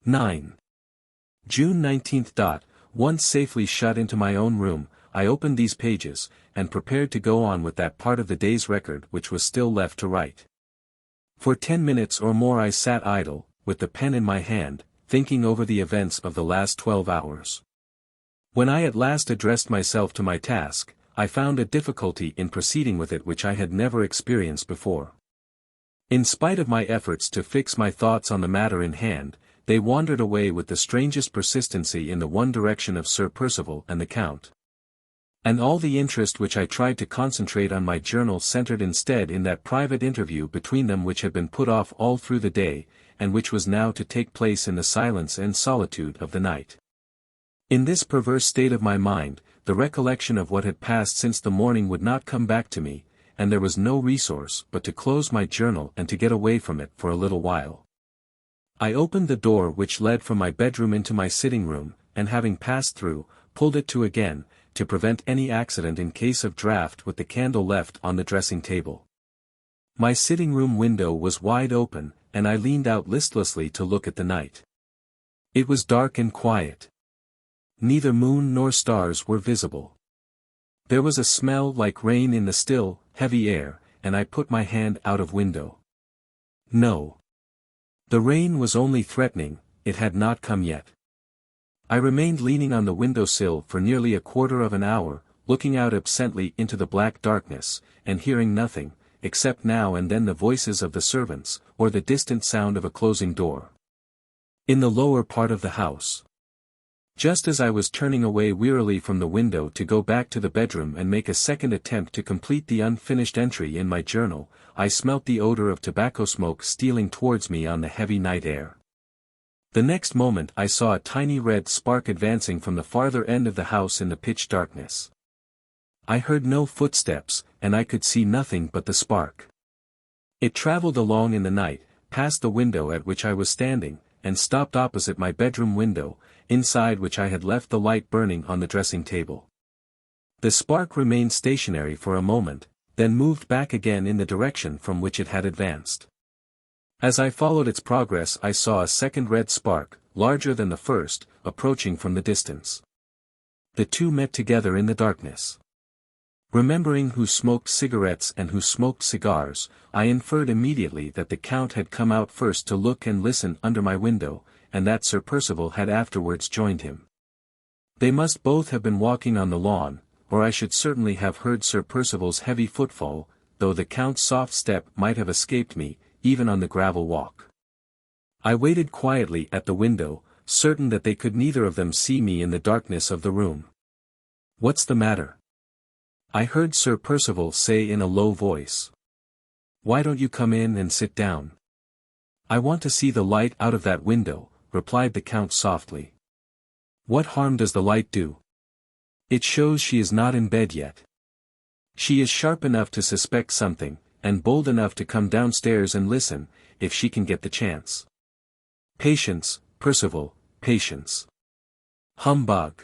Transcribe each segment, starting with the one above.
9. June 19. Once safely shut into my own room, I opened these pages, and prepared to go on with that part of the day's record which was still left to write. For 10 minutes or more I sat idle, with the pen in my hand, thinking over the events of the last 12 hours. When I at last addressed myself to my task, I found a difficulty in proceeding with it which I had never experienced before. In spite of my efforts to fix my thoughts on the matter in hand, they wandered away with the strangest persistency in the one direction of Sir Percival and the Count. And all the interest which I tried to concentrate on my journal centered instead in that private interview between them which had been put off all through the day, and which was now to take place in the silence and solitude of the night. In this perverse state of my mind, the recollection of what had passed since the morning would not come back to me, and there was no resource but to close my journal and to get away from it for a little while. I opened the door which led from my bedroom into my sitting room, and having passed through, pulled it to again, to prevent any accident in case of draught with the candle left on the dressing table. My sitting room window was wide open, and I leaned out listlessly to look at the night. It was dark and quiet. Neither moon nor stars were visible. There was a smell like rain in the still, heavy air, and I put my hand out of window. No. The rain was only threatening, it had not come yet. I remained leaning on the window-sill for nearly a quarter of an hour, looking out absently into the black darkness, and hearing nothing, except now and then the voices of the servants, or the distant sound of a closing door. In the lower part of the house. Just as I was turning away wearily from the window to go back to the bedroom and make a second attempt to complete the unfinished entry in my journal, I smelt the odor of tobacco smoke stealing towards me on the heavy night air. The next moment I saw a tiny red spark advancing from the farther end of the house in the pitch darkness. I heard no footsteps, and I could see nothing but the spark. It traveled along in the night, past the window at which I was standing, and stopped opposite my bedroom window, inside which I had left the light burning on the dressing table. The spark remained stationary for a moment, then moved back again in the direction from which it had advanced. As I followed its progress I saw a second red spark, larger than the first, approaching from the distance. The two met together in the darkness. Remembering who smoked cigarettes and who smoked cigars, I inferred immediately that the Count had come out first to look and listen under my window, and that Sir Percival had afterwards joined him. They must both have been walking on the lawn, or I should certainly have heard Sir Percival's heavy footfall, though the Count's soft step might have escaped me, even on the gravel walk. I waited quietly at the window, certain that they could neither of them see me in the darkness of the room. "What's the matter?" I heard Sir Percival say in a low voice. "Why don't you come in and sit down?" "I want to see the light out of that window," replied the Count softly. "What harm does the light do?" "It shows she is not in bed yet. She is sharp enough to suspect something, and bold enough to come downstairs and listen, if she can get the chance." "Patience, Percival, patience." "Humbug.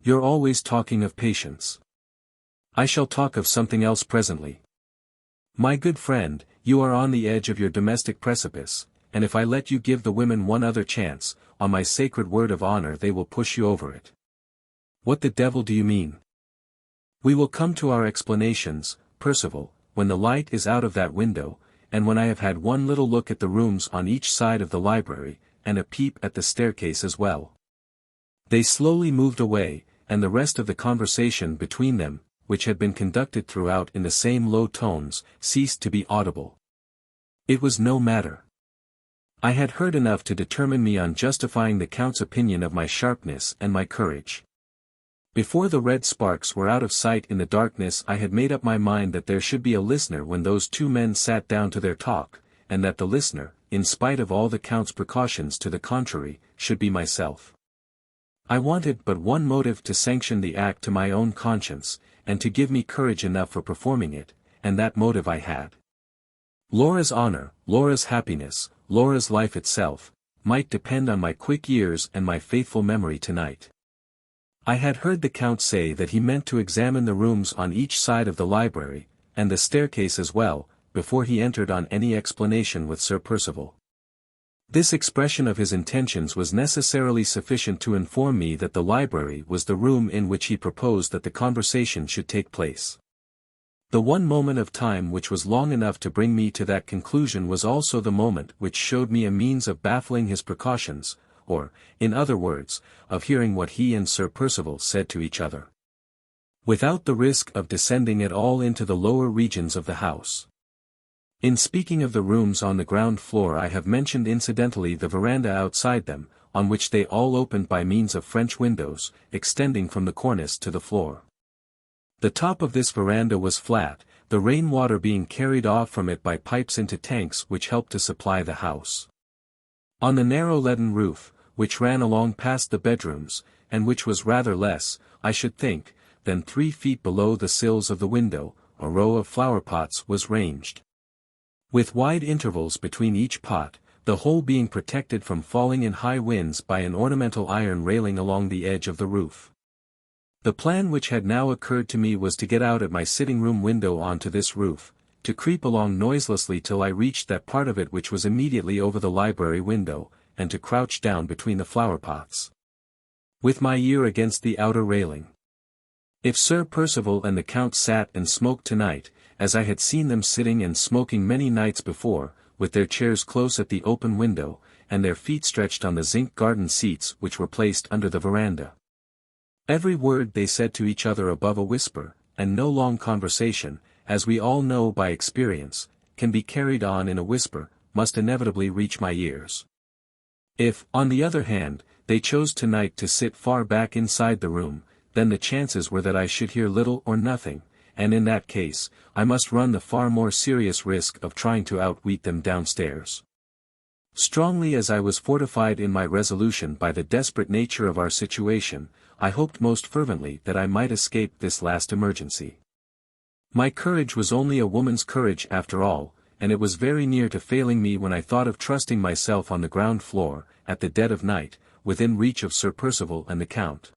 You're always talking of patience." "I shall talk of something else presently. My good friend, you are on the edge of your domestic precipice, and if I let you give the women one other chance, on my sacred word of honor they will push you over it." "What the devil do you mean?" "We will come to our explanations, Percival, when the light is out of that window, and when I have had one little look at the rooms on each side of the library, and a peep at the staircase as well." They slowly moved away, and the rest of the conversation between them, which had been conducted throughout in the same low tones, ceased to be audible. It was no matter. I had heard enough to determine me on justifying the Count's opinion of my sharpness and my courage. Before the red sparks were out of sight in the darkness I had made up my mind that there should be a listener when those two men sat down to their talk, and that the listener, in spite of all the Count's precautions to the contrary, should be myself. I wanted but one motive to sanction the act to my own conscience, and to give me courage enough for performing it, and that motive I had. Laura's honor, Laura's happiness, Laura's life itself, might depend on my quick ears and my faithful memory tonight. I had heard the Count say that he meant to examine the rooms on each side of the library, and the staircase as well, before he entered on any explanation with Sir Percival. This expression of his intentions was necessarily sufficient to inform me that the library was the room in which he proposed that the conversation should take place. The one moment of time which was long enough to bring me to that conclusion was also the moment which showed me a means of baffling his precautions, or, in other words, of hearing what he and Sir Percival said to each other, without the risk of descending at all into the lower regions of the house. In speaking of the rooms on the ground floor, I have mentioned incidentally the veranda outside them, on which they all opened by means of French windows, extending from the cornice to the floor. The top of this veranda was flat, the rain water being carried off from it by pipes into tanks which helped to supply the house. On the narrow leaden roof, which ran along past the bedrooms, and which was rather less, I should think, than 3 feet below the sills of the window, a row of flower-pots was ranged. With wide intervals between each pot, the whole being protected from falling in high winds by an ornamental iron railing along the edge of the roof. The plan which had now occurred to me was to get out at my sitting-room window onto this roof, to creep along noiselessly till I reached that part of it which was immediately over the library window, and to crouch down between the flower-pots, with my ear against the outer railing. If Sir Percival and the Count sat and smoked tonight, as I had seen them sitting and smoking many nights before, with their chairs close at the open window, and their feet stretched on the zinc garden seats which were placed under the veranda, every word they said to each other above a whisper, and no long conversation, as we all know by experience, can be carried on in a whisper, must inevitably reach my ears. If, on the other hand, they chose tonight to sit far back inside the room, then the chances were that I should hear little or nothing, and in that case, I must run the far more serious risk of trying to outwit them downstairs. Strongly as I was fortified in my resolution by the desperate nature of our situation, I hoped most fervently that I might escape this last emergency. My courage was only a woman's courage after all, and it was very near to failing me when I thought of trusting myself on the ground floor, at the dead of night, within reach of Sir Percival and the Count.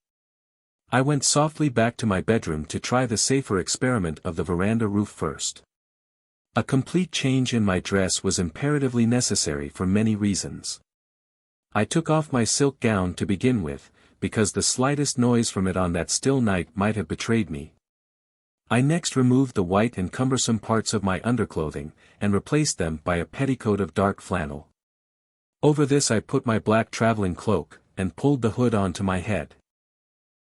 I went softly back to my bedroom to try the safer experiment of the veranda roof first. A complete change in my dress was imperatively necessary for many reasons. I took off my silk gown to begin with, because the slightest noise from it on that still night might have betrayed me. I next removed the white and cumbersome parts of my underclothing, and replaced them by a petticoat of dark flannel. Over this I put my black traveling cloak, and pulled the hood onto my head.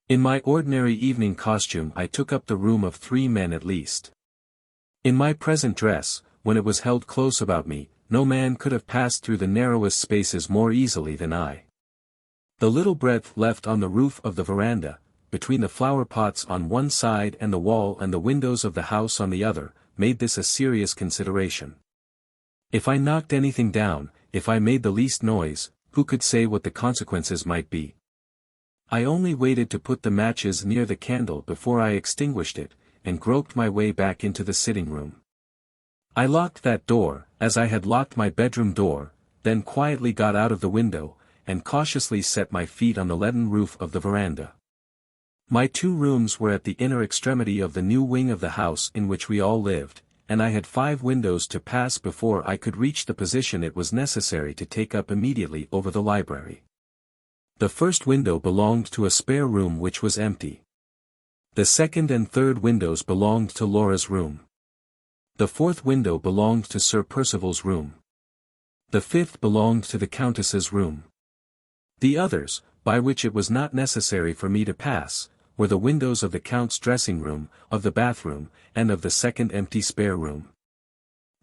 In my ordinary evening costume I took up the room of 3 men at least. In my present dress, when it was held close about me, no man could have passed through the narrowest spaces more easily than I. The little breadth left on the roof of the veranda, between the flower pots on one side and the wall and the windows of the house on the other, made this a serious consideration. If I knocked anything down, if I made the least noise, who could say what the consequences might be? I only waited to put the matches near the candle before I extinguished it, and groped my way back into the sitting room. I locked that door, as I had locked my bedroom door, then quietly got out of the window, and cautiously set my feet on the leaden roof of the veranda. My 2 rooms were at the inner extremity of the new wing of the house in which we all lived, and I had 5 windows to pass before I could reach the position it was necessary to take up immediately over the library. The first window belonged to a spare room which was empty. The second and third windows belonged to Laura's room. The fourth window belonged to Sir Percival's room. The fifth belonged to the Countess's room. The others, by which it was not necessary for me to pass, were the windows of the Count's dressing-room, of the bathroom, and of the second empty spare room.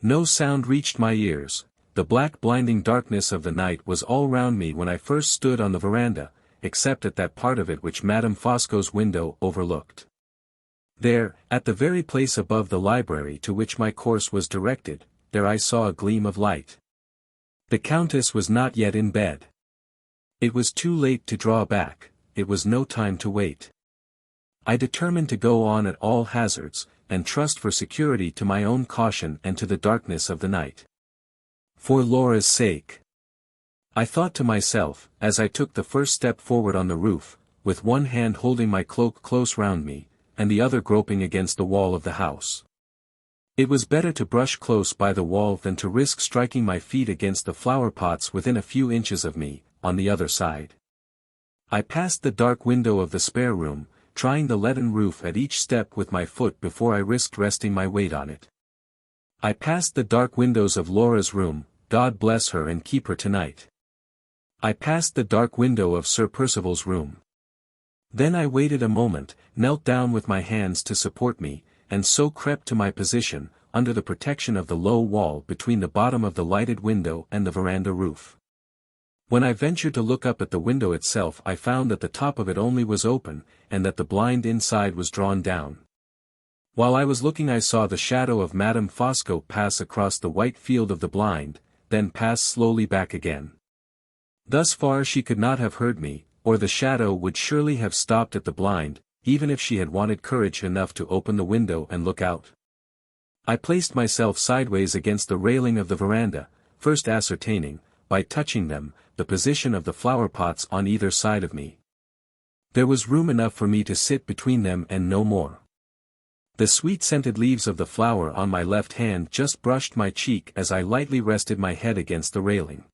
No sound reached my ears. The black blinding darkness of the night was all round me when I first stood on the veranda, except at that part of it which Madame Fosco's window overlooked. There, at the very place above the library to which my course was directed, there I saw a gleam of light. The Countess was not yet in bed. It was too late to draw back, it was no time to wait. I determined to go on at all hazards, and trust for security to my own caution and to the darkness of the night. For Laura's sake. I thought to myself, as I took the first step forward on the roof, with one hand holding my cloak close round me, and the other groping against the wall of the house. It was better to brush close by the wall than to risk striking my feet against the flower pots within a few inches of me, on the other side. I passed the dark window of the spare room, trying the leaden roof at each step with my foot before I risked resting my weight on it. I passed the dark windows of Laura's room, God bless her and keep her tonight. I passed the dark window of Sir Percival's room. Then I waited a moment, knelt down with my hands to support me, and so crept to my position, under the protection of the low wall between the bottom of the lighted window and the veranda roof. When I ventured to look up at the window itself, I found that the top of it only was open, and that the blind inside was drawn down. While I was looking, I saw the shadow of Madame Fosco pass across the white field of the blind, then pass slowly back again. Thus far she could not have heard me, or the shadow would surely have stopped at the blind, even if she had wanted courage enough to open the window and look out. I placed myself sideways against the railing of the veranda, first ascertaining, by touching them, the position of the flower pots on either side of me. There was room enough for me to sit between them and no more. The sweet-scented leaves of the flower on my left hand just brushed my cheek as I lightly rested my head against the railing.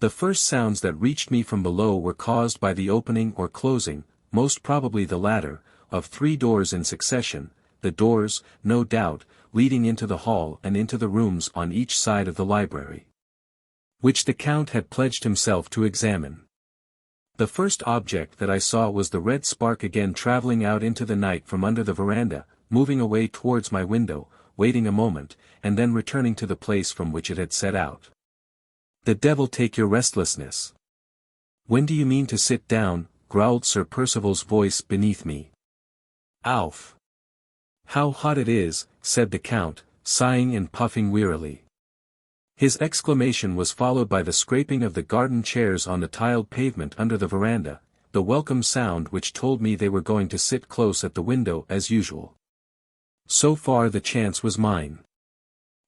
The first sounds that reached me from below were caused by the opening or closing, most probably the latter, of 3 doors in succession, the doors, no doubt, leading into the hall and into the rooms on each side of the library, which the Count had pledged himself to examine. The first object that I saw was the red spark again traveling out into the night from under the veranda, moving away towards my window, waiting a moment, and then returning to the place from which it had set out. "The devil take your restlessness. When do you mean to sit down?" growled Sir Percival's voice beneath me. "Alf! How hot it is," said the Count, sighing and puffing wearily. His exclamation was followed by the scraping of the garden chairs on the tiled pavement under the veranda, the welcome sound which told me they were going to sit close at the window as usual. So far the chance was mine.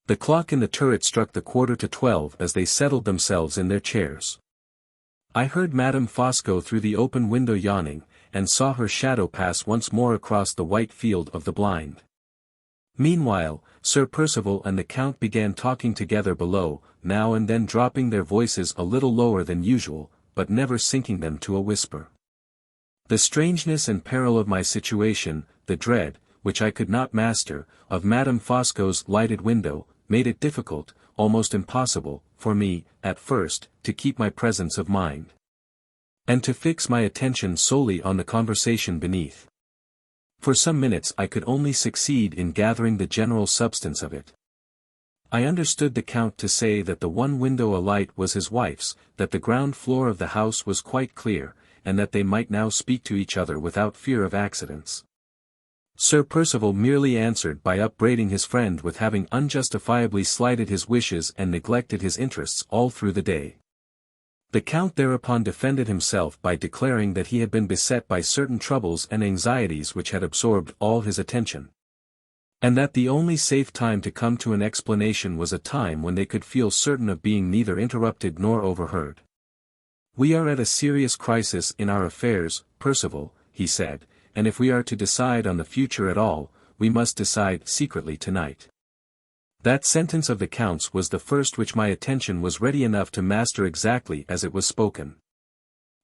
The clock in the turret struck the 11:45 as they settled themselves in their chairs. I heard Madame Fosco through the open window yawning, and saw her shadow pass once more across the white field of the blind. Meanwhile, Sir Percival and the Count began talking together below, now and then dropping their voices a little lower than usual, but never sinking them to a whisper. The strangeness and peril of my situation, the dread, which I could not master, of Madame Fosco's lighted window, made it difficult, almost impossible, for me, at first, to keep my presence of mind, and to fix my attention solely on the conversation beneath. For some minutes I could only succeed in gathering the general substance of it. I understood the Count to say that the one window alight was his wife's, that the ground floor of the house was quite clear, and that they might now speak to each other without fear of accidents. Sir Percival merely answered by upbraiding his friend with having unjustifiably slighted his wishes and neglected his interests all through the day. The Count thereupon defended himself by declaring that he had been beset by certain troubles and anxieties which had absorbed all his attention, and that the only safe time to come to an explanation was a time when they could feel certain of being neither interrupted nor overheard. "We are at a serious crisis in our affairs, Percival," he said, "and if we are to decide on the future at all, we must decide secretly tonight." That sentence of the Count's was the first which my attention was ready enough to master exactly as it was spoken.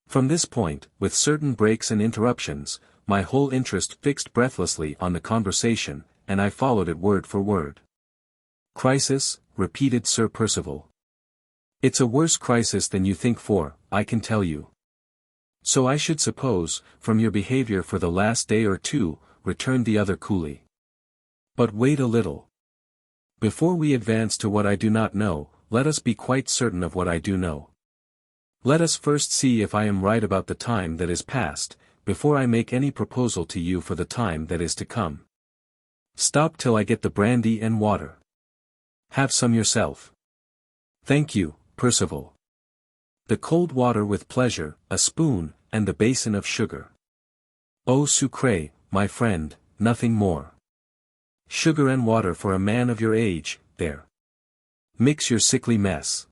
From this point, with certain breaks and interruptions, my whole interest fixed breathlessly on the conversation, and I followed it word for word. "Crisis," repeated Sir Percival. "It's a worse crisis than you think for, I can tell you." "So I should suppose, from your behavior for the last day or two," returned the other coolly. "But wait a little. Before we advance to what I do not know, let us be quite certain of what I do know. Let us first see if I am right about the time that is past, before I make any proposal to you for the time that is to come. Stop till I get the brandy and water. Have some yourself." "Thank you, Percival. The cold water with pleasure, a spoon, and the basin of sugar. Eau sucrée, my friend, nothing more. Sugar and water for a man of your age, there. Mix your sickly mess.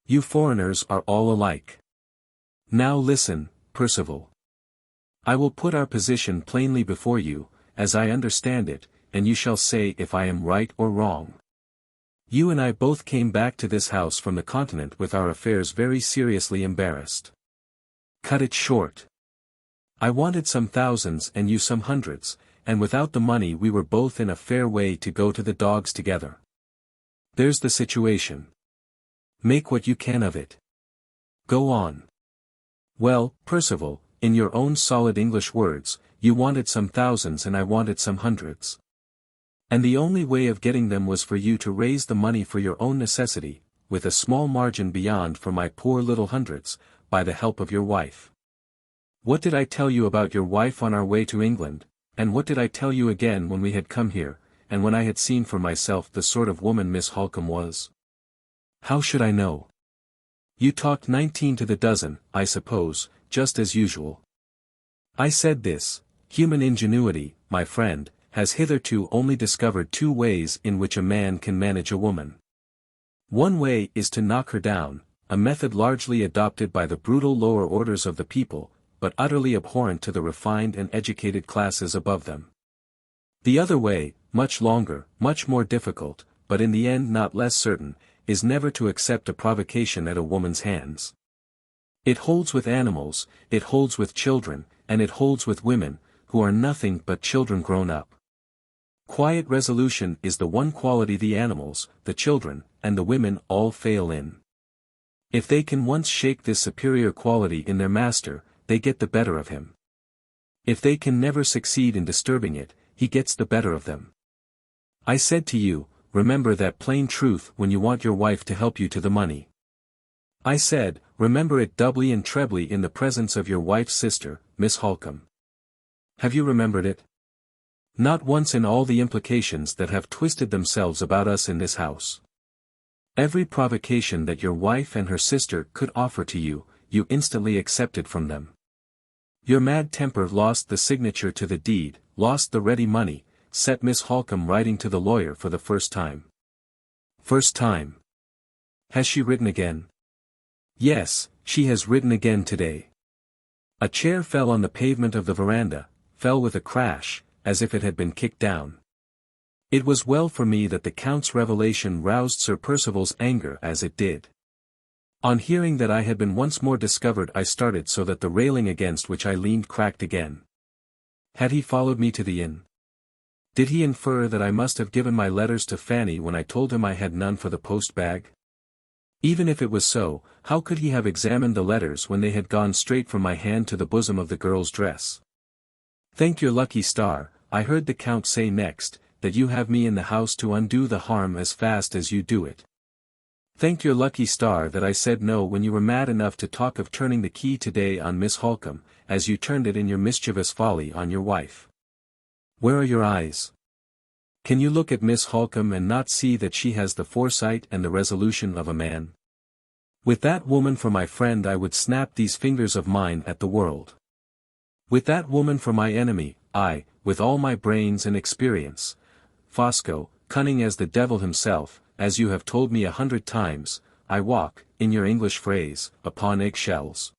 You foreigners are all alike. Now listen, Percival. I will put our position plainly before you, as I understand it, and you shall say if I am right or wrong. You and I both came back to this house from the continent with our affairs very seriously embarrassed. Cut it short. I wanted some thousands and you some hundreds, and without the money we were both in a fair way to go to the dogs together. There's the situation. Make what you can of it. Go on. Well, Percival, in your own solid English words, you wanted some thousands and I wanted some hundreds. And the only way of getting them was for you to raise the money for your own necessity, with a small margin beyond for my poor little hundreds, by the help of your wife. What did I tell you about your wife on our way to England, and what did I tell you again when we had come here, and when I had seen for myself the sort of woman Miss Halcombe was? How should I know? You talked 19 to the dozen, I suppose, just as usual. I said this: human ingenuity, my friend, has hitherto only discovered two ways in which a man can manage a woman. One way is to knock her down, a method largely adopted by the brutal lower orders of the people, but utterly abhorrent to the refined and educated classes above them. The other way, much longer, much more difficult, but in the end not less certain, is never to accept a provocation at a woman's hands. It holds with animals, it holds with children, and it holds with women, who are nothing but children grown up. Quiet resolution is the one quality the animals, the children, and the women all fail in. If they can once shake this superior quality in their master, they get the better of him. If they can never succeed in disturbing it, he gets the better of them. I said to you, remember that plain truth when you want your wife to help you to the money. I said, remember it doubly and trebly in the presence of your wife's sister, Miss Halcombe. Have you remembered it? Not once in all the implications that have twisted themselves about us in this house. Every provocation that your wife and her sister could offer to you, you instantly accepted from them. Your mad temper lost the signature to the deed, lost the ready money, set Miss Halcombe writing to the lawyer for the first time. First time. Has she written again? Yes, she has written again today. A chair fell on the pavement of the veranda, fell with a crash, as if it had been kicked down. It was well for me that the Count's revelation roused Sir Percival's anger as it did. On hearing that I had been once more discovered I started so that the railing against which I leaned cracked again. Had he followed me to the inn? Did he infer that I must have given my letters to Fanny when I told him I had none for the post-bag? Even if it was so, how could he have examined the letters when they had gone straight from my hand to the bosom of the girl's dress? Thank your lucky star, I heard the Count say next, that you have me in the house to undo the harm as fast as you do it. Thank your lucky star that I said no when you were mad enough to talk of turning the key today on Miss Halcombe, as you turned it in your mischievous folly on your wife. Where are your eyes? Can you look at Miss Halcombe and not see that she has the foresight and the resolution of a man? With that woman for my friend I would snap these fingers of mine at the world. With that woman for my enemy, I, with all my brains and experience, Fosco, cunning as the devil himself, as you have told me 100 times, I walk, in your English phrase, upon eggshells.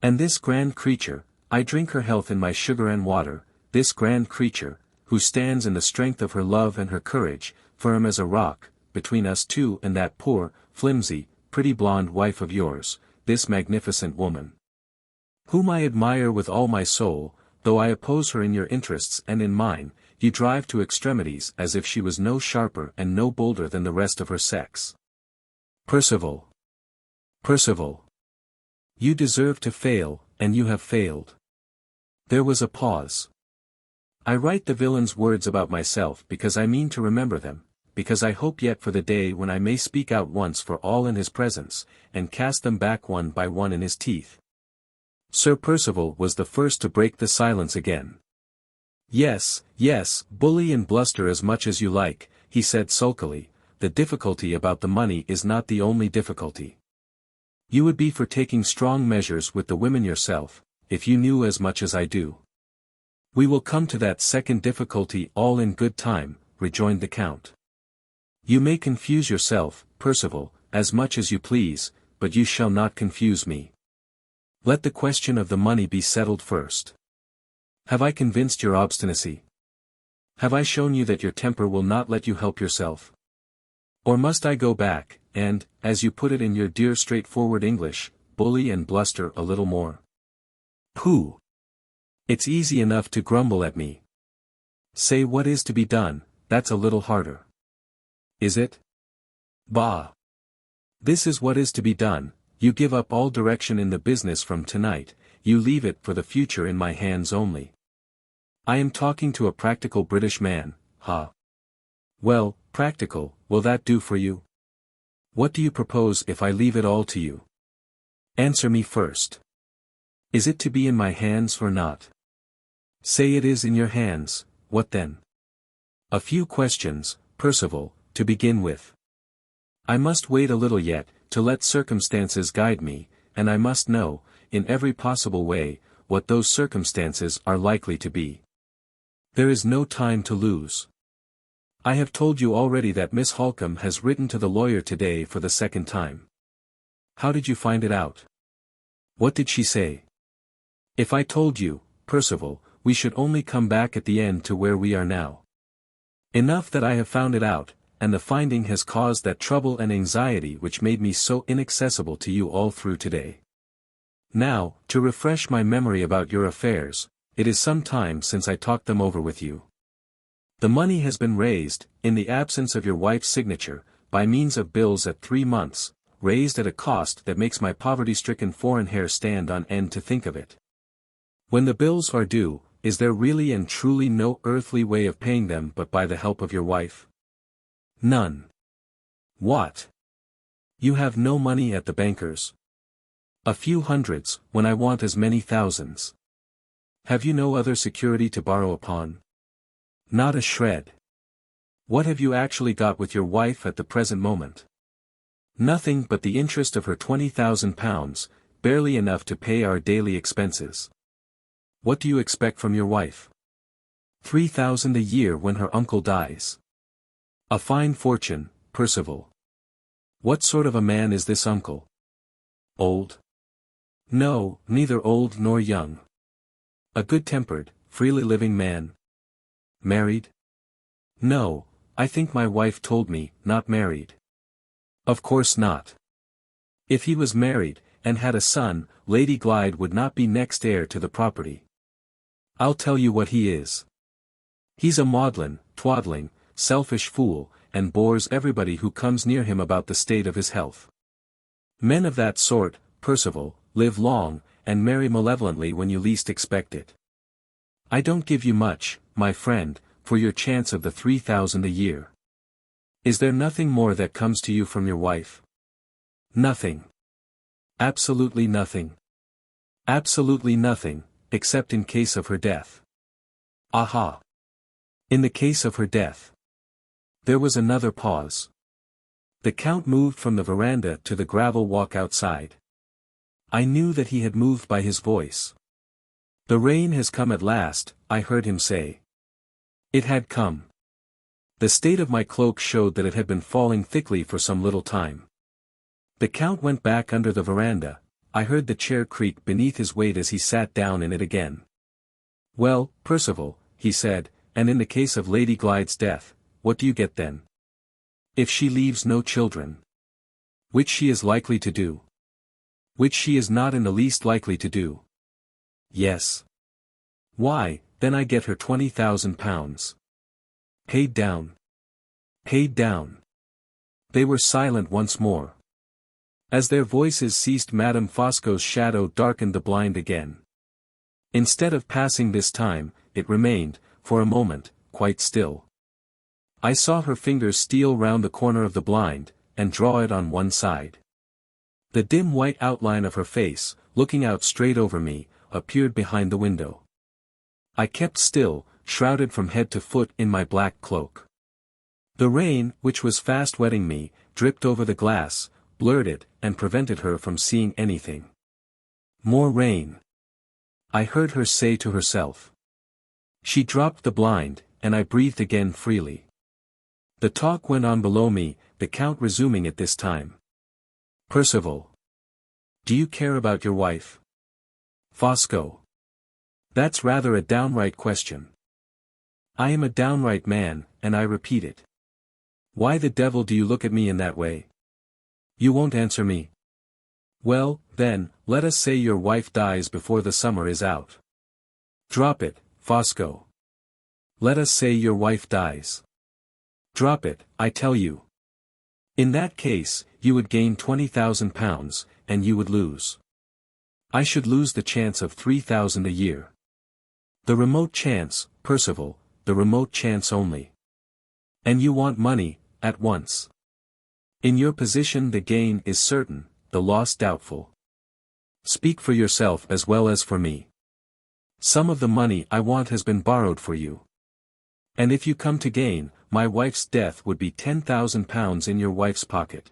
And this grand creature, I drink her health in my sugar and water, this grand creature, who stands in the strength of her love and her courage, firm as a rock, between us two and that poor, flimsy, pretty blonde wife of yours, this magnificent woman, whom I admire with all my soul, though I oppose her in your interests and in mine, you drive to extremities as if she was no sharper and no bolder than the rest of her sex. Percival. Percival. You deserve to fail, and you have failed. There was a pause. I write the villain's words about myself because I mean to remember them, because I hope yet for the day when I may speak out once for all in his presence, and cast them back one by one in his teeth. Sir Percival was the first to break the silence again. Yes, yes, bully and bluster as much as you like, he said sulkily, the difficulty about the money is not the only difficulty. You would be for taking strong measures with the women yourself, if you knew as much as I do. We will come to that second difficulty all in good time, rejoined the Count. You may confuse yourself, Percival, as much as you please, but you shall not confuse me. Let the question of the money be settled first. Have I convinced your obstinacy? Have I shown you that your temper will not let you help yourself? Or must I go back, and, as you put it in your dear straightforward English, bully and bluster a little more? Pooh! It's easy enough to grumble at me. Say what is to be done, that's a little harder. Is it? Bah! This is what is to be done. You give up all direction in the business from tonight, you leave it for the future in my hands only. I am talking to a practical British man, ha. Well, practical, will that do for you? What do you propose if I leave it all to you? Answer me first. Is it to be in my hands or not? Say it is in your hands, what then? A few questions, Percival, to begin with. I must wait a little yet, to let circumstances guide me, and I must know, in every possible way, what those circumstances are likely to be. There is no time to lose. I have told you already that Miss Halcombe has written to the lawyer today for the second time. How did you find it out? What did she say? If I told you, Percival, we should only come back at the end to where we are now. Enough that I have found it out, and the finding has caused that trouble and anxiety which made me so inaccessible to you all through today. Now, to refresh my memory about your affairs, it is some time since I talked them over with you. The money has been raised, in the absence of your wife's signature, by means of bills at 3 months, raised at a cost that makes my poverty-stricken foreign hair stand on end to think of it. When the bills are due, is there really and truly no earthly way of paying them but by the help of your wife? None. What? You have no money at the banker's? A few hundreds, when I want as many thousands. Have you no other security to borrow upon? Not a shred. What have you actually got with your wife at the present moment? Nothing but the interest of her £20,000, barely enough to pay our daily expenses. What do you expect from your wife? 3,000 a year when her uncle dies. A fine fortune, Percival. What sort of a man is this uncle? Old? No, neither old nor young. A good-tempered, freely living man. Married? No, I think my wife told me, not married. Of course not. If he was married, and had a son, Lady Glyde would not be next heir to the property. I'll tell you what he is. He's a maudlin, twaddling, selfish fool, and bores everybody who comes near him about the state of his health. Men of that sort, Percival, live long, and marry malevolently when you least expect it. I don't give you much, my friend, for your chance of the 3,000 a year. Is there nothing more that comes to you from your wife? Nothing. Absolutely nothing. Absolutely nothing, except in case of her death. Aha! In the case of her death. There was another pause. The Count moved from the veranda to the gravel walk outside. I knew that he had moved by his voice. The rain has come at last, I heard him say. It had come. The state of my cloak showed that it had been falling thickly for some little time. The Count went back under the veranda. I heard the chair creak beneath his weight as he sat down in it again. Well, Percival, he said, and in the case of Lady Glyde's death, what do you get then? If she leaves no children. Which she is likely to do. Which she is not in the least likely to do. Yes. Why, then I get her £20,000. Paid down. Paid down. They were silent once more. As their voices ceased, Madame Fosco's shadow darkened the blind again. Instead of passing this time, it remained, for a moment, quite still. I saw her fingers steal round the corner of the blind, and draw it on one side. The dim white outline of her face, looking out straight over me, appeared behind the window. I kept still, shrouded from head to foot in my black cloak. The rain, which was fast wetting me, dripped over the glass, blurred it, and prevented her from seeing anything. More rain. I heard her say to herself. She dropped the blind, and I breathed again freely. The talk went on below me, the Count resuming it this time. Percival. Do you care about your wife? Fosco. That's rather a downright question. I am a downright man, and I repeat it. Why the devil do you look at me in that way? You won't answer me. Well, then, let us say your wife dies before the summer is out. Drop it, Fosco. Let us say your wife dies. Drop it, I tell you. In that case, you would gain £20,000, and you would lose. I should lose the chance of £3,000 a year. The remote chance, Percival, the remote chance only. And you want money, at once. In your position the gain is certain, the loss doubtful. Speak for yourself as well as for me. Some of the money I want has been borrowed for you. And if you come to gain, my wife's death would be £10,000 in your wife's pocket.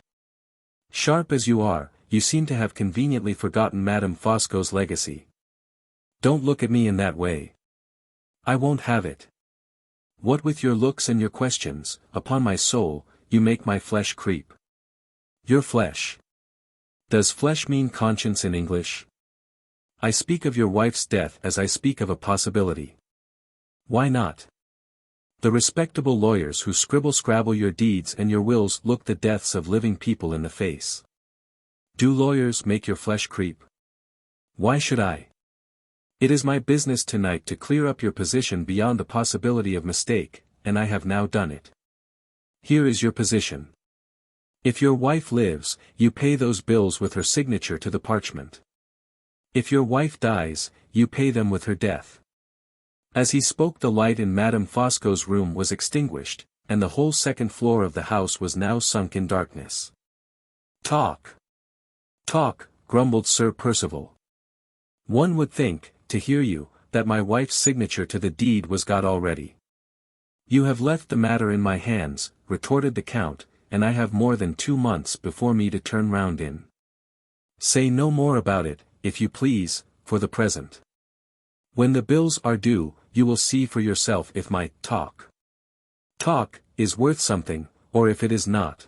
Sharp as you are, you seem to have conveniently forgotten Madame Fosco's legacy. Don't look at me in that way. I won't have it. What with your looks and your questions, upon my soul, you make my flesh creep. Your flesh. Does flesh mean conscience in English? I speak of your wife's death as I speak of a possibility. Why not? The respectable lawyers who scribble-scrabble your deeds and your wills look the deaths of living people in the face. Do lawyers make your flesh creep? Why should I? It is my business tonight to clear up your position beyond the possibility of mistake, and I have now done it. Here is your position. If your wife lives, you pay those bills with her signature to the parchment. If your wife dies, you pay them with her death. As he spoke the light in Madame Fosco's room was extinguished, and the whole second floor of the house was now sunk in darkness. Talk! Talk, grumbled Sir Percival. One would think, to hear you, that my wife's signature to the deed was got already. You have left the matter in my hands, retorted the Count, and I have more than 2 months before me to turn round in. Say no more about it, if you please, for the present. When the bills are due, you will see for yourself if my talk is worth something, or if it is not.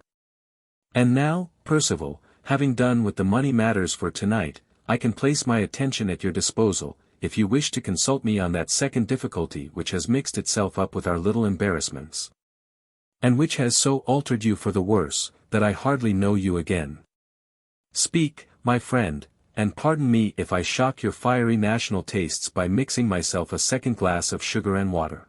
And now, Percival, having done with the money matters for tonight, I can place my attention at your disposal, if you wish to consult me on that second difficulty which has mixed itself up with our little embarrassments. And which has so altered you for the worse, that I hardly know you again. Speak, my friend, and pardon me if I shock your fiery national tastes by mixing myself a second glass of sugar and water.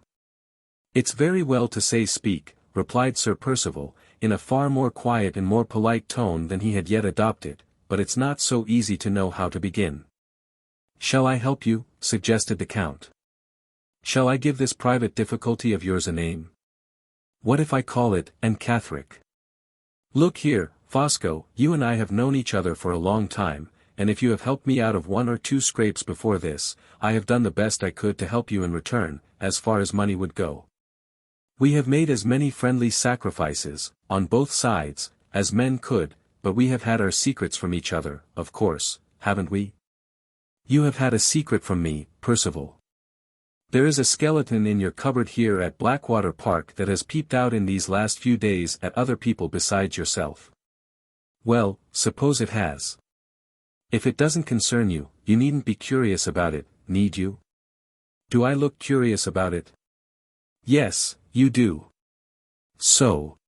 It's very well to say speak, replied Sir Percival, in a far more quiet and more polite tone than he had yet adopted, but it's not so easy to know how to begin. Shall I help you? Suggested the Count. Shall I give this private difficulty of yours a name? What if I call it Anne Catherick? Look here, Fosco, you and I have known each other for a long time, and if you have helped me out of 1 or 2 scrapes before this, I have done the best I could to help you in return, as far as money would go. We have made as many friendly sacrifices, on both sides, as men could, but we have had our secrets from each other, of course, haven't we? You have had a secret from me, Percival. There is a skeleton in your cupboard here at Blackwater Park that has peeped out in these last few days at other people besides yourself. Well, suppose it has. If it doesn't concern you, you needn't be curious about it, need you? Do I look curious about it? Yes, you do. So.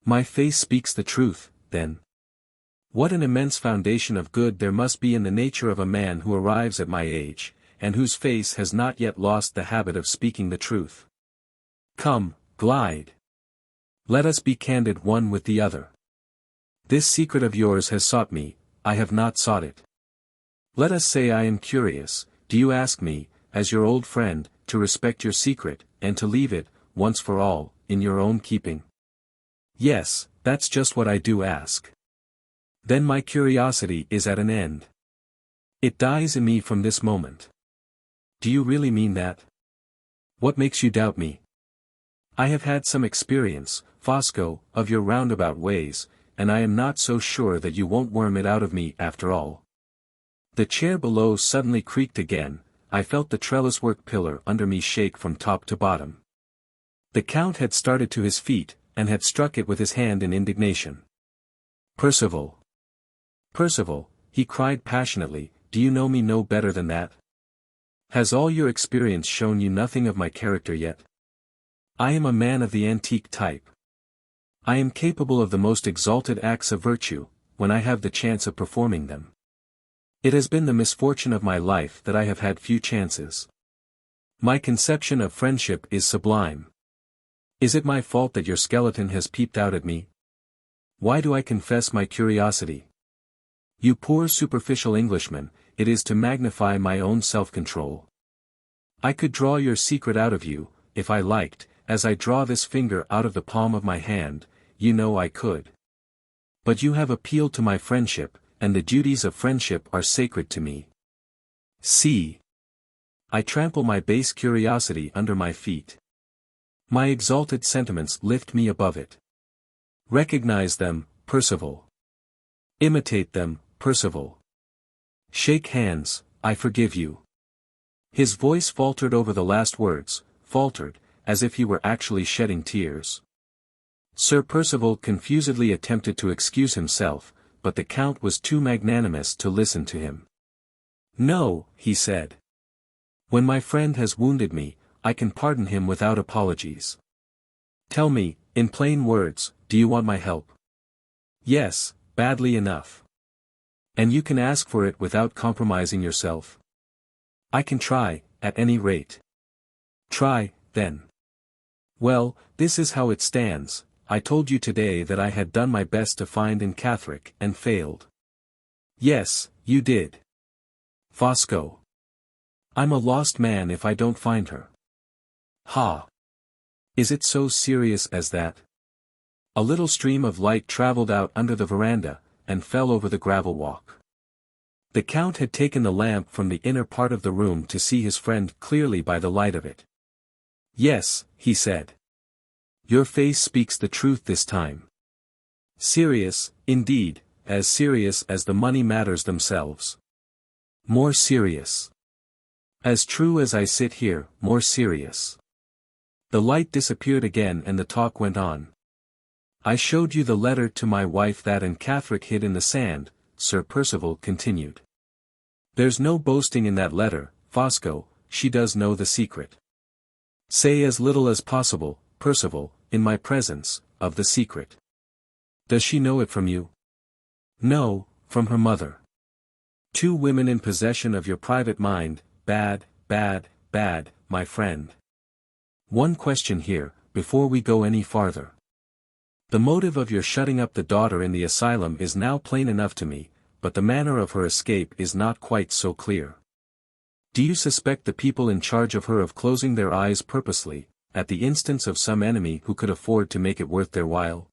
My face speaks the truth, then. What an immense foundation of good there must be in the nature of a man who arrives at my age, and whose face has not yet lost the habit of speaking the truth. Come, glide. Let us be candid one with the other. This secret of yours has sought me, I have not sought it. Let us say I am curious, do you ask me, as your old friend, to respect your secret, and to leave it, once for all, in your own keeping? Yes, that's just what I do ask. Then my curiosity is at an end. It dies in me from this moment. Do you really mean that? What makes you doubt me? I have had some experience, Fosco, of your roundabout ways, and I am not so sure that you won't worm it out of me after all. The chair below suddenly creaked again, I felt the trellis-work pillar under me shake from top to bottom. The Count had started to his feet, and had struck it with his hand in indignation. Percival! Percival, he cried passionately, do you know me no better than that? Has all your experience shown you nothing of my character yet? I am a man of the antique type. I am capable of the most exalted acts of virtue, when I have the chance of performing them. It has been the misfortune of my life that I have had few chances. My conception of friendship is sublime. Is it my fault that your skeleton has peeped out at me? Why do I confess my curiosity? You poor superficial Englishman, it is to magnify my own self-control. I could draw your secret out of you, if I liked, as I draw this finger out of the palm of my hand, you know I could. But you have appealed to my friendship, and the duties of friendship are sacred to me. See. I trample my base curiosity under my feet. My exalted sentiments lift me above it. Recognize them, Percival. Imitate them, Percival. Shake hands, I forgive you. His voice faltered over the last words, faltered, as if he were actually shedding tears. Sir Percival confusedly attempted to excuse himself, but the Count was too magnanimous to listen to him. No, he said. When my friend has wounded me, I can pardon him without apologies. Tell me, in plain words, do you want my help? Yes, badly enough. And you can ask for it without compromising yourself? I can try, at any rate. Try, then. Well, this is how it stands. I told you today that I had done my best to find Anne Catherick and failed. Yes, you did. Fosco. I'm a lost man if I don't find her. Ha! Is it so serious as that? A little stream of light travelled out under the veranda, and fell over the gravel walk. The Count had taken the lamp from the inner part of the room to see his friend clearly by the light of it. Yes, he said. Your face speaks the truth this time. Serious, indeed, as serious as the money matters themselves. More serious. As true as I sit here, more serious. The light disappeared again and the talk went on. I showed you the letter to my wife that Anne Catherick hid in the sand, Sir Percival continued. There's no boasting in that letter, Fosco, she does know the secret. Say as little as possible, Percival, in my presence, of the secret. Does she know it from you? No, from her mother. Two women in possession of your private mind, bad, bad, bad, my friend. One question here, before we go any farther. The motive of your shutting up the daughter in the asylum is now plain enough to me, but the manner of her escape is not quite so clear. Do you suspect the people in charge of her of closing their eyes purposely, at the instance of some enemy who could afford to make it worth their while?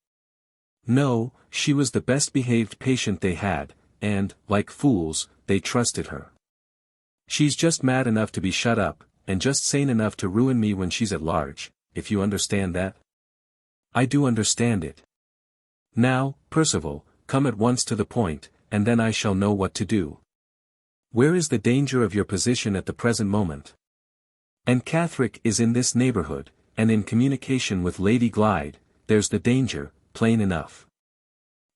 No, she was the best behaved patient they had, and, like fools, they trusted her. She's just mad enough to be shut up, and just sane enough to ruin me when she's at large, if you understand that. I do understand it. Now, Percival, come at once to the point, and then I shall know what to do. Where is the danger of your position at the present moment? Anne Catherick is in this neighborhood, and in communication with Lady Glyde, there's the danger, plain enough.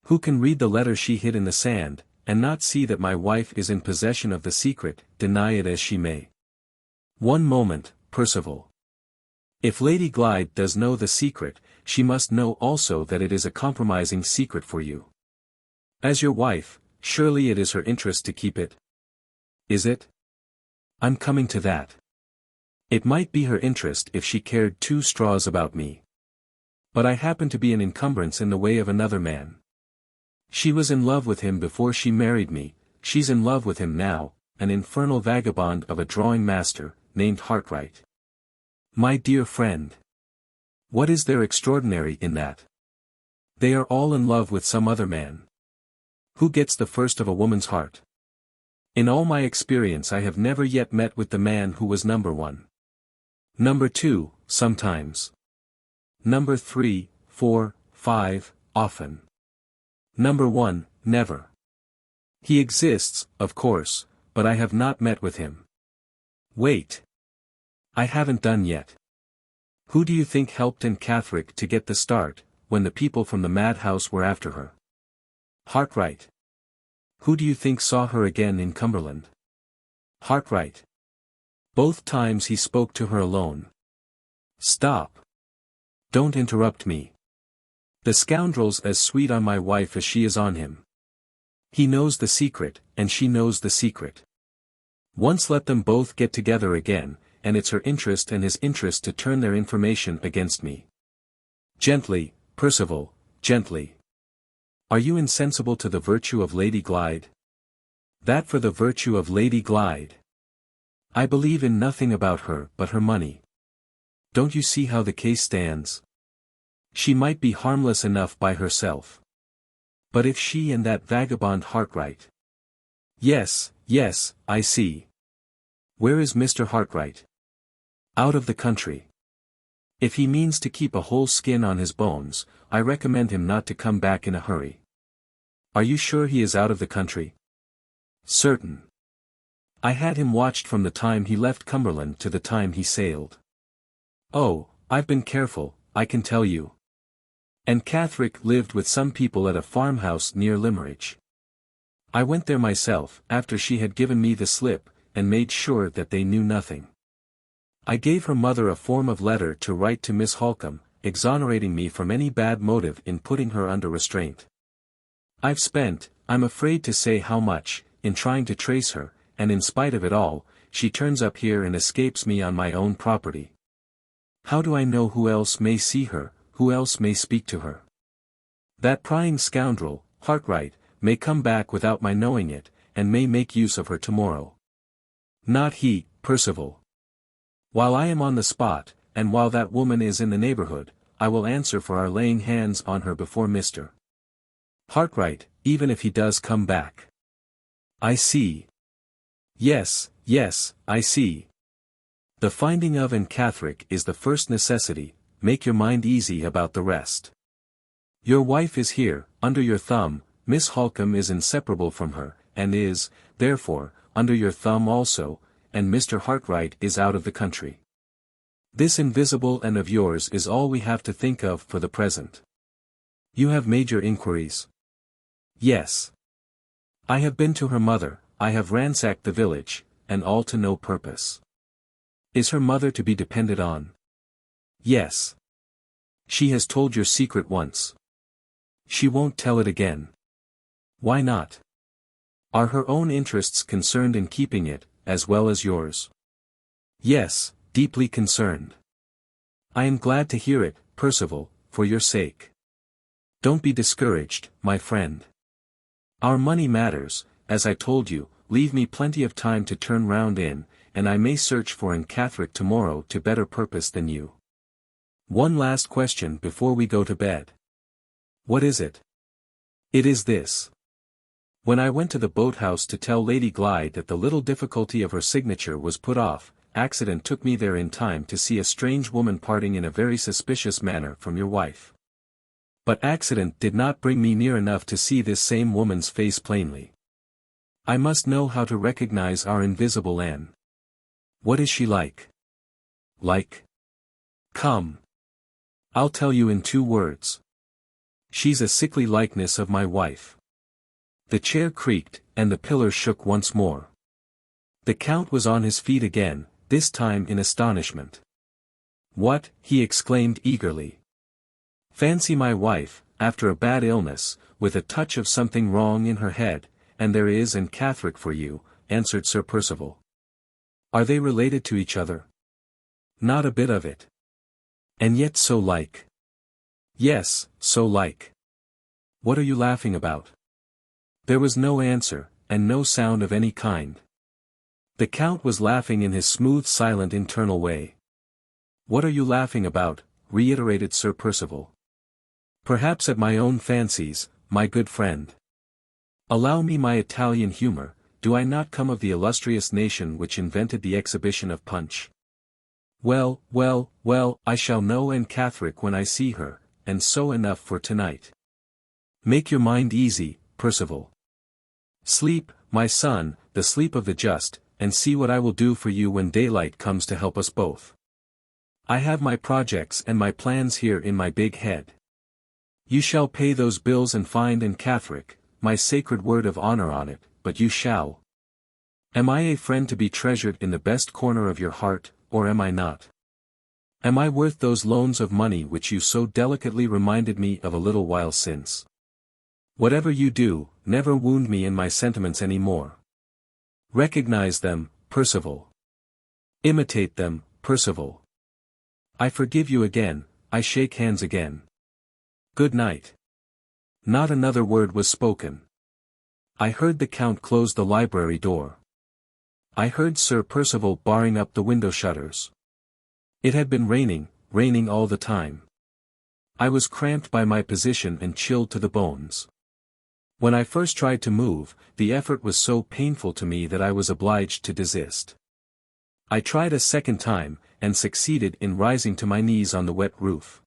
Who can read the letter she hid in the sand, and not see that my wife is in possession of the secret, deny it as she may? One moment, Percival. If Lady Glyde does know the secret, she must know also that it is a compromising secret for you. As your wife, surely it is her interest to keep it. Is it? I'm coming to that. It might be her interest if she cared two straws about me. But I happen to be an encumbrance in the way of another man. She was in love with him before she married me, she's in love with him now, an infernal vagabond of a drawing master, named Hartright. My dear friend. What is there extraordinary in that? They are all in love with some other man. Who gets the first of a woman's heart? In all my experience I have never yet met with the man who was number one. Number two, sometimes. Number 3, 4, 5, often. Number 1, never. He exists, of course, but I have not met with him. Wait. I haven't done yet. Who do you think helped Anne Catherick to get the start, when the people from the madhouse were after her? Hartright. Who do you think saw her again in Cumberland? Hartright. Both times he spoke to her alone. Stop. Don't interrupt me. The scoundrel's as sweet on my wife as she is on him. He knows the secret, and she knows the secret. Once let them both get together again, and it's her interest and his interest to turn their information against me. Gently, Percival, gently. Are you insensible to the virtue of Lady Glyde? That for the virtue of Lady Glyde. I believe in nothing about her but her money. Don't you see how the case stands? She might be harmless enough by herself. But if she and that vagabond Hartright. Yes, yes, I see. Where is Mr. Hartright? Out of the country. If he means to keep a whole skin on his bones, I recommend him not to come back in a hurry. Are you sure he is out of the country? Certain. I had him watched from the time he left Cumberland to the time he sailed. Oh, I've been careful, I can tell you. Anne Catherick lived with some people at a farmhouse near Limmeridge. I went there myself, after she had given me the slip, and made sure that they knew nothing. I gave her mother a form of letter to write to Miss Halcombe, exonerating me from any bad motive in putting her under restraint. I've spent, I'm afraid to say how much, in trying to trace her, and in spite of it all, she turns up here and escapes me on my own property. How do I know who else may see her, who else may speak to her? That prying scoundrel, Hartright, may come back without my knowing it, and may make use of her tomorrow. Not he, Percival. While I am on the spot, and while that woman is in the neighborhood, I will answer for our laying hands on her before Mr. Hartright, even if he does come back. I see. Yes, yes, I see. The finding of Anne Catherick is the first necessity, make your mind easy about the rest. Your wife is here, under your thumb, Miss Halcombe is inseparable from her, and is, therefore, under your thumb also, and Mr. Hartright is out of the country. This invisible and of yours is all we have to think of for the present. You have made your inquiries? Yes. I have been to her mother, I have ransacked the village, and all to no purpose. Is her mother to be depended on? Yes. She has told your secret once. She won't tell it again. Why not? Are her own interests concerned in keeping it, as well as yours? Yes, deeply concerned. I am glad to hear it, Percival, for your sake. Don't be discouraged, my friend. Our money matters, as I told you, leave me plenty of time to turn round in, and I may search for Anne Catherick tomorrow to better purpose than you. One last question before we go to bed. What is it? It is this. When I went to the boathouse to tell Lady Glyde that the little difficulty of her signature was put off, accident took me there in time to see a strange woman parting in a very suspicious manner from your wife. But accident did not bring me near enough to see this same woman's face plainly. I must know how to recognize our invisible Anne. What is she like? Like? Come. I'll tell you in 2 words. She's a sickly likeness of my wife. The chair creaked, and the pillar shook once more. The Count was on his feet again, this time in astonishment. What? He exclaimed eagerly. Fancy my wife, after a bad illness, with a touch of something wrong in her head, and there is Anne Catherick for you, answered Sir Percival. Are they related to each other? Not a bit of it. And yet so like. Yes, so like. What are you laughing about? There was no answer, and no sound of any kind. The Count was laughing in his smooth silent internal way. What are you laughing about? Reiterated Sir Percival. Perhaps at my own fancies, my good friend. Allow me my Italian humor, do I not come of the illustrious nation which invented the exhibition of Punch? Well, well, well, I shall know Anne Catherick when I see her, and so enough for tonight. Make your mind easy, Percival. Sleep, my son, the sleep of the just, and see what I will do for you when daylight comes to help us both. I have my projects and my plans here in my big head. You shall pay those bills and find Anne Catherick, my sacred word of honor on it, but you shall. Am I a friend to be treasured in the best corner of your heart, or am I not? Am I worth those loans of money which you so delicately reminded me of a little while since? Whatever you do, never wound me in my sentiments any more. Recognize them, Percival. Imitate them, Percival. I forgive you again, I shake hands again. Good night. Not another word was spoken. I heard the Count close the library door. I heard Sir Percival barring up the window shutters. It had been raining all the time. I was cramped by my position and chilled to the bones. When I first tried to move, the effort was so painful to me that I was obliged to desist. I tried a second time, and succeeded in rising to my knees on the wet roof.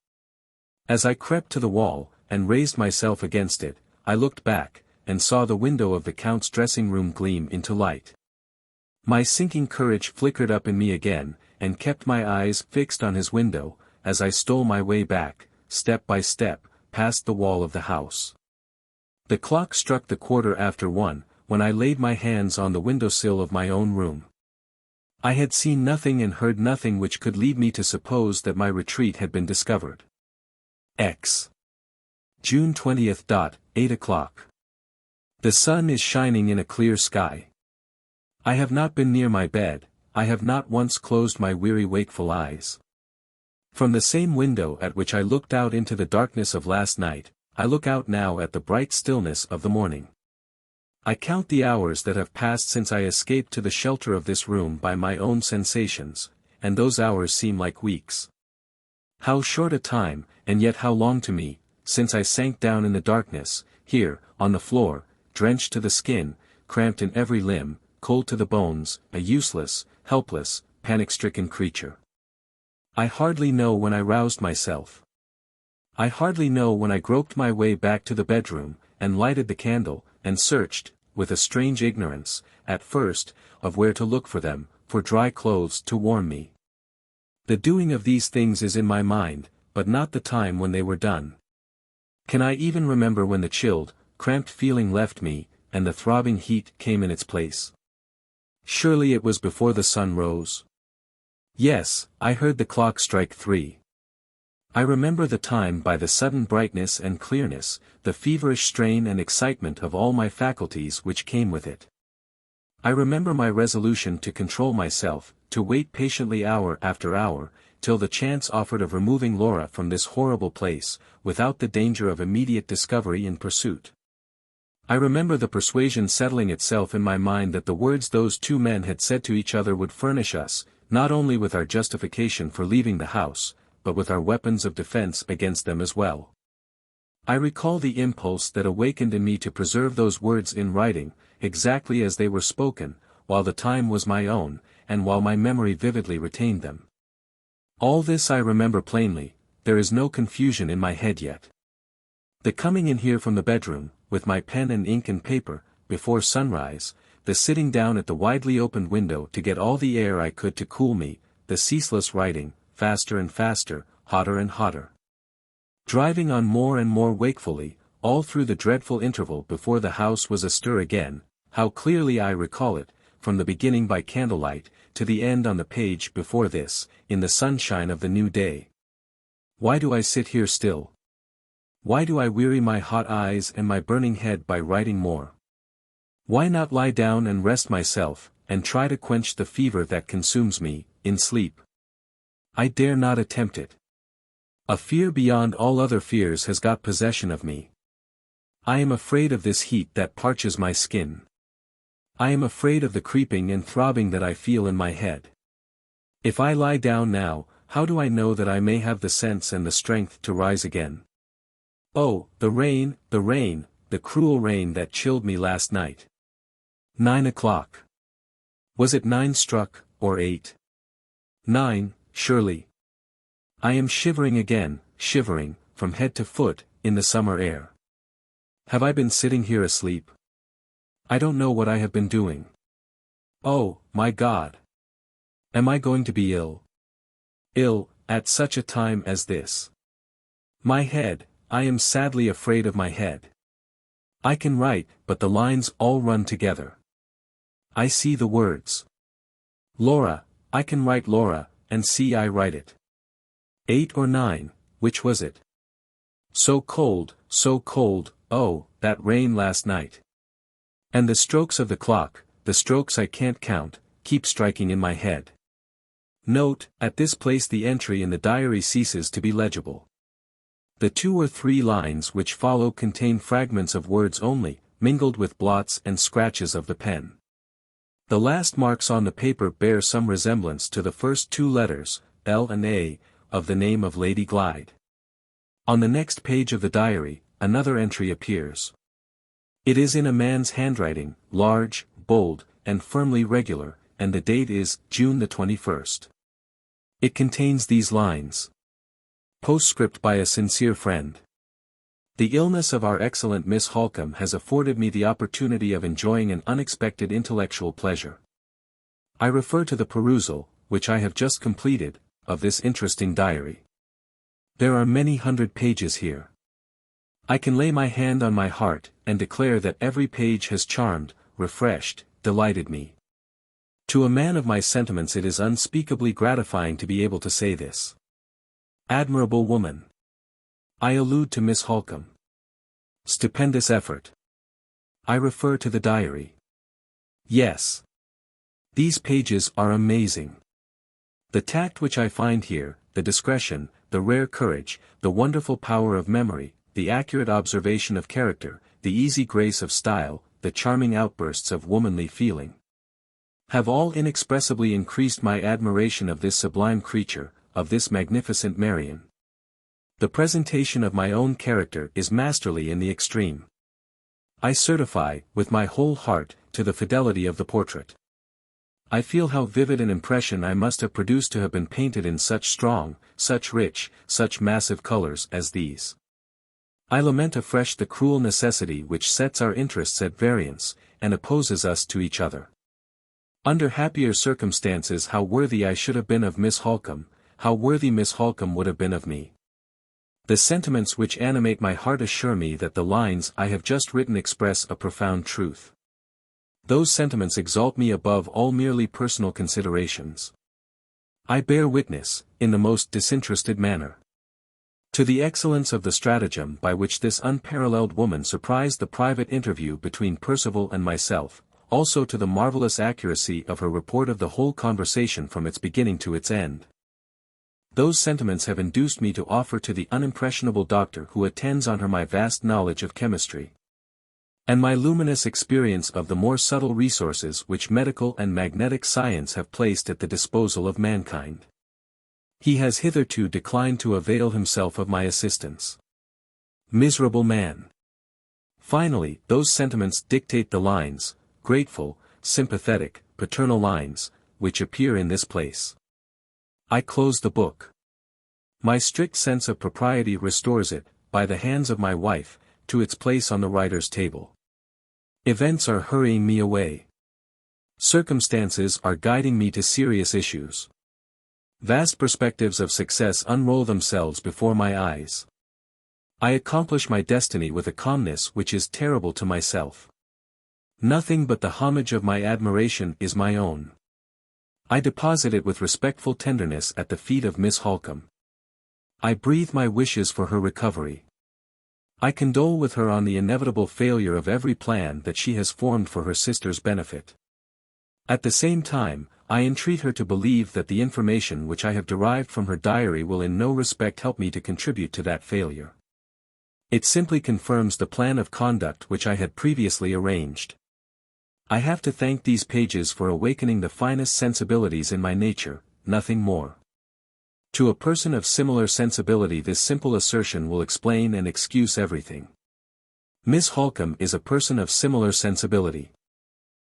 As I crept to the wall, and raised myself against it, I looked back, and saw the window of the Count's dressing-room gleam into light. My sinking courage flickered up in me again, and kept my eyes fixed on his window, as I stole my way back, step by step, past the wall of the house. The clock struck the 1:15, when I laid my hands on the windowsill of my own room. I had seen nothing and heard nothing which could lead me to suppose that my retreat had been discovered. X. June 20th. 8 o'clock. The sun is shining in a clear sky. I have not been near my bed, I have not once closed my weary wakeful eyes. From the same window at which I looked out into the darkness of last night, I look out now at the bright stillness of the morning. I count the hours that have passed since I escaped to the shelter of this room by my own sensations, and those hours seem like weeks. How short a time, and yet how long to me, since I sank down in the darkness, here, on the floor, drenched to the skin, cramped in every limb, cold to the bones, a useless, helpless, panic-stricken creature. I hardly know when I roused myself. I hardly know when I groped my way back to the bedroom, and lighted the candle, and searched, with a strange ignorance, at first, of where to look for them, for dry clothes to warm me. The doing of these things is in my mind, but not the time when they were done. Can I even remember when the chilled, cramped feeling left me, and the throbbing heat came in its place? Surely it was before the sun rose. Yes, I heard the clock strike 3. I remember the time by the sudden brightness and clearness, the feverish strain and excitement of all my faculties which came with it. I remember my resolution to control myself, to wait patiently hour after hour, till the chance offered of removing Laura from this horrible place, without the danger of immediate discovery and pursuit. I remember the persuasion settling itself in my mind that the words those two men had said to each other would furnish us, not only with our justification for leaving the house, but with our weapons of defense against them as well. I recall the impulse that awakened in me to preserve those words in writing, exactly as they were spoken, while the time was my own, and while my memory vividly retained them. All this I remember plainly, there is no confusion in my head yet. The coming in here from the bedroom, with my pen and ink and paper, before sunrise, the sitting down at the widely opened window to get all the air I could to cool me, the ceaseless writing, faster and faster, hotter and hotter. Driving on more and more wakefully, all through the dreadful interval before the house was astir again, how clearly I recall it, from the beginning by candlelight, to the end on the page before this, in the sunshine of the new day. Why do I sit here still? Why do I weary my hot eyes and my burning head by writing more? Why not lie down and rest myself, and try to quench the fever that consumes me, in sleep? I dare not attempt it. A fear beyond all other fears has got possession of me. I am afraid of this heat that parches my skin. I am afraid of the creeping and throbbing that I feel in my head. If I lie down now, how do I know that I may have the sense and the strength to rise again? Oh, the rain, the cruel rain that chilled me last night. 9 o'clock. Was it 9 struck, or 8? 9, surely. I am shivering again, shivering, from head to foot, in the summer air. Have I been sitting here asleep? I don't know what I have been doing. Oh, my God! Am I going to be ill? Ill, at such a time as this. My head, I am sadly afraid of my head. I can write, but the lines all run together. I see the words. Laura, I can write Laura, and see I write it. 8 or 9, which was it? So cold, oh, that rain last night. And the strokes of the clock, the strokes I can't count, keep striking in my head. Note, at this place the entry in the diary ceases to be legible. The 2 or 3 lines which follow contain fragments of words only, mingled with blots and scratches of the pen. The last marks on the paper bear some resemblance to the first 2 letters, L and A, of the name of Lady Glyde. On the next page of the diary, another entry appears. It is in a man's handwriting, large, bold, and firmly regular, and the date is June the 21st. It contains these lines. Postscript by a sincere friend. The illness of our excellent Miss Halcombe has afforded me the opportunity of enjoying an unexpected intellectual pleasure. I refer to the perusal, which I have just completed, of this interesting diary. There are many hundred pages here. I can lay my hand on my heart, and declare that every page has charmed, refreshed, delighted me. To a man of my sentiments it is unspeakably gratifying to be able to say this. Admirable woman. I allude to Miss Halcombe. Stupendous effort. I refer to the diary. Yes. These pages are amazing. The tact which I find here, the discretion, the rare courage, the wonderful power of memory, the accurate observation of character, the easy grace of style, the charming outbursts of womanly feeling, have all inexpressibly increased my admiration of this sublime creature, of this magnificent Marian. The presentation of my own character is masterly in the extreme. I certify, with my whole heart, to the fidelity of the portrait. I feel how vivid an impression I must have produced to have been painted in such strong, such rich, such massive colors as these. I lament afresh the cruel necessity which sets our interests at variance, and opposes us to each other. Under happier circumstances how worthy I should have been of Miss Halcombe, how worthy Miss Halcombe would have been of me. The sentiments which animate my heart assure me that the lines I have just written express a profound truth. Those sentiments exalt me above all merely personal considerations. I bear witness, in the most disinterested manner, to the excellence of the stratagem by which this unparalleled woman surprised the private interview between Percival and myself, also to the marvelous accuracy of her report of the whole conversation from its beginning to its end. Those sentiments have induced me to offer to the unimpressionable doctor who attends on her my vast knowledge of chemistry, and my luminous experience of the more subtle resources which medical and magnetic science have placed at the disposal of mankind. He has hitherto declined to avail himself of my assistance. Miserable man! Finally, those sentiments dictate the lines, grateful, sympathetic, paternal lines, which appear in this place. I close the book. My strict sense of propriety restores it, by the hands of my wife, to its place on the writer's table. Events are hurrying me away. Circumstances are guiding me to serious issues. Vast perspectives of success unroll themselves before my eyes. I accomplish my destiny with a calmness which is terrible to myself. Nothing but the homage of my admiration is my own. I deposit it with respectful tenderness at the feet of Miss Halcombe. I breathe my wishes for her recovery. I condole with her on the inevitable failure of every plan that she has formed for her sister's benefit. At the same time, I entreat her to believe that the information which I have derived from her diary will in no respect help me to contribute to that failure. It simply confirms the plan of conduct which I had previously arranged. I have to thank these pages for awakening the finest sensibilities in my nature, nothing more. To a person of similar sensibility this simple assertion will explain and excuse everything. Miss Halcombe is a person of similar sensibility.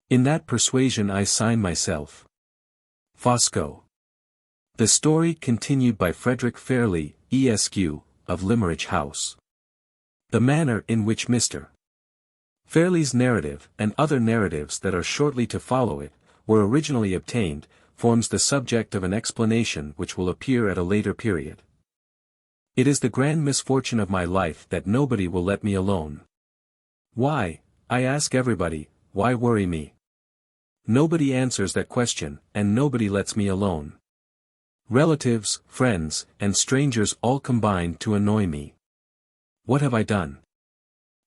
In that persuasion I sign myself. Fosco. The story continued by Frederick Fairlie, Esq., of Limmeridge House. The manner in which Mr. Fairlie's narrative, and other narratives that are shortly to follow it, were originally obtained, forms the subject of an explanation which will appear at a later period. It is the grand misfortune of my life that nobody will let me alone. Why, I ask everybody, why worry me? Nobody answers that question, and nobody lets me alone. Relatives, friends, and strangers all combine to annoy me. What have I done?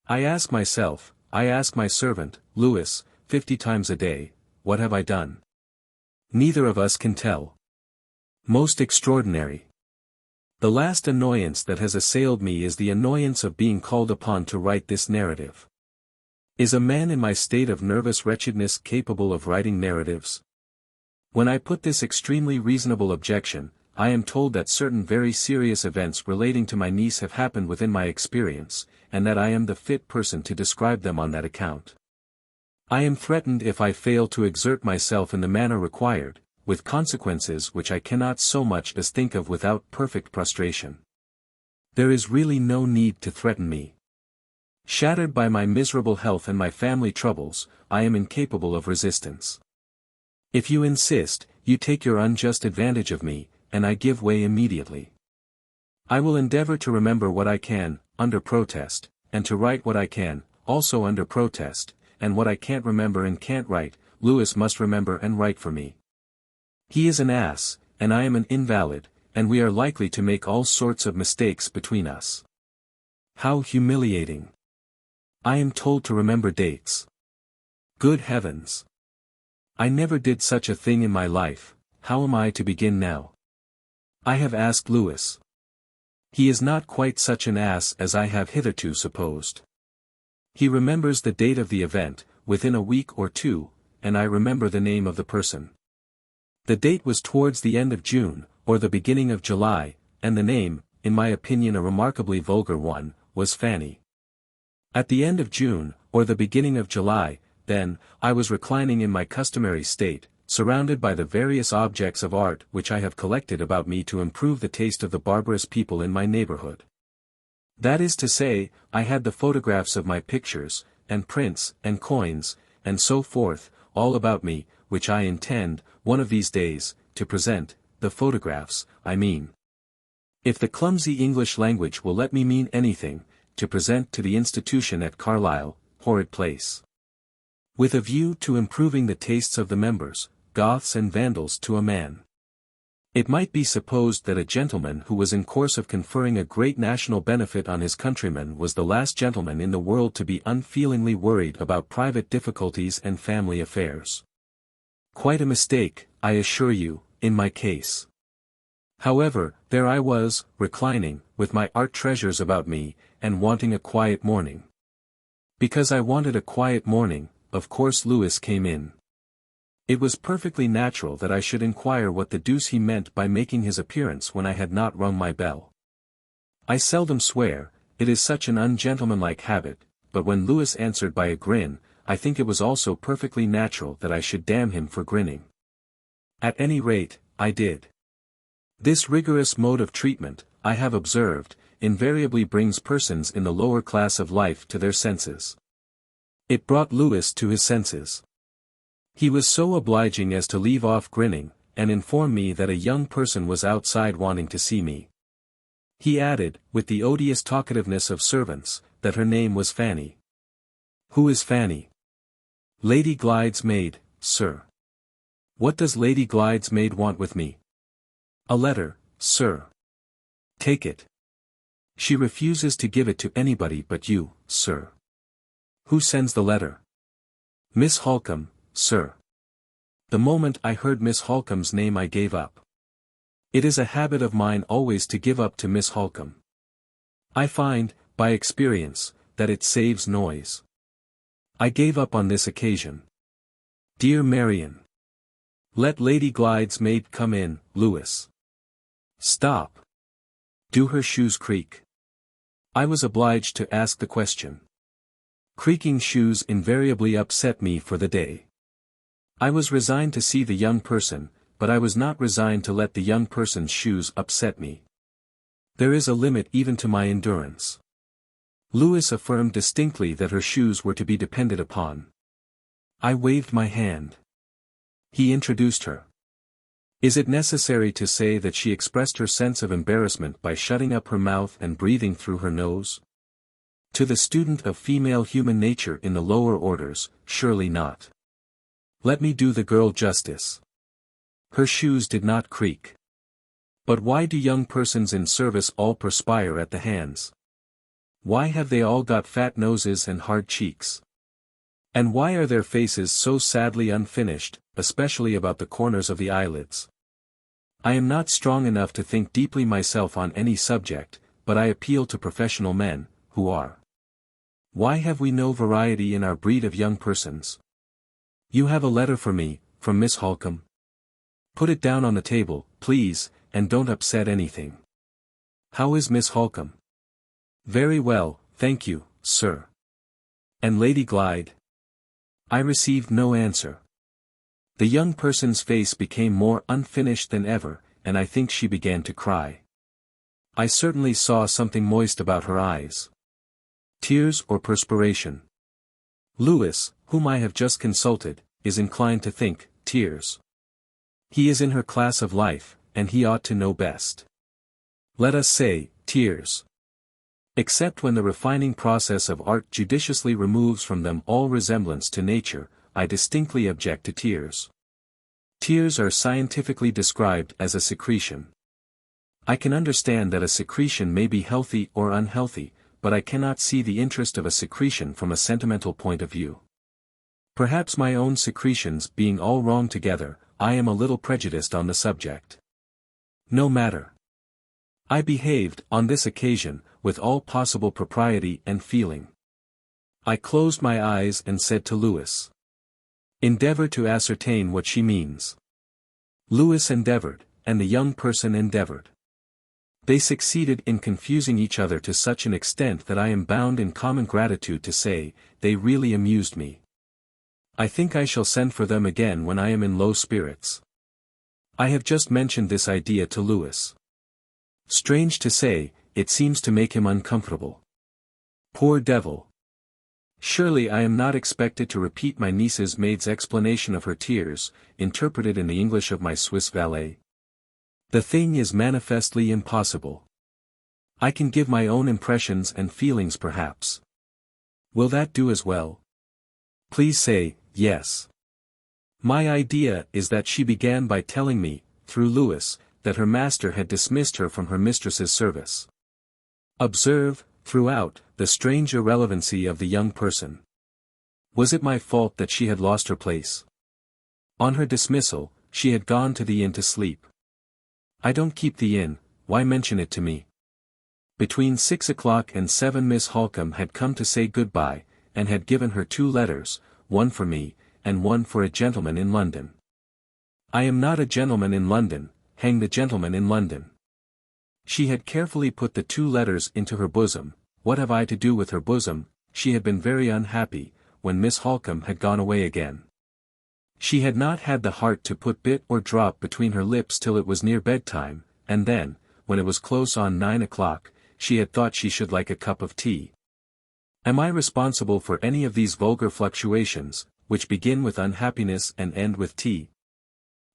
I ask myself, I ask my servant, Louis, 50 times a day, what have I done? Neither of us can tell. Most extraordinary. The last annoyance that has assailed me is the annoyance of being called upon to write this narrative. Is a man in my state of nervous wretchedness capable of writing narratives? When I put this extremely reasonable objection, I am told that certain very serious events relating to my niece have happened within my experience, and that I am the fit person to describe them on that account. I am threatened if I fail to exert myself in the manner required, with consequences which I cannot so much as think of without perfect prostration. There is really no need to threaten me. Shattered by my miserable health and my family troubles, I am incapable of resistance. If you insist, you take your unjust advantage of me, and I give way immediately. I will endeavor to remember what I can, under protest, and to write what I can, also under protest, and what I can't remember and can't write, Louis must remember and write for me. He is an ass, and I am an invalid, and we are likely to make all sorts of mistakes between us. How humiliating! I am told to remember dates. Good heavens! I never did such a thing in my life. How am I to begin now? I have asked Louis. He is not quite such an ass as I have hitherto supposed. He remembers the date of the event, within a week or two, and I remember the name of the person. The date was towards the end of June, or the beginning of July, and the name, in my opinion a remarkably vulgar one, was Fanny. At the end of June, or the beginning of July, then, I was reclining in my customary state, surrounded by the various objects of art which I have collected about me to improve the taste of the barbarous people in my neighborhood. That is to say, I had the photographs of my pictures, and prints, and coins, and so forth, all about me, which I intend, one of these days, to present, the photographs, I mean. If the clumsy English language will let me mean anything, to present to the institution at Carlisle, horrid place. With a view to improving the tastes of the members, Goths and Vandals to a man. It might be supposed that a gentleman who was in course of conferring a great national benefit on his countrymen was the last gentleman in the world to be unfeelingly worried about private difficulties and family affairs. Quite a mistake, I assure you, in my case. However, there I was, reclining, with my art treasures about me, and wanting a quiet morning. Because I wanted a quiet morning, of course Louis came in. It was perfectly natural that I should inquire what the deuce he meant by making his appearance when I had not rung my bell. I seldom swear, it is such an ungentlemanlike habit, but when Louis answered by a grin, I think it was also perfectly natural that I should damn him for grinning. At any rate, I did. This rigorous mode of treatment, I have observed, invariably brings persons in the lower class of life to their senses. It brought Louis to his senses. He was so obliging as to leave off grinning, and inform me that a young person was outside wanting to see me. He added, with the odious talkativeness of servants, that her name was Fanny. Who is Fanny? Lady Glyde's maid, sir. What does Lady Glyde's maid want with me? A letter, sir. Take it. She refuses to give it to anybody but you, sir. Who sends the letter? Miss Halcombe, sir. The moment I heard Miss Halcombe's name I gave up. It is a habit of mine always to give up to Miss Halcombe. I find, by experience, that it saves noise. I gave up on this occasion. Dear Marian. Let Lady Glyde's maid come in, Louis. Stop. Do her shoes creak? I was obliged to ask the question. Creaking shoes invariably upset me for the day. I was resigned to see the young person, but I was not resigned to let the young person's shoes upset me. There is a limit even to my endurance. Louis affirmed distinctly that her shoes were to be depended upon. I waved my hand. He introduced her. Is it necessary to say that she expressed her sense of embarrassment by shutting up her mouth and breathing through her nose? To the student of female human nature in the lower orders, surely not. Let me do the girl justice. Her shoes did not creak. But why do young persons in service all perspire at the hands? Why have they all got fat noses and hard cheeks? And why are their faces so sadly unfinished, especially about the corners of the eyelids? I am not strong enough to think deeply myself on any subject, but I appeal to professional men, who are. Why have we no variety in our breed of young persons? You have a letter for me, from Miss Halcombe. Put it down on the table, please, and don't upset anything. How is Miss Halcombe? Very well, thank you, sir. And Lady Glyde? I received no answer. The young person's face became more unfinished than ever, and I think she began to cry. I certainly saw something moist about her eyes. Tears or perspiration. Lewis, whom I have just consulted, is inclined to think, tears. He is in her class of life, and he ought to know best. Let us say, tears. Except when the refining process of art judiciously removes from them all resemblance to nature, I distinctly object to tears. Tears are scientifically described as a secretion. I can understand that a secretion may be healthy or unhealthy, but I cannot see the interest of a secretion from a sentimental point of view. Perhaps my own secretions being all wrong together, I am a little prejudiced on the subject. No matter. I behaved, on this occasion, with all possible propriety and feeling. I closed my eyes and said to Lewis, "Endeavor to ascertain what she means." Lewis endeavored, and the young person endeavored. They succeeded in confusing each other to such an extent that I am bound in common gratitude to say, they really amused me. I think I shall send for them again when I am in low spirits. I have just mentioned this idea to Lewis. Strange to say, it seems to make him uncomfortable. Poor devil. Surely I am not expected to repeat my niece's maid's explanation of her tears, interpreted in the English of my Swiss valet. The thing is manifestly impossible. I can give my own impressions and feelings perhaps. Will that do as well? Please say, yes. My idea is that she began by telling me, through Lewis, that her master had dismissed her from her mistress's service. Observe, throughout, the strange irrelevancy of the young person. Was it my fault that she had lost her place? On her dismissal, she had gone to the inn to sleep. I don't keep the inn, why mention it to me? Between 6 o'clock and 7 Miss Halcombe had come to say good-bye, and had given her 2 letters, one for me, and one for a gentleman in London. I am not a gentleman in London, hang the gentleman in London. She had carefully put the 2 letters into her bosom. What have I to do with her bosom? She had been very unhappy, when Miss Halcombe had gone away again. She had not had the heart to put bit or drop between her lips till it was near bedtime, and then, when it was close on 9 o'clock, she had thought she should like a cup of tea. Am I responsible for any of these vulgar fluctuations, which begin with unhappiness and end with tea?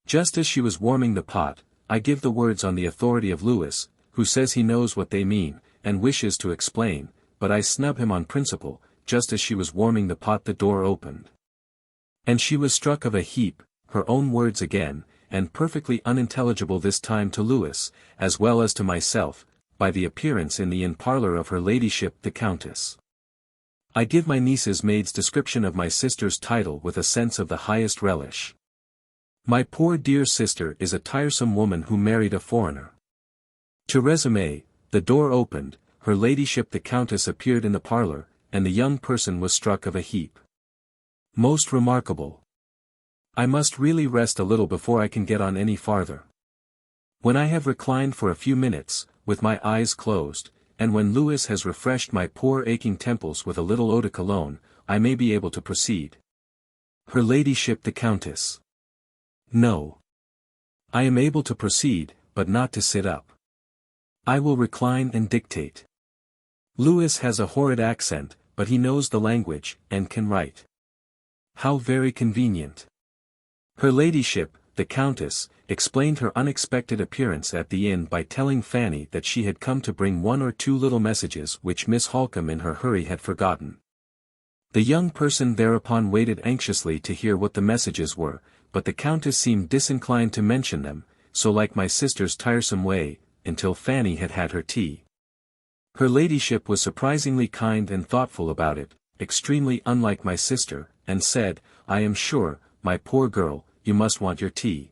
Just as she was warming the pot, I give the words on the authority of Lewis, who says he knows what they mean, and wishes to explain, but I snub him on principle. Just as she was warming the pot the door opened. And she was struck of a heap, her own words again, and perfectly unintelligible this time to Lewis, as well as to myself, by the appearance in the inn parlour of her ladyship the Countess. I give my niece's maid's description of my sister's title with a sense of the highest relish. My poor dear sister is a tiresome woman who married a foreigner. To resume, the door opened, her ladyship the Countess appeared in the parlour, and the young person was struck of a heap. Most remarkable. I must really rest a little before I can get on any farther. When I have reclined for a few minutes, with my eyes closed, and when Lewis has refreshed my poor aching temples with a little eau de cologne, I may be able to proceed. Her ladyship the Countess. No. I am able to proceed, but not to sit up. I will recline and dictate. Lewis has a horrid accent, but he knows the language, and can write. How very convenient. Her ladyship, the Countess, explained her unexpected appearance at the inn by telling Fanny that she had come to bring 1 or 2 little messages which Miss Halcombe in her hurry had forgotten. The young person thereupon waited anxiously to hear what the messages were, but the Countess seemed disinclined to mention them, so like my sister's tiresome way, until Fanny had had her tea. Her ladyship was surprisingly kind and thoughtful about it, extremely unlike my sister, and said, "I am sure, my poor girl, you must want your tea.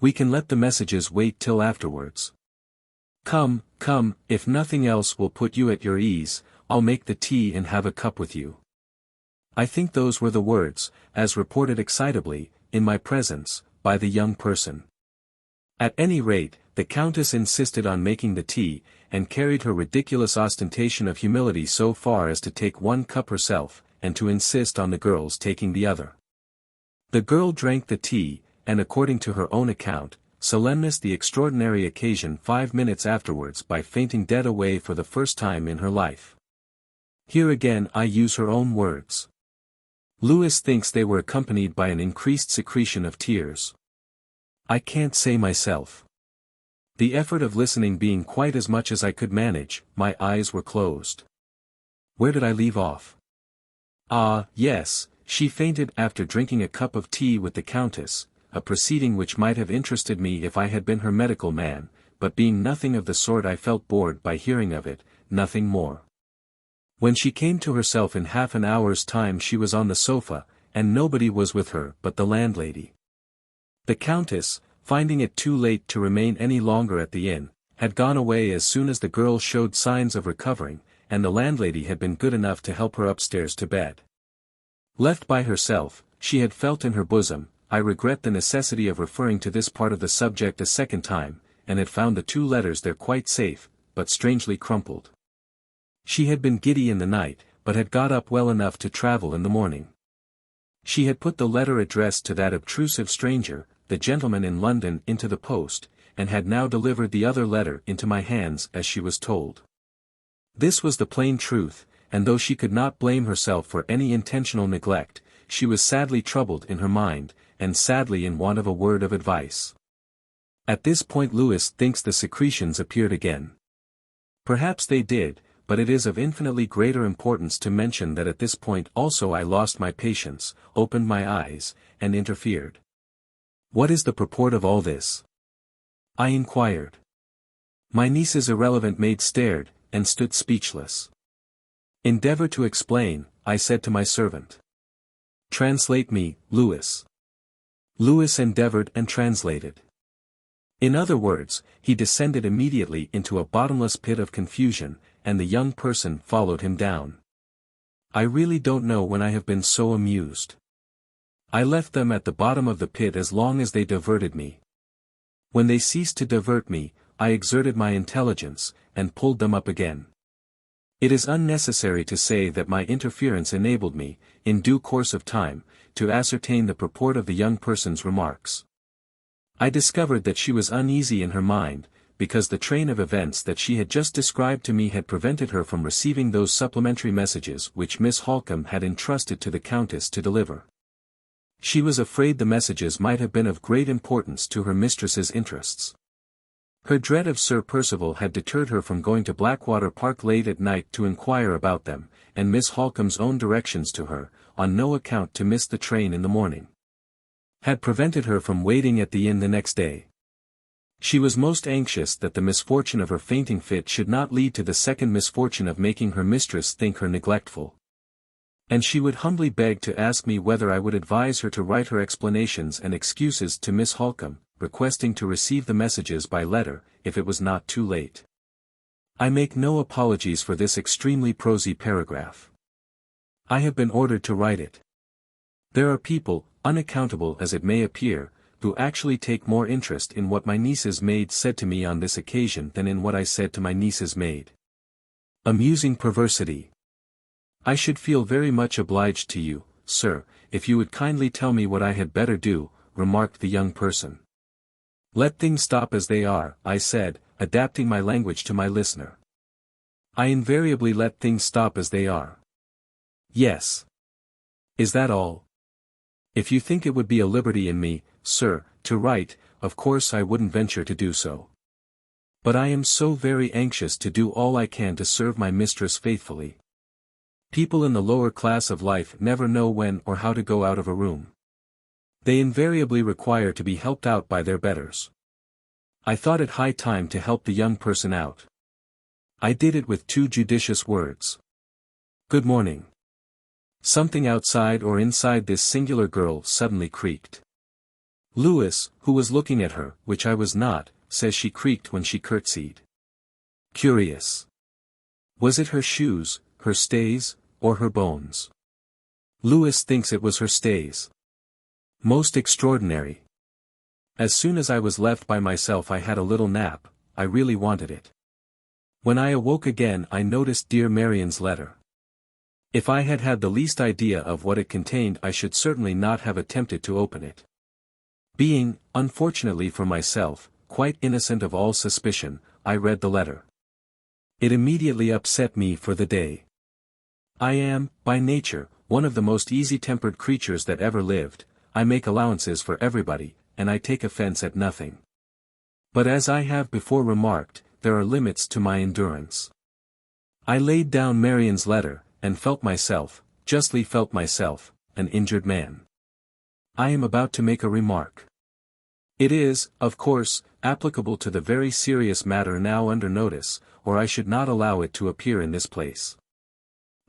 We can let the messages wait till afterwards. Come, come, if nothing else will put you at your ease, I'll make the tea and have a cup with you." I think those were the words, as reported excitably, in my presence, by the young person. At any rate, the Countess insisted on making the tea, and carried her ridiculous ostentation of humility so far as to take one cup herself, and to insist on the girl's taking the other. The girl drank the tea, and according to her own account, solemnized the extraordinary occasion 5 minutes afterwards by fainting dead away for the first time in her life. Here again I use her own words. Lewis thinks they were accompanied by an increased secretion of tears. I can't say myself. The effort of listening being quite as much as I could manage, my eyes were closed. Where did I leave off? Ah, yes, she fainted after drinking a cup of tea with the Countess, a proceeding which might have interested me if I had been her medical man, but being nothing of the sort I felt bored by hearing of it, nothing more. When she came to herself in half an hour's time she was on the sofa, and nobody was with her but the landlady. The Countess, finding it too late to remain any longer at the inn, had gone away as soon as the girl showed signs of recovering, and the landlady had been good enough to help her upstairs to bed. Left by herself, she had felt in her bosom, I regret the necessity of referring to this part of the subject a second time, and had found the 2 letters there quite safe, but strangely crumpled. She had been giddy in the night, but had got up well enough to travel in the morning. She had put the letter addressed to that obtrusive stranger, the gentleman in London, into the post, and had now delivered the other letter into my hands as she was told. This was the plain truth, and though she could not blame herself for any intentional neglect, she was sadly troubled in her mind, and sadly in want of a word of advice. At this point Lewis thinks the secretions appeared again. Perhaps they did, but it is of infinitely greater importance to mention that at this point also I lost my patience, opened my eyes, and interfered. What is the purport of all this? I inquired. My niece's irrelevant maid stared, and stood speechless. Endeavor to explain, I said to my servant. Translate me, Lewis. Lewis endeavored and translated. In other words, he descended immediately into a bottomless pit of confusion, and the young person followed him down. I really don't know when I have been so amused. I left them at the bottom of the pit as long as they diverted me. When they ceased to divert me, I exerted my intelligence, and pulled them up again. It is unnecessary to say that my interference enabled me, in due course of time, to ascertain the purport of the young person's remarks. I discovered that she was uneasy in her mind, because the train of events that she had just described to me had prevented her from receiving those supplementary messages which Miss Halcombe had entrusted to the Countess to deliver. She was afraid the messages might have been of great importance to her mistress's interests. Her dread of Sir Percival had deterred her from going to Blackwater Park late at night to inquire about them, and Miss Halcombe's own directions to her, on no account to miss the train in the morning, had prevented her from waiting at the inn the next day. She was most anxious that the misfortune of her fainting fit should not lead to the second misfortune of making her mistress think her neglectful. And she would humbly beg to ask me whether I would advise her to write her explanations and excuses to Miss Halcombe, requesting to receive the messages by letter, if it was not too late. I make no apologies for this extremely prosy paragraph. I have been ordered to write it. There are people, unaccountable as it may appear, who actually take more interest in what my niece's maid said to me on this occasion than in what I said to my niece's maid. Amusing perversity. I should feel very much obliged to you, sir, if you would kindly tell me what I had better do, remarked the young person. Let things stop as they are, I said, adapting my language to my listener. I invariably let things stop as they are. Yes. Is that all? If you think it would be a liberty in me, sir, to write, of course I wouldn't venture to do so. But I am so very anxious to do all I can to serve my mistress faithfully. People in the lower class of life never know when or how to go out of a room. They invariably require to be helped out by their betters. I thought it high time to help the young person out. I did it with 2 judicious words. "Good morning." Something outside or inside this singular girl suddenly creaked. Lewis, who was looking at her, which I was not, says she creaked when she curtsied. Curious. Was it her shoes, her stays, or her bones? Lewis thinks it was her stays. Most extraordinary. As soon as I was left by myself I had a little nap, I really wanted it. When I awoke again I noticed dear Marian's letter. If I had had the least idea of what it contained I should certainly not have attempted to open it. Being, unfortunately for myself, quite innocent of all suspicion, I read the letter. It immediately upset me for the day. I am, by nature, one of the most easy-tempered creatures that ever lived. I make allowances for everybody, and I take offense at nothing. But as I have before remarked, there are limits to my endurance. I laid down Marian's letter, and justly felt myself, an injured man. I am about to make a remark. It is, of course, applicable to the very serious matter now under notice, or I should not allow it to appear in this place.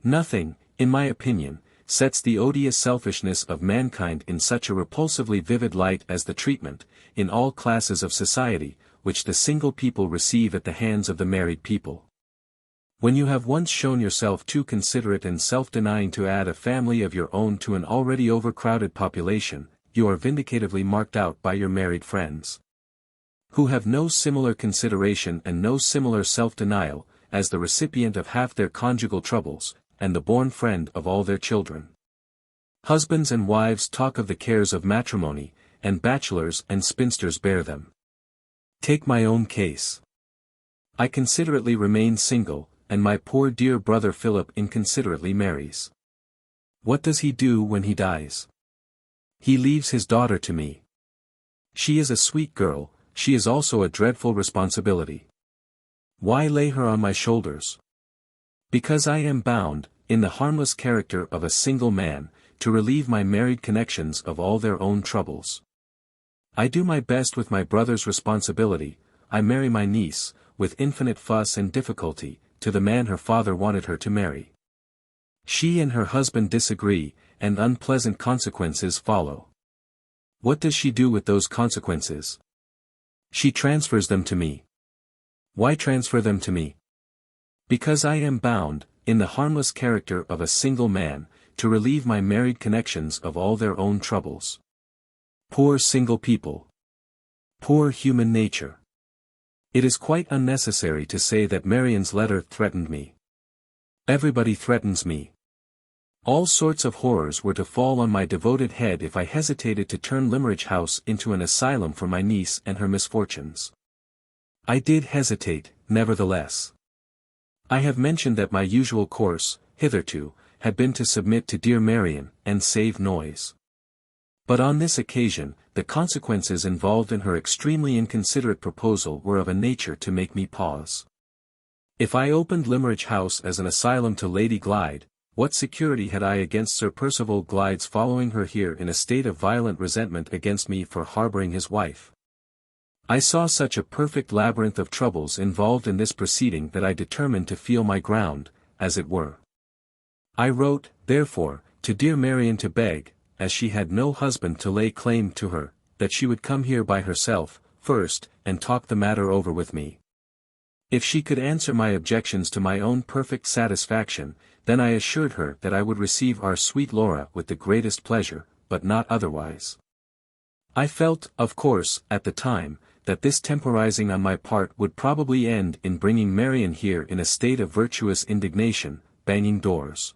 Nothing, in my opinion, sets the odious selfishness of mankind in such a repulsively vivid light as the treatment, in all classes of society, which the single people receive at the hands of the married people. When you have once shown yourself too considerate and self-denying to add a family of your own to an already overcrowded population, you are vindicatively marked out by your married friends, who have no similar consideration and no similar self-denial, as the recipient of half their conjugal troubles, and the born friend of all their children. Husbands and wives talk of the cares of matrimony, and bachelors and spinsters bear them. Take my own case. I considerately remain single, and my poor dear brother Philip inconsiderately marries. What does he do when he dies? He leaves his daughter to me. She is a sweet girl, she is also a dreadful responsibility. Why lay her on my shoulders? Because I am bound, in the harmless character of a single man, to relieve my married connections of all their own troubles. I do my best with my brother's responsibility, I marry my niece, with infinite fuss and difficulty, to the man her father wanted her to marry. She and her husband disagree, and unpleasant consequences follow. What does she do with those consequences? She transfers them to me. Why transfer them to me? Because I am bound, in the harmless character of a single man, to relieve my married connections of all their own troubles. Poor single people. Poor human nature. It is quite unnecessary to say that Marian's letter threatened me. Everybody threatens me. All sorts of horrors were to fall on my devoted head if I hesitated to turn Limmeridge House into an asylum for my niece and her misfortunes. I did hesitate, nevertheless. I have mentioned that my usual course, hitherto, had been to submit to dear Marian, and save noise. But on this occasion, the consequences involved in her extremely inconsiderate proposal were of a nature to make me pause. If I opened Limmeridge House as an asylum to Lady Glyde, what security had I against Sir Percival Glyde's following her here in a state of violent resentment against me for harbouring his wife? I saw such a perfect labyrinth of troubles involved in this proceeding that I determined to feel my ground, as it were. I wrote, therefore, to dear Marian to beg, as she had no husband to lay claim to her, that she would come here by herself, first, and talk the matter over with me. If she could answer my objections to my own perfect satisfaction, then I assured her that I would receive our sweet Laura with the greatest pleasure, but not otherwise. I felt, of course, at the time, that this temporizing on my part would probably end in bringing Marian here in a state of virtuous indignation, banging doors.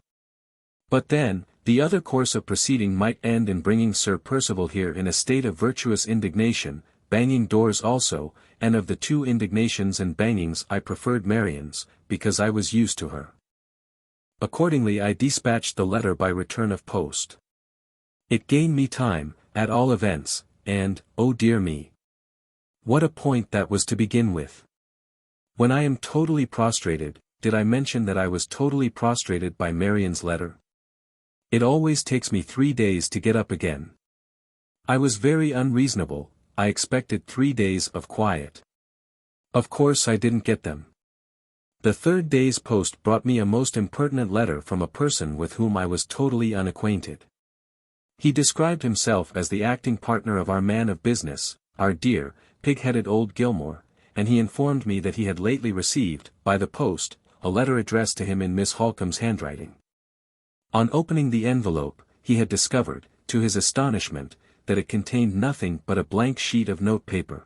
But then, the other course of proceeding might end in bringing Sir Percival here in a state of virtuous indignation, banging doors also, and of the 2 indignations and bangings I preferred Marian's, because I was used to her. Accordingly I dispatched the letter by return of post. It gained me time, at all events, and, oh dear me, what a point that was to begin with! When I am totally prostrated, did I mention that I was totally prostrated by Marian's letter? It always takes me 3 days to get up again. I was very unreasonable, I expected 3 days of quiet. Of course I didn't get them. The third day's post brought me a most impertinent letter from a person with whom I was totally unacquainted. He described himself as the acting partner of our man of business, our dear, pig-headed old Gilmore, and he informed me that he had lately received, by the post, a letter addressed to him in Miss Halcombe's handwriting. On opening the envelope, he had discovered, to his astonishment, that it contained nothing but a blank sheet of note-paper.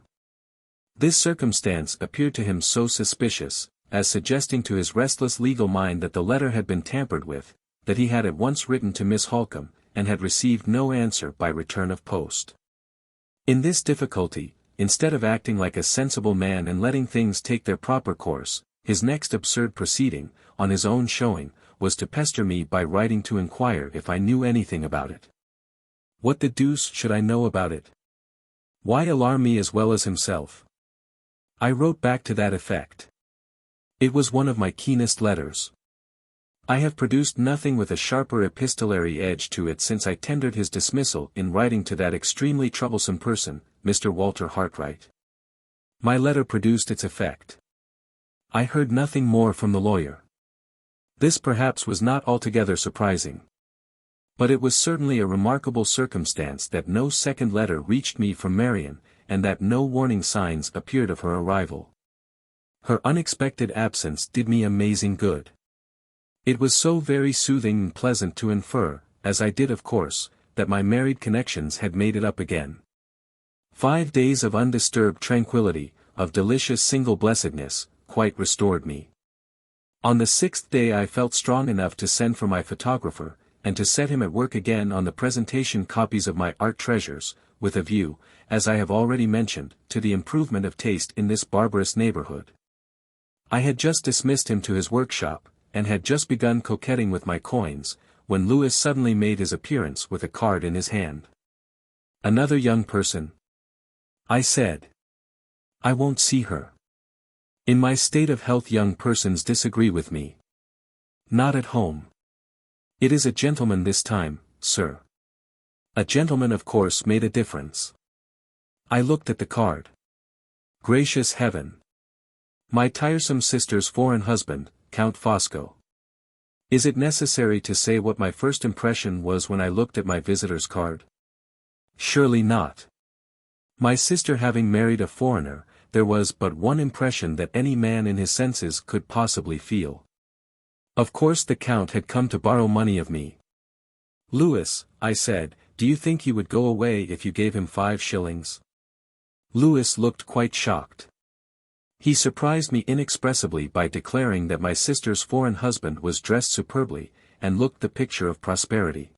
This circumstance appeared to him so suspicious, as suggesting to his restless legal mind that the letter had been tampered with, that he had at once written to Miss Halcombe, and had received no answer by return of post. In this difficulty, instead of acting like a sensible man and letting things take their proper course, his next absurd proceeding, on his own showing, was to pester me by writing to inquire if I knew anything about it. What the deuce should I know about it? Why alarm me as well as himself? I wrote back to that effect. It was one of my keenest letters. I have produced nothing with a sharper epistolary edge to it since I tendered his dismissal in writing to that extremely troublesome person, Mr. Walter Hartright. My letter produced its effect. I heard nothing more from the lawyer. This perhaps was not altogether surprising. But it was certainly a remarkable circumstance that no second letter reached me from Marian, and that no warning signs appeared of her arrival. Her unexpected absence did me amazing good. It was so very soothing and pleasant to infer, as I did of course, that my married connections had made it up again. 5 days of undisturbed tranquility, of delicious single blessedness, quite restored me. On the 6th day I felt strong enough to send for my photographer, and to set him at work again on the presentation copies of my art treasures, with a view, as I have already mentioned, to the improvement of taste in this barbarous neighborhood. I had just dismissed him to his workshop, and had just begun coquetting with my coins, when Lewis suddenly made his appearance with a card in his hand. Another young person? I said. I won't see her. In my state of health young persons disagree with me. Not at home. It is a gentleman this time, sir. A gentleman of course made a difference. I looked at the card. Gracious heaven! My tiresome sister's foreign husband, Count Fosco. Is it necessary to say what my first impression was when I looked at my visitor's card? Surely not. My sister having married a foreigner, there was but one impression that any man in his senses could possibly feel. Of course the Count had come to borrow money of me. Lewis, I said, do you think he would go away if you gave him 5 shillings? Lewis looked quite shocked. He surprised me inexpressibly by declaring that my sister's foreign husband was dressed superbly, and looked the picture of prosperity.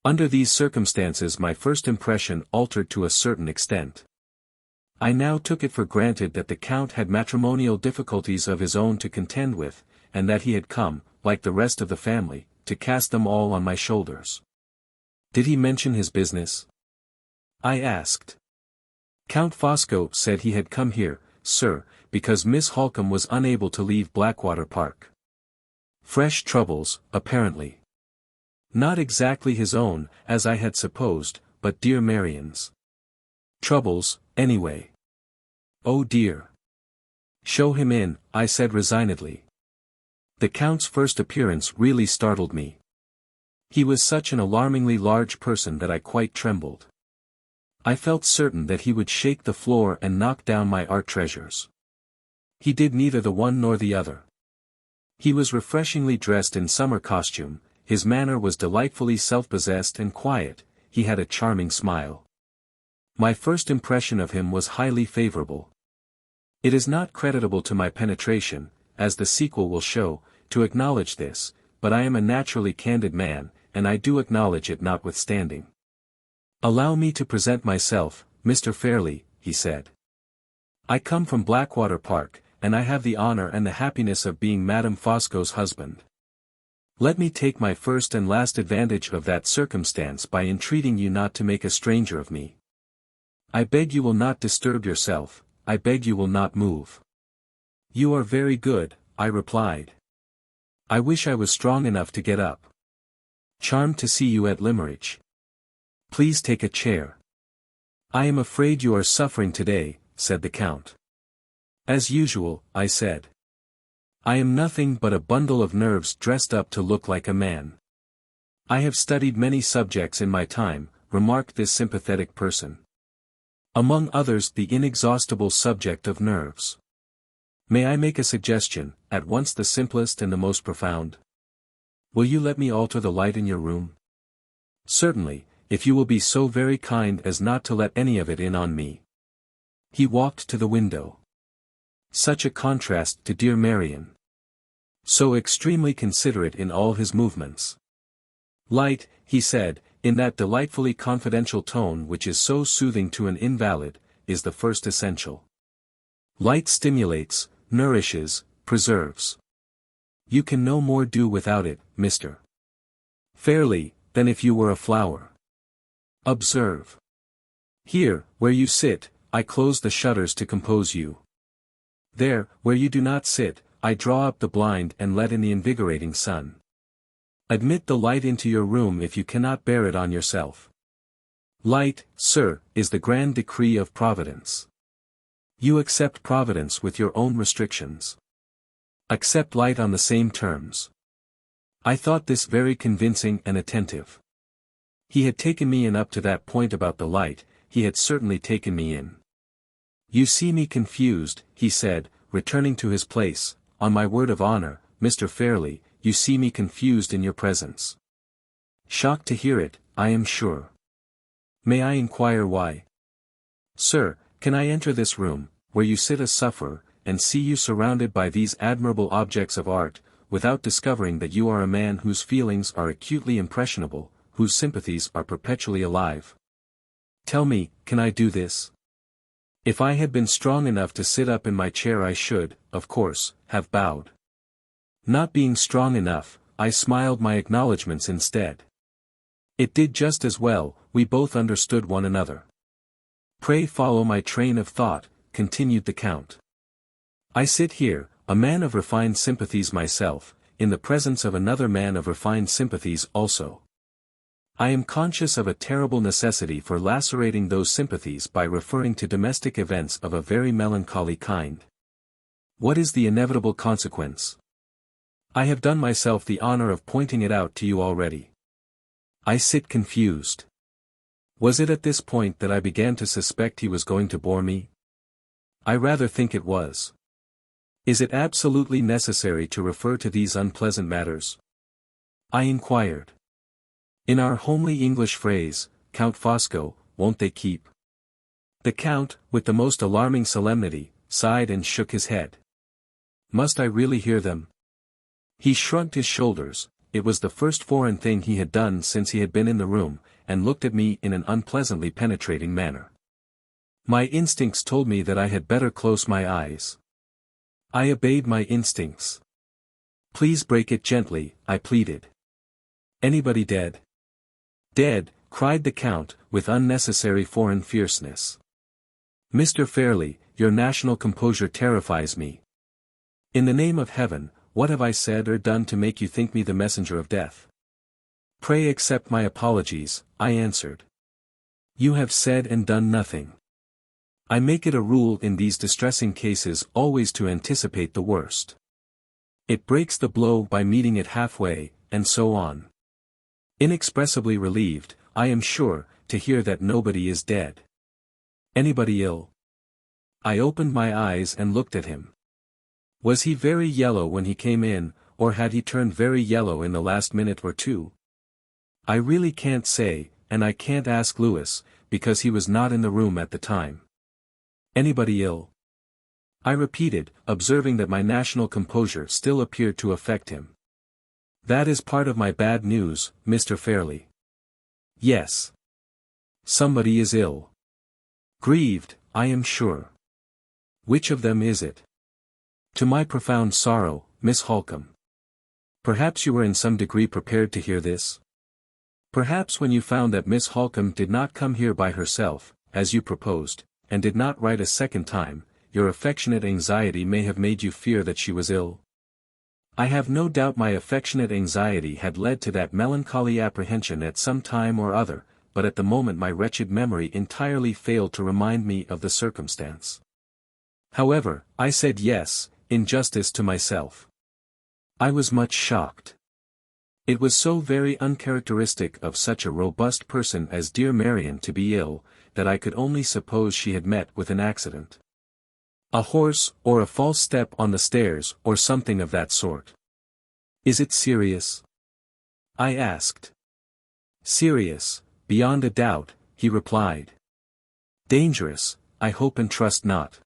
Under these circumstances my first impression altered to a certain extent. I now took it for granted that the Count had matrimonial difficulties of his own to contend with, and that he had come, like the rest of the family, to cast them all on my shoulders. Did he mention his business? I asked. Count Fosco said he had come here, sir, because Miss Halcombe was unable to leave Blackwater Park. Fresh troubles, apparently. Not exactly his own, as I had supposed, but dear Marian's. Troubles, anyway. Oh dear. Show him in, I said resignedly. The Count's first appearance really startled me. He was such an alarmingly large person that I quite trembled. I felt certain that he would shake the floor and knock down my art treasures. He did neither the one nor the other. He was refreshingly dressed in summer costume, his manner was delightfully self-possessed and quiet, he had a charming smile. My first impression of him was highly favorable. It is not creditable to my penetration, as the sequel will show, to acknowledge this, but I am a naturally candid man, and I do acknowledge it notwithstanding. Allow me to present myself, Mr. Fairlie, he said. I come from Blackwater Park, and I have the honor and the happiness of being Madame Fosco's husband. Let me take my first and last advantage of that circumstance by entreating you not to make a stranger of me. I beg you will not disturb yourself, I beg you will not move. You are very good, I replied. I wish I was strong enough to get up. Charmed to see you at Limmeridge. Please take a chair. I am afraid you are suffering today, said the Count. As usual, I said. I am nothing but a bundle of nerves dressed up to look like a man. I have studied many subjects in my time, remarked this sympathetic person. Among others the inexhaustible subject of nerves. May I make a suggestion, at once the simplest and the most profound? Will you let me alter the light in your room? Certainly, if you will be so very kind as not to let any of it in on me. He walked to the window. Such a contrast to dear Marian. So extremely considerate in all his movements. Light, he said, in that delightfully confidential tone which is so soothing to an invalid, is the first essential. Light stimulates, nourishes, preserves. You can no more do without it, Mr. Fairlie, than if you were a flower. Observe. Here, where you sit, I close the shutters to compose you. There, where you do not sit, I draw up the blind and let in the invigorating sun. Admit the light into your room if you cannot bear it on yourself. Light, sir, is the grand decree of Providence. You accept Providence with your own restrictions. Accept light on the same terms. I thought this very convincing and attentive. He had taken me in up to that point about the light, he had certainly taken me in. You see me confused, he said, returning to his place. On my word of honor, Mr. Fairlie, you see me confused in your presence. Shocked to hear it, I am sure. May I inquire why? Sir, can I enter this room, where you sit a sufferer, and see you surrounded by these admirable objects of art, without discovering that you are a man whose feelings are acutely impressionable, whose sympathies are perpetually alive? Tell me, can I do this? If I had been strong enough to sit up in my chair I should, of course, have bowed. Not being strong enough, I smiled my acknowledgments instead. It did just as well, we both understood one another. Pray follow my train of thought, continued the Count. I sit here, a man of refined sympathies myself, in the presence of another man of refined sympathies also. I am conscious of a terrible necessity for lacerating those sympathies by referring to domestic events of a very melancholy kind. What is the inevitable consequence? I have done myself the honor of pointing it out to you already. I sit confused. Was it at this point that I began to suspect he was going to bore me? I rather think it was. Is it absolutely necessary to refer to these unpleasant matters? I inquired. In our homely English phrase, Count Fosco, won't they keep? The Count, with the most alarming solemnity, sighed and shook his head. Must I really hear them? He shrugged his shoulders, it was the first foreign thing he had done since he had been in the room, and looked at me in an unpleasantly penetrating manner. My instincts told me that I had better close my eyes. I obeyed my instincts. Please break it gently, I pleaded. Anybody dead? Dead, cried the Count, with unnecessary foreign fierceness. Mr. Fairlie, your national composure terrifies me. In the name of heaven, what have I said or done to make you think me the messenger of death? Pray accept my apologies, I answered. You have said and done nothing. I make it a rule in these distressing cases always to anticipate the worst. It breaks the blow by meeting it halfway, and so on. Inexpressibly relieved, I am sure, to hear that nobody is dead. Anybody ill? I opened my eyes and looked at him. Was he very yellow when he came in, or had he turned very yellow in the last minute or two? I really can't say, and I can't ask Louis, because he was not in the room at the time. Anybody ill? I repeated, observing that my national composure still appeared to affect him. That is part of my bad news, Mr. Fairlie. Yes. Somebody is ill. Grieved, I am sure. Which of them is it? To my profound sorrow, Miss Halcombe. Perhaps you were in some degree prepared to hear this? Perhaps when you found that Miss Halcombe did not come here by herself, as you proposed, and did not write a second time, your affectionate anxiety may have made you fear that she was ill? I have no doubt my affectionate anxiety had led to that melancholy apprehension at some time or other, but at the moment my wretched memory entirely failed to remind me of the circumstance. However, I said yes, in justice to myself. I was much shocked. It was so very uncharacteristic of such a robust person as dear Marian to be ill, that I could only suppose she had met with an accident. A horse, or a false step on the stairs, or something of that sort. Is it serious? I asked. Serious, beyond a doubt, he replied. Dangerous, I hope and trust not.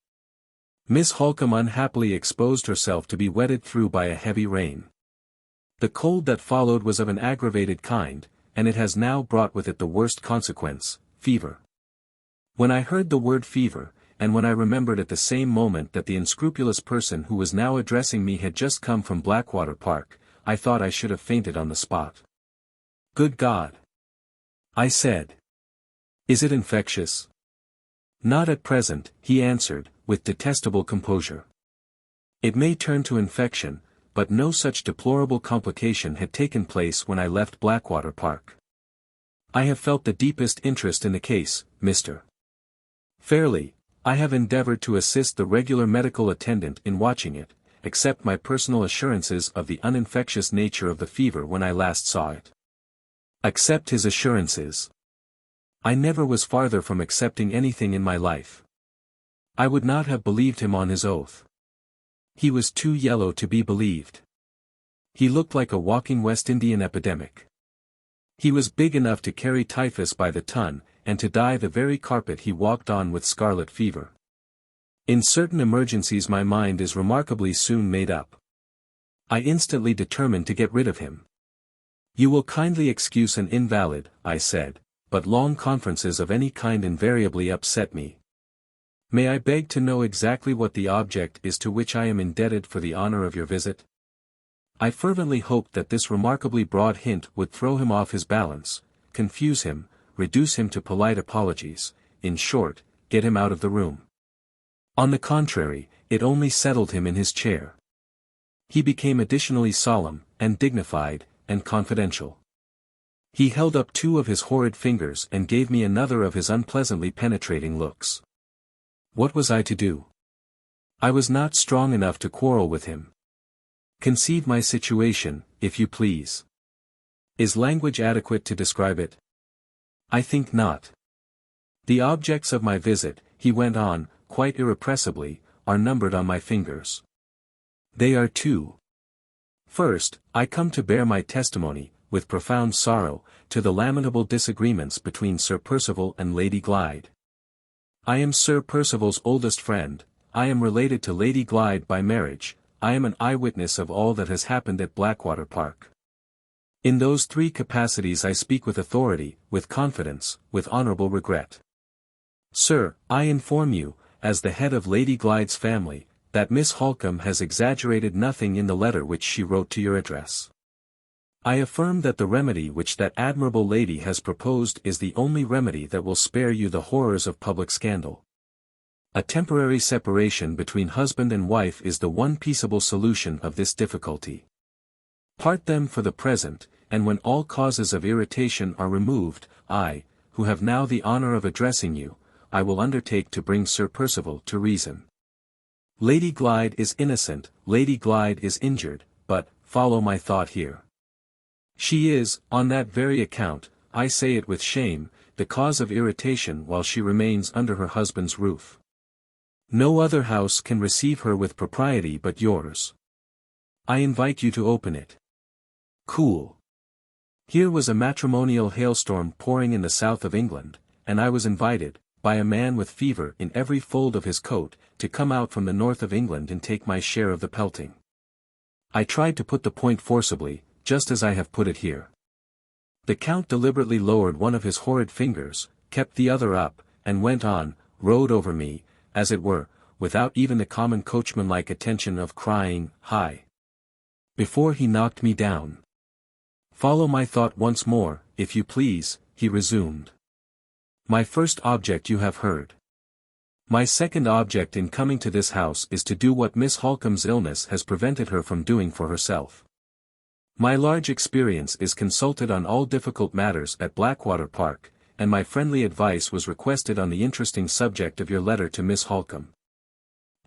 Miss Halcombe unhappily exposed herself to be wetted through by a heavy rain. The cold that followed was of an aggravated kind, and it has now brought with it the worst consequence, fever. When I heard the word fever, and when I remembered at the same moment that the unscrupulous person who was now addressing me had just come from Blackwater Park, I thought I should have fainted on the spot. Good God! I said. Is it infectious? Not at present, he answered, with detestable composure. It may turn to infection, but no such deplorable complication had taken place when I left Blackwater Park. I have felt the deepest interest in the case, Mr. Fairlie. I have endeavored to assist the regular medical attendant in watching it, accept my personal assurances of the uninfectious nature of the fever when I last saw it. Accept his assurances. I never was farther from accepting anything in my life. I would not have believed him on his oath. He was too yellow to be believed. He looked like a walking West Indian epidemic. He was big enough to carry typhus by the ton, and to dye the very carpet he walked on with scarlet fever. In certain emergencies my mind is remarkably soon made up. I instantly determined to get rid of him. You will kindly excuse an invalid, I said, but long conferences of any kind invariably upset me. May I beg to know exactly what the object is to which I am indebted for the honor of your visit? I fervently hoped that this remarkably broad hint would throw him off his balance, confuse him, reduce him to polite apologies, in short, get him out of the room. On the contrary, it only settled him in his chair. He became additionally solemn, and dignified, and confidential. He held up two of his horrid fingers and gave me another of his unpleasantly penetrating looks. What was I to do? I was not strong enough to quarrel with him. Conceive my situation, if you please. Is language adequate to describe it? I think not. The objects of my visit, he went on, quite irrepressibly, are numbered on my fingers. They are two. First, I come to bear my testimony, with profound sorrow, to the lamentable disagreements between Sir Percival and Lady Glyde. I am Sir Percival's oldest friend, I am related to Lady Glyde by marriage, I am an eyewitness of all that has happened at Blackwater Park. In those three capacities I speak with authority, with confidence, with honourable regret. Sir, I inform you, as the head of Lady Glyde's family, that Miss Halcombe has exaggerated nothing in the letter which she wrote to your address. I affirm that the remedy which that admirable lady has proposed is the only remedy that will spare you the horrors of public scandal. A temporary separation between husband and wife is the one peaceable solution of this difficulty. Part them for the present, and when all causes of irritation are removed, I, who have now the honour of addressing you, I will undertake to bring Sir Percival to reason. Lady Glyde is innocent, Lady Glyde is injured, but, follow my thought here. She is, on that very account, I say it with shame, the cause of irritation while she remains under her husband's roof. No other house can receive her with propriety but yours. I invite you to open it. Cool. Here was a matrimonial hailstorm pouring in the south of England, and I was invited, by a man with fever in every fold of his coat, to come out from the north of England and take my share of the pelting. I tried to put the point forcibly, just as I have put it here. The Count deliberately lowered one of his horrid fingers, kept the other up, and went on, rode over me, as it were, without even the common coachman-like attention of crying, "Hi!" before he knocked me down. Follow my thought once more, if you please, he resumed. My first object you have heard. My second object in coming to this house is to do what Miss Halcombe's illness has prevented her from doing for herself. My large experience is consulted on all difficult matters at Blackwater Park, and my friendly advice was requested on the interesting subject of your letter to Miss Halcombe.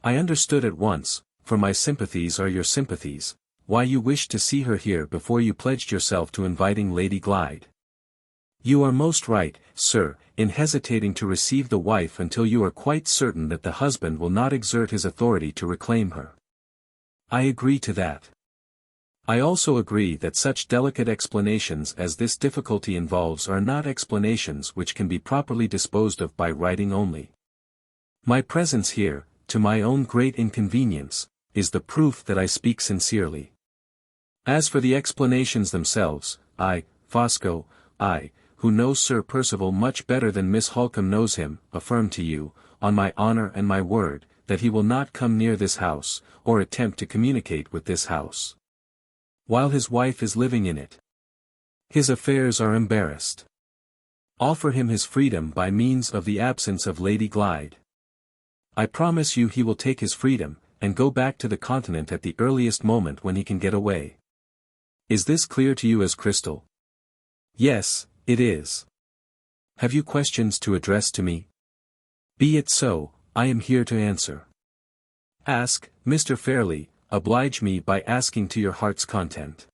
I understood at once, for my sympathies are your sympathies, why you wished to see her here before you pledged yourself to inviting Lady Glyde. You are most right, sir, in hesitating to receive the wife until you are quite certain that the husband will not exert his authority to reclaim her. I agree to that. I also agree that such delicate explanations as this difficulty involves are not explanations which can be properly disposed of by writing only. My presence here, to my own great inconvenience, is the proof that I speak sincerely. As for the explanations themselves, Fosco, who knows Sir Percival much better than Miss Halcombe knows him, affirm to you, on my honour and my word, that he will not come near this house, or attempt to communicate with this house, while his wife is living in it. His affairs are embarrassed. Offer him his freedom by means of the absence of Lady Glyde. I promise you he will take his freedom, and go back to the continent at the earliest moment when he can get away. Is this clear to you as crystal? Yes, it is. Have you questions to address to me? Be it so, I am here to answer. Ask, Mr. Fairlie, oblige me by asking to your heart's content.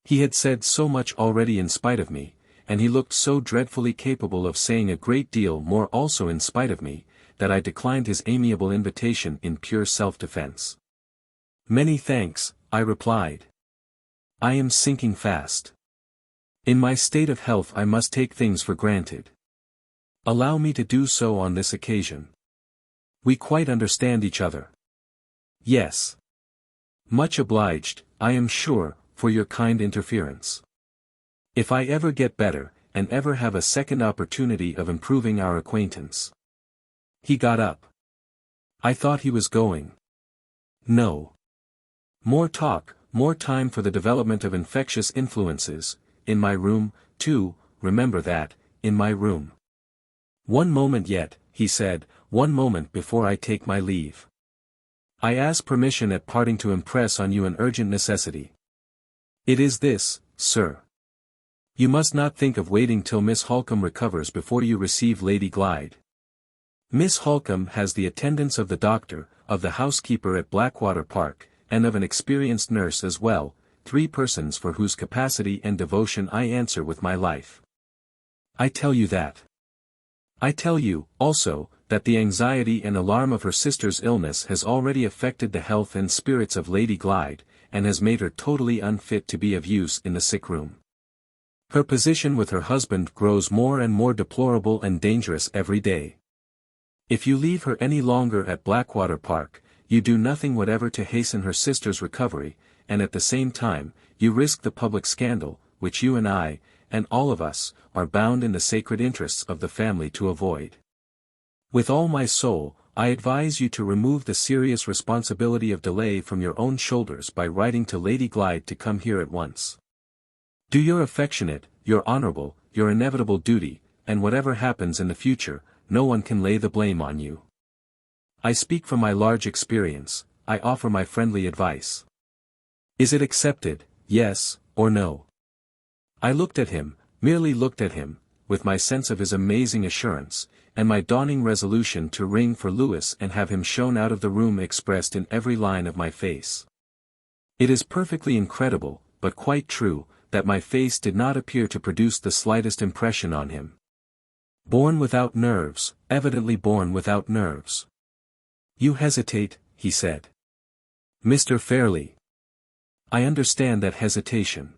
He had said so much already in spite of me, and he looked so dreadfully capable of saying a great deal more also in spite of me, that I declined his amiable invitation in pure self-defense. Many thanks, I replied. I am sinking fast. In my state of health I must take things for granted. Allow me to do so on this occasion. We quite understand each other. Yes. Much obliged, I am sure, for your kind interference. If I ever get better, and ever have a second opportunity of improving our acquaintance. He got up. I thought he was going. No. More talk, more time for the development of infectious influences, in my room, too, remember that, in my room. One moment yet, he said, one moment before I take my leave. I ask permission at parting to impress on you an urgent necessity. It is this, sir. You must not think of waiting till Miss Halcombe recovers before you receive Lady Glyde. Miss Halcombe has the attendance of the doctor, of the housekeeper at Blackwater Park, and of an experienced nurse as well, 3 persons for whose capacity and devotion I answer with my life. I tell you that. I tell you, also, that the anxiety and alarm of her sister's illness has already affected the health and spirits of Lady Glyde, and has made her totally unfit to be of use in the sick-room. Her position with her husband grows more and more deplorable and dangerous every day. If you leave her any longer at Blackwater Park, you do nothing whatever to hasten her sister's recovery, and at the same time, you risk the public scandal, which you and I, and all of us, are bound in the sacred interests of the family to avoid. With all my soul, I advise you to remove the serious responsibility of delay from your own shoulders by writing to Lady Glyde to come here at once. Do your affectionate, your honourable, your inevitable duty, and whatever happens in the future, no one can lay the blame on you. I speak from my large experience, I offer my friendly advice. Is it accepted, yes, or no? I looked at him, merely looked at him, with my sense of his amazing assurance, and my dawning resolution to ring for Lewis and have him shown out of the room expressed in every line of my face. It is perfectly incredible, but quite true, that my face did not appear to produce the slightest impression on him. Born without nerves, evidently born without nerves. You hesitate, he said. Mr. Fairlie. I understand that hesitation.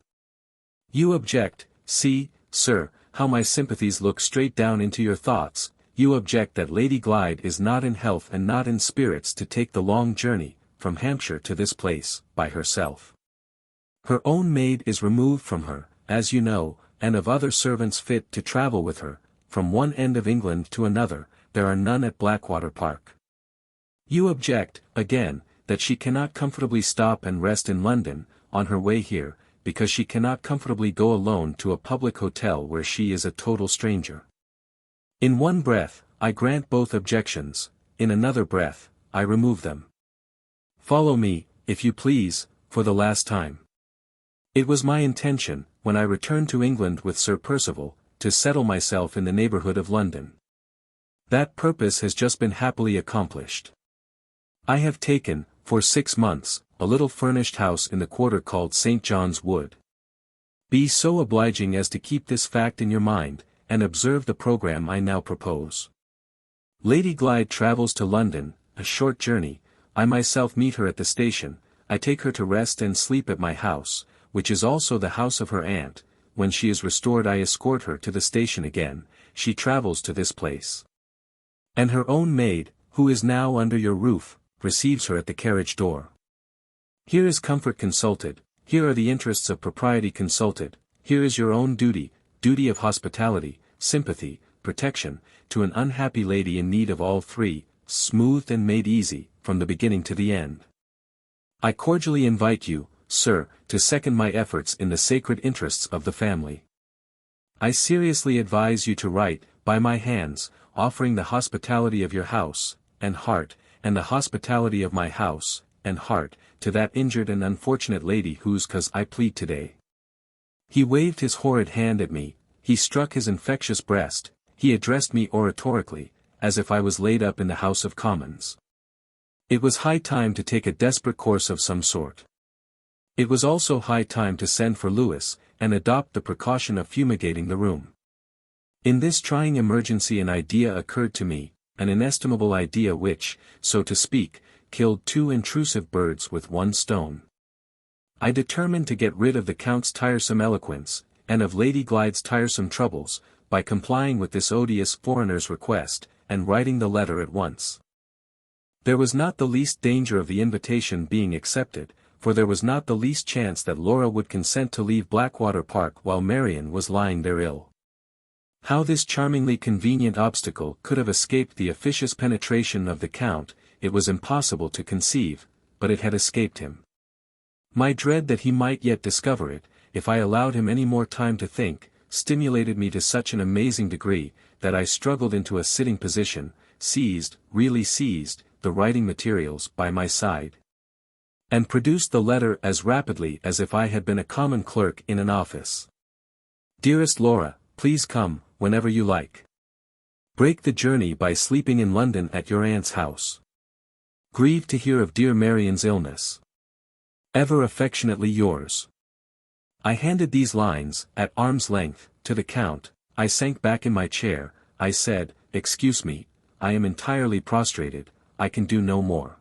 You object, see, sir, how my sympathies look straight down into your thoughts, you object that Lady Glyde is not in health and not in spirits to take the long journey, from Hampshire to this place, by herself. Her own maid is removed from her, as you know, and of other servants fit to travel with her, from one end of England to another, there are none at Blackwater Park. You object, again, that she cannot comfortably stop and rest in London, on her way here, because she cannot comfortably go alone to a public hotel where she is a total stranger. In one breath, I grant both objections, in another breath, I remove them. Follow me, if you please, for the last time. It was my intention, when I returned to England with Sir Percival, to settle myself in the neighbourhood of London. That purpose has just been happily accomplished. I have taken, for 6 months, a little furnished house in the quarter called St. John's Wood. Be so obliging as to keep this fact in your mind, and observe the programme I now propose. Lady Glyde travels to London, a short journey. I myself meet her at the station. I take her to rest and sleep at my house, which is also the house of her aunt. When she is restored I escort her to the station again. She travels to this place. And her own maid, who is now under your roof, receives her at the carriage door. Here is comfort consulted, here are the interests of propriety consulted, here is your own duty, duty of hospitality, sympathy, protection, to an unhappy lady in need of all three, smoothed and made easy, from the beginning to the end. I cordially invite you, sir, to second my efforts in the sacred interests of the family. I seriously advise you to write, by my hands, offering the hospitality of your house, and heart, and the hospitality of my house, and heart, to that injured and unfortunate lady whose cause I plead today. He waved his horrid hand at me, he struck his infectious breast, he addressed me oratorically, as if I was laid up in the House of Commons. It was high time to take a desperate course of some sort. It was also high time to send for Lewis, and adopt the precaution of fumigating the room. In this trying emergency an idea occurred to me, an inestimable idea which, so to speak, killed 2 intrusive birds with 1 stone. I determined to get rid of the Count's tiresome eloquence, and of Lady Glyde's tiresome troubles, by complying with this odious foreigner's request, and writing the letter at once. There was not the least danger of the invitation being accepted, for there was not the least chance that Laura would consent to leave Blackwater Park while Marian was lying there ill. How this charmingly convenient obstacle could have escaped the officious penetration of the Count, it was impossible to conceive, but it had escaped him. My dread that he might yet discover it, if I allowed him any more time to think, stimulated me to such an amazing degree, that I struggled into a sitting position, really seized, the writing materials by my side, and produced the letter as rapidly as if I had been a common clerk in an office. Dearest Laura, please come, whenever you like. Break the journey by sleeping in London at your aunt's house. Grieved to hear of dear Marian's illness. Ever affectionately yours. I handed these lines, at arm's length, to the Count. I sank back in my chair. I said, excuse me, I am entirely prostrated, I can do no more.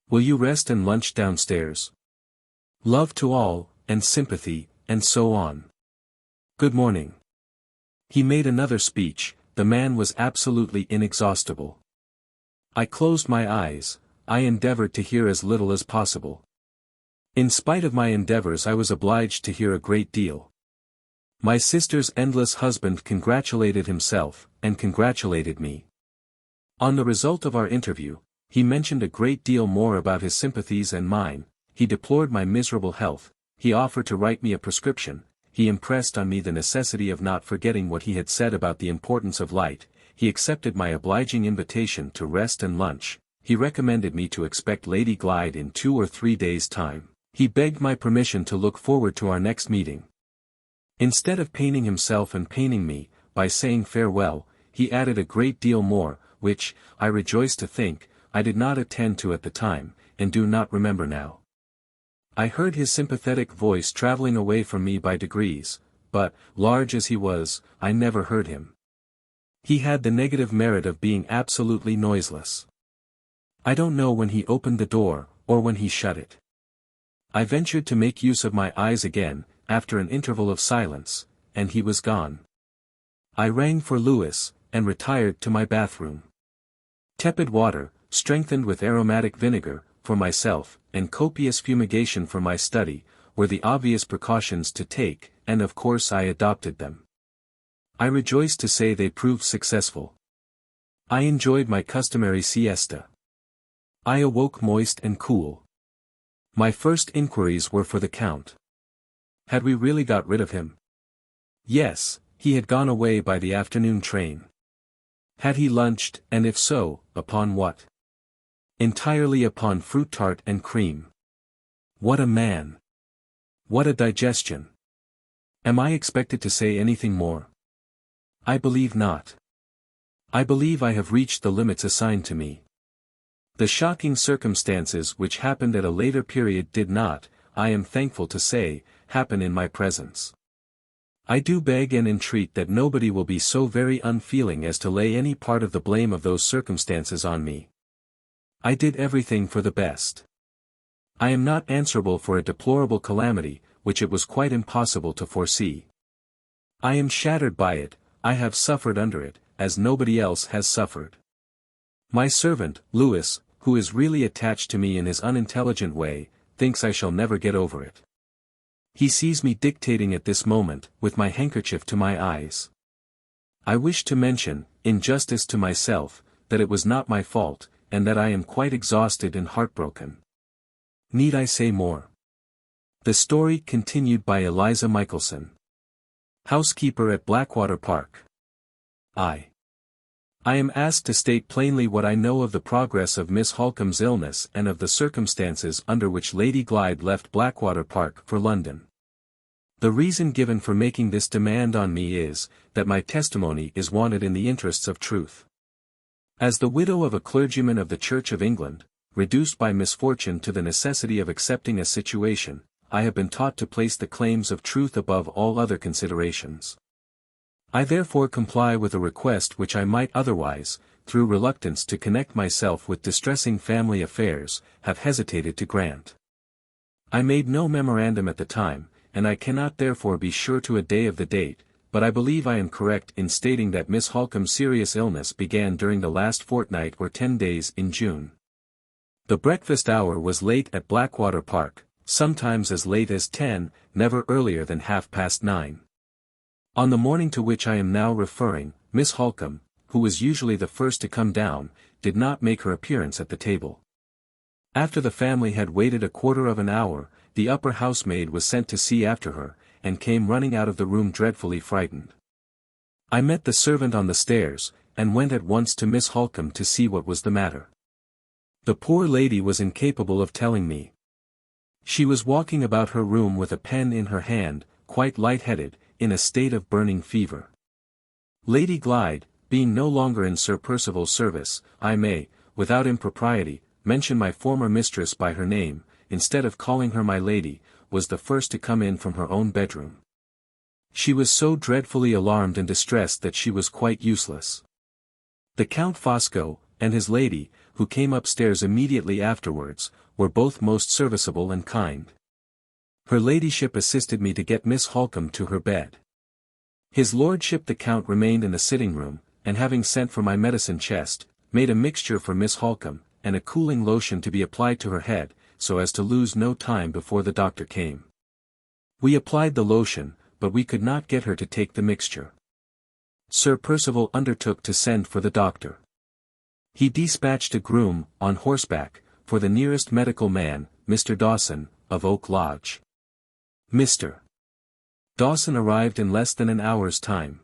Will you rest and lunch downstairs? Love to all, and sympathy, and so on. Good morning. He made another speech. The man was absolutely inexhaustible. I closed my eyes. I endeavored to hear as little as possible. In spite of my endeavors I was obliged to hear a great deal. My sister's endless husband congratulated himself, and congratulated me. On the result of our interview, he mentioned a great deal more about his sympathies and mine. He deplored my miserable health, he offered to write me a prescription, he impressed on me the necessity of not forgetting what he had said about the importance of light, he accepted my obliging invitation to rest and lunch, he recommended me to expect Lady Glyde in 2 or 3 days' time, he begged my permission to look forward to our next meeting. Instead of paining himself and paining me, by saying farewell, he added a great deal more, which, I rejoice to think, I did not attend to at the time, and do not remember now. I heard his sympathetic voice travelling away from me by degrees, but, large as he was, I never heard him. He had the negative merit of being absolutely noiseless. I don't know when he opened the door, or when he shut it. I ventured to make use of my eyes again, after an interval of silence, and he was gone. I rang for Lewis, and retired to my bathroom. Tepid water, strengthened with aromatic vinegar, for myself, and copious fumigation for my study, were the obvious precautions to take, and of course I adopted them. I rejoice to say they proved successful. I enjoyed my customary siesta. I awoke moist and cool. My first inquiries were for the Count. Had we really got rid of him? Yes, he had gone away by the afternoon train. Had he lunched, and if so, upon what? Entirely upon fruit tart and cream. What a man! What a digestion! Am I expected to say anything more? I believe not. I believe I have reached the limits assigned to me. The shocking circumstances which happened at a later period did not, I am thankful to say, happen in my presence. I do beg and entreat that nobody will be so very unfeeling as to lay any part of the blame of those circumstances on me. I did everything for the best. I am not answerable for a deplorable calamity, which it was quite impossible to foresee. I am shattered by it, I have suffered under it, as nobody else has suffered. My servant, Louis, who is really attached to me in his unintelligent way, thinks I shall never get over it. He sees me dictating at this moment, with my handkerchief to my eyes. I wish to mention, in justice to myself, that it was not my fault, and that I am quite exhausted and heartbroken. Need I say more? The story continued by Eliza Michelson. Housekeeper at Blackwater Park. I am asked to state plainly what I know of the progress of Miss Halcombe's illness and of the circumstances under which Lady Glyde left Blackwater Park for London. The reason given for making this demand on me is, that my testimony is wanted in the interests of truth. As the widow of a clergyman of the Church of England, reduced by misfortune to the necessity of accepting a situation, I have been taught to place the claims of truth above all other considerations. I therefore comply with a request which I might otherwise, through reluctance to connect myself with distressing family affairs, have hesitated to grant. I made no memorandum at the time, and I cannot therefore be sure to a day of the date, but I believe I am correct in stating that Miss Halcombe's serious illness began during the last fortnight or 10 days in June. The breakfast hour was late at Blackwater Park, sometimes as late as 10, never earlier than 9:30. On the morning to which I am now referring, Miss Halcombe, who was usually the first to come down, did not make her appearance at the table. After the family had waited a quarter of an hour, the upper housemaid was sent to see after her, and came running out of the room dreadfully frightened. I met the servant on the stairs, and went at once to Miss Halcombe to see what was the matter. The poor lady was incapable of telling me. She was walking about her room with a pen in her hand, quite light-headed, in a state of burning fever. Lady Glyde, being no longer in Sir Percival's service, I may, without impropriety, mention my former mistress by her name, instead of calling her my lady, was the first to come in from her own bedroom. She was so dreadfully alarmed and distressed that she was quite useless. The Count Fosco, and his lady, who came upstairs immediately afterwards, were both most serviceable and kind. Her ladyship assisted me to get Miss Halcombe to her bed. His lordship the Count remained in the sitting-room, and having sent for my medicine chest, made a mixture for Miss Halcombe, and a cooling lotion to be applied to her head, so as to lose no time before the doctor came. We applied the lotion, but we could not get her to take the mixture. Sir Percival undertook to send for the doctor. He dispatched a groom, on horseback, for the nearest medical man, Mr. Dawson, of Oak Lodge. Mr. Dawson arrived in less than an hour's time.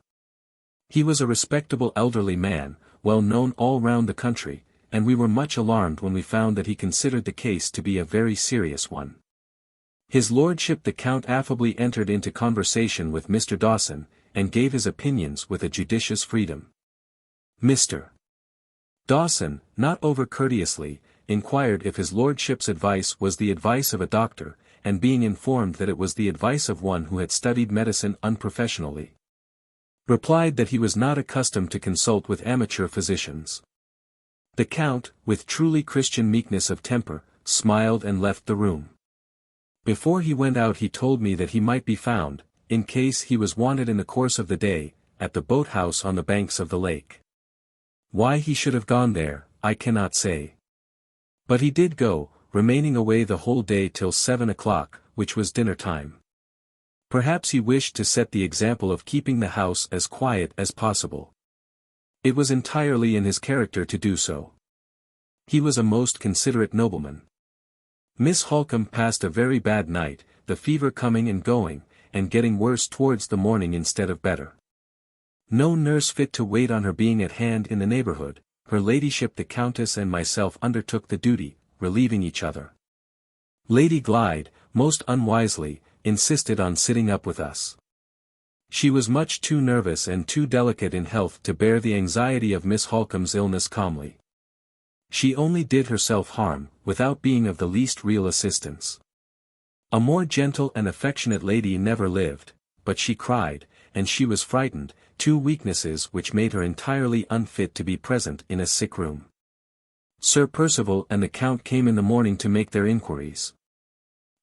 He was a respectable elderly man, well known all round the country, and we were much alarmed when we found that he considered the case to be a very serious one. His lordship the Count affably entered into conversation with Mr. Dawson, and gave his opinions with a judicious freedom. Mr. Dawson, not over-courteously, inquired if his lordship's advice was the advice of a doctor, and being informed that it was the advice of one who had studied medicine unprofessionally, replied that he was not accustomed to consult with amateur physicians. The Count, with truly Christian meekness of temper, smiled and left the room. Before he went out he told me that he might be found, in case he was wanted in the course of the day, at the boat-house on the banks of the lake. Why he should have gone there, I cannot say. But he did go, remaining away the whole day till 7 o'clock, which was dinner time. Perhaps he wished to set the example of keeping the house as quiet as possible. It was entirely in his character to do so. He was a most considerate nobleman. Miss Halcombe passed a very bad night, the fever coming and going, and getting worse towards the morning instead of better. No nurse fit to wait on her being at hand in the neighbourhood, her ladyship the Countess and myself undertook the duty, relieving each other. Lady Glyde, most unwisely, insisted on sitting up with us. She was much too nervous and too delicate in health to bear the anxiety of Miss Halcombe's illness calmly. She only did herself harm, without being of the least real assistance. A more gentle and affectionate lady never lived, but she cried, and she was frightened, two weaknesses which made her entirely unfit to be present in a sick room. Sir Percival and the Count came in the morning to make their inquiries.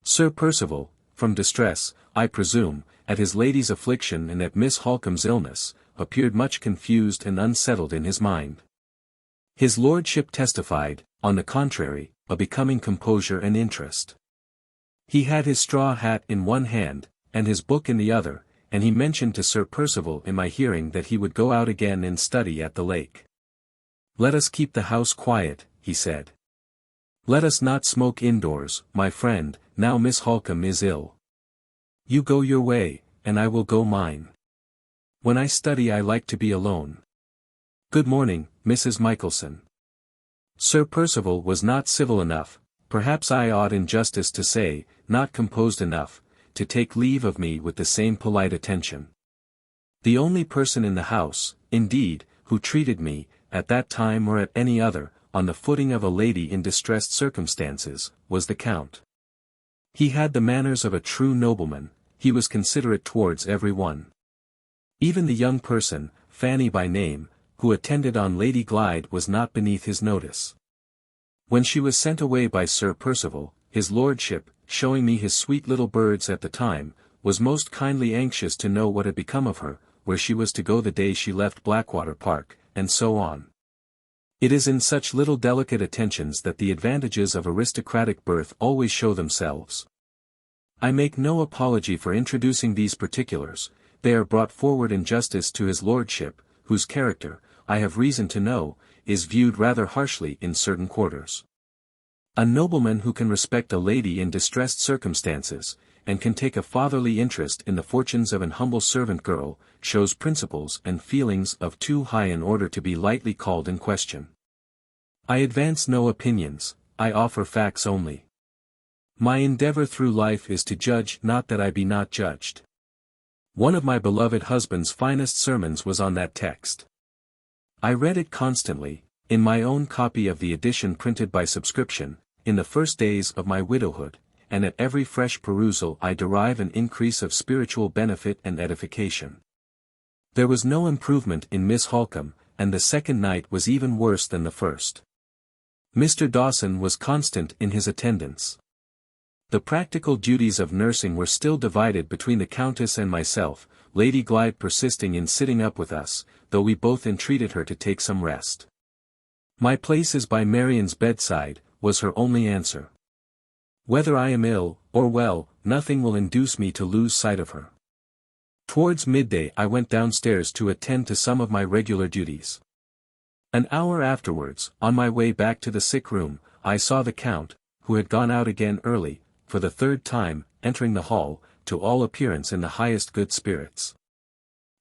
Sir Percival, from distress, I presume, at his lady's affliction and at Miss Halcombe's illness, appeared much confused and unsettled in his mind. His lordship testified, on the contrary, a becoming composure and interest. He had his straw hat in one hand, and his book in the other, and he mentioned to Sir Percival in my hearing that he would go out again and study at the lake. "Let us keep the house quiet," he said. "Let us not smoke indoors, my friend, now Miss Halcombe is ill. You go your way, and I will go mine. When I study I like to be alone. Good morning, Mrs. Michelson." Sir Percival was not civil enough, perhaps I ought in justice to say, not composed enough, to take leave of me with the same polite attention. The only person in the house, indeed, who treated me, at that time or at any other, on the footing of a lady in distressed circumstances, was the Count. He had the manners of a true nobleman, he was considerate towards every one. Even the young person, Fanny by name, who attended on Lady Glyde was not beneath his notice. When she was sent away by Sir Percival, his lordship, showing me his sweet little birds at the time, was most kindly anxious to know what had become of her, where she was to go the day she left Blackwater Park, and so on. It is in such little delicate attentions that the advantages of aristocratic birth always show themselves. I make no apology for introducing these particulars, they are brought forward in justice to his lordship, whose character, I have reason to know, is viewed rather harshly in certain quarters. A nobleman who can respect a lady in distressed circumstances, and can take a fatherly interest in the fortunes of an humble servant girl, shows principles and feelings of too high an order to be lightly called in question. I advance no opinions, I offer facts only. My endeavor through life is to judge, not that I be not judged. One of my beloved husband's finest sermons was on that text. I read it constantly, in my own copy of the edition printed by subscription, in the first days of my widowhood, and at every fresh perusal I derive an increase of spiritual benefit and edification. There was no improvement in Miss Halcombe, and the second night was even worse than the first. Mr. Dawson was constant in his attendance. The practical duties of nursing were still divided between the Countess and myself, Lady Glyde persisting in sitting up with us, though we both entreated her to take some rest. "My place is by Marian's bedside," was her only answer. "Whether I am ill, or well, nothing will induce me to lose sight of her." Towards midday I went downstairs to attend to some of my regular duties. An hour afterwards, on my way back to the sick room, I saw the Count, who had gone out again early, for the third time, entering the hall, to all appearance in the highest good spirits.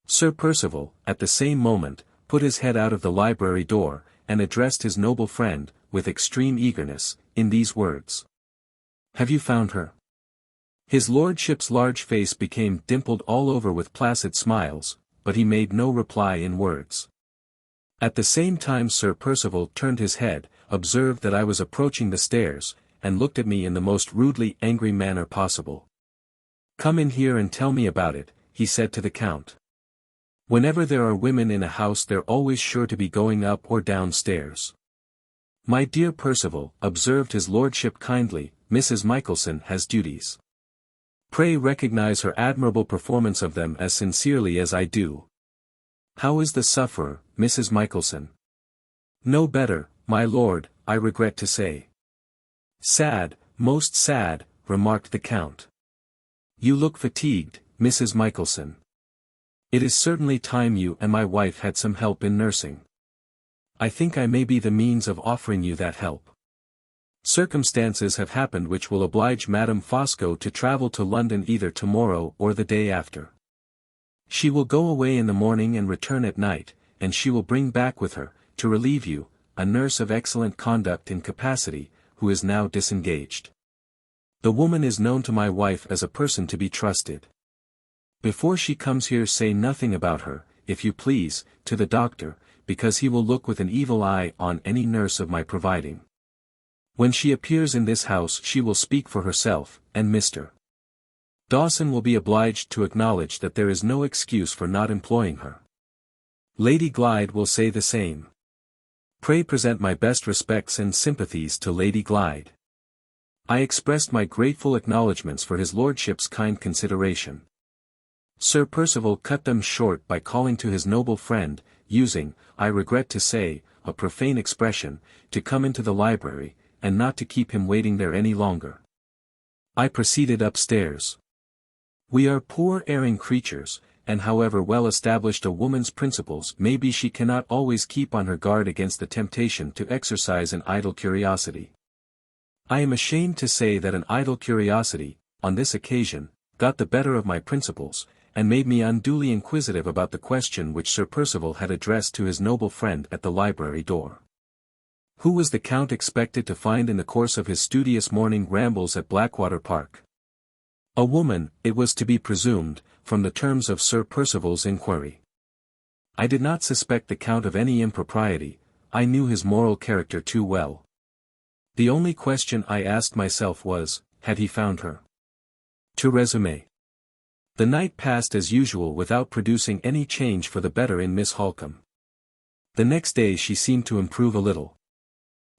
Sir Percival, at the same moment, put his head out of the library door, and addressed his noble friend, with extreme eagerness, in these words. "Have you found her?" His lordship's large face became dimpled all over with placid smiles, but he made no reply in words. At the same time Sir Percival turned his head, observed that I was approaching the stairs, and looked at me in the most rudely angry manner possible. "Come in here and tell me about it," he said to the Count. "Whenever there are women in a house they're always sure to be going up or down stairs." "My dear Percival," observed his lordship kindly, "Mrs. Michelson has duties. Pray recognize her admirable performance of them as sincerely as I do. How is the sufferer, Mrs. Michelson?" "No better, my lord, I regret to say." "Sad, most sad," remarked the Count. "You look fatigued, Mrs. Michelson. It is certainly time you and my wife had some help in nursing. I think I may be the means of offering you that help. Circumstances have happened which will oblige Madame Fosco to travel to London either tomorrow or the day after. She will go away in the morning and return at night, and she will bring back with her, to relieve you, a nurse of excellent conduct and capacity, who is now disengaged. The woman is known to my wife as a person to be trusted. Before she comes here say nothing about her, if you please, to the doctor, because he will look with an evil eye on any nurse of my providing. When she appears in this house she will speak for herself, and Mr. Dawson will be obliged to acknowledge that there is no excuse for not employing her. Lady Glyde will say the same. Pray present my best respects and sympathies to Lady Glyde. I expressed my grateful acknowledgments for his lordship's kind consideration. Sir Percival cut them short by calling to his noble friend, using, I regret to say, a profane expression, to come into the library, and not to keep him waiting there any longer. I proceeded upstairs. We are poor erring creatures, and however well established a woman's principles may be, she cannot always keep on her guard against the temptation to exercise an idle curiosity. I am ashamed to say that an idle curiosity, on this occasion, got the better of my principles, and made me unduly inquisitive about the question which Sir Percival had addressed to his noble friend at the library door. Who was the Count expected to find in the course of his studious morning rambles at Blackwater Park? A woman, it was to be presumed, from the terms of Sir Percival's inquiry. I did not suspect the Count of any impropriety, I knew his moral character too well. The only question I asked myself was, had he found her? To resume. The night passed as usual without producing any change for the better in Miss Halcombe. The next day she seemed to improve a little.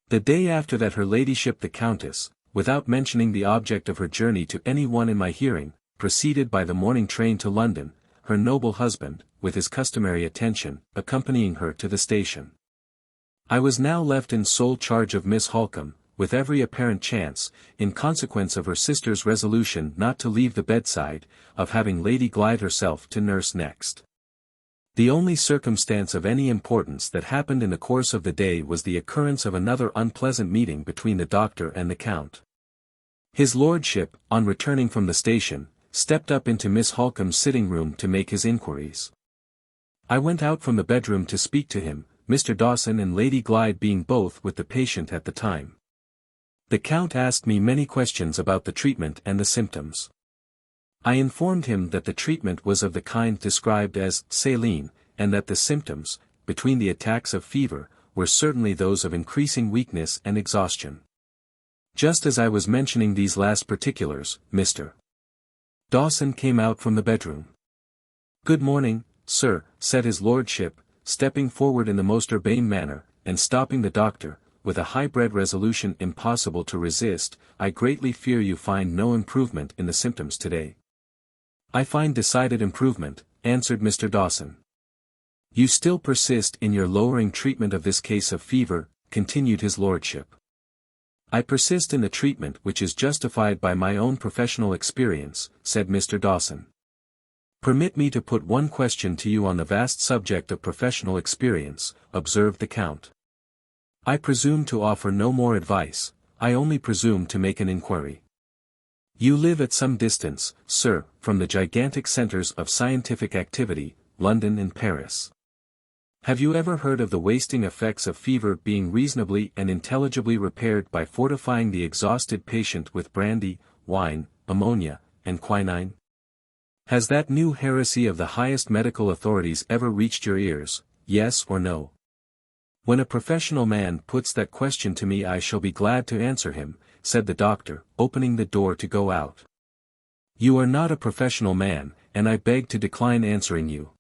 The day after that her ladyship the Countess, without mentioning the object of her journey to any one in my hearing, proceeded by the morning train to London, her noble husband, with his customary attention, accompanying her to the station. I was now left in sole charge of Miss Halcombe, with every apparent chance, in consequence of her sister's resolution not to leave the bedside, of having Lady Glyde herself to nurse next. The only circumstance of any importance that happened in the course of the day was the occurrence of another unpleasant meeting between the doctor and the Count. His lordship, on returning from the station, stepped up into Miss Halcombe's sitting-room to make his inquiries. I went out from the bedroom to speak to him, Mr. Dawson and Lady Glyde being both with the patient at the time. The Count asked me many questions about the treatment and the symptoms. I informed him that the treatment was of the kind described as saline, and that the symptoms, between the attacks of fever, were certainly those of increasing weakness and exhaustion. Just as I was mentioning these last particulars, Mr. Dawson came out from the bedroom. "Good morning, sir," said his lordship, stepping forward in the most urbane manner, and stopping the doctor, with a high-bred resolution impossible to resist. "I greatly fear you find no improvement in the symptoms today." "I find decided improvement," answered Mr. Dawson. "You still persist in your lowering treatment of this case of fever," continued his lordship. "I persist in the treatment which is justified by my own professional experience," said Mr. Dawson. "Permit me to put one question to you on the vast subject of professional experience," observed the Count. "I presume to offer no more advice, I only presume to make an inquiry. You live at some distance, sir, from the gigantic centres of scientific activity, London and Paris. Have you ever heard of the wasting effects of fever being reasonably and intelligibly repaired by fortifying the exhausted patient with brandy, wine, ammonia, and quinine? Has that new heresy of the highest medical authorities ever reached your ears, yes or no? When a professional man puts that question to me I shall be glad to answer him," said the doctor, opening the door to go out. "You are not a professional man, and I beg to decline answering you."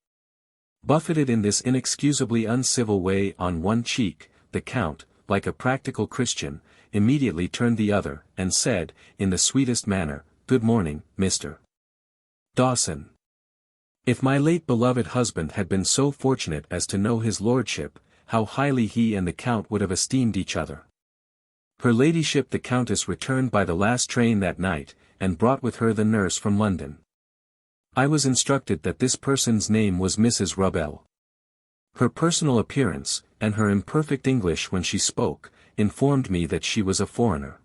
Buffeted in this inexcusably uncivil way on one cheek, the Count, like a practical Christian, immediately turned the other, and said, in the sweetest manner, "Good morning, Mr. Dawson. If my late beloved husband had been so fortunate as to know his lordship, how highly he and the Count would have esteemed each other." Her ladyship the Countess returned by the last train that night, and brought with her the nurse from London. I was instructed that this person's name was Mrs. Rubbell. Her personal appearance, and her imperfect English when she spoke, informed me that she was a foreigner.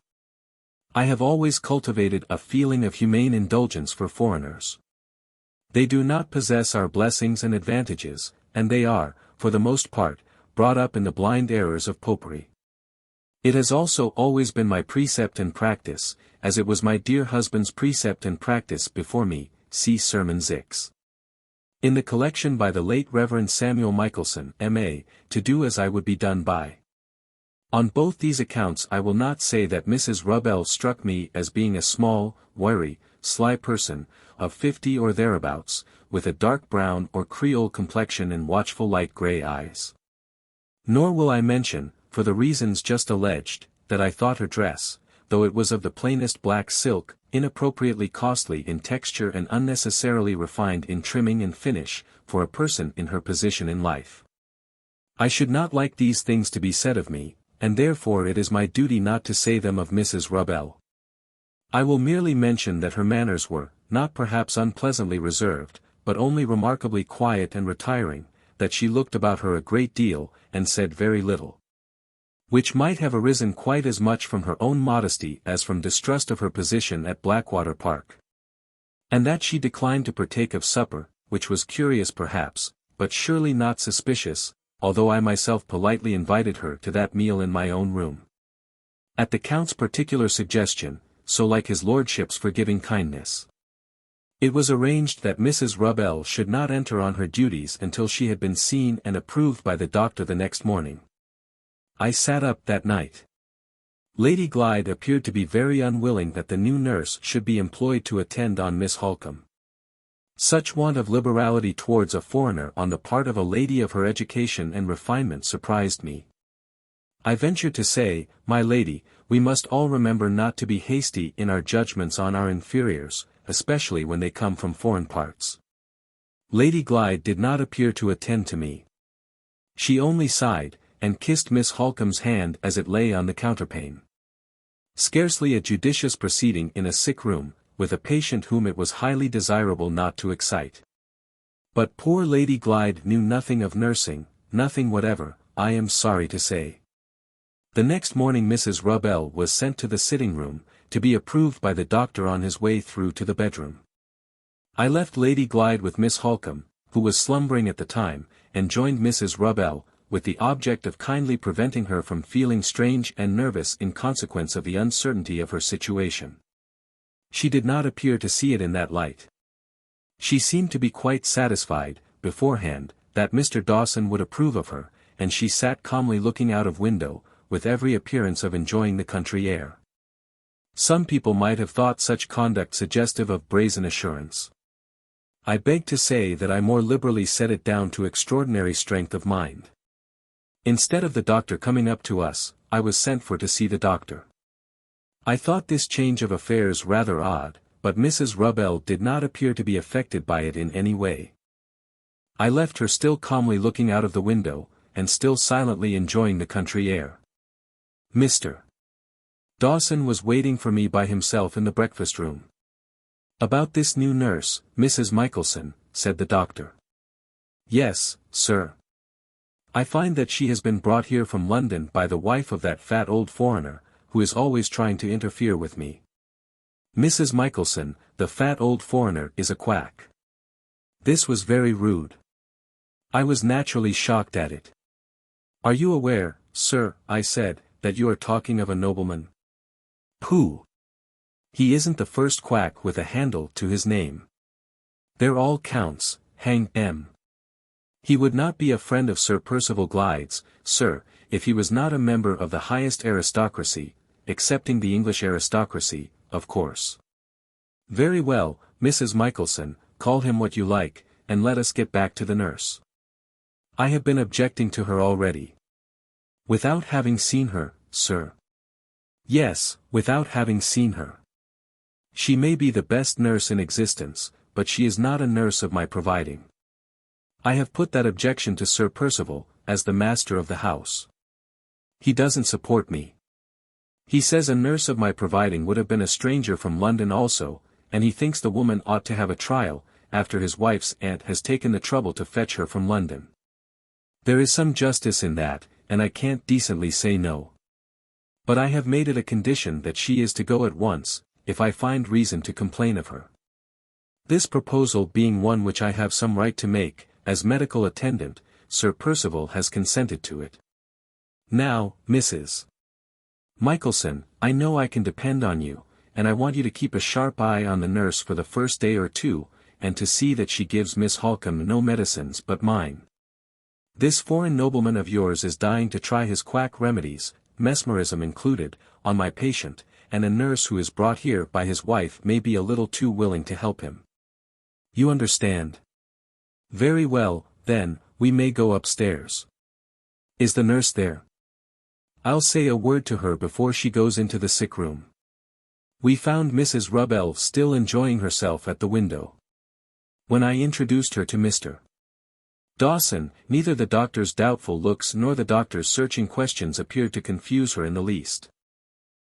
I have always cultivated a feeling of humane indulgence for foreigners. They do not possess our blessings and advantages, and they are, for the most part, brought up in the blind errors of popery. It has also always been my precept and practice, as it was my dear husband's precept and practice before me, see Sermon 6. In the collection by the late Reverend Samuel Michelson, M.A., to do as I would be done by. On both these accounts I will not say that Mrs. Rubbell struck me as being a small, wiry, sly person, of 50 or thereabouts, with a dark brown or Creole complexion and watchful light grey eyes. Nor will I mention, for the reasons just alleged, that I thought her dress, though it was of the plainest black silk, inappropriately costly in texture and unnecessarily refined in trimming and finish, for a person in her position in life. I should not like these things to be said of me, and therefore it is my duty not to say them of Mrs. Rubbell. I will merely mention that her manners were, not perhaps unpleasantly reserved, but only remarkably quiet and retiring, that she looked about her a great deal, and said very little. Which might have arisen quite as much from her own modesty as from distrust of her position at Blackwater Park. And that she declined to partake of supper, which was curious perhaps, but surely not suspicious, although I myself politely invited her to that meal in my own room. At the Count's particular suggestion, so like his lordship's forgiving kindness. It was arranged that Mrs. Rubbell should not enter on her duties until she had been seen and approved by the doctor the next morning. I sat up that night. Lady Glyde appeared to be very unwilling that the new nurse should be employed to attend on Miss Halcombe. Such want of liberality towards a foreigner on the part of a lady of her education and refinement surprised me. I ventured to say, my lady, we must all remember not to be hasty in our judgments on our inferiors, especially when they come from foreign parts. Lady Glyde did not appear to attend to me. She only sighed, and kissed Miss Halcombe's hand as it lay on the counterpane. Scarcely a judicious proceeding in a sick room, with a patient whom it was highly desirable not to excite. But poor Lady Glyde knew nothing of nursing, nothing whatever, I am sorry to say. The next morning Mrs. Rubbell was sent to the sitting-room, to be approved by the doctor on his way through to the bedroom. I left Lady Glyde with Miss Halcombe, who was slumbering at the time, and joined Mrs. Rubbell, with the object of kindly preventing her from feeling strange and nervous in consequence of the uncertainty of her situation. She did not appear to see it in that light. She seemed to be quite satisfied, beforehand, that Mr. Dawson would approve of her, and she sat calmly looking out of window, with every appearance of enjoying the country air. Some people might have thought such conduct suggestive of brazen assurance. I beg to say that I more liberally set it down to extraordinary strength of mind. Instead of the doctor coming up to us, I was sent for to see the doctor. I thought this change of affairs rather odd, but Mrs. Rubbell did not appear to be affected by it in any way. I left her still calmly looking out of the window, and still silently enjoying the country air. Mr. Dawson was waiting for me by himself in the breakfast-room. "About this new nurse, Mrs. Michelson," said the doctor. "Yes, sir. I find that she has been brought here from London by the wife of that fat old foreigner, who is always trying to interfere with me. Mrs. Michelson, the fat old foreigner is a quack." This was very rude. I was naturally shocked at it. "Are you aware, sir," I said, "that you are talking of a nobleman?" "Pooh! He isn't the first quack with a handle to his name. They're all counts, hang 'em. He would not be a friend of Sir Percival Glyde's, sir, if he was not a member of the highest aristocracy, excepting the English aristocracy, of course. Very well, Mrs. Michelson, call him what you like, and let us get back to the nurse. I have been objecting to her already." "Without having seen her, sir?" "Yes, without having seen her. She may be the best nurse in existence, but she is not a nurse of my providing. I have put that objection to Sir Percival, as the master of the house. He doesn't support me. He says a nurse of my providing would have been a stranger from London also, and he thinks the woman ought to have a trial, after his wife's aunt has taken the trouble to fetch her from London. There is some justice in that, and I can't decently say no. But I have made it a condition that she is to go at once, if I find reason to complain of her." This proposal being one which I have some right to make, as medical attendant, Sir Percival has consented to it. Now, Mrs. Michelson, I know I can depend on you, and I want you to keep a sharp eye on the nurse for the first day or two, and to see that she gives Miss Halcombe no medicines but mine. This foreign nobleman of yours is dying to try his quack remedies, mesmerism included, on my patient, and a nurse who is brought here by his wife may be a little too willing to help him. You understand? Very well, then, we may go upstairs. Is the nurse there? I'll say a word to her before she goes into the sick room. We found Mrs. Rubbell still enjoying herself at the window. When I introduced her to Mr. Dawson, neither the doctor's doubtful looks nor the doctor's searching questions appeared to confuse her in the least.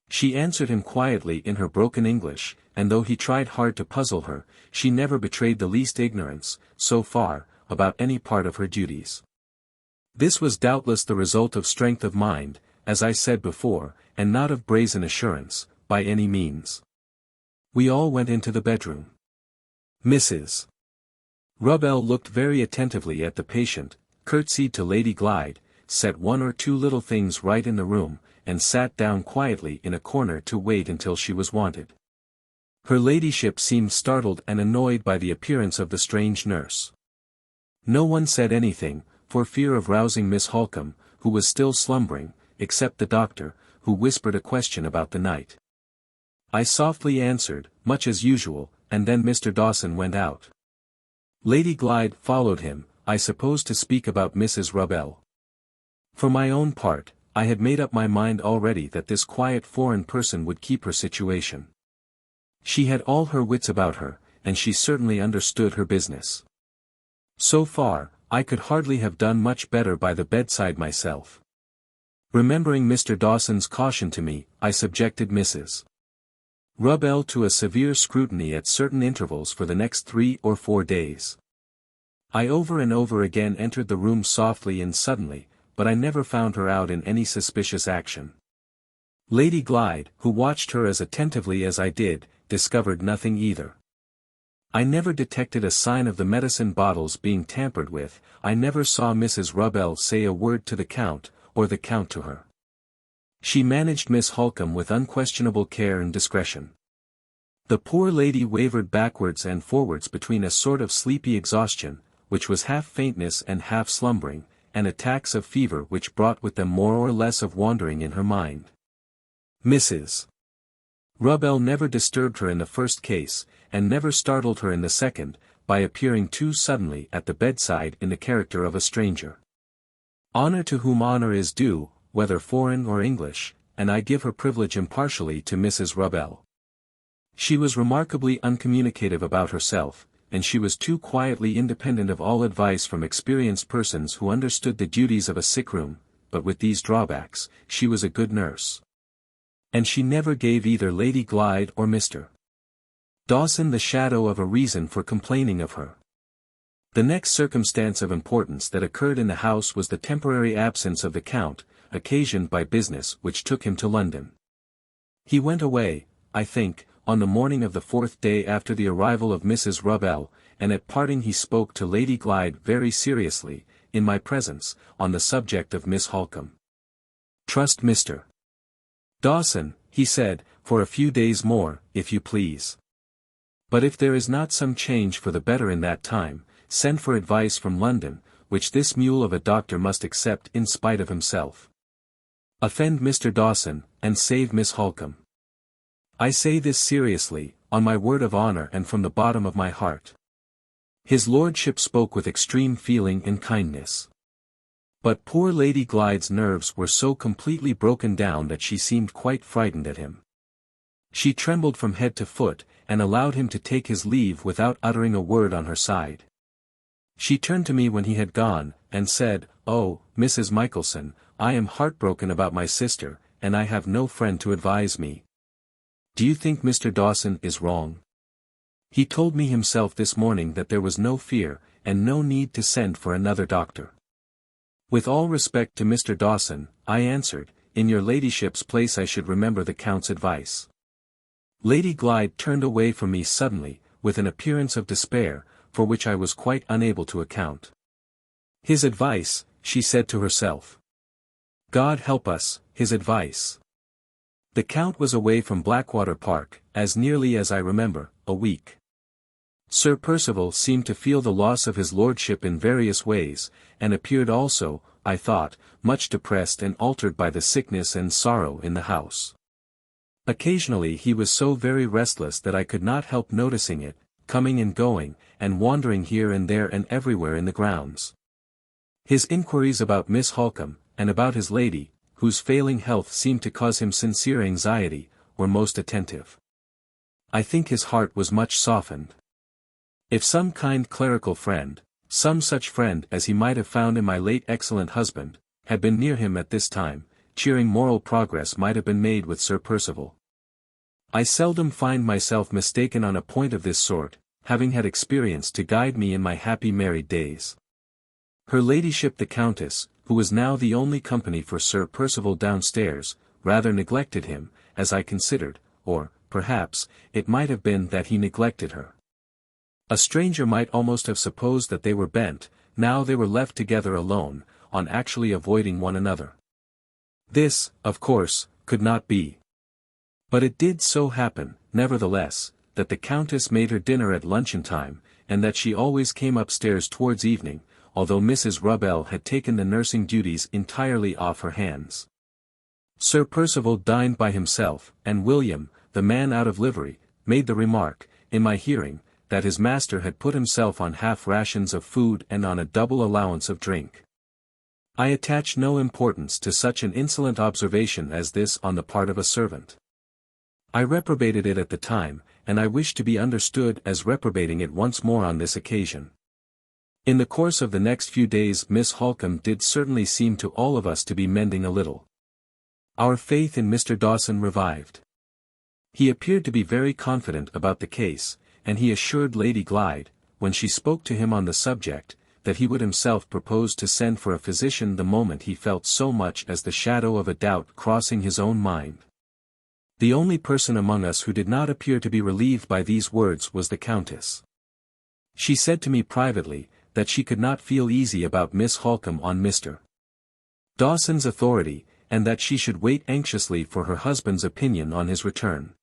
She answered him quietly in her broken English, and though he tried hard to puzzle her, she never betrayed the least ignorance, so far, about any part of her duties. This was doubtless the result of strength of mind, as I said before, and not of brazen assurance, by any means. We all went into the bedroom. Mrs. Rubbell looked very attentively at the patient, curtsied to Lady Glyde, set one or two little things right in the room, and sat down quietly in a corner to wait until she was wanted. Her ladyship seemed startled and annoyed by the appearance of the strange nurse. No one said anything, for fear of rousing Miss Halcombe, who was still slumbering, except the doctor, who whispered a question about the night. I softly answered, much as usual, and then Mr. Dawson went out. Lady Glyde followed him, I suppose to speak about Mrs. Rubbell. For my own part, I had made up my mind already that this quiet foreign person would keep her situation. She had all her wits about her, and she certainly understood her business. So far, I could hardly have done much better by the bedside myself. Remembering Mr. Dawson's caution to me, I subjected Mrs. Rubbell to a severe scrutiny at certain intervals for the next 3 or 4 days. I over and over again entered the room softly and suddenly, but I never found her out in any suspicious action. Lady Glyde, who watched her as attentively as I did, discovered nothing either. I never detected a sign of the medicine bottles being tampered with, I never saw Mrs. Rubbell say a word to the Count, or the Count to her. She managed Miss Halcombe with unquestionable care and discretion. The poor lady wavered backwards and forwards between a sort of sleepy exhaustion, which was half faintness and half slumbering, and attacks of fever which brought with them more or less of wandering in her mind. Mrs. Rubbell never disturbed her in the first case, and never startled her in the second, by appearing too suddenly at the bedside in the character of a stranger. Honor to whom honor is due, whether foreign or English, and I give her privilege impartially to Mrs. Rubbell. She was remarkably uncommunicative about herself, and she was too quietly independent of all advice from experienced persons who understood the duties of a sick room, but with these drawbacks, she was a good nurse. And she never gave either Lady Glyde or Mr. Dawson the shadow of a reason for complaining of her. The next circumstance of importance that occurred in the house was the temporary absence of the Count, occasioned by business which took him to London. He went away, I think, on the morning of the 4th day after the arrival of Mrs. Rubbell, and at parting he spoke to Lady Glyde very seriously, in my presence, on the subject of Miss Halcombe. Trust Mr. Dawson, he said, for a few days more, if you please. But if there is not some change for the better in that time, send for advice from London, which this mule of a doctor must accept in spite of himself. Offend Mr. Dawson, and save Miss Halcombe. I say this seriously, on my word of honor and from the bottom of my heart. His lordship spoke with extreme feeling and kindness. But poor Lady Glyde's nerves were so completely broken down that she seemed quite frightened at him. She trembled from head to foot, and allowed him to take his leave without uttering a word on her side. She turned to me when he had gone, and said, "Oh, Mrs. Michelson, I am heartbroken about my sister, and I have no friend to advise me. Do you think Mr. Dawson is wrong? He told me himself this morning that there was no fear, and no need to send for another doctor." With all respect to Mr. Dawson, I answered, "In your ladyship's place I should remember the Count's advice." Lady Glyde turned away from me suddenly, with an appearance of despair, for which I was quite unable to account. His advice, she said to herself. God help us, his advice. The Count was away from Blackwater Park, as nearly as I remember, a week. Sir Percival seemed to feel the loss of his lordship in various ways, and appeared also, I thought, much depressed and altered by the sickness and sorrow in the house. Occasionally he was so very restless that I could not help noticing it, coming and going, and wandering here and there and everywhere in the grounds. His inquiries about Miss Halcombe, and about his lady, whose failing health seemed to cause him sincere anxiety, were most attentive. I think his heart was much softened. If some kind clerical friend, some such friend as he might have found in my late excellent husband, had been near him at this time, cheering moral progress might have been made with Sir Percival. I seldom find myself mistaken on a point of this sort, having had experience to guide me in my happy married days. Her ladyship the Countess, who was now the only company for Sir Percival downstairs, rather neglected him, as I considered, or, perhaps, it might have been that he neglected her. A stranger might almost have supposed that they were bent, now they were left together alone, on actually avoiding one another. This, of course, could not be. But it did so happen, nevertheless, that the Countess made her dinner at luncheon time, and that she always came upstairs towards evening, although Mrs. Rubbell had taken the nursing duties entirely off her hands. Sir Percival dined by himself, and William, the man out of livery, made the remark, in my hearing, that his master had put himself on half rations of food and on a double allowance of drink. I attached no importance to such an insolent observation as this on the part of a servant. I reprobated it at the time, and I wish to be understood as reprobating it once more on this occasion. In the course of the next few days Miss Halcombe did certainly seem to all of us to be mending a little. Our faith in Mr. Dawson revived. He appeared to be very confident about the case, and he assured Lady Glyde, when she spoke to him on the subject, that he would himself propose to send for a physician the moment he felt so much as the shadow of a doubt crossing his own mind. The only person among us who did not appear to be relieved by these words was the Countess. She said to me privately, that she could not feel easy about Miss Halcombe on Mr. Dawson's authority, and that she should wait anxiously for her husband's opinion on his return.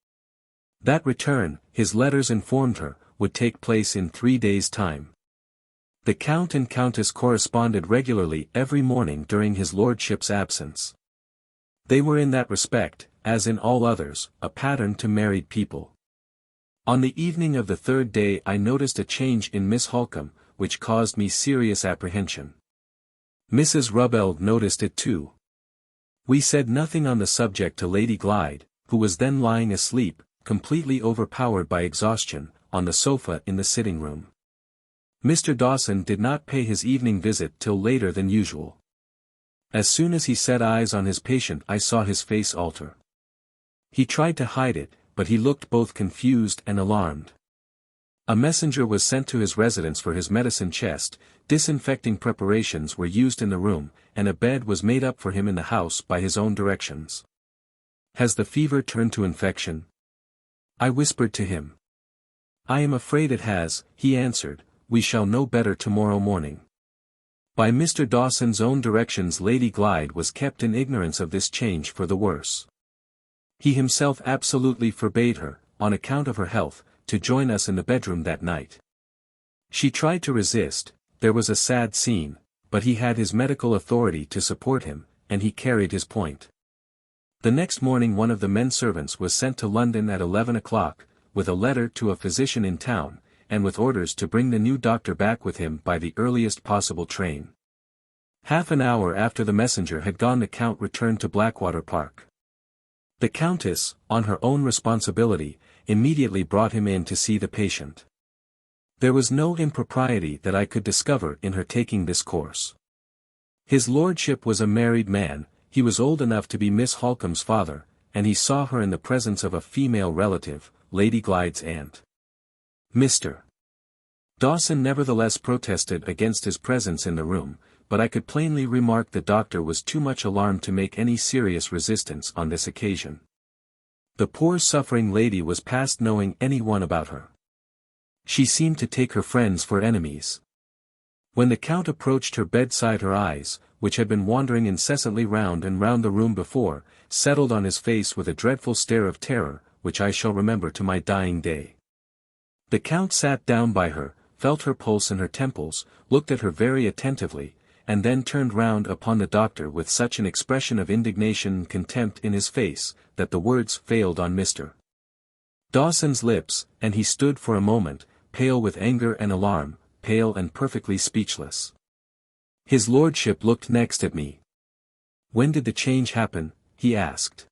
That return, his letters informed her, would take place in 3 days' time. The Count and Countess corresponded regularly every morning during his lordship's absence. They were in that respect, as in all others, a pattern to married people. On the evening of the 3rd day I noticed a change in Miss Halcombe, which caused me serious apprehension. Mrs. Rubbell noticed it too. We said nothing on the subject to Lady Glyde, who was then lying asleep, completely overpowered by exhaustion, on the sofa in the sitting-room. Mr. Dawson did not pay his evening visit till later than usual. As soon as he set eyes on his patient I saw his face alter. He tried to hide it, but he looked both confused and alarmed. A messenger was sent to his residence for his medicine chest, disinfecting preparations were used in the room, and a bed was made up for him in the house by his own directions. Has the fever turned to infection? I whispered to him. I am afraid it has, he answered, we shall know better tomorrow morning. By Mr. Dawson's own directions Lady Glyde was kept in ignorance of this change for the worse. He himself absolutely forbade her, on account of her health, to join us in the bedroom that night. She tried to resist, there was a sad scene, but he had his medical authority to support him, and he carried his point. The next morning one of the men servants was sent to London at 11 o'clock, with a letter to a physician in town, and with orders to bring the new doctor back with him by the earliest possible train. Half an hour after the messenger had gone the Count returned to Blackwater Park. The Countess, on her own responsibility, immediately brought him in to see the patient. There was no impropriety that I could discover in her taking this course. His lordship was a married man, he was old enough to be Miss Halcombe's father, and he saw her in the presence of a female relative, Lady Glyde's aunt. Mr. Dawson nevertheless protested against his presence in the room, but I could plainly remark the doctor was too much alarmed to make any serious resistance on this occasion. The poor suffering lady was past knowing any one about her. She seemed to take her friends for enemies. When the Count approached her bedside, her eyes, which had been wandering incessantly round and round the room before, settled on his face with a dreadful stare of terror, which I shall remember to my dying day. The Count sat down by her, felt her pulse and her temples, looked at her very attentively, and then turned round upon the doctor with such an expression of indignation and contempt in his face, that the words failed on Mr. Dawson's lips, and he stood for a moment, pale with anger and alarm, pale and perfectly speechless. His lordship looked next at me. "When did the change happen?" he asked.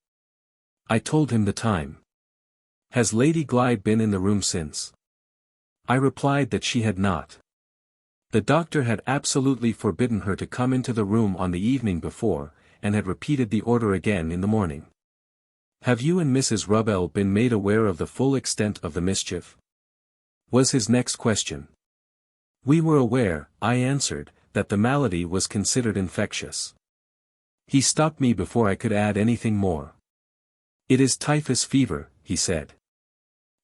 I told him the time. "Has Lady Glyde been in the room since?" I replied that she had not. The doctor had absolutely forbidden her to come into the room on the evening before, and had repeated the order again in the morning. "Have you and Mrs. Rubbell been made aware of the full extent of the mischief?" was his next question. "We were aware," I answered, "that the malady was considered infectious." He stopped me before I could add anything more. "It is typhus fever," he said.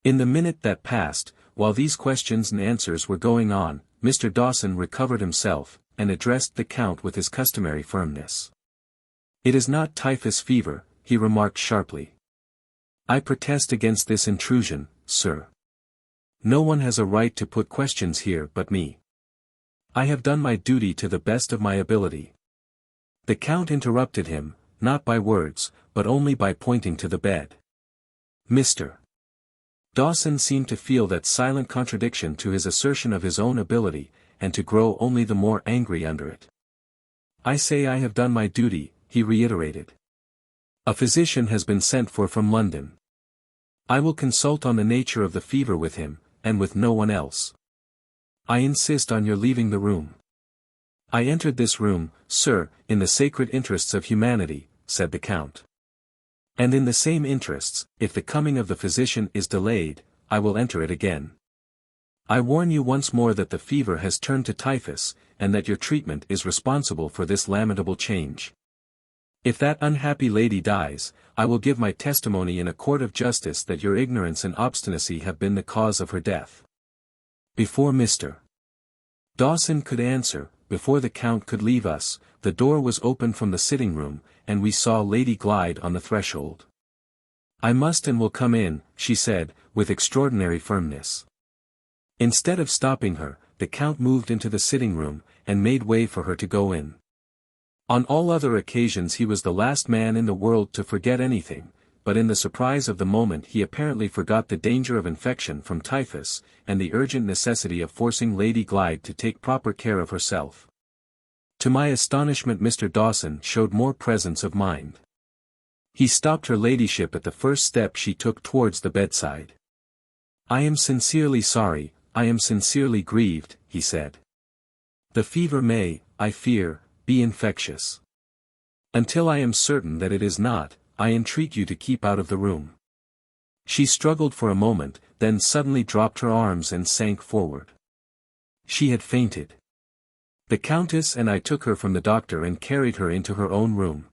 In the minute that passed, while these questions and answers were going on, Mr. Dawson recovered himself, and addressed the Count with his customary firmness. "It is not typhus fever," he remarked sharply. "I protest against this intrusion, sir. No one has a right to put questions here but me. I have done my duty to the best of my ability." The Count interrupted him, not by words, but only by pointing to the bed. Mr. Dawson seemed to feel that silent contradiction to his assertion of his own ability, and to grow only the more angry under it. "I say I have done my duty," he reiterated. "A physician has been sent for from London. I will consult on the nature of the fever with him, and with no one else. I insist on your leaving the room." "I entered this room, sir, in the sacred interests of humanity," said the Count. "And in the same interests, if the coming of the physician is delayed, I will enter it again. I warn you once more that the fever has turned to typhus, and that your treatment is responsible for this lamentable change. If that unhappy lady dies, I will give my testimony in a court of justice that your ignorance and obstinacy have been the cause of her death." Before Mr. Dawson could answer, before the Count could leave us, the door was opened from the sitting-room, and we saw Lady Glyde on the threshold. "I must and will come in," she said, with extraordinary firmness. Instead of stopping her, the Count moved into the sitting-room, and made way for her to go in. On all other occasions he was the last man in the world to forget anything, but in the surprise of the moment he apparently forgot the danger of infection from typhus, and the urgent necessity of forcing Lady Glyde to take proper care of herself. To my astonishment Mr. Dawson showed more presence of mind. He stopped her ladyship at the first step she took towards the bedside. "I am sincerely sorry, I am sincerely grieved," he said. "The fever may, I fear, be infectious. Until I am certain that it is not, I entreat you to keep out of the room." She struggled for a moment, then suddenly dropped her arms and sank forward. She had fainted. The Countess and I took her from the doctor and carried her into her own room.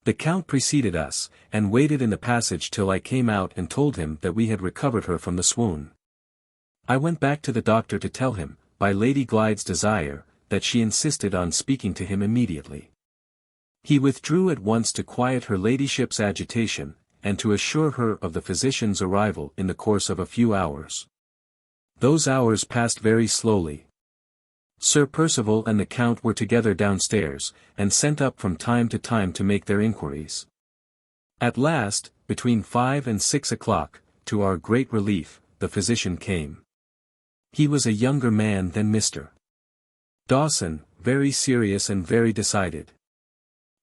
The Count preceded us, and waited in the passage till I came out and told him that we had recovered her from the swoon. I went back to the doctor to tell him, by Lady Glyde's desire, that she insisted on speaking to him immediately. He withdrew at once to quiet her ladyship's agitation, and to assure her of the physician's arrival in the course of a few hours. Those hours passed very slowly. Sir Percival and the Count were together downstairs, and sent up from time to time to make their inquiries. At last, between 5 and 6 o'clock, to our great relief, the physician came. He was a younger man than Mr. Dawson, very serious and very decided.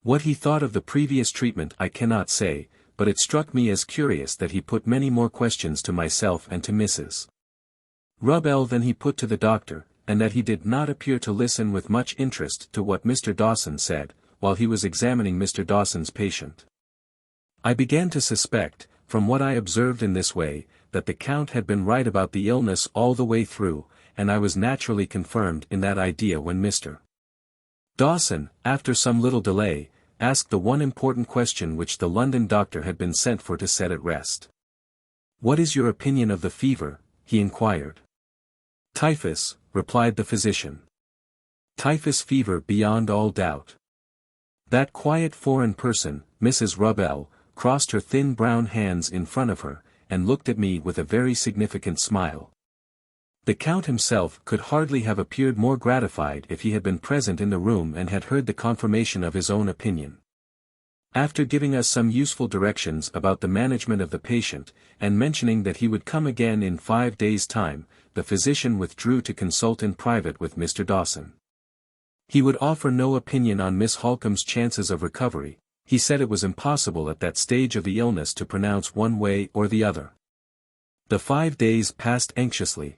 What he thought of the previous treatment I cannot say, but it struck me as curious that he put many more questions to myself and to Mrs. Rubbell than he put to the doctor, and that he did not appear to listen with much interest to what Mr. Dawson said, while he was examining Mr. Dawson's patient. I began to suspect, from what I observed in this way, that the Count had been right about the illness all the way through, and I was naturally confirmed in that idea when Mr. Dawson, after some little delay, asked the one important question which the London doctor had been sent for to set at rest. "What is your opinion of the fever?" he inquired. Typhus, replied the physician. Typhus fever beyond all doubt. That quiet foreign person, Mrs. Rubbell, crossed her thin brown hands in front of her, and looked at me with a very significant smile. The Count himself could hardly have appeared more gratified if he had been present in the room and had heard the confirmation of his own opinion. After giving us some useful directions about the management of the patient, and mentioning that he would come again in 5 days' time, the physician withdrew to consult in private with Mr. Dawson. He would offer no opinion on Miss Halcombe's chances of recovery. He said it was impossible at that stage of the illness to pronounce one way or the other. The 5 days passed anxiously.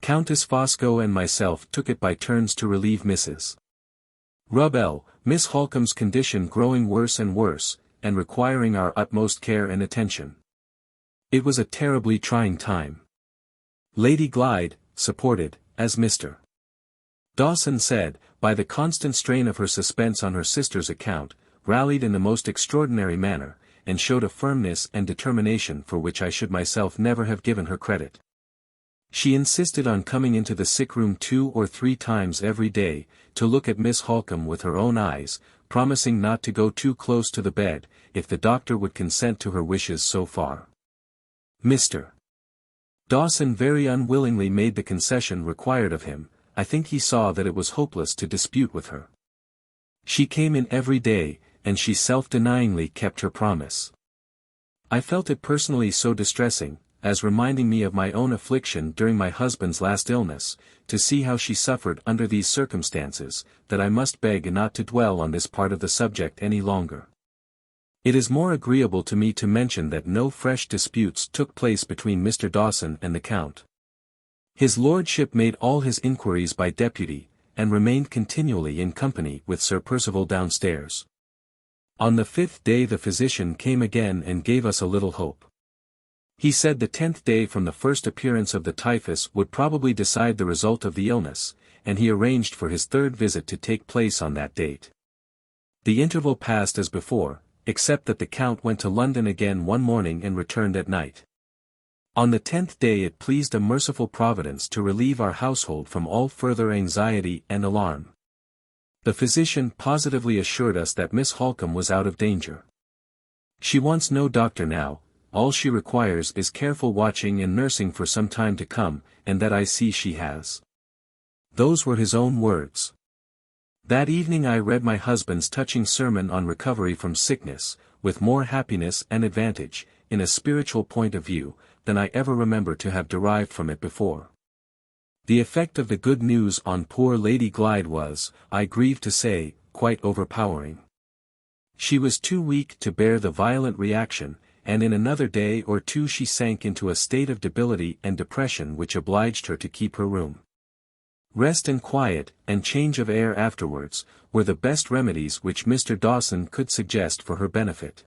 Countess Fosco and myself took it by turns to relieve Mrs. Rubbell, Miss Halcombe's condition growing worse and worse, and requiring our utmost care and attention. It was a terribly trying time. Lady Glyde, supported, as Mr. Dawson said, by the constant strain of her suspense on her sister's account, rallied in the most extraordinary manner, and showed a firmness and determination for which I should myself never have given her credit. She insisted on coming into the sick room 2 or 3 times every day, to look at Miss Halcombe with her own eyes, promising not to go too close to the bed, if the doctor would consent to her wishes so far. Mr. Dawson very unwillingly made the concession required of him. I think he saw that it was hopeless to dispute with her. She came in every day, and she self-denyingly kept her promise. I felt it personally so distressing, as reminding me of my own affliction during my husband's last illness, to see how she suffered under these circumstances, that I must beg not to dwell on this part of the subject any longer. It is more agreeable to me to mention that no fresh disputes took place between Mr. Dawson and the Count. His lordship made all his inquiries by deputy, and remained continually in company with Sir Percival downstairs. On the 5th day the physician came again and gave us a little hope. He said the 10th day from the first appearance of the typhus would probably decide the result of the illness, and he arranged for his 3rd visit to take place on that date. The interval passed as before, except that the Count went to London again one morning and returned at night. On the 10th day it pleased a merciful Providence to relieve our household from all further anxiety and alarm. The physician positively assured us that Miss Halcombe was out of danger. She wants no doctor now, all she requires is careful watching and nursing for some time to come, and that I see she has. Those were his own words. That evening I read my husband's touching sermon on recovery from sickness, with more happiness and advantage, in a spiritual point of view, than I ever remember to have derived from it before. The effect of the good news on poor Lady Glyde was, I grieve to say, quite overpowering. She was too weak to bear the violent reaction, and in another day or 2 she sank into a state of debility and depression which obliged her to keep her room. Rest and quiet, and change of air afterwards, were the best remedies which Mr. Dawson could suggest for her benefit.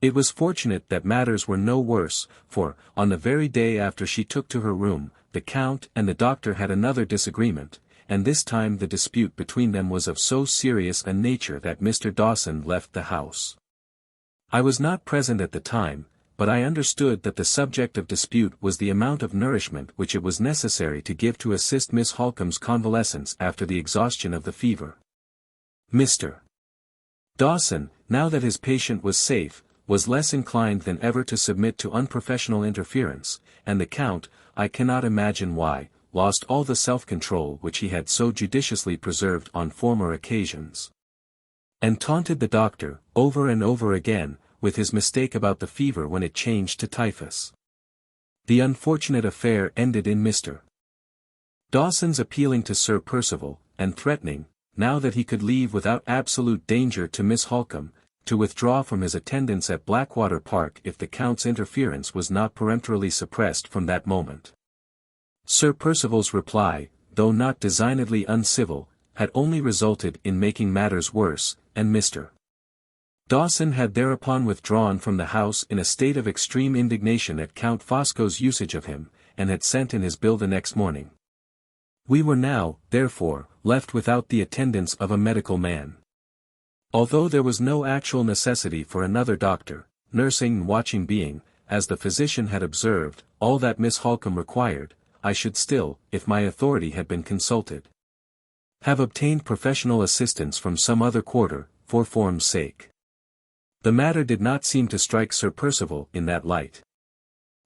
It was fortunate that matters were no worse, for, on the very day after she took to her room, the Count and the doctor had another disagreement, and this time the dispute between them was of so serious a nature that Mr. Dawson left the house. I was not present at the time, but I understood that the subject of dispute was the amount of nourishment which it was necessary to give to assist Miss Halcombe's convalescence after the exhaustion of the fever. Mr. Dawson, now that his patient was safe, was less inclined than ever to submit to unprofessional interference, and the Count, I cannot imagine why, lost all the self-control which he had so judiciously preserved on former occasions, and taunted the doctor, over and over again, with his mistake about the fever when it changed to typhus. The unfortunate affair ended in Mr. Dawson's appealing to Sir Percival, and threatening, now that he could leave without absolute danger to Miss Halcombe, to withdraw from his attendance at Blackwater Park if the Count's interference was not peremptorily suppressed from that moment. Sir Percival's reply, though not designedly uncivil, had only resulted in making matters worse, and Mr. Dawson had thereupon withdrawn from the house in a state of extreme indignation at Count Fosco's usage of him, and had sent in his bill the next morning. We were now, therefore, left without the attendance of a medical man. Although there was no actual necessity for another doctor, nursing and watching being, as the physician had observed, all that Miss Halcombe required, I should still, if my authority had been consulted, have obtained professional assistance from some other quarter, for form's sake. The matter did not seem to strike Sir Percival in that light.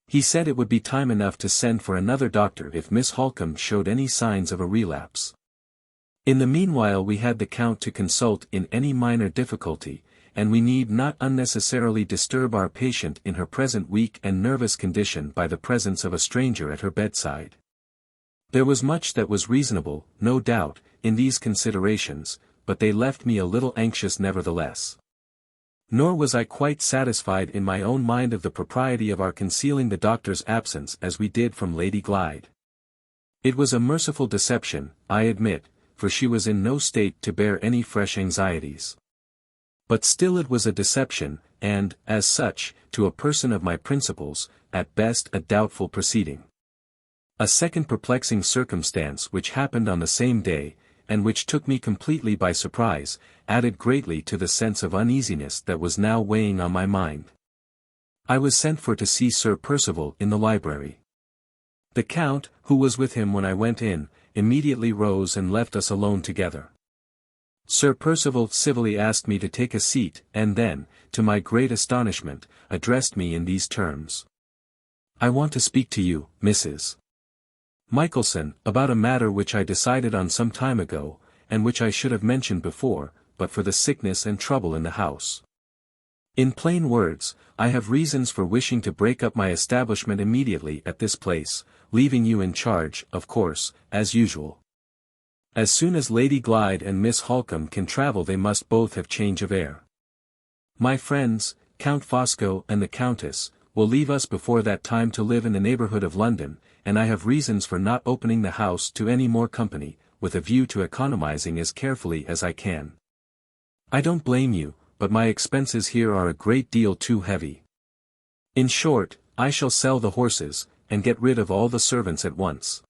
He said it would be time enough to send for another doctor if Miss Halcombe showed any signs of a relapse. In the meanwhile we had the Count to consult in any minor difficulty, and we need not unnecessarily disturb our patient in her present weak and nervous condition by the presence of a stranger at her bedside. There was much that was reasonable, no doubt, in these considerations, but they left me a little anxious nevertheless. Nor was I quite satisfied in my own mind of the propriety of our concealing the doctor's absence as we did from Lady Glyde. It was a merciful deception, I admit, for she was in no state to bear any fresh anxieties. But still it was a deception, and, as such, to a person of my principles, at best a doubtful proceeding. A second perplexing circumstance which happened on the same day, and which took me completely by surprise, added greatly to the sense of uneasiness that was now weighing on my mind. I was sent for to see Sir Percival in the library. The Count, who was with him when I went in, immediately rose and left us alone together. Sir Percival civilly asked me to take a seat, and then, to my great astonishment, addressed me in these terms. "I want to speak to you, Mrs. Michelson, about a matter which I decided on some time ago, and which I should have mentioned before, but for the sickness and trouble in the house. In plain words, I have reasons for wishing to break up my establishment immediately at this place, leaving you in charge, of course, as usual. As soon as Lady Glyde and Miss Halcombe can travel they must both have change of air. My friends, Count Fosco and the Countess, will leave us before that time to live in the neighbourhood of London, and I have reasons for not opening the house to any more company, with a view to economizing as carefully as I can. I don't blame you, but my expenses here are a great deal too heavy. In short, I shall sell the horses, and get rid of all the servants at once.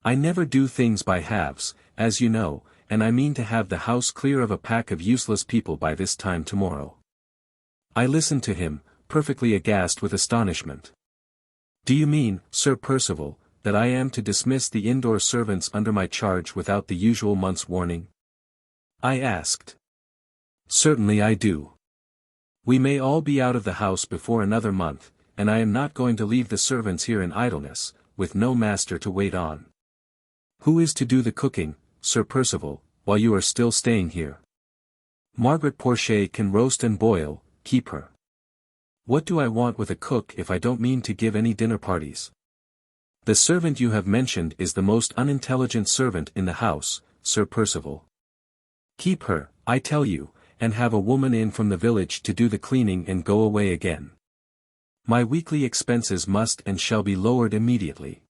I never do things by halves, as you know, and I mean to have the house clear of a pack of useless people by this time tomorrow." I listened to him, perfectly aghast with astonishment. "Do you mean, Sir Percival, that I am to dismiss the indoor servants under my charge without the usual month's warning?" I asked. "Certainly I do. We may all be out of the house before another month, and I am not going to leave the servants here in idleness, with no master to wait on. Who is to do the cooking, Sir Percival, while you are still staying here? Margaret Porchet can roast and boil, keep her. What do I want with a cook if I don't mean to give any dinner parties? The servant you have mentioned is the most unintelligent servant in the house, Sir Percival. Keep her, I tell you, and have a woman in from the village to do the cleaning and go away again. My weekly expenses must and shall be lowered immediately.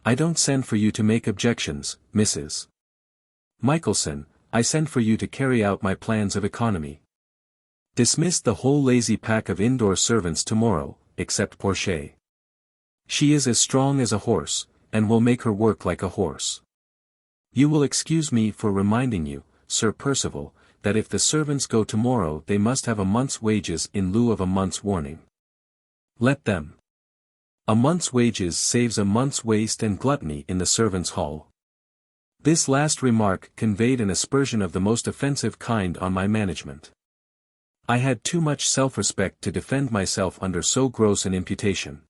I don't send for you to make objections, Mrs. Michelson, I send for you to carry out my plans of economy. Dismiss the whole lazy pack of indoor servants tomorrow, except Porchet. She is as strong as a horse, and will make her work like a horse. You will excuse me for reminding you, Sir Percival, that if the servants go tomorrow they must have a month's wages in lieu of a month's warning. Let them. A month's wages saves a month's waste and gluttony in the servants' hall." This last remark conveyed an aspersion of the most offensive kind on my management. I had too much self-respect to defend myself under so gross an imputation.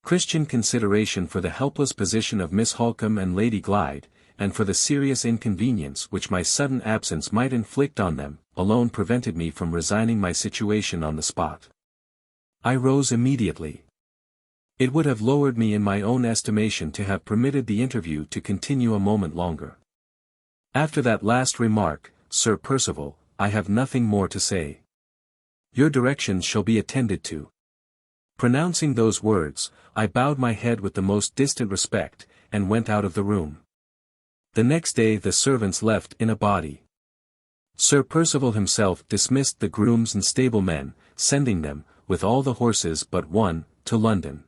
Christian consideration for the helpless position of Miss Halcombe and Lady Glyde, and for the serious inconvenience which my sudden absence might inflict on them, alone prevented me from resigning my situation on the spot. I rose immediately. It would have lowered me in my own estimation to have permitted the interview to continue a moment longer. After that last remark, Sir Percival, I have nothing more to say. Your directions shall be attended to. Pronouncing those words, I bowed my head with the most distant respect, and went out of the room. The next day the servants left in a body. Sir Percival himself dismissed the grooms and stablemen, sending them, with all the horses but one, to London.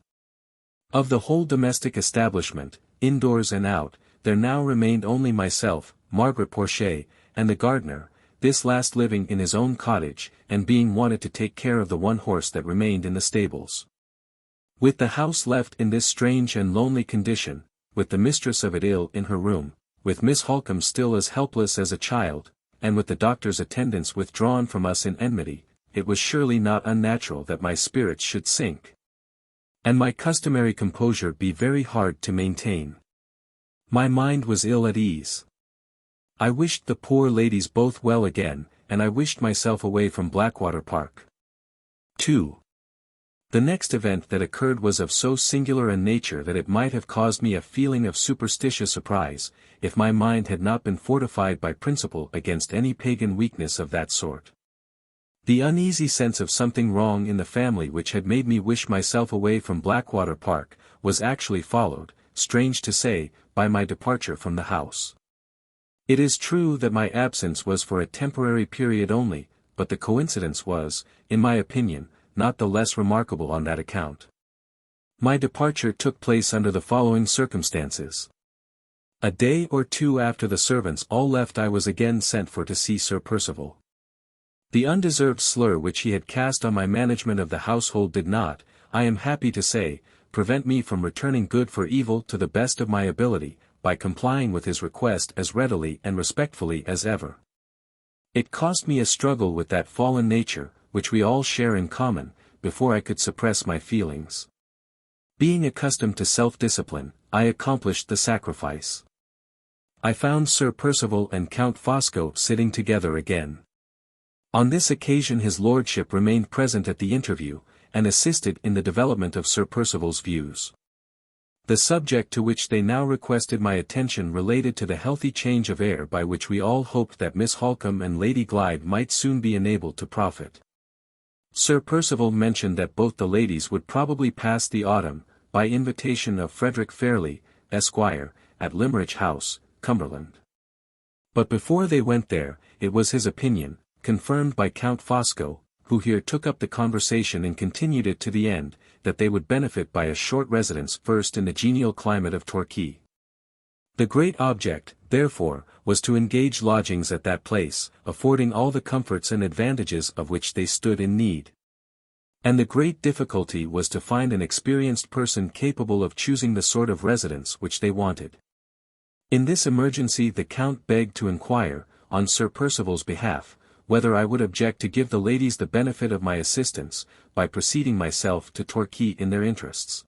Of the whole domestic establishment, indoors and out, there now remained only myself, Margaret Porchet, and the gardener, this last living in his own cottage, and being wanted to take care of the one horse that remained in the stables. With the house left in this strange and lonely condition, with the mistress of it ill in her room, with Miss Halcombe still as helpless as a child, and with the doctor's attendants withdrawn from us in enmity, it was surely not unnatural that my spirits should sink, and my customary composure be very hard to maintain. My mind was ill at ease. I wished the poor ladies both well again, and I wished myself away from Blackwater Park. 2. The next event that occurred was of so singular a nature that it might have caused me a feeling of superstitious surprise, if my mind had not been fortified by principle against any pagan weakness of that sort. The uneasy sense of something wrong in the family which had made me wish myself away from Blackwater Park, was actually followed, strange to say, by my departure from the house. It is true that my absence was for a temporary period only, but the coincidence was, in my opinion, not the less remarkable on that account. My departure took place under the following circumstances. A day or two after the servants all left I was again sent for to see Sir Percival. The undeserved slur which he had cast on my management of the household did not, I am happy to say, prevent me from returning good for evil to the best of my ability, by complying with his request as readily and respectfully as ever. It cost me a struggle with that fallen nature, which we all share in common, before I could suppress my feelings. Being accustomed to self-discipline, I accomplished the sacrifice. I found Sir Percival and Count Fosco sitting together again. On this occasion his lordship remained present at the interview, and assisted in the development of Sir Percival's views. The subject to which they now requested my attention related to the healthy change of air by which we all hoped that Miss Halcombe and Lady Glyde might soon be enabled to profit. Sir Percival mentioned that both the ladies would probably pass the autumn, by invitation of Frederick Fairlie, Esquire, at Limmeridge House, Cumberland. But before they went there, it was his opinion, confirmed by Count Fosco, who here took up the conversation and continued it to the end, that they would benefit by a short residence first in the genial climate of Torquay. The great object, therefore, was to engage lodgings at that place, affording all the comforts and advantages of which they stood in need. And the great difficulty was to find an experienced person capable of choosing the sort of residence which they wanted. In this emergency the Count begged to inquire, on Sir Percival's behalf, whether I would object to give the ladies the benefit of my assistance, by preceding myself to Torquay in their interests.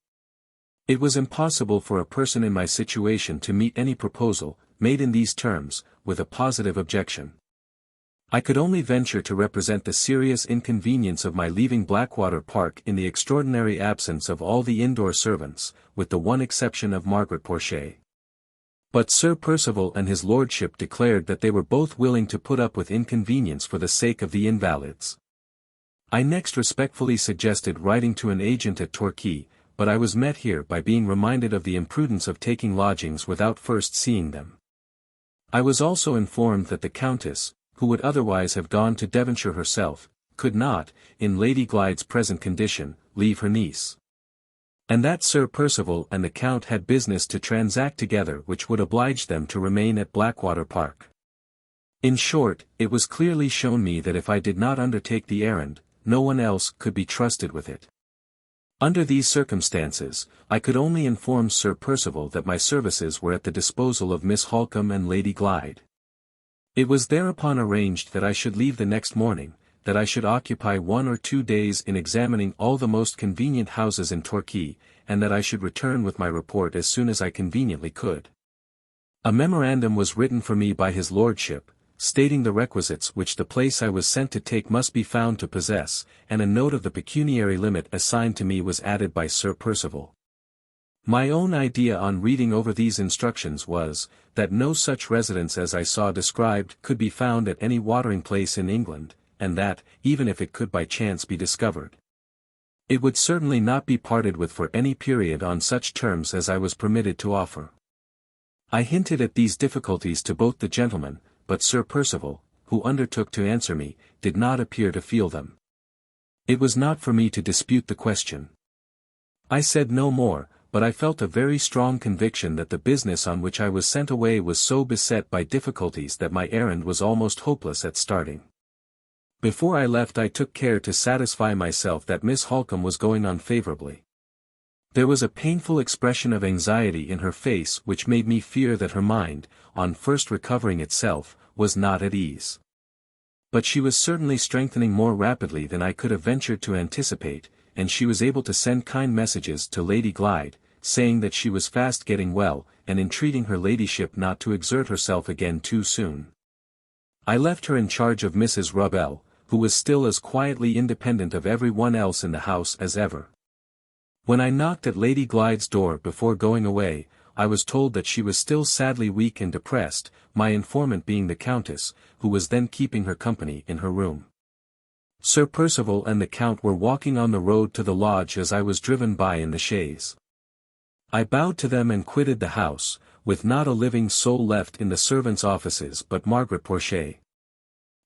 It was impossible for a person in my situation to meet any proposal, made in these terms, with a positive objection. I could only venture to represent the serious inconvenience of my leaving Blackwater Park in the extraordinary absence of all the indoor servants, with the one exception of Margaret Porchet. But Sir Percival and his lordship declared that they were both willing to put up with inconvenience for the sake of the invalids. I next respectfully suggested writing to an agent at Torquay, but I was met here by being reminded of the imprudence of taking lodgings without first seeing them. I was also informed that the Countess, who would otherwise have gone to Devonshire herself, could not, in Lady Glyde's present condition, leave her niece. And that Sir Percival and the Count had business to transact together which would oblige them to remain at Blackwater Park. In short, it was clearly shown me that if I did not undertake the errand, no one else could be trusted with it. Under these circumstances, I could only inform Sir Percival that my services were at the disposal of Miss Halcombe and Lady Glyde. It was thereupon arranged that I should leave the next morning, that I should occupy 1 or 2 days in examining all the most convenient houses in Torquay, and that I should return with my report as soon as I conveniently could. A memorandum was written for me by his lordship, stating the requisites which the place I was sent to take must be found to possess, and a note of the pecuniary limit assigned to me was added by Sir Percival. My own idea on reading over these instructions was, that no such residence as I saw described could be found at any watering place in England, and that, even if it could by chance be discovered, it would certainly not be parted with for any period on such terms as I was permitted to offer. I hinted at these difficulties to both the gentlemen, but Sir Percival, who undertook to answer me, did not appear to feel them. It was not for me to dispute the question. I said no more, but I felt a very strong conviction that the business on which I was sent away was so beset by difficulties that my errand was almost hopeless at starting. Before I left I took care to satisfy myself that Miss Halcombe was going on favourably. There was a painful expression of anxiety in her face which made me fear that her mind, on first recovering itself, was not at ease. But she was certainly strengthening more rapidly than I could have ventured to anticipate, and she was able to send kind messages to Lady Glyde, saying that she was fast getting well, and entreating her ladyship not to exert herself again too soon. I left her in charge of Mrs. Rubbell, who was still as quietly independent of every one else in the house as ever. When I knocked at Lady Glyde's door before going away, I was told that she was still sadly weak and depressed, my informant being the Countess, who was then keeping her company in her room. Sir Percival and the Count were walking on the road to the lodge as I was driven by in the chaise. I bowed to them and quitted the house, with not a living soul left in the servants' offices but Margaret Porchet.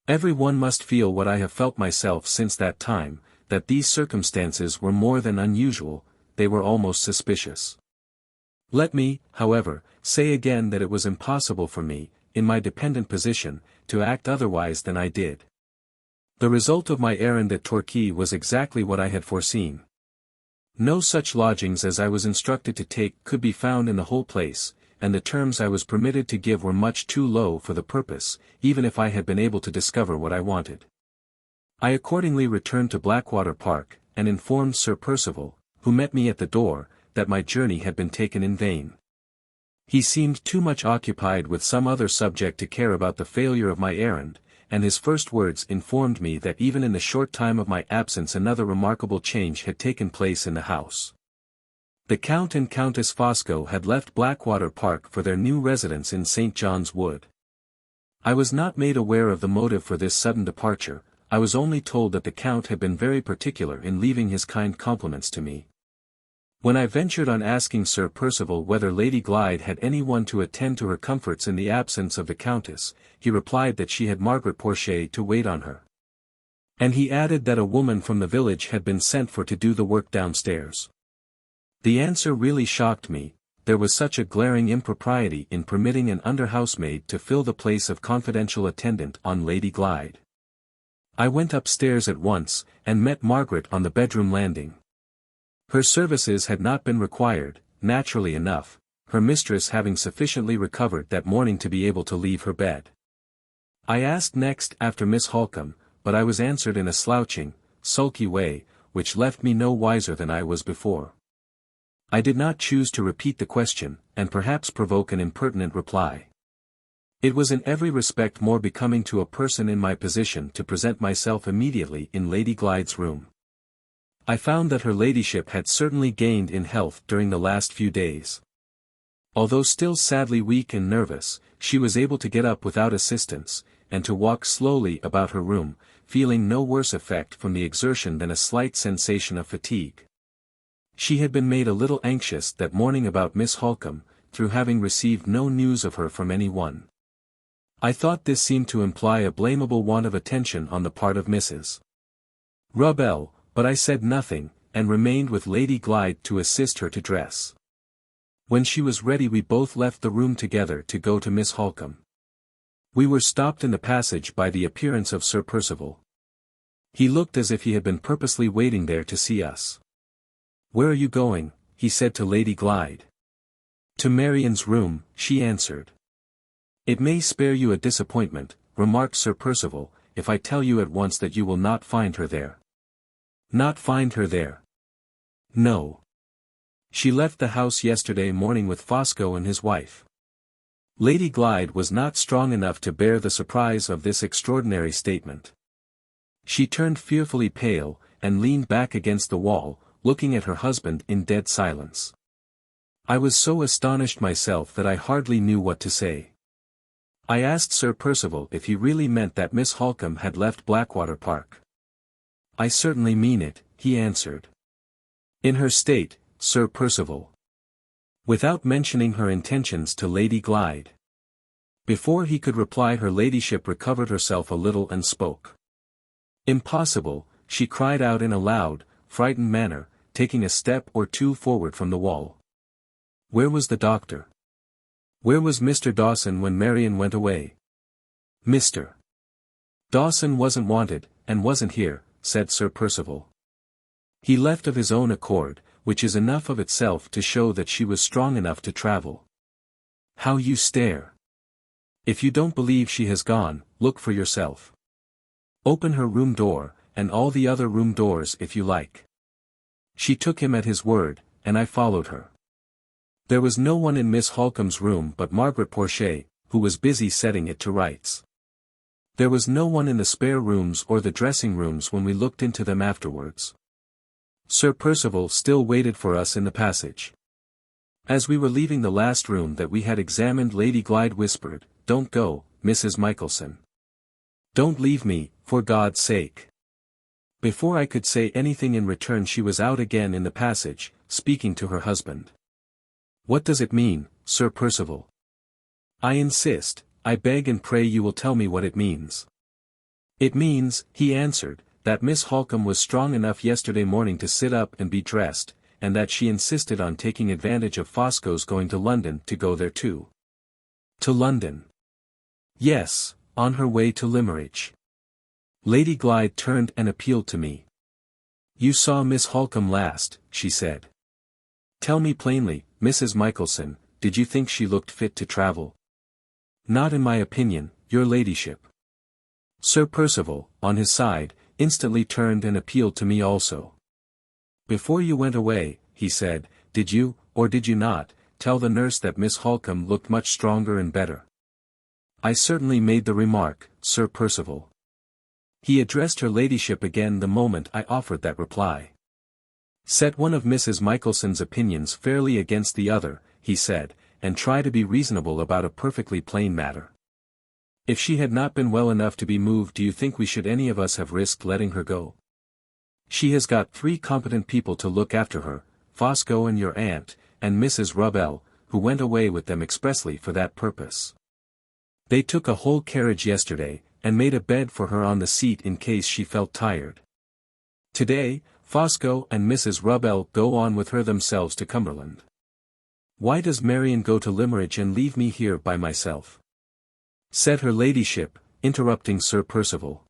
Every one must feel what I have felt myself since that time, that these circumstances were more than unusual, they were almost suspicious. Let me, however, say again that it was impossible for me, in my dependent position, to act otherwise than I did. The result of my errand at Torquay was exactly what I had foreseen. No such lodgings as I was instructed to take could be found in the whole place, and the terms I was permitted to give were much too low for the purpose, even if I had been able to discover what I wanted. I accordingly returned to Blackwater Park, and informed Sir Percival, who met me at the door, that my journey had been taken in vain. He seemed too much occupied with some other subject to care about the failure of my errand, and his first words informed me that even in the short time of my absence another remarkable change had taken place in the house. The Count and Countess Fosco had left Blackwater Park for their new residence in St. John's Wood. I was not made aware of the motive for this sudden departure, I was only told that the Count had been very particular in leaving his kind compliments to me. When I ventured on asking Sir Percival whether Lady Glyde had any one to attend to her comforts in the absence of the Countess, he replied that she had Margaret Porchet to wait on her. And he added that a woman from the village had been sent for to do the work downstairs. The answer really shocked me, there was such a glaring impropriety in permitting an under-housemaid to fill the place of confidential attendant on Lady Glyde. I went upstairs at once, and met Margaret on the bedroom landing. Her services had not been required, naturally enough, her mistress having sufficiently recovered that morning to be able to leave her bed. I asked next after Miss Halcombe, but I was answered in a slouching, sulky way, which left me no wiser than I was before. I did not choose to repeat the question, and perhaps provoke an impertinent reply. It was in every respect more becoming to a person in my position to present myself immediately in Lady Glyde's room. I found that her ladyship had certainly gained in health during the last few days. Although still sadly weak and nervous, she was able to get up without assistance, and to walk slowly about her room, feeling no worse effect from the exertion than a slight sensation of fatigue. She had been made a little anxious that morning about Miss Halcombe, through having received no news of her from any one. I thought this seemed to imply a blamable want of attention on the part of Mrs. Rubbell, but I said nothing, and remained with Lady Glyde to assist her to dress. When she was ready we both left the room together to go to Miss Halcombe. We were stopped in the passage by the appearance of Sir Percival. He looked as if he had been purposely waiting there to see us. "Where are you going?" he said to Lady Glyde. "To Marian's room," she answered. "It may spare you a disappointment," remarked Sir Percival, "if I tell you at once that you will not find her there." "Not find her there?" "No. She left the house yesterday morning with Fosco and his wife." Lady Glyde was not strong enough to bear the surprise of this extraordinary statement. She turned fearfully pale, and leaned back against the wall, looking at her husband in dead silence. I was so astonished myself that I hardly knew what to say. I asked Sir Percival if he really meant that Miss Halcombe had left Blackwater Park. "I certainly mean it," he answered. "In her state, Sir Percival?" Without mentioning her intentions to Lady Glyde. Before he could reply her ladyship recovered herself a little and spoke. "Impossible," she cried out in a loud, frightened manner, taking a step or two forward from the wall. "Where was the doctor? Where was Mr. Dawson when Marian went away?" "Mr. Dawson wasn't wanted, and wasn't here," said Sir Percival. "He left of his own accord, which is enough of itself to show that she was strong enough to travel. How you stare! If you don't believe she has gone, look for yourself. Open her room door, and all the other room doors if you like. She took him at his word, and I followed her. There was no one in Miss Halcombe's room but Margaret Porchet, who was busy setting it to rights. There was no one in the spare rooms or the dressing rooms when we looked into them afterwards. Sir Percival still waited for us in the passage. As we were leaving the last room that we had examined, Lady Glyde whispered, "Don't go, Mrs. Michelson. Don't leave me, for God's sake." Before I could say anything in return she was out again in the passage, speaking to her husband. "What does it mean, Sir Percival? I insist, I beg and pray you will tell me what it means." "It means," he answered, "that Miss Halcombe was strong enough yesterday morning to sit up and be dressed, and that she insisted on taking advantage of Fosco's going to London to go there too." "To London?" "Yes, on her way to Limmeridge." Lady Glyde turned and appealed to me. "You saw Miss Halcombe last," she said. "Tell me plainly, Mrs. Michelson, did you think she looked fit to travel?" "Not in my opinion, your ladyship." Sir Percival, on his side, instantly turned and appealed to me also. "Before you went away," he said, "did you, or did you not, tell the nurse that Miss Halcombe looked much stronger and better?" "I certainly made the remark, Sir Percival." He addressed her ladyship again the moment I offered that reply. "Set one of Mrs. Michelson's opinions fairly against the other," he said, "and try to be reasonable about a perfectly plain matter. If she had not been well enough to be moved, do you think we should any of us have risked letting her go? She has got 3 competent people to look after her, Fosco and your aunt, and Mrs. Rubbell, who went away with them expressly for that purpose. They took a whole carriage yesterday, and made a bed for her on the seat in case she felt tired. Today, Fosco and Mrs. Rubbell go on with her themselves to Cumberland. Why does Marian go to Limmeridge and leave me here by myself?" Said her ladyship, interrupting Sir Percival.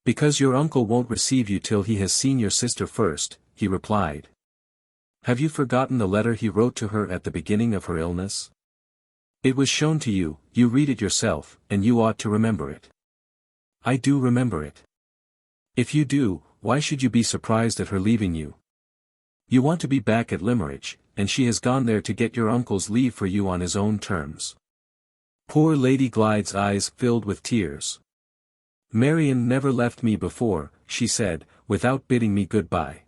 "Because your uncle won't receive you till he has seen your sister first," he replied. "Have you forgotten the letter he wrote to her at the beginning of her illness? It was shown to you, you read it yourself, and you ought to remember it." "I do remember it." "If you do, why should you be surprised at her leaving you? You want to be back at Limmeridge, and she has gone there to get your uncle's leave for you on his own terms." Poor Lady Glyde's eyes filled with tears. "Marian never left me before," she said, "without bidding me good-bye."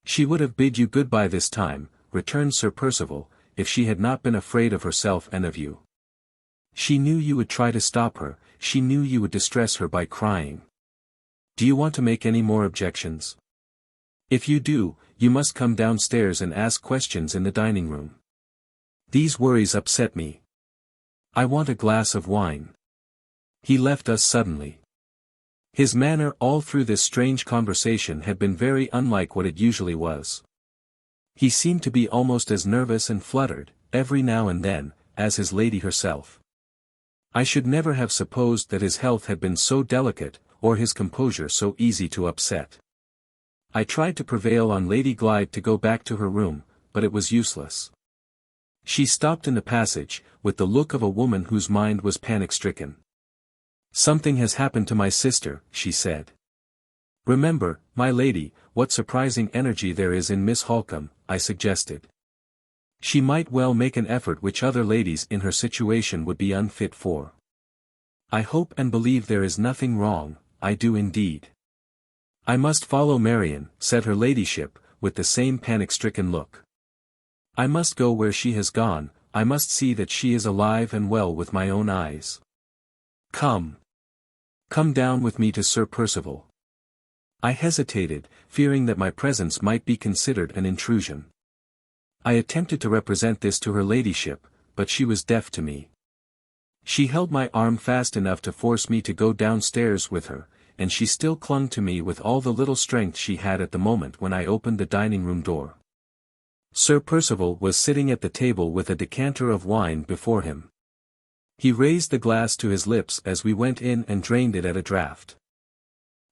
"She would have bid you good-bye this time," returned Sir Percival, "if she had not been afraid of herself and of you. She knew you would try to stop her, she knew you would distress her by crying. Do you want to make any more objections? If you do, you must come downstairs and ask questions in the dining room. These worries upset me. I want a glass of wine." He left us suddenly. His manner all through this strange conversation had been very unlike what it usually was. He seemed to be almost as nervous and fluttered, every now and then, as his lady herself. I should never have supposed that his health had been so delicate, or his composure so easy to upset. I tried to prevail on Lady Glyde to go back to her room, but it was useless. She stopped in the passage, with the look of a woman whose mind was panic-stricken. "Something has happened to my sister," she said. "Remember, my lady, what surprising energy there is in Miss Halcombe," I suggested. "She might well make an effort which other ladies in her situation would be unfit for." "I hope and believe there is nothing wrong, I do indeed." "I must follow Marian," said her ladyship, with the same panic-stricken look. "I must go where she has gone, I must see that she is alive and well with my own eyes. Come. Come down with me to Sir Percival." I hesitated, fearing that my presence might be considered an intrusion. I attempted to represent this to her ladyship, but she was deaf to me. She held my arm fast enough to force me to go downstairs with her, and she still clung to me with all the little strength she had at the moment when I opened the dining-room door. Sir Percival was sitting at the table with a decanter of wine before him. He raised the glass to his lips as we went in and drained it at a draught.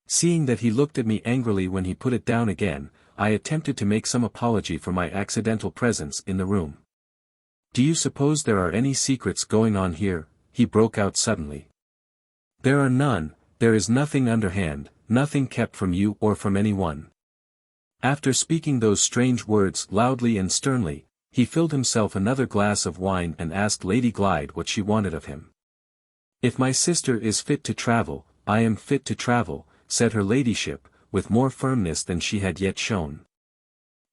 Seeing that he looked at me angrily when he put it down again, I attempted to make some apology for my accidental presence in the room. "Do you suppose there are any secrets going on here?" he broke out suddenly. "There are none, there is nothing underhand, nothing kept from you or from anyone." After speaking those strange words loudly and sternly, he filled himself another glass of wine and asked Lady Glyde what she wanted of him. "If my sister is fit to travel, I am fit to travel," said her ladyship, with more firmness than she had yet shown.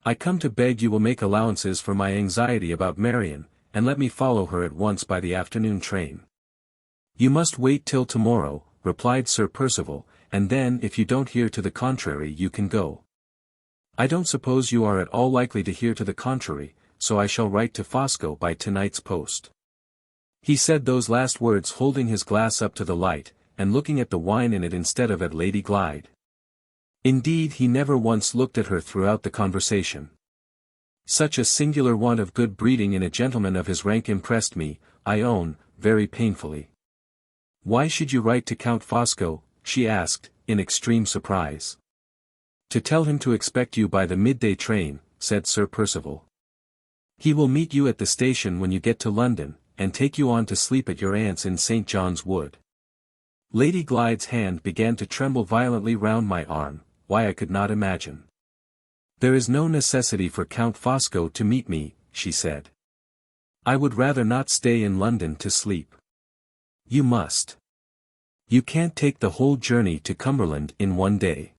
"I come to beg you will make allowances for my anxiety about Marian, and let me follow her at once by the afternoon train." "You must wait till tomorrow," replied Sir Percival, "and then if you don't hear to the contrary you can go." "I don't suppose you are at all likely to hear to the contrary, so I shall write to Fosco by tonight's post." He said those last words holding his glass up to the light, and looking at the wine in it instead of at Lady Glyde. Indeed he never once looked at her throughout the conversation. Such a singular want of good breeding in a gentleman of his rank impressed me, I own, very painfully. "Why should you write to Count Fosco?" she asked, in extreme surprise. "To tell him to expect you by the midday train," said Sir Percival. "He will meet you at the station when you get to London, and take you on to sleep at your aunt's in St. John's Wood." Lady Glyde's hand began to tremble violently round my arm, why I could not imagine. "There is no necessity for Count Fosco to meet me," she said. "I would rather not stay in London to sleep." "You must. You can't take the whole journey to Cumberland in one day.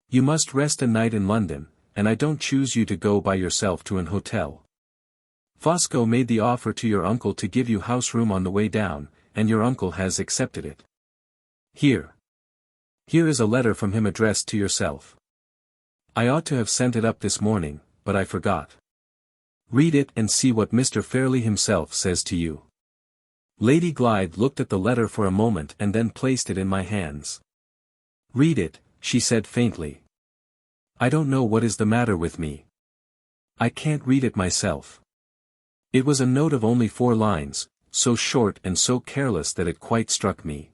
You must rest a night in London, and I don't choose you to go by yourself to an hotel. Fosco made the offer to your uncle to give you house room on the way down, and your uncle has accepted it. Here is a letter from him addressed to yourself. I ought to have sent it up this morning, but I forgot. Read it and see what Mr. Fairlie himself says to you." Lady Glyde looked at the letter for a moment and then placed it in my hands. "Read it," she said faintly. "I don't know what is the matter with me. I can't read it myself." It was a note of only 4 lines, so short and so careless that it quite struck me.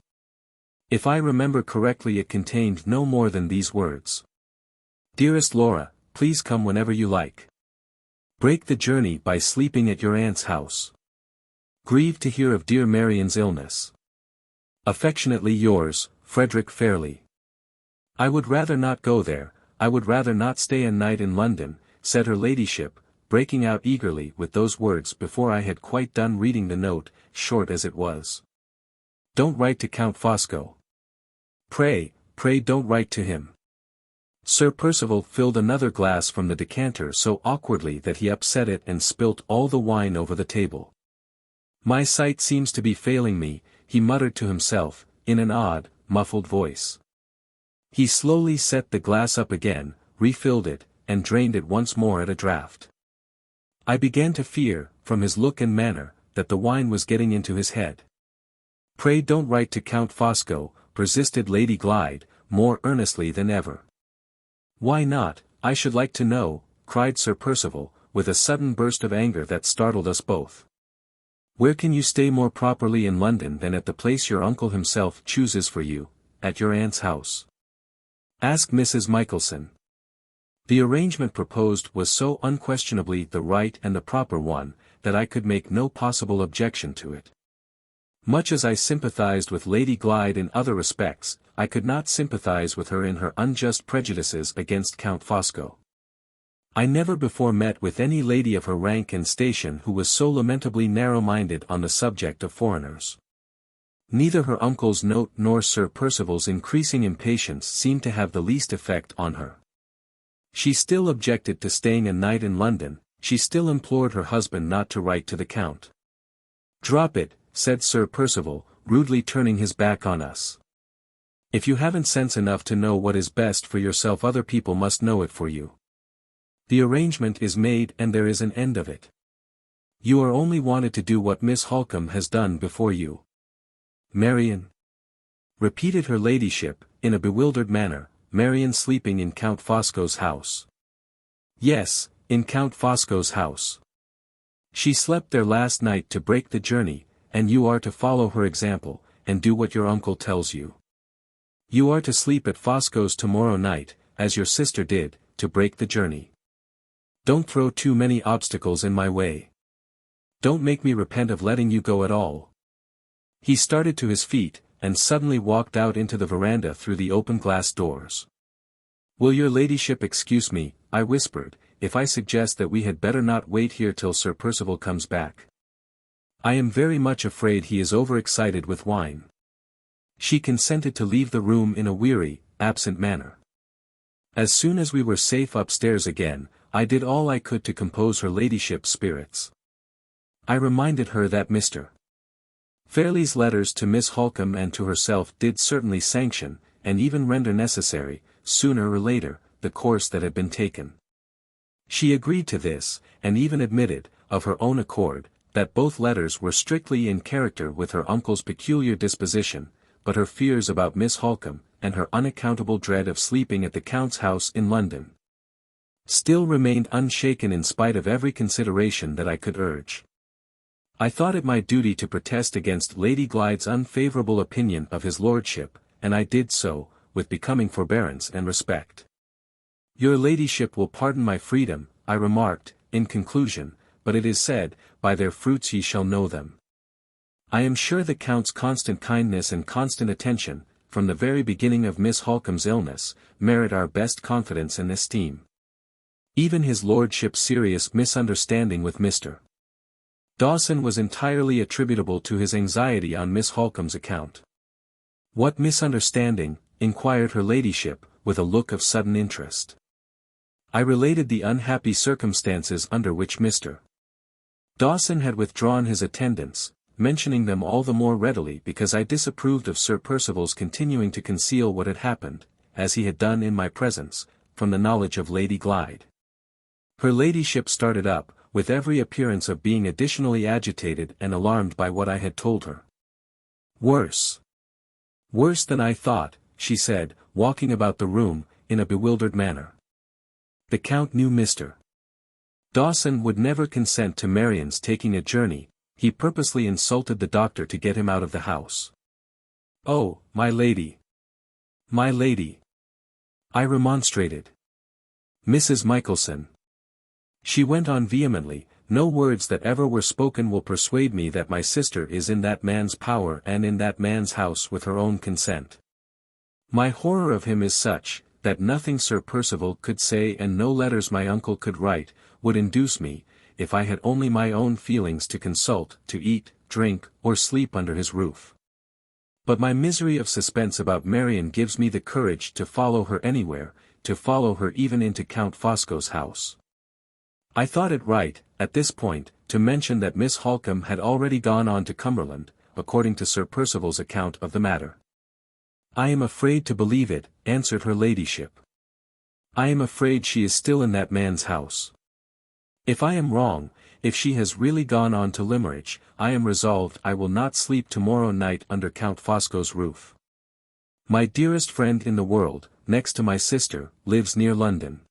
If I remember correctly it contained no more than these words. "Dearest Laura, please come whenever you like. Break the journey by sleeping at your aunt's house. Grieved to hear of dear Marian's illness. Affectionately yours, Frederick Fairlie." "I would rather not go there, I would rather not stay a night in London," said her ladyship, breaking out eagerly with those words before I had quite done reading the note, short as it was. "Don't write to Count Fosco. Pray, pray don't write to him." Sir Percival filled another glass from the decanter so awkwardly that he upset it and spilt all the wine over the table. "My sight seems to be failing me," he muttered to himself, in an odd, muffled voice. He slowly set the glass up again, refilled it, and drained it once more at a draught. I began to fear, from his look and manner, that the wine was getting into his head. "Pray don't write to Count Fosco," persisted Lady Glyde, more earnestly than ever. "Why not, I should like to know," cried Sir Percival, with a sudden burst of anger that startled us both. "Where can you stay more properly in London than at the place your uncle himself chooses for you, at your aunt's house? Ask Mrs. Michelson." The arrangement proposed was so unquestionably the right and the proper one, that I could make no possible objection to it. Much as I sympathized with Lady Glyde in other respects, I could not sympathize with her in her unjust prejudices against Count Fosco. I never before met with any lady of her rank and station who was so lamentably narrow-minded on the subject of foreigners. Neither her uncle's note nor Sir Percival's increasing impatience seemed to have the least effect on her. She still objected to staying a night in London, she still implored her husband not to write to the Count. "Drop it," said Sir Percival, rudely turning his back on us. "If you haven't sense enough to know what is best for yourself other people must know it for you. The arrangement is made and there is an end of it. You are only wanted to do what Miss Halcombe has done before you." "Marian?" repeated her ladyship, in a bewildered manner. "Marian sleeping in Count Fosco's house?" "Yes, in Count Fosco's house. She slept there last night to break the journey, and you are to follow her example, and do what your uncle tells you. You are to sleep at Fosco's tomorrow night, as your sister did, to break the journey. Don't throw too many obstacles in my way. Don't make me repent of letting you go at all." He started to his feet, and suddenly walked out into the veranda through the open glass doors. "Will your ladyship excuse me," I whispered, "if I suggest that we had better not wait here till Sir Percival comes back? I am very much afraid he is overexcited with wine." She consented to leave the room in a weary, absent manner. As soon as we were safe upstairs again, I did all I could to compose her ladyship's spirits. I reminded her that Mr. Fairlie's letters to Miss Halcombe and to herself did certainly sanction, and even render necessary, sooner or later, the course that had been taken. She agreed to this, and even admitted, of her own accord, that both letters were strictly in character with her uncle's peculiar disposition, but her fears about Miss Halcombe, and her unaccountable dread of sleeping at the Count's house in London, still remained unshaken in spite of every consideration that I could urge. I thought it my duty to protest against Lady Glyde's unfavourable opinion of his lordship, and I did so, with becoming forbearance and respect. "Your ladyship will pardon my freedom," I remarked, in conclusion, "but it is said, 'By their fruits ye shall know them.' I am sure the Count's constant kindness and constant attention, from the very beginning of Miss Halcombe's illness, merit our best confidence and esteem. Even his lordship's serious misunderstanding with Mr. Dawson was entirely attributable to his anxiety on Miss Halcombe's account." "What misunderstanding?" inquired her ladyship, with a look of sudden interest. I related the unhappy circumstances under which Mr. Dawson had withdrawn his attendance, mentioning them all the more readily because I disapproved of Sir Percival's continuing to conceal what had happened, as he had done in my presence, from the knowledge of Lady Glyde. Her ladyship started up, with every appearance of being additionally agitated and alarmed by what I had told her. "Worse. Worse than I thought," she said, walking about the room, in a bewildered manner. "The Count knew Mr. Dawson would never consent to Marian's taking a journey. He purposely insulted the doctor to get him out of the house." "Oh, my lady! My lady!" I remonstrated. "Mrs. Michelson," she went on vehemently, "no words that ever were spoken will persuade me that my sister is in that man's power and in that man's house with her own consent. My horror of him is such, that nothing Sir Percival could say and no letters my uncle could write, would induce me, if I had only my own feelings to consult, to eat, drink, or sleep under his roof. But my misery of suspense about Marian gives me the courage to follow her anywhere, to follow her even into Count Fosco's house." I thought it right, at this point, to mention that Miss Halcombe had already gone on to Cumberland, according to Sir Percival's account of the matter. "I am afraid to believe it," answered her ladyship. "I am afraid she is still in that man's house. If I am wrong, if she has really gone on to Limmeridge, I am resolved I will not sleep tomorrow night under Count Fosco's roof. My dearest friend in the world, next to my sister, lives near London.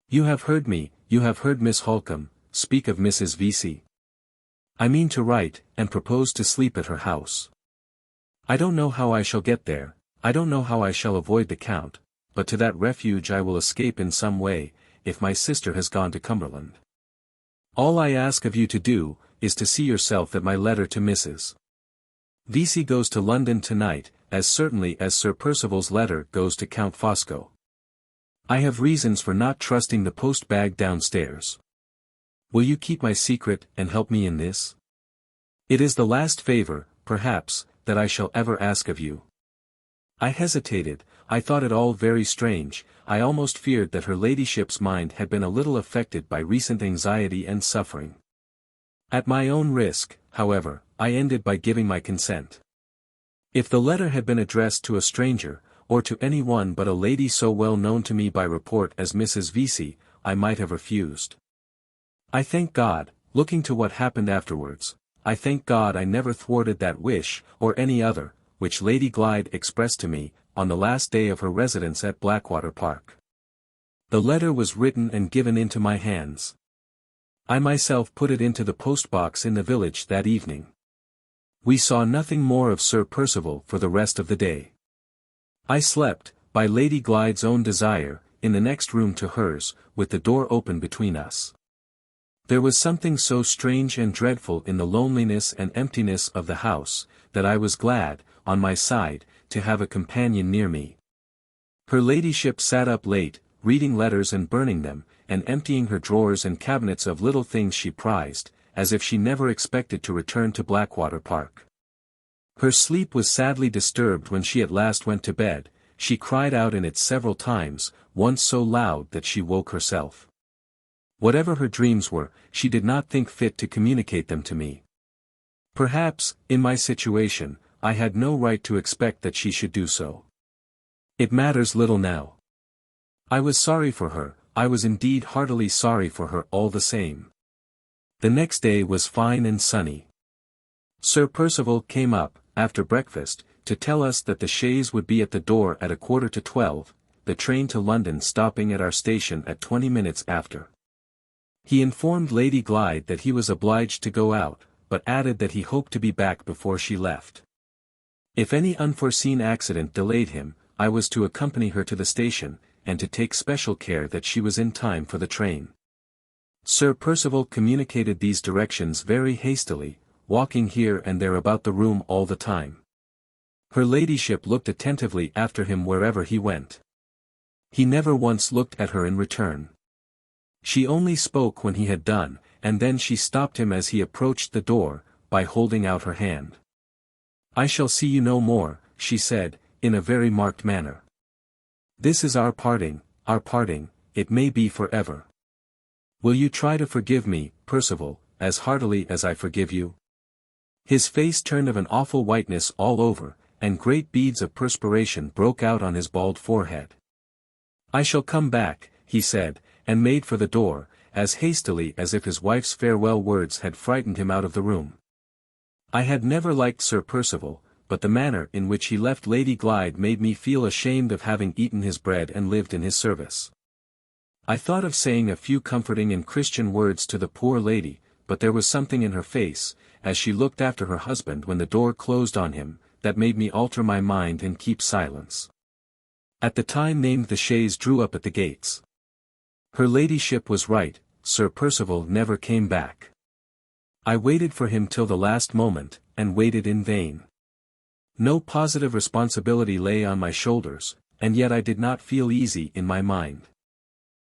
You have heard me, you have heard Miss Halcombe, speak of Mrs. VIII. I mean to write, and propose to sleep at her house. I don't know how I shall get there, I don't know how I shall avoid the Count, but to that refuge I will escape in some way, if my sister has gone to Cumberland. All I ask of you to do, is to see yourself that my letter to Mrs. VIII goes to London tonight, as certainly as Sir Percival's letter goes to Count Fosco. I have reasons for not trusting the post-bag downstairs. Will you keep my secret and help me in this? It is the last favour, perhaps, that I shall ever ask of you." I hesitated. I thought it all very strange. I almost feared that her ladyship's mind had been a little affected by recent anxiety and suffering. At my own risk, however, I ended by giving my consent. If the letter had been addressed to a stranger, or to any one but a lady so well known to me by report as Mrs. VIII, I might have refused. I thank God, looking to what happened afterwards, I thank God I never thwarted that wish, or any other, which Lady Glyde expressed to me, on the last day of her residence at Blackwater Park. The letter was written and given into my hands. I myself put it into the post-box in the village that evening. We saw nothing more of Sir Percival for the rest of the day. I slept, by Lady Glyde's own desire, in the next room to hers, with the door open between us. There was something so strange and dreadful in the loneliness and emptiness of the house, that I was glad, on my side, to have a companion near me. Her ladyship sat up late, reading letters and burning them, and emptying her drawers and cabinets of little things she prized, as if she never expected to return to Blackwater Park. Her sleep was sadly disturbed when she at last went to bed. She cried out in it several times, once so loud that she woke herself. Whatever her dreams were, she did not think fit to communicate them to me. Perhaps, in my situation, I had no right to expect that she should do so. It matters little now. I was sorry for her, I was indeed heartily sorry for her all the same. The next day was fine and sunny. Sir Percival came up, after breakfast, to tell us that the chaise would be at the door at 11:45, the train to London stopping at our station at 20 minutes after. He informed Lady Glyde that he was obliged to go out, but added that he hoped to be back before she left. If any unforeseen accident delayed him, I was to accompany her to the station, and to take special care that she was in time for the train. Sir Percival communicated these directions very hastily, walking here and there about the room all the time. Her ladyship looked attentively after him wherever he went. He never once looked at her in return. She only spoke when he had done, and then she stopped him as he approached the door, by holding out her hand. "I shall see you no more," she said, in a very marked manner. "This is our parting, it may be forever. Will you try to forgive me, Percival, as heartily as I forgive you?" His face turned of an awful whiteness all over, and great beads of perspiration broke out on his bald forehead. "I shall come back," he said, and made for the door, as hastily as if his wife's farewell words had frightened him out of the room. I had never liked Sir Percival, but the manner in which he left Lady Glyde made me feel ashamed of having eaten his bread and lived in his service. I thought of saying a few comforting and Christian words to the poor lady, but there was something in her face, as she looked after her husband when the door closed on him, that made me alter my mind and keep silence. At the time named the chaise drew up at the gates. Her ladyship was right, Sir Percival never came back. I waited for him till the last moment, and waited in vain. No positive responsibility lay on my shoulders, and yet I did not feel easy in my mind.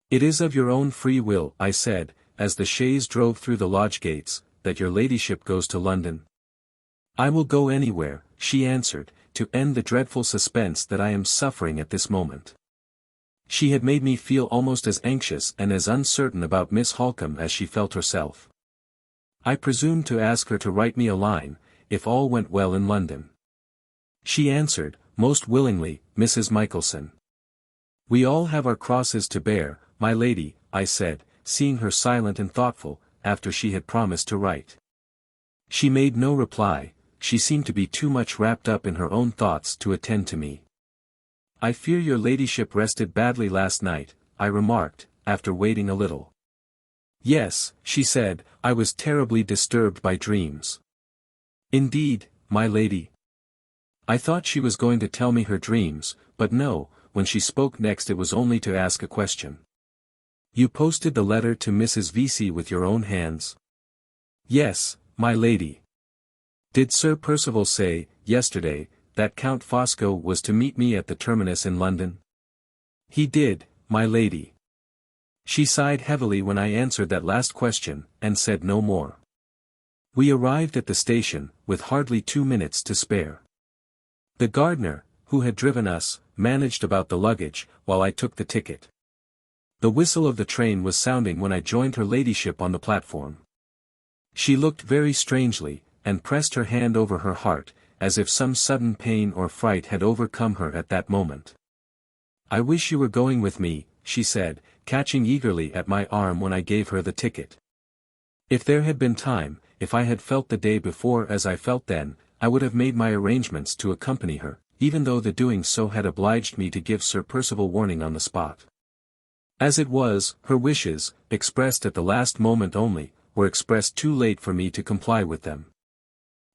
"It is of your own free will," I said, as the chaise drove through the lodge gates, "that your ladyship goes to London." "I will go anywhere," she answered, "to end the dreadful suspense that I am suffering at this moment." She had made me feel almost as anxious and as uncertain about Miss Halcombe as she felt herself. I presumed to ask her to write me a line, if all went well in London. She answered, "Most willingly, Mrs. Michelson." "We all have our crosses to bear, my lady," I said, seeing her silent and thoughtful, after she had promised to write. She made no reply, she seemed to be too much wrapped up in her own thoughts to attend to me. "I fear your ladyship rested badly last night," I remarked, after waiting a little. "Yes," she said, "I was terribly disturbed by dreams." "Indeed, my lady?" I thought she was going to tell me her dreams, but no, when she spoke next it was only to ask a question. "You posted the letter to Mrs. Vesey with your own hands?" "Yes, my lady." "Did Sir Percival say, yesterday, that Count Fosco was to meet me at the terminus in London?" "He did, my lady." She sighed heavily when I answered that last question, and said no more. We arrived at the station, with hardly 2 minutes to spare. The gardener, who had driven us, managed about the luggage, while I took the ticket. The whistle of the train was sounding when I joined her ladyship on the platform. She looked very strangely, and pressed her hand over her heart, as if some sudden pain or fright had overcome her at that moment. "I wish you were going with me," she said, catching eagerly at my arm when I gave her the ticket. If there had been time, if I had felt the day before as I felt then, I would have made my arrangements to accompany her, even though the doing so had obliged me to give Sir Percival warning on the spot. As it was, her wishes, expressed at the last moment only, were expressed too late for me to comply with them.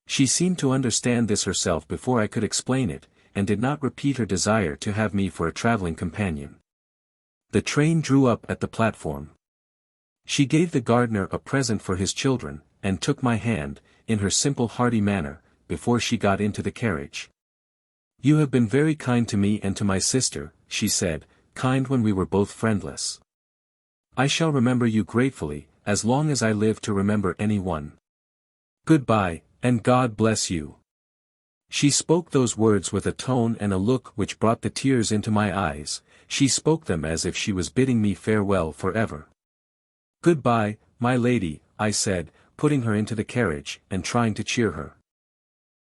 She seemed to understand this herself before I could explain it, and did not repeat her desire to have me for a travelling companion. The train drew up at the platform. She gave the gardener a present for his children, and took my hand, in her simple hearty manner, before she got into the carriage. "You have been very kind to me and to my sister," she said, "kind when we were both friendless. I shall remember you gratefully, as long as I live to remember any one. Goodbye, and God bless you." She spoke those words with a tone and a look which brought the tears into my eyes. She spoke them as if she was bidding me farewell forever. "Goodbye, my lady," I said, putting her into the carriage, and trying to cheer her.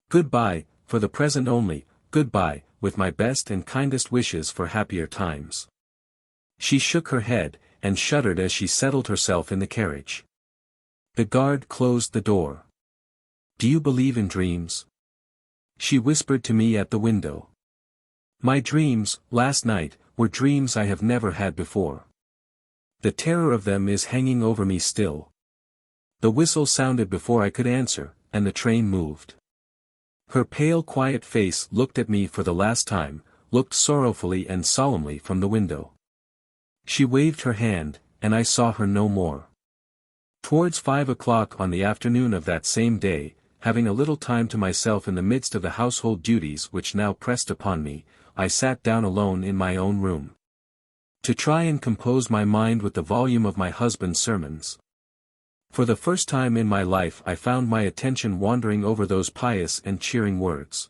"Goodbye, for the present only, goodbye, with my best and kindest wishes for happier times." She shook her head, and shuddered as she settled herself in the carriage. The guard closed the door. "Do you believe in dreams?" she whispered to me at the window. My dreams, last night, were dreams I have never had before. The terror of them is hanging over me still. The whistle sounded before I could answer, and the train moved. Her pale quiet face looked at me for the last time, looked sorrowfully and solemnly from the window. She waved her hand, and I saw her no more. Towards 5 o'clock on the afternoon of that same day, having a little time to myself in the midst of the household duties which now pressed upon me, I sat down alone in my own room, to try and compose my mind with the volume of my husband's sermons. For the first time in my life I found my attention wandering over those pious and cheering words.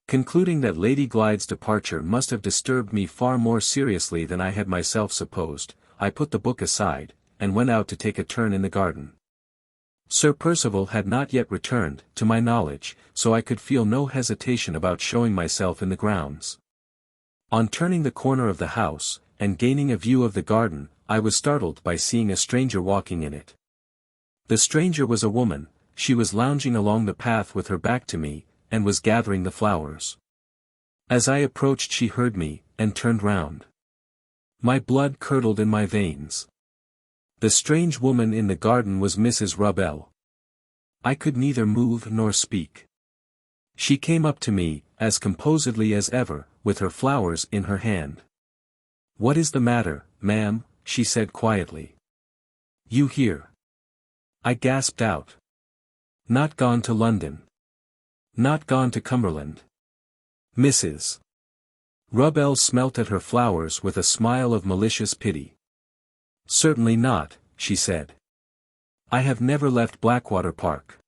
Concluding that Lady Glyde's departure must have disturbed me far more seriously than I had myself supposed, I put the book aside, and went out to take a turn in the garden. Sir Percival had not yet returned, to my knowledge, so I could feel no hesitation about showing myself in the grounds. On turning the corner of the house, and gaining a view of the garden, I was startled by seeing a stranger walking in it. The stranger was a woman. She was lounging along the path with her back to me, and was gathering the flowers. As I approached she heard me, and turned round. My blood curdled in my veins. The strange woman in the garden was Mrs. Rubbell. I could neither move nor speak. She came up to me, as composedly as ever, with her flowers in her hand. "What is the matter, ma'am?" she said quietly. "You here?" I gasped out. "Not gone to London? Not gone to Cumberland?" Mrs. Rubbell smelt at her flowers with a smile of malicious pity. "Certainly not," she said. "I have never left Blackwater Park."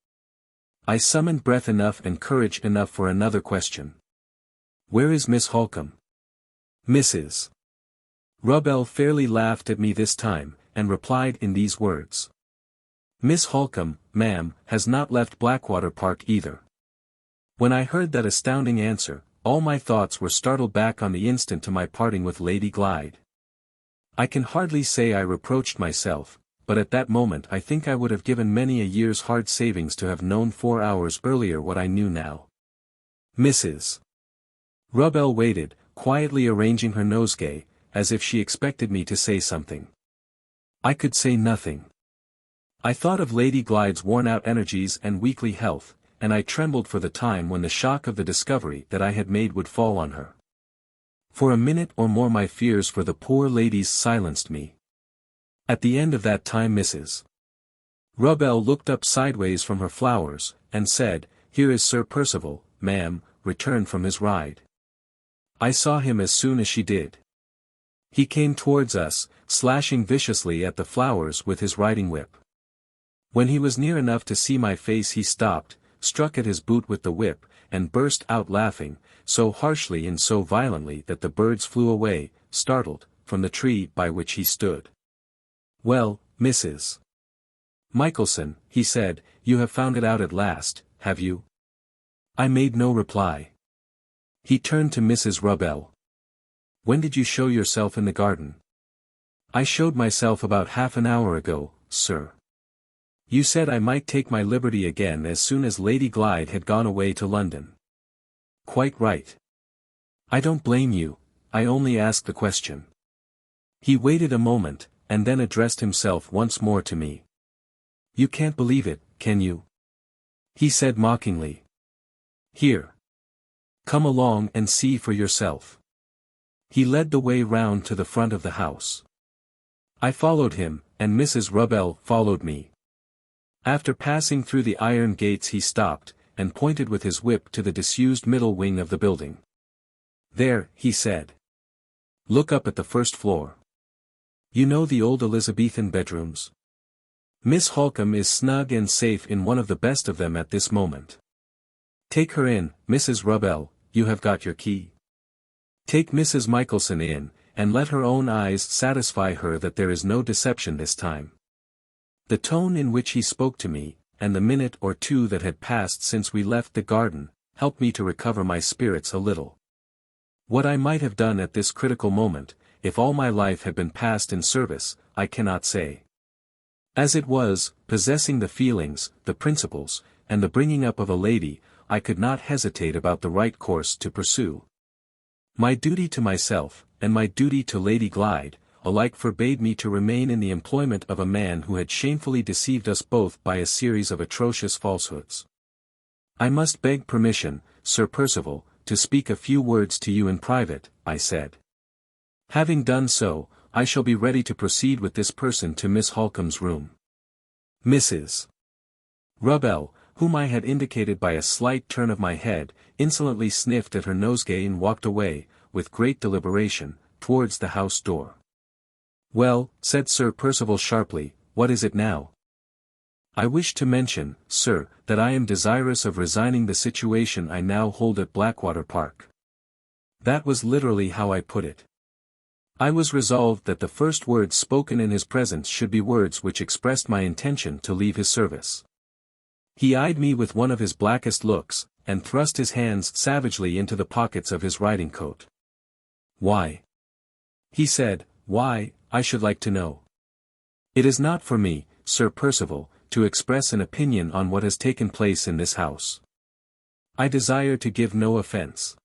I summoned breath enough and courage enough for another question. "Where is Miss Halcombe?" Mrs. Rubbell fairly laughed at me this time, and replied in these words. "Miss Halcombe, ma'am, has not left Blackwater Park either." When I heard that astounding answer, all my thoughts were startled back on the instant to my parting with Lady Glyde. I can hardly say I reproached myself, but at that moment I think I would have given many a year's hard savings to have known 4 hours earlier what I knew now. Mrs. Rubbell waited, quietly arranging her nosegay, as if she expected me to say something. I could say nothing. I thought of Lady Glyde's worn-out energies and weakly health, and I trembled for the time when the shock of the discovery that I had made would fall on her. For a minute or more my fears for the poor ladies silenced me. At the end of that time Mrs. Rubbell looked up sideways from her flowers, and said, "Here is Sir Percival, ma'am, returned from his ride." I saw him as soon as she did. He came towards us, slashing viciously at the flowers with his riding whip. When he was near enough to see my face he stopped, struck at his boot with the whip, and burst out laughing, so harshly and so violently that the birds flew away, startled, from the tree by which he stood. "Well, Mrs. Michelson," he said, "you have found it out at last, have you?" I made no reply. He turned to Mrs. Rubbell. "When did you show yourself in the garden?" "I showed myself about half an hour ago, sir." "You said I might take my liberty again as soon as Lady Glyde had gone away to London." "Quite right. I don't blame you, I only asked the question." He waited a moment, and then addressed himself once more to me. "You can't believe it, can you?" he said mockingly. "Here. Come along and see for yourself." He led the way round to the front of the house. I followed him, and Mrs. Rubbell followed me. After passing through the iron gates he stopped, and pointed with his whip to the disused middle wing of the building. "There," he said. "Look up at the first floor. You know the old Elizabethan bedrooms? Miss Halcombe is snug and safe in one of the best of them at this moment. Take her in, Mrs. Rubbell, you have got your key. Take Mrs. Michelson in, and let her own eyes satisfy her that there is no deception this time." The tone in which he spoke to me, and the minute or two that had passed since we left the garden, helped me to recover my spirits a little. What I might have done at this critical moment, if all my life had been passed in service, I cannot say. As it was, possessing the feelings, the principles, and the bringing up of a lady, I could not hesitate about the right course to pursue. My duty to myself, and my duty to Lady Glyde, alike forbade me to remain in the employment of a man who had shamefully deceived us both by a series of atrocious falsehoods. "I must beg permission, Sir Percival, to speak a few words to you in private," I said. "Having done so, I shall be ready to proceed with this person to Miss Halcombe's room." Mrs. Rubbell, whom I had indicated by a slight turn of my head, insolently sniffed at her nosegay and walked away, with great deliberation, towards the house door. "Well," said Sir Percival sharply, "what is it now?" "I wish to mention, sir, that I am desirous of resigning the situation I now hold at Blackwater Park." That was literally how I put it. I was resolved that the first words spoken in his presence should be words which expressed my intention to leave his service. He eyed me with one of his blackest looks, and thrust his hands savagely into the pockets of his riding coat. "Why?" he said. "Why, I should like to know. It is not for me, Sir Percival, to express an opinion on what has taken place in this house. I desire to give no offence.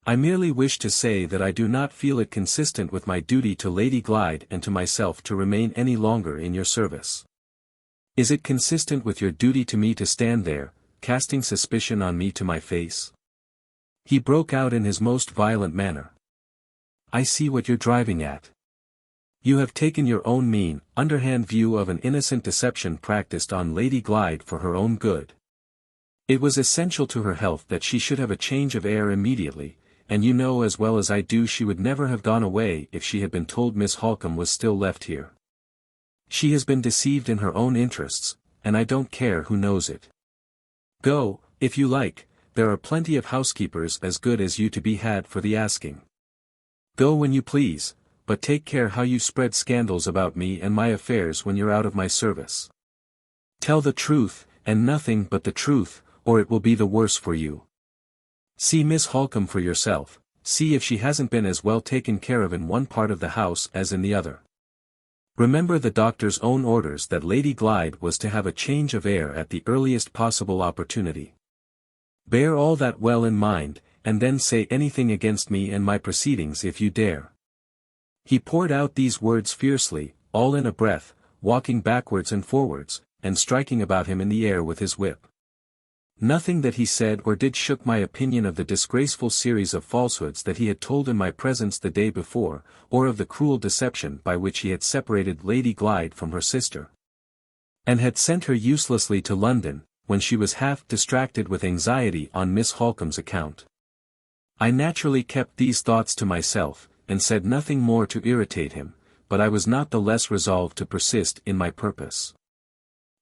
I merely wish to say that I do not feel it consistent with my duty to Lady Glyde and to myself to remain any longer in your service. Is it consistent with your duty to me to stand there, casting suspicion on me to my face?" He broke out in his most violent manner. "I see what you're driving at. You have taken your own mean, underhand view of an innocent deception practiced on Lady Glyde for her own good. It was essential to her health that she should have a change of air immediately, and you know as well as I do she would never have gone away if she had been told Miss Halcombe was still left here. She has been deceived in her own interests, and I don't care who knows it. Go, if you like, there are plenty of housekeepers as good as you to be had for the asking. Go when you please, but take care how you spread scandals about me and my affairs when you're out of my service. Tell the truth, and nothing but the truth, or it will be the worse for you. See Miss Halcombe for yourself, see if she hasn't been as well taken care of in one part of the house as in the other. Remember the doctor's own orders that Lady Glyde was to have a change of air at the earliest possible opportunity. Bear all that well in mind, and then say anything against me and my proceedings if you dare." He poured out these words fiercely, all in a breath, walking backwards and forwards, and striking about him in the air with his whip. Nothing that he said or did shook my opinion of the disgraceful series of falsehoods that he had told in my presence the day before, or of the cruel deception by which he had separated Lady Glyde from her sister, and had sent her uselessly to London, when she was half distracted with anxiety on Miss Halcombe's account. I naturally kept these thoughts to myself, and said nothing more to irritate him, but I was not the less resolved to persist in my purpose.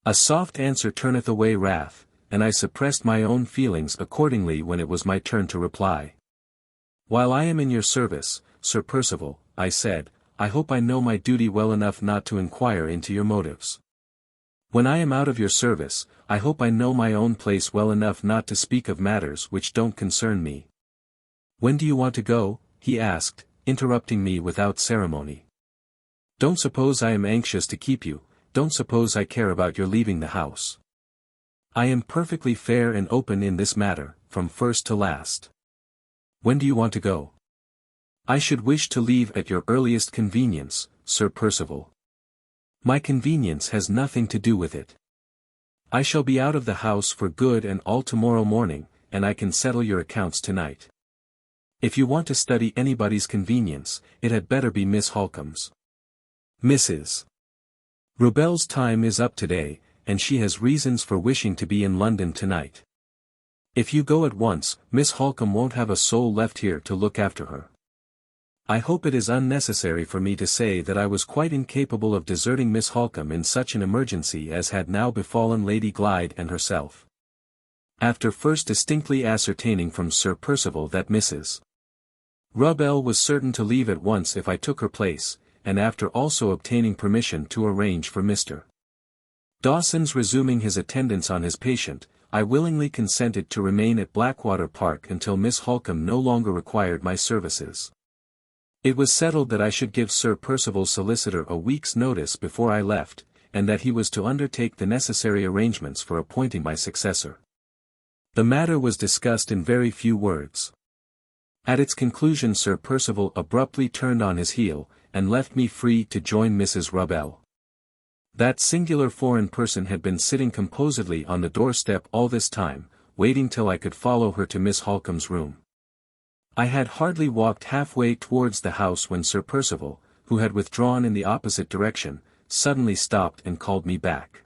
A soft answer turneth away wrath, and I suppressed my own feelings accordingly when it was my turn to reply. "While I am in your service, Sir Percival," I said, "I hope I know my duty well enough not to inquire into your motives. When I am out of your service, I hope I know my own place well enough not to speak of matters which don't concern me. When do you want to go?" he asked, interrupting me without ceremony. "Don't suppose I am anxious to keep you, don't suppose I care about your leaving the house. I am perfectly fair and open in this matter, from first to last. When do you want to go?" "I should wish to leave at your earliest convenience, Sir Percival. My convenience has nothing to do with it. I shall be out of the house for good and all tomorrow morning, and I can settle your accounts tonight." If you want to study anybody's convenience, it had better be Miss Halcombe's. Mrs. Rubell's time is up today, and she has reasons for wishing to be in London tonight. If you go at once, Miss Halcombe won't have a soul left here to look after her. I hope it is unnecessary for me to say that I was quite incapable of deserting Miss Halcombe in such an emergency as had now befallen Lady Glyde and herself. After first distinctly ascertaining from Sir Percival that Mrs. Rubell was certain to leave at once if I took her place, and after also obtaining permission to arrange for Mr. Dawson's resuming his attendance on his patient, I willingly consented to remain at Blackwater Park until Miss Halcombe no longer required my services. It was settled that I should give Sir Percival's solicitor a week's notice before I left, and that he was to undertake the necessary arrangements for appointing my successor. The matter was discussed in very few words. At its conclusion Sir Percival abruptly turned on his heel, and left me free to join Mrs. Rubell. That singular foreign person had been sitting composedly on the doorstep all this time, waiting till I could follow her to Miss Halcombe's room. I had hardly walked halfway towards the house when Sir Percival, who had withdrawn in the opposite direction, suddenly stopped and called me back.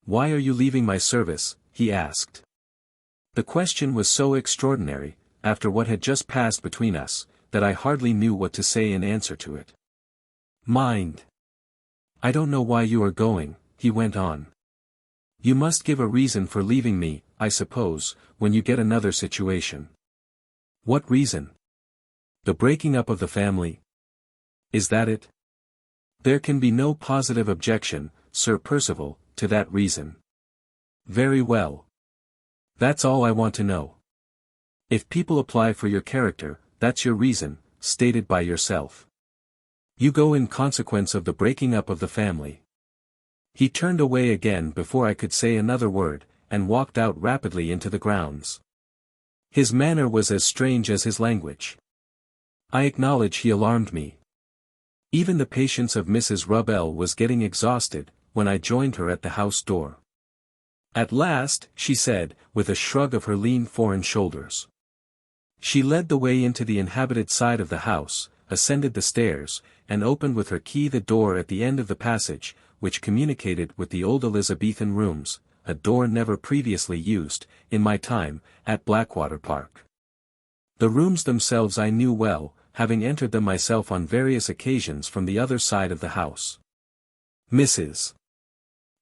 "Why are you leaving my service?" he asked. The question was so extraordinary, after what had just passed between us, that I hardly knew what to say in answer to it. "Mind. I don't know why you are going," he went on. "You must give a reason for leaving me, I suppose, when you get another situation." "What reason?" "The breaking up of the family." "Is that it?" "There can be no positive objection, Sir Percival, to that reason." "Very well. That's all I want to know. If people apply for your character, that's your reason, stated by yourself. You go in consequence of the breaking up of the family." He turned away again before I could say another word, and walked out rapidly into the grounds. His manner was as strange as his language. I acknowledge he alarmed me. Even the patience of Mrs. Rubell was getting exhausted, when I joined her at the house door. "At last," she said, with a shrug of her lean foreign shoulders. She led the way into the inhabited side of the house, ascended the stairs, and opened with her key the door at the end of the passage, which communicated with the old Elizabethan rooms, a door never previously used, in my time, at Blackwater Park. The rooms themselves I knew well, having entered them myself on various occasions from the other side of the house. Mrs.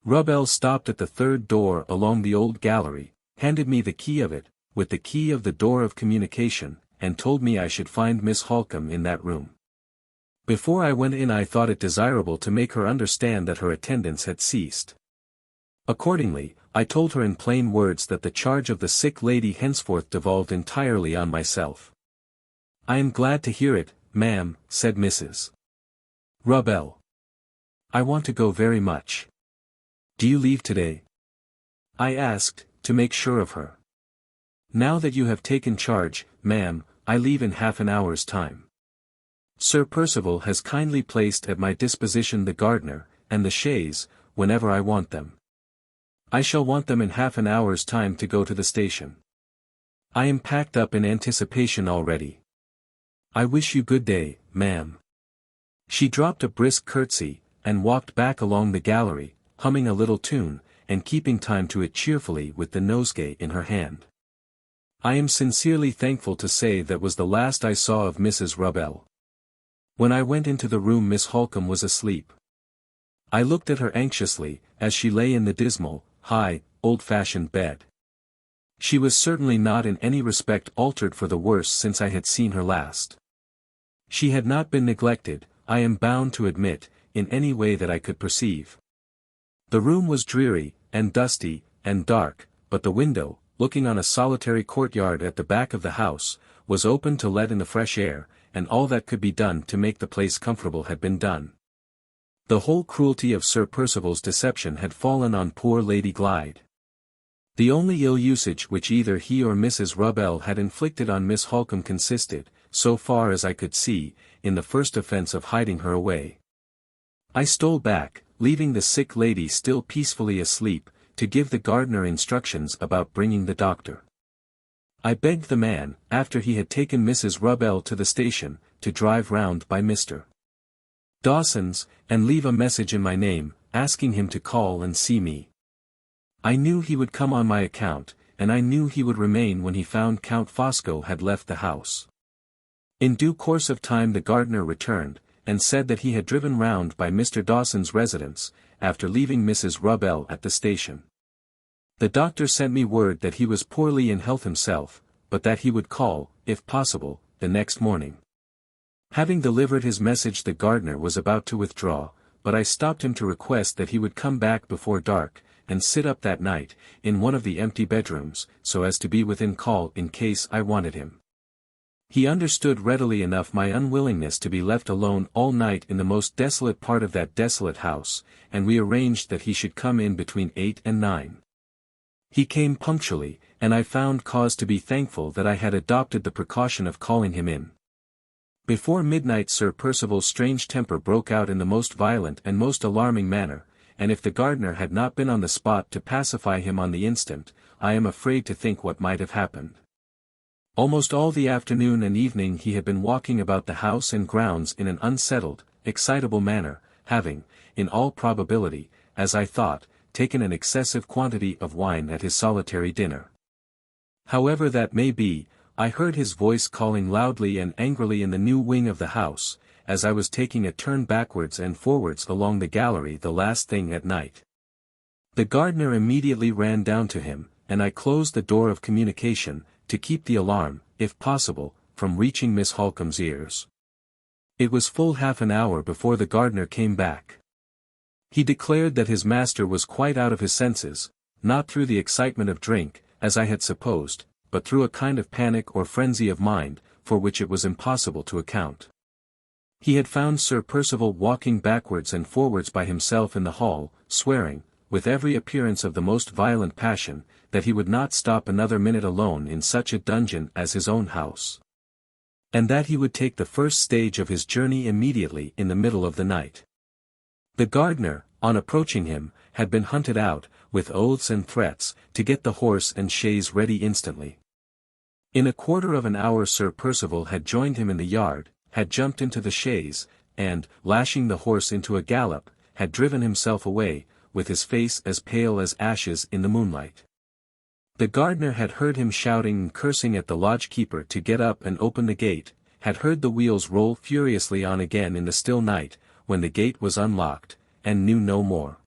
Rubell stopped at the third door along the old gallery, handed me the key of it, with the key of the door of communication, and told me I should find Miss Halcombe in that room. Before I went in I thought it desirable to make her understand that her attendance had ceased. Accordingly, I told her in plain words that the charge of the sick lady henceforth devolved entirely on myself. "I am glad to hear it, ma'am," said Mrs. Rubell. "I want to go very much." "Do you leave today?" I asked, to make sure of her. "Now that you have taken charge, ma'am, I leave in half an hour's time. Sir Percival has kindly placed at my disposition the gardener, and the chaise, whenever I want them. I shall want them in half an hour's time to go to the station. I am packed up in anticipation already. I wish you good day, ma'am." She dropped a brisk curtsy, and walked back along the gallery, humming a little tune, and keeping time to it cheerfully with the nosegay in her hand. I am sincerely thankful to say that was the last I saw of Mrs. Rubell. When I went into the room Miss Halcombe was asleep. I looked at her anxiously, as she lay in the dismal, high, old-fashioned bed. She was certainly not in any respect altered for the worse since I had seen her last. She had not been neglected, I am bound to admit, in any way that I could perceive. The room was dreary, and dusty, and dark, but the window, looking on a solitary courtyard at the back of the house, was open to let in the fresh air, and all that could be done to make the place comfortable had been done. The whole cruelty of Sir Percival's deception had fallen on poor Lady Glyde. The only ill usage which either he or Mrs. Rubell had inflicted on Miss Halcombe consisted, so far as I could see, in the first offence of hiding her away. I stole back, leaving the sick lady still peacefully asleep, to give the gardener instructions about bringing the doctor. I begged the man, after he had taken Mrs. Rubbell to the station, to drive round by Mr. Dawson's, and leave a message in my name, asking him to call and see me. I knew he would come on my account, and I knew he would remain when he found Count Fosco had left the house. In due course of time the gardener returned, and said that he had driven round by Mr. Dawson's residence, after leaving Mrs. Rubbell at the station. The doctor sent me word that he was poorly in health himself, but that he would call, if possible, the next morning. Having delivered his message the gardener was about to withdraw, but I stopped him to request that he would come back before dark, and sit up that night, in one of the empty bedrooms, so as to be within call in case I wanted him. He understood readily enough my unwillingness to be left alone all night in the most desolate part of that desolate house, and we arranged that he should come in between 8 and 9. He came punctually, and I found cause to be thankful that I had adopted the precaution of calling him in. Before midnight Sir Percival's strange temper broke out in the most violent and most alarming manner, and if the gardener had not been on the spot to pacify him on the instant, I am afraid to think what might have happened. Almost all the afternoon and evening he had been walking about the house and grounds in an unsettled, excitable manner, having, in all probability, as I thought, taken an excessive quantity of wine at his solitary dinner. However that may be, I heard his voice calling loudly and angrily in the new wing of the house, as I was taking a turn backwards and forwards along the gallery the last thing at night. The gardener immediately ran down to him, and I closed the door of communication, to keep the alarm, if possible, from reaching Miss Halcombe's ears. It was full half an hour before the gardener came back. He declared that his master was quite out of his senses, not through the excitement of drink, as I had supposed, but through a kind of panic or frenzy of mind, for which it was impossible to account. He had found Sir Percival walking backwards and forwards by himself in the hall, swearing, with every appearance of the most violent passion, that he would not stop another minute alone in such a dungeon as his own house. And that he would take the first stage of his journey immediately in the middle of the night. The gardener, on approaching him, had been hunted out, with oaths and threats, to get the horse and chaise ready instantly. In a quarter of an hour Sir Percival had joined him in the yard, had jumped into the chaise, and, lashing the horse into a gallop, had driven himself away, with his face as pale as ashes in the moonlight. The gardener had heard him shouting and cursing at the lodge-keeper to get up and open the gate, had heard the wheels roll furiously on again in the still night, when the gate was unlocked, and knew no more.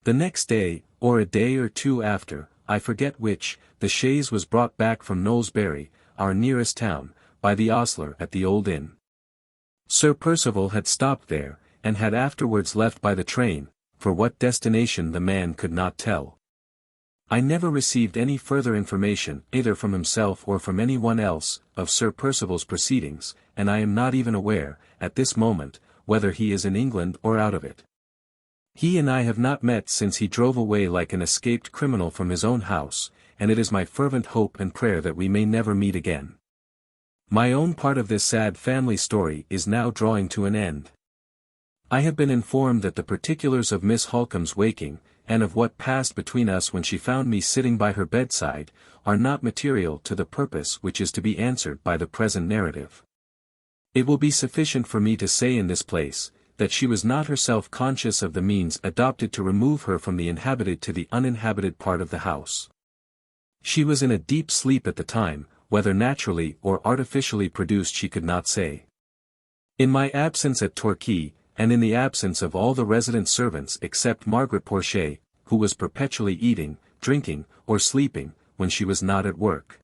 The next day, or a day or two after, I forget which, the chaise was brought back from Knowlesbury, our nearest town, by the ostler at the old inn. Sir Percival had stopped there, and had afterwards left by the train, for what destination the man could not tell. I never received any further information, either from himself or from any one else, of Sir Percival's proceedings, and I am not even aware, at this moment, whether he is in England or out of it. He and I have not met since he drove away like an escaped criminal from his own house, and it is my fervent hope and prayer that we may never meet again. My own part of this sad family story is now drawing to an end. I have been informed that the particulars of Miss Halcombe's waking, and of what passed between us when she found me sitting by her bedside, are not material to the purpose which is to be answered by the present narrative. It will be sufficient for me to say in this place, that she was not herself conscious of the means adopted to remove her from the inhabited to the uninhabited part of the house. She was in a deep sleep at the time, whether naturally or artificially produced she could not say. In my absence at Torquay, and in the absence of all the resident servants except Margaret Porchet, who was perpetually eating, drinking, or sleeping, when she was not at work.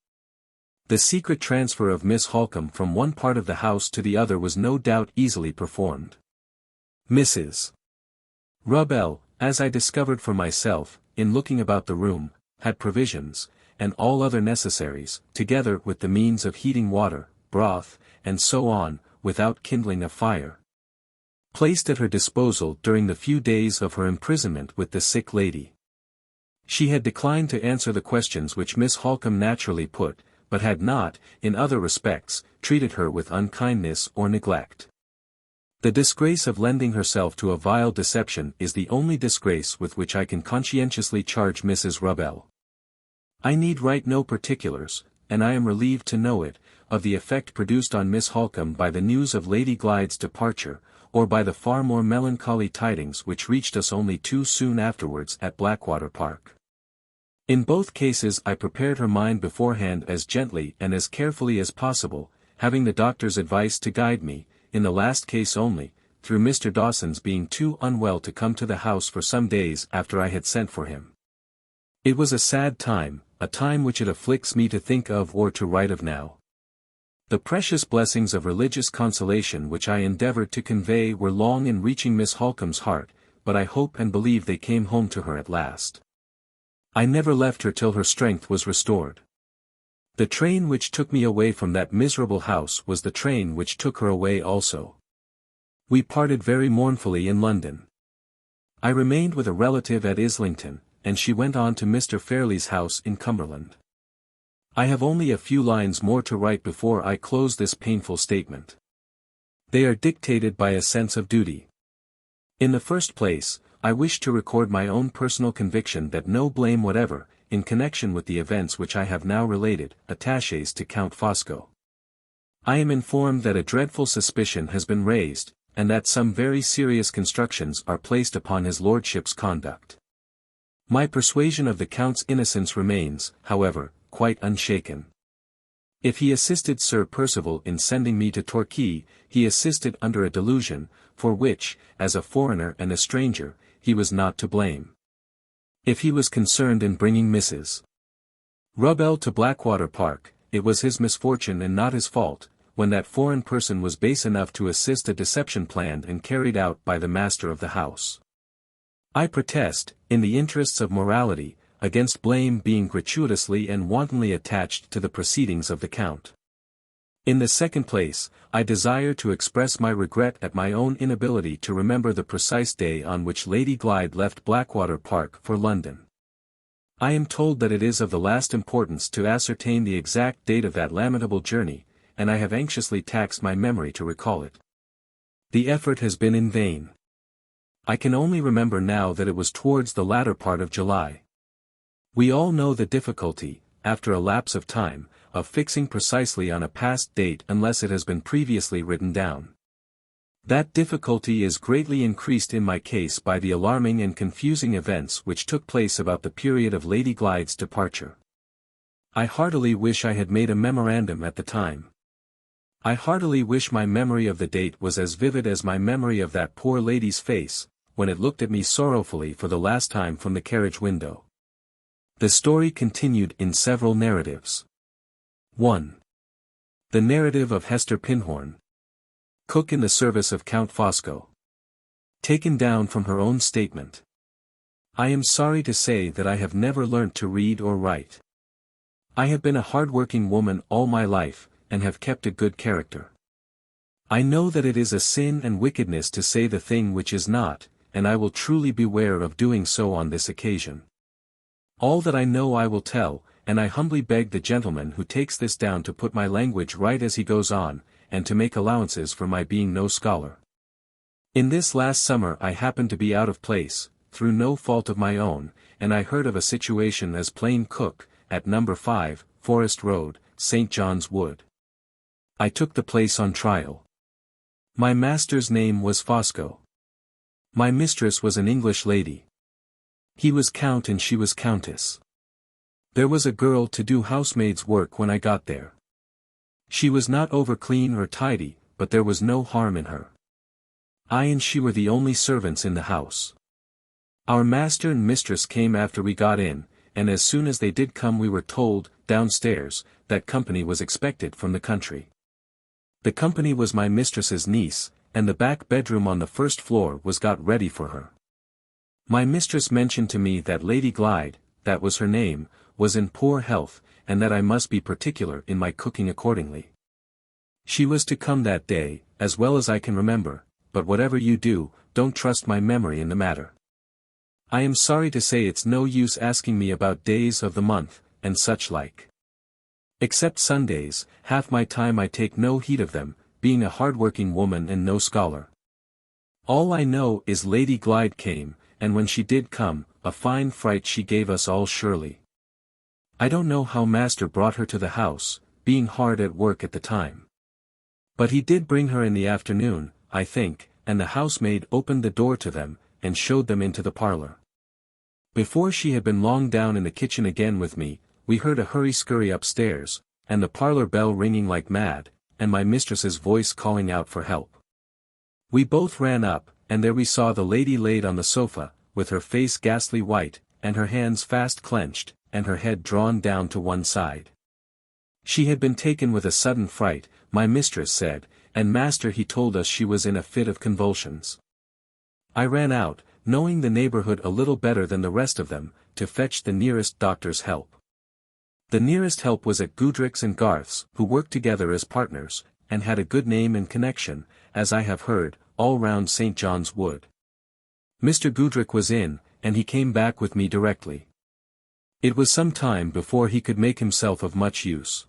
The secret transfer of Miss Halcombe from one part of the house to the other was no doubt easily performed. Mrs. Rubbell, as I discovered for myself, in looking about the room, had provisions, and all other necessaries, together with the means of heating water, broth, and so on, without kindling a fire, placed at her disposal during the few days of her imprisonment with the sick lady. She had declined to answer the questions which Miss Halcombe naturally put, but had not, in other respects, treated her with unkindness or neglect. The disgrace of lending herself to a vile deception is the only disgrace with which I can conscientiously charge Mrs. Rubbell. I need write no particulars, and I am relieved to know it, of the effect produced on Miss Halcombe by the news of Lady Glyde's departure, or by the far more melancholy tidings which reached us only too soon afterwards at Blackwater Park. In both cases I prepared her mind beforehand as gently and as carefully as possible, having the doctor's advice to guide me, in the last case only, through Mr. Dawson's being too unwell to come to the house for some days after I had sent for him. It was a sad time, a time which it afflicts me to think of or to write of now. The precious blessings of religious consolation which I endeavored to convey were long in reaching Miss Halcombe's heart, but I hope and believe they came home to her at last. I never left her till her strength was restored. The train which took me away from that miserable house was the train which took her away also. We parted very mournfully in London. I remained with a relative at Islington, and she went on to Mr. Fairlie's house in Cumberland. I have only a few lines more to write before I close this painful statement. They are dictated by a sense of duty. In the first place, I wish to record my own personal conviction that no blame whatever, in connection with the events which I have now related, attaches to Count Fosco. I am informed that a dreadful suspicion has been raised, and that some very serious constructions are placed upon his lordship's conduct. My persuasion of the Count's innocence remains, however, quite unshaken. If he assisted Sir Percival in sending me to Torquay, he assisted under a delusion, for which, as a foreigner and a stranger, he was not to blame. If he was concerned in bringing Mrs. Rubbell to Blackwater Park, it was his misfortune and not his fault, when that foreign person was base enough to assist a deception planned and carried out by the master of the house. I protest, in the interests of morality, against blame being gratuitously and wantonly attached to the proceedings of the Count. In the second place, I desire to express my regret at my own inability to remember the precise day on which Lady Glyde left Blackwater Park for London. I am told that it is of the last importance to ascertain the exact date of that lamentable journey, and I have anxiously taxed my memory to recall it. The effort has been in vain. I can only remember now that it was towards the latter part of July. We all know the difficulty, after a lapse of time, of fixing precisely on a past date unless it has been previously written down. That difficulty is greatly increased in my case by the alarming and confusing events which took place about the period of Lady Glyde's departure. I heartily wish I had made a memorandum at the time. I heartily wish my memory of the date was as vivid as my memory of that poor lady's face, when it looked at me sorrowfully for the last time from the carriage window. The story continued in several narratives. 1. The narrative of Hester Pinhorn, cook in the service of Count Fosco. Taken down from her own statement. I am sorry to say that I have never learnt to read or write. I have been a hard-working woman all my life, and have kept a good character. I know that it is a sin and wickedness to say the thing which is not, and I will truly beware of doing so on this occasion. All that I know I will tell, and I humbly beg the gentleman who takes this down to put my language right as he goes on, and to make allowances for my being no scholar. In this last summer I happened to be out of place, through no fault of my own, and I heard of a situation as plain cook, at No. 5, Forest Road, St. John's Wood. I took the place on trial. My master's name was Fosco. My mistress was an English lady. He was Count and she was Countess. There was a girl to do housemaid's work when I got there. She was not over clean or tidy, but there was no harm in her. I and she were the only servants in the house. Our master and mistress came after we got in, and as soon as they did come we were told, downstairs, that company was expected from the country. The company was my mistress's niece, and the back bedroom on the first floor was got ready for her. My mistress mentioned to me that Lady Glyde, that was her name, was in poor health, and that I must be particular in my cooking accordingly. She was to come that day, as well as I can remember, but whatever you do, don't trust my memory in the matter. I am sorry to say it's no use asking me about days of the month, and such like. Except Sundays, half my time I take no heed of them, being a hard-working woman and no scholar. All I know is Lady Glyde came, and when she did come, a fine fright she gave us all surely. I don't know how master brought her to the house, being hard at work at the time. But he did bring her in the afternoon, I think, and the housemaid opened the door to them, and showed them into the parlour. Before she had been long down in the kitchen again with me, we heard a hurry-scurry upstairs, and the parlour bell ringing like mad, and my mistress's voice calling out for help. We both ran up, and there we saw the lady laid on the sofa, with her face ghastly white, and her hands fast clenched, and her head drawn down to one side. She had been taken with a sudden fright, my mistress said, and master he told us she was in a fit of convulsions. I ran out, knowing the neighbourhood a little better than the rest of them, to fetch the nearest doctor's help. The nearest help was at Goodrick's and Garth's, who worked together as partners, and had a good name and connection, as I have heard, all round St. John's Wood. Mr. Goodrick was in, and he came back with me directly. It was some time before he could make himself of much use.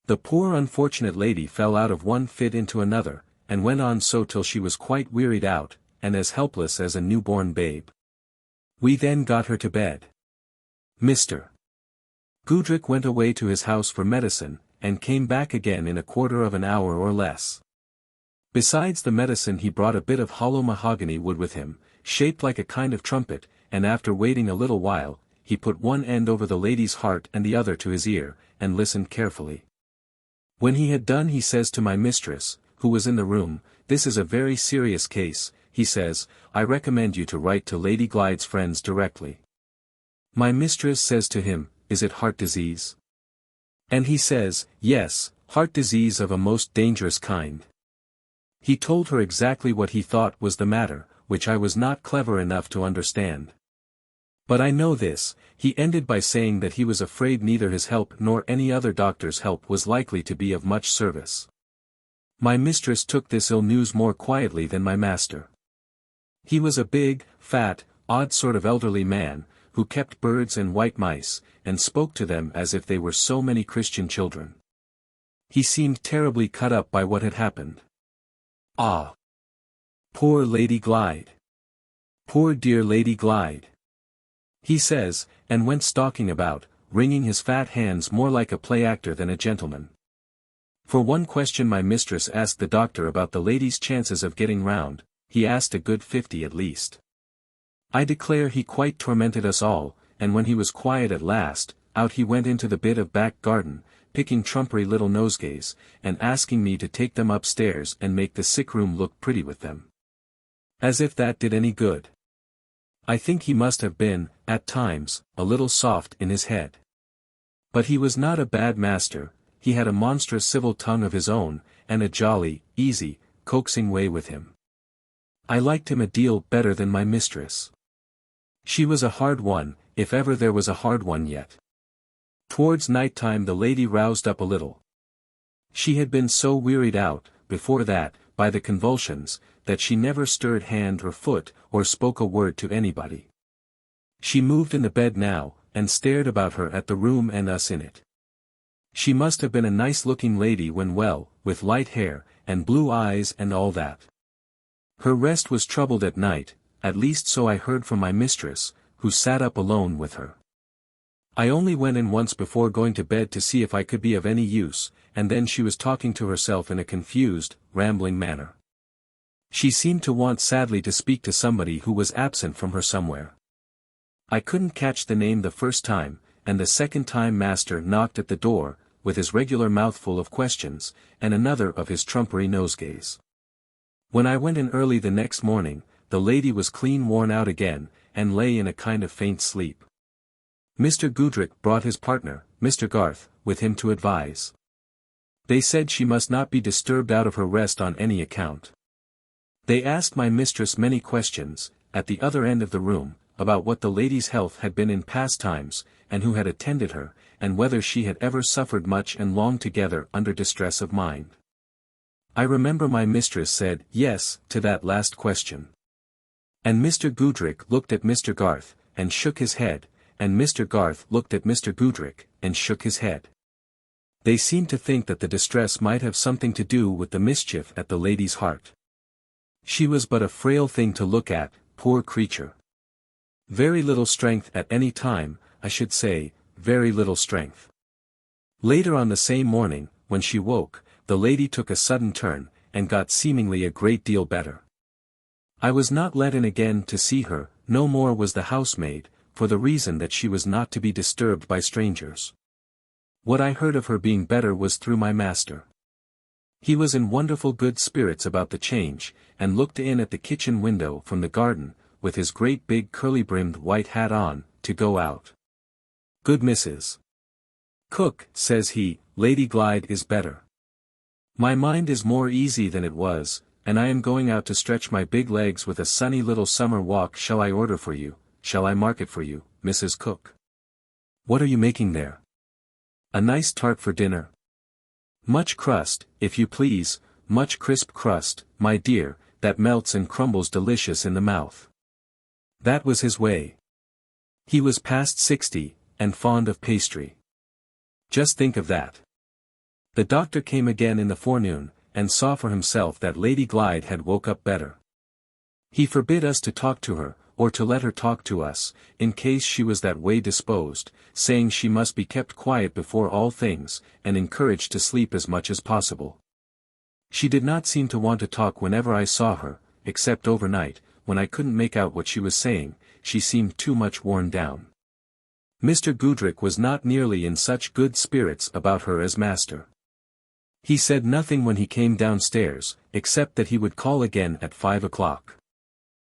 The poor unfortunate lady fell out of one fit into another, and went on so till she was quite wearied out, and as helpless as a newborn babe. We then got her to bed. Mr. Goodrick went away to his house for medicine, and came back again in a quarter of an hour or less. Besides the medicine he brought a bit of hollow mahogany wood with him, shaped like a kind of trumpet, and after waiting a little while, he put one end over the lady's heart and the other to his ear, and listened carefully. When he had done he says to my mistress, who was in the room, "This is a very serious case," he says, "I recommend you to write to Lady Glyde's friends directly." My mistress says to him, "Is it heart disease?" And he says, "Yes, heart disease of a most dangerous kind." He told her exactly what he thought was the matter, which I was not clever enough to understand. But I know this, he ended by saying that he was afraid neither his help nor any other doctor's help was likely to be of much service. My mistress took this ill news more quietly than my master. He was a big, fat, odd sort of elderly man, who kept birds and white mice, and spoke to them as if they were so many Christian children. He seemed terribly cut up by what had happened. Ah! Poor Lady Glyde! Poor dear Lady Glyde! He says, and went stalking about, wringing his fat hands more like a play actor than a gentleman. For one question my mistress asked the doctor about the lady's chances of getting round, he asked a good 50 at least. I declare he quite tormented us all, and when he was quiet at last, out he went into the bit of back garden, picking trumpery little nosegays, and asking me to take them upstairs and make the sick room look pretty with them. As if that did any good. I think he must have been, at times, a little soft in his head. But he was not a bad master, he had a monstrous civil tongue of his own, and a jolly, easy, coaxing way with him. I liked him a deal better than my mistress. She was a hard one, if ever there was a hard one yet. Towards night-time the lady roused up a little. She had been so wearied out, before that, by the convulsions, that she never stirred hand or foot, or spoke a word to anybody. She moved in the bed now, and stared about her at the room and us in it. She must have been a nice-looking lady when well, with light hair, and blue eyes and all that. Her rest was troubled at night, at least so I heard from my mistress, who sat up alone with her. I only went in once before going to bed to see if I could be of any use, and then she was talking to herself in a confused, rambling manner. She seemed to want sadly to speak to somebody who was absent from her somewhere. I couldn't catch the name the first time, and the second time master knocked at the door, with his regular mouthful of questions, and another of his trumpery nosegays. When I went in early the next morning, the lady was clean worn out again, and lay in a kind of faint sleep. Mr. Goodrick brought his partner, Mr. Garth, with him to advise. They said she must not be disturbed out of her rest on any account. They asked my mistress many questions, at the other end of the room, about what the lady's health had been in past times, and who had attended her, and whether she had ever suffered much and long together under distress of mind. I remember my mistress said yes to that last question. And Mr. Goodrick looked at Mr. Garth, and shook his head, and Mr. Garth looked at Mr. Goodrick, and shook his head. They seemed to think that the distress might have something to do with the mischief at the lady's heart. She was but a frail thing to look at, poor creature. Very little strength at any time, I should say, very little strength. Later on the same morning, when she woke, the lady took a sudden turn, and got seemingly a great deal better. I was not let in again to see her, no more was the housemaid, for the reason that she was not to be disturbed by strangers. What I heard of her being better was through my master. He was in wonderful good spirits about the change, and looked in at the kitchen window from the garden, with his great big curly-brimmed white hat on, to go out. "Good Mrs. Cook," says he, "Lady Glyde is better. My mind is more easy than it was, and I am going out to stretch my big legs with a sunny little summer walk. Shall I order for you, shall I mark it for you, Mrs. Cook? What are you making there? A nice tart for dinner? Much crust, if you please, much crisp crust, my dear, that melts and crumbles delicious in the mouth." That was his way. He was past 60, and fond of pastry. Just think of that. The doctor came again in the forenoon, and saw for himself that Lady Glyde had woke up better. He forbid us to talk to her, or to let her talk to us, in case she was that way disposed, saying she must be kept quiet before all things, and encouraged to sleep as much as possible. She did not seem to want to talk whenever I saw her, except overnight, when I couldn't make out what she was saying. She seemed too much worn down. Mr. Goodrich was not nearly in such good spirits about her as master. He said nothing when he came downstairs, except that he would call again at 5 o'clock.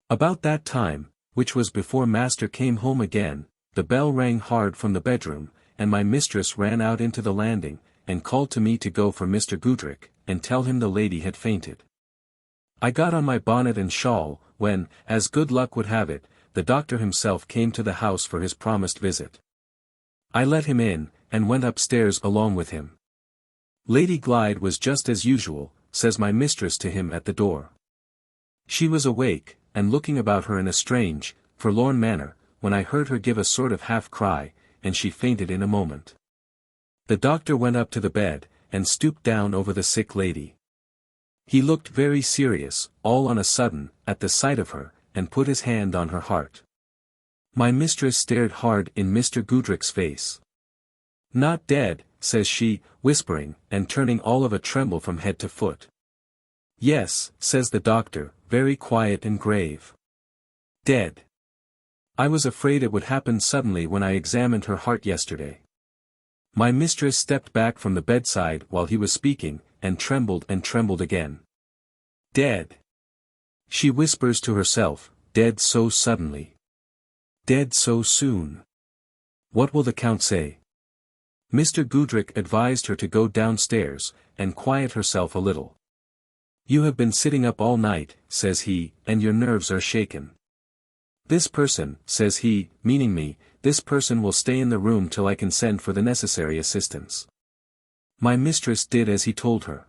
About that time, which was before master came home again, the bell rang hard from the bedroom, and my mistress ran out into the landing, and called to me to go for Mr. Goodrich, and tell him the lady had fainted. I got on my bonnet and shawl, when, as good luck would have it, the doctor himself came to the house for his promised visit. I let him in, and went upstairs along with him. Lady Glyde was just as usual, says my mistress to him at the door. She was awake, and looking about her in a strange, forlorn manner, when I heard her give a sort of half-cry, and she fainted in a moment. The doctor went up to the bed, and stooped down over the sick lady. He looked very serious, all on a sudden, at the sight of her, and put his hand on her heart. My mistress stared hard in Mr. Goodrich's face. "Not dead," says she, whispering, and turning all of a tremble from head to foot. "Yes," says the doctor, very quiet and grave. "Dead. I was afraid it would happen suddenly when I examined her heart yesterday." My mistress stepped back from the bedside while he was speaking, and trembled again. "Dead," she whispers to herself, "dead so suddenly. Dead so soon. What will the Count say?" Mr. Goodrich advised her to go downstairs, and quiet herself a little. "You have been sitting up all night," says he, "and your nerves are shaken. This person," says he, meaning me, "this person will stay in the room till I can send for the necessary assistance." My mistress did as he told her.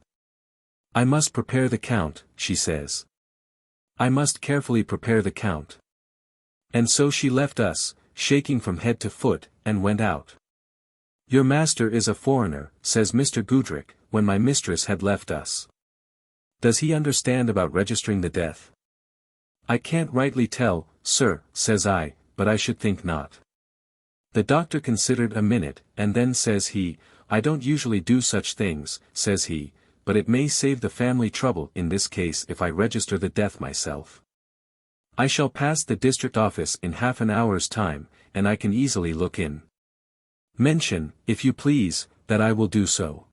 "I must prepare the Count," she says. "I must carefully prepare the Count." And so she left us, shaking from head to foot, and went out. "Your master is a foreigner," says Mr. Goodrich, when my mistress had left us. "Does he understand about registering the death?" "I can't rightly tell, sir," says I, "but I should think not." The doctor considered a minute, and then says he, "I don't usually do such things," says he, "but it may save the family trouble in this case if I register the death myself. I shall pass the district office in half an hour's time, and I can easily look in. Mention, if you please, that I will do so."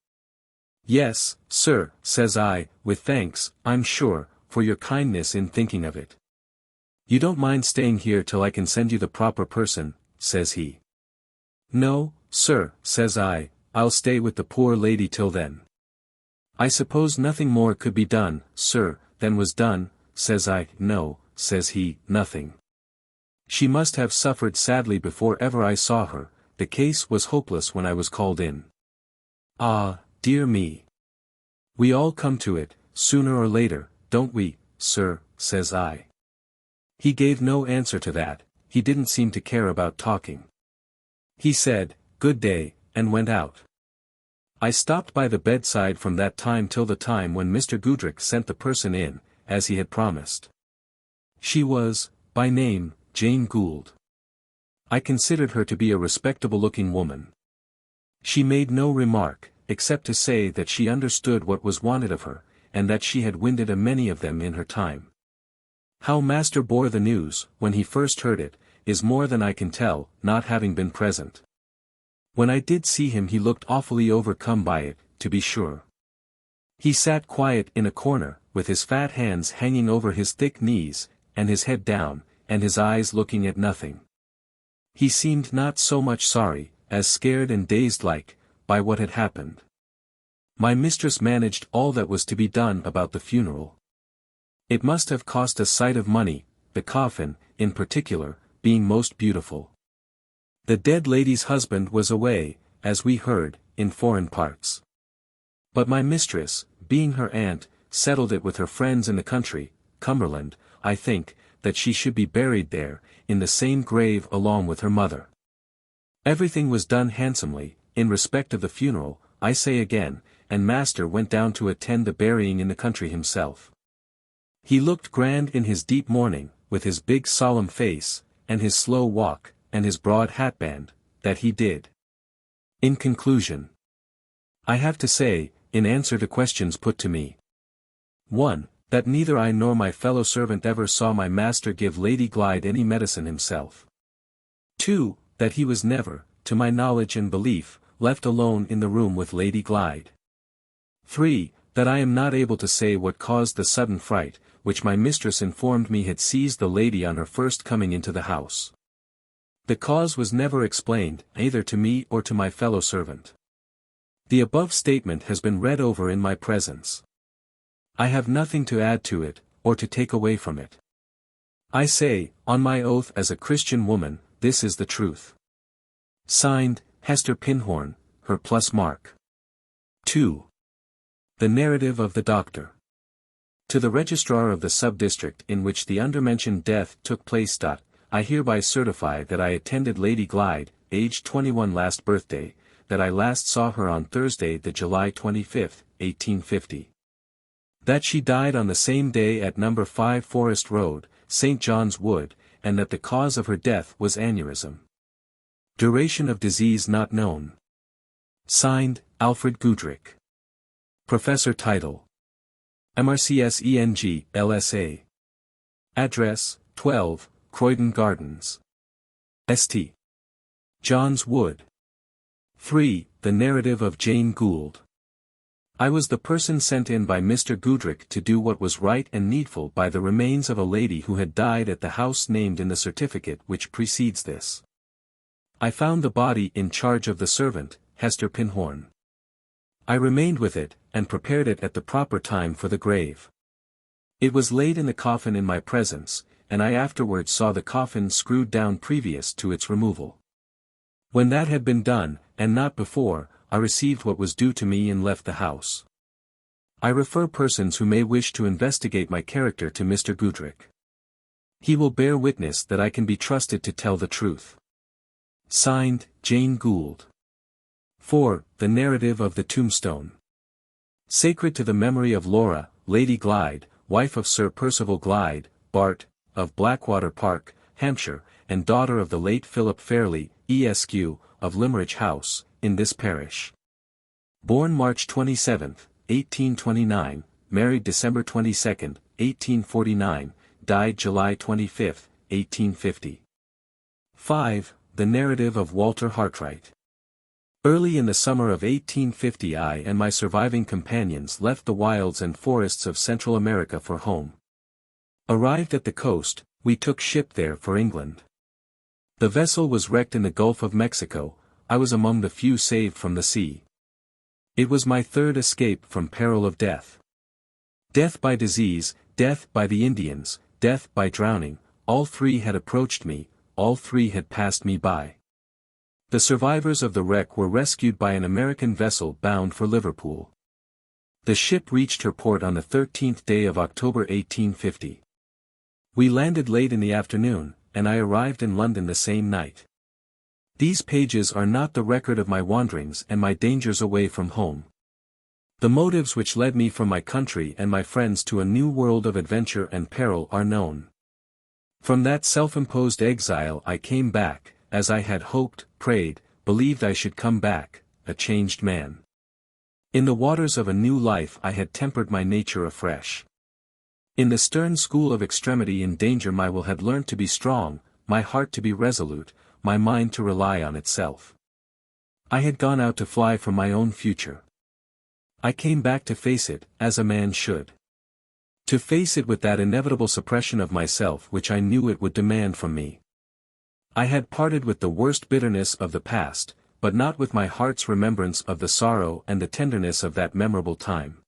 "Yes, sir," says I, "with thanks, I'm sure, for your kindness in thinking of it. You don't mind staying here till I can send you the proper person," says he. "No, sir," says I, "I'll stay with the poor lady till then." "I suppose nothing more could be done, sir, than was done," says I. "No," says he, "nothing. She must have suffered sadly before ever I saw her. The case was hopeless when I was called in. Ah, dear me. We all come to it, sooner or later, don't we, sir," says I. He gave no answer to that. He didn't seem to care about talking. He said, "Good day," and went out. I stopped by the bedside from that time till the time when Mr. Goodrich sent the person in, as he had promised. She was, by name, Jane Gould. I considered her to be a respectable-looking woman. She made no remark, except to say that she understood what was wanted of her, and that she had winded a many of them in her time. How master bore the news, when he first heard it, is more than I can tell, not having been present. When I did see him he looked awfully overcome by it, to be sure. He sat quiet in a corner, with his fat hands hanging over his thick knees, and his head down, and his eyes looking at nothing. He seemed not so much sorry, as scared and dazed like, by what had happened. My mistress managed all that was to be done about the funeral. It must have cost a sight of money, the coffin, in particular, being most beautiful. The dead lady's husband was away, as we heard, in foreign parts. But my mistress, being her aunt, settled it with her friends in the country, Cumberland, I think, that she should be buried there, in the same grave along with her mother. Everything was done handsomely, in respect of the funeral, I say again, and master went down to attend the burying in the country himself. He looked grand in his deep mourning, with his big solemn face, and his slow walk, and his broad hatband, that he did. In conclusion, I have to say, in answer to questions put to me. 1. That neither I nor my fellow servant ever saw my master give Lady Glyde any medicine himself. 2. That he was never, to my knowledge and belief, left alone in the room with Lady Glyde. 3. That I am not able to say what caused the sudden fright, which my mistress informed me had seized the lady on her first coming into the house. The cause was never explained, either to me or to my fellow servant. The above statement has been read over in my presence. I have nothing to add to it, or to take away from it. I say, on my oath as a Christian woman, this is the truth. Signed, Hester Pinhorn, her plus mark. 2. The narrative of the doctor. To the registrar of the sub-district in which the undermentioned death took place. I hereby certify that I attended Lady Glyde, aged 21 last birthday, that I last saw her on Thursday the July 25th, 1850. That she died on the same day at No. 5 Forest Road, St. John's Wood, and that the cause of her death was aneurysm. Duration of disease not known. Signed, Alfred Goodrich. Professor title. MRCSENG, LSA. Address, 12, Croydon Gardens. St. John's Wood. 3. The narrative of Jane Gould. I was the person sent in by Mr. Goodrich to do what was right and needful by the remains of a lady who had died at the house named in the certificate which precedes this. I found the body in charge of the servant, Hester Pinhorn. I remained with it, and prepared it at the proper time for the grave. It was laid in the coffin in my presence, and I afterwards saw the coffin screwed down previous to its removal. When that had been done, and not before, I received what was due to me and left the house. I refer persons who may wish to investigate my character to Mr. Goodrich. He will bear witness that I can be trusted to tell the truth. Signed, Jane Gould. 4. The narrative of the tombstone. Sacred to the memory of Laura, Lady Glyde, wife of Sir Percival Glyde, Bart., of Blackwater Park, Hampshire, and daughter of the late Philip Fairlie, Esq., of Limmeridge House, in this parish. Born March 27, 1829, married December 22, 1849, died July 25, 1850. 5. The narrative of Walter Hartright. Early in the summer of 1850 I and my surviving companions left the wilds and forests of Central America for home. Arrived at the coast, we took ship there for England. The vessel was wrecked in the Gulf of Mexico. I was among the few saved from the sea. It was my third escape from peril of death. Death by disease, death by the Indians, death by drowning, all three had approached me, all three had passed me by. The survivors of the wreck were rescued by an American vessel bound for Liverpool. The ship reached her port on the 13th day of October 1850. We landed late in the afternoon, and I arrived in London the same night. These pages are not the record of my wanderings and my dangers away from home. The motives which led me from my country and my friends to a new world of adventure and peril are known. From that self-imposed exile I came back, as I had hoped, prayed, believed I should come back, a changed man. In the waters of a new life I had tempered my nature afresh. In the stern school of extremity in danger my will had learnt to be strong, my heart to be resolute, my mind to rely on itself. I had gone out to fly from my own future. I came back to face it, as a man should. To face it with that inevitable suppression of myself which I knew it would demand from me. I had parted with the worst bitterness of the past, but not with my heart's remembrance of the sorrow and the tenderness of that memorable time.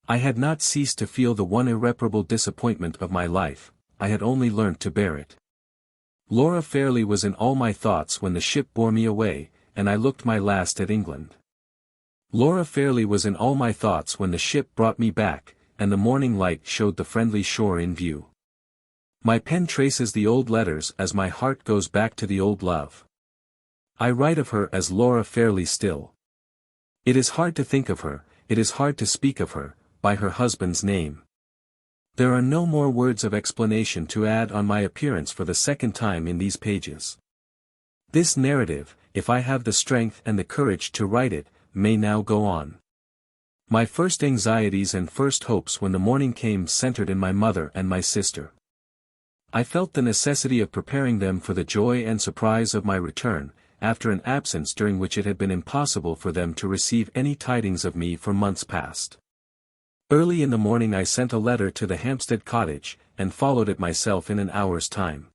I had not ceased to feel the one irreparable disappointment of my life, I had only learnt to bear it. Laura Fairlie was in all my thoughts when the ship bore me away, and I looked my last at England. Laura Fairlie was in all my thoughts when the ship brought me back, and the morning light showed the friendly shore in view. My pen traces the old letters as my heart goes back to the old love. I write of her as Laura Fairlie still. It is hard to think of her, it is hard to speak of her, by her husband's name. There are no more words of explanation to add on my appearance for the second time in these pages. This narrative, if I have the strength and the courage to write it, may now go on. My first anxieties and first hopes when the morning came centered in my mother and my sister. I felt the necessity of preparing them for the joy and surprise of my return, after an absence during which it had been impossible for them to receive any tidings of me for months past. Early in the morning I sent a letter to the Hampstead cottage, and followed it myself in an hour's time.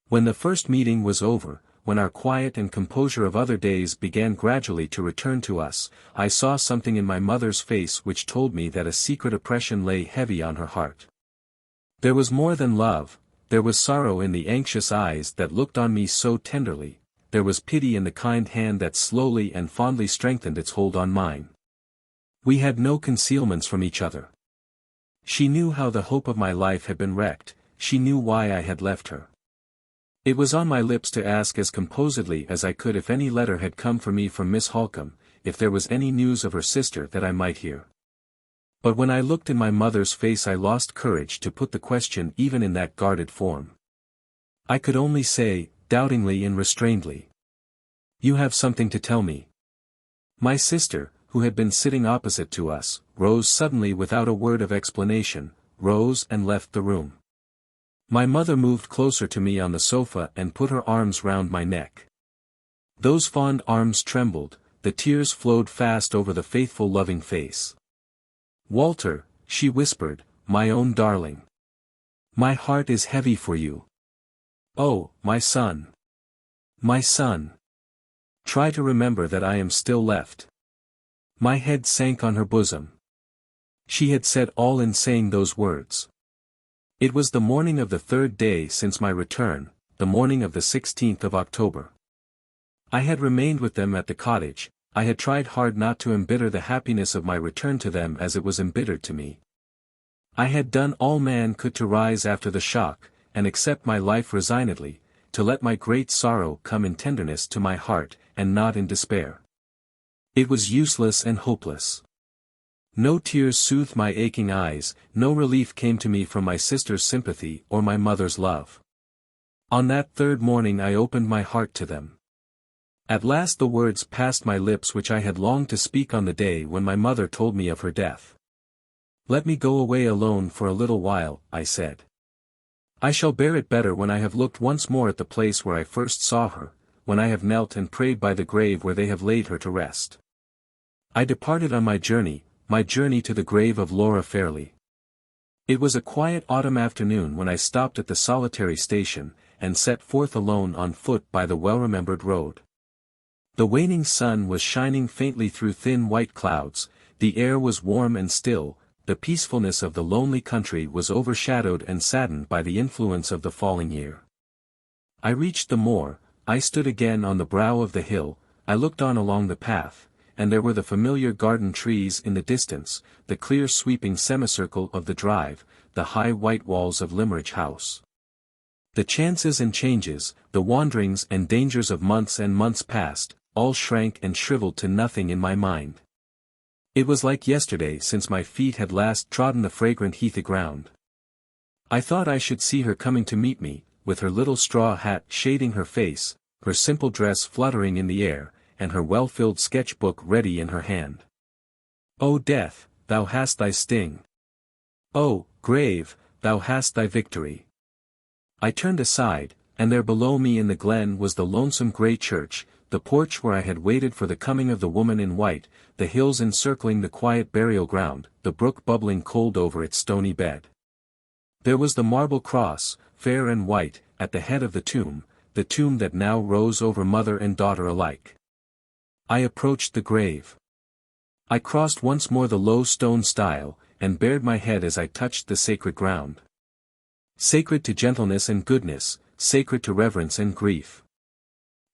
When the first meeting was over, when our quiet and composure of other days began gradually to return to us, I saw something in my mother's face which told me that a secret oppression lay heavy on her heart. There was more than love, there was sorrow in the anxious eyes that looked on me so tenderly, there was pity in the kind hand that slowly and fondly strengthened its hold on mine. We had no concealments from each other. She knew how the hope of my life had been wrecked, she knew why I had left her. It was on my lips to ask as composedly as I could if any letter had come for me from Miss Halcombe, if there was any news of her sister that I might hear. But when I looked in my mother's face I lost courage to put the question even in that guarded form. I could only say, doubtingly and restrainedly, "You have something to tell me." My sister, who had been sitting opposite to us, rose suddenly without a word of explanation, rose and left the room. My mother moved closer to me on the sofa and put her arms round my neck. Those fond arms trembled, the tears flowed fast over the faithful loving face. "Walter," she whispered, "my own darling. My heart is heavy for you. Oh, my son. My son. Try to remember that I am still left." My head sank on her bosom. She had said all in saying those words. It was the morning of the third day since my return, the morning of the 16th of October. I had remained with them at the cottage, I had tried hard not to embitter the happiness of my return to them as it was embittered to me. I had done all man could to rise after the shock, and accept my life resignedly, to let my great sorrow come in tenderness to my heart, and not in despair. It was useless and hopeless. No tears soothed my aching eyes, no relief came to me from my sister's sympathy or my mother's love. On that third morning I opened my heart to them. At last the words passed my lips which I had longed to speak on the day when my mother told me of her death. "Let me go away alone for a little while," I said. "I shall bear it better when I have looked once more at the place where I first saw her, when I have knelt and prayed by the grave where they have laid her to rest." I departed on my journey to the grave of Laura Fairlie. It was a quiet autumn afternoon when I stopped at the solitary station, and set forth alone on foot by the well-remembered road. The waning sun was shining faintly through thin white clouds, the air was warm and still, the peacefulness of the lonely country was overshadowed and saddened by the influence of the falling year. I reached the moor, I stood again on the brow of the hill, I looked on along the path, and there were the familiar garden trees in the distance, the clear sweeping semicircle of the drive, the high white walls of Limmeridge House. The chances and changes, the wanderings and dangers of months and months past, all shrank and shriveled to nothing in my mind. It was like yesterday since my feet had last trodden the fragrant heathy ground. I thought I should see her coming to meet me, with her little straw hat shading her face, her simple dress fluttering in the air, and her well-filled sketch-book ready in her hand. O death, thou hast thy sting. O grave, thou hast thy victory. I turned aside, and there below me in the glen was the lonesome grey church, the porch where I had waited for the coming of the woman in white, the hills encircling the quiet burial ground, the brook bubbling cold over its stony bed. There was the marble cross, fair and white, at the head of the tomb that now rose over mother and daughter alike. I approached the grave. I crossed once more the low stone stile, and bared my head as I touched the sacred ground. Sacred to gentleness and goodness, sacred to reverence and grief.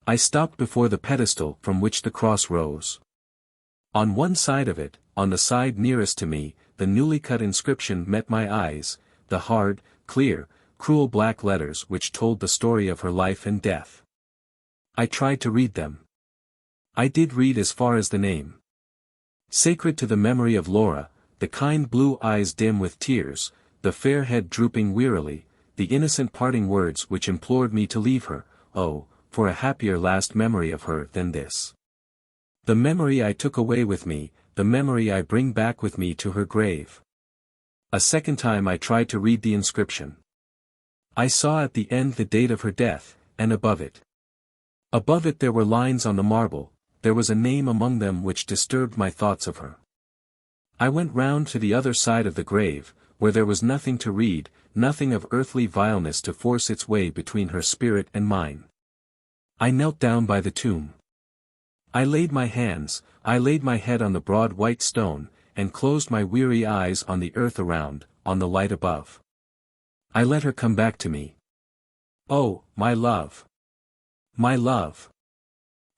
I stopped before the pedestal from which the cross rose. On one side of it, on the side nearest to me, the newly cut inscription met my eyes, the hard, clear, cruel black letters which told the story of her life and death. I tried to read them. I did read as far as the name. Sacred to the memory of Laura, the kind blue eyes dim with tears, the fair head drooping wearily, the innocent parting words which implored me to leave her, oh, for a happier last memory of her than this. The memory I took away with me, the memory I bring back with me to her grave. A second time I tried to read the inscription. I saw at the end the date of her death, and above it. Above it there were lines on the marble, there was a name among them which disturbed my thoughts of her. I went round to the other side of the grave, where there was nothing to read, nothing of earthly vileness to force its way between her spirit and mine. I knelt down by the tomb. I laid my head on the broad white stone, and closed my weary eyes on the earth around, on the light above. I let her come back to me. Oh, my love! My love!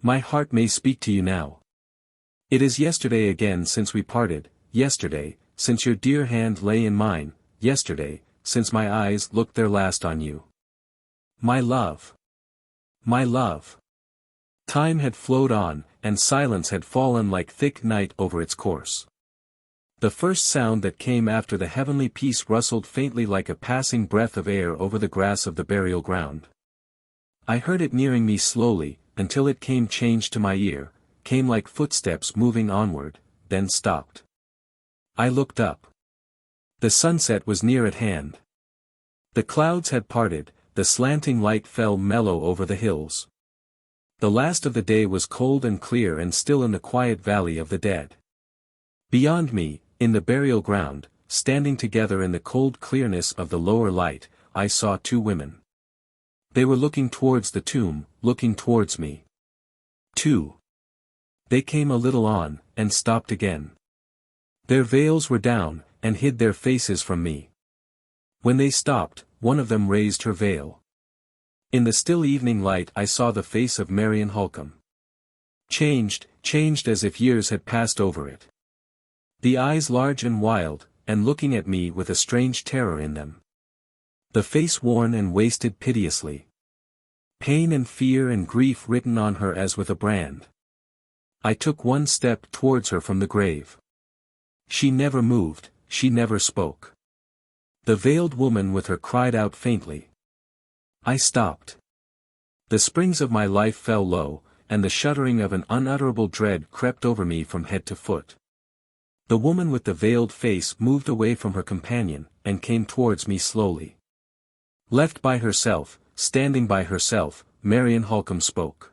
My heart may speak to you now. It is yesterday again since we parted, yesterday, since your dear hand lay in mine, yesterday, since my eyes looked their last on you. My love! My love! Time had flowed on, and silence had fallen like thick night over its course. The first sound that came after the heavenly peace rustled faintly like a passing breath of air over the grass of the burial ground. I heard it nearing me slowly, until it came changed to my ear, came like footsteps moving onward, then stopped. I looked up. The sunset was near at hand. The clouds had parted, the slanting light fell mellow over the hills. The last of the day was cold and clear and still in the quiet valley of the dead. Beyond me, in the burial ground, standing together in the cold clearness of the lower light, I saw two women. They were looking towards the tomb, looking towards me. Two. They came a little on, and stopped again. Their veils were down, and hid their faces from me. When they stopped, one of them raised her veil. In the still evening light I saw the face of Marian Halcombe. Changed as if years had passed over it. The eyes large and wild, and looking at me with a strange terror in them. The face worn and wasted piteously. Pain and fear and grief written on her as with a brand. I took one step towards her from the grave. She never moved, she never spoke. The veiled woman with her cried out faintly. I stopped. The springs of my life fell low, and the shuddering of an unutterable dread crept over me from head to foot. The woman with the veiled face moved away from her companion, and came towards me slowly. Left by herself, standing by herself, Marian Halcombe spoke.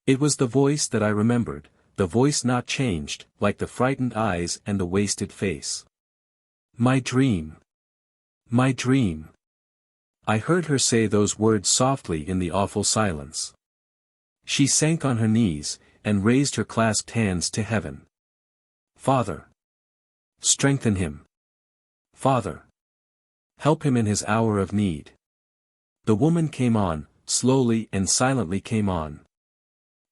It was the voice that I remembered, the voice not changed, like the frightened eyes and the wasted face. My dream! My dream! I heard her say those words softly in the awful silence. She sank on her knees, and raised her clasped hands to heaven. Father! Strengthen him! Father! Help him in his hour of need. The woman came on, slowly and silently came on.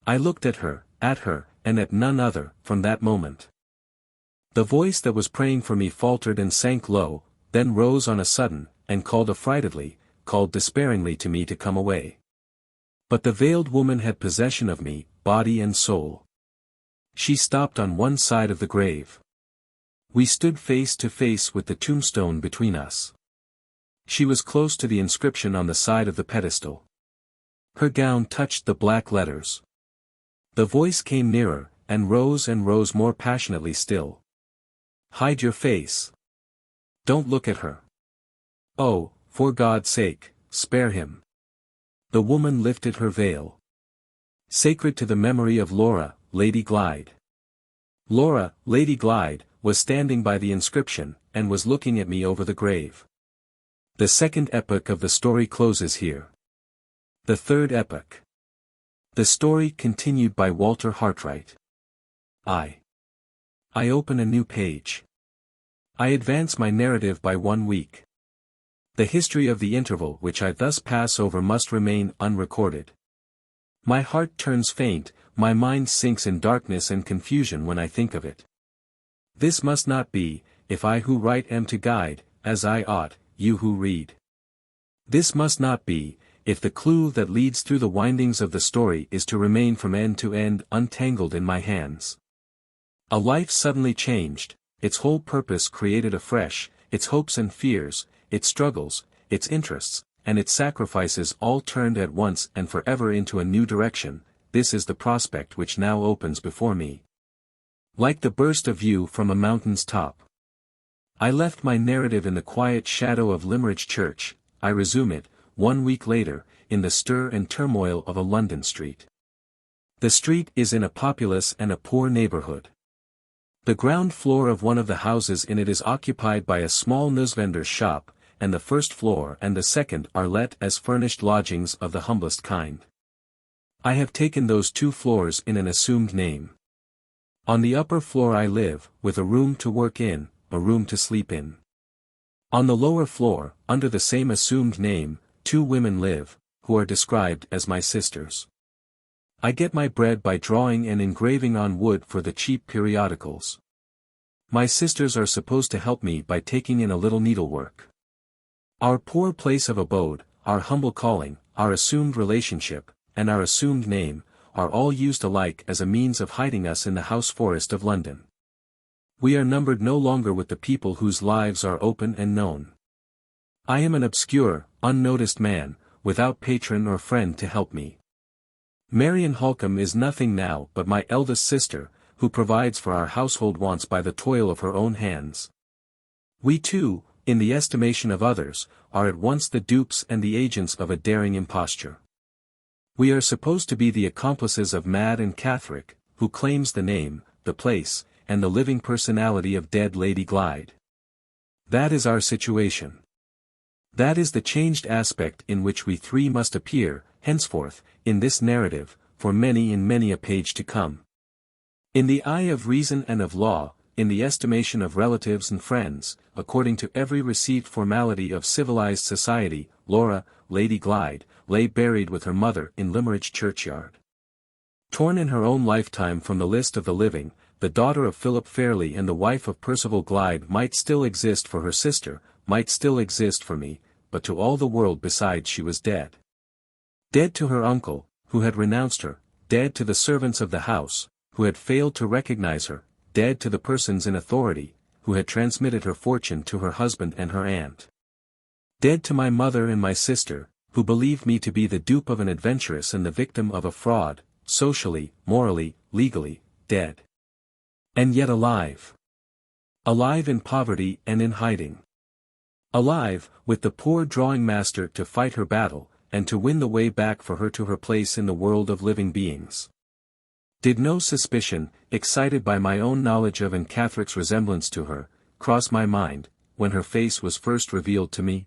I looked at her, and at none other, from that moment. The voice that was praying for me faltered and sank low, then rose on a sudden, and called affrightedly, called despairingly to me to come away. But the veiled woman had possession of me, body and soul. She stopped on one side of the grave. We stood face to face with the tombstone between us. She was close to the inscription on the side of the pedestal. Her gown touched the black letters. The voice came nearer, and rose more passionately still. "Hide your face. Don't look at her. Oh, for God's sake, spare him." The woman lifted her veil. "Sacred to the memory of Laura, Lady Glyde." Laura, Lady Glyde, was standing by the inscription, and was looking at me over the grave. The second epoch of the story closes here. The third epoch. The story continued by Walter Hartright. I open a new page. I advance my narrative by 1 week. The history of the interval which I thus pass over must remain unrecorded. My heart turns faint, my mind sinks in darkness and confusion when I think of it. This must not be, if I who write am to guide, as I ought, you who read. This must not be, if the clue that leads through the windings of the story is to remain from end to end untangled in my hands. A life suddenly changed, its whole purpose created afresh, its hopes and fears, its struggles, its interests, and its sacrifices all turned at once and forever into a new direction. This is the prospect which now opens before me. Like the burst of view from a mountain's top. I left my narrative in the quiet shadow of Limmeridge Church. I resume it, 1 week later, in the stir and turmoil of a London street. The street is in a populous and a poor neighborhood. The ground floor of one of the houses in it is occupied by a small newsvendor's shop, and the first floor and the second are let as furnished lodgings of the humblest kind. I have taken those 2 floors in an assumed name. On the upper floor I live, with a room to work in, a room to sleep in. On the lower floor, under the same assumed name, 2 women live, who are described as my sisters. I get my bread by drawing and engraving on wood for the cheap periodicals. My sisters are supposed to help me by taking in a little needlework. Our poor place of abode, our humble calling, our assumed relationship, and our assumed name, are all used alike as a means of hiding us in the house forest of London. We are numbered no longer with the people whose lives are open and known. I am an obscure, unnoticed man, without patron or friend to help me. Marian Halcombe is nothing now but my eldest sister, who provides for our household wants by the toil of her own hands. We too, in the estimation of others, are at once the dupes and the agents of a daring imposture. We are supposed to be the accomplices of Anne Catherick, who claims the name, the place, and the living personality of dead Lady Glyde. That is our situation. That is the changed aspect in which we 3 must appear, henceforth, in this narrative, for many a page to come. In the eye of reason and of law, in the estimation of relatives and friends, according to every received formality of civilized society, Laura, Lady Glyde, lay buried with her mother in Limmeridge churchyard. Torn in her own lifetime from the list of the living, the daughter of Philip Fairlie and the wife of Percival Glyde might still exist for her sister, might still exist for me, but to all the world besides she was dead. Dead to her uncle, who had renounced her, dead to the servants of the house, who had failed to recognize her, dead to the persons in authority, who had transmitted her fortune to her husband and her aunt. Dead to my mother and my sister, who believed me to be the dupe of an adventuress and the victim of a fraud, socially, morally, legally, dead. And yet alive. Alive in poverty and in hiding. Alive, with the poor drawing master to fight her battle, and to win the way back for her to her place in the world of living beings. Did no suspicion, excited by my own knowledge of Anne Catherick's resemblance to her, cross my mind, when her face was first revealed to me?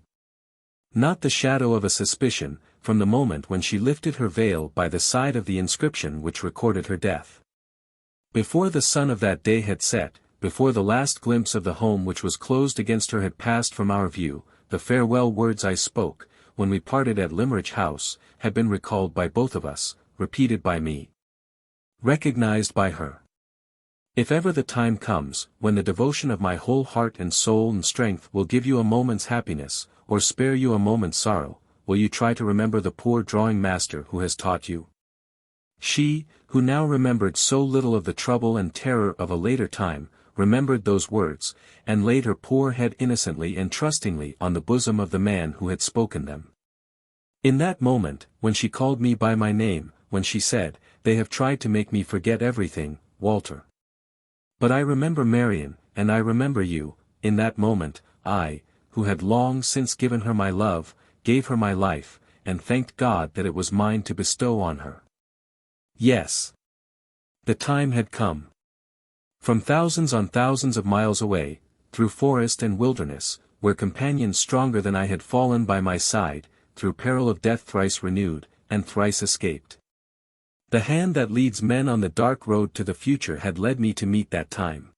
Not the shadow of a suspicion, from the moment when she lifted her veil by the side of the inscription which recorded her death. Before the sun of that day had set, before the last glimpse of the home which was closed against her had passed from our view, the farewell words I spoke, when we parted at Limmeridge House, had been recalled by both of us, repeated by me. Recognized by her. If ever the time comes, when the devotion of my whole heart and soul and strength will give you a moment's happiness, or spare you a moment's sorrow, will you try to remember the poor drawing master who has taught you? She, who now remembered so little of the trouble and terror of a later time, remembered those words, and laid her poor head innocently and trustingly on the bosom of the man who had spoken them. In that moment, when she called me by my name, when she said, "They have tried to make me forget everything, Walter. But I remember Marian, and I remember you," in that moment, I, who had long since given her my love, gave her my life, and thanked God that it was mine to bestow on her. Yes. The time had come. From thousands on thousands of miles away, through forest and wilderness, where companions stronger than I had fallen by my side, through peril of death thrice renewed, and thrice escaped. The hand that leads men on the dark road to the future had led me to meet that time.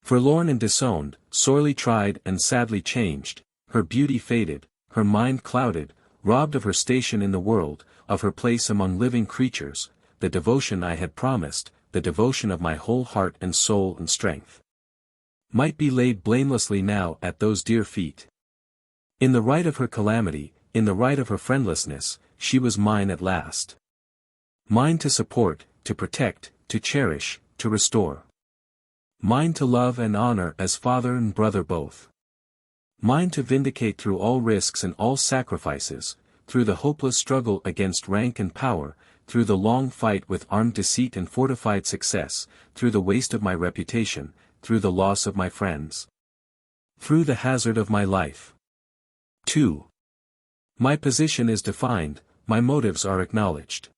Forlorn and disowned, sorely tried and sadly changed, her beauty faded, her mind clouded, robbed of her station in the world, of her place among living creatures, the devotion I had promised, the devotion of my whole heart and soul and strength, might be laid blamelessly now at those dear feet. In the right of her calamity, in the right of her friendlessness, she was mine at last. Mine to support, to protect, to cherish, to restore. Mine to love and honor as father and brother both. Mine to vindicate through all risks and all sacrifices, through the hopeless struggle against rank and power, through the long fight with armed deceit and fortified success, through the waste of my reputation, through the loss of my friends, through the hazard of my life. 2. My position is defined, my motives are acknowledged.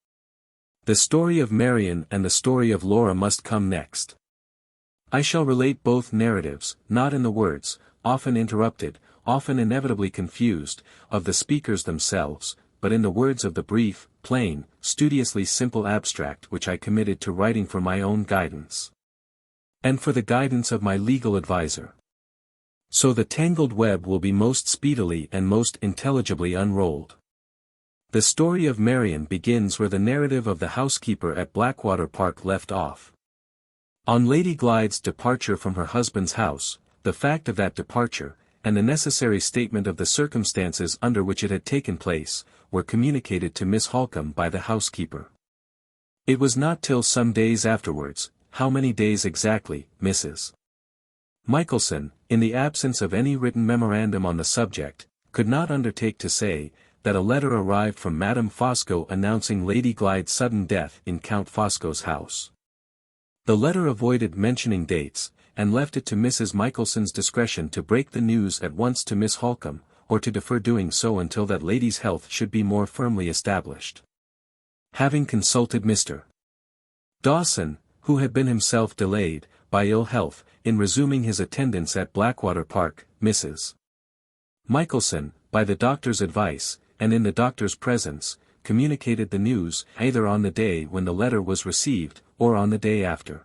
The story of Marian and the story of Laura must come next. I shall relate both narratives, not in the words, often interrupted, often inevitably confused, of the speakers themselves, but in the words of the brief, plain, studiously simple abstract which I committed to writing for my own guidance, and for the guidance of my legal adviser. So the tangled web will be most speedily and most intelligibly unrolled. The story of Marian begins where the narrative of the housekeeper at Blackwater Park left off. On Lady Glyde's departure from her husband's house, the fact of that departure, and the necessary statement of the circumstances under which it had taken place, were communicated to Miss Halcombe by the housekeeper. It was not till some days afterwards, how many days exactly, Mrs. Michelson, in the absence of any written memorandum on the subject, could not undertake to say, that a letter arrived from Madame Fosco announcing Lady Glyde's sudden death in Count Fosco's house. The letter avoided mentioning dates, and left it to Mrs. Michelson's discretion to break the news at once to Miss Halcombe, or to defer doing so until that lady's health should be more firmly established. Having consulted Mr. Dawson, who had been himself delayed, by ill health, in resuming his attendance at Blackwater Park, Mrs. Michelson, by the doctor's advice, and in the doctor's presence, communicated the news, either on the day when the letter was received, or on the day after.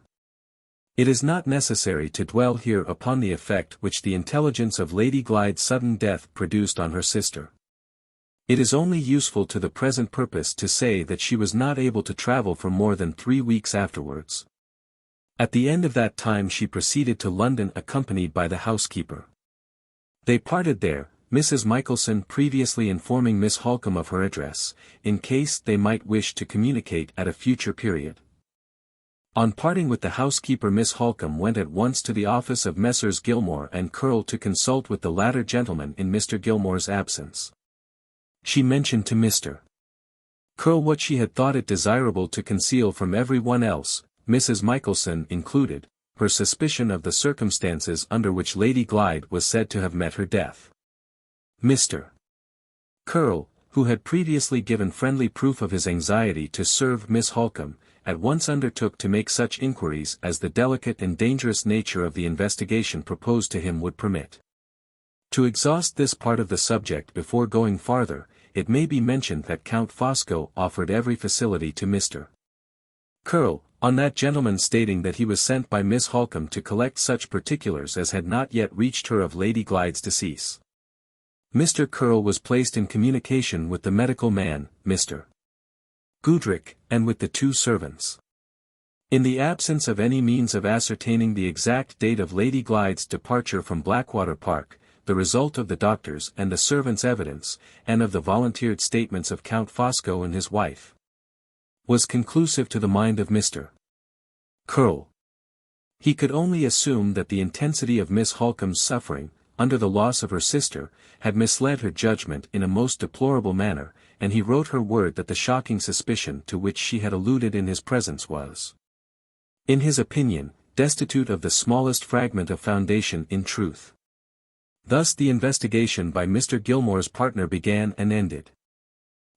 It is not necessary to dwell here upon the effect which the intelligence of Lady Glyde's sudden death produced on her sister. It is only useful to the present purpose to say that she was not able to travel for more than 3 weeks afterwards. At the end of that time she proceeded to London accompanied by the housekeeper. They parted there, Mrs. Michelson previously informing Miss Halcombe of her address, in case they might wish to communicate at a future period. On parting with the housekeeper, Miss Halcombe went at once to the office of Messrs. Gilmore and Curl to consult with the latter gentleman in Mr. Gilmore's absence. She mentioned to Mr. Curl what she had thought it desirable to conceal from every one else, Mrs. Michelson included, her suspicion of the circumstances under which Lady Glyde was said to have met her death. Mr. Curl, who had previously given friendly proof of his anxiety to serve Miss Halcombe, at once undertook to make such inquiries as the delicate and dangerous nature of the investigation proposed to him would permit. To exhaust this part of the subject before going farther, it may be mentioned that Count Fosco offered every facility to Mr. Curl, on that gentleman stating that he was sent by Miss Halcombe to collect such particulars as had not yet reached her of Lady Glyde's decease. Mr. Curl was placed in communication with the medical man, Mr. Goodrick, and with the 2 servants. In the absence of any means of ascertaining the exact date of Lady Glyde's departure from Blackwater Park, the result of the doctor's and the servants' evidence, and of the volunteered statements of Count Fosco and his wife, was conclusive to the mind of Mr. Curl. He could only assume that the intensity of Miss Halcombe's suffering, under the loss of her sister, had misled her judgment in a most deplorable manner, and he wrote her word that the shocking suspicion to which she had alluded in his presence was, in his opinion, destitute of the smallest fragment of foundation in truth. Thus the investigation by Mr. Gilmore's partner began and ended.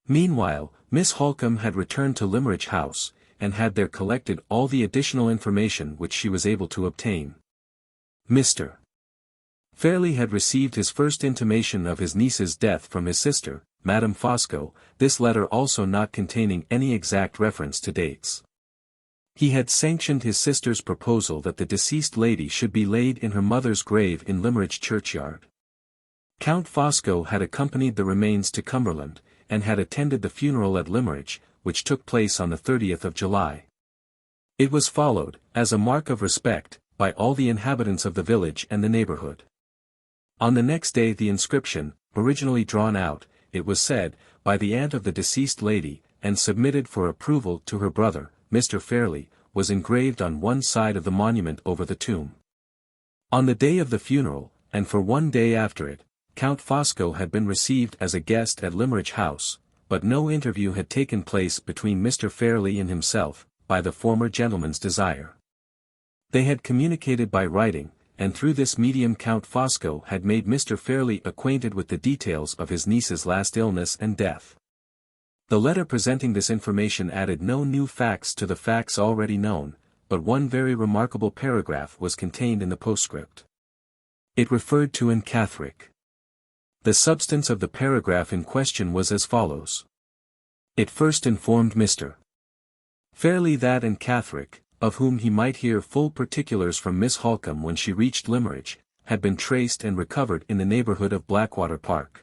Meanwhile, Miss Halcombe had returned to Limmeridge House, and had there collected all the additional information which she was able to obtain. Mr. Fairlie had received his first intimation of his niece's death from his sister, Madame Fosco, this letter also not containing any exact reference to dates. He had sanctioned his sister's proposal that the deceased lady should be laid in her mother's grave in Limmeridge churchyard. Count Fosco had accompanied the remains to Cumberland, and had attended the funeral at Limmeridge, which took place on the 30th of July. It was followed, as a mark of respect, by all the inhabitants of the village and the neighbourhood. On the next day the inscription, originally drawn out, it was said, by the aunt of the deceased lady, and submitted for approval to her brother, Mr. Fairlie, was engraved on one side of the monument over the tomb. On the day of the funeral, and for 1 day after it, Count Fosco had been received as a guest at Limmeridge House, but no interview had taken place between Mr. Fairlie and himself, by the former gentleman's desire. They had communicated by writing, and through this medium Count Fosco had made Mr. Fairlie acquainted with the details of his niece's last illness and death. The letter presenting this information added no new facts to the facts already known, but one very remarkable paragraph was contained in the postscript. It referred to Anne Catherick. The substance of the paragraph in question was as follows. It first informed Mr. Fairlie that Anne Catherick, of whom he might hear full particulars from Miss Halcombe when she reached Limmeridge, had been traced and recovered in the neighbourhood of Blackwater Park,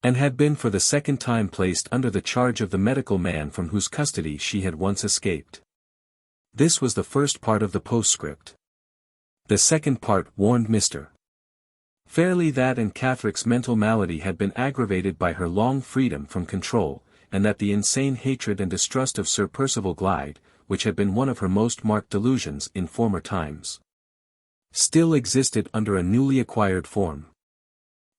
and had been for the second time placed under the charge of the medical man from whose custody she had once escaped. This was the first part of the postscript. The second part warned Mr. Fairlie that Anne Catherick's mental malady had been aggravated by her long freedom from control, and that the insane hatred and distrust of Sir Percival Glyde, which had been one of her most marked delusions in former times, still existed under a newly acquired form.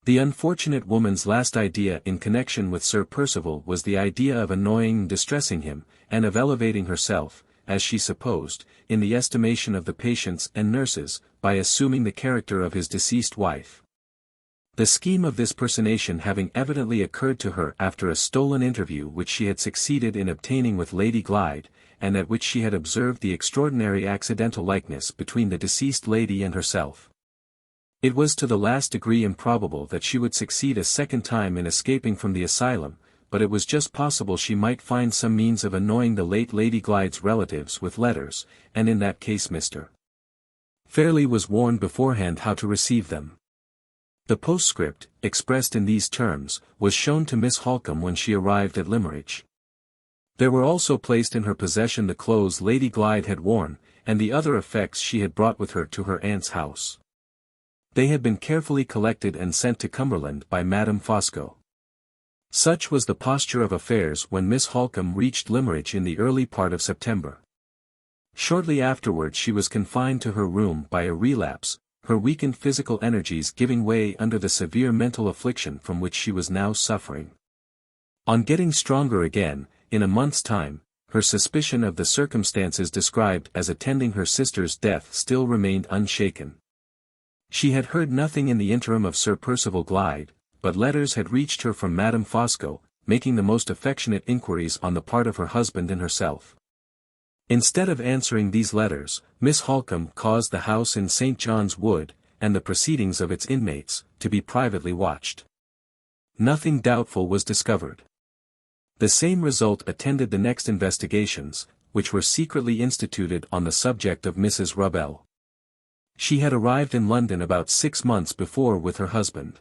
The unfortunate woman's last idea in connection with Sir Percival was the idea of annoying and distressing him, and of elevating herself, as she supposed, in the estimation of the patients and nurses, by assuming the character of his deceased wife. The scheme of this personation having evidently occurred to her after a stolen interview which she had succeeded in obtaining with Lady Glyde, and at which she had observed the extraordinary accidental likeness between the deceased lady and herself. It was to the last degree improbable that she would succeed a second time in escaping from the asylum, but it was just possible she might find some means of annoying the late Lady Glyde's relatives with letters, and in that case Mr. Fairlie was warned beforehand how to receive them. The postscript, expressed in these terms, was shown to Miss Halcombe when she arrived at Limmeridge. There were also placed in her possession the clothes Lady Glyde had worn, and the other effects she had brought with her to her aunt's house. They had been carefully collected and sent to Cumberland by Madame Fosco. Such was the posture of affairs when Miss Halcombe reached Limmeridge in the early part of September. Shortly afterwards she was confined to her room by a relapse, her weakened physical energies giving way under the severe mental affliction from which she was now suffering. On getting stronger again, in a month's time, her suspicion of the circumstances described as attending her sister's death still remained unshaken. She had heard nothing in the interim of Sir Percival Glyde, but letters had reached her from Madame Fosco, making the most affectionate inquiries on the part of her husband and herself. Instead of answering these letters, Miss Halcombe caused the house in St. John's Wood, and the proceedings of its inmates, to be privately watched. Nothing doubtful was discovered. The same result attended the next investigations, which were secretly instituted on the subject of Mrs. Rubbell. She had arrived in London about 6 months before with her husband.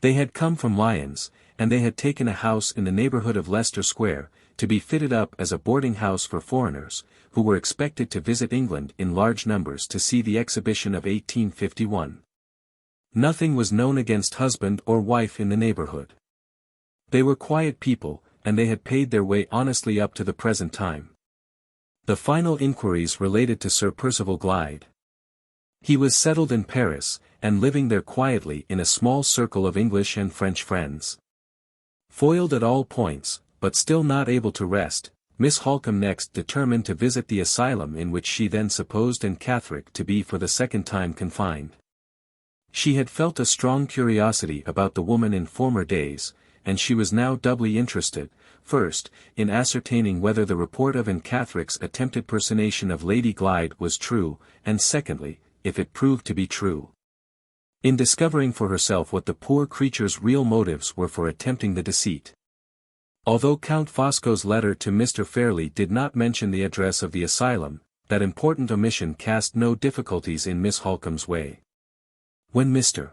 They had come from Lyons, and they had taken a house in the neighbourhood of Leicester Square, to be fitted up as a boarding house for foreigners, who were expected to visit England in large numbers to see the exhibition of 1851. Nothing was known against husband or wife in the neighbourhood. They were quiet people, and they had paid their way honestly up to the present time. The final inquiries related to Sir Percival Glyde. He was settled in Paris, and living there quietly in a small circle of English and French friends. Foiled at all points, but still not able to rest, Miss Halcombe next determined to visit the asylum in which she then supposed Anne Catherick to be for the second time confined. She had felt a strong curiosity about the woman in former days, and she was now doubly interested, first, in ascertaining whether the report of Anne Catherick's attempted personation of Lady Glyde was true, and secondly, if it proved to be true, in discovering for herself what the poor creature's real motives were for attempting the deceit. Although Count Fosco's letter to Mr. Fairlie did not mention the address of the asylum, that important omission cast no difficulties in Miss Halcombe's way. When Mr.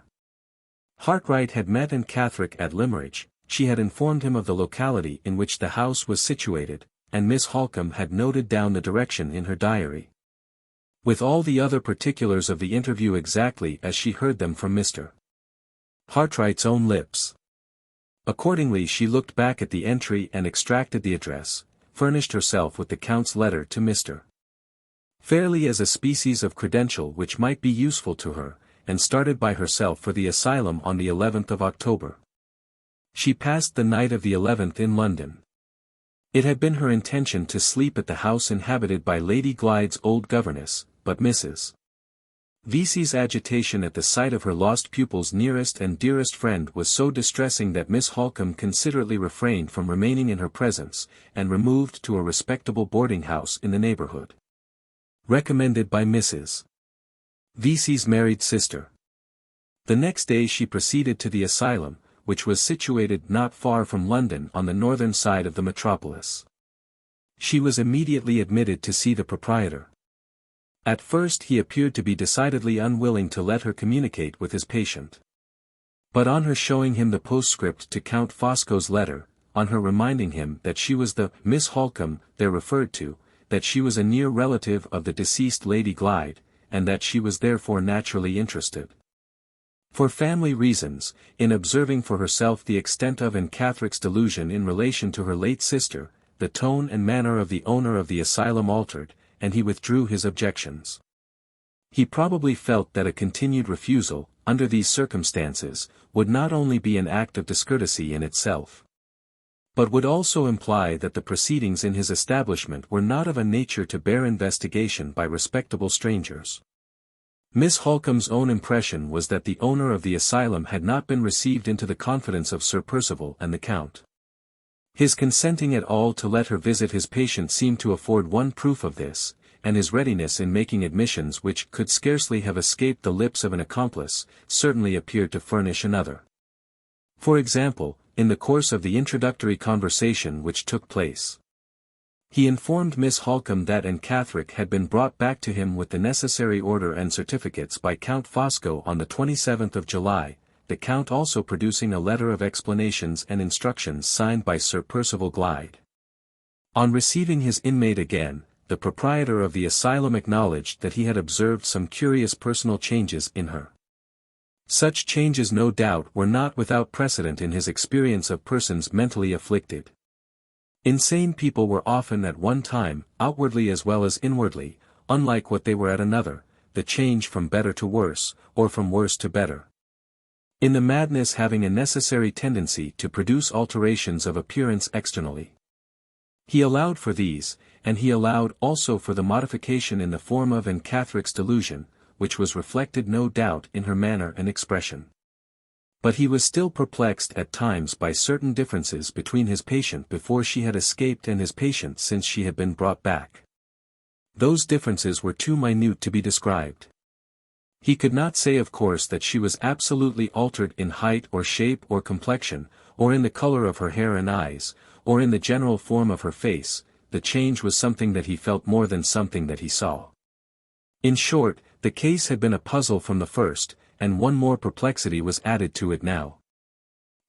Hartright had met Anne Catherick at Limmeridge, she had informed him of the locality in which the house was situated, and Miss Halcombe had noted down the direction in her diary, with all the other particulars of the interview exactly as she heard them from Mr. Hartright's own lips. Accordingly she looked back at the entry and extracted the address, furnished herself with the Count's letter to Mr. Fairlie as a species of credential which might be useful to her, and started by herself for the asylum on the 11th of October. She passed the night of the 11th in London. It had been her intention to sleep at the house inhabited by Lady Glyde's old governess, but Mrs. Vesey's agitation at the sight of her lost pupil's nearest and dearest friend was so distressing that Miss Halcombe considerately refrained from remaining in her presence, and removed to a respectable boarding house in the neighbourhood, recommended by Mrs. Vesey's married sister. The next day she proceeded to the asylum, which was situated not far from London on the northern side of the metropolis. She was immediately admitted to see the proprietor. At first he appeared to be decidedly unwilling to let her communicate with his patient. But on her showing him the postscript to Count Fosco's letter, on her reminding him that she was the Miss Halcombe there referred to, that she was a near relative of the deceased Lady Glyde, and that she was therefore naturally interested, for family reasons, in observing for herself the extent of Anne Catherick's delusion in relation to her late sister, the tone and manner of the owner of the asylum altered, and he withdrew his objections. He probably felt that a continued refusal, under these circumstances, would not only be an act of discourtesy in itself, but would also imply that the proceedings in his establishment were not of a nature to bear investigation by respectable strangers. Miss Halcombe's own impression was that the owner of the asylum had not been received into the confidence of Sir Percival and the Count. His consenting at all to let her visit his patient seemed to afford one proof of this, and his readiness in making admissions which could scarcely have escaped the lips of an accomplice, certainly appeared to furnish another. For example, in the course of the introductory conversation which took place, he informed Miss Halcombe that Anne Catherick had been brought back to him with the necessary order and certificates by Count Fosco on the 27th of July, the Count also producing a letter of explanations and instructions signed by Sir Percival Glyde. On receiving his inmate again, the proprietor of the asylum acknowledged that he had observed some curious personal changes in her. Such changes no doubt were not without precedent in his experience of persons mentally afflicted. Insane people were often at one time, outwardly as well as inwardly, unlike what they were at another, the change from better to worse, or from worse to better, in the madness having a necessary tendency to produce alterations of appearance externally. He allowed for these, and he allowed also for the modification in the form of Anne Catherick's delusion, which was reflected no doubt in her manner and expression. But he was still perplexed at times by certain differences between his patient before she had escaped and his patient since she had been brought back. Those differences were too minute to be described. He could not say of course that she was absolutely altered in height or shape or complexion, or in the color of her hair and eyes, or in the general form of her face. The change was something that he felt more than something that he saw. In short, the case had been a puzzle from the first, and one more perplexity was added to it now.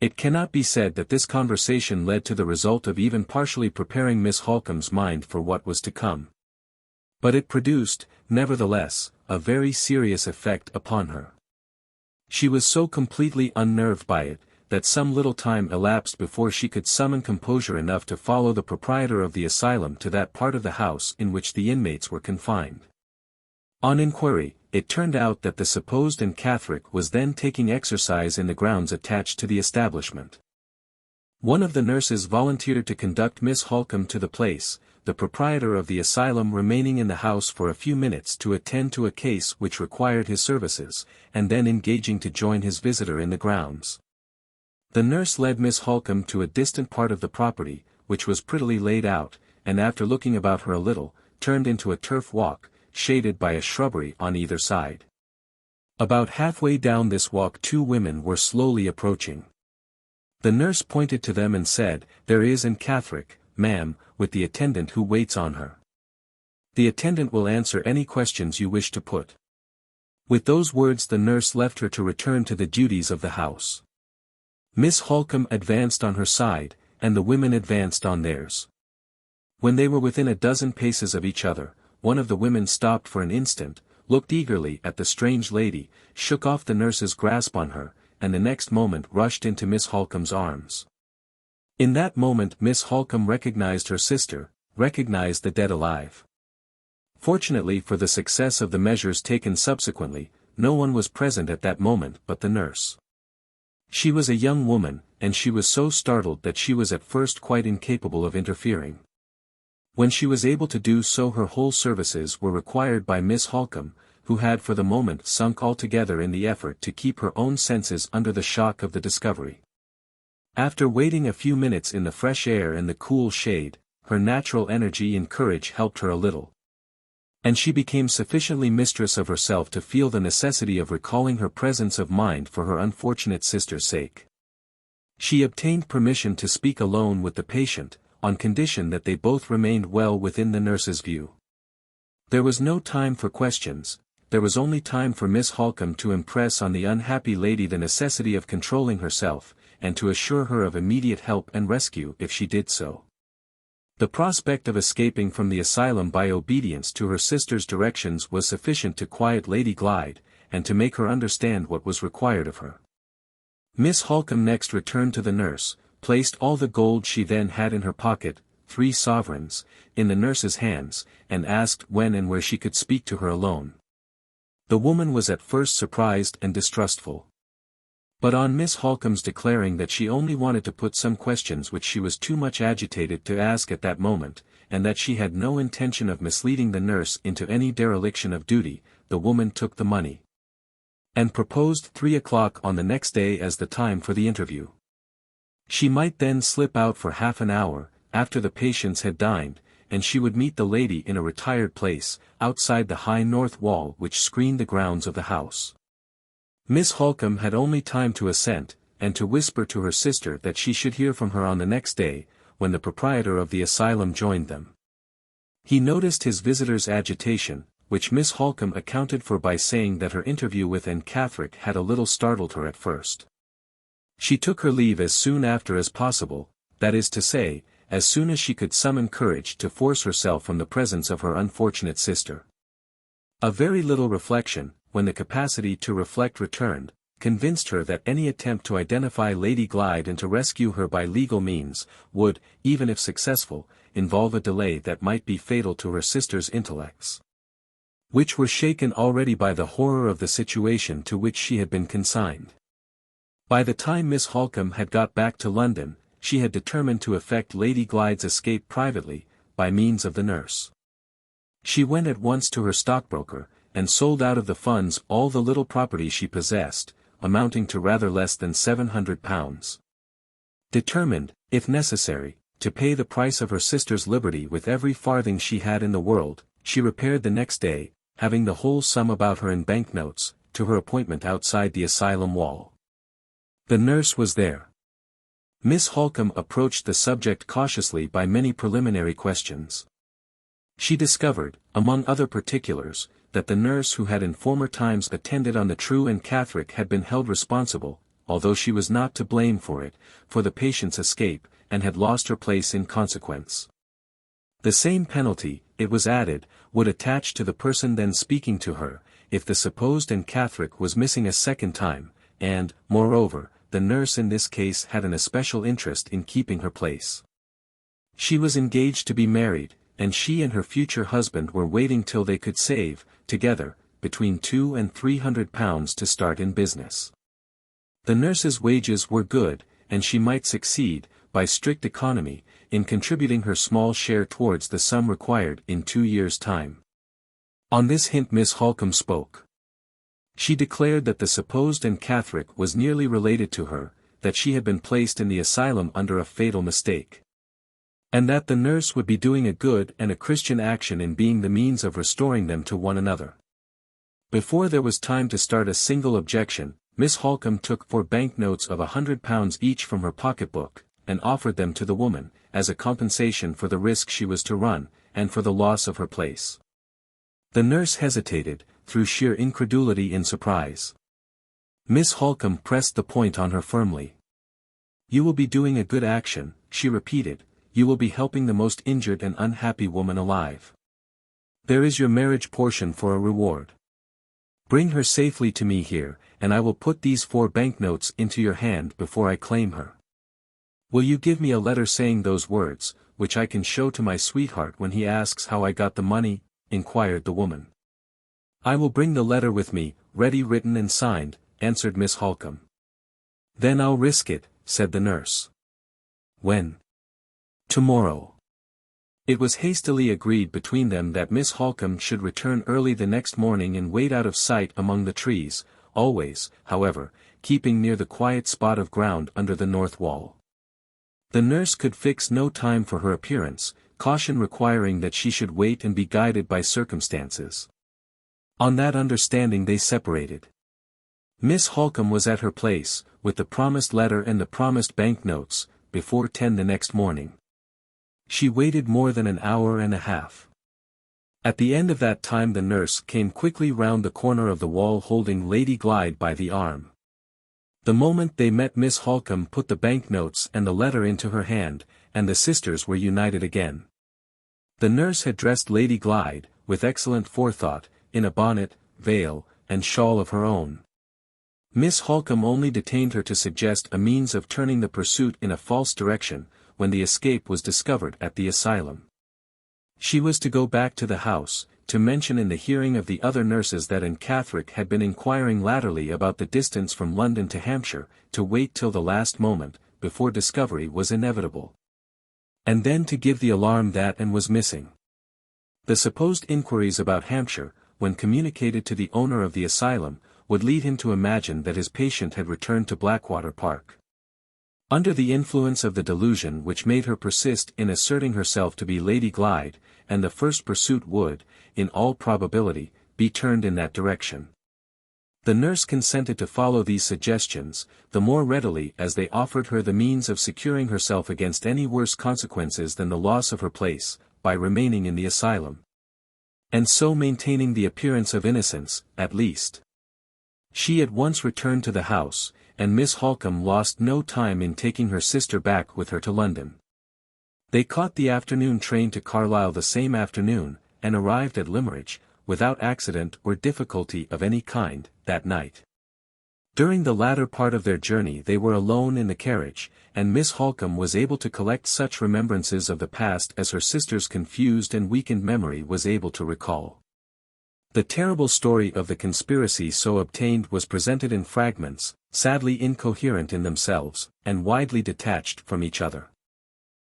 It cannot be said that this conversation led to the result of even partially preparing Miss Halcombe's mind for what was to come. But it produced, nevertheless, a very serious effect upon her. She was so completely unnerved by it, that some little time elapsed before she could summon composure enough to follow the proprietor of the asylum to that part of the house in which the inmates were confined. On inquiry, it turned out that the supposed Anne Catherick was then taking exercise in the grounds attached to the establishment. One of the nurses volunteered to conduct Miss Halcombe to the place, the proprietor of the asylum remaining in the house for a few minutes to attend to a case which required his services, and then engaging to join his visitor in the grounds. The nurse led Miss Halcombe to a distant part of the property, which was prettily laid out, and after looking about her a little, turned into a turf walk, shaded by a shrubbery on either side. About halfway down this walk 2 women were slowly approaching. The nurse pointed to them and said, "There is Anne Catherick, ma'am, with the attendant who waits on her. The attendant will answer any questions you wish to put." With those words the nurse left her to return to the duties of the house. Miss Halcombe advanced on her side, and the women advanced on theirs. When they were within a dozen paces of each other, one of the women stopped for an instant, looked eagerly at the strange lady, shook off the nurse's grasp on her, and the next moment rushed into Miss Halcombe's arms. In that moment Miss Halcombe recognized her sister, recognized the dead alive. Fortunately for the success of the measures taken subsequently, no one was present at that moment but the nurse. She was a young woman, and she was so startled that she was at first quite incapable of interfering. When she was able to do so her whole services were required by Miss Halcombe, who had for the moment sunk altogether in the effort to keep her own senses under the shock of the discovery. After waiting a few minutes in the fresh air and the cool shade, her natural energy and courage helped her a little. And she became sufficiently mistress of herself to feel the necessity of recalling her presence of mind for her unfortunate sister's sake. She obtained permission to speak alone with the patient, on condition that they both remained well within the nurse's view. There was no time for questions, there was only time for Miss Halcombe to impress on the unhappy lady the necessity of controlling herself, and to assure her of immediate help and rescue if she did so. The prospect of escaping from the asylum by obedience to her sister's directions was sufficient to quiet Lady Glyde, and to make her understand what was required of her. Miss Halcombe next returned to the nurse, placed all the gold she then had in her pocket, 3 sovereigns, in the nurse's hands, and asked when and where she could speak to her alone. The woman was at first surprised and distrustful. But on Miss Halcombe's declaring that she only wanted to put some questions which she was too much agitated to ask at that moment, and that she had no intention of misleading the nurse into any dereliction of duty, the woman took the money, and proposed 3 o'clock on the next day as the time for the interview. She might then slip out for half an hour, after the patients had dined, and she would meet the lady in a retired place, outside the high north wall which screened the grounds of the house. Miss Halcombe had only time to assent, and to whisper to her sister that she should hear from her on the next day, when the proprietor of the asylum joined them. He noticed his visitor's agitation, which Miss Halcombe accounted for by saying that her interview with Anne Catherick had a little startled her at first. She took her leave as soon after as possible, that is to say, as soon as she could summon courage to force herself from the presence of her unfortunate sister. A very little reflection, when the capacity to reflect returned, convinced her that any attempt to identify Lady Glyde and to rescue her by legal means, would, even if successful, involve a delay that might be fatal to her sister's intellects, which were shaken already by the horror of the situation to which she had been consigned. By the time Miss Halcombe had got back to London, she had determined to effect Lady Glyde's escape privately, by means of the nurse. She went at once to her stockbroker, and sold out of the funds all the little property she possessed, amounting to rather less than £700. Determined, if necessary, to pay the price of her sister's liberty with every farthing she had in the world, she repaired the next day, having the whole sum about her in banknotes, to her appointment outside the asylum wall. The nurse was there. Miss Halcombe approached the subject cautiously by many preliminary questions. She discovered, among other particulars, that the nurse who had in former times attended on the true Anne Catherick had been held responsible, although she was not to blame for it, for the patient's escape, and had lost her place in consequence. The same penalty, it was added, would attach to the person then speaking to her, if the supposed Anne Catherick was missing a second time, and, moreover, the nurse in this case had an especial interest in keeping her place. She was engaged to be married, and she and her future husband were waiting till they could save, together, between £200 and £300 to start in business. The nurse's wages were good, and she might succeed, by strict economy, in contributing her small share towards the sum required in 2 years' time. On this hint Miss Halcombe spoke. She declared that the supposed Anne Catherick was nearly related to her, that she had been placed in the asylum under a fatal mistake, and that the nurse would be doing a good and a Christian action in being the means of restoring them to one another. Before there was time to start a single objection, Miss Halcombe took 4 banknotes of £100 each from her pocketbook, and offered them to the woman, as a compensation for the risk she was to run, and for the loss of her place. The nurse hesitated, through sheer incredulity and surprise. Miss Halcombe pressed the point on her firmly. "You will be doing a good action," she repeated, "you will be helping the most injured and unhappy woman alive. There is your marriage portion for a reward. Bring her safely to me here, and I will put these 4 banknotes into your hand before I claim her." "Will you give me a letter saying those words, which I can show to my sweetheart when he asks how I got the money?" inquired the woman. "I will bring the letter with me, ready written and signed," answered Miss Halcombe. "Then I'll risk it," said the nurse. "When?" "Tomorrow." It was hastily agreed between them that Miss Halcombe should return early the next morning and wait out of sight among the trees, always, however, keeping near the quiet spot of ground under the north wall. The nurse could fix no time for her appearance, caution requiring that she should wait and be guided by circumstances. On that understanding they separated. Miss Halcombe was at her place, with the promised letter and the promised banknotes, before 10 the next morning. She waited more than an hour and a half. At the end of that time the nurse came quickly round the corner of the wall holding Lady Glyde by the arm. The moment they met Miss Halcombe put the banknotes and the letter into her hand, and the sisters were united again. The nurse had dressed Lady Glyde, with excellent forethought, in a bonnet, veil, and shawl of her own. Miss Halcombe only detained her to suggest a means of turning the pursuit in a false direction, when the escape was discovered at the asylum. She was to go back to the house, to mention in the hearing of the other nurses that Anne Catherick had been inquiring latterly about the distance from London to Hampshire, to wait till the last moment, before discovery was inevitable. And then to give the alarm that Anne was missing. The supposed inquiries about Hampshire, when communicated to the owner of the asylum, would lead him to imagine that his patient had returned to Blackwater Park. Under the influence of the delusion which made her persist in asserting herself to be Lady Glyde, and the first pursuit would, in all probability, be turned in that direction. The nurse consented to follow these suggestions, the more readily as they offered her the means of securing herself against any worse consequences than the loss of her place, by remaining in the asylum, and so maintaining the appearance of innocence, at least. She at once returned to the house, and Miss Halcombe lost no time in taking her sister back with her to London. They caught the afternoon train to Carlisle the same afternoon, and arrived at Limmeridge, without accident or difficulty of any kind, that night. During the latter part of their journey they were alone in the carriage, and Miss Halcombe was able to collect such remembrances of the past as her sister's confused and weakened memory was able to recall. The terrible story of the conspiracy so obtained was presented in fragments, sadly incoherent in themselves, and widely detached from each other.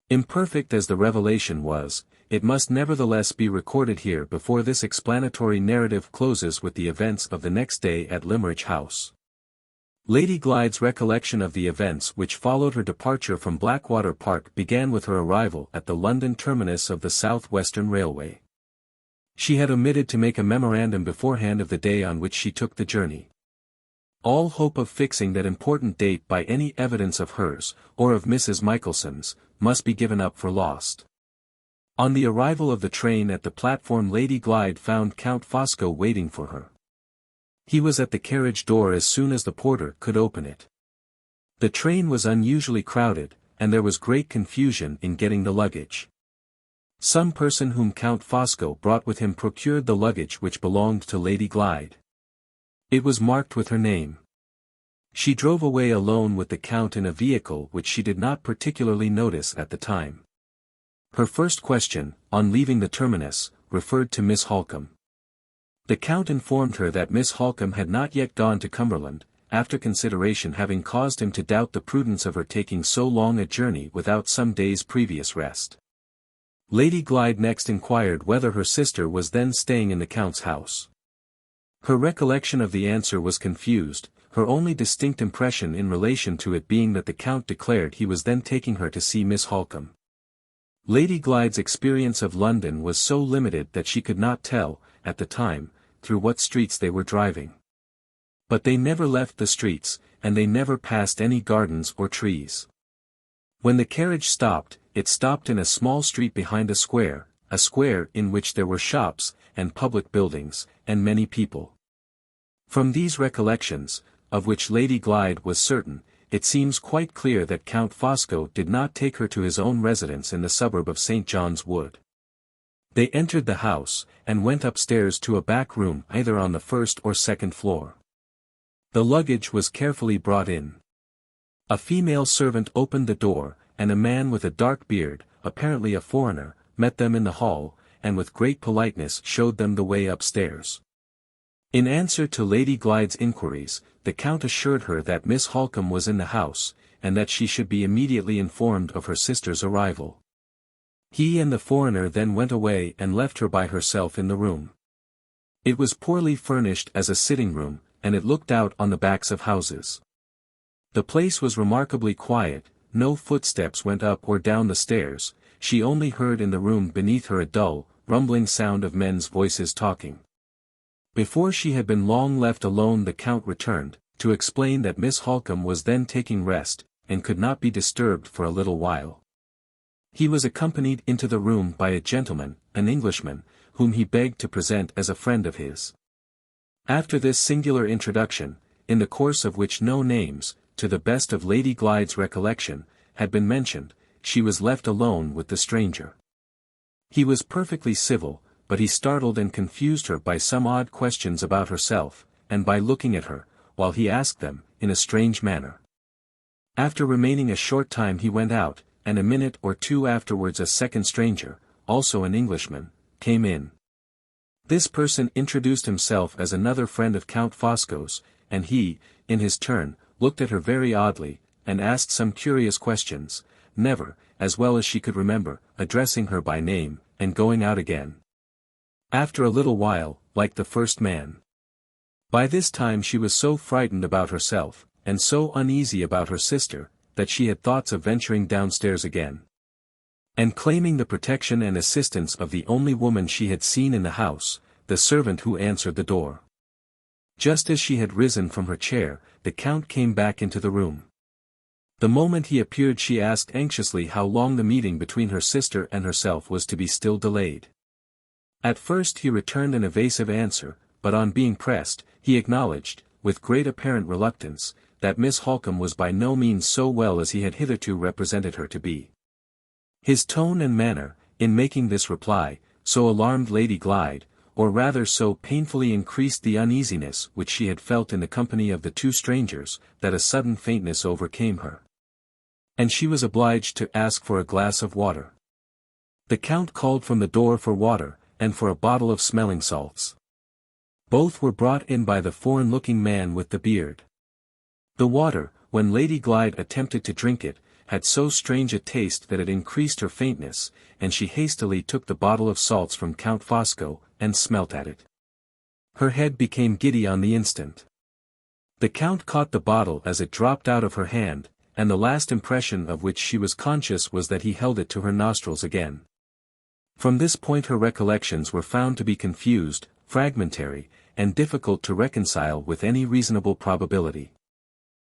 Imperfect as the revelation was, it must nevertheless be recorded here before this explanatory narrative closes with the events of the next day at Limmeridge House. Lady Glyde's recollection of the events which followed her departure from Blackwater Park began with her arrival at the London terminus of the South Western Railway. She had omitted to make a memorandum beforehand of the day on which she took the journey. All hope of fixing that important date by any evidence of hers, or of Mrs. Michelson's, must be given up for lost. On the arrival of the train at the platform Lady Glyde found Count Fosco waiting for her. He was at the carriage door as soon as the porter could open it. The train was unusually crowded, and there was great confusion in getting the luggage. Some person whom Count Fosco brought with him procured the luggage which belonged to Lady Glyde. It was marked with her name. She drove away alone with the Count in a vehicle which she did not particularly notice at the time. Her first question, on leaving the terminus, referred to Miss Halcombe. The Count informed her that Miss Halcombe had not yet gone to Cumberland, after consideration having caused him to doubt the prudence of her taking so long a journey without some days' previous rest. Lady Glyde next inquired whether her sister was then staying in the Count's house. Her recollection of the answer was confused, her only distinct impression in relation to it being that the Count declared he was then taking her to see Miss Halcombe. Lady Glyde's experience of London was so limited that she could not tell, at the time, through what streets they were driving. But they never left the streets, and they never passed any gardens or trees. When the carriage stopped, it stopped in a small street behind a square in which there were shops, and public buildings, and many people. From these recollections, of which Lady Glyde was certain, it seems quite clear that Count Fosco did not take her to his own residence in the suburb of St. John's Wood. They entered the house, and went upstairs to a back room either on the first or second floor. The luggage was carefully brought in. A female servant opened the door, and a man with a dark beard, apparently a foreigner, met them in the hall, and with great politeness showed them the way upstairs. In answer to Lady Glyde's inquiries, the Count assured her that Miss Halcombe was in the house, and that she should be immediately informed of her sister's arrival. He and the foreigner then went away and left her by herself in the room. It was poorly furnished as a sitting room, and it looked out on the backs of houses. The place was remarkably quiet, no footsteps went up or down the stairs, she only heard in the room beneath her a dull, rumbling sound of men's voices talking. Before she had been long left alone the Count returned, to explain that Miss Halcombe was then taking rest, and could not be disturbed for a little while. He was accompanied into the room by a gentleman, an Englishman, whom he begged to present as a friend of his. After this singular introduction, in the course of which no names, to the best of Lady Glyde's recollection, had been mentioned, she was left alone with the stranger. He was perfectly civil, but he startled and confused her by some odd questions about herself, and by looking at her, while he asked them, in a strange manner. After remaining a short time he went out, and a minute or two afterwards a second stranger, also an Englishman, came in. This person introduced himself as another friend of Count Fosco's, and he, in his turn, looked at her very oddly, and asked some curious questions, never, as well as she could remember, addressing her by name, and going out again. After a little while, like the first man. By this time she was so frightened about herself, and so uneasy about her sister, that she had thoughts of venturing downstairs again, and claiming the protection and assistance of the only woman she had seen in the house, the servant who answered the door. Just as she had risen from her chair, the Count came back into the room. The moment he appeared she asked anxiously how long the meeting between her sister and herself was to be still delayed. At first he returned an evasive answer, but on being pressed, he acknowledged, with great apparent reluctance, that Miss Halcombe was by no means so well as he had hitherto represented her to be. His tone and manner, in making this reply, so alarmed Lady Glyde, or rather so painfully increased the uneasiness which she had felt in the company of the two strangers, that a sudden faintness overcame her. And she was obliged to ask for a glass of water. The Count called from the door for water, and for a bottle of smelling salts. Both were brought in by the foreign-looking man with the beard. The water, when Lady Glyde attempted to drink it, had so strange a taste that it increased her faintness, and she hastily took the bottle of salts from Count Fosco, and smelt at it. Her head became giddy on the instant. The Count caught the bottle as it dropped out of her hand, and the last impression of which she was conscious was that he held it to her nostrils again. From this point her recollections were found to be confused, fragmentary, and difficult to reconcile with any reasonable probability.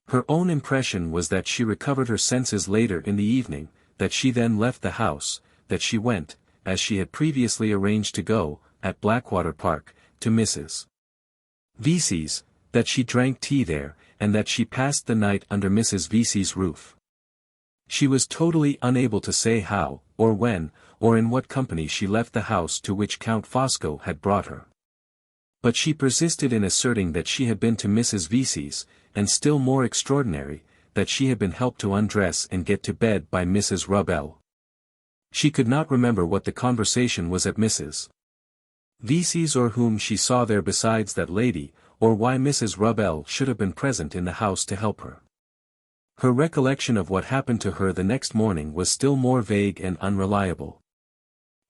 Her own impression was that she recovered her senses later in the evening, that she then left the house, that she went, as she had previously arranged to go, at Blackwater Park, to Mrs. Vesey's, that she drank tea there, and that she passed the night under Mrs. Vesey's roof. She was totally unable to say how, or when, or in what company she left the house to which Count Fosco had brought her. But she persisted in asserting that she had been to Mrs. Vesey's, and still more extraordinary, that she had been helped to undress and get to bed by Mrs. Rubbell. She could not remember what the conversation was at Mrs. Vesey's or whom she saw there besides that lady, or why Mrs. Rubbell should have been present in the house to help her. Her recollection of what happened to her the next morning was still more vague and unreliable.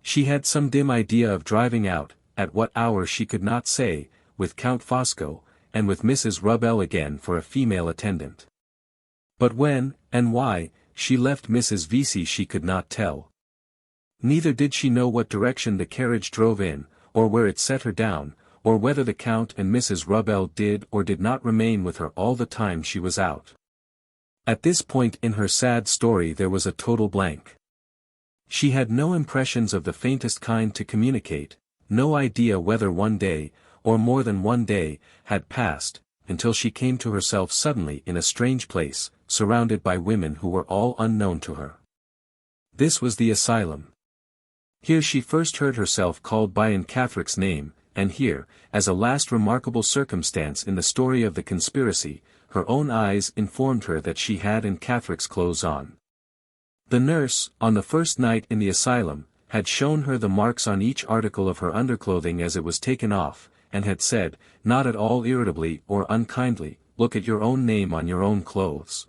She had some dim idea of driving out, at what hour she could not say, with Count Fosco, and with Mrs. Rubbell again for a female attendant. But when, and why, she left Mrs. Vesey she could not tell. Neither did she know what direction the carriage drove in, or where it set her down, or whether the Count and Mrs. Rubbell did or did not remain with her all the time she was out. At this point in her sad story there was a total blank. She had no impressions of the faintest kind to communicate, no idea whether one day, or more than one day, had passed, until she came to herself suddenly in a strange place, surrounded by women who were all unknown to her. This was the asylum. Here she first heard herself called by Anne Catherick's name, and here, as a last remarkable circumstance in the story of the conspiracy, her own eyes informed her that she had Anne Catherick's clothes on. The nurse, on the first night in the asylum, had shown her the marks on each article of her underclothing as it was taken off, and had said, not at all irritably or unkindly, "Look at your own name on your own clothes.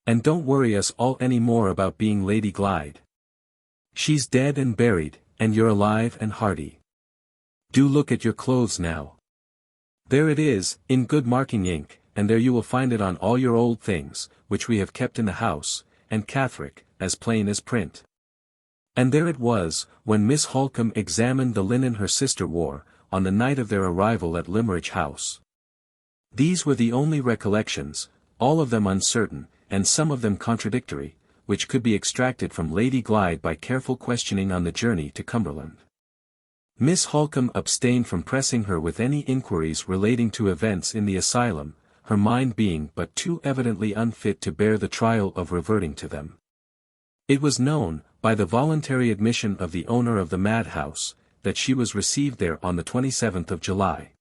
And don't worry us all any more about being Lady Glyde. She's dead and buried, and you're alive and hearty. Do look at your clothes now. There it is, in good marking ink, and there you will find it on all your old things, which we have kept in the house, and Catherick, as plain as print." And there it was, when Miss Halcombe examined the linen her sister wore, on the night of their arrival at Limmeridge House. These were the only recollections, all of them uncertain, and some of them contradictory, which could be extracted from Lady Glyde by careful questioning on the journey to Cumberland. Miss Halcombe abstained from pressing her with any inquiries relating to events in the asylum, her mind being but too evidently unfit to bear the trial of reverting to them. It was known, by the voluntary admission of the owner of the madhouse, that she was received there on the 27th of July.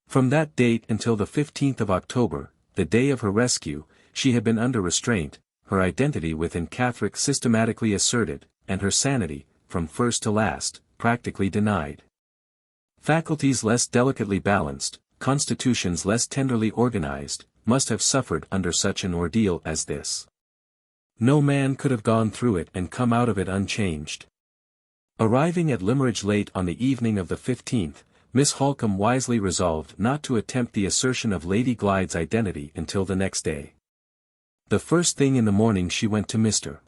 From that date until the 15th of October, the day of her rescue, she had been under restraint, her identity with Anne Catherick systematically asserted, and her sanity, from first to last, practically denied. Faculties less delicately balanced, constitutions less tenderly organized, must have suffered under such an ordeal as this. No man could have gone through it and come out of it unchanged. Arriving at Limmeridge late on the evening of the 15th, Miss Halcombe wisely resolved not to attempt the assertion of Lady Glyde's identity until the next day. The first thing in the morning she went to Mr.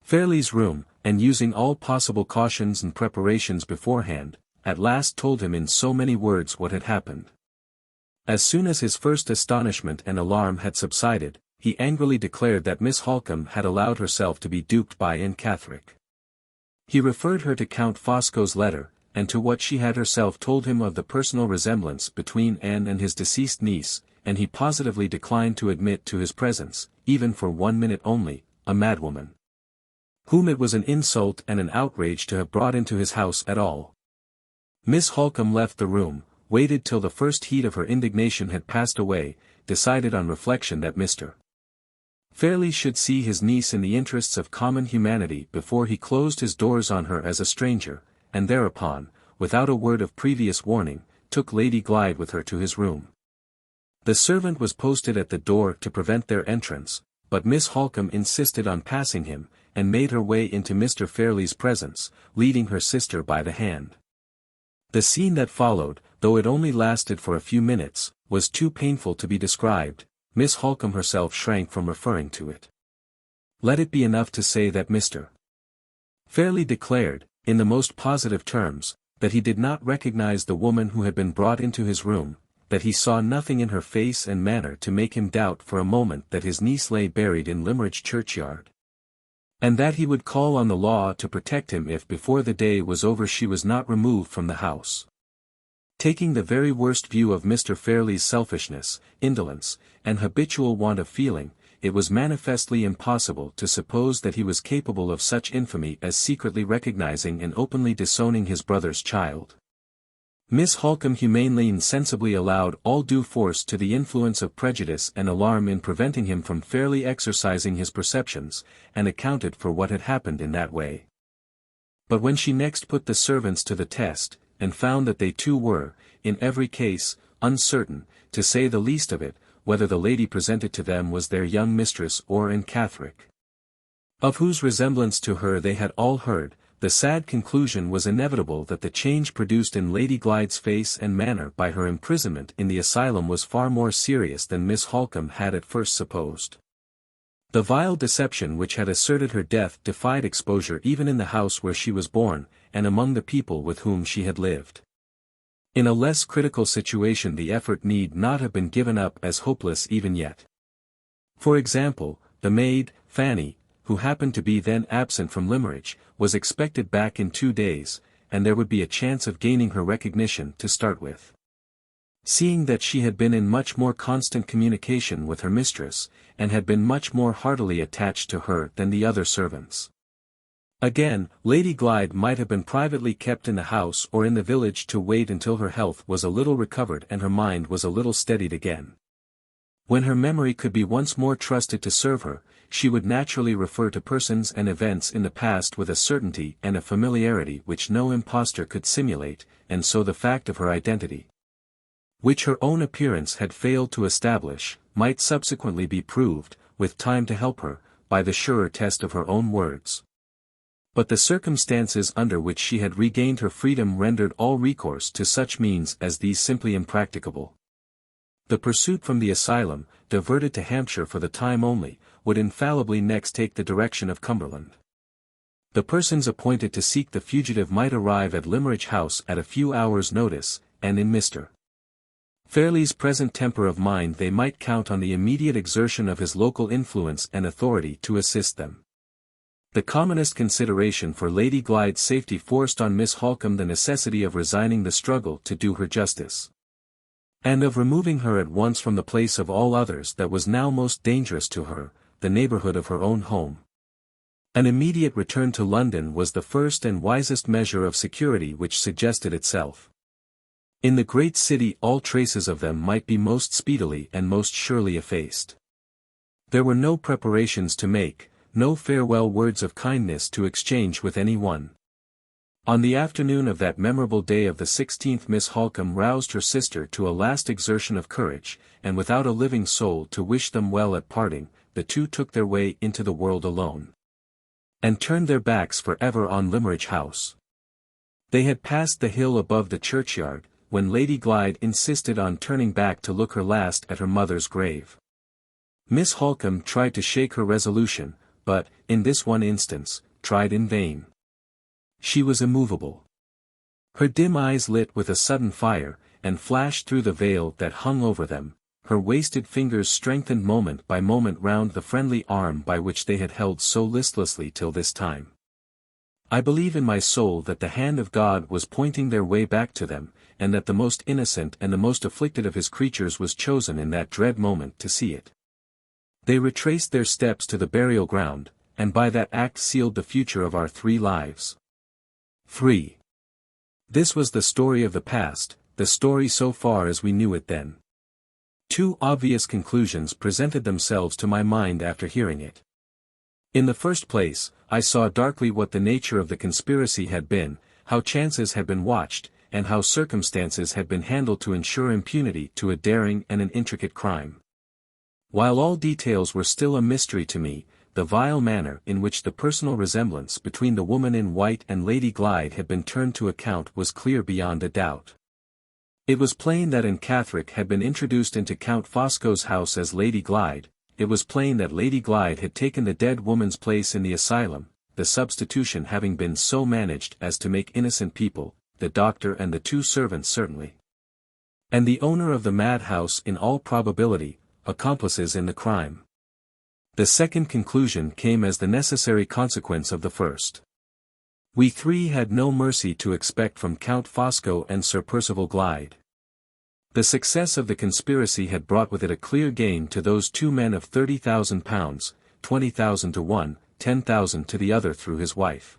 Fairlie's room, and using all possible cautions and preparations beforehand, at last told him in so many words what had happened. As soon as his first astonishment and alarm had subsided, he angrily declared that Miss Halcombe had allowed herself to be duped by Anne Catherick. He referred her to Count Fosco's letter, and to what she had herself told him of the personal resemblance between Anne and his deceased niece, and he positively declined to admit to his presence, even for 1 minute only, a madwoman, whom it was an insult and an outrage to have brought into his house at all. Miss Halcombe left the room, waited till the first heat of her indignation had passed away, decided on reflection that Mr. Fairlie should see his niece in the interests of common humanity before he closed his doors on her as a stranger, and thereupon, without a word of previous warning, took Lady Glyde with her to his room. The servant was posted at the door to prevent their entrance, but Miss Halcombe insisted on passing him, and made her way into Mr. Fairlie's presence, leading her sister by the hand. The scene that followed, though it only lasted for a few minutes, was too painful to be described. Miss Halcombe herself shrank from referring to it. Let it be enough to say that Mr. Fairlie declared, in the most positive terms, that he did not recognize the woman who had been brought into his room, that he saw nothing in her face and manner to make him doubt for a moment that his niece lay buried in Limmeridge churchyard, and that he would call on the law to protect him if before the day was over she was not removed from the house. Taking the very worst view of Mr. Fairlie's selfishness, indolence, and habitual want of feeling, it was manifestly impossible to suppose that he was capable of such infamy as secretly recognizing and openly disowning his brother's child. Miss Halcombe humanely and sensibly allowed all due force to the influence of prejudice and alarm in preventing him from fairly exercising his perceptions, and accounted for what had happened in that way. But when she next put the servants to the test, and found that they too were, in every case, uncertain, to say the least of it, whether the lady presented to them was their young mistress or Anne Catherick, of whose resemblance to her they had all heard, the sad conclusion was inevitable that the change produced in Lady Glyde's face and manner by her imprisonment in the asylum was far more serious than Miss Halcombe had at first supposed. The vile deception which had asserted her death defied exposure even in the house where she was born, and among the people with whom she had lived. In a less critical situation the effort need not have been given up as hopeless even yet. For example, the maid, Fanny, who happened to be then absent from Limmeridge, was expected back in 2 days, and there would be a chance of gaining her recognition to start with. Seeing that she had been in much more constant communication with her mistress, and had been much more heartily attached to her than the other servants. Again, Lady Glyde might have been privately kept in the house or in the village to wait until her health was a little recovered and her mind was a little steadied again. When her memory could be once more trusted to serve her, she would naturally refer to persons and events in the past with a certainty and a familiarity which no impostor could simulate, and so the fact of her identity, which her own appearance had failed to establish, might subsequently be proved, with time to help her, by the surer test of her own words. But the circumstances under which she had regained her freedom rendered all recourse to such means as these simply impracticable. The pursuit from the asylum, diverted to Hampshire for the time only, would infallibly next take the direction of Cumberland. The persons appointed to seek the fugitive might arrive at Limmeridge House at a few hours' notice, and in Mr. Fairlie's present temper of mind they might count on the immediate exertion of his local influence and authority to assist them. The commonest consideration for Lady Glyde's safety forced on Miss Halcombe the necessity of resigning the struggle to do her justice, and of removing her at once from the place of all others that was now most dangerous to her, the neighbourhood of her own home. An immediate return to London was the first and wisest measure of security which suggested itself. In the great city all traces of them might be most speedily and most surely effaced. There were no preparations to make, no farewell words of kindness to exchange with any one. On the afternoon of that memorable day of the 16th Miss Halcombe roused her sister to a last exertion of courage, and without a living soul to wish them well at parting, the two took their way into the world alone, and turned their backs for ever on Limmeridge House. They had passed the hill above the churchyard, when Lady Glyde insisted on turning back to look her last at her mother's grave. Miss Halcombe tried to shake her resolution, but, in this one instance, tried in vain. She was immovable. Her dim eyes lit with a sudden fire, and flashed through the veil that hung over them, her wasted fingers strengthened moment by moment round the friendly arm by which they had held so listlessly till this time. I believe in my soul that the hand of God was pointing their way back to them, and that the most innocent and the most afflicted of his creatures was chosen in that dread moment to see it. They retraced their steps to the burial ground, and by that act sealed the future of our 3 lives. 3. This was the story of the past, the story so far as we knew it then. 2 obvious conclusions presented themselves to my mind after hearing it. In the first place, I saw darkly what the nature of the conspiracy had been, how chances had been watched, and how circumstances had been handled to ensure impunity to a daring and an intricate crime. While all details were still a mystery to me, the vile manner in which the personal resemblance between the woman in white and Lady Glyde had been turned to account was clear beyond a doubt. It was plain that Anne Catherick had been introduced into Count Fosco's house as Lady Glyde. It was plain that Lady Glyde had taken the dead woman's place in the asylum, the substitution having been so managed as to make innocent people, the doctor and the 2 servants certainly, and the owner of the madhouse in all probability, accomplices in the crime. The second conclusion came as the necessary consequence of the first. We 3 had no mercy to expect from Count Fosco and Sir Percival Glyde. The success of the conspiracy had brought with it a clear gain to those 2 men of £30,000, 20,000 to one, 10,000 to the other through his wife.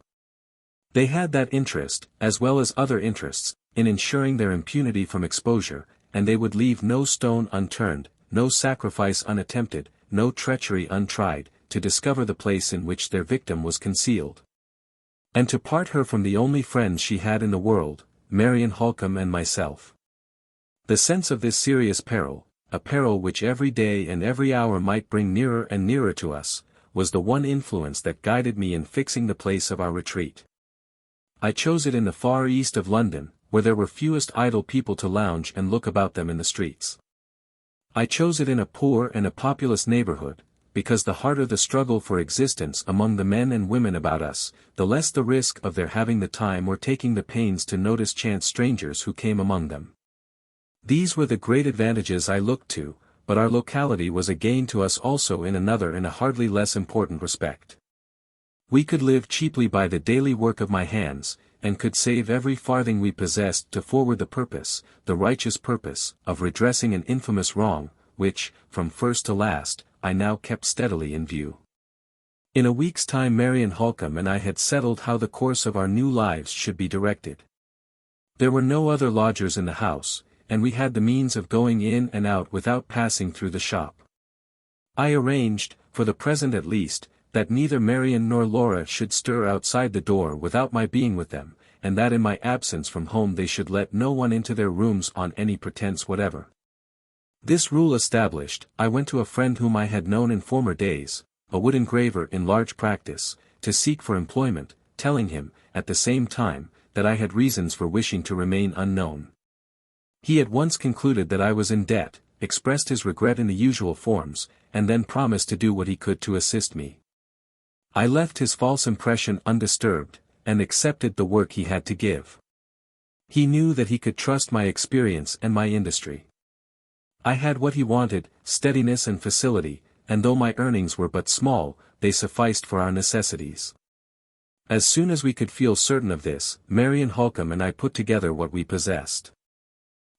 They had that interest, as well as other interests, in ensuring their impunity from exposure, and they would leave no stone unturned, no sacrifice unattempted, no treachery untried, to discover the place in which their victim was concealed. And to part her from the only friends she had in the world, Marian Halcombe and myself. The sense of this serious peril, a peril which every day and every hour might bring nearer and nearer to us, was the one influence that guided me in fixing the place of our retreat. I chose it in the far east of London, where there were fewest idle people to lounge and look about them in the streets. I chose it in a poor and a populous neighborhood, because the harder the struggle for existence among the men and women about us, the less the risk of their having the time or taking the pains to notice chance strangers who came among them. These were the great advantages I looked to, but our locality was a gain to us also in another and a hardly less important respect. We could live cheaply by the daily work of my hands, and could save every farthing we possessed to forward the purpose, the righteous purpose, of redressing an infamous wrong, which, from first to last, I now kept steadily in view. In a week's time Marian Halcombe and I had settled how the course of our new lives should be directed. There were no other lodgers in the house, and we had the means of going in and out without passing through the shop. I arranged, for the present at least, that neither Marian nor Laura should stir outside the door without my being with them, and that in my absence from home they should let no one into their rooms on any pretense whatever. This rule established, I went to a friend whom I had known in former days, a wood engraver in large practice, to seek for employment, telling him, at the same time, that I had reasons for wishing to remain unknown. He at once concluded that I was in debt, expressed his regret in the usual forms, and then promised to do what he could to assist me. I left his false impression undisturbed, and accepted the work he had to give. He knew that he could trust my experience and my industry. I had what he wanted, steadiness and facility, and though my earnings were but small, they sufficed for our necessities. As soon as we could feel certain of this, Marian Halcombe and I put together what we possessed.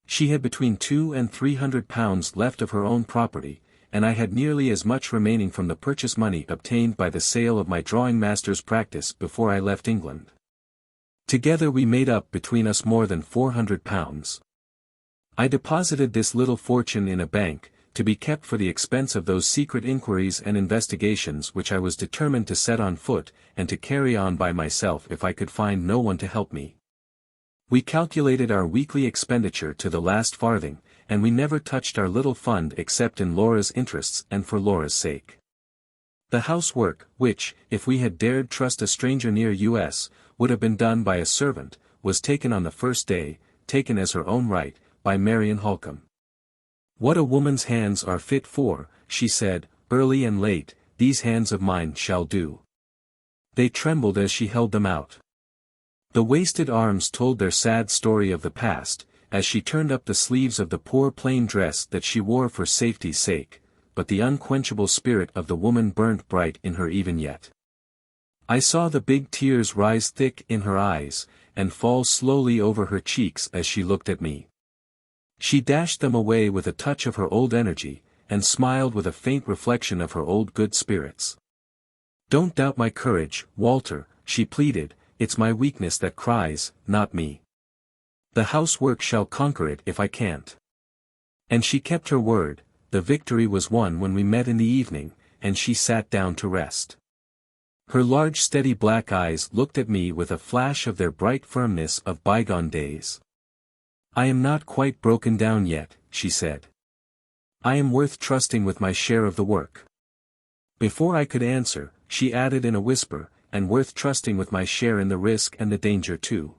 She had between £200 and £300 left of her own property, and I had nearly as much remaining from the purchase money obtained by the sale of my drawing master's practice before I left England. Together we made up between us more than £400. I deposited this little fortune in a bank, to be kept for the expense of those secret inquiries and investigations which I was determined to set on foot, and to carry on by myself if I could find no one to help me. We calculated our weekly expenditure to the last farthing, and we never touched our little fund except in Laura's interests and for Laura's sake. The housework, which, if we had dared trust a stranger near us, would have been done by a servant, was taken on the first day, taken as her own right, by Marian Halcombe. "What a woman's hands are fit for," she said, "early and late, these hands of mine shall do." They trembled as she held them out. The wasted arms told their sad story of the past, as she turned up the sleeves of the poor plain dress that she wore for safety's sake, but the unquenchable spirit of the woman burnt bright in her even yet. I saw the big tears rise thick in her eyes, and fall slowly over her cheeks as she looked at me. She dashed them away with a touch of her old energy, and smiled with a faint reflection of her old good spirits. "Don't doubt my courage, Walter," she pleaded, "it's my weakness that cries, not me. The housework shall conquer it if I can't." And she kept her word. The victory was won when we met in the evening, and she sat down to rest. Her large steady black eyes looked at me with a flash of their bright firmness of bygone days. "I am not quite broken down yet," she said. "I am worth trusting with my share of the work." Before I could answer, she added in a whisper, "and worth trusting with my share in the risk and the danger too.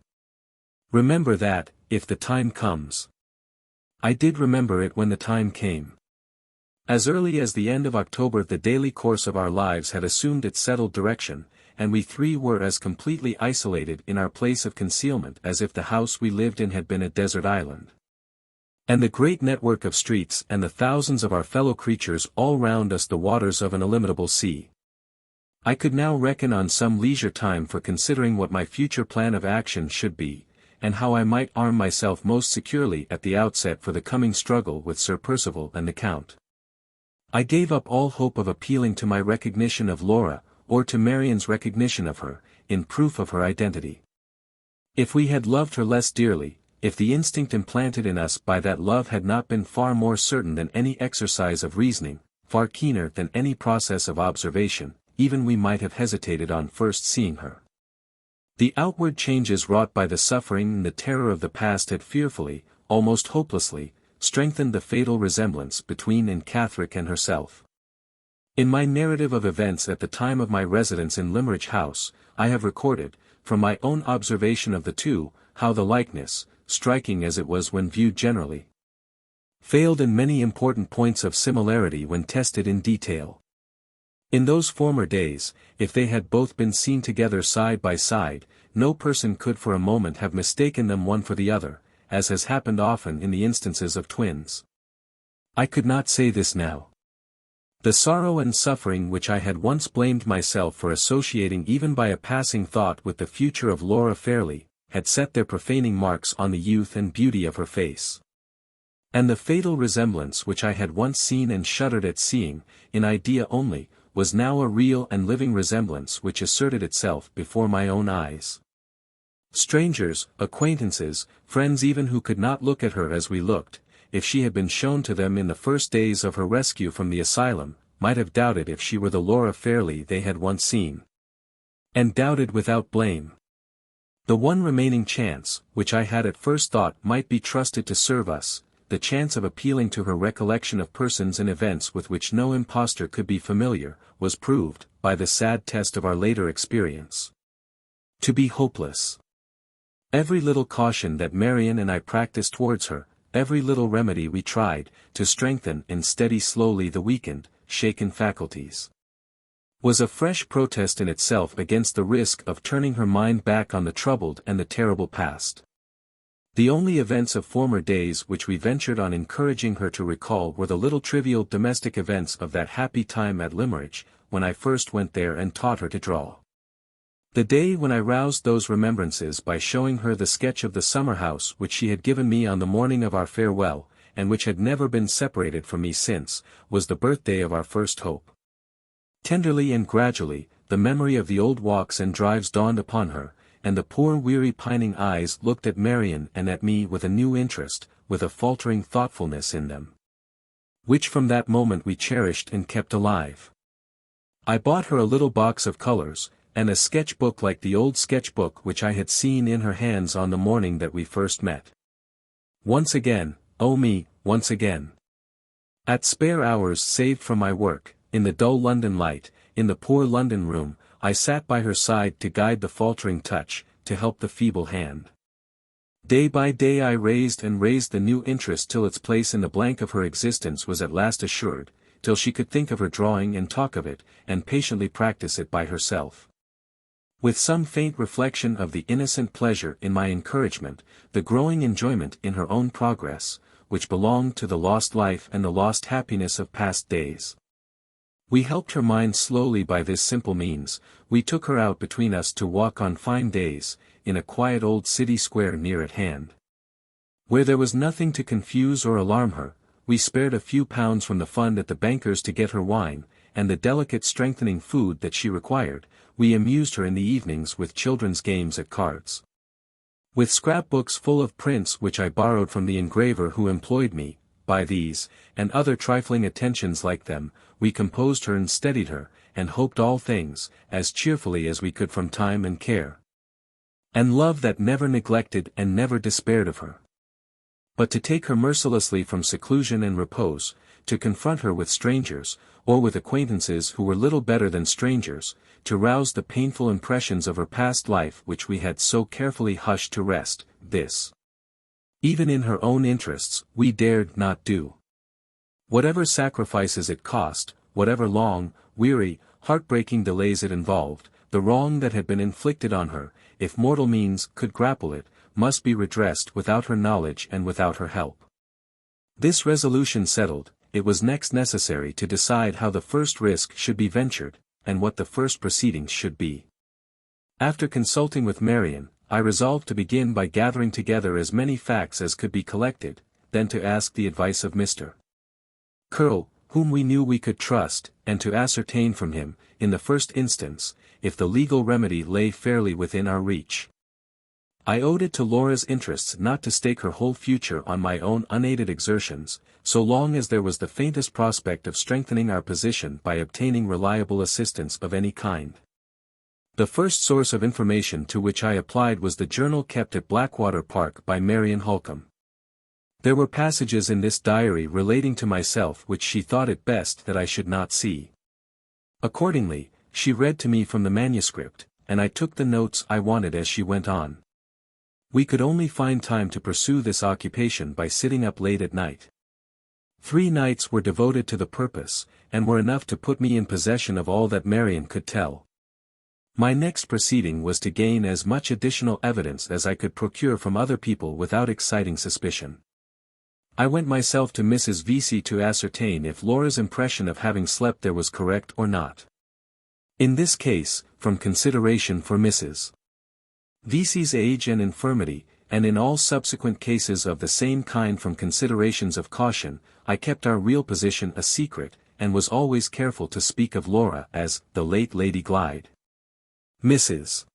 Remember that, if the time comes." I did remember it when the time came. As early as the end of October the daily course of our lives had assumed its settled direction, and we three were as completely isolated in our place of concealment as if the house we lived in had been a desert island. And the great network of streets and the thousands of our fellow creatures all round us the waters of an illimitable sea. I could now reckon on some leisure time for considering what my future plan of action should be, and how I might arm myself most securely at the outset for the coming struggle with Sir Percival and the Count. I gave up all hope of appealing to my recognition of Laura, or to Marian's recognition of her, in proof of her identity. If we had loved her less dearly, if the instinct implanted in us by that love had not been far more certain than any exercise of reasoning, far keener than any process of observation, even we might have hesitated on first seeing her. The outward changes wrought by the suffering and the terror of the past had fearfully, almost hopelessly, strengthened the fatal resemblance between Anne Catherick and herself. In my narrative of events at the time of my residence in Limmeridge House, I have recorded, from my own observation of the two, how the likeness, striking as it was when viewed generally, failed in many important points of similarity when tested in detail. In those former days, if they had both been seen together side by side, no person could for a moment have mistaken them one for the other, as has happened often in the instances of twins. I could not say this now. The sorrow and suffering which I had once blamed myself for associating even by a passing thought with the future of Laura Fairlie, had set their profaning marks on the youth and beauty of her face. And the fatal resemblance which I had once seen and shuddered at seeing, in idea only, was now a real and living resemblance which asserted itself before my own eyes. Strangers, acquaintances, friends even who could not look at her as we looked, if she had been shown to them in the first days of her rescue from the asylum, might have doubted if she were the Laura Fairlie they had once seen. And doubted without blame. The one remaining chance, which I had at first thought might be trusted to serve us, the chance of appealing to her recollection of persons and events with which no impostor could be familiar, was proved, by the sad test of our later experience, to be hopeless. Every little caution that Marian and I practiced towards her, every little remedy we tried, to strengthen and steady slowly the weakened, shaken faculties, was a fresh protest in itself against the risk of turning her mind back on the troubled and the terrible past. The only events of former days which we ventured on encouraging her to recall were the little trivial domestic events of that happy time at Limmeridge, when I first went there and taught her to draw. The day when I roused those remembrances by showing her the sketch of the summer house which she had given me on the morning of our farewell, and which had never been separated from me since, was the birthday of our first hope. Tenderly and gradually, the memory of the old walks and drives dawned upon her, and the poor weary pining eyes looked at Marian and at me with a new interest, with a faltering thoughtfulness in them, which from that moment we cherished and kept alive. I bought her a little box of colors, and a sketch-book like the old sketch-book which I had seen in her hands on the morning that we first met. Once again, oh me, once again. At spare hours saved from my work, in the dull London light, in the poor London room, I sat by her side to guide the faltering touch, to help the feeble hand. Day by day I raised and raised the new interest till its place in the blank of her existence was at last assured, till she could think of her drawing and talk of it, and patiently practice it by herself. With some faint reflection of the innocent pleasure in my encouragement, the growing enjoyment in her own progress, which belonged to the lost life and the lost happiness of past days. We helped her mind slowly by this simple means. We took her out between us to walk on fine days, in a quiet old city square near at hand. Where there was nothing to confuse or alarm her, we spared a few pounds from the fund at the banker's to get her wine, and the delicate strengthening food that she required. We amused her in the evenings with children's games at cards. With scrapbooks full of prints which I borrowed from the engraver who employed me, by these, and other trifling attentions like them, we composed her and steadied her, and hoped all things, as cheerfully as we could from time and care, and love that never neglected and never despaired of her. But to take her mercilessly from seclusion and repose, to confront her with strangers, or with acquaintances who were little better than strangers, to rouse the painful impressions of her past life which we had so carefully hushed to rest, this, even in her own interests, we dared not do. Whatever sacrifices it cost, whatever long, weary, heartbreaking delays it involved, the wrong that had been inflicted on her, if mortal means could grapple it, must be redressed without her knowledge and without her help. This resolution settled, it was next necessary to decide how the first risk should be ventured, and what the first proceedings should be. After consulting with Marian, I resolved to begin by gathering together as many facts as could be collected, then to ask the advice of Mr. Curl, whom we knew we could trust, and to ascertain from him, in the first instance, if the legal remedy lay fairly within our reach. I owed it to Laura's interests not to stake her whole future on my own unaided exertions, so long as there was the faintest prospect of strengthening our position by obtaining reliable assistance of any kind. The first source of information to which I applied was the journal kept at Blackwater Park by Marian Halcombe. There were passages in this diary relating to myself which she thought it best that I should not see. Accordingly, she read to me from the manuscript, and I took the notes I wanted as she went on. We could only find time to pursue this occupation by sitting up late at night. 3 nights were devoted to the purpose, and were enough to put me in possession of all that Marian could tell. My next proceeding was to gain as much additional evidence as I could procure from other people without exciting suspicion. I went myself to Mrs. Vesey to ascertain if Laura's impression of having slept there was correct or not. In this case, from consideration for Mrs. Vesey's age and infirmity, and in all subsequent cases of the same kind from considerations of caution, I kept our real position a secret, and was always careful to speak of Laura as the late Lady Glyde. Mrs.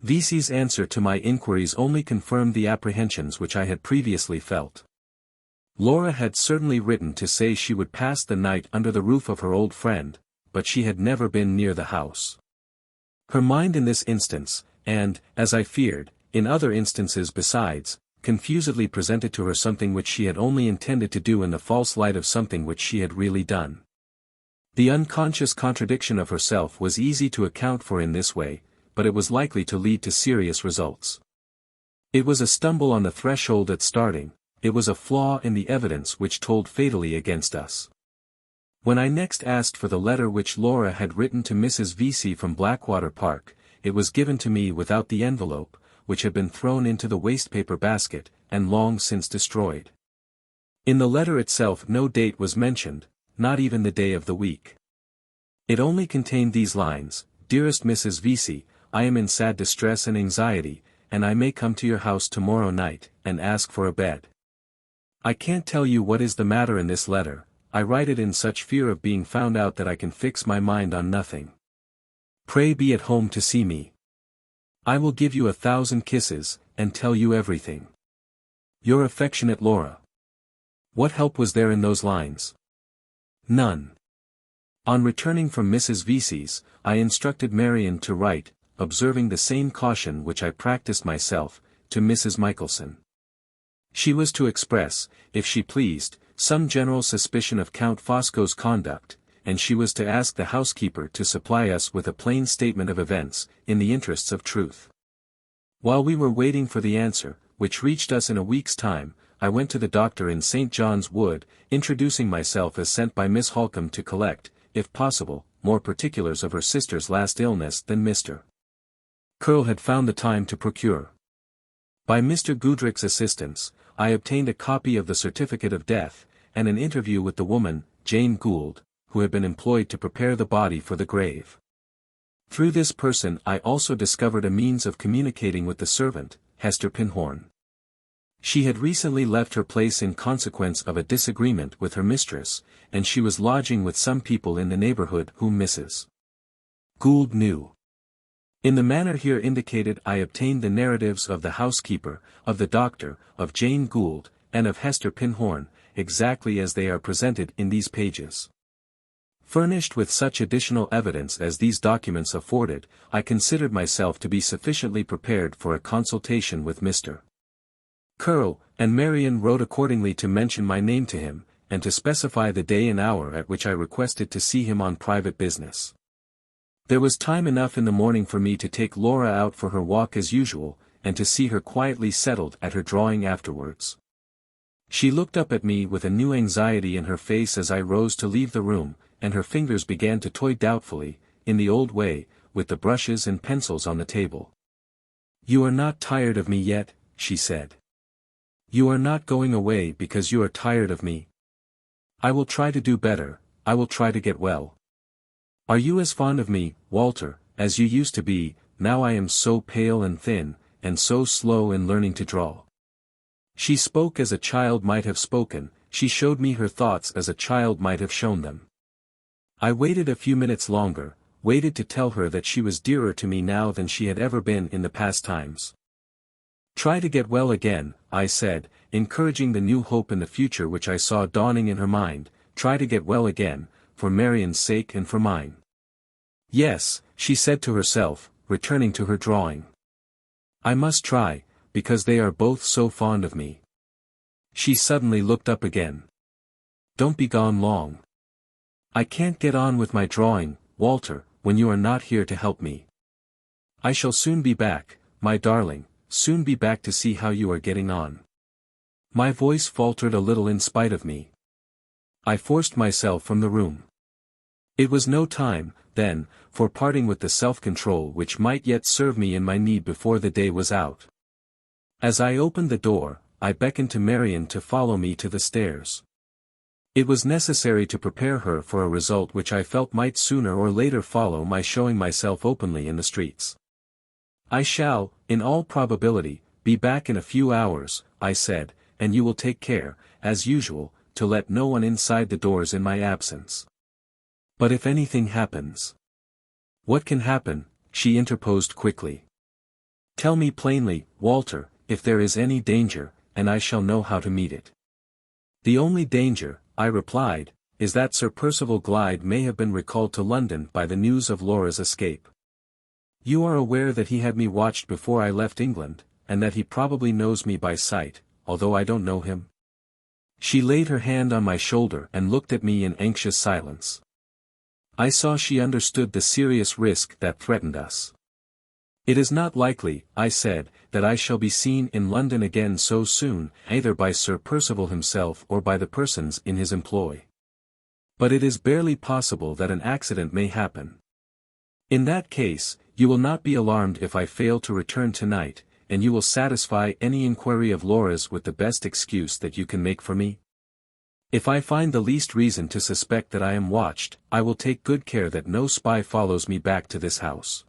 Vesey's answer to my inquiries only confirmed the apprehensions which I had previously felt. Laura had certainly written to say she would pass the night under the roof of her old friend, but she had never been near the house. Her mind in this instance, and, as I feared, in other instances besides, confusedly presented to her something which she had only intended to do in the false light of something which she had really done. The unconscious contradiction of herself was easy to account for in this way, but it was likely to lead to serious results. It was a stumble on the threshold at starting, it was a flaw in the evidence which told fatally against us. When I next asked for the letter which Laura had written to Mrs. Vesey from Blackwater Park, it was given to me without the envelope, which had been thrown into the wastepaper basket, and long since destroyed. In the letter itself no date was mentioned, not even the day of the week. It only contained these lines: "Dearest Mrs. Vesey, I am in sad distress and anxiety, and I may come to your house tomorrow night, and ask for a bed. I can't tell you what is the matter in this letter, I write it in such fear of being found out that I can fix my mind on nothing. Pray be at home to see me. I will give you 1,000 kisses, and tell you everything. Your affectionate Laura." What help was there in those lines? None. On returning from Mrs. Vesey's, I instructed Marian to write, observing the same caution which I practiced myself, to Mrs. Michelson. She was to express, if she pleased, some general suspicion of Count Fosco's conduct, and she was to ask the housekeeper to supply us with a plain statement of events, in the interests of truth. While we were waiting for the answer, which reached us in a week's time, I went to the doctor in St. John's Wood, introducing myself as sent by Miss Halcombe to collect, if possible, more particulars of her sister's last illness than Mr. Curll had found the time to procure. By Mr. Goodrick's assistance, I obtained a copy of the certificate of death, and an interview with the woman, Jane Gould, who had been employed to prepare the body for the grave. Through this person I also discovered a means of communicating with the servant, Hester Pinhorn. She had recently left her place in consequence of a disagreement with her mistress, and she was lodging with some people in the neighborhood whom Mrs. Gould knew. In the manner here indicated I obtained the narratives of the housekeeper, of the doctor, of Jane Gould, and of Hester Pinhorn, exactly as they are presented in these pages. Furnished with such additional evidence as these documents afforded, I considered myself to be sufficiently prepared for a consultation with Mr. Curll, and Marian wrote accordingly to mention my name to him, and to specify the day and hour at which I requested to see him on private business. There was time enough in the morning for me to take Laura out for her walk as usual, and to see her quietly settled at her drawing afterwards. She looked up at me with a new anxiety in her face as I rose to leave the room, and her fingers began to toy doubtfully, in the old way, with the brushes and pencils on the table. "You are not tired of me yet," she said. "You are not going away because you are tired of me?" "I will try to do better, I will try to get well." "Are you as fond of me, Walter, as you used to be, now I am so pale and thin, and so slow in learning to draw?" She spoke as a child might have spoken, she showed me her thoughts as a child might have shown them. I waited a few minutes longer, waited to tell her that she was dearer to me now than she had ever been in the past times. Try to get well again, I said, encouraging the new hope in the future which I saw dawning in her mind. Try to get well again, for Marian's sake and for mine. Yes, she said to herself, returning to her drawing. I must try, because they are both so fond of me. She suddenly looked up again. Don't be gone long. I can't get on with my drawing, Walter, when you are not here to help me. I shall soon be back, my darling, soon be back to see how you are getting on. My voice faltered a little in spite of me. I forced myself from the room. It was no time, then, for parting with the self-control which might yet serve me in my need before the day was out. As I opened the door, I beckoned to Marian to follow me to the stairs. It was necessary to prepare her for a result which I felt might sooner or later follow my showing myself openly in the streets. I shall, in all probability, be back in a few hours, I said, and you will take care, as usual, to let no one inside the doors in my absence. But if anything happens... What can happen? She interposed quickly. Tell me plainly, Walter, if there is any danger, and I shall know how to meet it. The only danger, I replied, is that Sir Percival Glyde may have been recalled to London by the news of Laura's escape. You are aware that he had me watched before I left England, and that he probably knows me by sight, although I don't know him. She laid her hand on my shoulder and looked at me in anxious silence. I saw she understood the serious risk that threatened us. It is not likely, I said, that I shall be seen in London again so soon, either by Sir Percival himself or by the persons in his employ. But it is barely possible that an accident may happen. In that case, you will not be alarmed if I fail to return tonight, and you will satisfy any inquiry of Laura's with the best excuse that you can make for me? If I find the least reason to suspect that I am watched, I will take good care that no spy follows me back to this house.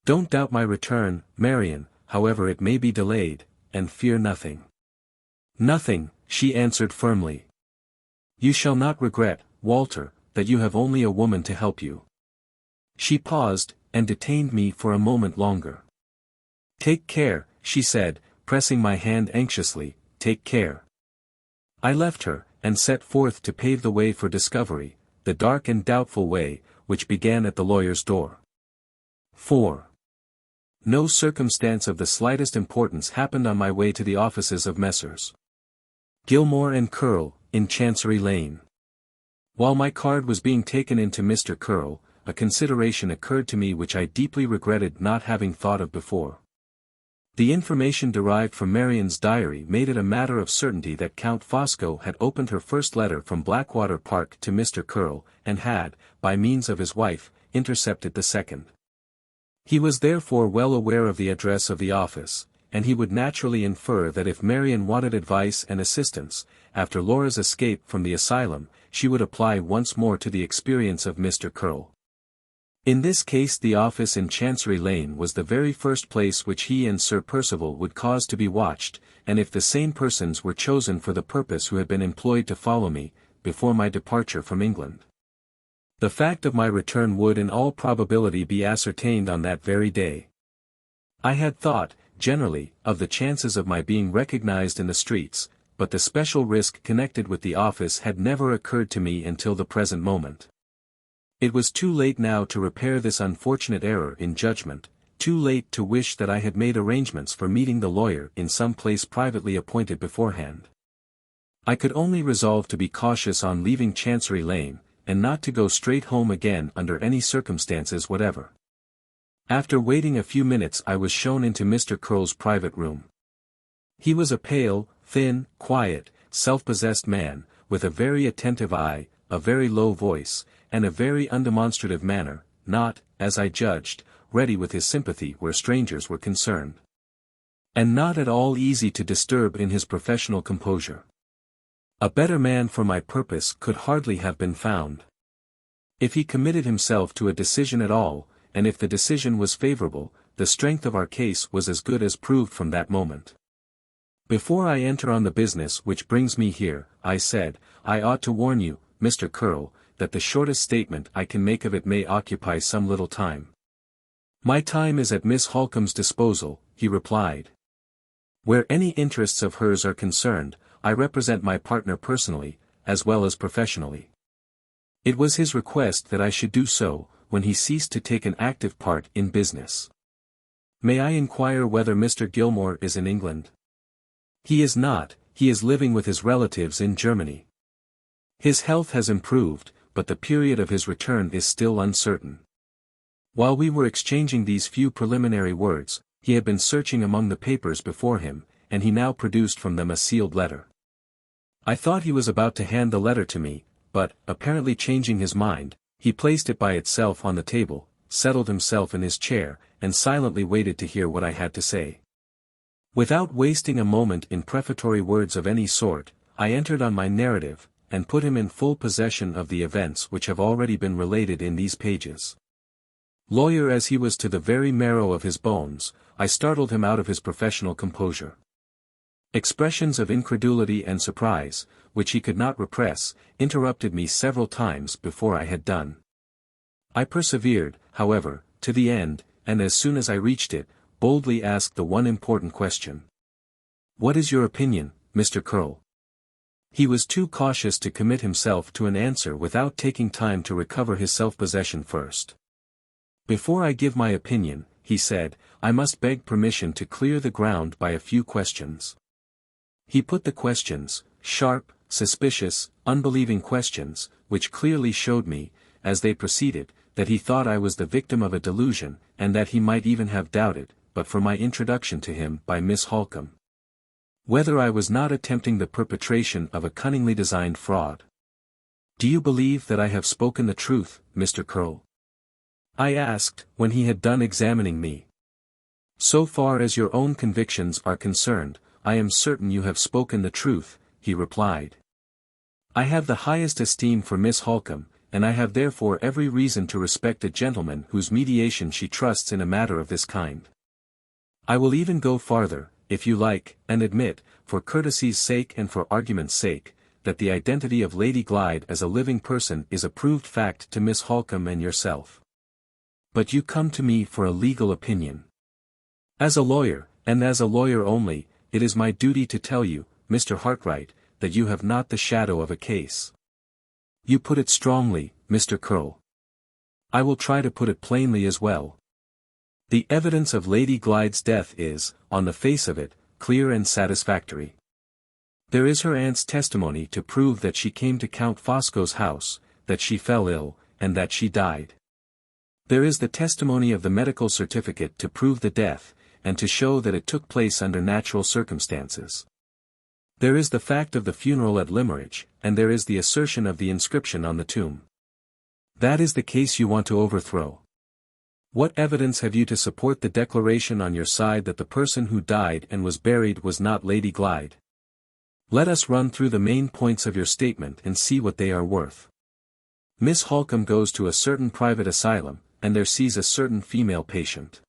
Don't doubt my return, Marian, however it may be delayed, and fear nothing. Nothing, she answered firmly. You shall not regret, Walter, that you have only a woman to help you. She paused, and detained me for a moment longer. Take care, she said, pressing my hand anxiously, take care. I left her, and set forth to pave the way for discovery, the dark and doubtful way, which began at the lawyer's door. 4. No circumstance of the slightest importance happened on my way to the offices of Messrs. Gilmore and Curl, in Chancery Lane. While my card was being taken into Mr. Curl, a consideration occurred to me which I deeply regretted not having thought of before. The information derived from Marian's diary made it a matter of certainty that Count Fosco had opened her first letter from Blackwater Park to Mr. Curl, and had, by means of his wife, intercepted the second. He was therefore well aware of the address of the office, and he would naturally infer that if Marian wanted advice and assistance, after Laura's escape from the asylum, she would apply once more to the experience of Mr. Curl. In this case the office in Chancery Lane was the very first place which he and Sir Percival would cause to be watched, and if the same persons were chosen for the purpose who had been employed to follow me, before my departure from England. The fact of my return would in all probability be ascertained on that very day. I had thought, generally, of the chances of my being recognized in the streets, but the special risk connected with the office had never occurred to me until the present moment. It was too late now to repair this unfortunate error in judgment, too late to wish that I had made arrangements for meeting the lawyer in some place privately appointed beforehand. I could only resolve to be cautious on leaving Chancery Lane, and not to go straight home again under any circumstances whatever. After waiting a few minutes I was shown into Mr. Curl's private room. He was a pale, thin, quiet, self-possessed man, with a very attentive eye, a very low voice, and a very undemonstrative manner, not, as I judged, ready with his sympathy where strangers were concerned. And not at all easy to disturb in his professional composure. A better man for my purpose could hardly have been found. If he committed himself to a decision at all, and if the decision was favorable, the strength of our case was as good as proved from that moment. Before I enter on the business which brings me here, I said, I ought to warn you, Mr. Curl, that the shortest statement I can make of it may occupy some little time. My time is at Miss Halcombe's disposal, he replied. Where any interests of hers are concerned, I represent my partner personally, as well as professionally. It was his request that I should do so, when he ceased to take an active part in business. May I inquire whether Mr. Gilmore is in England? He is not, he is living with his relatives in Germany. His health has improved, but the period of his return is still uncertain. While we were exchanging these few preliminary words, he had been searching among the papers before him, and he now produced from them a sealed letter. I thought he was about to hand the letter to me, but, apparently changing his mind, he placed it by itself on the table, settled himself in his chair, and silently waited to hear what I had to say. Without wasting a moment in prefatory words of any sort, I entered on my narrative, and put him in full possession of the events which have already been related in these pages. Lawyer as he was to the very marrow of his bones, I startled him out of his professional composure. Expressions of incredulity and surprise, which he could not repress, interrupted me several times before I had done. I persevered, however, to the end, and as soon as I reached it, boldly asked the one important question. What is your opinion, Mr. Curl? He was too cautious to commit himself to an answer without taking time to recover his self-possession first. Before I give my opinion, he said, I must beg permission to clear the ground by a few questions. He put the questions, sharp, suspicious, unbelieving questions, which clearly showed me, as they proceeded, that he thought I was the victim of a delusion, and that he might even have doubted, but for my introduction to him by Miss Halcombe, whether I was not attempting the perpetration of a cunningly designed fraud. Do you believe that I have spoken the truth, Mr. Curl? I asked, when he had done examining me. So far as your own convictions are concerned, I am certain you have spoken the truth, he replied. I have the highest esteem for Miss Halcombe, and I have therefore every reason to respect a gentleman whose mediation she trusts in a matter of this kind. I will even go farther, if you like, and admit, for courtesy's sake and for argument's sake, that the identity of Lady Glyde as a living person is a proved fact to Miss Halcombe and yourself. But you come to me for a legal opinion. As a lawyer, and as a lawyer only, it is my duty to tell you, Mr. Hartright, that you have not the shadow of a case. You put it strongly, Mr. Curl. I will try to put it plainly as well. The evidence of Lady Glyde's death is, on the face of it, clear and satisfactory. There is her aunt's testimony to prove that she came to Count Fosco's house, that she fell ill, and that she died. There is the testimony of the medical certificate to prove the death, and to show that it took place under natural circumstances. There is the fact of the funeral at Limmeridge, and there is the assertion of the inscription on the tomb. That is the case you want to overthrow. What evidence have you to support the declaration on your side that the person who died and was buried was not Lady Glyde? Let us run through the main points of your statement and see what they are worth. Miss Halcombe goes to a certain private asylum, and there sees a certain female patient.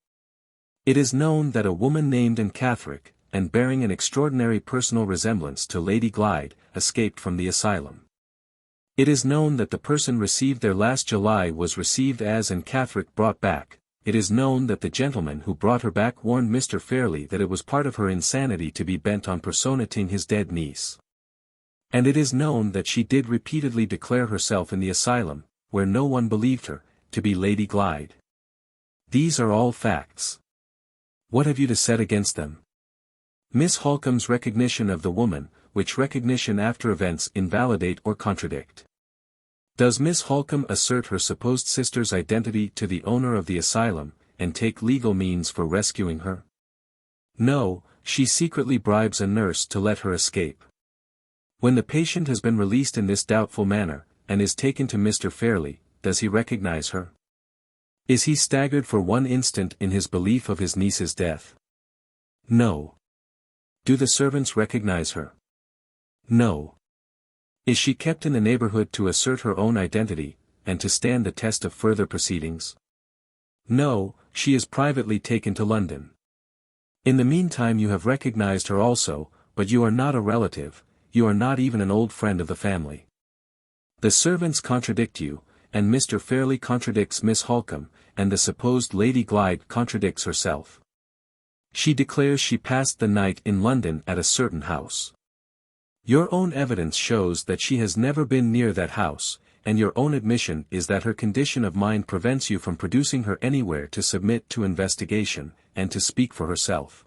It is known that a woman named Anne Catherick, and bearing an extraordinary personal resemblance to Lady Glyde, escaped from the asylum. It is known that the person received there last July was received as Anne Catherick brought back. It is known that the gentleman who brought her back warned Mr. Fairlie that it was part of her insanity to be bent on personating his dead niece. And it is known that she did repeatedly declare herself in the asylum, where no one believed her, to be Lady Glyde. These are all facts. What have you to set against them? Miss Halcombe's recognition of the woman, which recognition after events invalidate or contradict. Does Miss Halcombe assert her supposed sister's identity to the owner of the asylum, and take legal means for rescuing her? No, she secretly bribes a nurse to let her escape. When the patient has been released in this doubtful manner, and is taken to Mr. Fairlie, does he recognize her? Is he staggered for one instant in his belief of his niece's death? No. Do the servants recognize her? No. Is she kept in the neighborhood to assert her own identity, and to stand the test of further proceedings? No, she is privately taken to London. In the meantime you have recognized her also, but you are not a relative, you are not even an old friend of the family. The servants contradict you, and Mr. Fairlie contradicts Miss Halcombe, and the supposed Lady Glyde contradicts herself. She declares she passed the night in London at a certain house. Your own evidence shows that she has never been near that house, and your own admission is that her condition of mind prevents you from producing her anywhere to submit to investigation, and to speak for herself.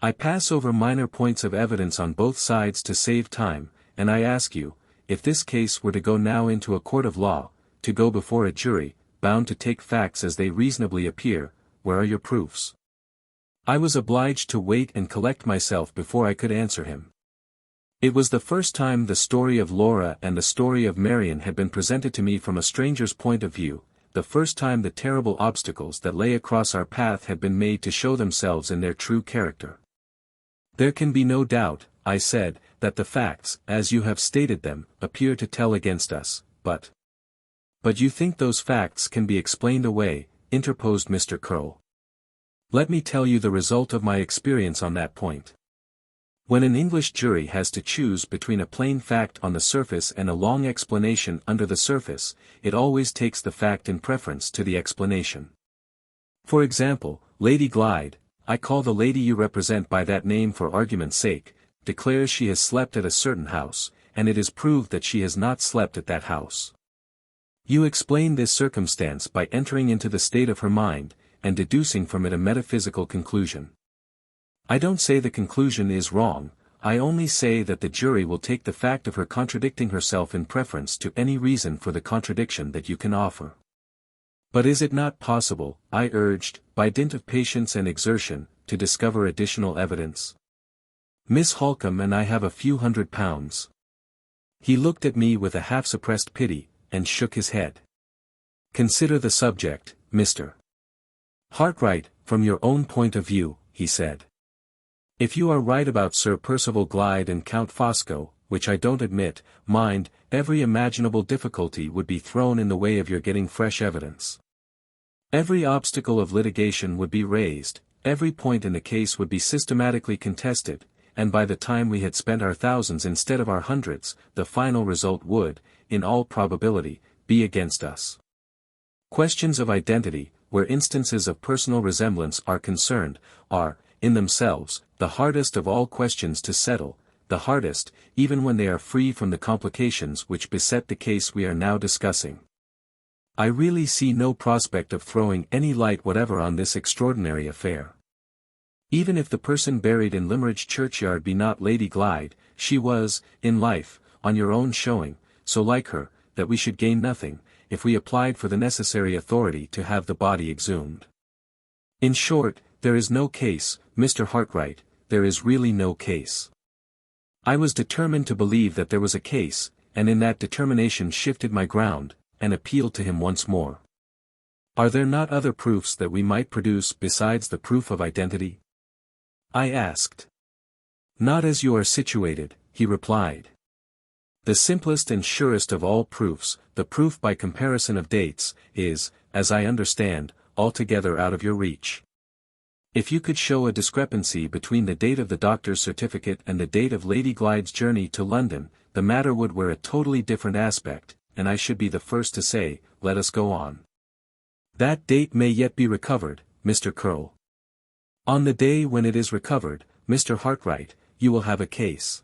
I pass over minor points of evidence on both sides to save time, and I ask you, if this case were to go now into a court of law, to go before a jury, bound to take facts as they reasonably appear, where are your proofs? I was obliged to wait and collect myself before I could answer him. It was the first time the story of Laura and the story of Marian had been presented to me from a stranger's point of view, the first time the terrible obstacles that lay across our path had been made to show themselves in their true character. There can be no doubt, I said, that the facts, as you have stated them, appear to tell against us, but you think those facts can be explained away, interposed Mr. Curl. Let me tell you the result of my experience on that point. When an English jury has to choose between a plain fact on the surface and a long explanation under the surface, it always takes the fact in preference to the explanation. For example, Lady Glyde, I call the lady you represent by that name for argument's sake, declares she has slept at a certain house, and it is proved that she has not slept at that house. You explain this circumstance by entering into the state of her mind, and deducing from it a metaphysical conclusion. I don't say the conclusion is wrong, I only say that the jury will take the fact of her contradicting herself in preference to any reason for the contradiction that you can offer. But is it not possible, I urged, by dint of patience and exertion, to discover additional evidence? Miss Halcombe and I have a few £100. He looked at me with a half-suppressed pity, and shook his head. Consider the subject, Mr. Hartright, from your own point of view, he said. If you are right about Sir Percival Glyde and Count Fosco, which I don't admit, mind, every imaginable difficulty would be thrown in the way of your getting fresh evidence. Every obstacle of litigation would be raised, every point in the case would be systematically contested, and by the time we had spent our thousands instead of our hundreds, the final result would, in all probability, be against us. Questions of identity, where instances of personal resemblance are concerned, are, in themselves, the hardest of all questions to settle, the hardest, even when they are free from the complications which beset the case we are now discussing. I really see no prospect of throwing any light whatever on this extraordinary affair. Even if the person buried in Limmeridge churchyard be not Lady Glyde, she was, in life, on your own showing, so like her, that we should gain nothing, if we applied for the necessary authority to have the body exhumed. In short, there is no case, Mr. Hartright, there is really no case. I was determined to believe that there was a case, and in that determination shifted my ground, and appealed to him once more. Are there not other proofs that we might produce besides the proof of identity? I asked. Not as you are situated, he replied. The simplest and surest of all proofs, the proof by comparison of dates, is, as I understand, altogether out of your reach. If you could show a discrepancy between the date of the doctor's certificate and the date of Lady Glyde's journey to London, the matter would wear a totally different aspect, and I should be the first to say, let us go on. That date may yet be recovered, Mr. Curl. On the day when it is recovered, Mr. Hartright, you will have a case.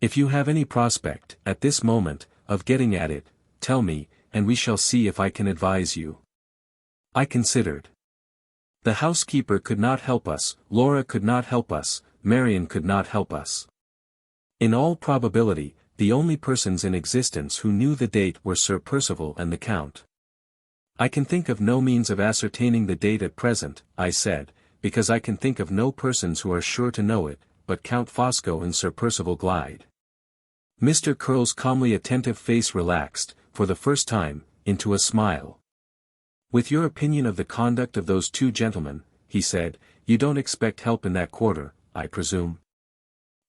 If you have any prospect, at this moment, of getting at it, tell me, and we shall see if I can advise you. I considered. The housekeeper could not help us, Laura could not help us, Marian could not help us. In all probability, the only persons in existence who knew the date were Sir Percival and the Count. I can think of no means of ascertaining the date at present, I said, because I can think of no persons who are sure to know it, but Count Fosco and Sir Percival Glyde. Mr. Curl's calmly attentive face relaxed, for the first time, into a smile. With your opinion of the conduct of those two gentlemen, he said, you don't expect help in that quarter, I presume.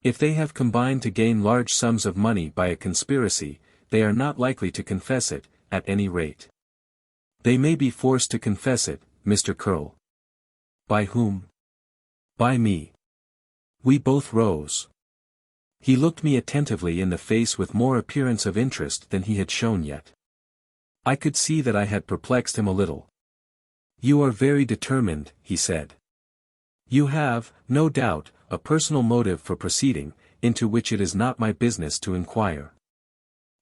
If they have combined to gain large sums of money by a conspiracy, they are not likely to confess it, at any rate. They may be forced to confess it, Mr. Curl. By whom? By me. We both rose. He looked me attentively in the face with more appearance of interest than he had shown yet. I could see that I had perplexed him a little. You are very determined, he said. You have, no doubt, a personal motive for proceeding, into which it is not my business to inquire.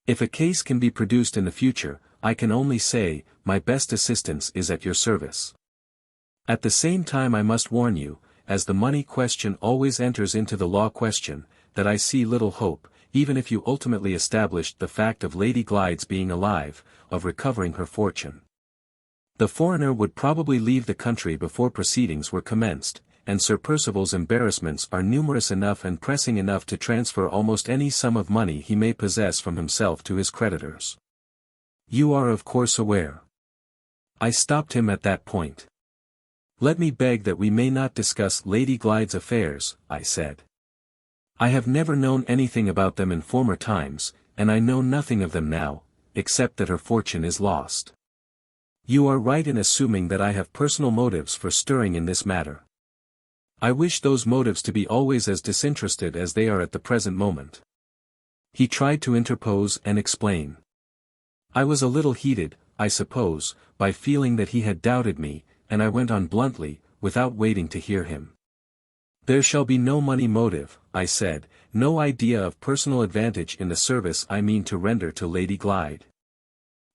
If a case can be produced in the future, I can only say, my best assistance is at your service. At the same time I must warn you, as the money question always enters into the law question, that I see little hope, even if you ultimately established the fact of Lady Glyde's being alive, of recovering her fortune. The foreigner would probably leave the country before proceedings were commenced, and Sir Percival's embarrassments are numerous enough and pressing enough to transfer almost any sum of money he may possess from himself to his creditors. You are of course aware. I stopped him at that point. Let me beg that we may not discuss Lady Glyde's affairs, I said. I have never known anything about them in former times, and I know nothing of them now, except that her fortune is lost. You are right in assuming that I have personal motives for stirring in this matter. I wish those motives to be always as disinterested as they are at the present moment. He tried to interpose and explain. I was a little heated, I suppose, by feeling that he had doubted me, and I went on bluntly, without waiting to hear him. There shall be no money motive, I said, no idea of personal advantage in the service I mean to render to Lady Glyde.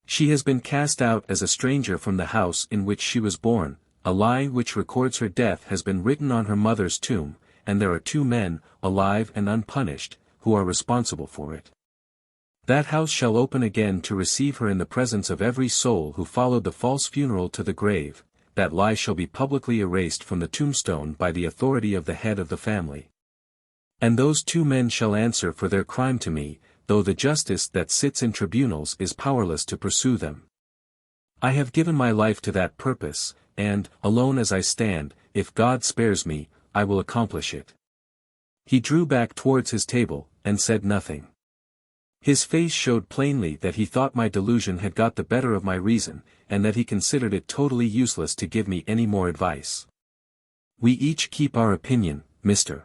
She has been cast out as a stranger from the house in which she was born, a lie which records her death has been written on her mother's tomb, and there are 2 men, alive and unpunished, who are responsible for it. That house shall open again to receive her in the presence of every soul who followed the false funeral to the grave. That lie shall be publicly erased from the tombstone by the authority of the head of the family. And those 2 men shall answer for their crime to me, though the justice that sits in tribunals is powerless to pursue them. I have given my life to that purpose, and, alone as I stand, if God spares me, I will accomplish it. He drew back towards his table, and said nothing. His face showed plainly that he thought my delusion had got the better of my reason, and that he considered it totally useless to give me any more advice. We each keep our opinion, Mr.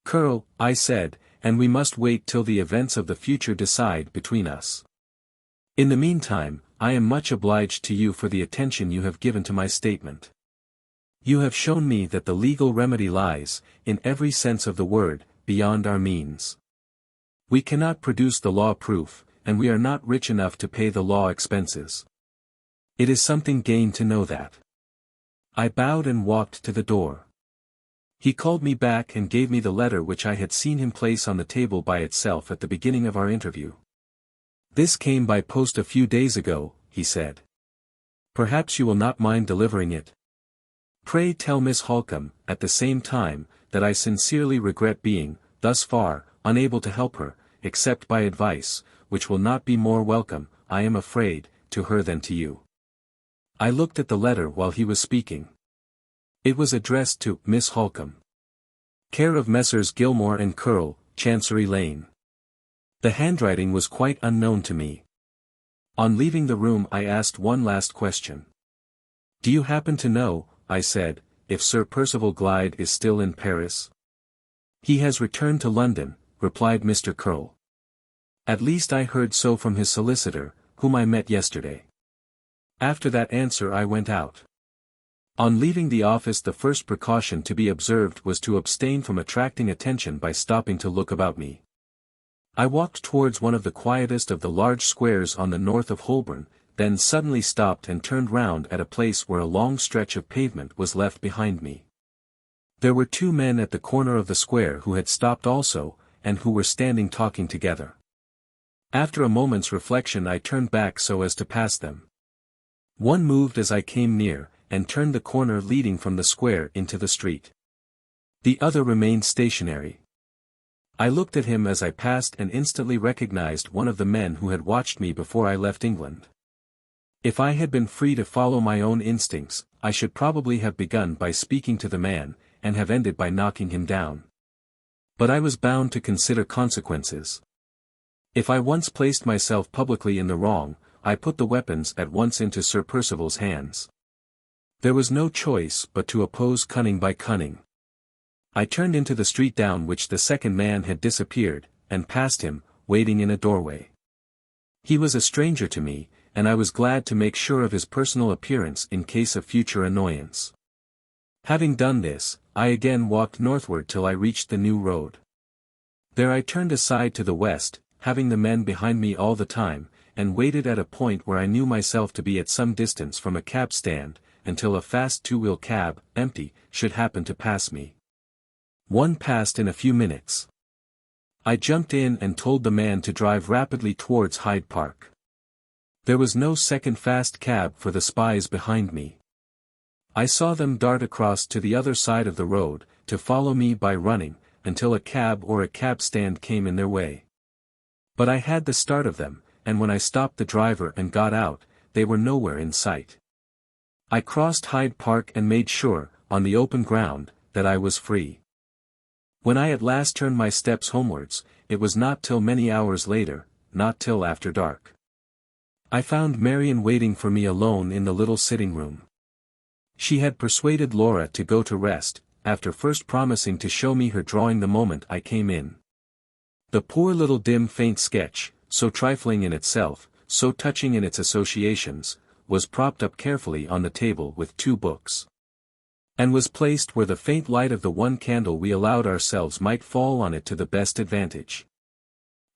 Curll, I said, and we must wait till the events of the future decide between us. In the meantime, I am much obliged to you for the attention you have given to my statement. You have shown me that the legal remedy lies, in every sense of the word, beyond our means. We cannot produce the law proof, and we are not rich enough to pay the law expenses. It is something gained to know that. I bowed and walked to the door. He called me back and gave me the letter which I had seen him place on the table by itself at the beginning of our interview. This came by post a few days ago, he said. Perhaps you will not mind delivering it. Pray tell Miss Halcombe, at the same time, that I sincerely regret being, thus far, unable to help her, except by advice, which will not be more welcome, I am afraid, to her than to you. I looked at the letter while he was speaking. It was addressed to Miss Halcombe. Care of Messrs. Gilmore and Curll, Chancery Lane. The handwriting was quite unknown to me. On leaving the room I asked one last question. Do you happen to know, I said, if Sir Percival Glyde is still in Paris? He has returned to London, replied Mr. Curll. At least I heard so from his solicitor, whom I met yesterday. After that answer I went out. On leaving the office the first precaution to be observed was to abstain from attracting attention by stopping to look about me. I walked towards one of the quietest of the large squares on the north of Holborn, then suddenly stopped and turned round at a place where a long stretch of pavement was left behind me. There were 2 men at the corner of the square who had stopped also, and who were standing talking together. After a moment's reflection I turned back so as to pass them. One moved as I came near, and turned the corner leading from the square into the street. The other remained stationary. I looked at him as I passed and instantly recognized one of the men who had watched me before I left England. If I had been free to follow my own instincts, I should probably have begun by speaking to the man, and have ended by knocking him down. But I was bound to consider consequences. If I once placed myself publicly in the wrong, I put the weapons at once into Sir Percival's hands. There was no choice but to oppose cunning by cunning. I turned into the street down which the second man had disappeared, and passed him, waiting in a doorway. He was a stranger to me, and I was glad to make sure of his personal appearance in case of future annoyance. Having done this, I again walked northward till I reached the new road. There I turned aside to the west, having the men behind me all the time, and waited at a point where I knew myself to be at some distance from a cab stand, until a fast two-wheel cab, empty, should happen to pass me. One passed in a few minutes. I jumped in and told the man to drive rapidly towards Hyde Park. There was no second fast cab for the spies behind me. I saw them dart across to the other side of the road, to follow me by running, until a cab or a cab stand came in their way. But I had the start of them, and when I stopped the driver and got out, they were nowhere in sight. I crossed Hyde Park and made sure, on the open ground, that I was free. When I at last turned my steps homewards, it was not till many hours later, not till after dark. I found Marian waiting for me alone in the little sitting room. She had persuaded Laura to go to rest, after first promising to show me her drawing the moment I came in. The poor little dim faint sketch, so trifling in itself, so touching in its associations, was propped up carefully on the table with two books, and was placed where the faint light of the one candle we allowed ourselves might fall on it to the best advantage.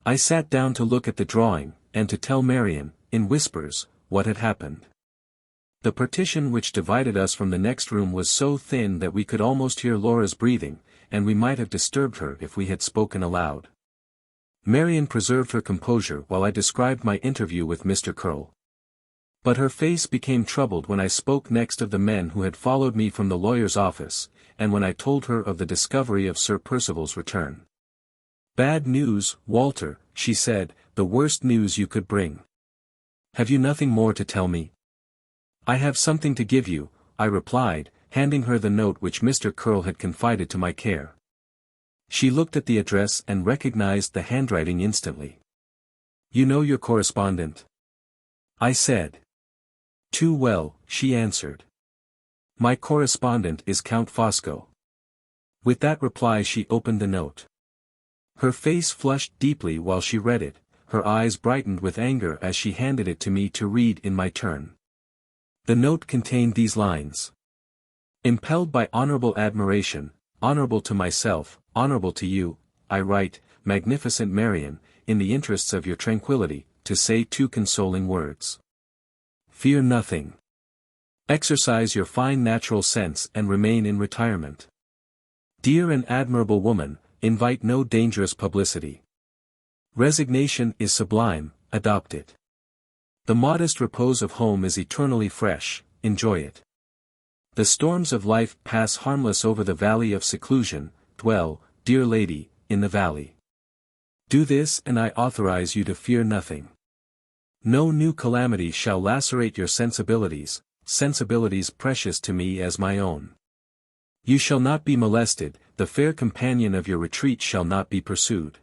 I sat down to look at the drawing, and to tell Marian, in whispers, what had happened. The partition which divided us from the next room was so thin that we could almost hear Laura's breathing, and we might have disturbed her if we had spoken aloud. Marian preserved her composure while I described my interview with Mr. Curll. But her face became troubled when I spoke next of the men who had followed me from the lawyer's office, and when I told her of the discovery of Sir Percival's return. "Bad news, Walter," she said, "the worst news you could bring. Have you nothing more to tell me?" "I have something to give you," I replied, handing her the note which Mr. Curll had confided to my care. She looked at the address and recognized the handwriting instantly. "You know your correspondent?" I said. "Too well," she answered. "My correspondent is Count Fosco." With that reply she opened the note. Her face flushed deeply while she read it, her eyes brightened with anger as she handed it to me to read in my turn. The note contained these lines. "Impelled by honorable admiration, honorable to myself, honorable to you, I write, magnificent Marian, in the interests of your tranquillity, to say two consoling words. Fear nothing. Exercise your fine natural sense and remain in retirement. Dear and admirable woman, invite no dangerous publicity. Resignation is sublime, adopt it. The modest repose of home is eternally fresh, enjoy it. The storms of life pass harmless over the valley of seclusion, dwell, dear lady, in the valley. Do this and I authorize you to fear nothing. No new calamity shall lacerate your sensibilities precious to me as my own. You shall not be molested, the fair companion of your retreat shall not be pursued.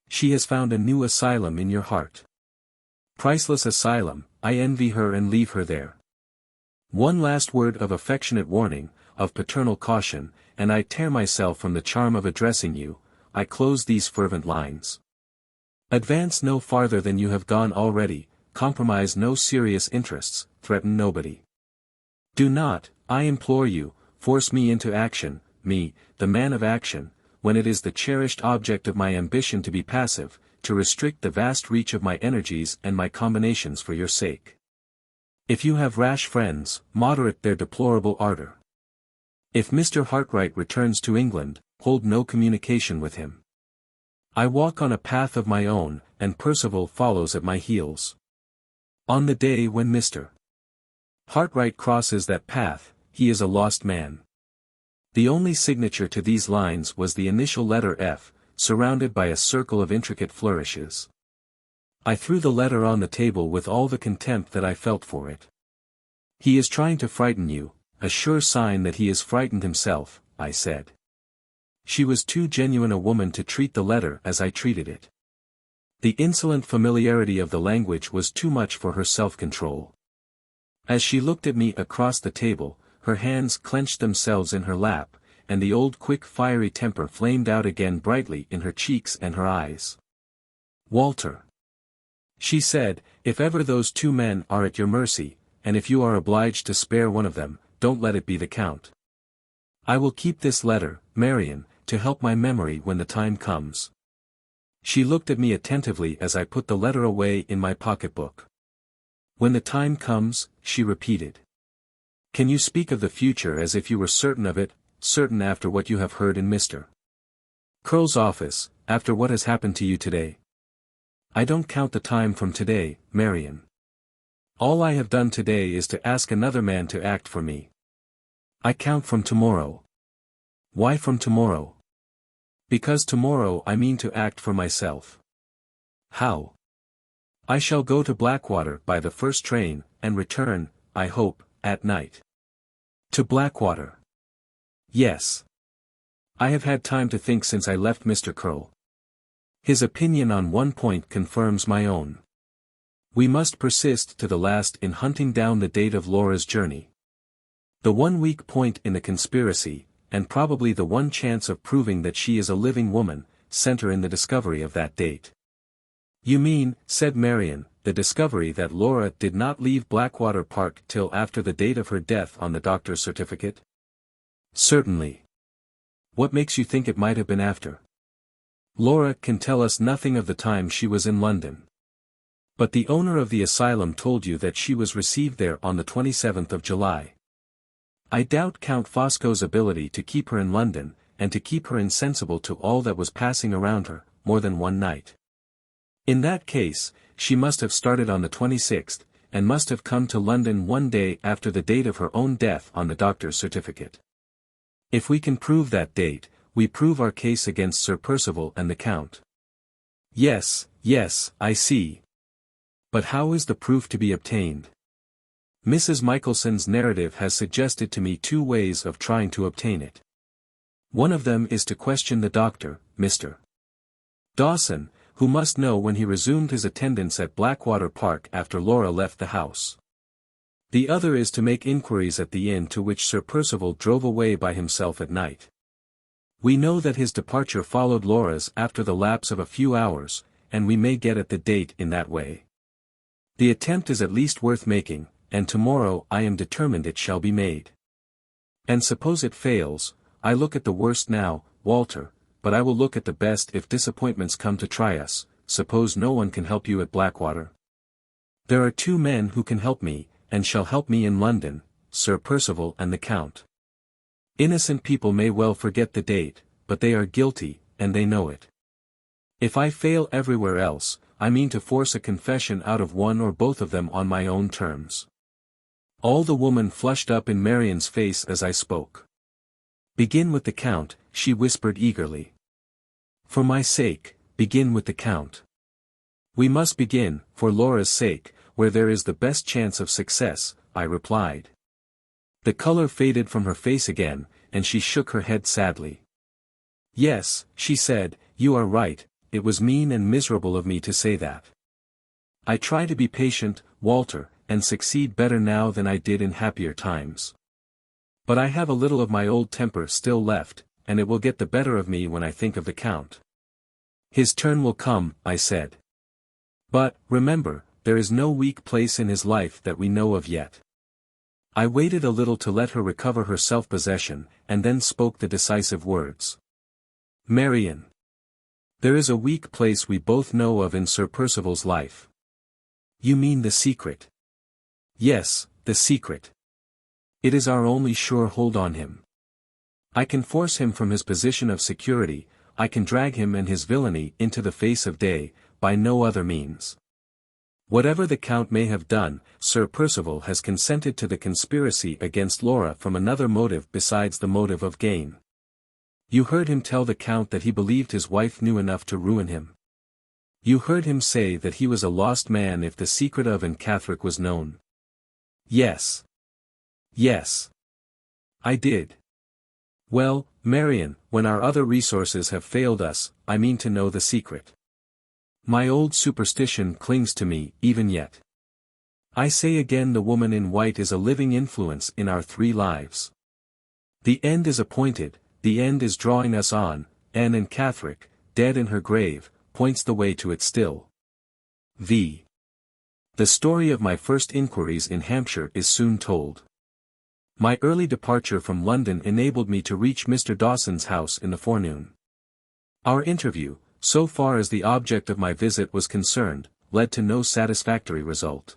She has found a new asylum in your heart. Priceless asylum, I envy her and leave her there. One last word of affectionate warning, of paternal caution, and I tear myself from the charm of addressing you, I close these fervent lines. Advance no farther than you have gone already, compromise no serious interests, threaten nobody. Do not, I implore you, force me into action, me, the man of action, when it is the cherished object of my ambition to be passive, to restrict the vast reach of my energies and my combinations for your sake. If you have rash friends, moderate their deplorable ardor. If Mr. Hartright returns to England, hold no communication with him. I walk on a path of my own, and Percival follows at my heels. On the day when Mr. Hartright crosses that path, he is a lost man. The only signature to these lines was the initial letter F, surrounded by a circle of intricate flourishes. I threw the letter on the table with all the contempt that I felt for it. He is trying to frighten you, a sure sign that he is frightened himself, I said. She was too genuine a woman to treat the letter as I treated it. The insolent familiarity of the language was too much for her self-control. As she looked at me across the table, her hands clenched themselves in her lap, and the old quick fiery temper flamed out again brightly in her cheeks and her eyes. "Walter," she said, "if ever those two men are at your mercy, and if you are obliged to spare one of them, don't let it be the Count. I will keep this letter, Marian, to help my memory when the time comes. She looked at me attentively as I put the letter away in my pocketbook. When the time comes, she repeated. Can you speak of the future as if you were certain of it, certain after what you have heard in Mr. Curl's office, after what has happened to you today? I don't count the time from today, Marian. All I have done today is to ask another man to act for me. I count from tomorrow. Why from tomorrow? Because tomorrow I mean to act for myself. How? I shall go to Blackwater by the first train, and return, I hope, at night. To Blackwater? Yes. I have had time to think since I left Mr. Curl. His opinion on one point confirms my own. We must persist to the last in hunting down the date of Laura's journey. The one weak point in the conspiracy, and probably the one chance of proving that she is a living woman, center in the discovery of that date. You mean, said Marian, the discovery that Laura did not leave Blackwater Park till after the date of her death on the doctor's certificate? Certainly. What makes you think it might have been after? Laura can tell us nothing of the time she was in London. But the owner of the asylum told you that she was received there on the 27th of July. I doubt Count Fosco's ability to keep her in London, and to keep her insensible to all that was passing around her, more than one night. In that case, she must have started on the 26th, and must have come to London one day after the date of her own death on the doctor's certificate. If we can prove that date, we prove our case against Sir Percival and the Count. Yes, I see. But how is the proof to be obtained? Mrs. Michelson's narrative has suggested to me two ways of trying to obtain it. One of them is to question the doctor, Mr. Dawson, who must know when he resumed his attendance at Blackwater Park after Laura left the house. The other is to make inquiries at the inn to which Sir Percival drove away by himself at night. We know that his departure followed Laura's after the lapse of a few hours, and we may get at the date in that way. The attempt is at least worth making, and tomorrow I am determined it shall be made. And suppose it fails, I look at the worst now, Walter, but I will look at the best if disappointments come to try us. Suppose no one can help you at Blackwater. There are two men who can help me, and shall help me in London, Sir Percival and the Count. Innocent people may well forget the date, but they are guilty, and they know it. If I fail everywhere else, I mean to force a confession out of one or both of them on my own terms. All the woman flushed up in Marian's face as I spoke. Begin with the Count, she whispered eagerly. For my sake, begin with the Count. We must begin, for Laura's sake, where there is the best chance of success, I replied. The color faded from her face again, and she shook her head sadly. Yes, she said, you are right, it was mean and miserable of me to say that. I try to be patient, Walter, and succeed better now than I did in happier times. But I have a little of my old temper still left, and it will get the better of me when I think of the Count. His turn will come, I said. But, remember, there is no weak place in his life that we know of yet. I waited a little to let her recover her self-possession, and then spoke the decisive words. Marian. There is a weak place we both know of in Sir Percival's life. You mean the secret? Yes, the secret. It is our only sure hold on him. I can force him from his position of security, I can drag him and his villainy into the face of day, by no other means. Whatever the Count may have done, Sir Percival has consented to the conspiracy against Laura from another motive besides the motive of gain. You heard him tell the Count that he believed his wife knew enough to ruin him. You heard him say that he was a lost man if the secret of Anne Catherick was known. Yes. Yes. I did. Well, Marian, when our other resources have failed us, I mean to know the secret. My old superstition clings to me, even yet. I say again, the woman in white is a living influence in our three lives. The end is appointed, the end is drawing us on, Anne Catherick, dead in her grave, points the way to it still. The story of my first inquiries in Hampshire is soon told. My early departure from London enabled me to reach Mr. Dawson's house in the forenoon. Our interview, so far as the object of my visit was concerned, led to no satisfactory result.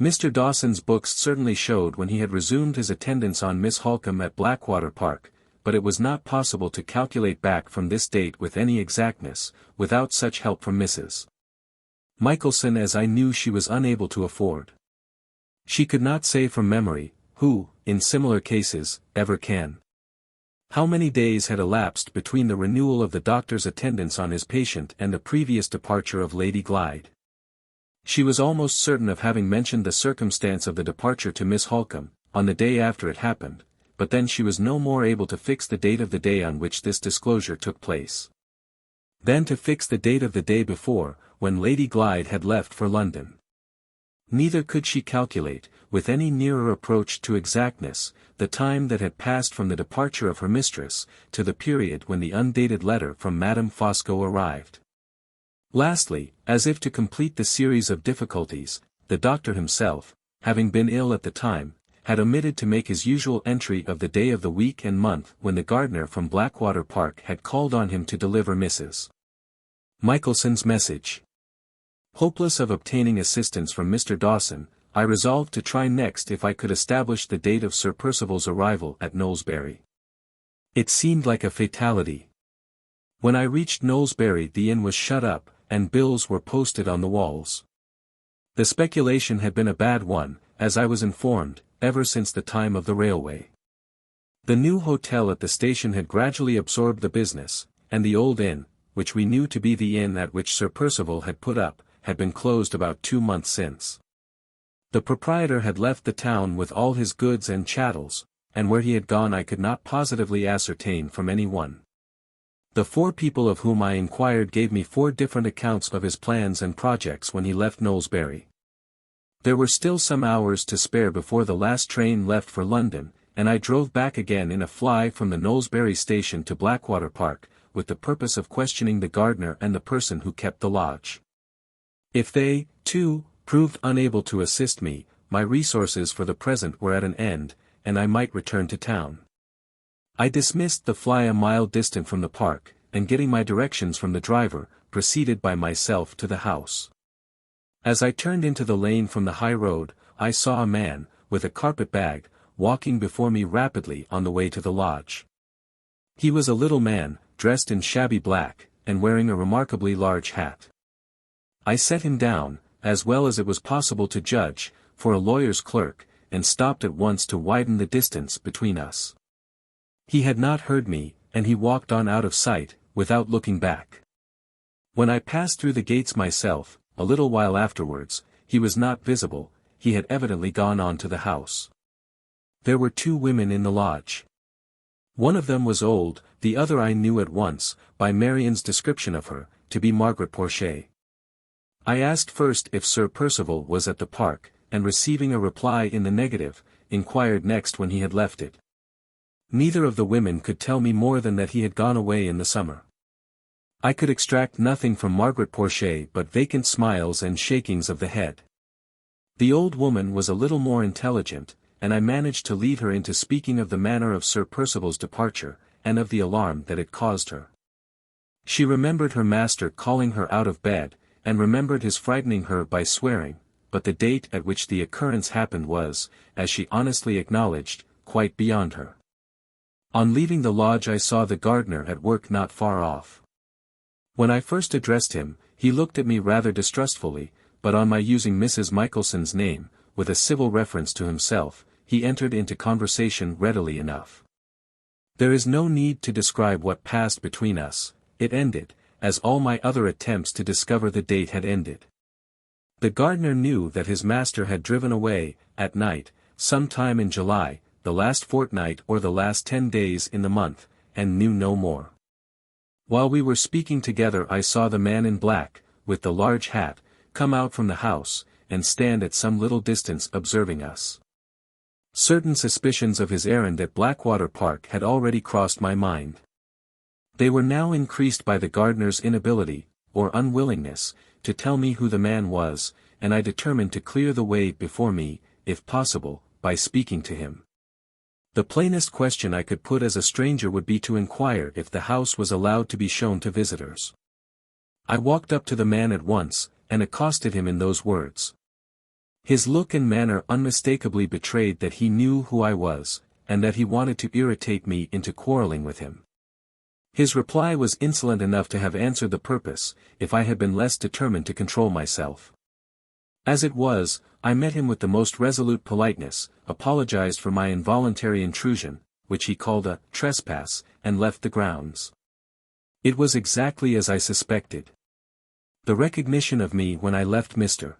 Mr. Dawson's books certainly showed when he had resumed his attendance on Miss Halcombe at Blackwater Park, but it was not possible to calculate back from this date with any exactness, without such help from Mrs. Michelson as I knew she was unable to afford. She could not say from memory, who, in similar cases, ever can. How many days had elapsed between the renewal of the doctor's attendance on his patient and the previous departure of Lady Glyde? She was almost certain of having mentioned the circumstance of the departure to Miss Halcombe, on the day after it happened, but then she was no more able to fix the date of the day on which this disclosure took place than to fix the date of the day before, when Lady Glyde had left for London. Neither could she calculate, with any nearer approach to exactness, the time that had passed from the departure of her mistress, to the period when the undated letter from Madame Fosco arrived. Lastly, as if to complete the series of difficulties, the doctor himself, having been ill at the time, had omitted to make his usual entry of the day of the week and month when the gardener from Blackwater Park had called on him to deliver Mrs. Michelson's message. Hopeless of obtaining assistance from Mr. Dawson, I resolved to try next if I could establish the date of Sir Percival's arrival at Knowlesbury. It seemed like a fatality. When I reached Knowlesbury the inn was shut up, and bills were posted on the walls. The speculation had been a bad one, as I was informed, ever since the time of the railway. The new hotel at the station had gradually absorbed the business, and the old inn, which we knew to be the inn at which Sir Percival had put up, had been closed about 2 months since. The proprietor had left the town with all his goods and chattels, and where he had gone I could not positively ascertain from any one. The 4 people of whom I inquired gave me 4 different accounts of his plans and projects when he left Knowlesbury. There were still some hours to spare before the last train left for London, and I drove back again in a fly from the Knowlesbury station to Blackwater Park, with the purpose of questioning the gardener and the person who kept the lodge. If they, too, proved unable to assist me, my resources for the present were at an end, and I might return to town. I dismissed the fly a mile distant from the park, and getting my directions from the driver, proceeded by myself to the house. As I turned into the lane from the high road, I saw a man, with a carpet bag, walking before me rapidly on the way to the lodge. He was a little man, dressed in shabby black, and wearing a remarkably large hat. I set him down, as well as it was possible to judge, for a lawyer's clerk, and stopped at once to widen the distance between us. He had not heard me, and he walked on out of sight, without looking back. When I passed through the gates myself, a little while afterwards, he was not visible, he had evidently gone on to the house. There were 2 women in the lodge. One of them was old, the other I knew at once, by Marian's description of her, to be Margaret Porchet. I asked first if Sir Percival was at the park, and receiving a reply in the negative, inquired next when he had left it. Neither of the women could tell me more than that he had gone away in the summer. I could extract nothing from Margaret Porchet but vacant smiles and shakings of the head. The old woman was a little more intelligent, and I managed to lead her into speaking of the manner of Sir Percival's departure, and of the alarm that it caused her. She remembered her master calling her out of bed, and remembered his frightening her by swearing, but the date at which the occurrence happened was, as she honestly acknowledged, quite beyond her. On leaving the lodge I saw the gardener at work not far off. When I first addressed him, he looked at me rather distrustfully, but on my using Mrs. Michelson's name, with a civil reference to himself, he entered into conversation readily enough. There is no need to describe what passed between us, it ended, as all my other attempts to discover the date had ended. The gardener knew that his master had driven away, at night, some time in July, the last fortnight or the last 10 days in the month, and knew no more. While we were speaking together I saw the man in black, with the large hat, come out from the house, and stand at some little distance observing us. Certain suspicions of his errand at Blackwater Park had already crossed my mind. They were now increased by the gardener's inability, or unwillingness, to tell me who the man was, and I determined to clear the way before me, if possible, by speaking to him. The plainest question I could put as a stranger would be to inquire if the house was allowed to be shown to visitors. I walked up to the man at once, and accosted him in those words. His look and manner unmistakably betrayed that he knew who I was, and that he wanted to irritate me into quarreling with him. His reply was insolent enough to have answered the purpose, if I had been less determined to control myself. As it was, I met him with the most resolute politeness, apologized for my involuntary intrusion, which he called a trespass, and left the grounds. It was exactly as I suspected. The recognition of me when I left Mr.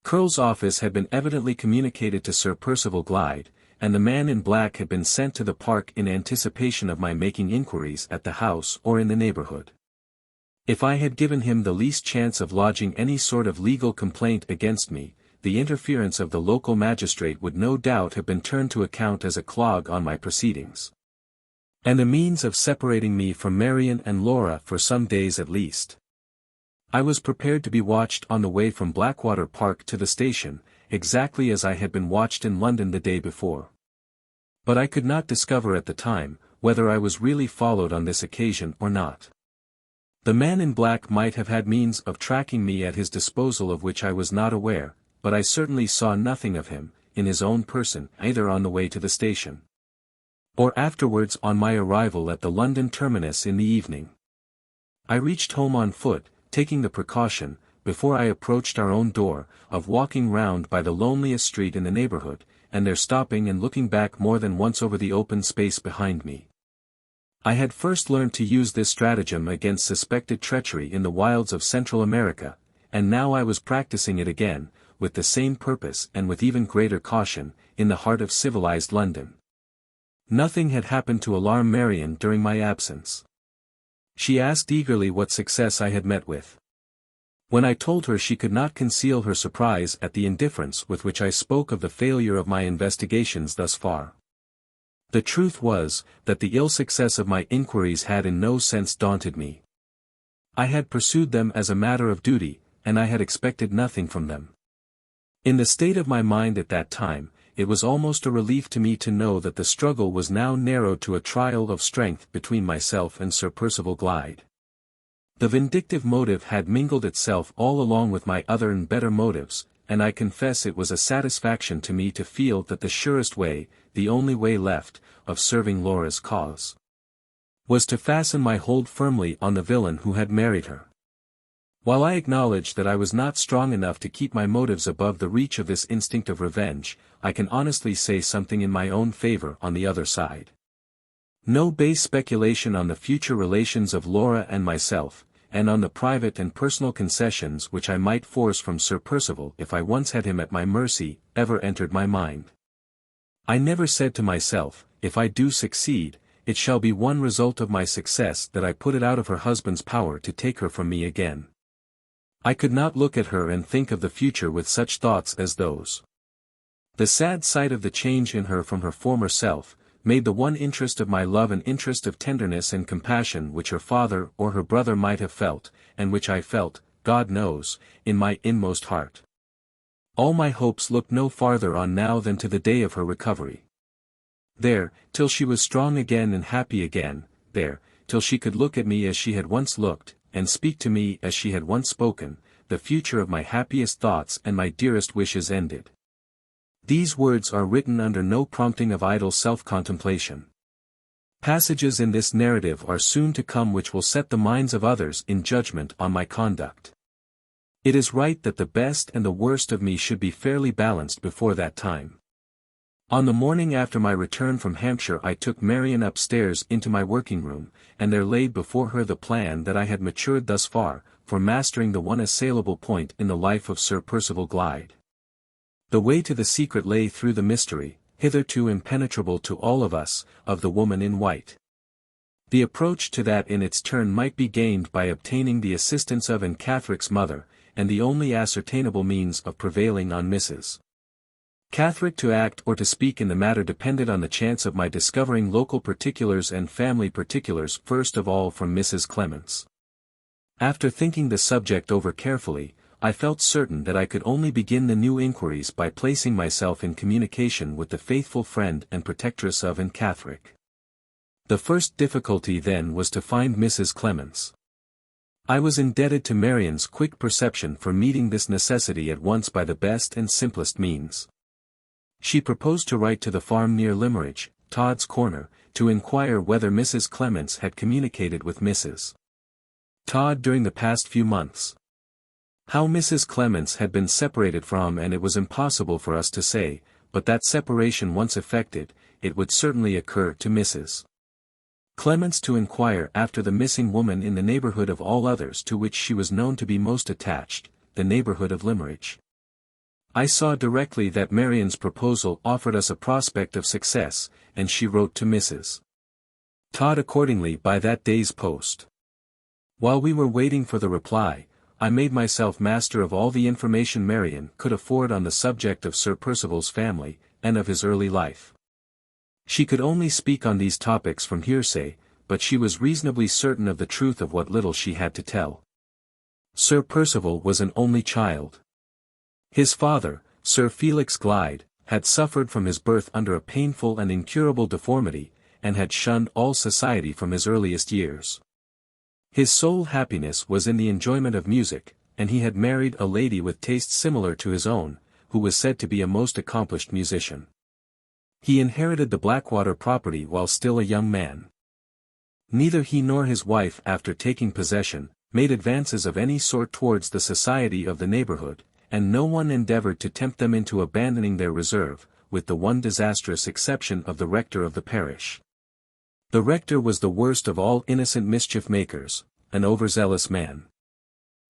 Curl's office had been evidently communicated to Sir Percival Glyde, and the man in black had been sent to the park in anticipation of my making inquiries at the house or in the neighborhood. If I had given him the least chance of lodging any sort of legal complaint against me, the interference of the local magistrate would no doubt have been turned to account as a clog on my proceedings, and a means of separating me from Marian and Laura for some days at least. I was prepared to be watched on the way from Blackwater Park to the station, exactly as I had been watched in London the day before. But I could not discover at the time, whether I was really followed on this occasion or not. The man in black might have had means of tracking me at his disposal of which I was not aware, but I certainly saw nothing of him, in his own person, either on the way to the station, or afterwards on my arrival at the London terminus in the evening. I reached home on foot, taking the precaution, before I approached our own door, of walking round by the loneliest street in the neighborhood, and there stopping and looking back more than once over the open space behind me. I had first learned to use this stratagem against suspected treachery in the wilds of Central America, and now I was practicing it again, with the same purpose and with even greater caution, in the heart of civilized London. Nothing had happened to alarm Marian during my absence. She asked eagerly what success I had met with. When I told her, she could not conceal her surprise at the indifference with which I spoke of the failure of my investigations thus far. The truth was, that the ill success of my inquiries had in no sense daunted me. I had pursued them as a matter of duty, and I had expected nothing from them. In the state of my mind at that time, it was almost a relief to me to know that the struggle was now narrowed to a trial of strength between myself and Sir Percival Glyde. The vindictive motive had mingled itself all along with my other and better motives, and I confess it was a satisfaction to me to feel that the surest way, the only way left, of serving Laura's cause, was to fasten my hold firmly on the villain who had married her. While I acknowledge that I was not strong enough to keep my motives above the reach of this instinct of revenge, I can honestly say something in my own favor on the other side. No base speculation on the future relations of Laura and myself, and on the private and personal concessions which I might force from Sir Percival if I once had him at my mercy, ever entered my mind. I never said to myself, if I do succeed, it shall be one result of my success that I put it out of her husband's power to take her from me again. I could not look at her and think of the future with such thoughts as those. The sad sight of the change in her from her former self, made the one interest of my love an interest of tenderness and compassion which her father or her brother might have felt, and which I felt, God knows, in my inmost heart. All my hopes looked no farther on now than to the day of her recovery. There, till she was strong again and happy again, there, till she could look at me as she had once looked, and speak to me as she had once spoken, the future of my happiest thoughts and my dearest wishes ended. These words are written under no prompting of idle self-contemplation. Passages in this narrative are soon to come which will set the minds of others in judgment on my conduct. It is right that the best and the worst of me should be fairly balanced before that time. On the morning after my return from Hampshire I took Marian upstairs into my working room, and there laid before her the plan that I had matured thus far, for mastering the one assailable point in the life of Sir Percival Glyde. The way to the secret lay through the mystery, hitherto impenetrable to all of us, of the woman in white. The approach to that in its turn might be gained by obtaining the assistance of Anne Catherick's mother, and the only ascertainable means of prevailing on Mrs. Catherick to act or to speak in the matter depended on the chance of my discovering local particulars and family particulars first of all from Mrs. Clements. After thinking the subject over carefully, I felt certain that I could only begin the new inquiries by placing myself in communication with the faithful friend and protectress of Anne Catherick. The first difficulty then was to find Mrs. Clements. I was indebted to Marian's quick perception for meeting this necessity at once by the best and simplest means. She proposed to write to the farm near Limmeridge, Todd's Corner, to inquire whether Mrs. Clements had communicated with Mrs. Todd during the past few months. How Mrs. Clements had been separated from and it was impossible for us to say, but that separation once effected, it would certainly occur to Mrs. Clements to inquire after the missing woman in the neighborhood of all others to which she was known to be most attached, the neighborhood of Limmeridge. I saw directly that Marian's proposal offered us a prospect of success, and she wrote to Mrs. Todd accordingly by that day's post. While we were waiting for the reply, I made myself master of all the information Marian could afford on the subject of Sir Percival's family, and of his early life. She could only speak on these topics from hearsay, but she was reasonably certain of the truth of what little she had to tell. Sir Percival was an only child. His father, Sir Felix Glyde, had suffered from his birth under a painful and incurable deformity, and had shunned all society from his earliest years. His sole happiness was in the enjoyment of music, and he had married a lady with tastes similar to his own, who was said to be a most accomplished musician. He inherited the Blackwater property while still a young man. Neither he nor his wife after taking possession, made advances of any sort towards the society of the neighborhood, and no one endeavored to tempt them into abandoning their reserve, with the one disastrous exception of the rector of the parish. The rector was the worst of all innocent mischief-makers, an overzealous man.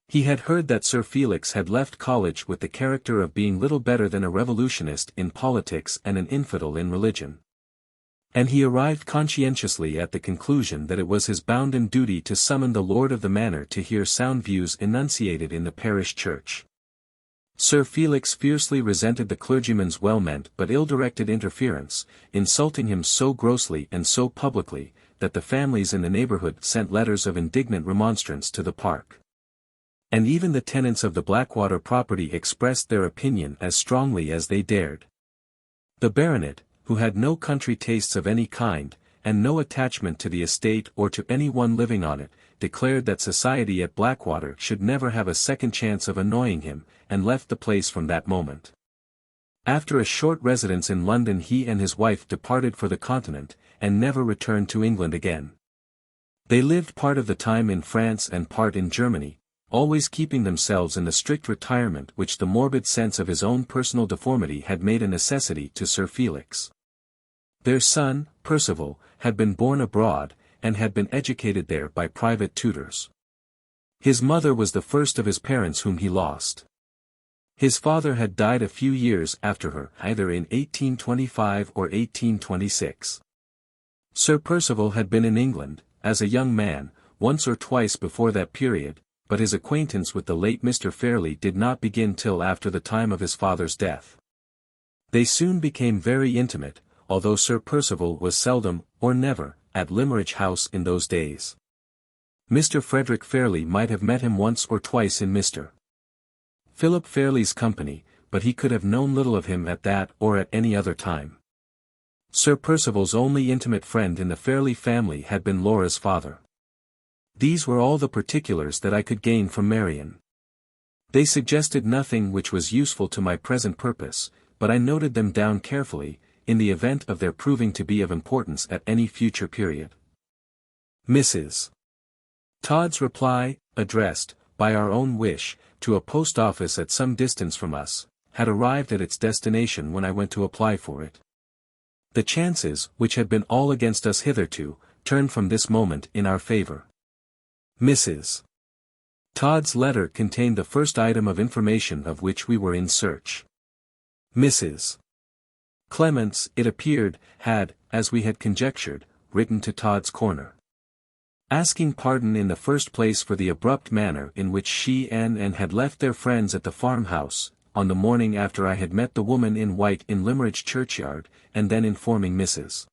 He had heard that Sir Felix had left college with the character of being little better than a revolutionist in politics and an infidel in religion. And he arrived conscientiously at the conclusion that it was his bounden duty to summon the lord of the manor to hear sound views enunciated in the parish church. Sir Felix fiercely resented the clergyman's well-meant but ill-directed interference, insulting him so grossly and so publicly, that the families in the neighborhood sent letters of indignant remonstrance to the park. And even the tenants of the Blackwater property expressed their opinion as strongly as they dared. The baronet, who had no country tastes of any kind, and no attachment to the estate or to any one living on it, declared that society at Blackwater should never have a second chance of annoying him, and left the place from that moment. After a short residence in London he and his wife departed for the Continent, and never returned to England again. They lived part of the time in France and part in Germany, always keeping themselves in the strict retirement which the morbid sense of his own personal deformity had made a necessity to Sir Felix. Their son, Percival, had been born abroad, and had been educated there by private tutors. His mother was the first of his parents whom he lost. His father had died a few years after her, either in 1825 or 1826. Sir Percival had been in England, as a young man, once or twice before that period, but his acquaintance with the late Mr. Fairlie did not begin till after the time of his father's death. They soon became very intimate, although Sir Percival was seldom, or never, at Limmeridge House in those days. Mr. Frederick Fairlie might have met him once or twice in Mr. Philip Fairlie's company, but he could have known little of him at that or at any other time. Sir Percival's only intimate friend in the Fairlie family had been Laura's father. These were all the particulars that I could gain from Marian. They suggested nothing which was useful to my present purpose, but I noted them down carefully, in the event of their proving to be of importance at any future period. Mrs. Todd's reply, addressed, by our own wish, to a post office at some distance from us, had arrived at its destination when I went to apply for it. The chances, which had been all against us hitherto, turned from this moment in our favor. Mrs. Todd's letter contained the first item of information of which we were in search. Mrs. Clements, it appeared, had, as we had conjectured, written to Todd's Corner, asking pardon in the first place for the abrupt manner in which she and Anne had left their friends at the farmhouse, on the morning after I had met the woman in white in Limmeridge churchyard, and then informing Mrs.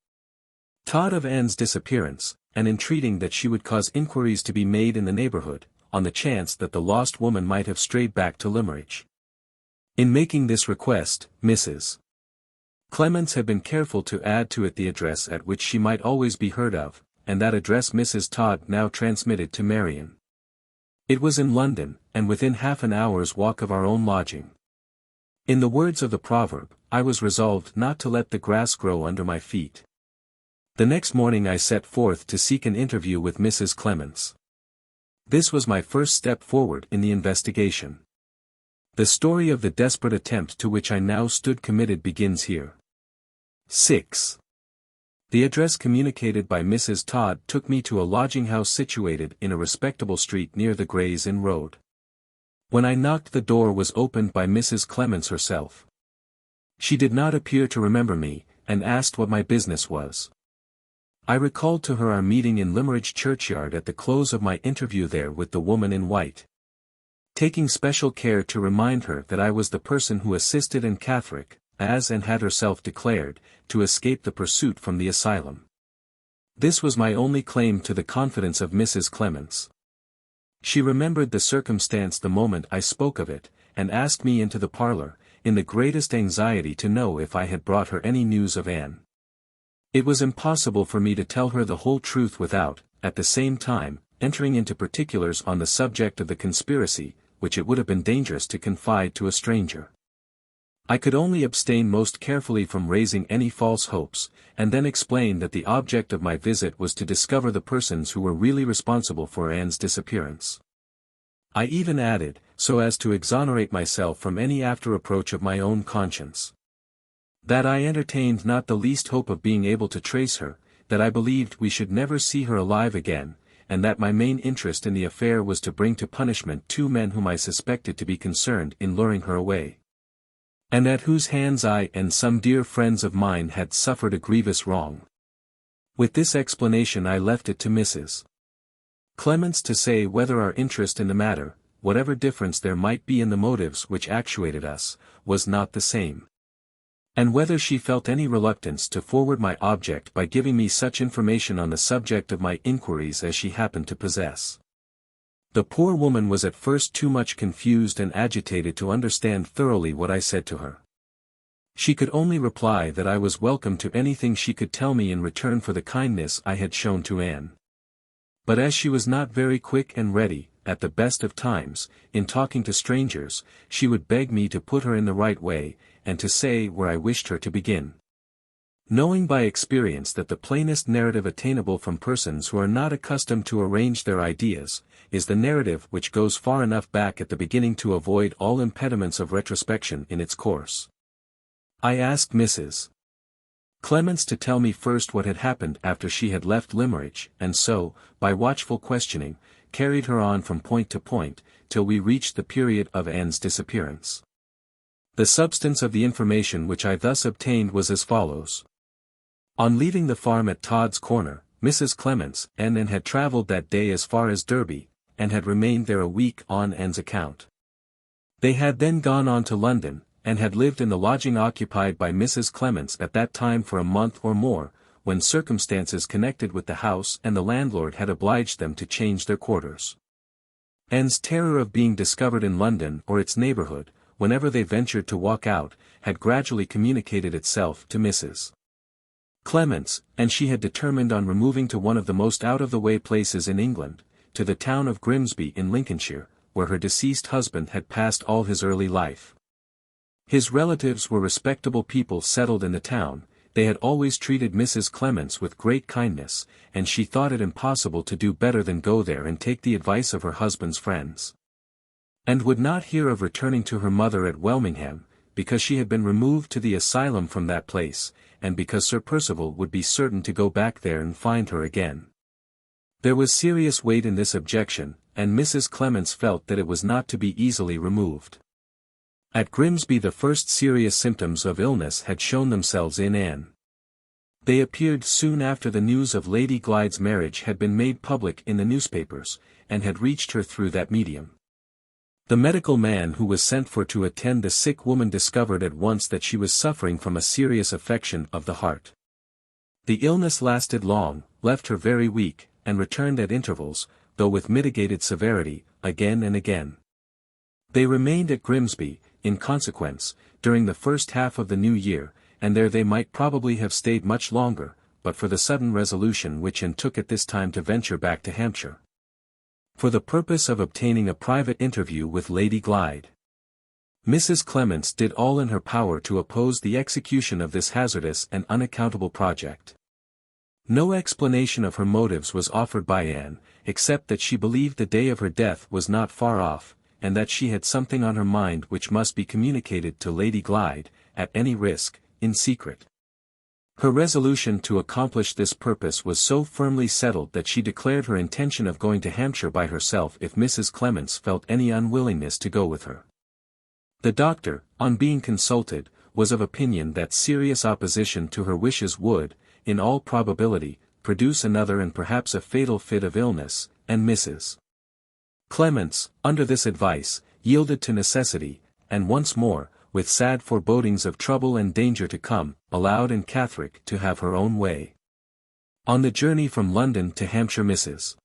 Todd of Anne's disappearance, and entreating that she would cause inquiries to be made in the neighborhood, on the chance that the lost woman might have strayed back to Limmeridge. In making this request, Mrs. Clements had been careful to add to it the address at which she might always be heard of, and that address Mrs. Todd now transmitted to Marian. It was in London, and within half an hour's walk of our own lodging. In the words of the proverb, I was resolved not to let the grass grow under my feet. The next morning I set forth to seek an interview with Mrs. Clements. This was my first step forward in the investigation. The story of the desperate attempt to which I now stood committed begins here. 6. The address communicated by Mrs. Todd took me to a lodging house situated in a respectable street near the Gray's Inn Road. When I knocked, the door was opened by Mrs. Clements herself. She did not appear to remember me, and asked what my business was. I recalled to her our meeting in Limmeridge churchyard at the close of my interview there with the woman in white. Taking special care to remind her that I was the person who assisted Anne Catherick, as Anne had herself declared, to escape the pursuit from the asylum. This was my only claim to the confidence of Mrs. Clements. She remembered the circumstance the moment I spoke of it, and asked me into the parlour, in the greatest anxiety to know if I had brought her any news of Anne. It was impossible for me to tell her the whole truth without, at the same time, entering into particulars on the subject of the conspiracy, which it would have been dangerous to confide to a stranger. I could only abstain most carefully from raising any false hopes, and then explain that the object of my visit was to discover the persons who were really responsible for Anne's disappearance. I even added, so as to exonerate myself from any after-reproach of my own conscience, that I entertained not the least hope of being able to trace her, that I believed we should never see her alive again, and that my main interest in the affair was to bring to punishment 2 men whom I suspected to be concerned in luring her away, and at whose hands I and some dear friends of mine had suffered a grievous wrong. With this explanation I left it to Mrs. Clements to say whether our interest in the matter, whatever difference there might be in the motives which actuated us, was not the same, and whether she felt any reluctance to forward my object by giving me such information on the subject of my inquiries as she happened to possess. The poor woman was at first too much confused and agitated to understand thoroughly what I said to her. She could only reply that I was welcome to anything she could tell me in return for the kindness I had shown to Anne. But as she was not very quick and ready, at the best of times, in talking to strangers, she would beg me to put her in the right way, and to say where I wished her to begin. Knowing by experience that the plainest narrative attainable from persons who are not accustomed to arrange their ideas, is the narrative which goes far enough back at the beginning to avoid all impediments of retrospection in its course, I asked Mrs. Clements to tell me first what had happened after she had left Limmeridge, and so, by watchful questioning, carried her on from point to point, till we reached the period of Anne's disappearance. The substance of the information which I thus obtained was as follows. On leaving the farm at Todd's Corner, Mrs. Clements and Anne had travelled that day as far as Derby, and had remained there a week on Anne's account. They had then gone on to London, and had lived in the lodging occupied by Mrs. Clements at that time for a month or more, when circumstances connected with the house and the landlord had obliged them to change their quarters. Anne's terror of being discovered in London or its neighbourhood, whenever they ventured to walk out, had gradually communicated itself to Mrs. Clements, and she had determined on removing to one of the most out-of-the-way places in England, to the town of Grimsby in Lincolnshire, where her deceased husband had passed all his early life. His relatives were respectable people settled in the town. They had always treated Mrs. Clements with great kindness, and she thought it impossible to do better than go there and take the advice of her husband's friends, and would not hear of returning to her mother at Welmingham, because she had been removed to the asylum from that place, and because Sir Percival would be certain to go back there and find her again. There was serious weight in this objection, and Mrs. Clements felt that it was not to be easily removed. At Grimsby the first serious symptoms of illness had shown themselves in Anne. They appeared soon after the news of Lady Glyde's marriage had been made public in the newspapers, and had reached her through that medium. The medical man who was sent for to attend the sick woman discovered at once that she was suffering from a serious affection of the heart. The illness lasted long, left her very weak, and returned at intervals, though with mitigated severity, again and again. They remained at Grimsby, in consequence, during the first half of the new year, and there they might probably have stayed much longer, but for the sudden resolution which Anne took at this time to venture back to Hampshire, for the purpose of obtaining a private interview with Lady Glyde. Mrs. Clements did all in her power to oppose the execution of this hazardous and unaccountable project. No explanation of her motives was offered by Anne, except that she believed the day of her death was not far off, and that she had something on her mind which must be communicated to Lady Glyde, at any risk, in secret. Her resolution to accomplish this purpose was so firmly settled that she declared her intention of going to Hampshire by herself if Mrs. Clements felt any unwillingness to go with her. The doctor, on being consulted, was of opinion that serious opposition to her wishes would, in all probability, produce another and perhaps a fatal fit of illness, and Mrs. Clements, under this advice, yielded to necessity, and once more, with sad forebodings of trouble and danger to come, allowed Anne Catherick to have her own way. On the journey from London to Hampshire, Mrs.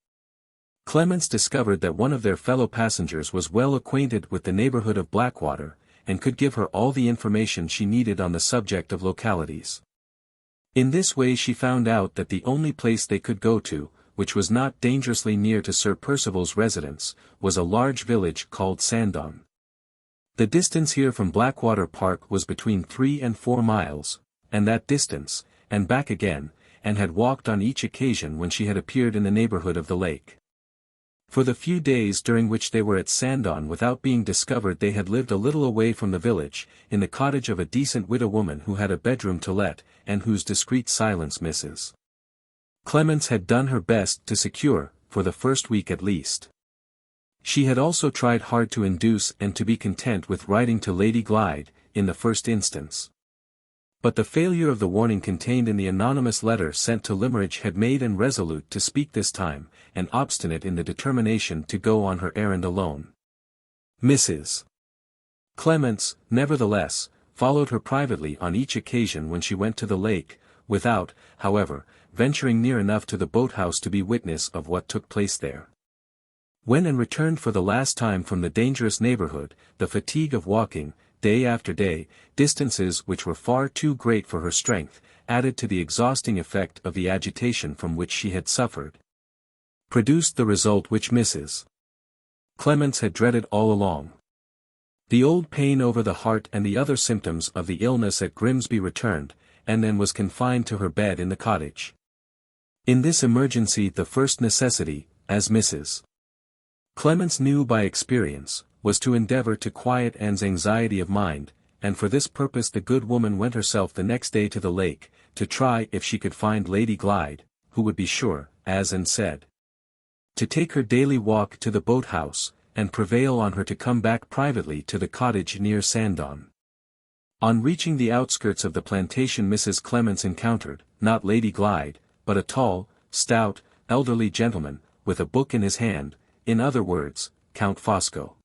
Clements discovered that one of their fellow passengers was well acquainted with the neighbourhood of Blackwater, and could give her all the information she needed on the subject of localities. In this way she found out that the only place they could go to, which was not dangerously near to Sir Percival's residence, was a large village called Sandown. The distance here from Blackwater Park was between 3 and 4 miles, and that distance, and back again, and had walked on each occasion when she had appeared in the neighbourhood of the lake. For the few days during which they were at Sandown without being discovered they had lived a little away from the village, in the cottage of a decent widow woman who had a bedroom to let, and whose discreet silence Mrs. Clements had done her best to secure, for the first week at least. She had also tried hard to induce and to be content with writing to Lady Glyde, in the first instance. But the failure of the warning contained in the anonymous letter sent to Limmeridge had made Anne resolute to speak this time, and obstinate in the determination to go on her errand alone. Mrs. Clements, nevertheless, followed her privately on each occasion when she went to the lake, without, however, venturing near enough to the boathouse to be witness of what took place there. When Anne returned for the last time from the dangerous neighbourhood, the fatigue of walking, day after day, distances which were far too great for her strength, added to the exhausting effect of the agitation from which she had suffered, produced the result which Mrs. Clements had dreaded all along. The old pain over the heart and the other symptoms of the illness at Grimsby returned, and Anne was confined to her bed in the cottage. In this emergency the first necessity, as Mrs. Clements knew by experience, was to endeavour to quiet Anne's anxiety of mind, and for this purpose the good woman went herself the next day to the lake, to try if she could find Lady Glyde, who would be sure, as Anne said, to take her daily walk to the boat-house, and prevail on her to come back privately to the cottage near Sandown. On reaching the outskirts of the plantation Mrs. Clements encountered, not Lady Glyde, but a tall, stout, elderly gentleman, with a book in his hand, in other words, Count Fosco.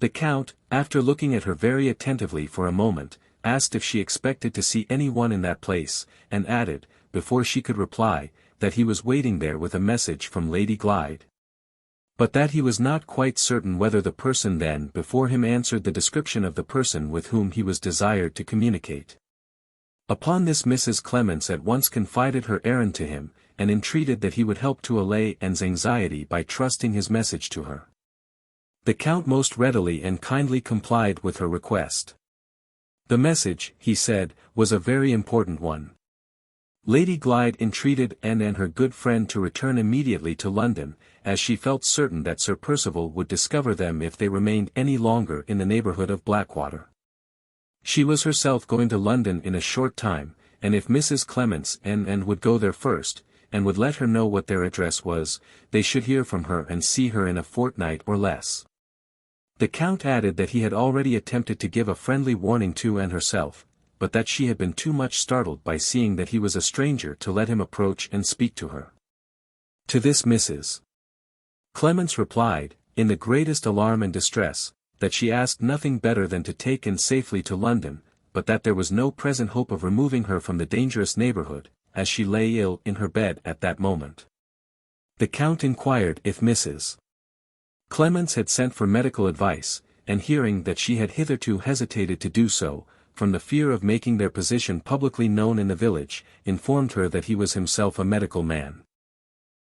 The Count, after looking at her very attentively for a moment, asked if she expected to see any one in that place, and added, before she could reply, that he was waiting there with a message from Lady Glyde. But that he was not quite certain whether the person then before him answered the description of the person with whom he was desired to communicate. Upon this Mrs. Clements at once confided her errand to him, and entreated that he would help to allay Anne's anxiety by trusting his message to her. The Count most readily and kindly complied with her request. The message, he said, was a very important one. Lady Glyde entreated Anne and her good friend to return immediately to London, as she felt certain that Sir Percival would discover them if they remained any longer in the neighbourhood of Blackwater. She was herself going to London in a short time, and if Mrs. Clements and Anne would go there first, and would let her know what their address was, they should hear from her and see her in a fortnight or less. The Count added that he had already attempted to give a friendly warning to Anne herself, but that she had been too much startled by seeing that he was a stranger to let him approach and speak to her. To this Mrs. Clements replied, in the greatest alarm and distress, that she asked nothing better than to take Anne safely to London, but that there was no present hope of removing her from the dangerous neighbourhood, as she lay ill in her bed at that moment. The Count inquired if Mrs. Clements had sent for medical advice, and hearing that she had hitherto hesitated to do so, from the fear of making their position publicly known in the village, informed her that he was himself a medical man.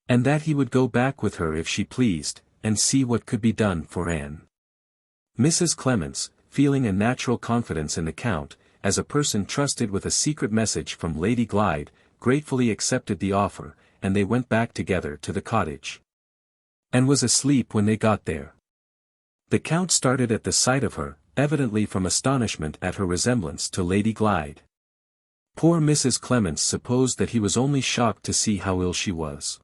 And that he would go back with her if she pleased, and see what could be done for Anne. Mrs. Clements, feeling a natural confidence in the Count, as a person trusted with a secret message from Lady Glyde, gratefully accepted the offer, and they went back together to the cottage. Anne was asleep when they got there. The Count started at the sight of her, evidently from astonishment at her resemblance to Lady Glyde. Poor Mrs. Clements supposed that he was only shocked to see how ill she was.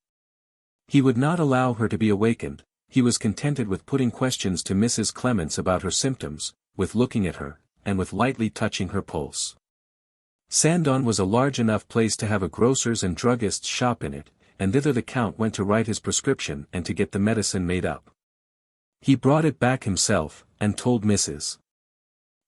He would not allow her to be awakened. He was contented with putting questions to Mrs. Clements about her symptoms, with looking at her, and with lightly touching her pulse. Sandown was a large enough place to have a grocer's and druggist's shop in it, and thither the Count went to write his prescription and to get the medicine made up. He brought it back himself, and told Mrs.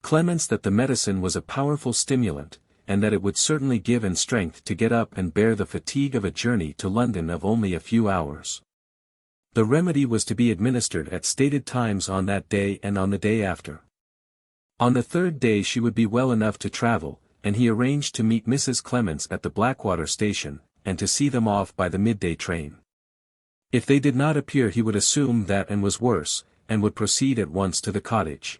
Clements that the medicine was a powerful stimulant, and that it would certainly give Anne strength to get up and bear the fatigue of a journey to London of only a few hours. The remedy was to be administered at stated times on that day and on the day after. On the third day she would be well enough to travel, and he arranged to meet Mrs. Clements at the Blackwater station, and to see them off by the midday train. If they did not appear he would assume that Anne was worse, and would proceed at once to the cottage.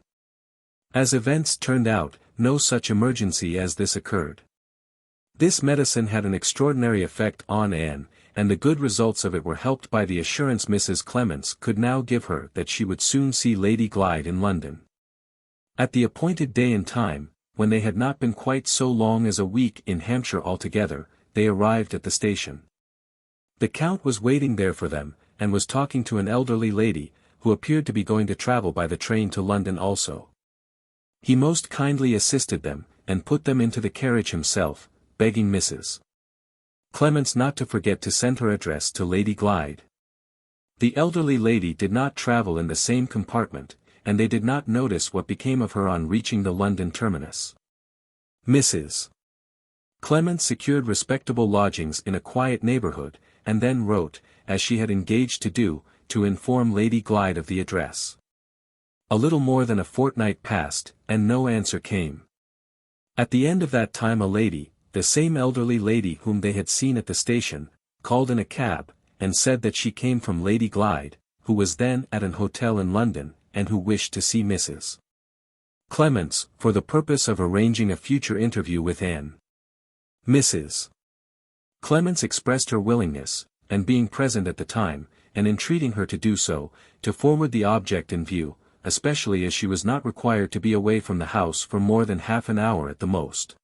As events turned out, no such emergency as this occurred. This medicine had an extraordinary effect on Anne, and the good results of it were helped by the assurance Mrs. Clements could now give her that she would soon see Lady Glyde in London. At the appointed day and time, when they had not been quite so long as a week in Hampshire altogether, they arrived at the station. The Count was waiting there for them, and was talking to an elderly lady, who appeared to be going to travel by the train to London also. He most kindly assisted them, and put them into the carriage himself, begging Mrs. Clements not to forget to send her address to Lady Glyde. The elderly lady did not travel in the same compartment, and they did not notice what became of her on reaching the London terminus. Mrs. Clements secured respectable lodgings in a quiet neighborhood, and then wrote, as she had engaged to do, to inform Lady Glyde of the address. A little more than a fortnight passed, and no answer came. At the end of that time a lady, the same elderly lady whom they had seen at the station, called in a cab, and said that she came from Lady Glyde, who was then at an hotel in London, and who wished to see Mrs. Clements, for the purpose of arranging a future interview with Anne. Mrs. Clements expressed her willingness, and being present at the time, and entreating her to do so, to forward the object in view, especially as she was not required to be away from the house for more than half an hour at the most.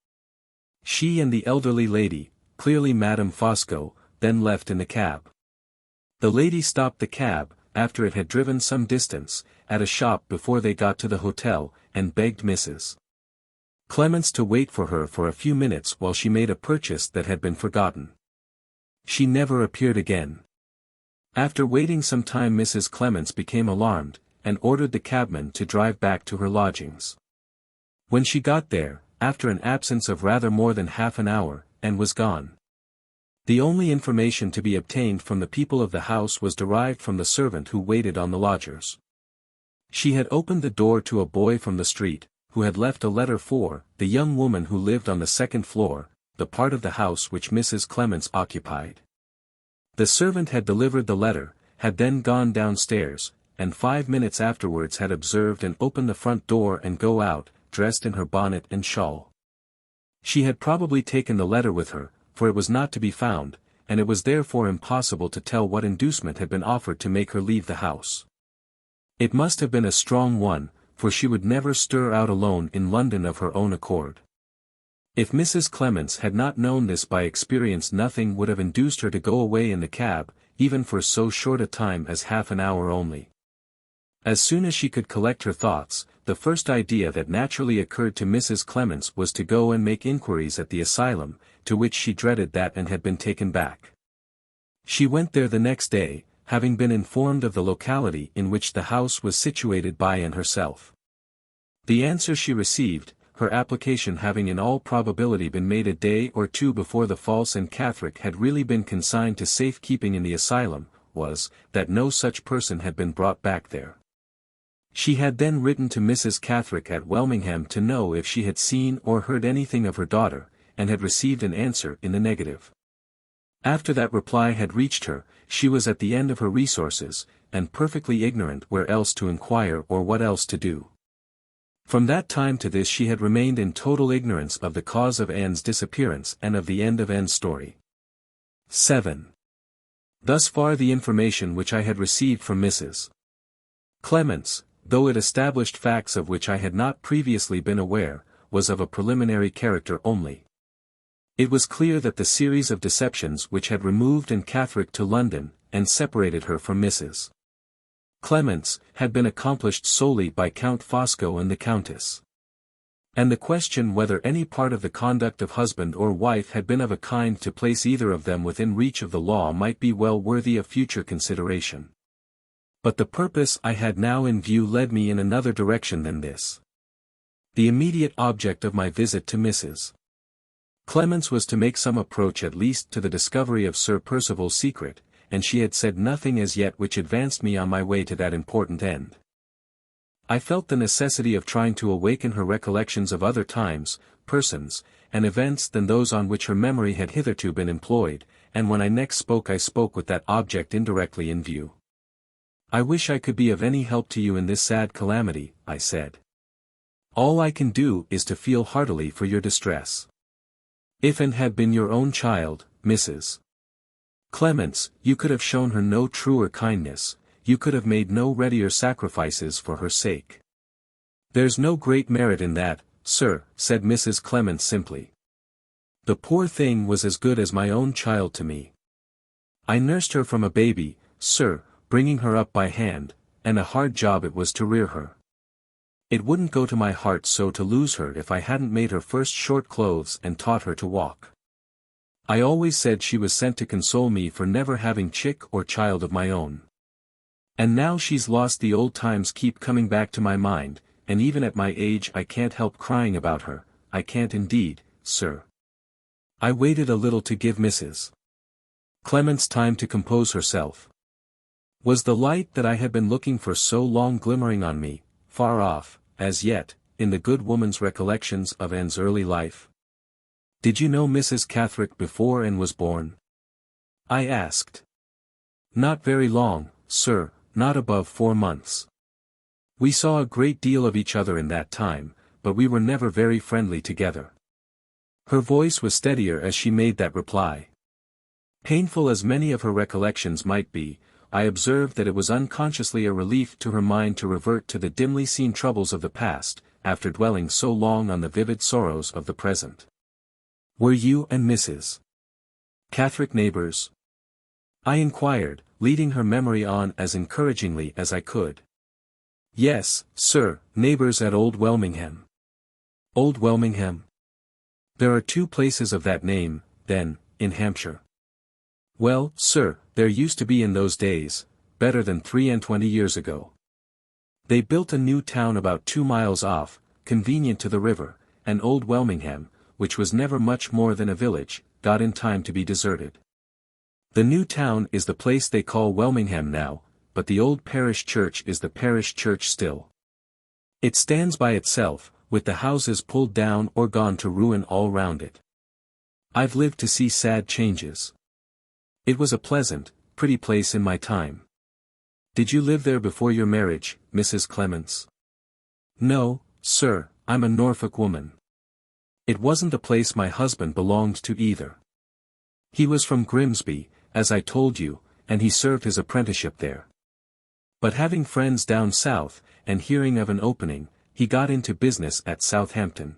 She and the elderly lady, clearly Madame Fosco, then left in the cab. The lady stopped the cab, after it had driven some distance, at a shop before they got to the hotel, and begged Mrs. Clements to wait for her for a few minutes while she made a purchase that had been forgotten. She never appeared again. After waiting some time Mrs. Clements became alarmed, and ordered the cabman to drive back to her lodgings. When she got there, after an absence of rather more than half an hour, Anne was gone. The only information to be obtained from the people of the house was derived from the servant who waited on the lodgers. She had opened the door to a boy from the street, who had left a letter for the young woman who lived on the second floor, the part of the house which Mrs. Clements occupied. The servant had delivered the letter, had then gone downstairs, and 5 minutes afterwards had observed and opened the front door and go out, dressed in her bonnet and shawl. She had probably taken the letter with her, for it was not to be found, and it was therefore impossible to tell what inducement had been offered to make her leave the house. It must have been a strong one, for she would never stir out alone in London of her own accord. If Mrs. Clements had not known this by experience nothing would have induced her to go away in the cab, even for so short a time as half an hour only. As soon as she could collect her thoughts, the first idea that naturally occurred to Mrs. Clements was to go and make inquiries at the asylum, to which she dreaded that and had been taken back. She went there the next day, having been informed of the locality in which the house was situated by Anne herself. The answer she received, her application having in all probability been made a day or two before the false Anne Catherick had really been consigned to safe keeping in the asylum, was, that no such person had been brought back there. She had then written to Mrs. Catherick at Welmingham to know if she had seen or heard anything of her daughter, and had received an answer in the negative. After that reply had reached her, she was at the end of her resources, and perfectly ignorant where else to inquire or what else to do. From that time to this she had remained in total ignorance of the cause of Anne's disappearance and of the end of Anne's story. 7. Thus far the information which I had received from Mrs. Clements, though it established facts of which I had not previously been aware, was of a preliminary character only. It was clear that the series of deceptions which had removed Anne Catherick to London, and separated her from Mrs. Clements, had been accomplished solely by Count Fosco and the Countess. And the question whether any part of the conduct of husband or wife had been of a kind to place either of them within reach of the law might be well worthy of future consideration. But the purpose I had now in view led me in another direction than this. The immediate object of my visit to Mrs. Clements was to make some approach at least to the discovery of Sir Percival's secret, and she had said nothing as yet which advanced me on my way to that important end. I felt the necessity of trying to awaken her recollections of other times, persons, and events than those on which her memory had hitherto been employed, and when I next spoke I spoke with that object indirectly in view. "I wish I could be of any help to you in this sad calamity," I said. "All I can do is to feel heartily for your distress. If Anne had been your own child, Mrs. Clements, you could have shown her no truer kindness, you could have made no readier sacrifices for her sake." "There's no great merit in that, sir," said Mrs. Clements simply. "The poor thing was as good as my own child to me. I nursed her from a baby, sir, bringing her up by hand, and a hard job it was to rear her. It wouldn't go to my heart so to lose her if I hadn't made her first short clothes and taught her to walk. I always said she was sent to console me for never having chick or child of my own. And now she's lost the old times keep coming back to my mind, and even at my age I can't help crying about her, I can't indeed, sir." I waited a little to give Mrs. Clements time to compose herself. Was the light that I had been looking for so long glimmering on me, far off, as yet, in the good woman's recollections of Anne's early life? "Did you know Mrs. Catherick before Anne was born?" I asked. "Not very long, sir, not above 4 months. We saw a great deal of each other in that time, but we were never very friendly together." Her voice was steadier as she made that reply. Painful as many of her recollections might be, I observed that it was unconsciously a relief to her mind to revert to the dimly seen troubles of the past, after dwelling so long on the vivid sorrows of the present. "Were you and Mrs. Catherick neighbors?" I inquired, leading her memory on as encouragingly as I could. "Yes, sir, neighbors at Old Welmingham." "Old Welmingham? There are 2 places of that name, then, in Hampshire." "Well, sir, there used to be in those days, better than 23 years ago. They built a new town about 2 miles off, convenient to the river, and Old Welmingham, which was never much more than a village, got in time to be deserted. The new town is the place they call Welmingham now, but the old parish church is the parish church still. It stands by itself, with the houses pulled down or gone to ruin all round it. I've lived to see sad changes. It was a pleasant, pretty place in my time." "Did you live there before your marriage, Mrs. Clements?" "No, sir, I'm a Norfolk woman. It wasn't the place my husband belonged to either. He was from Grimsby, as I told you, and he served his apprenticeship there. But having friends down south, and hearing of an opening, he got into business at Southampton.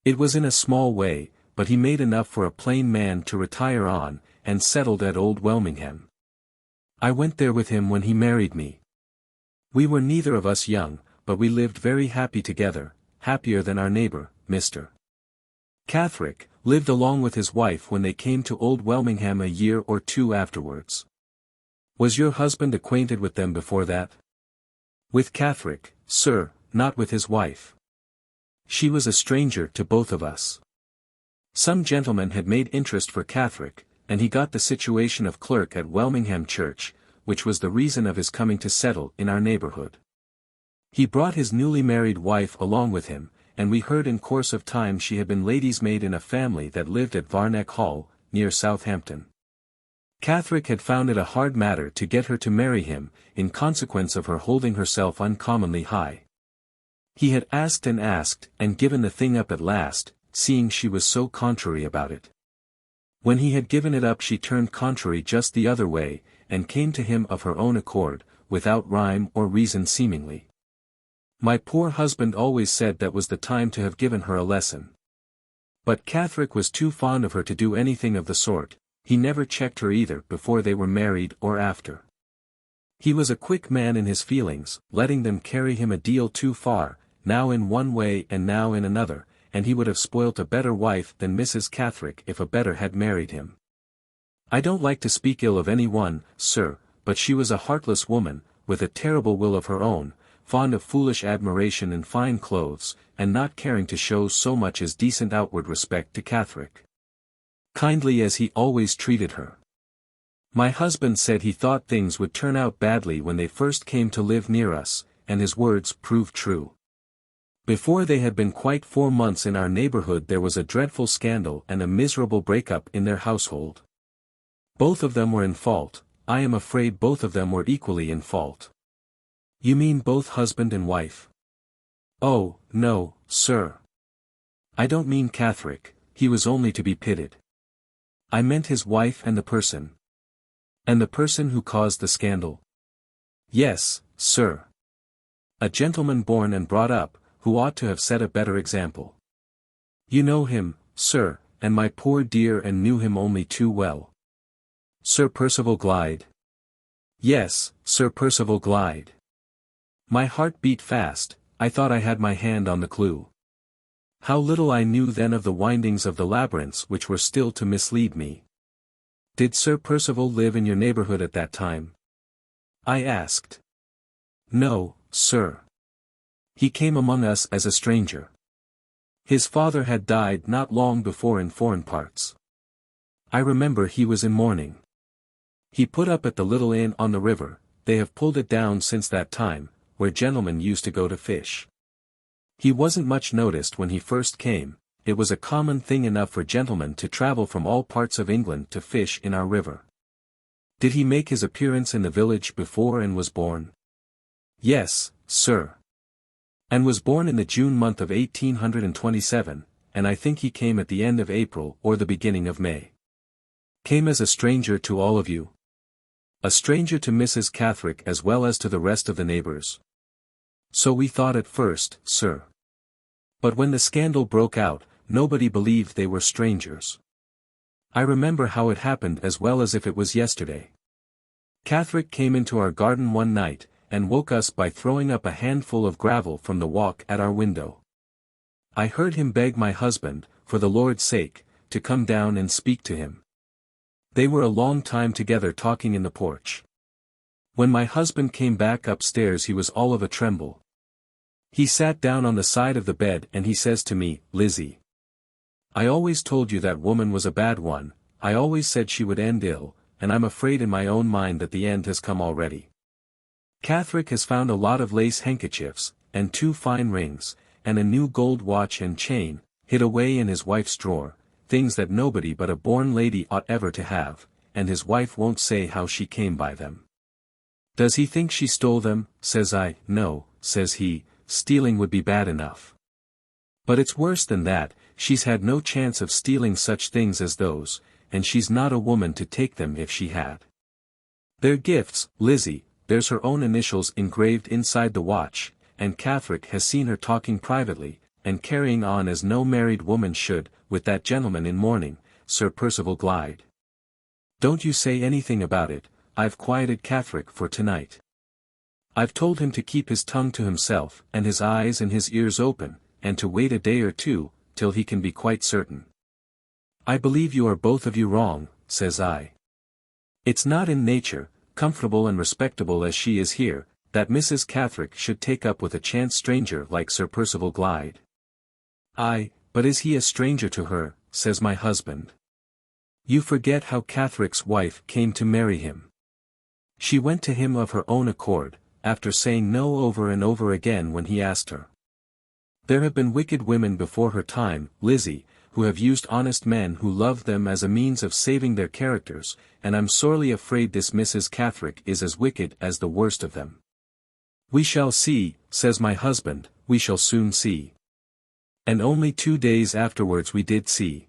It was in a small way, but he made enough for a plain man to retire on, and settled at Old Welmingham. I went there with him when he married me. We were neither of us young, but we lived very happy together, happier than our neighbor, Mr. Catherick, lived along with his wife when they came to Old Welmingham a year or 2 afterwards." "Was your husband acquainted with them before that?" "With Catherick, sir, not with his wife. She was a stranger to both of us. Some gentleman had made interest for Catherick, and he got the situation of clerk at Welmingham Church, which was the reason of his coming to settle in our neighborhood. He brought his newly married wife along with him, and we heard in course of time she had been lady's maid in a family that lived at Varneck Hall, near Southampton. Catherick had found it a hard matter to get her to marry him, in consequence of her holding herself uncommonly high. He had asked and given the thing up at last, seeing she was so contrary about it. When he had given it up she turned contrary just the other way, and came to him of her own accord, without rhyme or reason seemingly. My poor husband always said that was the time to have given her a lesson. But Catherick was too fond of her to do anything of the sort. He never checked her either before they were married or after. He was a quick man in his feelings, letting them carry him a deal too far, now in one way and now in another, and he would have spoilt a better wife than Mrs. Catherick if a better had married him. I don't like to speak ill of any one, sir, but she was a heartless woman, with a terrible will of her own, fond of foolish admiration in fine clothes, and not caring to show so much as decent outward respect to Catherick. Kindly as he always treated her. My husband said he thought things would turn out badly when they first came to live near us, and his words proved true. Before they had been quite 4 months in our neighborhood there was a dreadful scandal and a miserable break-up in their household. Both of them were in fault. I am afraid both of them were equally in fault. You mean both husband and wife? Oh, no, sir. I don't mean Catherick, he was only to be pitied. I meant his wife and the person. And the person who caused the scandal? Yes, sir. A gentleman born and brought up, who ought to have set a better example. You know him, sir, and my poor dear and knew him only too well. Sir Percival Glyde? Yes, Sir Percival Glyde. My heart beat fast, I thought I had my hand on the clue. How little I knew then of the windings of the labyrinths which were still to mislead me. Did Sir Percival live in your neighborhood at that time? I asked. No, sir. He came among us as a stranger. His father had died not long before in foreign parts. I remember he was in mourning. He put up at the little inn on the river, they have pulled it down since that time, where gentlemen used to go to fish. He wasn't much noticed when he first came, it was a common thing enough for gentlemen to travel from all parts of England to fish in our river. Did he make his appearance in the village before and was born? Yes, sir. And was born in the June month of 1827, and I think he came at the end of April or the beginning of May. Came as a stranger to all of you? A stranger to Mrs. Catherick as well as to the rest of the neighbors. So we thought at first, sir. But when the scandal broke out, nobody believed they were strangers. I remember how it happened as well as if it was yesterday. Catherick came into our garden one night, and woke us by throwing up a handful of gravel from the walk at our window. I heard him beg my husband, for the Lord's sake, to come down and speak to him. They were a long time together talking in the porch. When my husband came back upstairs he was all of a tremble. He sat down on the side of the bed and he says to me, Lizzie. I always told you that woman was a bad one, I always said she would end ill, and I'm afraid in my own mind that the end has come already. Catherick has found a lot of lace handkerchiefs, and 2 fine rings, and a new gold watch and chain, hid away in his wife's drawer, things that nobody but a born lady ought ever to have, and his wife won't say how she came by them. Does he think she stole them? Says I. No, says he, stealing would be bad enough. But it's worse than that, she's had no chance of stealing such things as those, and she's not a woman to take them if she had. They're gifts, Lizzie, there's her own initials engraved inside the watch, and Catherick has seen her talking privately, and carrying on as no married woman should, with that gentleman in mourning, Sir Percival Glyde. Don't you say anything about it, I've quieted Catherick for tonight. I've told him to keep his tongue to himself, and his eyes and his ears open, and to wait a day or two, till he can be quite certain. I believe you are both of you wrong, says I. It's not in nature, comfortable and respectable as she is here, that Mrs. Catherick should take up with a chance stranger like Sir Percival Glyde. Aye, but is he a stranger to her, says my husband. You forget how Catherick's wife came to marry him. She went to him of her own accord, after saying no over and over again when he asked her. There have been wicked women before her time, Lizzie, who have used honest men who loved them as a means of saving their characters, and I'm sorely afraid this Mrs. Catherick is as wicked as the worst of them. We shall see, says my husband, we shall soon see. And only 2 days afterwards we did see.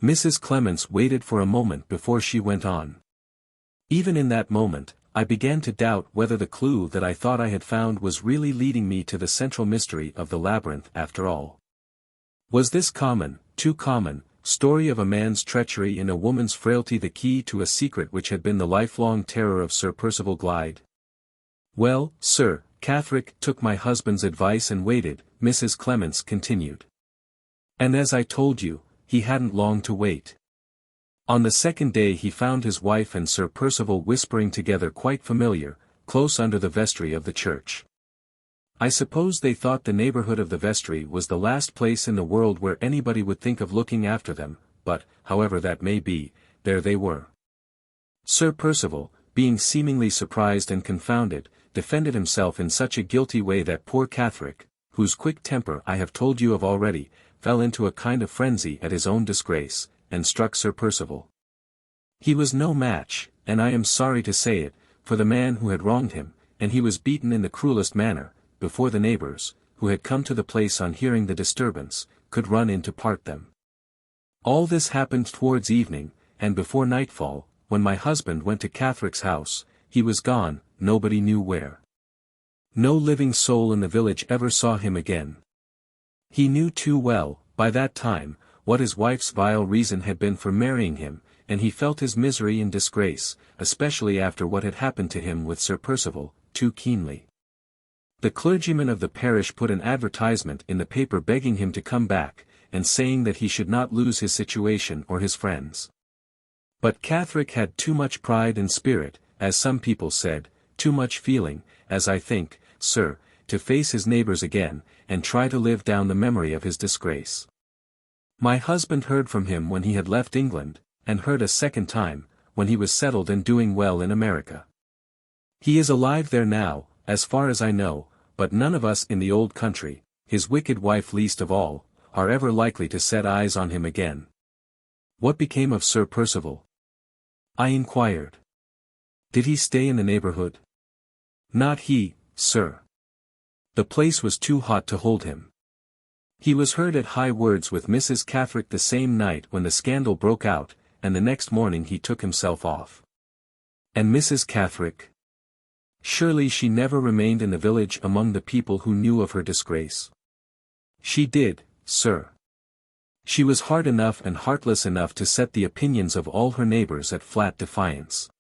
Mrs. Clements waited for a moment before she went on. Even in that moment, I began to doubt whether the clue that I thought I had found was really leading me to the central mystery of the labyrinth after all. Was this common, too common, story of a man's treachery in a woman's frailty the key to a secret which had been the lifelong terror of Sir Percival Glyde? Well, Sir Catherick took my husband's advice and waited, Mrs. Clements continued. And as I told you, he hadn't long to wait. On the second day he found his wife and Sir Percival whispering together quite familiar, close under the vestry of the church. I suppose they thought the neighborhood of the vestry was the last place in the world where anybody would think of looking after them, but, however that may be, there they were. Sir Percival, being seemingly surprised and confounded, defended himself in such a guilty way that poor Catherick, whose quick temper I have told you of already, fell into a kind of frenzy at his own disgrace, and struck Sir Percival. He was no match, and I am sorry to say it, for the man who had wronged him, and he was beaten in the cruelest manner, before the neighbors, who had come to the place on hearing the disturbance, could run in to part them. All this happened towards evening, and before nightfall, when my husband went to Catherick's house, he was gone, nobody knew where. No living soul in the village ever saw him again. He knew too well, by that time, what his wife's vile reason had been for marrying him, and he felt his misery and disgrace, especially after what had happened to him with Sir Percival, too keenly. The clergyman of the parish put an advertisement in the paper begging him to come back, and saying that he should not lose his situation or his friends. But Catherick had too much pride and spirit, as some people said, too much feeling, as I think, sir, to face his neighbors again, and try to live down the memory of his disgrace. My husband heard from him when he had left England, and heard a second time, when he was settled and doing well in America. He is alive there now, as far as I know, but none of us in the old country, his wicked wife least of all, are ever likely to set eyes on him again. What became of Sir Percival? I inquired. Did he stay in the neighborhood? Not he, sir. The place was too hot to hold him. He was heard at high words with Mrs. Catherick the same night when the scandal broke out, and the next morning he took himself off. And Mrs. Catherick? Surely she never remained in the village among the people who knew of her disgrace. She did, sir. She was hard enough and heartless enough to set the opinions of all her neighbors at flat defiance.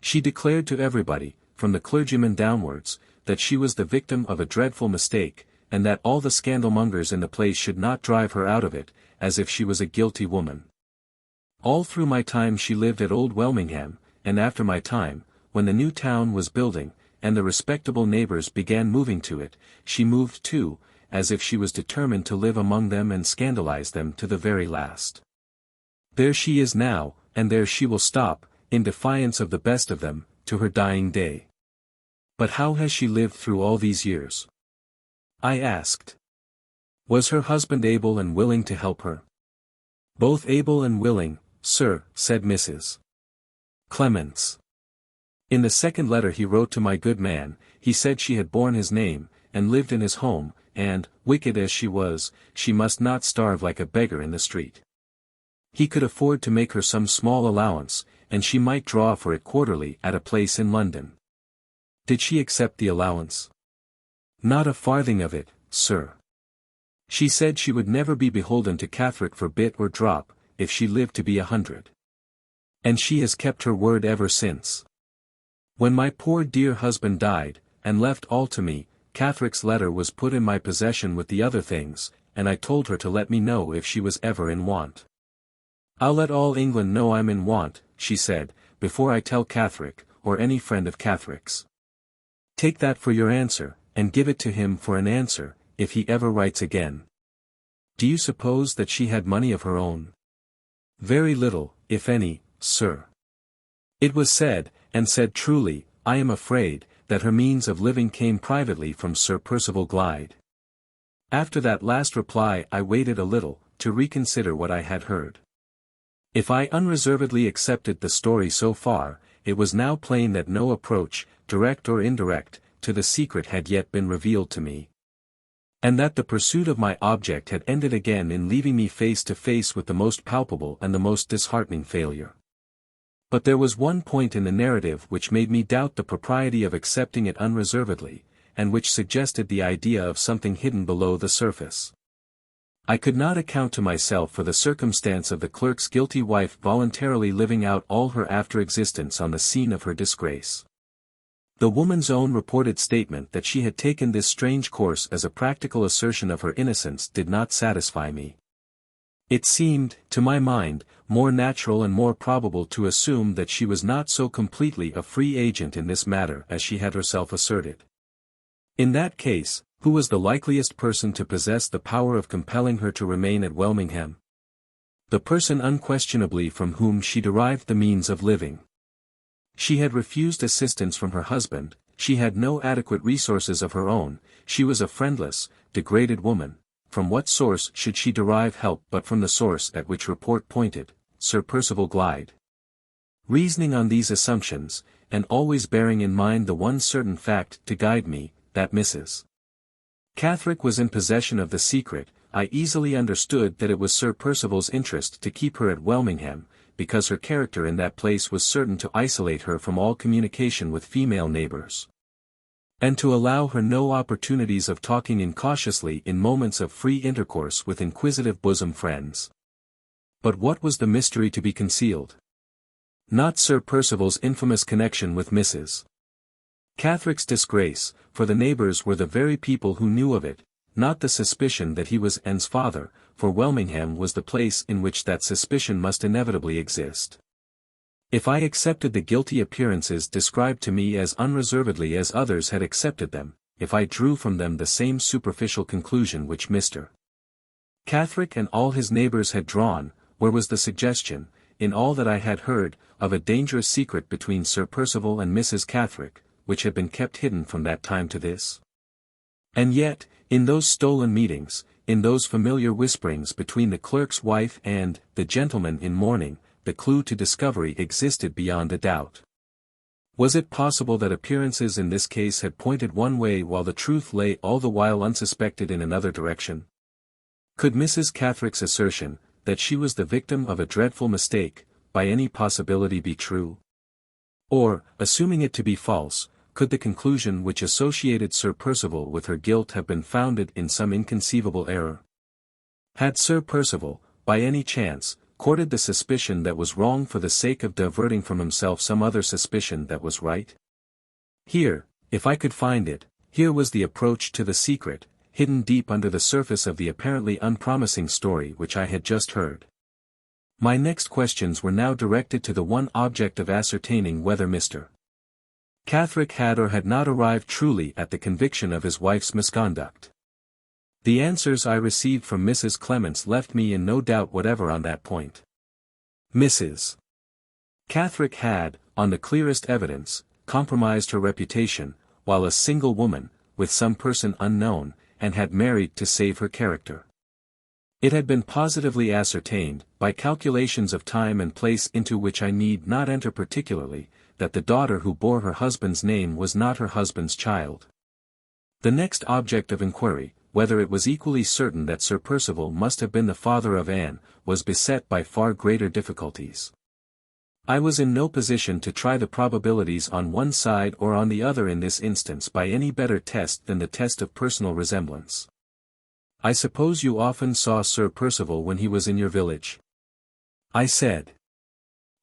She declared to everybody, from the clergyman downwards, that she was the victim of a dreadful mistake, and that all the scandalmongers in the place should not drive her out of it, as if she was a guilty woman. All through my time she lived at Old Welmingham, and after my time, when the new town was building, and the respectable neighbors began moving to it, she moved too, as if she was determined to live among them and scandalize them to the very last. There she is now, and there she will stop, in defiance of the best of them, to her dying day. But how has she lived through all these years? I asked. Was her husband able and willing to help her? Both able and willing, sir, said Mrs. Clements. In the second letter he wrote to my good man, he said she had borne his name, and lived in his home, and, wicked as she was, she must not starve like a beggar in the street. He could afford to make her some small allowance, and she might draw for it quarterly at a place in London. Did she accept the allowance? Not a farthing of it, sir. She said she would never be beholden to Catherick for bit or drop, if she lived to be 100. And she has kept her word ever since. When my poor dear husband died, and left all to me, Catherick's letter was put in my possession with the other things, and I told her to let me know if she was ever in want. I'll let all England know I'm in want, she said, before I tell Catherick, or any friend of Catherick's. Take that for your answer, and give it to him for an answer, if he ever writes again. Do you suppose that she had money of her own? Very little, if any, sir. It was said, and said truly, I am afraid, that her means of living came privately from Sir Percival Glyde. After that last reply I waited a little, to reconsider what I had heard. If I unreservedly accepted the story so far, it was now plain that no approach, direct or indirect, to the secret had yet been revealed to me. And that the pursuit of my object had ended again in leaving me face to face with the most palpable and the most disheartening failure. But there was one point in the narrative which made me doubt the propriety of accepting it unreservedly, and which suggested the idea of something hidden below the surface. I could not account to myself for the circumstance of the clerk's guilty wife voluntarily living out all her after existence on the scene of her disgrace. The woman's own reported statement that she had taken this strange course as a practical assertion of her innocence did not satisfy me. It seemed, to my mind, more natural and more probable to assume that she was not so completely a free agent in this matter as she had herself asserted. In that case, who was the likeliest person to possess the power of compelling her to remain at Welmingham? The person unquestionably from whom she derived the means of living. She had refused assistance from her husband, she had no adequate resources of her own, she was a friendless, degraded woman. From what source should she derive help but from the source at which report pointed, Sir Percival Glyde? Reasoning on these assumptions, and always bearing in mind the one certain fact to guide me, that Mrs. Catherick was in possession of the secret, I easily understood that it was Sir Percival's interest to keep her at Welmingham, because her character in that place was certain to isolate her from all communication with female neighbours, and to allow her no opportunities of talking incautiously in moments of free intercourse with inquisitive bosom friends. But what was the mystery to be concealed? Not Sir Percival's infamous connection with Mrs. Catherick's disgrace, for the neighbours were the very people who knew of it, not the suspicion that he was Anne's father, for Welmingham was the place in which that suspicion must inevitably exist. If I accepted the guilty appearances described to me as unreservedly as others had accepted them, if I drew from them the same superficial conclusion which Mr. Catherick and all his neighbours had drawn, where was the suggestion, in all that I had heard, of a dangerous secret between Sir Percival and Mrs. Catherick, which had been kept hidden from that time to this? And yet, in those stolen meetings, in those familiar whisperings between the clerk's wife and the gentleman in mourning, the clue to discovery existed beyond a doubt. Was it possible that appearances in this case had pointed one way while the truth lay all the while unsuspected in another direction? Could Mrs. Catherick's assertion, that she was the victim of a dreadful mistake, by any possibility be true? Or, assuming it to be false, could the conclusion which associated Sir Percival with her guilt have been founded in some inconceivable error? Had Sir Percival, by any chance, courted the suspicion that was wrong for the sake of diverting from himself some other suspicion that was right? Here, if I could find it, here was the approach to the secret, hidden deep under the surface of the apparently unpromising story which I had just heard. My next questions were now directed to the one object of ascertaining whether Mr. Catherick had or had not arrived truly at the conviction of his wife's misconduct. The answers I received from Mrs. Clements left me in no doubt whatever on that point. Mrs. Catherick had, on the clearest evidence, compromised her reputation, while a single woman, with some person unknown, and had married to save her character. It had been positively ascertained, by calculations of time and place into which I need not enter particularly, that the daughter who bore her husband's name was not her husband's child. The next object of inquiry, whether it was equally certain that Sir Percival must have been the father of Anne, was beset by far greater difficulties. I was in no position to try the probabilities on one side or on the other in this instance by any better test than the test of personal resemblance. I suppose you often saw Sir Percival when he was in your village? I said.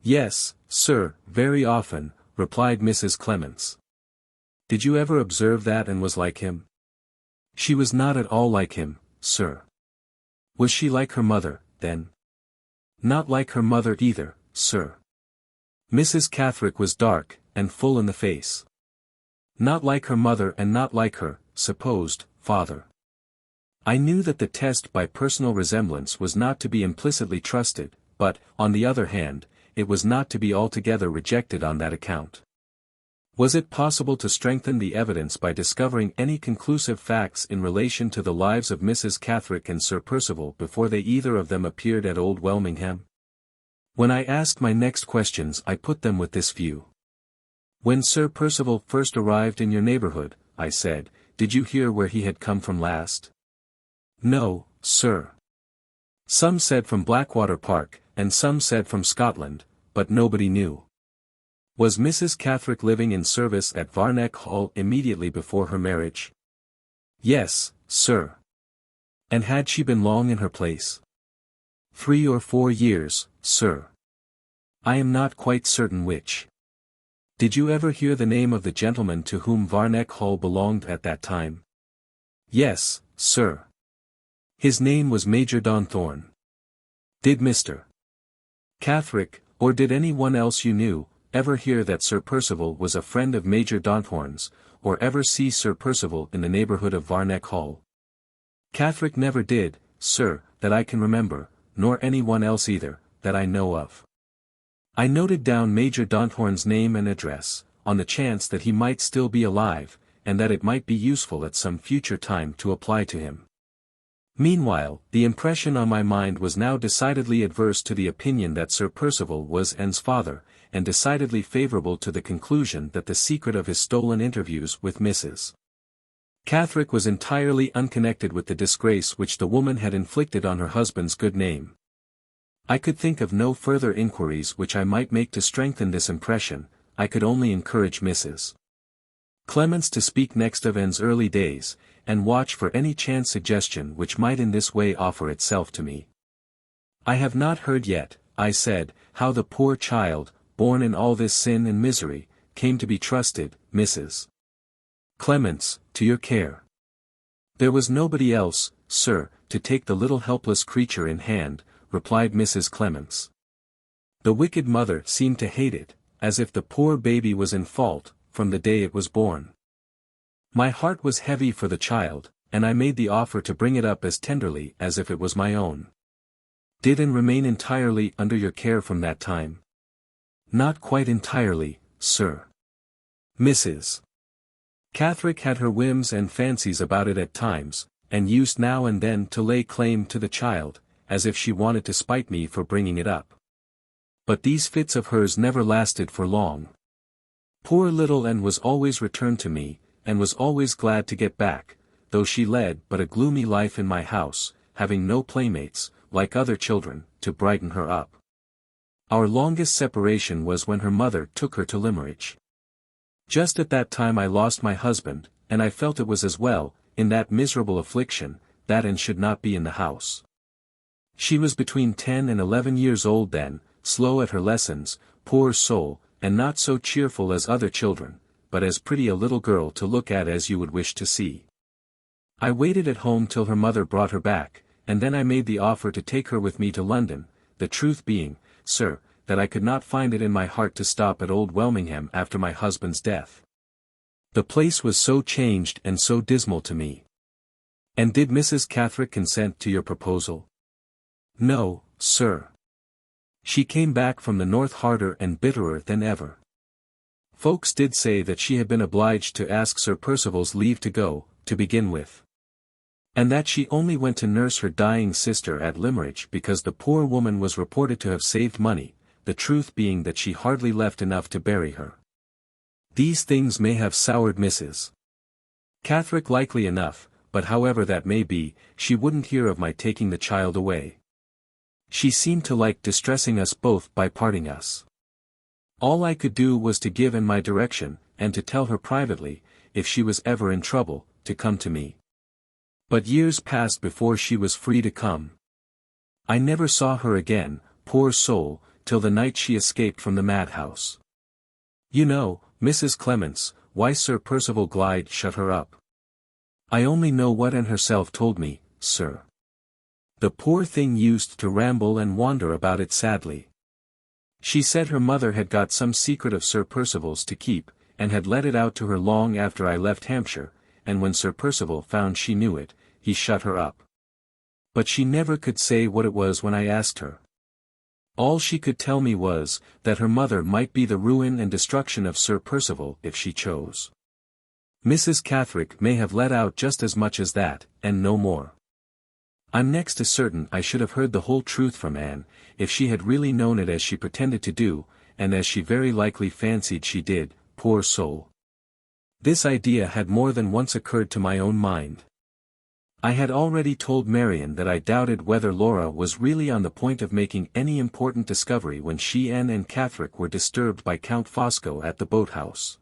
Yes, sir, very often, replied Mrs. Clements. Did you ever observe that and was like him? She was not at all like him, sir. Was she like her mother, then? Not like her mother either, sir. Mrs. Catherick was dark, and full in the face. Not like her mother and not like her, supposed, father. I knew that the test by personal resemblance was not to be implicitly trusted, but, on the other hand, it was not to be altogether rejected on that account. Was it possible to strengthen the evidence by discovering any conclusive facts in relation to the lives of Mrs. Catherick and Sir Percival before they either of them appeared at Old Welmingham? When I asked my next questions I put them with this view. When Sir Percival first arrived in your neighbourhood, I said, did you hear where he had come from last? No, sir. Some said from Blackwater Park, and some said from Scotland, but nobody knew. Was Mrs. Catherick living in service at Varneck Hall immediately before her marriage? Yes, sir. And had she been long in her place? 3 or 4 years, sir. I am not quite certain which. Did you ever hear the name of the gentleman to whom Varneck Hall belonged at that time? Yes, sir. His name was Major Donthorne. Did Mr. Catherick, or did any one else you knew, ever hear that Sir Percival was a friend of Major Donthorne's, or ever see Sir Percival in the neighbourhood of Varneck Hall? Catherick never did, sir, that I can remember, nor any one else either, that I know of. I noted down Major Donthorne's name and address, on the chance that he might still be alive, and that it might be useful at some future time to apply to him. Meanwhile, the impression on my mind was now decidedly adverse to the opinion that Sir Percival was Anne's father, and decidedly favourable to the conclusion that the secret of his stolen interviews with Mrs. Catherick was entirely unconnected with the disgrace which the woman had inflicted on her husband's good name. I could think of no further inquiries which I might make to strengthen this impression. I could only encourage Mrs. Clements to speak next of Anne's early days, and watch for any chance suggestion which might in this way offer itself to me. I have not heard yet, I said, how the poor child, born in all this sin and misery, came to be trusted, Mrs. Clements, to your care. There was nobody else, sir, to take the little helpless creature in hand, replied Mrs. Clements. The wicked mother seemed to hate it, as if the poor baby was in fault, from the day it was born. My heart was heavy for the child, and I made the offer to bring it up as tenderly as if it was my own. Did Anne remain entirely under your care from that time? Not quite entirely, sir. Mrs. Catherick had her whims and fancies about it at times, and used now and then to lay claim to the child, as if she wanted to spite me for bringing it up. But these fits of hers never lasted for long. Poor little Anne was always returned to me, and was always glad to get back, though she led but a gloomy life in my house, having no playmates, like other children, to brighten her up. Our longest separation was when her mother took her to Limmeridge. Just at that time I lost my husband, and I felt it was as well, in that miserable affliction, that Anne should not be in the house. She was between 10 and 11 years old then, slow at her lessons, poor soul, and not so cheerful as other children, but as pretty a little girl to look at as you would wish to see. I waited at home till her mother brought her back, and then I made the offer to take her with me to London, the truth being, sir, that I could not find it in my heart to stop at Old Welmingham after my husband's death. The place was so changed and so dismal to me. And did Mrs. Catherick consent to your proposal? No, sir. She came back from the north harder and bitterer than ever. Folks did say that she had been obliged to ask Sir Percival's leave to go, to begin with. And that she only went to nurse her dying sister at Limmeridge because the poor woman was reported to have saved money, the truth being that she hardly left enough to bury her. These things may have soured Mrs. Catherick likely enough, but however that may be, she wouldn't hear of my taking the child away. She seemed to like distressing us both by parting us. All I could do was to give in my direction, and to tell her privately, if she was ever in trouble, to come to me. But years passed before she was free to come. I never saw her again, poor soul, till the night she escaped from the madhouse. You know, Mrs. Clements, why Sir Percival Glyde shut her up. I only know what Anne herself told me, sir. The poor thing used to ramble and wander about it sadly. She said her mother had got some secret of Sir Percival's to keep, and had let it out to her long after I left Hampshire, and when Sir Percival found she knew it, he shut her up. But she never could say what it was when I asked her. All she could tell me was, that her mother might be the ruin and destruction of Sir Percival if she chose. Mrs. Catherick may have let out just as much as that, and no more. I'm next to certain I should have heard the whole truth from Anne, if she had really known it as she pretended to do, and as she very likely fancied she did, poor soul. This idea had more than once occurred to my own mind. I had already told Marian that I doubted whether Laura was really on the point of making any important discovery when she and Anne Catherick were disturbed by Count Fosco at the boathouse.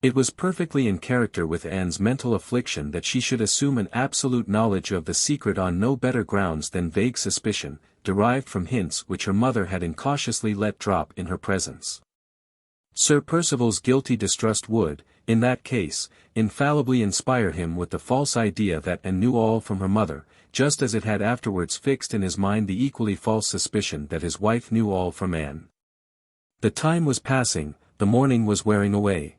It was perfectly in character with Anne's mental affliction that she should assume an absolute knowledge of the secret on no better grounds than vague suspicion, derived from hints which her mother had incautiously let drop in her presence. Sir Percival's guilty distrust would, in that case, infallibly inspire him with the false idea that Anne knew all from her mother, just as it had afterwards fixed in his mind the equally false suspicion that his wife knew all from Anne. The time was passing, the morning was wearing away.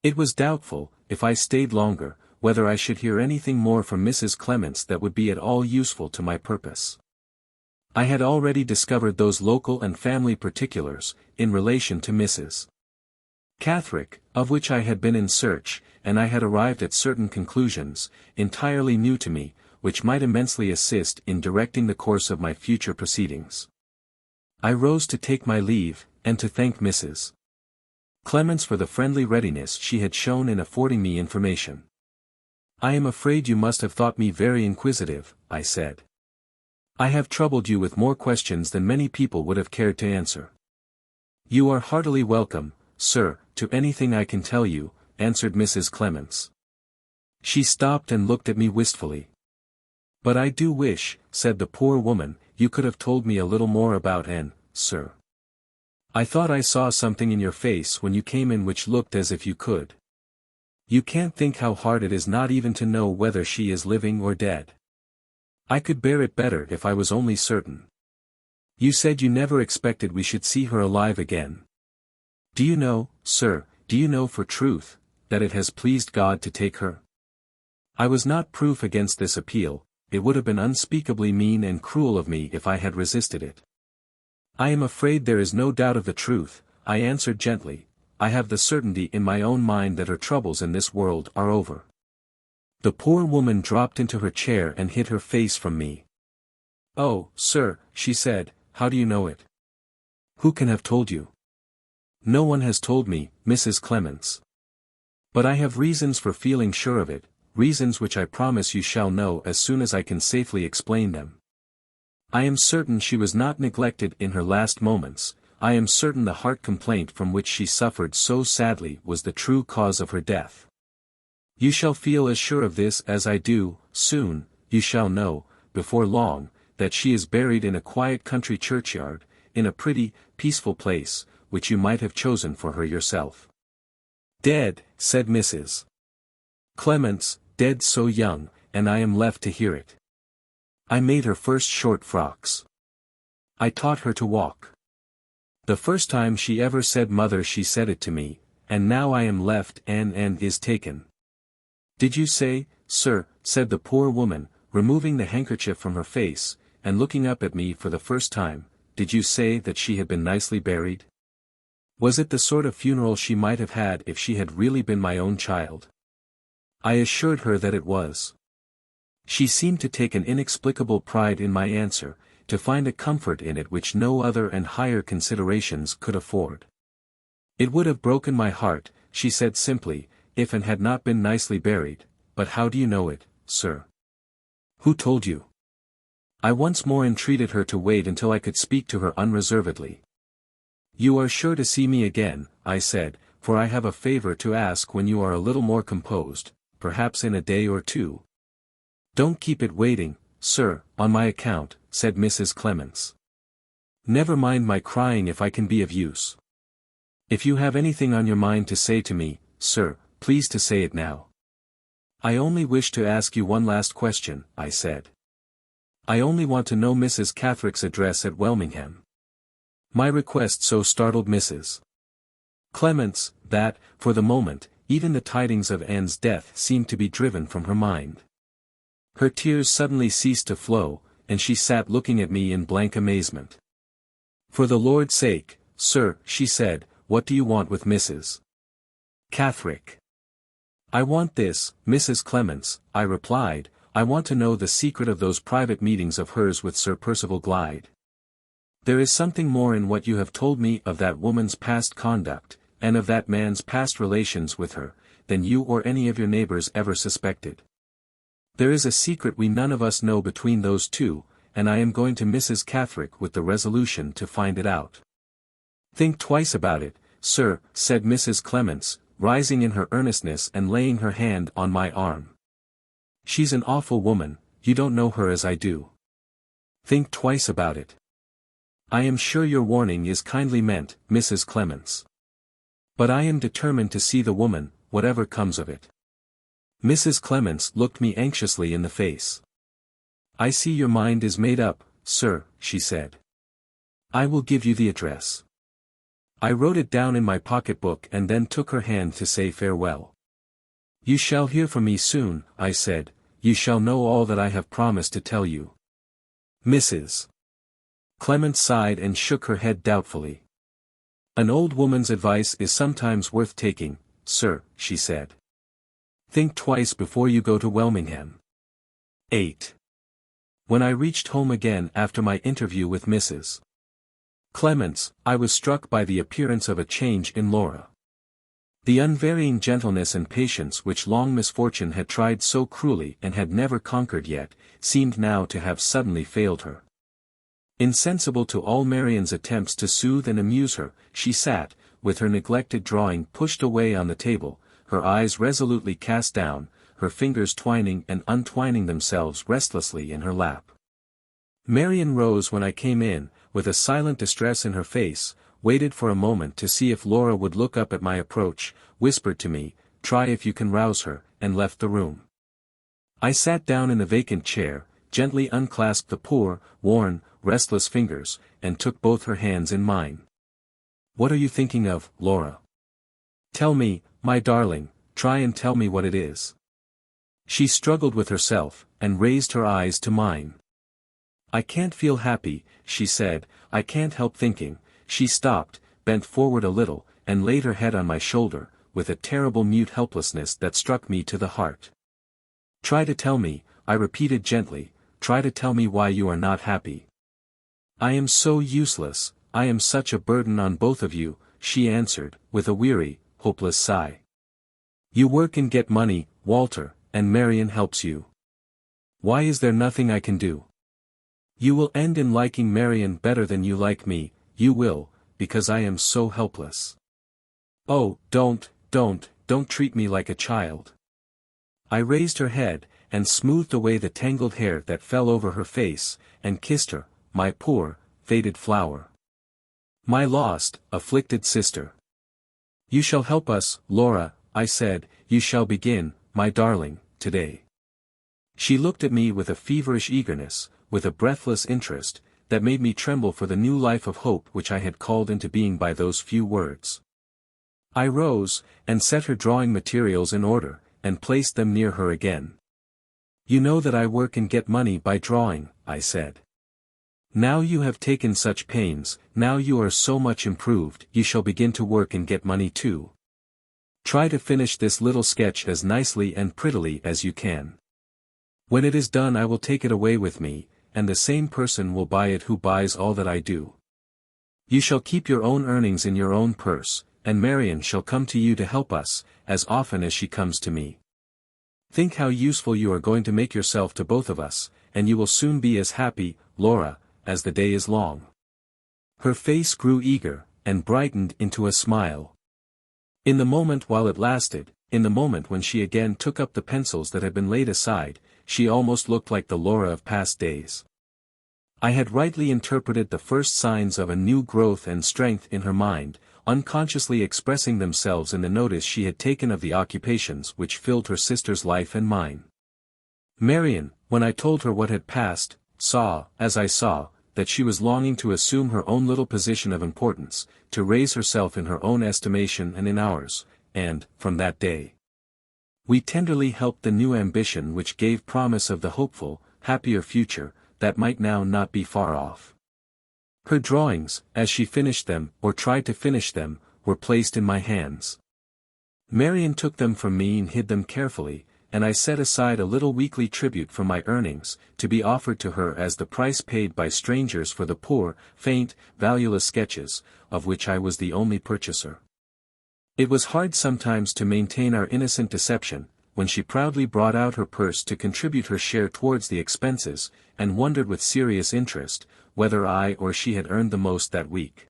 It was doubtful, if I stayed longer, whether I should hear anything more from Mrs. Clements that would be at all useful to my purpose. I had already discovered those local and family particulars, in relation to Mrs. Catherick, of which I had been in search, and I had arrived at certain conclusions, entirely new to me, which might immensely assist in directing the course of my future proceedings. I rose to take my leave, and to thank Mrs. Clements for the friendly readiness she had shown in affording me information. "I am afraid you must have thought me very inquisitive," I said. "I have troubled you with more questions than many people would have cared to answer." "You are heartily welcome, sir, to anything I can tell you," answered Mrs. Clements. She stopped and looked at me wistfully. "But I do wish," said the poor woman, "you could have told me a little more about Anne, sir. I thought I saw something in your face when you came in which looked as if you could. You can't think how hard it is not even to know whether she is living or dead. I could bear it better if I was only certain. You said you never expected we should see her alive again. Do you know, sir, do you know for truth, that it has pleased God to take her?" I was not proof against this appeal. It would have been unspeakably mean and cruel of me if I had resisted it. "I am afraid there is no doubt of the truth," I answered gently. "I have the certainty in my own mind that her troubles in this world are over." The poor woman dropped into her chair and hid her face from me. "Oh, sir," she said, "how do you know it? Who can have told you?" "No one has told me, Mrs. Clements. But I have reasons for feeling sure of it, reasons which I promise you shall know as soon as I can safely explain them. I am certain she was not neglected in her last moments. I am certain the heart complaint from which she suffered so sadly was the true cause of her death. You shall feel as sure of this as I do. Soon, you shall know, before long, that she is buried in a quiet country churchyard, in a pretty, peaceful place, which you might have chosen for her yourself." "Dead," said Mrs. Clements, "dead so young, and I am left to hear it. I made her first short frocks. I taught her to walk. The first time she ever said mother she said it to me, and now I am left and is taken." "Did you say, sir," said the poor woman, removing the handkerchief from her face, and looking up at me for the first time, "did you say that she had been nicely buried? Was it the sort of funeral she might have had if she had really been my own child?" I assured her that it was. She seemed to take an inexplicable pride in my answer, to find a comfort in it which no other and higher considerations could afford. "It would have broken my heart," she said simply, "if Anne had not been nicely buried, but how do you know it, sir? Who told you?" I once more entreated her to wait until I could speak to her unreservedly. "You are sure to see me again," I said, "for I have a favor to ask when you are a little more composed, perhaps in a day or two." "Don't keep it waiting, sir, on my account," said Mrs. Clements. "Never mind my crying if I can be of use. If you have anything on your mind to say to me, sir, please to say it now." "I only wish to ask you one last question," I said. "I only want to know Mrs. Catherick's address at Welmingham." My request so startled Mrs. Clements, that, for the moment, even the tidings of Anne's death seemed to be driven from her mind. Her tears suddenly ceased to flow, and she sat looking at me in blank amazement. For the Lord's sake, sir, she said, what do you want with Mrs. Catherick? I want this, Mrs. Clements, I replied, I want to know the secret of those private meetings of hers with Sir Percival Glyde. There is something more in what you have told me of that woman's past conduct, and of that man's past relations with her, than you or any of your neighbors ever suspected. There is a secret we none of us know between those two, and I am going to Mrs. Catherick with the resolution to find it out. Think twice about it, sir, said Mrs. Clements, rising in her earnestness and laying her hand on my arm. She's an awful woman, you don't know her as I do. Think twice about it. I am sure your warning is kindly meant, Mrs. Clements. But I am determined to see the woman, whatever comes of it. Mrs. Clements looked me anxiously in the face. I see your mind is made up, sir, she said. I will give you the address. I wrote it down in my pocketbook and then took her hand to say farewell. You shall hear from me soon, I said, you shall know all that I have promised to tell you. Mrs. Clements sighed and shook her head doubtfully. An old woman's advice is sometimes worth taking, sir, she said. Think twice before you go to Welmingham. 8. When I reached home again after my interview with Mrs. Clements, I was struck by the appearance of a change in Laura. The unvarying gentleness and patience which long misfortune had tried so cruelly and had never conquered yet, seemed now to have suddenly failed her. Insensible to all Marian's attempts to soothe and amuse her, she sat, with her neglected drawing pushed away on the table, her eyes resolutely cast down, her fingers twining and untwining themselves restlessly in her lap. Marian rose when I came in, with a silent distress in her face, waited for a moment to see if Laura would look up at my approach, whispered to me, "Try if you can rouse her," and left the room. I sat down in the vacant chair, gently unclasped the poor, worn, restless fingers, and took both her hands in mine. "What are you thinking of, Laura? Tell me, my darling, try and tell me what it is." She struggled with herself, and raised her eyes to mine. "I can't feel happy," she said, "I can't help thinking." She stopped, bent forward a little, and laid her head on my shoulder, with a terrible mute helplessness that struck me to the heart. "Try to tell me," I repeated gently, "try to tell me why you are not happy." "I am so useless, I am such a burden on both of you," she answered, with a weary, hopeless sigh. "You work and get money, Walter, and Marian helps you. Why is there nothing I can do? You will end in liking Marian better than you like me, you will, because I am so helpless. Oh, don't treat me like a child." I raised her head, and smoothed away the tangled hair that fell over her face, and kissed her, my poor, faded flower. My lost, afflicted sister. "You shall help us, Laura," I said, "you shall begin, my darling, today." She looked at me with a feverish eagerness, with a breathless interest, that made me tremble for the new life of hope which I had called into being by those few words. I rose, and set her drawing materials in order, and placed them near her again. "You know that I work and get money by drawing," I said. "Now you have taken such pains, now you are so much improved, you shall begin to work and get money too. Try to finish this little sketch as nicely and prettily as you can. When it is done I will take it away with me, and the same person will buy it who buys all that I do. You shall keep your own earnings in your own purse, and Marian shall come to you to help us, as often as she comes to me. Think how useful you are going to make yourself to both of us, and you will soon be as happy, Laura, as the day is long." Her face grew eager, and brightened into a smile. In the moment while it lasted, in the moment when she again took up the pencils that had been laid aside, she almost looked like the Laura of past days. I had rightly interpreted the first signs of a new growth and strength in her mind, unconsciously expressing themselves in the notice she had taken of the occupations which filled her sister's life and mine. Marian, when I told her what had passed, saw, as I saw, that she was longing to assume her own little position of importance, to raise herself in her own estimation and in ours, and, from that day, we tenderly helped the new ambition which gave promise of the hopeful, happier future, that might now not be far off. Her drawings, as she finished them, or tried to finish them, were placed in my hands. Marian took them from me and hid them carefully, and I set aside a little weekly tribute from my earnings, to be offered to her as the price paid by strangers for the poor, faint, valueless sketches, of which I was the only purchaser. It was hard sometimes to maintain our innocent deception, when she proudly brought out her purse to contribute her share towards the expenses, and wondered with serious interest, whether I or she had earned the most that week.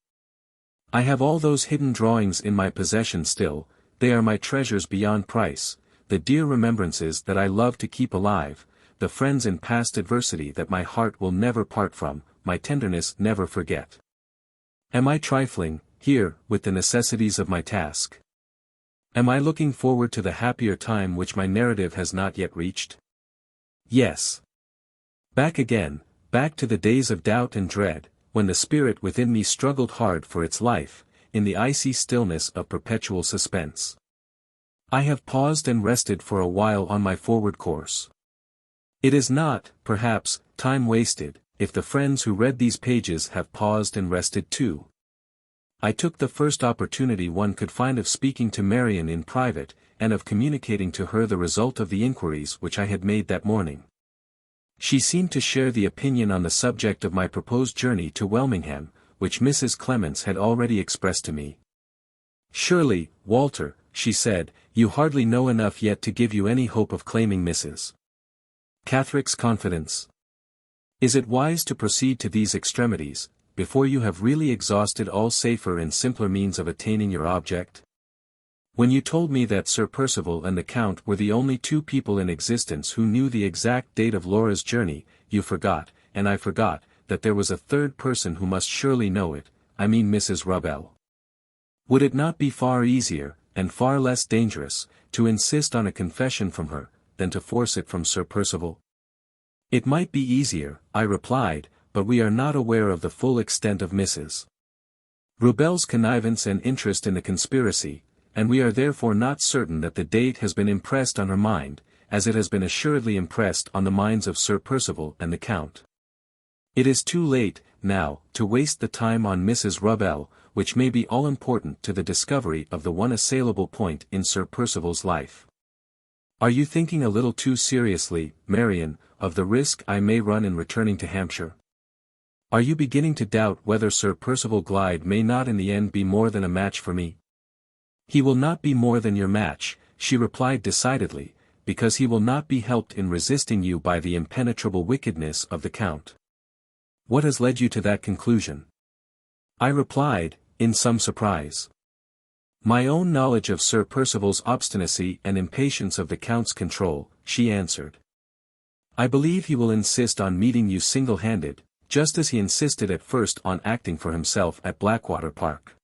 I have all those hidden drawings in my possession still. They are my treasures beyond price, the dear remembrances that I love to keep alive, the friends in past adversity that my heart will never part from, my tenderness never forget. Am I trifling, here, with the necessities of my task? Am I looking forward to the happier time which my narrative has not yet reached? Yes. Back again, back to the days of doubt and dread, when the spirit within me struggled hard for its life, in the icy stillness of perpetual suspense. I have paused and rested for a while on my forward course. It is not, perhaps, time wasted, if the friends who read these pages have paused and rested too. I took the first opportunity one could find of speaking to Marian in private, and of communicating to her the result of the inquiries which I had made that morning. She seemed to share the opinion on the subject of my proposed journey to Welmingham, which Mrs. Clements had already expressed to me. "Surely, Walter," she said, "you hardly know enough yet to give you any hope of claiming Mrs. Catherick's confidence. Is it wise to proceed to these extremities, before you have really exhausted all safer and simpler means of attaining your object? When you told me that Sir Percival and the Count were the only two people in existence who knew the exact date of Laura's journey, you forgot, and I forgot, that there was a third person who must surely know it, I mean Mrs. Rubell. Would it not be far easier, and far less dangerous, to insist on a confession from her, than to force it from Sir Percival?" "It might be easier," I replied, "but we are not aware of the full extent of Mrs. Rubell's connivance and interest in the conspiracy, and we are therefore not certain that the date has been impressed on her mind, as it has been assuredly impressed on the minds of Sir Percival and the Count. It is too late, now, to waste the time on Mrs. Rubell, which may be all-important to the discovery of the one assailable point in Sir Percival's life. Are you thinking a little too seriously, Marian, of the risk I may run in returning to Hampshire? Are you beginning to doubt whether Sir Percival Glyde may not in the end be more than a match for me?" "He will not be more than your match," she replied decidedly, "because he will not be helped in resisting you by the impenetrable wickedness of the Count." "What has led you to that conclusion?" I replied, in some surprise. "My own knowledge of Sir Percival's obstinacy and impatience of the Count's control," she answered. "I believe he will insist on meeting you single-handed, just as he insisted at first on acting for himself at Blackwater Park.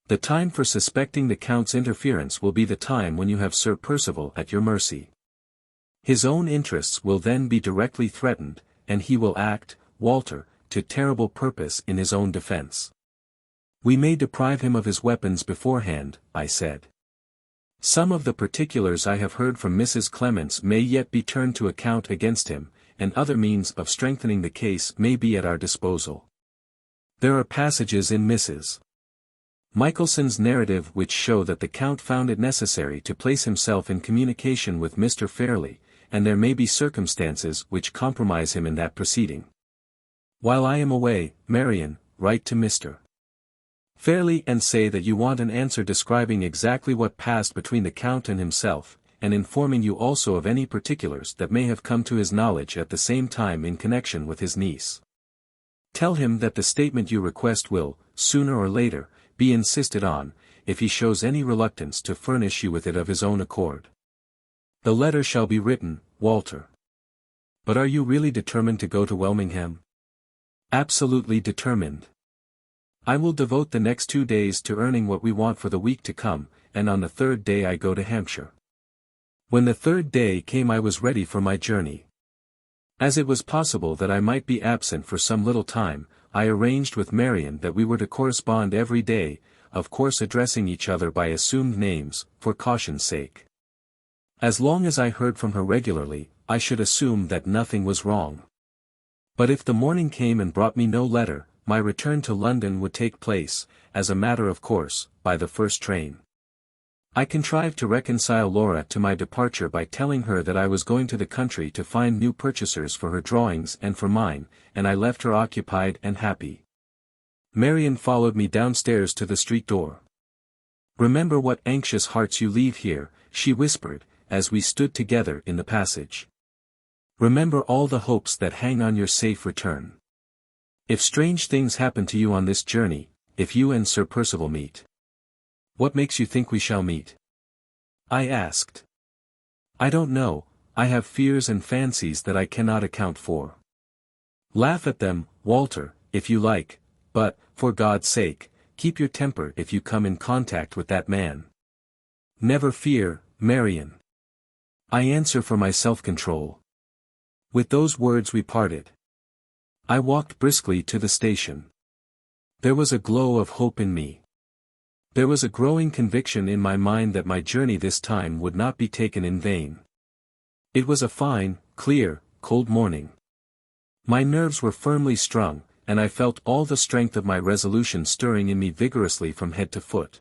The time for suspecting the Count's interference will be the time when you have Sir Percival at your mercy. His own interests will then be directly threatened, and he will act, Walter, to terrible purpose in his own defense. We may deprive him of his weapons beforehand," I said. "Some of the particulars I have heard from Mrs. Clements may yet be turned to account against him, and other means of strengthening the case may be at our disposal. There are passages in Mrs. Michelson's narrative which show that the Count found it necessary to place himself in communication with Mr. Fairlie, and there may be circumstances which compromise him in that proceeding. While I am away, Marian, write to Mr. Fairlie and say that you want an answer describing exactly what passed between the Count and himself, and informing you also of any particulars that may have come to his knowledge at the same time in connection with his niece. Tell him that the statement you request will, sooner or later, be insisted on, if he shows any reluctance to furnish you with it of his own accord. The letter shall be written, Walter. But are you really determined to go to Welmingham?" "Absolutely determined. I will devote the next 2 days to earning what we want for the week to come, and on the third day I go to Hampshire." When the third day came I was ready for my journey. As it was possible that I might be absent for some little time, I arranged with Marian that we were to correspond every day, of course addressing each other by assumed names, for caution's sake. As long as I heard from her regularly, I should assume that nothing was wrong. But if the morning came and brought me no letter, my return to London would take place, as a matter of course, by the first train. I contrived to reconcile Laura to my departure by telling her that I was going to the country to find new purchasers for her drawings and for mine, and I left her occupied and happy. Marian followed me downstairs to the street door. "Remember what anxious hearts you leave here," she whispered, as we stood together in the passage. "Remember all the hopes that hang on your safe return. If strange things happen to you on this journey, if you and Sir Percival meet—" "What makes you think we shall meet?" I asked. "I don't know, I have fears and fancies that I cannot account for. Laugh at them, Walter, if you like, but, for God's sake, keep your temper if you come in contact with that man." "Never fear, Marian. I answer for my self-control." With those words we parted. I walked briskly to the station. There was a glow of hope in me. There was a growing conviction in my mind that my journey this time would not be taken in vain. It was a fine, clear, cold morning. My nerves were firmly strung, and I felt all the strength of my resolution stirring in me vigorously from head to foot.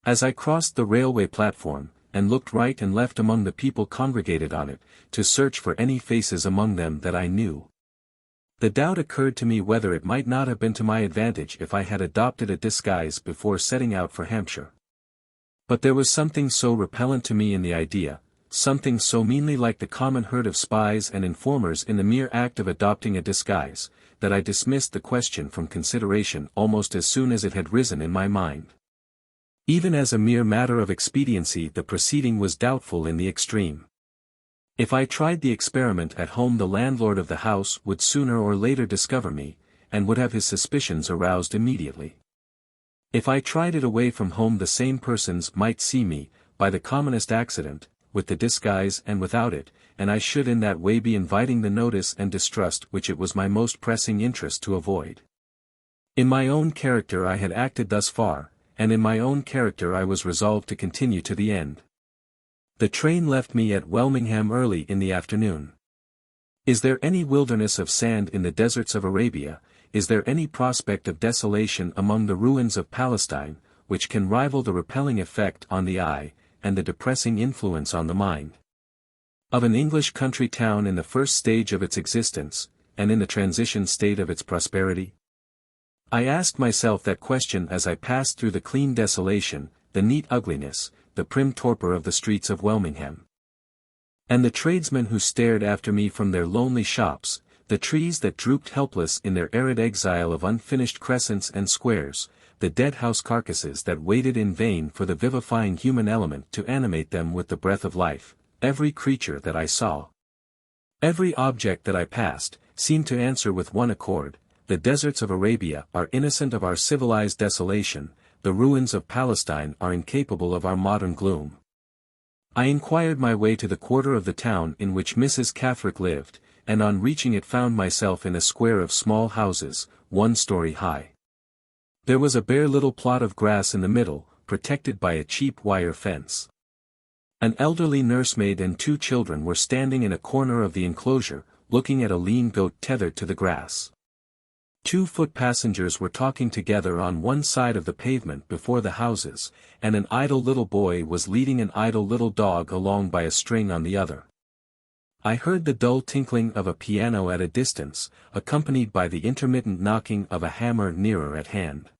As I crossed the railway platform, and looked right and left among the people congregated on it, to search for any faces among them that I knew, the doubt occurred to me whether it might not have been to my advantage if I had adopted a disguise before setting out for Hampshire. But there was something so repellent to me in the idea, something so meanly like the common herd of spies and informers in the mere act of adopting a disguise, that I dismissed the question from consideration almost as soon as it had risen in my mind. Even as a mere matter of expediency the proceeding was doubtful in the extreme. If I tried the experiment at home the landlord of the house would sooner or later discover me, and would have his suspicions aroused immediately. If I tried it away from home the same persons might see me, by the commonest accident, with the disguise and without it, and I should in that way be inviting the notice and distrust which it was my most pressing interest to avoid. In my own character I had acted thus far, and in my own character I was resolved to continue to the end. The train left me at Welmingham early in the afternoon. Is there any wilderness of sand in the deserts of Arabia, is there any prospect of desolation among the ruins of Palestine, which can rival the repelling effect on the eye, and the depressing influence on the mind of an English country town in the first stage of its existence, and in the transition state of its prosperity? I asked myself that question as I passed through the clean desolation, the neat ugliness, the prim torpor of the streets of Welmingham. And the tradesmen who stared after me from their lonely shops, the trees that drooped helpless in their arid exile of unfinished crescents and squares, the dead house carcasses that waited in vain for the vivifying human element to animate them with the breath of life, every creature that I saw, every object that I passed, seemed to answer with one accord, the deserts of Arabia are innocent of our civilized desolation, the ruins of Palestine are incapable of our modern gloom. I inquired my way to the quarter of the town in which Mrs. Catherick lived, and on reaching it found myself in a square of small houses, 1 story high. There was a bare little plot of grass in the middle, protected by a cheap wire fence. An elderly nursemaid and 2 children were standing in a corner of the enclosure, looking at a lean goat tethered to the grass. 2 foot passengers were talking together on one side of the pavement before the houses, and an idle little boy was leading an idle little dog along by a string on the other. I heard the dull tinkling of a piano at a distance, accompanied by the intermittent knocking of a hammer nearer at hand.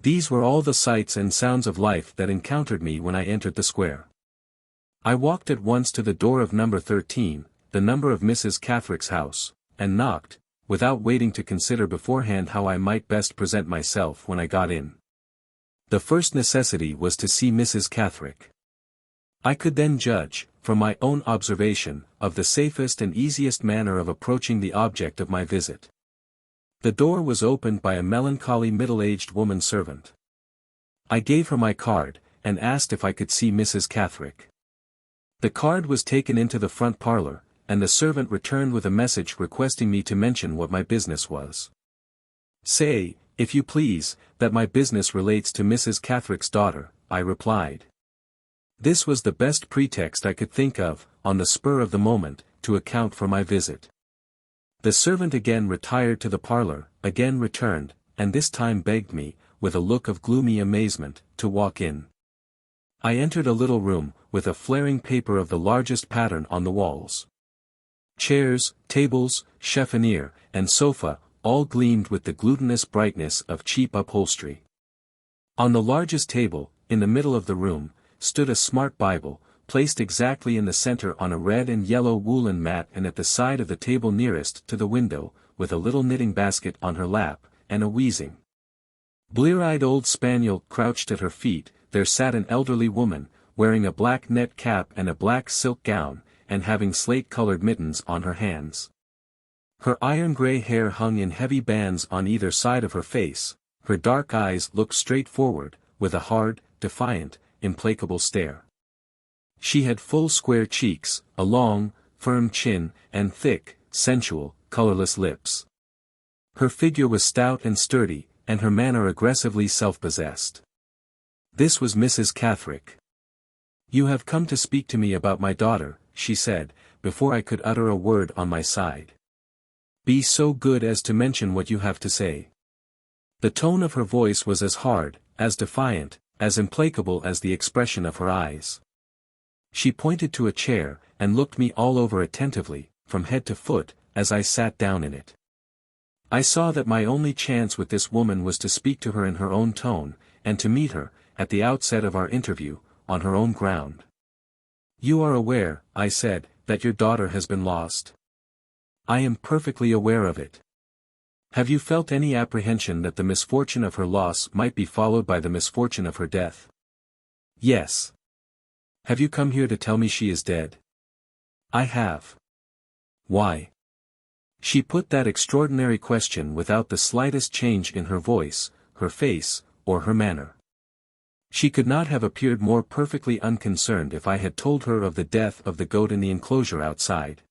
These were all the sights and sounds of life that encountered me when I entered the square. I walked at once to the door of number 13, the number of Mrs. Catherick's house, and knocked, without waiting to consider beforehand how I might best present myself when I got in. The first necessity was to see Mrs. Catherick. I could then judge, from my own observation, of the safest and easiest manner of approaching the object of my visit. The door was opened by a melancholy middle-aged woman servant. I gave her my card, and asked if I could see Mrs. Catherick. The card was taken into the front parlor, and the servant returned with a message requesting me to mention what my business was. "Say, if you please, that my business relates to Mrs. Catherick's daughter," I replied. This was the best pretext I could think of, on the spur of the moment, to account for my visit. The servant again retired to the parlour, again returned, and this time begged me, with a look of gloomy amazement, to walk in. I entered a little room, with a flaring paper of the largest pattern on the walls. Chairs, tables, chiffonier, and sofa, all gleamed with the glutinous brightness of cheap upholstery. On the largest table, in the middle of the room, stood a smart Bible, placed exactly in the center on a red and yellow woolen mat, and at the side of the table nearest to the window, with a little knitting basket on her lap, and a wheezing, blear-eyed old spaniel crouched at her feet. There sat an elderly woman, wearing a black net cap and a black silk gown, and having slate-colored mittens on her hands. Her iron-gray hair hung in heavy bands on either side of her face, her dark eyes looked straight forward, with a hard, defiant, implacable stare. She had full square cheeks, a long, firm chin, and thick, sensual, colorless lips. Her figure was stout and sturdy, and her manner aggressively self-possessed. This was Mrs. Catherick. "You have come to speak to me about my daughter," she said, before I could utter a word on my side. "Be so good as to mention what you have to say." The tone of her voice was as hard, as defiant, as implacable as the expression of her eyes. She pointed to a chair, and looked me all over attentively, from head to foot, as I sat down in it. I saw that my only chance with this woman was to speak to her in her own tone, and to meet her, at the outset of our interview, on her own ground. "You are aware," I said, "that your daughter has been lost?" "I am perfectly aware of it." "Have you felt any apprehension that the misfortune of her loss might be followed by the misfortune of her death?" "Yes." "Have you come here to tell me she is dead?" "I have." "Why?" She put that extraordinary question without the slightest change in her voice, her face, or her manner. She could not have appeared more perfectly unconcerned if I had told her of the death of the goat in the enclosure outside.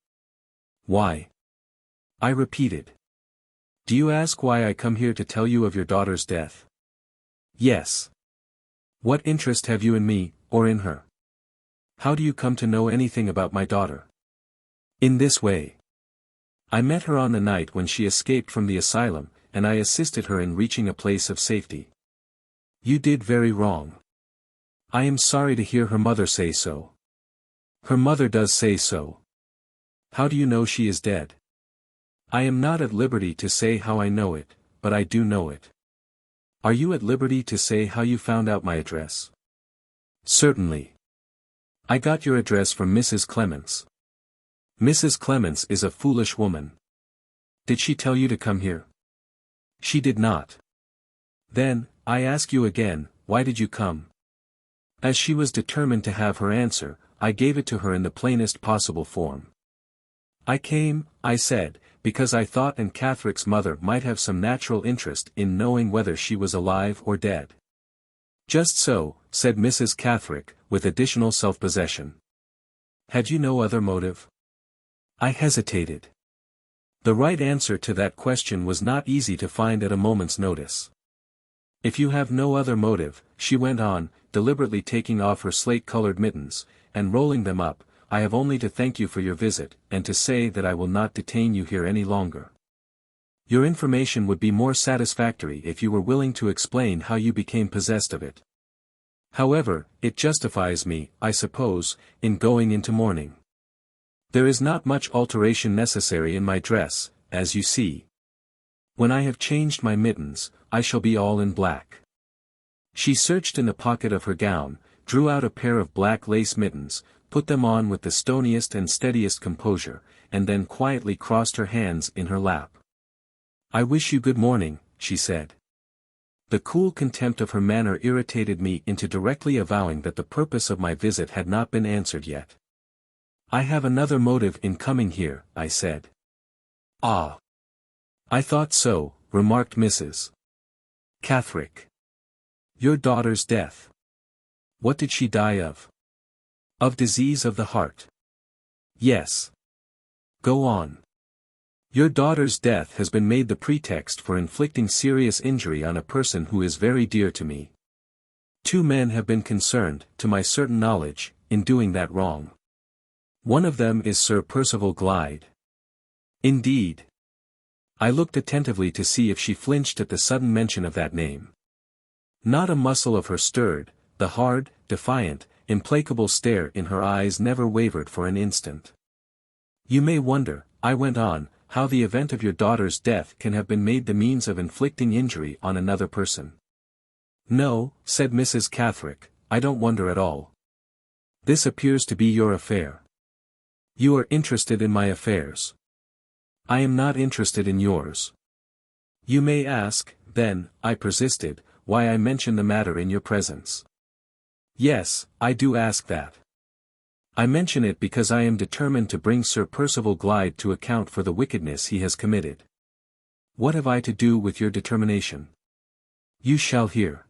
"Why?" I repeated. "Do you ask why I come here to tell you of your daughter's death?" "Yes." "What interest have you in me, or in her? How do you come to know anything about my daughter?" "In this way. I met her on the night when she escaped from the asylum, and I assisted her in reaching a place of safety." "You did very wrong." "I am sorry to hear her mother say so." "Her mother does say so." "How do you know she is dead?" "I am not at liberty to say how I know it, but I do know it." "Are you at liberty to say how you found out my address?" "Certainly. I got your address from Mrs. Clements." "Mrs. Clements is a foolish woman." "Did she tell you to come here?" "She did not." "Then, I ask you again, why did you come?" As she was determined to have her answer, I gave it to her in the plainest possible form. "I came," I said, "because I thought Anne Catherick's mother might have some natural interest in knowing whether she was alive or dead." "Just so," said Mrs. Catherick, with additional self-possession. "Had you no other motive?" I hesitated. The right answer to that question was not easy to find at a moment's notice. "If you have no other motive," she went on, deliberately taking off her slate-colored mittens, and rolling them up, "I have only to thank you for your visit, and to say that I will not detain you here any longer. Your information would be more satisfactory if you were willing to explain how you became possessed of it. However, it justifies me, I suppose, in going into mourning. There is not much alteration necessary in my dress, as you see. When I have changed my mittens, I shall be all in black." She searched in the pocket of her gown, drew out a pair of black lace mittens, put them on with the stoniest and steadiest composure, and then quietly crossed her hands in her lap. "I wish you good morning," she said. The cool contempt of her manner irritated me into directly avowing that the purpose of my visit had not been answered yet. "I have another motive in coming here," I said. "Ah! I thought so," remarked Mrs. Catherick. "Your daughter's death. What did she die of?" "Of disease of the heart." "Yes. Go on." "Your daughter's death has been made the pretext for inflicting serious injury on a person who is very dear to me. 2 men have been concerned, to my certain knowledge, in doing that wrong. One of them is Sir Percival Glyde." "Indeed. I looked attentively to see if she flinched at the sudden mention of that name. Not a muscle of her stirred, the hard, defiant, implacable stare in her eyes never wavered for an instant. You may wonder, I went on, how the event of your daughter's death can have been made the means of inflicting injury on another person. No, said Mrs. Catherick, I don't wonder at all. This appears to be your affair. You are interested in my affairs. I am not interested in yours. You may ask, then, I persisted, why I mention the matter in your presence. Yes, I do ask that. I mention it because I am determined to bring Sir Percival Glyde to account for the wickedness he has committed. What have I to do with your determination? You shall hear.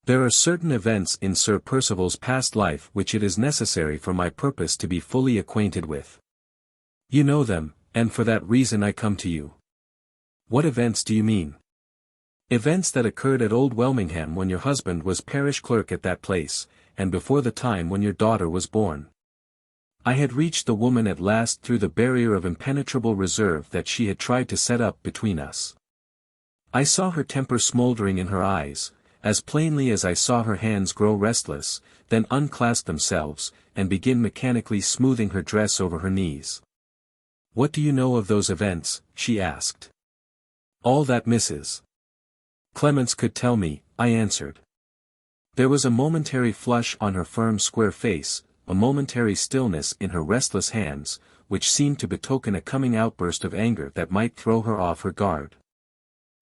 There are certain events in Sir Percival's past life which it is necessary for my purpose to be fully acquainted with. You know them, and for that reason I come to you. What events do you mean? Events that occurred at Old Welmingham when your husband was parish clerk at that place, and before the time when your daughter was born. I had reached the woman at last through the barrier of impenetrable reserve that she had tried to set up between us. I saw her temper smouldering in her eyes, as plainly as I saw her hands grow restless, then unclasp themselves, and begin mechanically smoothing her dress over her knees. What do you know of those events? She asked. All that Mrs. Clements could tell me, I answered. There was a momentary flush on her firm square face, a momentary stillness in her restless hands, which seemed to betoken a coming outburst of anger that might throw her off her guard.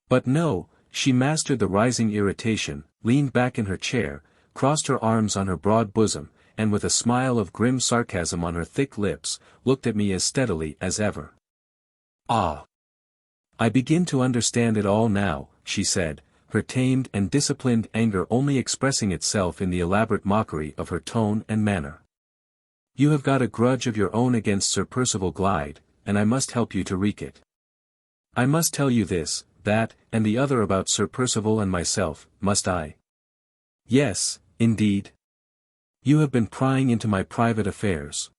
But no, she mastered the rising irritation, leaned back in her chair, crossed her arms on her broad bosom, and with a smile of grim sarcasm on her thick lips, looked at me as steadily as ever. Ah! I begin to understand it all now, she said, her tamed and disciplined anger only expressing itself in the elaborate mockery of her tone and manner. You have got a grudge of your own against Sir Percival Glyde, and I must help you to wreak it. I must tell you this, that, and the other about Sir Percival and myself, must I? Yes, indeed. You have been prying into my private affairs.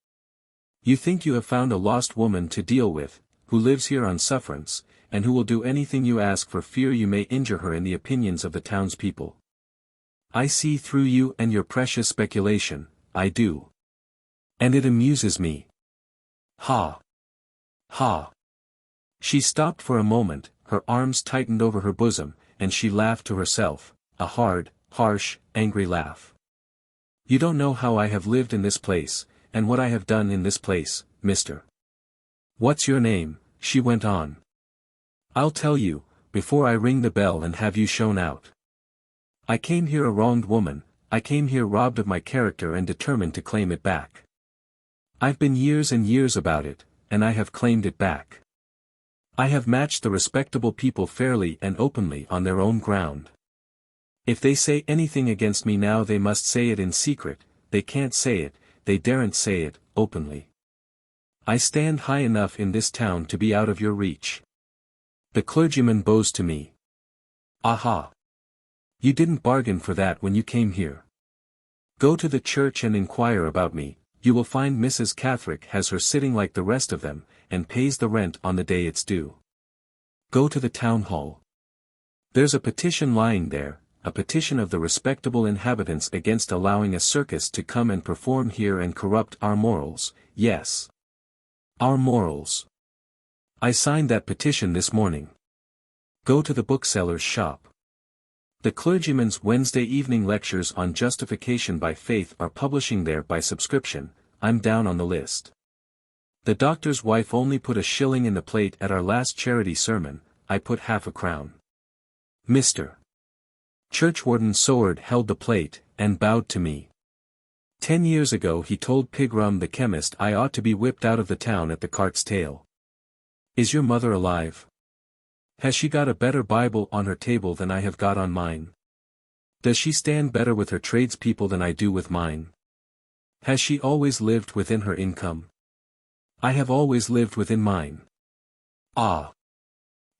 You think you have found a lost woman to deal with, who lives here on sufferance, and who will do anything you ask for fear you may injure her in the opinions of the townspeople. I see through you and your precious speculation, I do. And it amuses me. Ha! Ha! She stopped for a moment, her arms tightened over her bosom, and she laughed to herself, a hard, harsh, angry laugh. You don't know how I have lived in this place, and what I have done in this place, Mr. What's your name? She went on. I'll tell you, before I ring the bell and have you shown out. I came here a wronged woman, I came here robbed of my character and determined to claim it back. I've been years and years about it, and I have claimed it back. I have matched the respectable people fairly and openly on their own ground. If they say anything against me now they must say it in secret, they can't say it, they daren't say it, openly. I stand high enough in this town to be out of your reach. The clergyman bows to me. Aha! You didn't bargain for that when you came here. Go to the church and inquire about me, you will find Mrs. Catherick has her sitting like the rest of them, and pays the rent on the day it's due. Go to the town hall. There's a petition lying there, a petition of the respectable inhabitants against allowing a circus to come and perform here and corrupt our morals, yes. Our morals. I signed that petition this morning. Go to the bookseller's shop. The clergyman's Wednesday evening lectures on justification by faith are publishing there by subscription, I'm down on the list. The doctor's wife only put a shilling in the plate at our last charity sermon, I put half a crown. Mr. Churchwarden Soward held the plate, and bowed to me. 10 years ago he told Pigrum the chemist I ought to be whipped out of the town at the cart's tail. Is your mother alive? Has she got a better Bible on her table than I have got on mine? Does she stand better with her tradespeople than I do with mine? Has she always lived within her income? I have always lived within mine. Ah!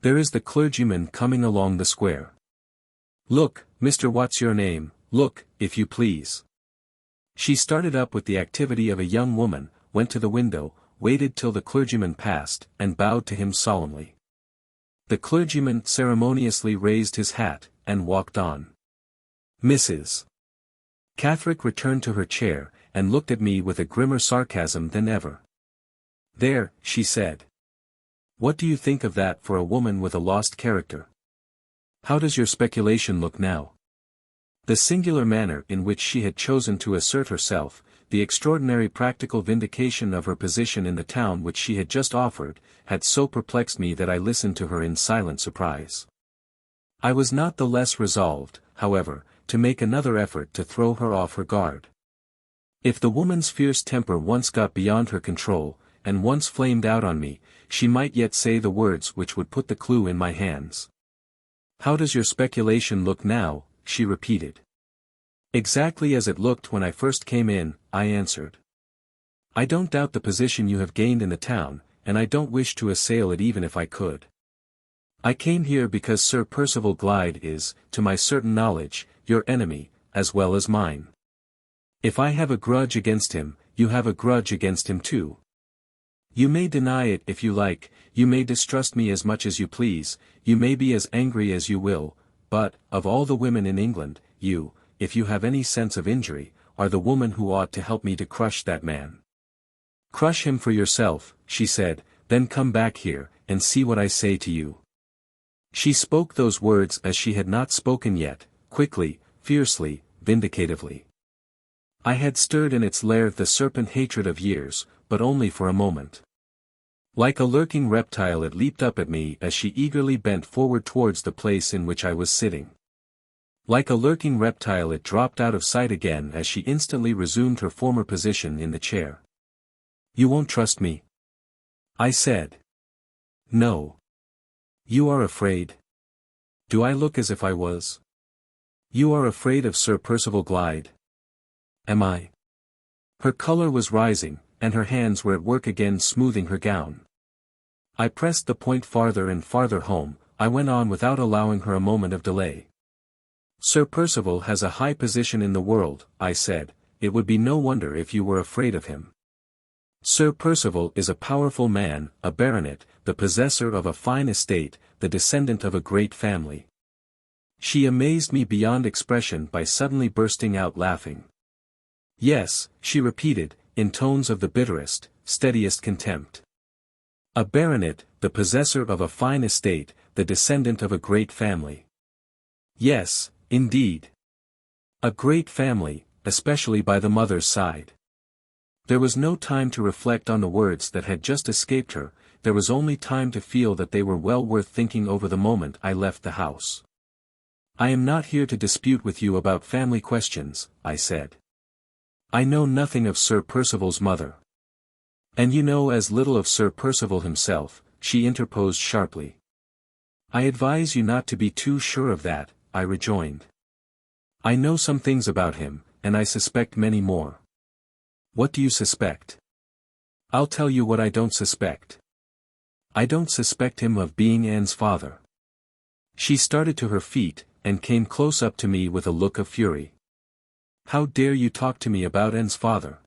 There is the clergyman coming along the square. Look, Mr. What's your name, look, if you please. She started up with the activity of a young woman, went to the window, waited till the clergyman passed, and bowed to him solemnly. The clergyman ceremoniously raised his hat, and walked on. Mrs. Catherick returned to her chair, and looked at me with a grimmer sarcasm than ever. There, she said. What do you think of that for a woman with a lost character? How does your speculation look now? The singular manner in which she had chosen to assert herself, the extraordinary practical vindication of her position in the town which she had just offered, had so perplexed me that I listened to her in silent surprise. I was not the less resolved, however, to make another effort to throw her off her guard. If the woman's fierce temper once got beyond her control, and once flamed out on me, she might yet say the words which would put the clue in my hands. How does your speculation look now? She repeated. Exactly as it looked when I first came in, I answered. I don't doubt the position you have gained in the town, and I don't wish to assail it even if I could. I came here because Sir Percival Glyde is, to my certain knowledge, your enemy, as well as mine. If I have a grudge against him, you have a grudge against him too. You may deny it if you like, you may distrust me as much as you please, you may be as angry as you will, but, of all the women in England, you, if you have any sense of injury, are the woman who ought to help me to crush that man. Crush him for yourself, she said, then come back here, and see what I say to you. She spoke those words as she had not spoken yet, quickly, fiercely, vindicatively. I had stirred in its lair the serpent hatred of years, but only for a moment. Like a lurking reptile it leaped up at me as she eagerly bent forward towards the place in which I was sitting. Like a lurking reptile it dropped out of sight again as she instantly resumed her former position in the chair. You won't trust me? I said. No. You are afraid? Do I look as if I was? You are afraid of Sir Percival Glyde? Am I? Her color was rising, and her hands were at work again smoothing her gown. I pressed the point farther and farther home, I went on without allowing her a moment of delay. Sir Percival has a high position in the world, I said, it would be no wonder if you were afraid of him. Sir Percival is a powerful man, a baronet, the possessor of a fine estate, the descendant of a great family. She amazed me beyond expression by suddenly bursting out laughing. Yes, she repeated, in tones of the bitterest, steadiest contempt. A baronet, the possessor of a fine estate, the descendant of a great family. Yes, indeed. A great family, especially by the mother's side. There was no time to reflect on the words that had just escaped her, there was only time to feel that they were well worth thinking over the moment I left the house. I am not here to dispute with you about family questions, I said. I know nothing of Sir Percival's mother. And you know as little of Sir Percival himself, she interposed sharply. I advise you not to be too sure of that, I rejoined. I know some things about him, and I suspect many more. What do you suspect? I'll tell you what I don't suspect. I don't suspect him of being Anne's father. She started to her feet, and came close up to me with a look of fury. How dare you talk to me about Anne's father?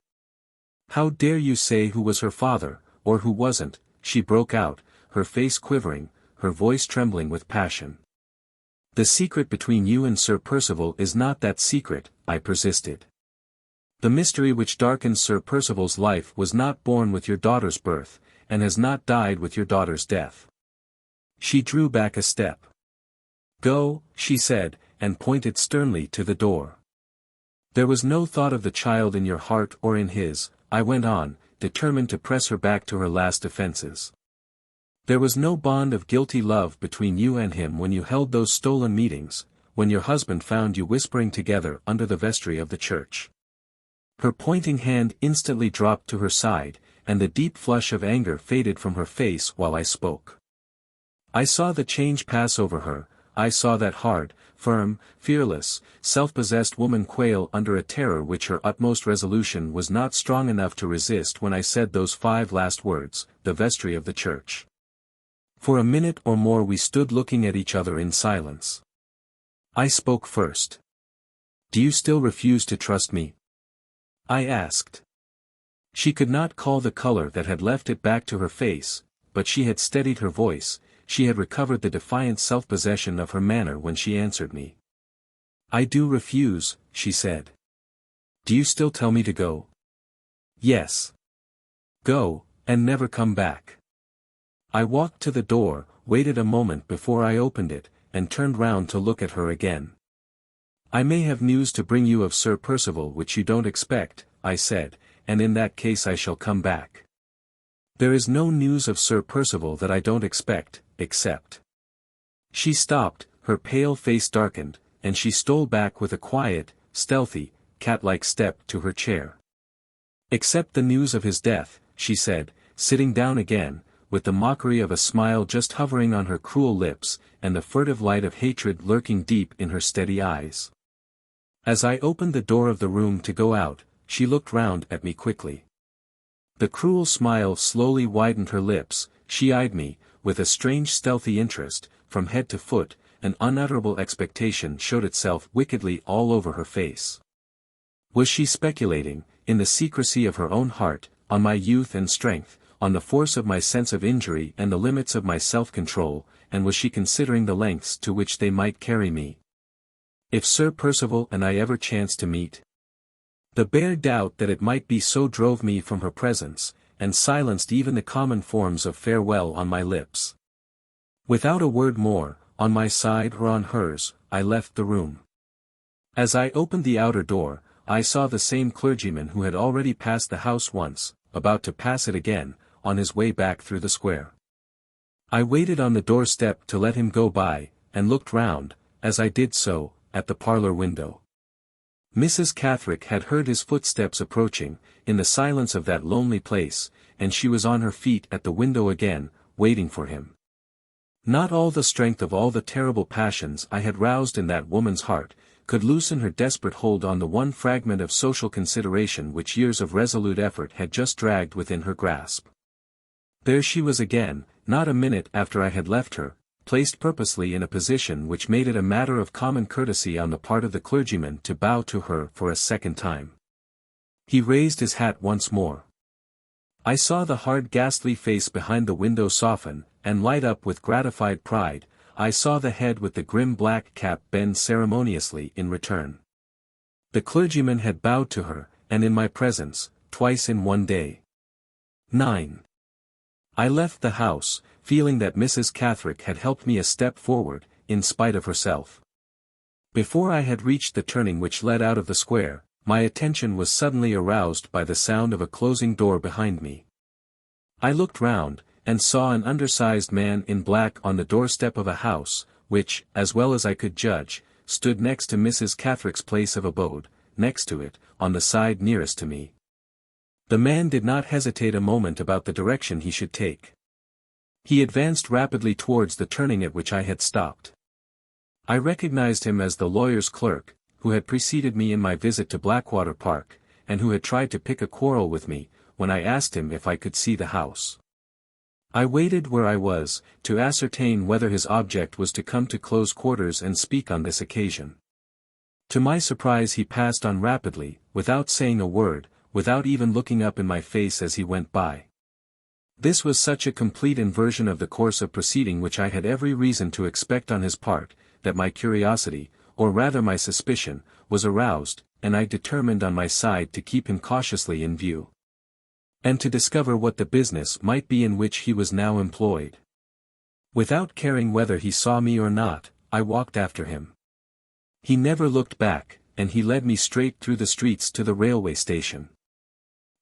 How dare you say who was her father, or who wasn't, she broke out, her face quivering, her voice trembling with passion. The secret between you and Sir Percival is not that secret, I persisted. The mystery which darkens Sir Percival's life was not born with your daughter's birth, and has not died with your daughter's death. She drew back a step. Go, she said, and pointed sternly to the door. There was no thought of the child in your heart or in his, I went on, determined to press her back to her last offences. There was no bond of guilty love between you and him when you held those stolen meetings, when your husband found you whispering together under the vestry of the church. Her pointing hand instantly dropped to her side, and the deep flush of anger faded from her face while I spoke. I saw the change pass over her, I saw that hard, firm, fearless, self-possessed woman quail under a terror which her utmost resolution was not strong enough to resist when I said those 5 last words, the vestry of the church. For a minute or more we stood looking at each other in silence. I spoke first. Do you still refuse to trust me? I asked. She could not call the color that had left it back to her face, but she had steadied her voice, she had recovered the defiant self-possession of her manner when she answered me. "I do refuse," she said. "Do you still tell me to go?" "Yes." "Go, and never come back." I walked to the door, waited a moment before I opened it, and turned round to look at her again. "I may have news to bring you of Sir Percival which you don't expect," I said, "and in that case I shall come back." "There is no news of Sir Percival that I don't expect, except—" She stopped, her pale face darkened, and she stole back with a quiet, stealthy, cat-like step to her chair. "Except the news of his death," she said, sitting down again, with the mockery of a smile just hovering on her cruel lips, and the furtive light of hatred lurking deep in her steady eyes. As I opened the door of the room to go out, she looked round at me quickly. The cruel smile slowly widened her lips, she eyed me, with a strange stealthy interest, from head to foot, an unutterable expectation showed itself wickedly all over her face. Was she speculating, in the secrecy of her own heart, on my youth and strength, on the force of my sense of injury and the limits of my self-control, and was she considering the lengths to which they might carry me, if Sir Percival and I ever chanced to meet? The bare doubt that it might be so drove me from her presence, and silenced even the common forms of farewell on my lips. Without a word more, on my side or on hers, I left the room. As I opened the outer door, I saw the same clergyman who had already passed the house once, about to pass it again, on his way back through the square. I waited on the doorstep to let him go by, and looked round, as I did so, at the parlour window. Mrs. Catherick had heard his footsteps approaching, in the silence of that lonely place, and she was on her feet at the window again, waiting for him. Not all the strength of all the terrible passions I had roused in that woman's heart, could loosen her desperate hold on the one fragment of social consideration which years of resolute effort had just dragged within her grasp. There she was again, not a minute after I had left her, placed purposely in a position which made it a matter of common courtesy on the part of the clergyman to bow to her for a second time. He raised his hat once more. I saw the hard ghastly face behind the window soften, and light up with gratified pride. I saw the head with the grim black cap bend ceremoniously in return. The clergyman had bowed to her, and in my presence, twice in one day. 9. I left the house, feeling that Mrs. Catherick had helped me a step forward, in spite of herself. Before I had reached the turning which led out of the square, my attention was suddenly aroused by the sound of a closing door behind me. I looked round, and saw an undersized man in black on the doorstep of a house, which, as well as I could judge, stood next to Mrs. Catherick's place of abode, next to it, on the side nearest to me. The man did not hesitate a moment about the direction he should take. He advanced rapidly towards the turning at which I had stopped. I recognized him as the lawyer's clerk, who had preceded me in my visit to Blackwater Park, and who had tried to pick a quarrel with me, when I asked him if I could see the house. I waited where I was, to ascertain whether his object was to come to close quarters and speak on this occasion. To my surprise he passed on rapidly, without saying a word, without even looking up in my face as he went by. This was such a complete inversion of the course of proceeding which I had every reason to expect on his part, that my curiosity, or rather my suspicion, was aroused, and I determined on my side to keep him cautiously in view, and to discover what the business might be in which he was now employed. Without caring whether he saw me or not, I walked after him. He never looked back, and he led me straight through the streets to the railway station.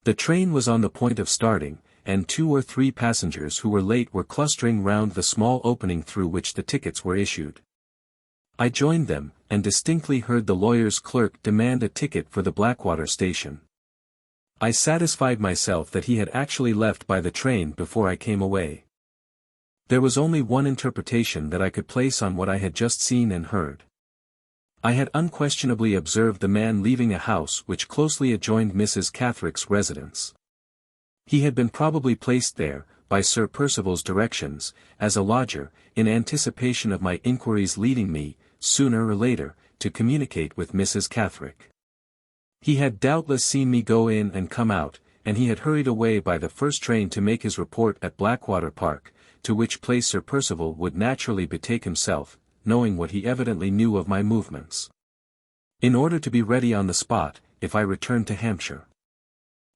The train was on the point of starting, and 2 or 3 passengers who were late were clustering round the small opening through which the tickets were issued. I joined them, and distinctly heard the lawyer's clerk demand a ticket for the Blackwater station. I satisfied myself that he had actually left by the train before I came away. There was only one interpretation that I could place on what I had just seen and heard. I had unquestionably observed the man leaving a house which closely adjoined Mrs. Catherick's residence. He had been probably placed there, by Sir Percival's directions, as a lodger, in anticipation of my inquiries leading me, sooner or later, to communicate with Mrs. Catherick. He had doubtless seen me go in and come out, and he had hurried away by the first train to make his report at Blackwater Park, to which place Sir Percival would naturally betake himself, knowing what he evidently knew of my movements, in order to be ready on the spot, if I returned to Hampshire.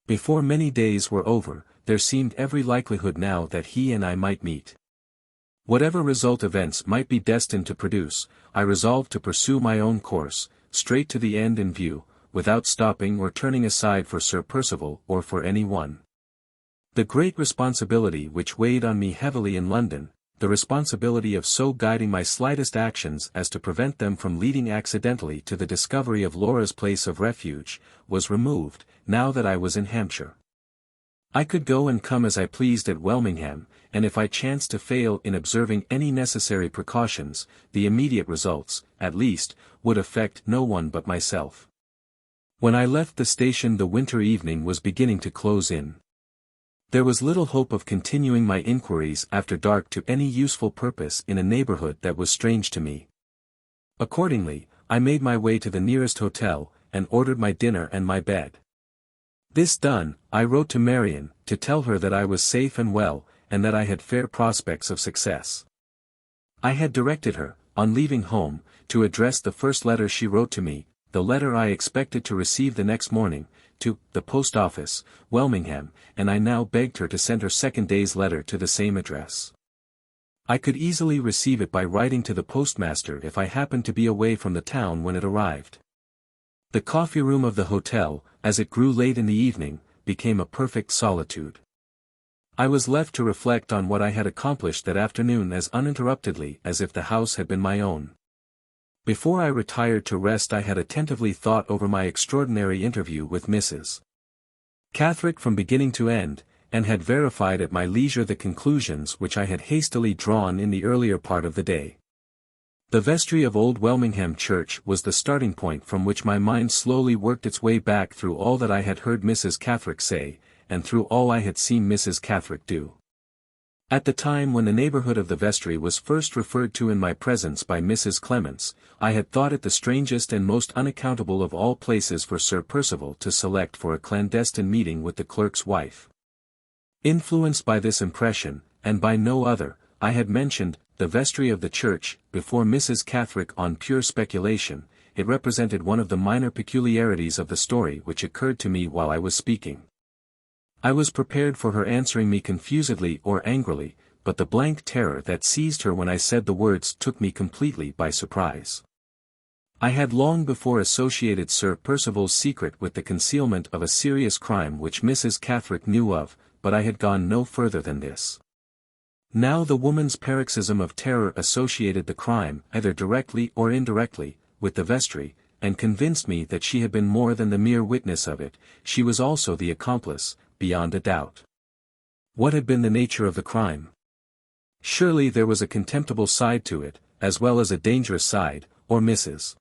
Before many days were over, there seemed every likelihood now that he and I might meet. Whatever result events might be destined to produce, I resolved to pursue my own course, straight to the end in view, without stopping or turning aside for Sir Percival or for any one. The great responsibility which weighed on me heavily in London, the responsibility of so guiding my slightest actions as to prevent them from leading accidentally to the discovery of Laura's place of refuge, was removed, now that I was in Hampshire. I could go and come as I pleased at Welmingham, and if I chanced to fail in observing any necessary precautions, the immediate results, at least, would affect no one but myself. When I left the station the winter evening was beginning to close in. There was little hope of continuing my inquiries after dark to any useful purpose in a neighborhood that was strange to me. Accordingly, I made my way to the nearest hotel, and ordered my dinner and my bed. This done, I wrote to Marian, to tell her that I was safe and well, and that I had fair prospects of success. I had directed her, on leaving home, to address the first letter she wrote to me, the letter I expected to receive the next morning, to the post office, Welmingham, and I now begged her to send her second day's letter to the same address. I could easily receive it by writing to the postmaster if I happened to be away from the town when it arrived. The coffee room of the hotel, as it grew late in the evening, became a perfect solitude. I was left to reflect on what I had accomplished that afternoon as uninterruptedly as if the house had been my own. Before I retired to rest I had attentively thought over my extraordinary interview with Mrs. Catherick from beginning to end, and had verified at my leisure the conclusions which I had hastily drawn in the earlier part of the day. The vestry of Old Welmingham Church was the starting point from which my mind slowly worked its way back through all that I had heard Mrs. Catherick say, and through all I had seen Mrs. Catherick do. At the time when the neighborhood of the vestry was first referred to in my presence by Mrs. Clements, I had thought it the strangest and most unaccountable of all places for Sir Percival to select for a clandestine meeting with the clerk's wife. Influenced by this impression, and by no other, I had mentioned the vestry of the church before Mrs. Catherick on pure speculation. It represented one of the minor peculiarities of the story which occurred to me while I was speaking. I was prepared for her answering me confusedly or angrily, but the blank terror that seized her when I said the words took me completely by surprise. I had long before associated Sir Percival's secret with the concealment of a serious crime which Mrs. Catherick knew of, but I had gone no further than this. Now the woman's paroxysm of terror associated the crime, either directly or indirectly, with the vestry, and convinced me that she had been more than the mere witness of it, she was also the accomplice, beyond a doubt. What had been the nature of the crime? Surely there was a contemptible side to it, as well as a dangerous side, or Mrs.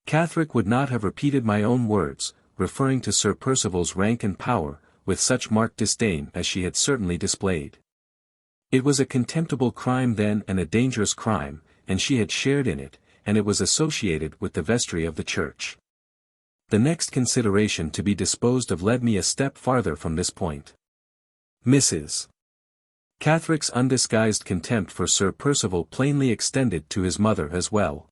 Catherick would not have repeated my own words, referring to Sir Percival's rank and power, with such marked disdain as she had certainly displayed. It was a contemptible crime then and a dangerous crime, and she had shared in it, and it was associated with the vestry of the church. The next consideration to be disposed of led me a step farther from this point. Mrs. Catherick's undisguised contempt for Sir Percival plainly extended to his mother as well.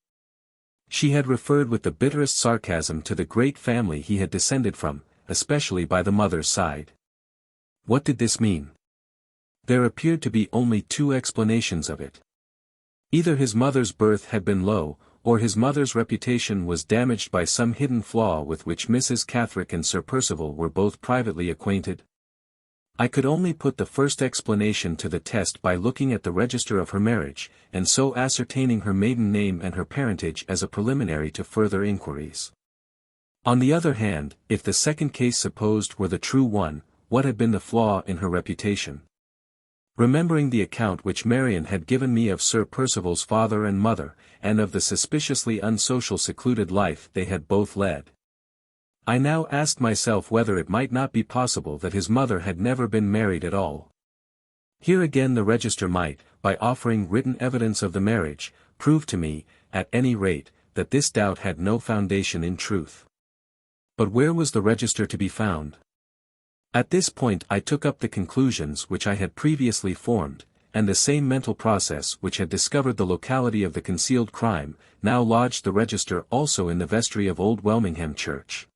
She had referred with the bitterest sarcasm to the great family he had descended from, especially by the mother's side. What did this mean? There appeared to be only two explanations of it. Either his mother's birth had been low, or his mother's reputation was damaged by some hidden flaw with which Mrs. Catherick and Sir Percival were both privately acquainted. I could only put the first explanation to the test by looking at the register of her marriage, and so ascertaining her maiden name and her parentage as a preliminary to further inquiries. On the other hand, if the second case supposed were the true one, what had been the flaw in her reputation? Remembering the account which Marian had given me of Sir Percival's father and mother, and of the suspiciously unsocial secluded life they had both led, I now asked myself whether it might not be possible that his mother had never been married at all. Here again the register might, by offering written evidence of the marriage, prove to me, at any rate, that this doubt had no foundation in truth. But where was the register to be found? At this point I took up the conclusions which I had previously formed, and the same mental process which had discovered the locality of the concealed crime, now lodged the register also in the vestry of Old Welmingham Church.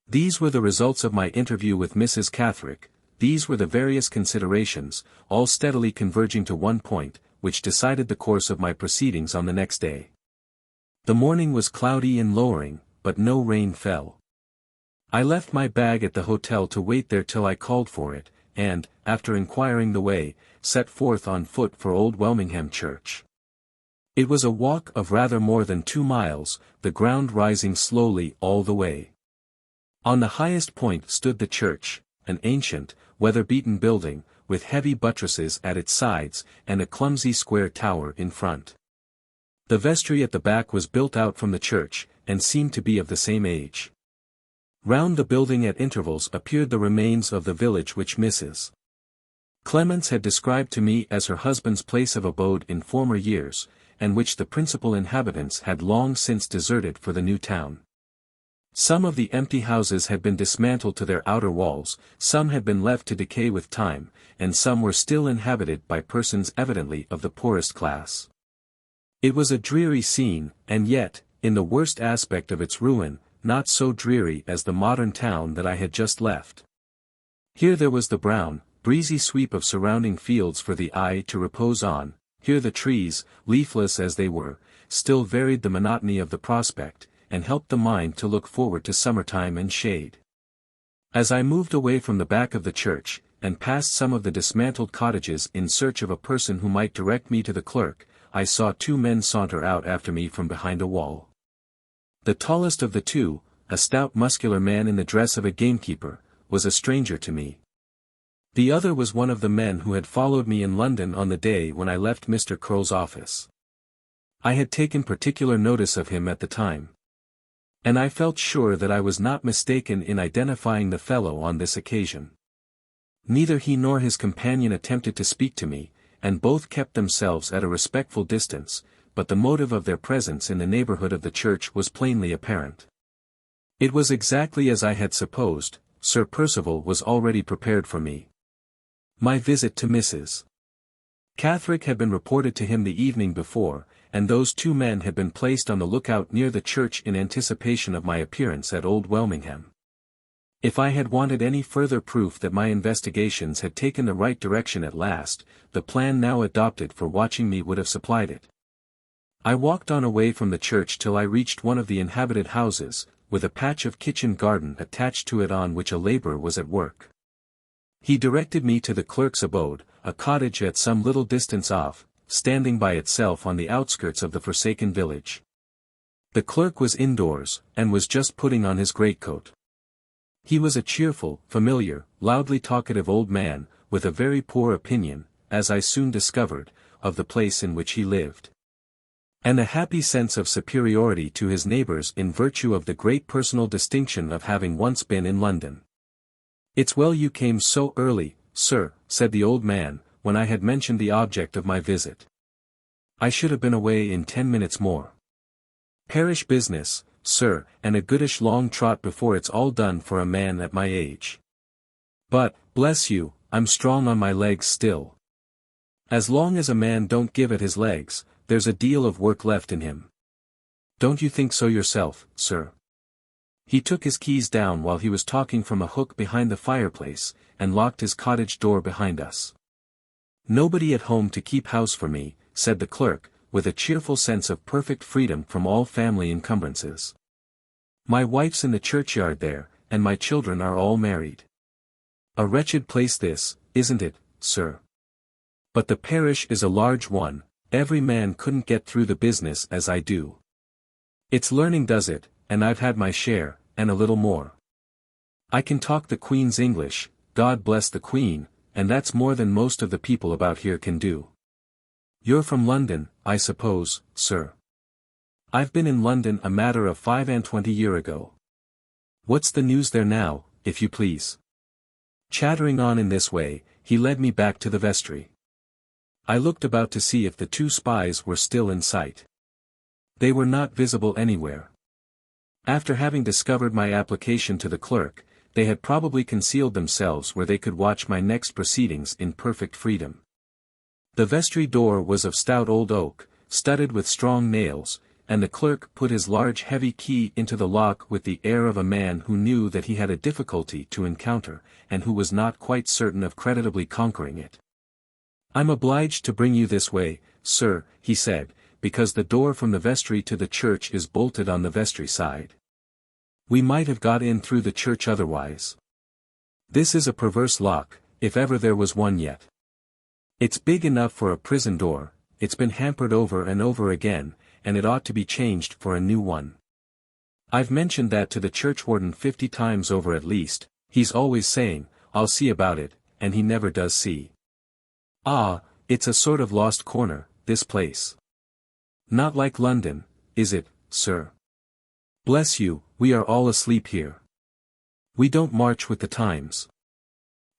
These were the results of my interview with Mrs. Catherick, these were the various considerations, all steadily converging to one point, which decided the course of my proceedings on the next day. The morning was cloudy and lowering, but no rain fell. I left my bag at the hotel to wait there till I called for it, and, after inquiring the way, set forth on foot for Old Welmingham Church. It was a walk of rather more than 2 miles, the ground rising slowly all the way. On the highest point stood the church, an ancient, weather-beaten building, with heavy buttresses at its sides, and a clumsy square tower in front. The vestry at the back was built out from the church, and seemed to be of the same age. Round the building at intervals appeared the remains of the village which Mrs. Clements had described to me as her husband's place of abode in former years, and which the principal inhabitants had long since deserted for the new town. Some of the empty houses had been dismantled to their outer walls, some had been left to decay with time, and some were still inhabited by persons evidently of the poorest class. It was a dreary scene, and yet, in the worst aspect of its ruin, not so dreary as the modern town that I had just left. Here there was the brown, breezy sweep of surrounding fields for the eye to repose on, here the trees, leafless as they were, still varied the monotony of the prospect, and helped the mind to look forward to summertime and shade. As I moved away from the back of the church, and passed some of the dismantled cottages in search of a person who might direct me to the clerk, I saw 2 men saunter out after me from behind a wall. The tallest of the 2, a stout muscular man in the dress of a gamekeeper, was a stranger to me. The other was one of the men who had followed me in London on the day when I left Mr. Crowe's office. I had taken particular notice of him at the time. And I felt sure that I was not mistaken in identifying the fellow on this occasion. Neither he nor his companion attempted to speak to me, and both kept themselves at a respectful distance, but the motive of their presence in the neighborhood of the church was plainly apparent. It was exactly as I had supposed, Sir Percival was already prepared for me. My visit to Mrs. Catherick had been reported to him the evening before, and those 2 men had been placed on the lookout near the church in anticipation of my appearance at Old Welmingham. If I had wanted any further proof that my investigations had taken the right direction at last, the plan now adopted for watching me would have supplied it. I walked on away from the church till I reached one of the inhabited houses, with a patch of kitchen garden attached to it on which a labourer was at work. He directed me to the clerk's abode, a cottage at some little distance off, standing by itself on the outskirts of the forsaken village. The clerk was indoors, and was just putting on his greatcoat. He was a cheerful, familiar, loudly talkative old man, with a very poor opinion, as I soon discovered, of the place in which he lived. And a happy sense of superiority to his neighbours in virtue of the great personal distinction of having once been in London. "It's well you came so early, sir," said the old man, when I had mentioned the object of my visit. "I should have been away in 10 minutes more. Parish business, sir, and a goodish long trot before it's all done for a man at my age. But, bless you, I'm strong on my legs still. As long as a man don't give at his legs, there's a deal of work left in him. Don't you think so yourself, sir?" He took his keys down while he was talking from a hook behind the fireplace, and locked his cottage door behind us. "Nobody at home to keep house for me," said the clerk, with a cheerful sense of perfect freedom from all family encumbrances. "My wife's in the churchyard there, and my children are all married. A wretched place this, isn't it, sir? But the parish is a large one, every man couldn't get through the business as I do. It's learning does it, and I've had my share, and a little more. I can talk the Queen's English, God bless the Queen, and that's more than most of the people about here can do. You're from London, I suppose, sir?" "I've been in London a matter of 25 years ago." "What's the news there now, if you please?" Chattering on in this way, he led me back to the vestry. I looked about to see if the 2 spies were still in sight. They were not visible anywhere. After having discovered my application to the clerk, they had probably concealed themselves where they could watch my next proceedings in perfect freedom. The vestry door was of stout old oak, studded with strong nails, and the clerk put his large heavy key into the lock with the air of a man who knew that he had a difficulty to encounter, and who was not quite certain of creditably conquering it. "I'm obliged to bring you this way, sir," he said, "because the door from the vestry to the church is bolted on the vestry side. We might have got in through the church otherwise. This is a perverse lock, if ever there was one yet. It's big enough for a prison door, it's been hampered over and over again, and it ought to be changed for a new one. I've mentioned that to the churchwarden 50 times over at least, he's always saying, 'I'll see about it,' and he never does see. Ah, it's a sort of lost corner, this place. Not like London, is it, sir? Bless you, we are all asleep here. We don't march with the times."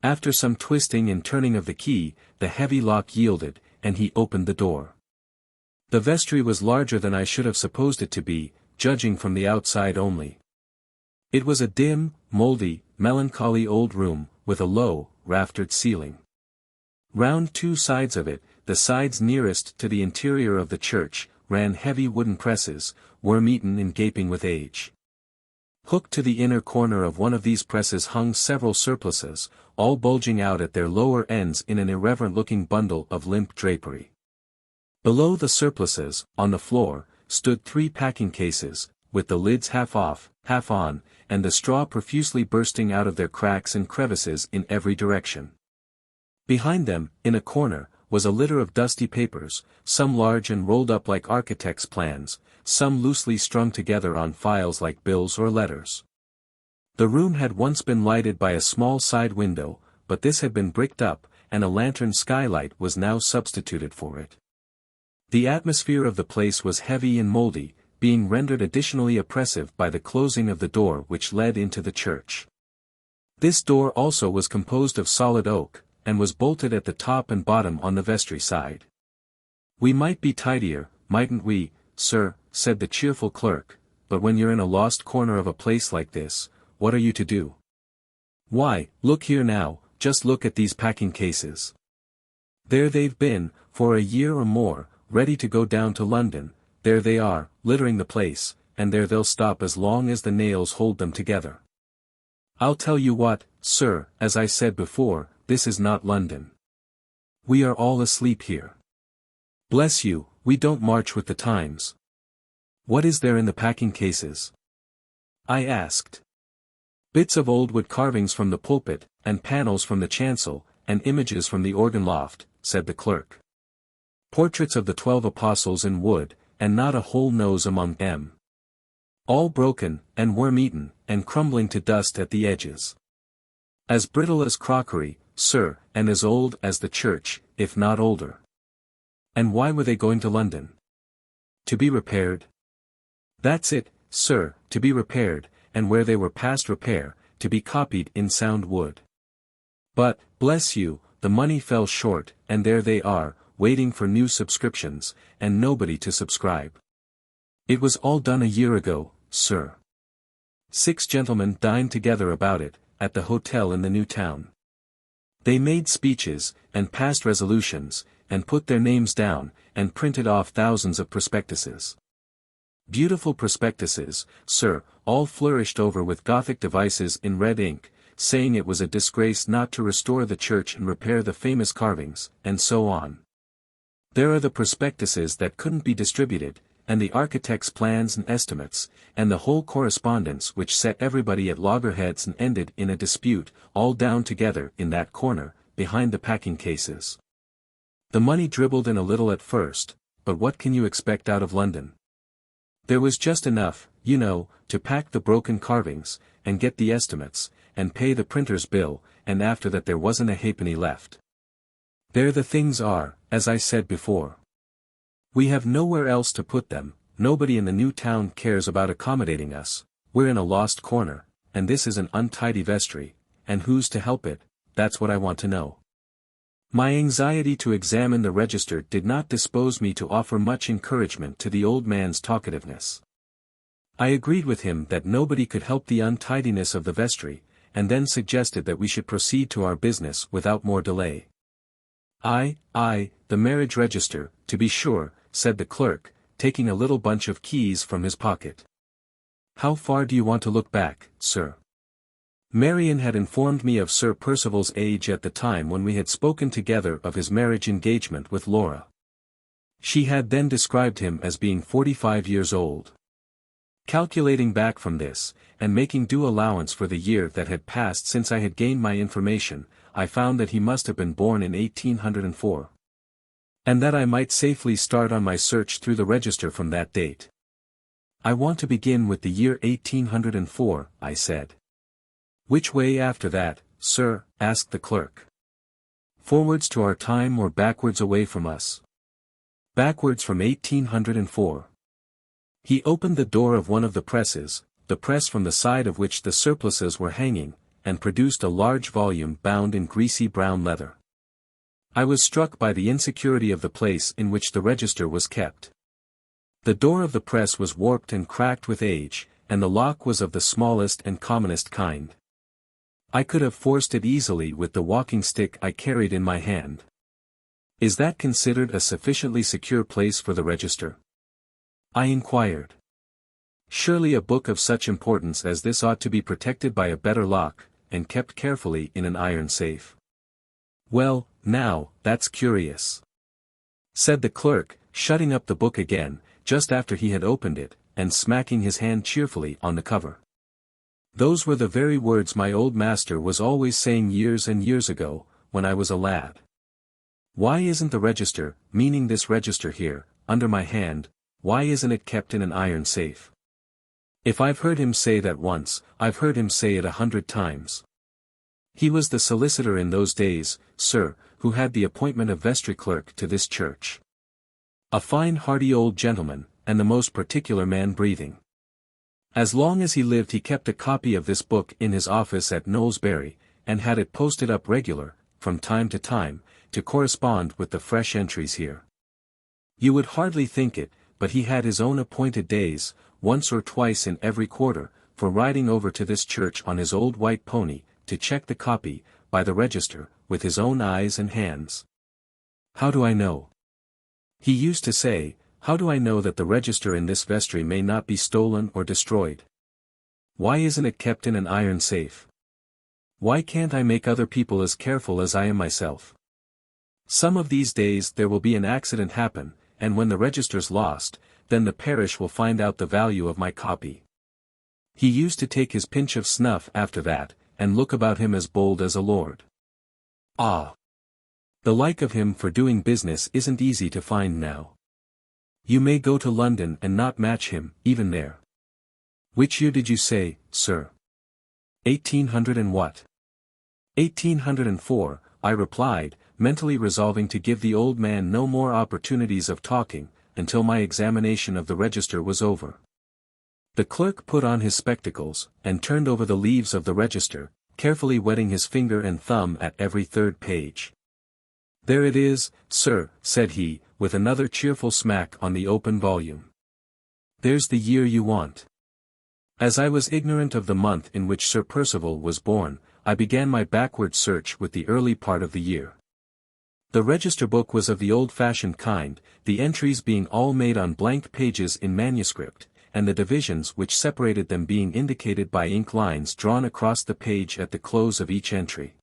After some twisting and turning of the key, the heavy lock yielded, and he opened the door. The vestry was larger than I should have supposed it to be, judging from the outside only. It was a dim, mouldy, melancholy old room, with a low, raftered ceiling. Round two sides of it, the sides nearest to the interior of the church, ran heavy wooden presses, worm-eaten and gaping with age. Hooked to the inner corner of one of these presses hung several surplices, all bulging out at their lower ends in an irreverent-looking bundle of limp drapery. Below the surplices, on the floor, stood 3 packing cases, with the lids half off, half on, and the straw profusely bursting out of their cracks and crevices in every direction. Behind them, in a corner, was a litter of dusty papers, some large and rolled up like architects' plans, some loosely strung together on files like bills or letters. The room had once been lighted by a small side window, but this had been bricked up, and a lantern skylight was now substituted for it. The atmosphere of the place was heavy and mouldy, being rendered additionally oppressive by the closing of the door which led into the church. This door also was composed of solid oak, and was bolted at the top and bottom on the vestry side. "We might be tidier, mightn't we, sir," said the cheerful clerk, "but when you're in a lost corner of a place like this, what are you to do? Why, look here now, just look at these packing cases. There they've been, for a year or more, ready to go down to London, there they are, littering the place, and there they'll stop as long as the nails hold them together. I'll tell you what, sir, as I said before, this is not London. We are all asleep here. Bless you, we don't march with the times. What is there in the packing cases?" I asked. "Bits of old wood carvings from the pulpit, and panels from the chancel, and images from the organ loft," said the clerk. "Portraits of the 12 apostles in wood, and not a whole nose among them. All broken, and worm-eaten, and crumbling to dust at the edges. As brittle as crockery, sir, and as old as the church, if not older." "And why were they going to London?" "To be repaired." "That's it, sir, to be repaired, and where they were past repair, to be copied in sound wood. But, bless you, the money fell short, and there they are, waiting for new subscriptions, and nobody to subscribe. It was all done a year ago, sir. 6 gentlemen dined together about it, at the hotel in the new town. They made speeches, and passed resolutions, and put their names down, and printed off thousands of prospectuses. Beautiful prospectuses, sir, all flourished over with Gothic devices in red ink, saying it was a disgrace not to restore the church and repair the famous carvings, and so on. There are the prospectuses that couldn't be distributed, and the architect's plans and estimates, and the whole correspondence which set everybody at loggerheads and ended in a dispute, all down together in that corner, behind the packing cases. The money dribbled in a little at first, but what can you expect out of London? There was just enough, you know, to pack the broken carvings, and get the estimates, and pay the printer's bill, and after that there wasn't a halfpenny left. There the things are, as I said before. We have nowhere else to put them, nobody in the new town cares about accommodating us, we're in a lost corner, and this is an untidy vestry, and who's to help it, that's what I want to know." My anxiety to examine the register did not dispose me to offer much encouragement to the old man's talkativeness. I agreed with him that nobody could help the untidiness of the vestry, and then suggested that we should proceed to our business without more delay. "Aye, the marriage register, to be sure," said the clerk, taking a little bunch of keys from his pocket. "How far do you want to look back, sir?" Marian had informed me of Sir Percival's age at the time when we had spoken together of his marriage engagement with Laura. She had then described him as being 45 years old. Calculating back from this, and making due allowance for the year that had passed since I had gained my information, I found that he must have been born in 1804. And that I might safely start on my search through the register from that date. "I want to begin with the year 1804, I said. "Which way after that, sir?" asked the clerk. "Forwards to our time or backwards away from us?" "Backwards from 1804. He opened the door of one of the presses, the press from the side of which the surplices were hanging, and produced a large volume bound in greasy brown leather. I was struck by the insecurity of the place in which the register was kept. The door of the press was warped and cracked with age, and the lock was of the smallest and commonest kind. I could have forced it easily with the walking stick I carried in my hand. "Is that considered a sufficiently secure place for the register?" I inquired. "Surely a book of such importance as this ought to be protected by a better lock, and kept carefully in an iron safe." "Well, now, that's curious," said the clerk, shutting up the book again, just after he had opened it, and smacking his hand cheerfully on the cover. "Those were the very words my old master was always saying years and years ago, when I was a lad. Why isn't the register, meaning this register here, under my hand, why isn't it kept in an iron safe? If I've heard him say that once, I've heard him say it 100 times. He was the solicitor in those days, sir, who had the appointment of vestry clerk to this church. A fine hearty old gentleman, and the most particular man breathing. As long as he lived he kept a copy of this book in his office at Knowlesbury, and had it posted up regular, from time to time, to correspond with the fresh entries here. You would hardly think it, but he had his own appointed days, once or twice in every quarter, for riding over to this church on his old white pony, to check the copy, by the register, with his own eyes and hands. How do I know? He used to say, how do I know that the register in this vestry may not be stolen or destroyed? Why isn't it kept in an iron safe? Why can't I make other people as careful as I am myself? Some of these days there will be an accident happen, and when the register's lost, then the parish will find out the value of my copy. He used to take his pinch of snuff after that, and look about him as bold as a lord. Ah! The like of him for doing business isn't easy to find now. You may go to London and not match him, even there. Which year did you say, sir? 1800 and what? 1804, I replied, mentally resolving to give the old man no more opportunities of talking, until my examination of the register was over. The clerk put on his spectacles, and turned over the leaves of the register, carefully wetting his finger and thumb at every third page. There it is, sir, said he, with another cheerful smack on the open volume. There's the year you want. As I was ignorant of the month in which Sir Percival was born, I began my backward search with the early part of the year. The register book was of the old-fashioned kind, the entries being all made on blank pages in manuscript, and the divisions which separated them being indicated by ink lines drawn across the page at the close of each entry.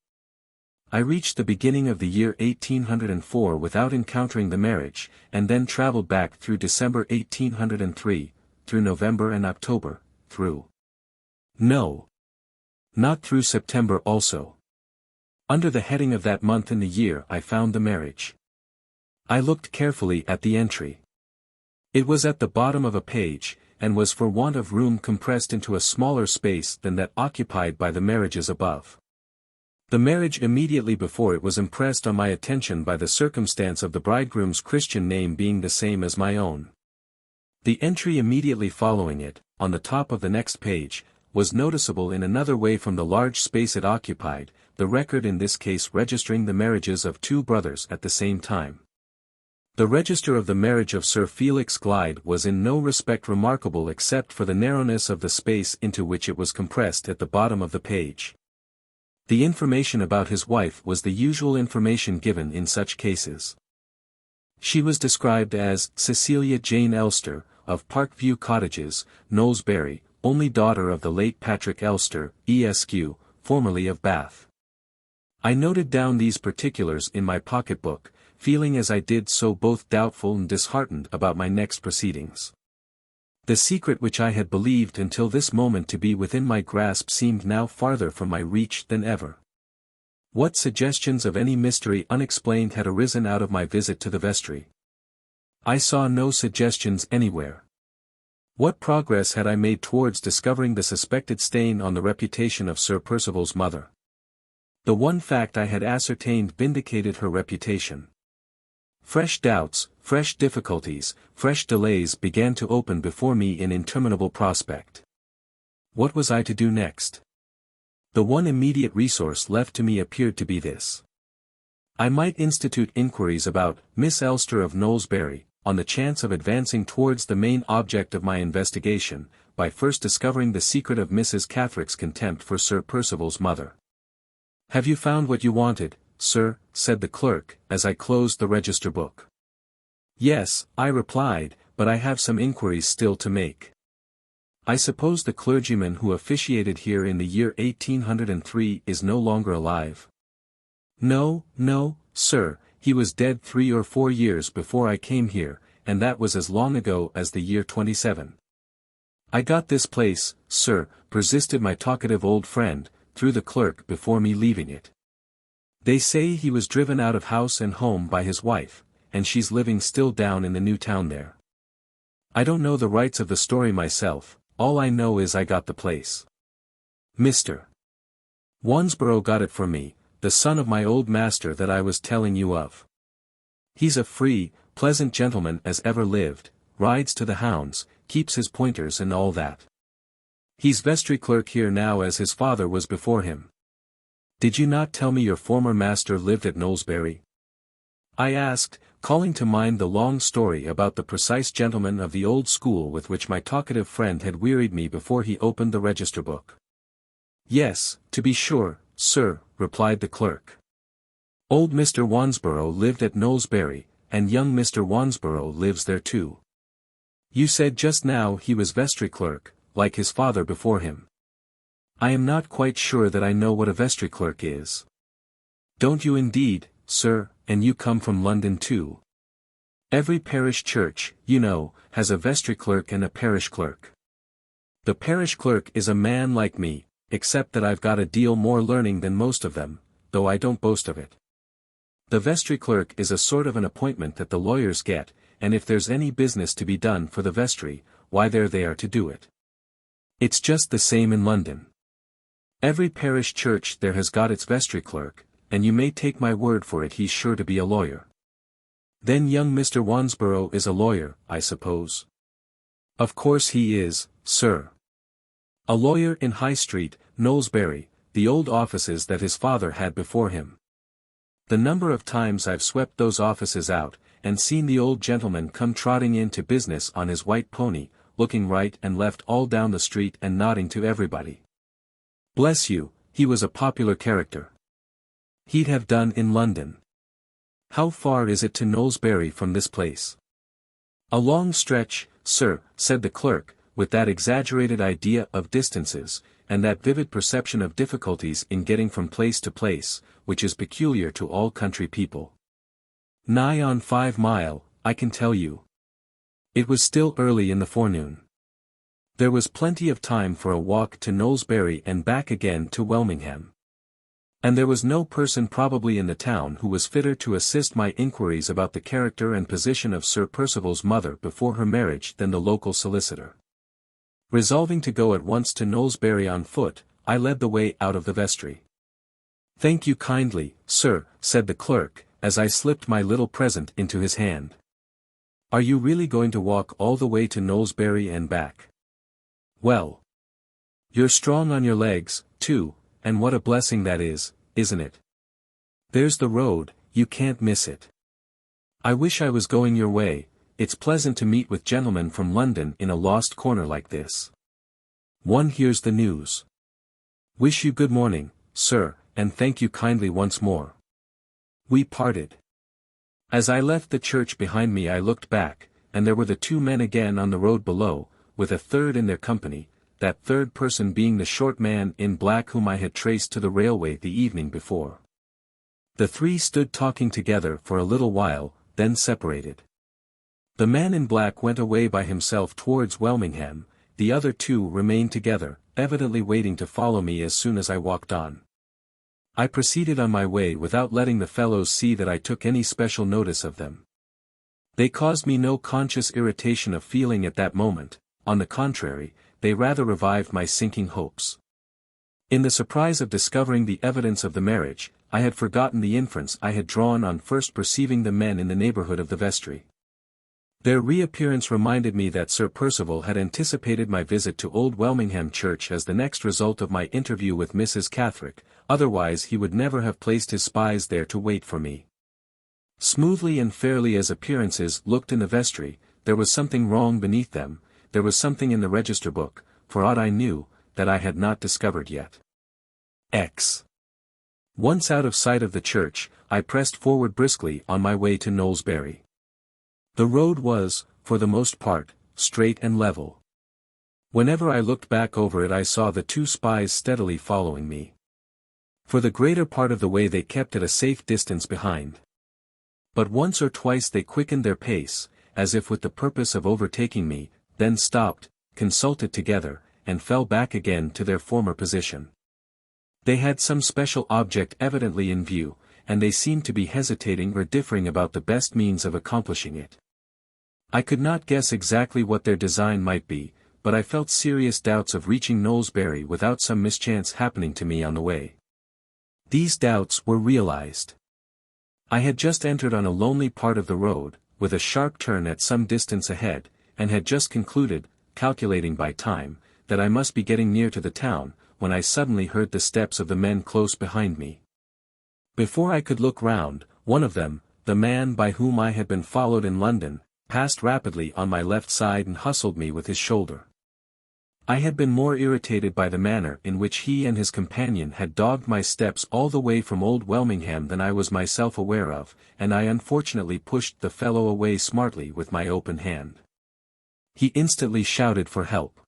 I reached the beginning of the year 1804 without encountering the marriage, and then travelled back through December 1803, through November and October, through. No. Not through September also. Under the heading of that month in the year I found the marriage. I looked carefully at the entry. It was at the bottom of a page, and was for want of room compressed into a smaller space than that occupied by the marriages above. The marriage immediately before it was impressed on my attention by the circumstance of the bridegroom's Christian name being the same as my own. The entry immediately following it, on the top of the next page, was noticeable in another way from the large space it occupied, the record in this case registering the marriages of two brothers at the same time. The register of the marriage of Sir Felix Glyde was in no respect remarkable except for the narrowness of the space into which it was compressed at the bottom of the page. The information about his wife was the usual information given in such cases. She was described as Cecilia Jane Elster, of Parkview Cottages, Knowlesbury, only daughter of the late Patrick Elster, Esq., formerly of Bath. I noted down these particulars in my pocket-book, feeling as I did so both doubtful and disheartened about my next proceedings. The secret which I had believed until this moment to be within my grasp seemed now farther from my reach than ever. What suggestions of any mystery unexplained had arisen out of my visit to the vestry? I saw no suggestions anywhere. What progress had I made towards discovering the suspected stain on the reputation of Sir Percival's mother? The one fact I had ascertained vindicated her reputation. Fresh doubts, fresh difficulties, fresh delays began to open before me in interminable prospect. What was I to do next? The one immediate resource left to me appeared to be this. I might institute inquiries about Miss Elster of Knowlesbury, on the chance of advancing towards the main object of my investigation, by first discovering the secret of Mrs. Catherick's contempt for Sir Percival's mother. "Have you found what you wanted, sir?" said the clerk, as I closed the register book. "Yes," I replied, "but I have some inquiries still to make. I suppose the clergyman who officiated here in the year 1803 is no longer alive?" No, sir, he was dead 3 or 4 years before I came here, and that was as long ago as the year 27. "I got this place, sir," persisted my talkative old friend, through the clerk before me leaving it. "They say he was driven out of house and home by his wife, and she's living still down in the new town there. I don't know the rights of the story myself, all I know is I got the place. Mr. Wansborough got it for me, the son of my old master that I was telling you of. He's a free, pleasant gentleman as ever lived, rides to the hounds, keeps his pointers and all that. He's vestry clerk here now as his father was before him." "Did you not tell me your former master lived at Knowlesbury?" I asked, calling to mind the long story about the precise gentleman of the old school with which my talkative friend had wearied me before he opened the register book. "Yes, to be sure, sir," replied the clerk. "Old Mr. Wansborough lived at Knowlesbury, and young Mr. Wansborough lives there too. You said just now he was vestry clerk, like his father before him. I am not quite sure that I know what a vestry clerk is." "Don't you indeed, sir, and you come from London too? Every parish church, you know, has a vestry clerk and a parish clerk. The parish clerk is a man like me, except that I've got a deal more learning than most of them, though I don't boast of it. The vestry clerk is a sort of an appointment that the lawyers get, and if there's any business to be done for the vestry, why they're there to do it. It's just the same in London. Every parish church there has got its vestry clerk, and you may take my word for it he's sure to be a lawyer." "Then young Mr. Wansborough is a lawyer, I suppose?" "Of course he is, sir. A lawyer in High Street, Knowlesbury, the old offices that his father had before him. The number of times I've swept those offices out, and seen the old gentleman come trotting in to business on his white pony, looking right and left all down the street and nodding to everybody. Bless you, he was a popular character. He'd have done in London. How far is it to Knowlesbury from this place?" "A long stretch, sir," said the clerk, with that exaggerated idea of distances, and that vivid perception of difficulties in getting from place to place, which is peculiar to all country people. "Nigh on 5 mile, I can tell you." It was still early in the forenoon. There was plenty of time for a walk to Knowlesbury and back again to Welmingham. And there was no person probably in the town who was fitter to assist my inquiries about the character and position of Sir Percival's mother before her marriage than the local solicitor. Resolving to go at once to Knowlesbury on foot, I led the way out of the vestry. "Thank you kindly, sir," said the clerk, as I slipped my little present into his hand. "Are you really going to walk all the way to Knowlesbury and back? Well, you're strong on your legs, too, and what a blessing that is, isn't it? There's the road, you can't miss it. I wish I was going your way. It's pleasant to meet with gentlemen from London in a lost corner like this. One hears the news. Wish you good morning, sir, and thank you kindly once more." We parted. As I left the church behind me I looked back, and there were the two men again on the road below, with a third in their company, that third person being the short man in black whom I had traced to the railway the evening before. The three stood talking together for a little while, then separated. The man in black went away by himself towards Welmingham, the other two remained together, evidently waiting to follow me as soon as I walked on. I proceeded on my way without letting the fellows see that I took any special notice of them. They caused me no conscious irritation of feeling at that moment, on the contrary, they rather revived my sinking hopes. In the surprise of discovering the evidence of the marriage, I had forgotten the inference I had drawn on first perceiving the men in the neighbourhood of the vestry. Their reappearance reminded me that Sir Percival had anticipated my visit to Old Welmingham Church as the next result of my interview with Mrs. Catherick, otherwise he would never have placed his spies there to wait for me. Smoothly and fairly as appearances looked in the vestry, there was something wrong beneath them, there was something in the register book, for aught I knew, that I had not discovered yet. Once out of sight of the church, I pressed forward briskly on my way to Knowlesbury. The road was, for the most part, straight and level. Whenever I looked back over it I saw the two spies steadily following me. For the greater part of the way they kept at a safe distance behind. But once or twice they quickened their pace, as if with the purpose of overtaking me, then stopped, consulted together, and fell back again to their former position. They had some special object evidently in view, and they seemed to be hesitating or differing about the best means of accomplishing it. I could not guess exactly what their design might be, but I felt serious doubts of reaching Knowlesbury without some mischance happening to me on the way. These doubts were realized. I had just entered on a lonely part of the road, with a sharp turn at some distance ahead, and had just concluded, calculating by time, that I must be getting near to the town, when I suddenly heard the steps of the men close behind me. Before I could look round, one of them, the man by whom I had been followed in London, passed rapidly on my left side and hustled me with his shoulder. I had been more irritated by the manner in which he and his companion had dogged my steps all the way from Old Welmingham than I was myself aware of, and I unfortunately pushed the fellow away smartly with my open hand. He instantly shouted for help.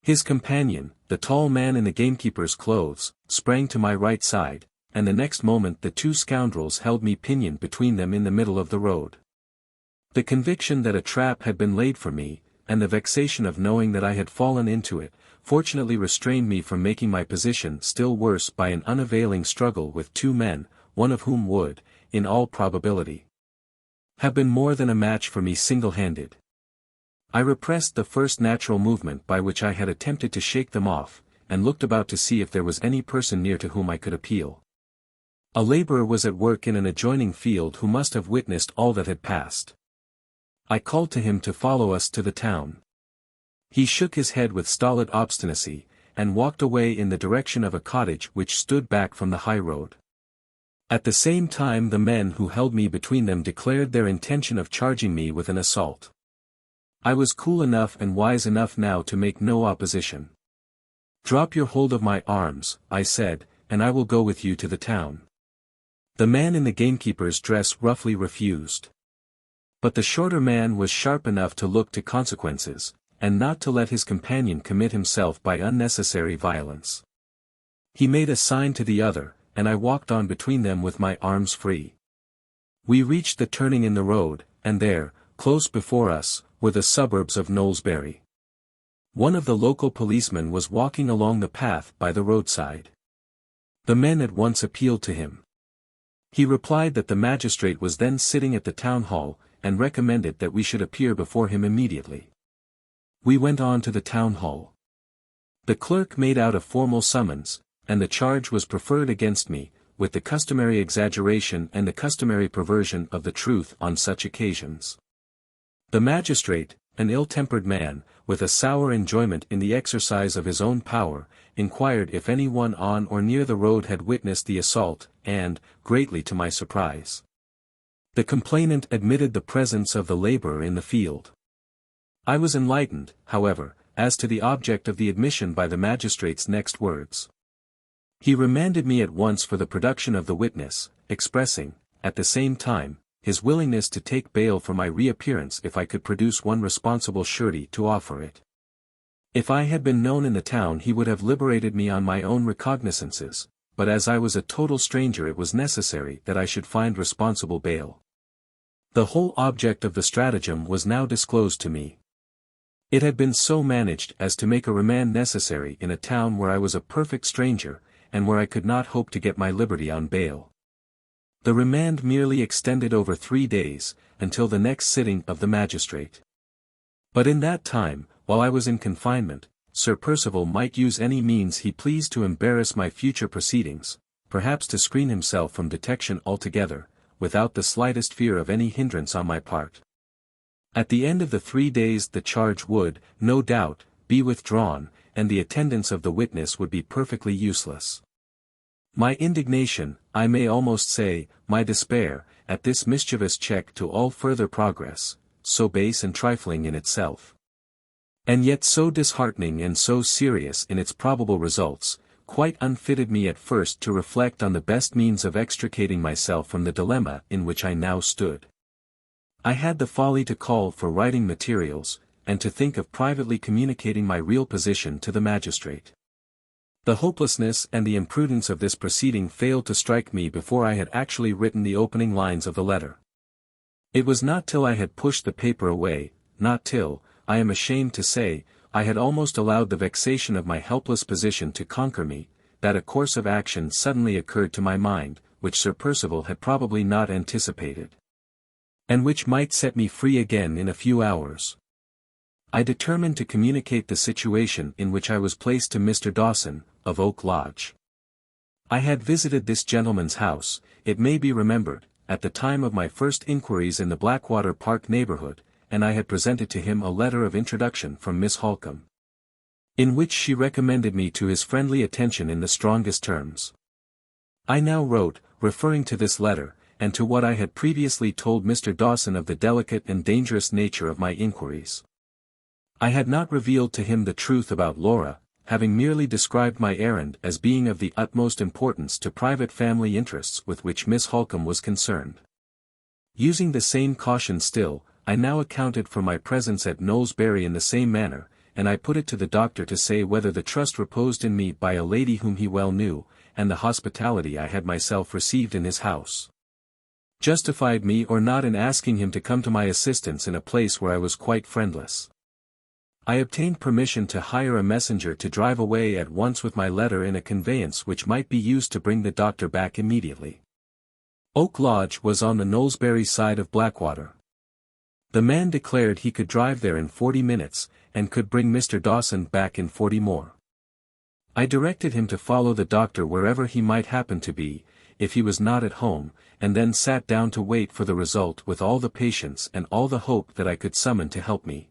His companion, the tall man in the gamekeeper's clothes, sprang to my right side, and the next moment the two scoundrels held me pinioned between them in the middle of the road. The conviction that a trap had been laid for me, and the vexation of knowing that I had fallen into it, fortunately restrained me from making my position still worse by an unavailing struggle with two men, one of whom would, in all probability, have been more than a match for me single-handed. I repressed the first natural movement by which I had attempted to shake them off, and looked about to see if there was any person near to whom I could appeal. A labourer was at work in an adjoining field who must have witnessed all that had passed. I called to him to follow us to the town. He shook his head with stolid obstinacy, and walked away in the direction of a cottage which stood back from the high road. At the same time the men who held me between them declared their intention of charging me with an assault. I was cool enough and wise enough now to make no opposition. "Drop your hold of my arms," I said, "and I will go with you to the town." The man in the gamekeeper's dress roughly refused. But the shorter man was sharp enough to look to consequences, and not to let his companion commit himself by unnecessary violence. He made a sign to the other, and I walked on between them with my arms free. We reached the turning in the road, and there, close before us, were the suburbs of Knowlesbury. One of the local policemen was walking along the path by the roadside. The men at once appealed to him. He replied that the magistrate was then sitting at the town hall, and recommended that we should appear before him immediately. We went on to the town hall. The clerk made out a formal summons, and the charge was preferred against me, with the customary exaggeration and the customary perversion of the truth on such occasions. The magistrate, an ill-tempered man, with a sour enjoyment in the exercise of his own power, inquired if any one on or near the road had witnessed the assault, and, greatly to my surprise, the complainant admitted the presence of the labourer in the field. I was enlightened, however, as to the object of the admission by the magistrate's next words. He remanded me at once for the production of the witness, expressing, at the same time, his willingness to take bail for my reappearance if I could produce one responsible surety to offer it. If I had been known in the town he would have liberated me on my own recognizances, but as I was a total stranger it was necessary that I should find responsible bail. The whole object of the stratagem was now disclosed to me. It had been so managed as to make a remand necessary in a town where I was a perfect stranger, and where I could not hope to get my liberty on bail. The remand merely extended over 3 days, until the next sitting of the magistrate. But in that time, while I was in confinement, Sir Percival might use any means he pleased to embarrass my future proceedings, perhaps to screen himself from detection altogether, without the slightest fear of any hindrance on my part. At the end of the 3 days the charge would, no doubt, be withdrawn, and the attendance of the witness would be perfectly useless. My indignation, I may almost say, my despair, at this mischievous check to all further progress, so base and trifling in itself, and yet so disheartening and so serious in its probable results, quite unfitted me at first to reflect on the best means of extricating myself from the dilemma in which I now stood. I had the folly to call for writing materials, and to think of privately communicating my real position to the magistrate. The hopelessness and the imprudence of this proceeding failed to strike me before I had actually written the opening lines of the letter. It was not till I had pushed the paper away, not till, I am ashamed to say, I had almost allowed the vexation of my helpless position to conquer me, that a course of action suddenly occurred to my mind, which Sir Percival had probably not anticipated, and which might set me free again in a few hours. I determined to communicate the situation in which I was placed to Mr. Dawson, of Oak Lodge. I had visited this gentleman's house, it may be remembered, at the time of my first inquiries in the Blackwater Park neighbourhood, and I had presented to him a letter of introduction from Miss Halcombe, in which she recommended me to his friendly attention in the strongest terms. I now wrote, referring to this letter, and to what I had previously told Mr. Dawson of the delicate and dangerous nature of my inquiries. I had not revealed to him the truth about Laura, having merely described my errand as being of the utmost importance to private family interests with which Miss Halcombe was concerned. Using the same caution still, I now accounted for my presence at Knowlesbury in the same manner, and I put it to the doctor to say whether the trust reposed in me by a lady whom he well knew, and the hospitality I had myself received in his house, justified me or not in asking him to come to my assistance in a place where I was quite friendless. I obtained permission to hire a messenger to drive away at once with my letter in a conveyance which might be used to bring the doctor back immediately. Oak Lodge was on the Knowlesbury side of Blackwater. The man declared he could drive there in 40 minutes, and could bring Mr. Dawson back in 40 more. I directed him to follow the doctor wherever he might happen to be, if he was not at home, and then sat down to wait for the result with all the patience and all the hope that I could summon to help me.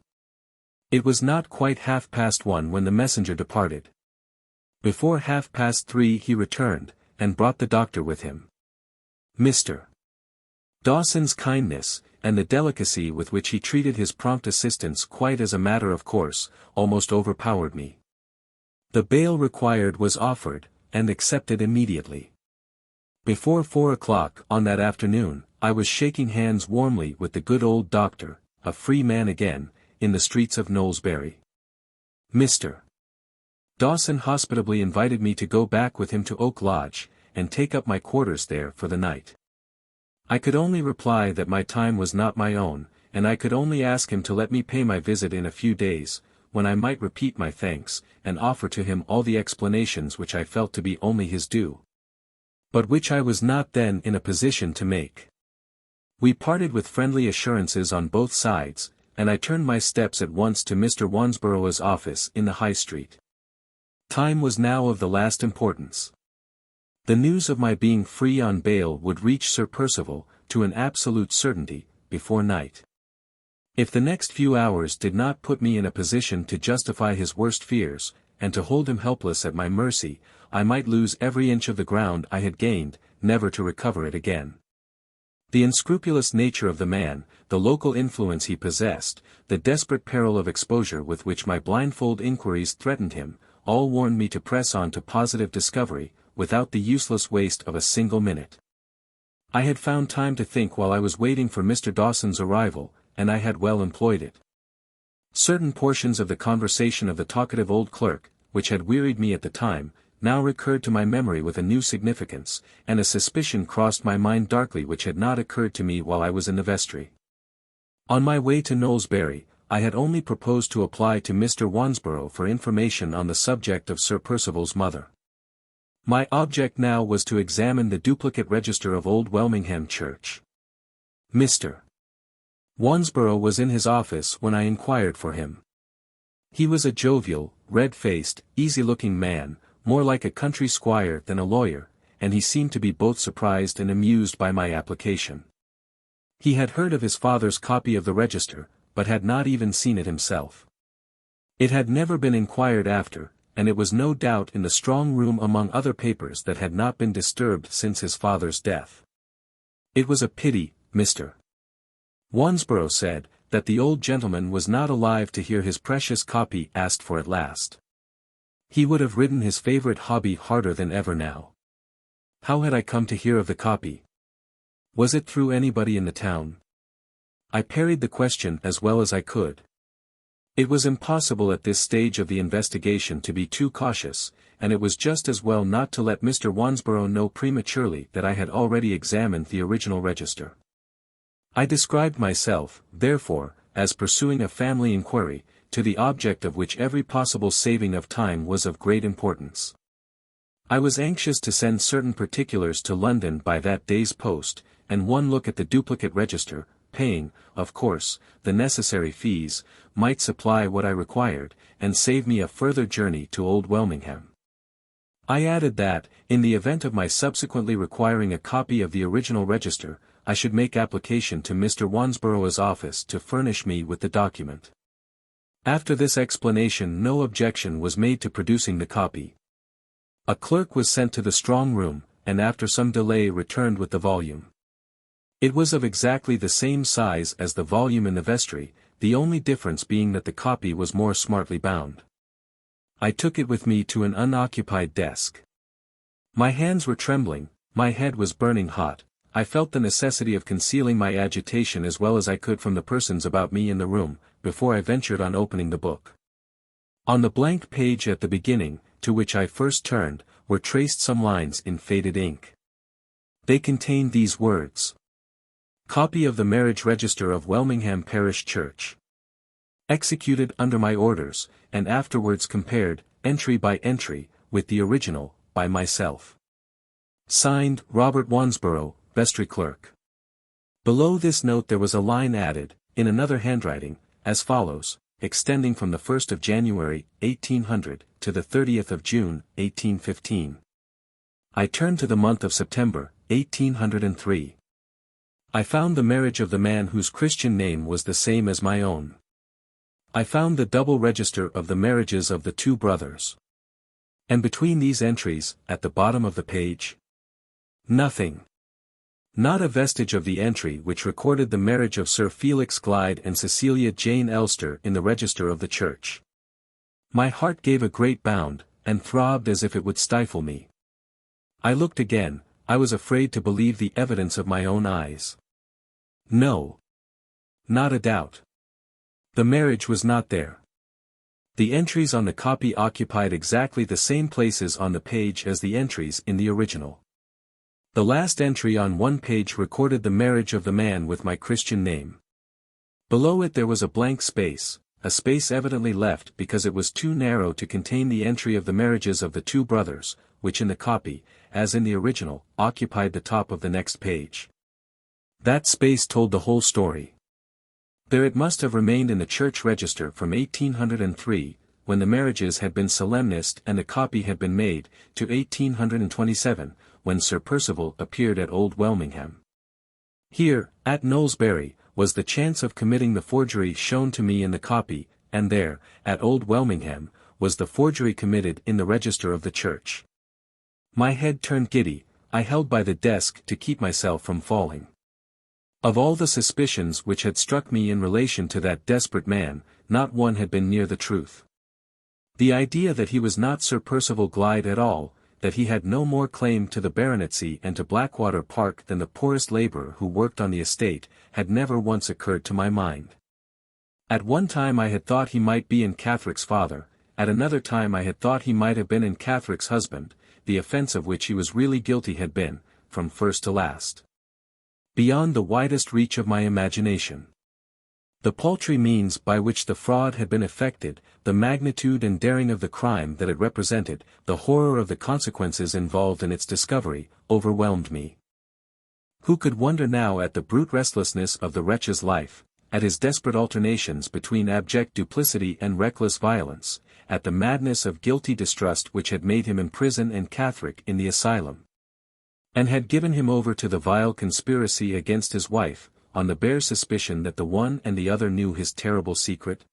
It was not quite 1:30 when the messenger departed. Before 3:30 he returned, and brought the doctor with him. Mr. Dawson's kindness, and the delicacy with which he treated his prompt assistance quite as a matter of course, almost overpowered me. The bail required was offered, and accepted immediately. Before 4 o'clock on that afternoon, I was shaking hands warmly with the good old doctor, a free man again, in the streets of Knowlesbury. Mr. Dawson hospitably invited me to go back with him to Oak Lodge, and take up my quarters there for the night. I could only reply that my time was not my own, and I could only ask him to let me pay my visit in a few days, when I might repeat my thanks, and offer to him all the explanations which I felt to be only his due, but which I was not then in a position to make. We parted with friendly assurances on both sides, and I turned my steps at once to Mr. Wansborough's office in the High Street. Time was now of the last importance. The news of my being free on bail would reach Sir Percival, to an absolute certainty, before night. If the next few hours did not put me in a position to justify his worst fears, and to hold him helpless at my mercy, I might lose every inch of the ground I had gained, never to recover it again. The unscrupulous nature of the man, the local influence he possessed, the desperate peril of exposure with which my blindfold inquiries threatened him, all warned me to press on to positive discovery, without the useless waste of a single minute. I had found time to think while I was waiting for Mr. Dawson's arrival, and I had well employed it. Certain portions of the conversation of the talkative old clerk, which had wearied me at the time, now recurred to my memory with a new significance, and a suspicion crossed my mind darkly which had not occurred to me while I was in the vestry. On my way to Knowlesbury, I had only proposed to apply to Mr. Wansborough for information on the subject of Sir Percival's mother. My object now was to examine the duplicate register of Old Welmingham Church. Mr. Wansborough was in his office when I inquired for him. He was a jovial, red-faced, easy-looking man, more like a country squire than a lawyer, and he seemed to be both surprised and amused by my application. He had heard of his father's copy of the register, but had not even seen it himself. It had never been inquired after, and it was no doubt in the strong room among other papers that had not been disturbed since his father's death. It was a pity, Mr. Wansborough said, that the old gentleman was not alive to hear his precious copy asked for at last. He would have ridden his favourite hobby harder than ever now. How had I come to hear of the copy? Was it through anybody in the town? I parried the question as well as I could. It was impossible at this stage of the investigation to be too cautious, and it was just as well not to let Mr. Wansborough know prematurely that I had already examined the original register. I described myself, therefore, as pursuing a family inquiry, to the object of which every possible saving of time was of great importance. I was anxious to send certain particulars to London by that day's post, and one look at the duplicate register, paying, of course, the necessary fees, might supply what I required, and save me a further journey to Old Welmingham. I added that, in the event of my subsequently requiring a copy of the original register, I should make application to Mr. Wansborough's office to furnish me with the document. After this explanation no objection was made to producing the copy. A clerk was sent to the strong room, and after some delay returned with the volume. It was of exactly the same size as the volume in the vestry, the only difference being that the copy was more smartly bound. I took it with me to an unoccupied desk. My hands were trembling, my head was burning hot, I felt the necessity of concealing my agitation as well as I could from the persons about me in the room, before I ventured on opening the book. On the blank page at the beginning, to which I first turned, were traced some lines in faded ink. They contained these words. Copy of the marriage register of Welmingham Parish Church. Executed under my orders, and afterwards compared, entry by entry, with the original, by myself. Signed, Robert Wansborough, Vestry Clerk. Below this note there was a line added, in another handwriting, as follows, extending from the 1st of January, 1800, to the 30th of June, 1815. I turned to the month of September, 1803. I found the marriage of the man whose Christian name was the same as my own. I found the double register of the marriages of the two brothers. And between these entries, at the bottom of the page, nothing. Not a vestige of the entry which recorded the marriage of Sir Felix Glyde and Cecilia Jane Elster in the register of the church. My heart gave a great bound, and throbbed as if it would stifle me. I looked again, I was afraid to believe the evidence of my own eyes. No. Not a doubt. The marriage was not there. The entries on the copy occupied exactly the same places on the page as the entries in the original. The last entry on one page recorded the marriage of the man with my Christian name. Below it there was a blank space, a space evidently left because it was too narrow to contain the entry of the marriages of the two brothers, which in the copy, as in the original, occupied the top of the next page. That space told the whole story. There it must have remained in the church register from 1803, when the marriages had been solemnized and the copy had been made, to 1827, when Sir Percival appeared at Old Welmingham. Here, at Knowlesbury, was the chance of committing the forgery shown to me in the copy, and there, at Old Welmingham, was the forgery committed in the register of the church. My head turned giddy, I held by the desk to keep myself from falling. Of all the suspicions which had struck me in relation to that desperate man, not one had been near the truth. The idea that he was not Sir Percival Glyde at all, that he had no more claim to the baronetcy and to Blackwater Park than the poorest labourer who worked on the estate, had never once occurred to my mind. At one time I had thought he might be Anne Catherick's father, at another time I had thought he might have been Anne Catherick's husband, the offence of which he was really guilty had been, from first to last, beyond the widest reach of my imagination. The paltry means by which the fraud had been effected, the magnitude and daring of the crime that it represented, the horror of the consequences involved in its discovery, overwhelmed me. Who could wonder now at the brute restlessness of the wretch's life, at his desperate alternations between abject duplicity and reckless violence, at the madness of guilty distrust which had made him imprison Anne Catherick in the asylum, and had given him over to the vile conspiracy against his wife, on the bare suspicion that the one and the other knew his terrible secret?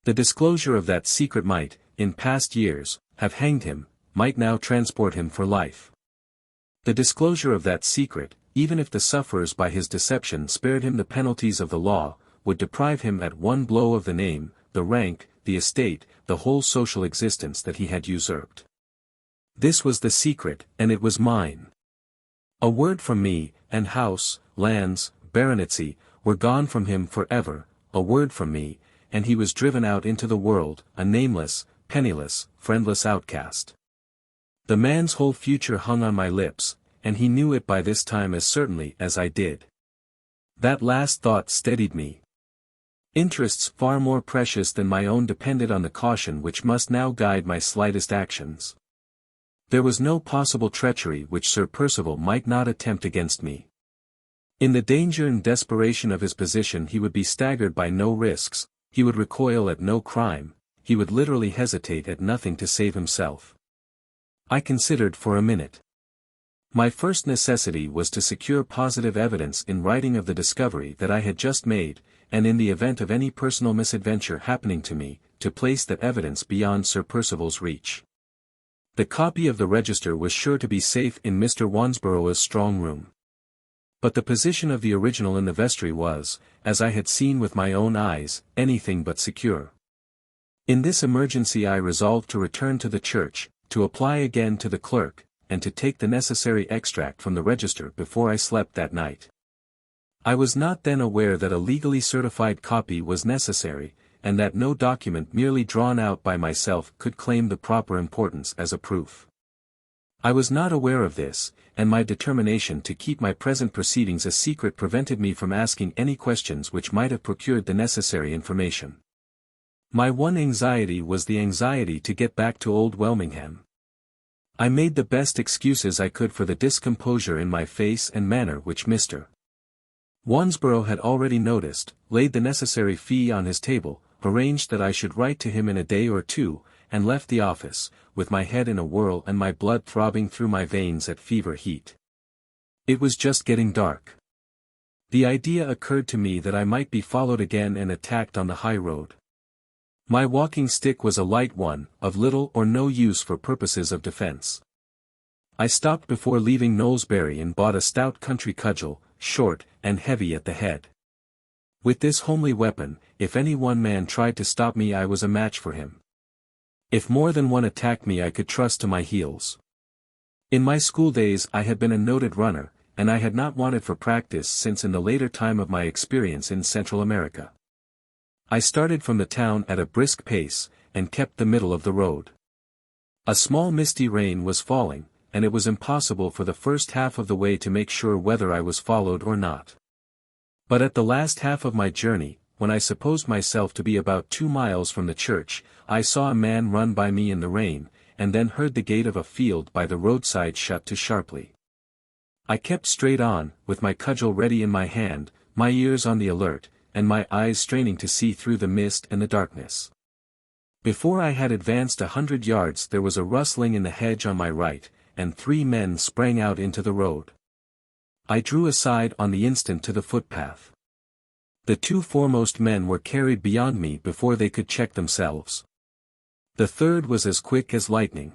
The disclosure of that secret might, in past years, have hanged him, might now transport him for life. The disclosure of that secret, even if the sufferers by his deception spared him the penalties of the law, would deprive him at one blow of the name, the rank, the estate, the whole social existence that he had usurped. This was the secret, and it was mine. A word from me, and house, lands, baronetcy, were gone from him for ever, a word from me, and he was driven out into the world, a nameless, penniless, friendless outcast. The man's whole future hung on my lips, and he knew it by this time as certainly as I did. That last thought steadied me. Interests far more precious than my own depended on the caution which must now guide my slightest actions. There was no possible treachery which Sir Percival might not attempt against me. In the danger and desperation of his position he would be staggered by no risks, he would recoil at no crime, he would literally hesitate at nothing to save himself. I considered for a minute. My first necessity was to secure positive evidence in writing of the discovery that I had just made, and in the event of any personal misadventure happening to me, to place that evidence beyond Sir Percival's reach. The copy of the register was sure to be safe in Mr. Wansborough's strong room. But the position of the original in the vestry was, as I had seen with my own eyes, anything but secure. In this emergency I resolved to return to the church, to apply again to the clerk, and to take the necessary extract from the register before I slept that night. I was not then aware that a legally certified copy was necessary, and that no document merely drawn out by myself could claim the proper importance as a proof. I was not aware of this, and my determination to keep my present proceedings a secret prevented me from asking any questions which might have procured the necessary information. My one anxiety was the anxiety to get back to old Welmingham. I made the best excuses I could for the discomposure in my face and manner which Mr. Wansborough had already noticed, laid the necessary fee on his table, arranged that I should write to him in a day or two, and left the office, with my head in a whirl and my blood throbbing through my veins at fever heat. It was just getting dark. The idea occurred to me that I might be followed again and attacked on the high road. My walking stick was a light one, of little or no use for purposes of defense. I stopped before leaving Knowlesbury and bought a stout country cudgel, short, and heavy at the head. With this homely weapon, if any one man tried to stop me I was a match for him. If more than one attacked me I could trust to my heels. In my school days I had been a noted runner, and I had not wanted for practice since in the later time of my experience in Central America. I started from the town at a brisk pace, and kept the middle of the road. A small misty rain was falling, and it was impossible for the first half of the way to make sure whether I was followed or not. But at the last half of my journey, when I supposed myself to be about 2 miles from the church, I saw a man run by me in the rain, and then heard the gate of a field by the roadside shut to sharply. I kept straight on, with my cudgel ready in my hand, my ears on the alert, and my eyes straining to see through the mist and the darkness. Before I had advanced 100 yards there was a rustling in the hedge on my right, and 3 men sprang out into the road. I drew aside on the instant to the footpath. The 2 foremost men were carried beyond me before they could check themselves. The third was as quick as lightning.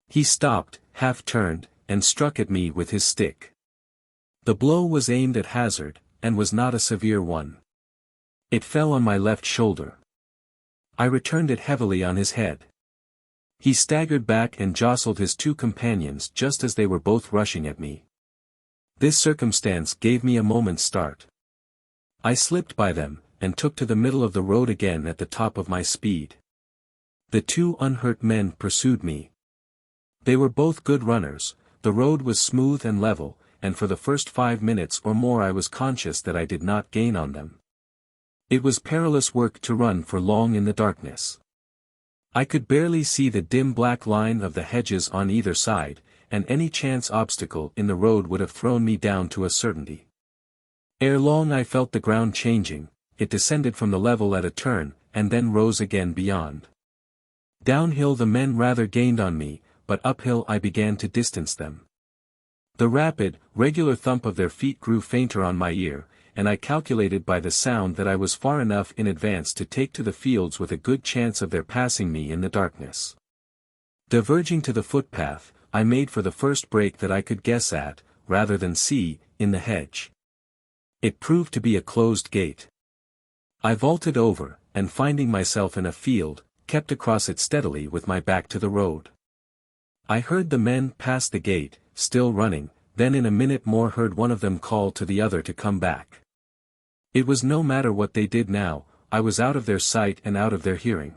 He stopped, half-turned, and struck at me with his stick. The blow was aimed at hazard, and was not a severe one. It fell on my left shoulder. I returned it heavily on his head. He staggered back and jostled his two companions just as they were both rushing at me. This circumstance gave me a moment's start. I slipped by them, and took to the middle of the road again at the top of my speed. The two unhurt men pursued me. They were both good runners, the road was smooth and level, and for the first 5 minutes or more I was conscious that I did not gain on them. It was perilous work to run for long in the darkness. I could barely see the dim black line of the hedges on either side, and any chance obstacle in the road would have thrown me down to a certainty. Ere long I felt the ground changing, it descended from the level at a turn, and then rose again beyond. Downhill the men rather gained on me, but uphill I began to distance them. The rapid, regular thump of their feet grew fainter on my ear, and I calculated by the sound that I was far enough in advance to take to the fields with a good chance of their passing me in the darkness. Diverging to the footpath, I made for the first break that I could guess at, rather than see, in the hedge. It proved to be a closed gate. I vaulted over, and finding myself in a field, kept across it steadily with my back to the road. I heard the men pass the gate, still running, then in a minute more heard one of them call to the other to come back. It was no matter what they did now, I was out of their sight and out of their hearing.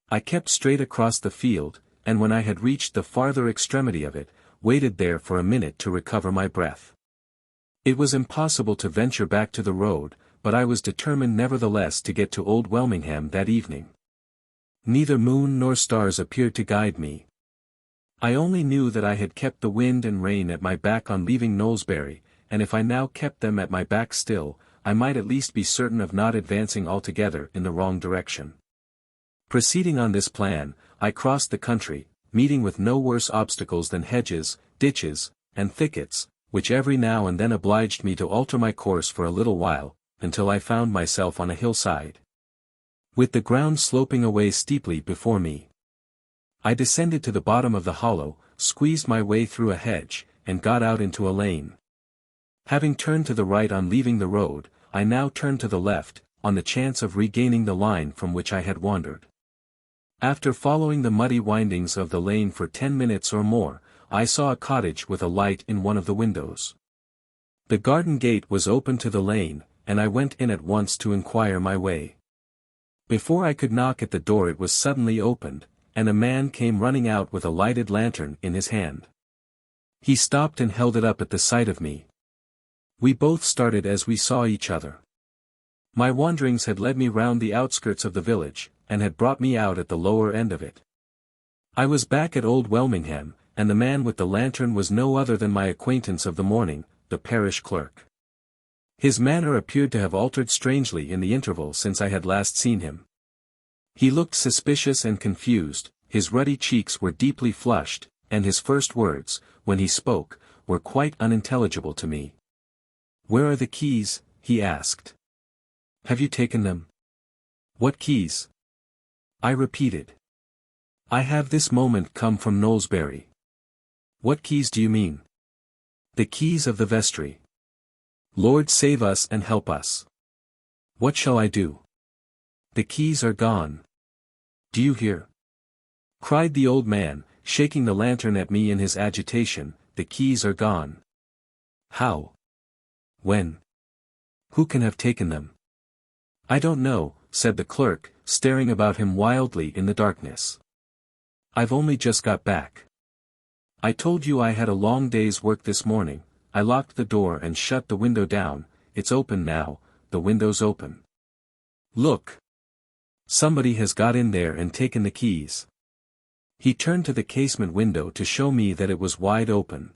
I kept straight across the field, and when I had reached the farther extremity of it, waited there for a minute to recover my breath. It was impossible to venture back to the road, but I was determined nevertheless to get to Old Welmingham that evening. Neither moon nor stars appeared to guide me. I only knew that I had kept the wind and rain at my back on leaving Knowlesbury, and if I now kept them at my back still, I might at least be certain of not advancing altogether in the wrong direction. Proceeding on this plan, I crossed the country, meeting with no worse obstacles than hedges, ditches, and thickets, which every now and then obliged me to alter my course for a little while, until I found myself on a hillside, with the ground sloping away steeply before me. I descended to the bottom of the hollow, squeezed my way through a hedge, and got out into a lane. Having turned to the right on leaving the road, I now turned to the left, on the chance of regaining the line from which I had wandered. After following the muddy windings of the lane for 10 minutes or more, I saw a cottage with a light in one of the windows. The garden gate was open to the lane, and I went in at once to inquire my way. Before I could knock at the door it was suddenly opened, and a man came running out with a lighted lantern in his hand. He stopped and held it up at the sight of me. We both started as we saw each other. My wanderings had led me round the outskirts of the village, and had brought me out at the lower end of it. I was back at Old Welmingham, and the man with the lantern was no other than my acquaintance of the morning, the parish clerk. His manner appeared to have altered strangely in the interval since I had last seen him. He looked suspicious and confused, his ruddy cheeks were deeply flushed, and his first words, when he spoke, were quite unintelligible to me. "Where are the keys?" he asked. "Have you taken them?" "What keys?" I repeated. "I have this moment come from Knowlesbury." "What keys do you mean?" "The keys of the vestry." "Lord save us and help us. What shall I do? The keys are gone. Do you hear?" cried the old man, shaking the lantern at me in his agitation. "The keys are gone." "How? When? Who can have taken them?" "I don't know," said the clerk, staring about him wildly in the darkness. "I've only just got back. I told you I had a long day's work this morning. I locked the door and shut the window down. It's open now, the window's open. Look. Somebody has got in there and taken the keys." He turned to the casement window to show me that it was wide open.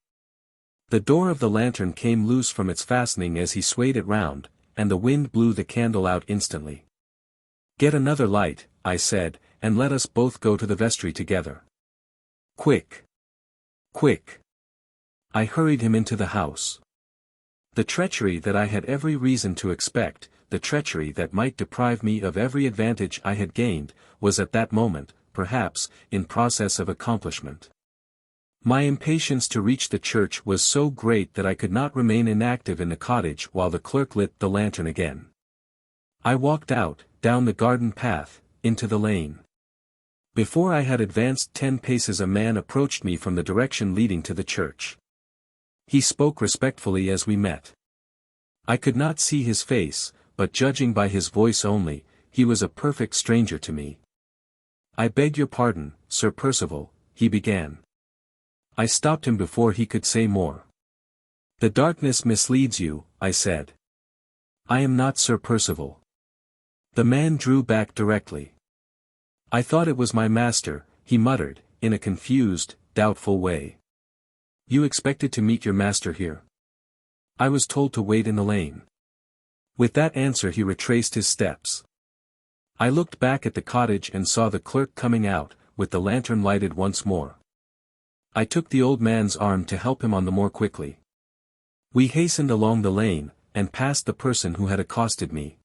The door of the lantern came loose from its fastening as he swayed it round, and the wind blew the candle out instantly. "Get another light," I said, "and let us both go to the vestry together. Quick! Quick!" I hurried him into the house. The treachery that I had every reason to expect, the treachery that might deprive me of every advantage I had gained, was at that moment, perhaps, in process of accomplishment. My impatience to reach the church was so great that I could not remain inactive in the cottage while the clerk lit the lantern again. I walked out, down the garden path, into the lane. Before I had advanced 10 paces a man approached me from the direction leading to the church. He spoke respectfully as we met. I could not see his face, but judging by his voice only, he was a perfect stranger to me. "I beg your pardon, Sir Percival," he began. I stopped him before he could say more. "The darkness misleads you," I said. "I am not Sir Percival." The man drew back directly. "I thought it was my master," he muttered, in a confused, doubtful way. "You expected to meet your master here?" "I was told to wait in the lane." With that answer he retraced his steps. I looked back at the cottage and saw the clerk coming out, with the lantern lighted once more. I took the old man's arm to help him on the more quickly. We hastened along the lane, and passed the person who had accosted me.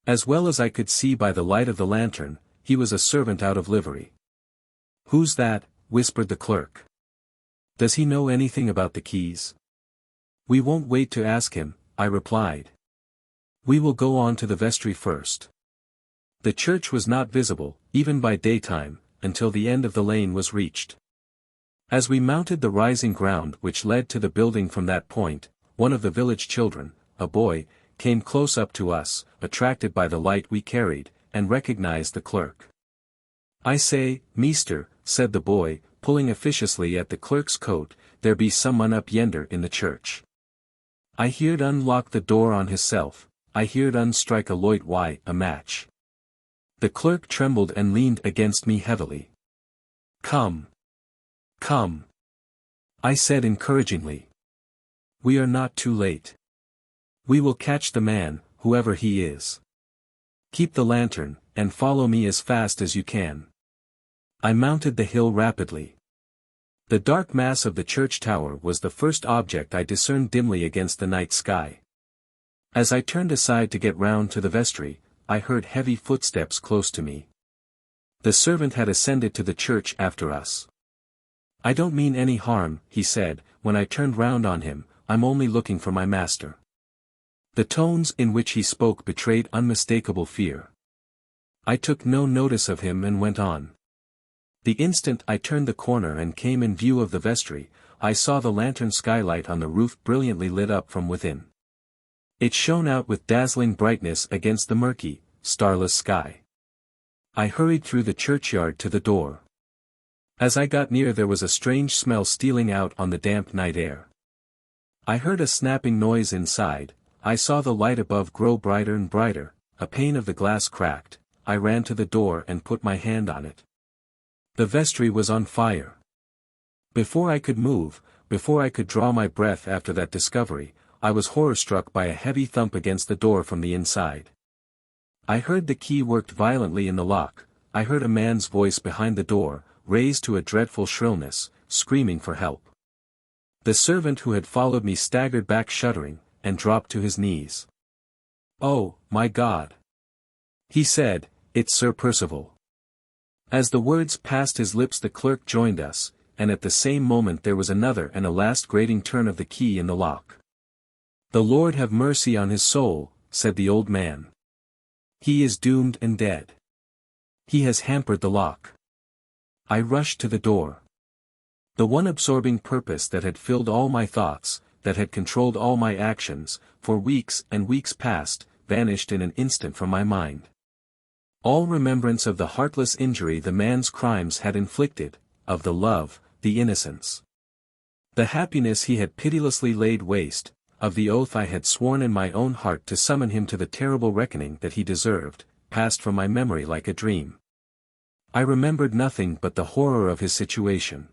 As well as I could see by the light of the lantern, he was a servant out of livery. "Who's that?" whispered the clerk. "Does he know anything about the keys?" "We won't wait to ask him," I replied. "We will go on to the vestry first." The church was not visible, even by daytime, until the end of the lane was reached. As we mounted the rising ground which led to the building from that point, one of the village children, a boy, came close up to us, attracted by the light we carried, and recognized the clerk. "I say, meester," said the boy, pulling officiously at the clerk's coat, "there be someone up yender in the church. I heerd unlock the door on hisself, I heerd unstrike a light wi' a match." The clerk trembled and leaned against me heavily. "Come. Come," I said encouragingly. "We are not too late. We will catch the man, whoever he is. Keep the lantern, and follow me as fast as you can." I mounted the hill rapidly. The dark mass of the church tower was the first object I discerned dimly against the night sky. As I turned aside to get round to the vestry, I heard heavy footsteps close to me. The servant had ascended to the church after us. "I don't mean any harm," he said, when I turned round on him, "I'm only looking for my master." The tones in which he spoke betrayed unmistakable fear. I took no notice of him and went on. The instant I turned the corner and came in view of the vestry, I saw the lantern skylight on the roof brilliantly lit up from within. It shone out with dazzling brightness against the murky, starless sky. I hurried through the churchyard to the door. As I got near there was a strange smell stealing out on the damp night air. I heard a snapping noise inside, I saw the light above grow brighter and brighter, a pane of the glass cracked, I ran to the door and put my hand on it. The vestry was on fire. Before I could move, before I could draw my breath after that discovery, I was horror-struck by a heavy thump against the door from the inside. I heard the key worked violently in the lock, I heard a man's voice behind the door, raised to a dreadful shrillness, screaming for help. The servant who had followed me staggered back shuddering, and dropped to his knees. "Oh, my God!" he said, "It's Sir Percival." As the words passed his lips the clerk joined us, and at the same moment there was another and a last grating turn of the key in the lock. "The Lord have mercy on his soul," said the old man. "He is doomed and dead. He has hampered the lock." I rushed to the door. The one absorbing purpose that had filled all my thoughts, that had controlled all my actions, for weeks and weeks past, vanished in an instant from my mind. All remembrance of the heartless injury the man's crimes had inflicted, of the love, the innocence, the happiness he had pitilessly laid waste, of the oath I had sworn in my own heart to summon him to the terrible reckoning that he deserved, passed from my memory like a dream. I remembered nothing but the horror of his situation.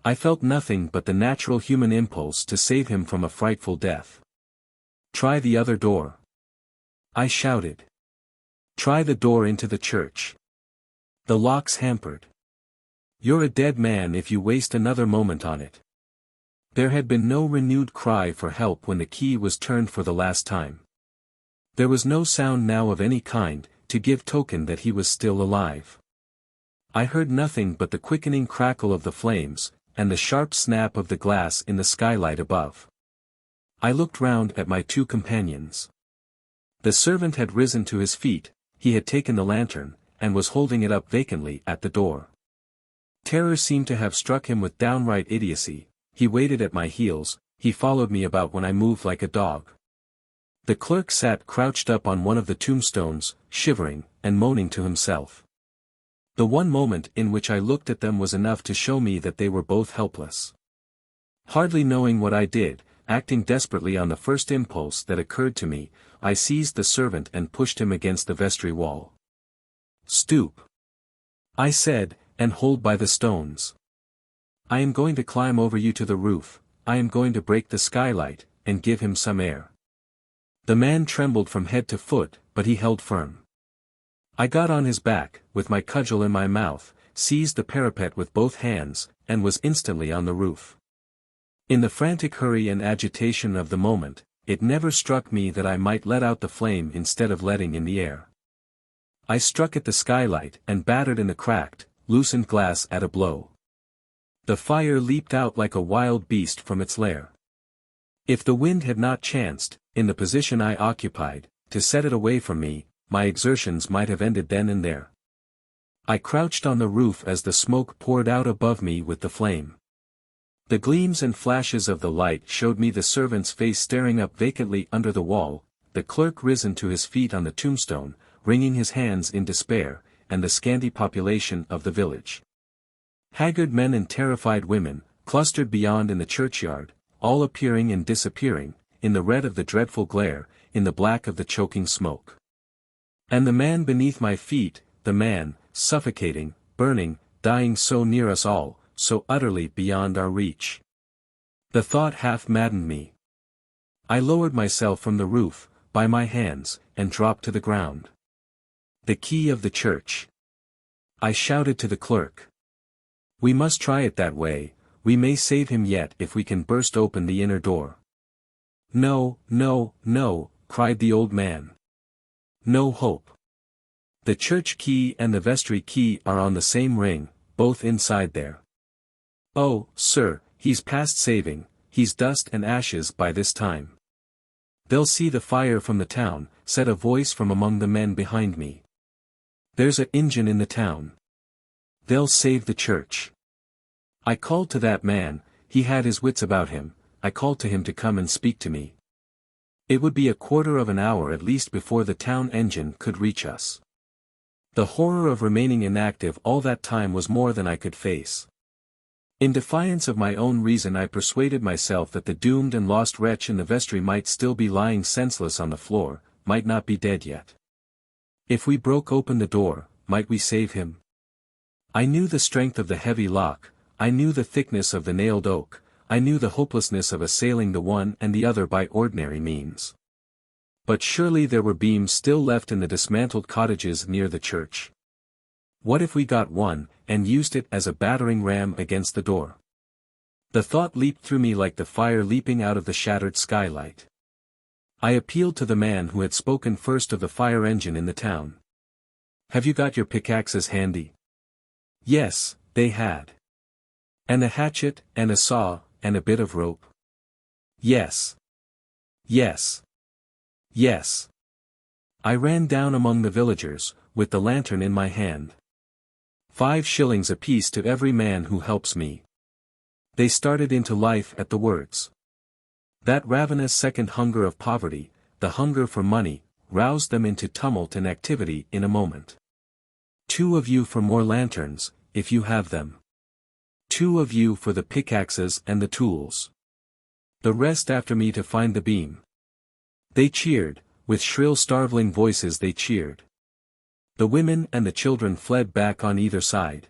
I felt nothing but the natural human impulse to save him from a frightful death. "Try the other door," I shouted. "Try the door into the church. The lock's hampered. You're a dead man if you waste another moment on it." There had been no renewed cry for help when the key was turned for the last time. There was no sound now of any kind, to give token that he was still alive. I heard nothing but the quickening crackle of the flames, and the sharp snap of the glass in the skylight above. I looked round at my two companions. The servant had risen to his feet, he had taken the lantern, and was holding it up vacantly at the door. Terror seemed to have struck him with downright idiocy. He waited at my heels, he followed me about when I moved like a dog. The clerk sat crouched up on one of the tombstones, shivering, and moaning to himself. The one moment in which I looked at them was enough to show me that they were both helpless. Hardly knowing what I did, acting desperately on the first impulse that occurred to me, I seized the servant and pushed him against the vestry wall. "Stoop," I said, "and hold by the stones. I am going to climb over you to the roof, I am going to break the skylight, and give him some air." The man trembled from head to foot, but he held firm. I got on his back, with my cudgel in my mouth, seized the parapet with both hands, and was instantly on the roof. In the frantic hurry and agitation of the moment, it never struck me that I might let out the flame instead of letting in the air. I struck at the skylight and battered in the cracked, loosened glass at a blow. The fire leaped out like a wild beast from its lair. If the wind had not chanced, in the position I occupied, to set it away from me, my exertions might have ended then and there. I crouched on the roof as the smoke poured out above me with the flame. The gleams and flashes of the light showed me the servant's face staring up vacantly under the wall, the clerk risen to his feet on the tombstone, wringing his hands in despair, and the scanty population of the village. Haggard men and terrified women, clustered beyond in the churchyard, all appearing and disappearing, in the red of the dreadful glare, in the black of the choking smoke. And the man beneath my feet, the man, suffocating, burning, dying so near us all, so utterly beyond our reach. The thought half maddened me. I lowered myself from the roof, by my hands, and dropped to the ground. The key of the church. I shouted to the clerk. "We must try it that way, we may save him yet if we can burst open the inner door." "No, no, no," cried the old man. "No hope. The church key and the vestry key are on the same ring, both inside there. Oh, sir, he's past saving, he's dust and ashes by this time." "They'll see the fire from the town," said a voice from among the men behind me. "There's a Injun in the town. They'll save the church." I called to that man, he had his wits about him, I called to him to come and speak to me. It would be a quarter of an hour at least before the town engine could reach us. The horror of remaining inactive all that time was more than I could face. In defiance of my own reason I persuaded myself that the doomed and lost wretch in the vestry might still be lying senseless on the floor, might not be dead yet. If we broke open the door, might we save him? I knew the strength of the heavy lock, I knew the thickness of the nailed oak, I knew the hopelessness of assailing the one and the other by ordinary means. But surely there were beams still left in the dismantled cottages near the church. What if we got one, and used it as a battering ram against the door? The thought leaped through me like the fire leaping out of the shattered skylight. I appealed to the man who had spoken first of the fire engine in the town. "Have you got your pickaxes handy?" Yes, they had. "And a hatchet, and a saw, and a bit of rope?" Yes. Yes. Yes. I ran down among the villagers, with the lantern in my hand. 5 shillings apiece to every man who helps me. They started into life at the words. That ravenous second hunger of poverty, the hunger for money, roused them into tumult and activity in a moment. 2 of you for more lanterns, if you have them. 2 of you for the pickaxes and the tools. The rest after me to find the beam. They cheered, with shrill starveling voices they cheered. The women and the children fled back on either side.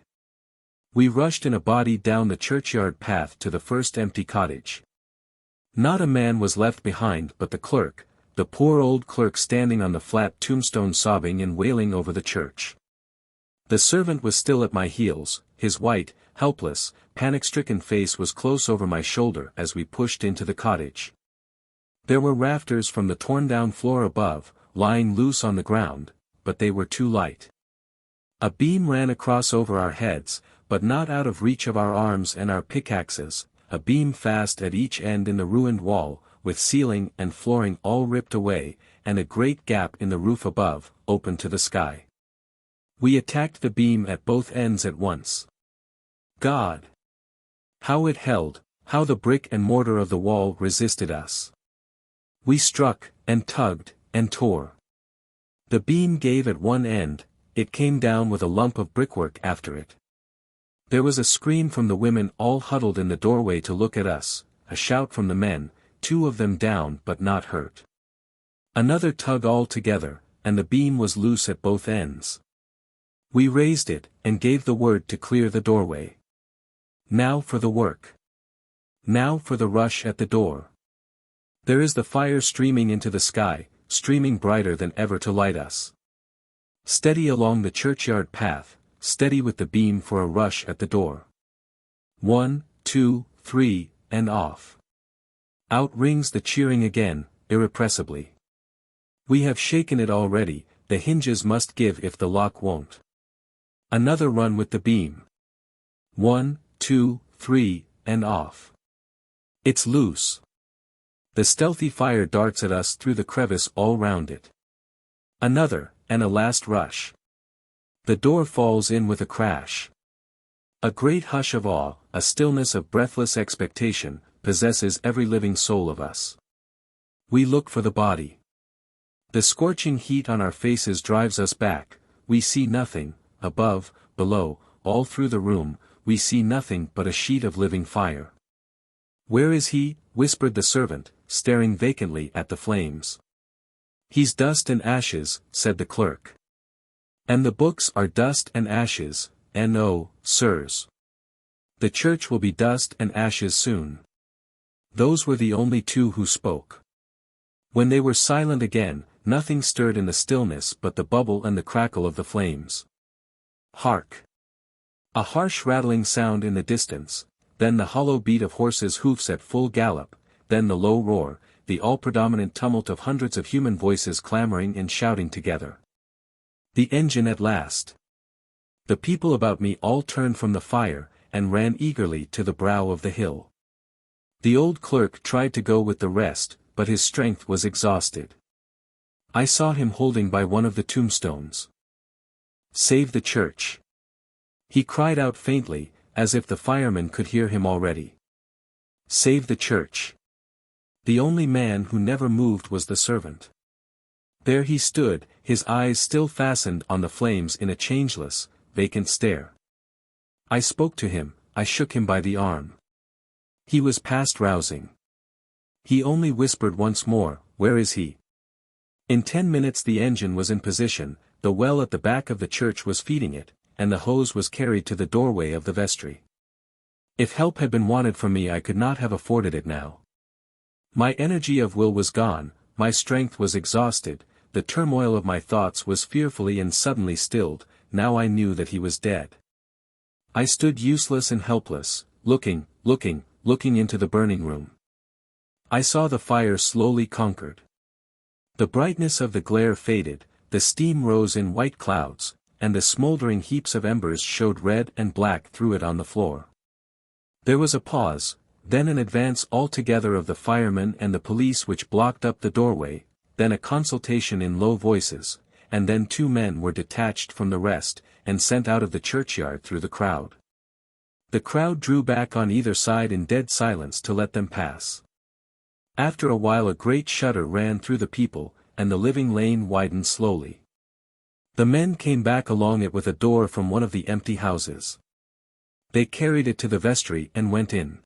We rushed in a body down the churchyard path to the first empty cottage. Not a man was left behind but the clerk, the poor old clerk standing on the flat tombstone sobbing and wailing over the church. The servant was still at my heels, his white, helpless, panic-stricken face was close over my shoulder as we pushed into the cottage. There were rafters from the torn-down floor above, lying loose on the ground, but they were too light. A beam ran across over our heads, but not out of reach of our arms and our pickaxes, a beam fast at each end in the ruined wall, with ceiling and flooring all ripped away, and a great gap in the roof above, open to the sky. We attacked the beam at both ends at once. God! How it held, how the brick and mortar of the wall resisted us. We struck, and tugged, and tore. The beam gave at one end, it came down with a lump of brickwork after it. There was a scream from the women all huddled in the doorway to look at us, a shout from the men, 2 of them down but not hurt. Another tug all together, and the beam was loose at both ends. We raised it, and gave the word to clear the doorway. Now for the work. Now for the rush at the door. There is the fire streaming into the sky, streaming brighter than ever to light us. Steady along the churchyard path, steady with the beam for a rush at the door. 1, 2, 3, and off. Out rings the cheering again, irrepressibly. We have shaken it already, the hinges must give if the lock won't. Another run with the beam. 1, 2, 3, and off. It's loose. The stealthy fire darts at us through the crevice all round it. Another, and a last rush. The door falls in with a crash. A great hush of awe, a stillness of breathless expectation, possesses every living soul of us. We look for the body. The scorching heat on our faces drives us back, we see nothing, above, below, all through the room, we see nothing but a sheet of living fire. Where is he? Whispered the servant, staring vacantly at the flames. He's dust and ashes, said the clerk. And the books are dust and ashes, no, sirs. The church will be dust and ashes soon. Those were the only 2 who spoke. When they were silent again, nothing stirred in the stillness but the bubble and the crackle of the flames. Hark! A harsh rattling sound in the distance, then the hollow beat of horses' hoofs at full gallop, then the low roar, the all-predominant tumult of hundreds of human voices clamoring and shouting together. The engine at last. The people about me all turned from the fire, and ran eagerly to the brow of the hill. The old clerk tried to go with the rest, but his strength was exhausted. I saw him holding by one of the tombstones. Save the church! He cried out faintly, as if the firemen could hear him already. Save the church! The only man who never moved was the servant. There he stood, his eyes still fastened on the flames in a changeless, vacant stare. I spoke to him, I shook him by the arm. He was past rousing. He only whispered once more, "Where is he?" In 10 minutes the engine was in position, the well at the back of the church was feeding it, and the hose was carried to the doorway of the vestry. If help had been wanted from me I could not have afforded it now. My energy of will was gone, my strength was exhausted, the turmoil of my thoughts was fearfully and suddenly stilled, now I knew that he was dead. I stood useless and helpless, looking into the burning room. I saw the fire slowly conquered. The brightness of the glare faded, the steam rose in white clouds, and the smoldering heaps of embers showed red and black through it on the floor. There was a pause, then an advance altogether of the firemen and the police which blocked up the doorway, then a consultation in low voices, and then 2 men were detached from the rest, and sent out of the churchyard through the crowd. The crowd drew back on either side in dead silence to let them pass. After a while a great shudder ran through the people, and the living lane widened slowly. The men came back along it with a door from one of the empty houses. They carried it to the vestry and went in.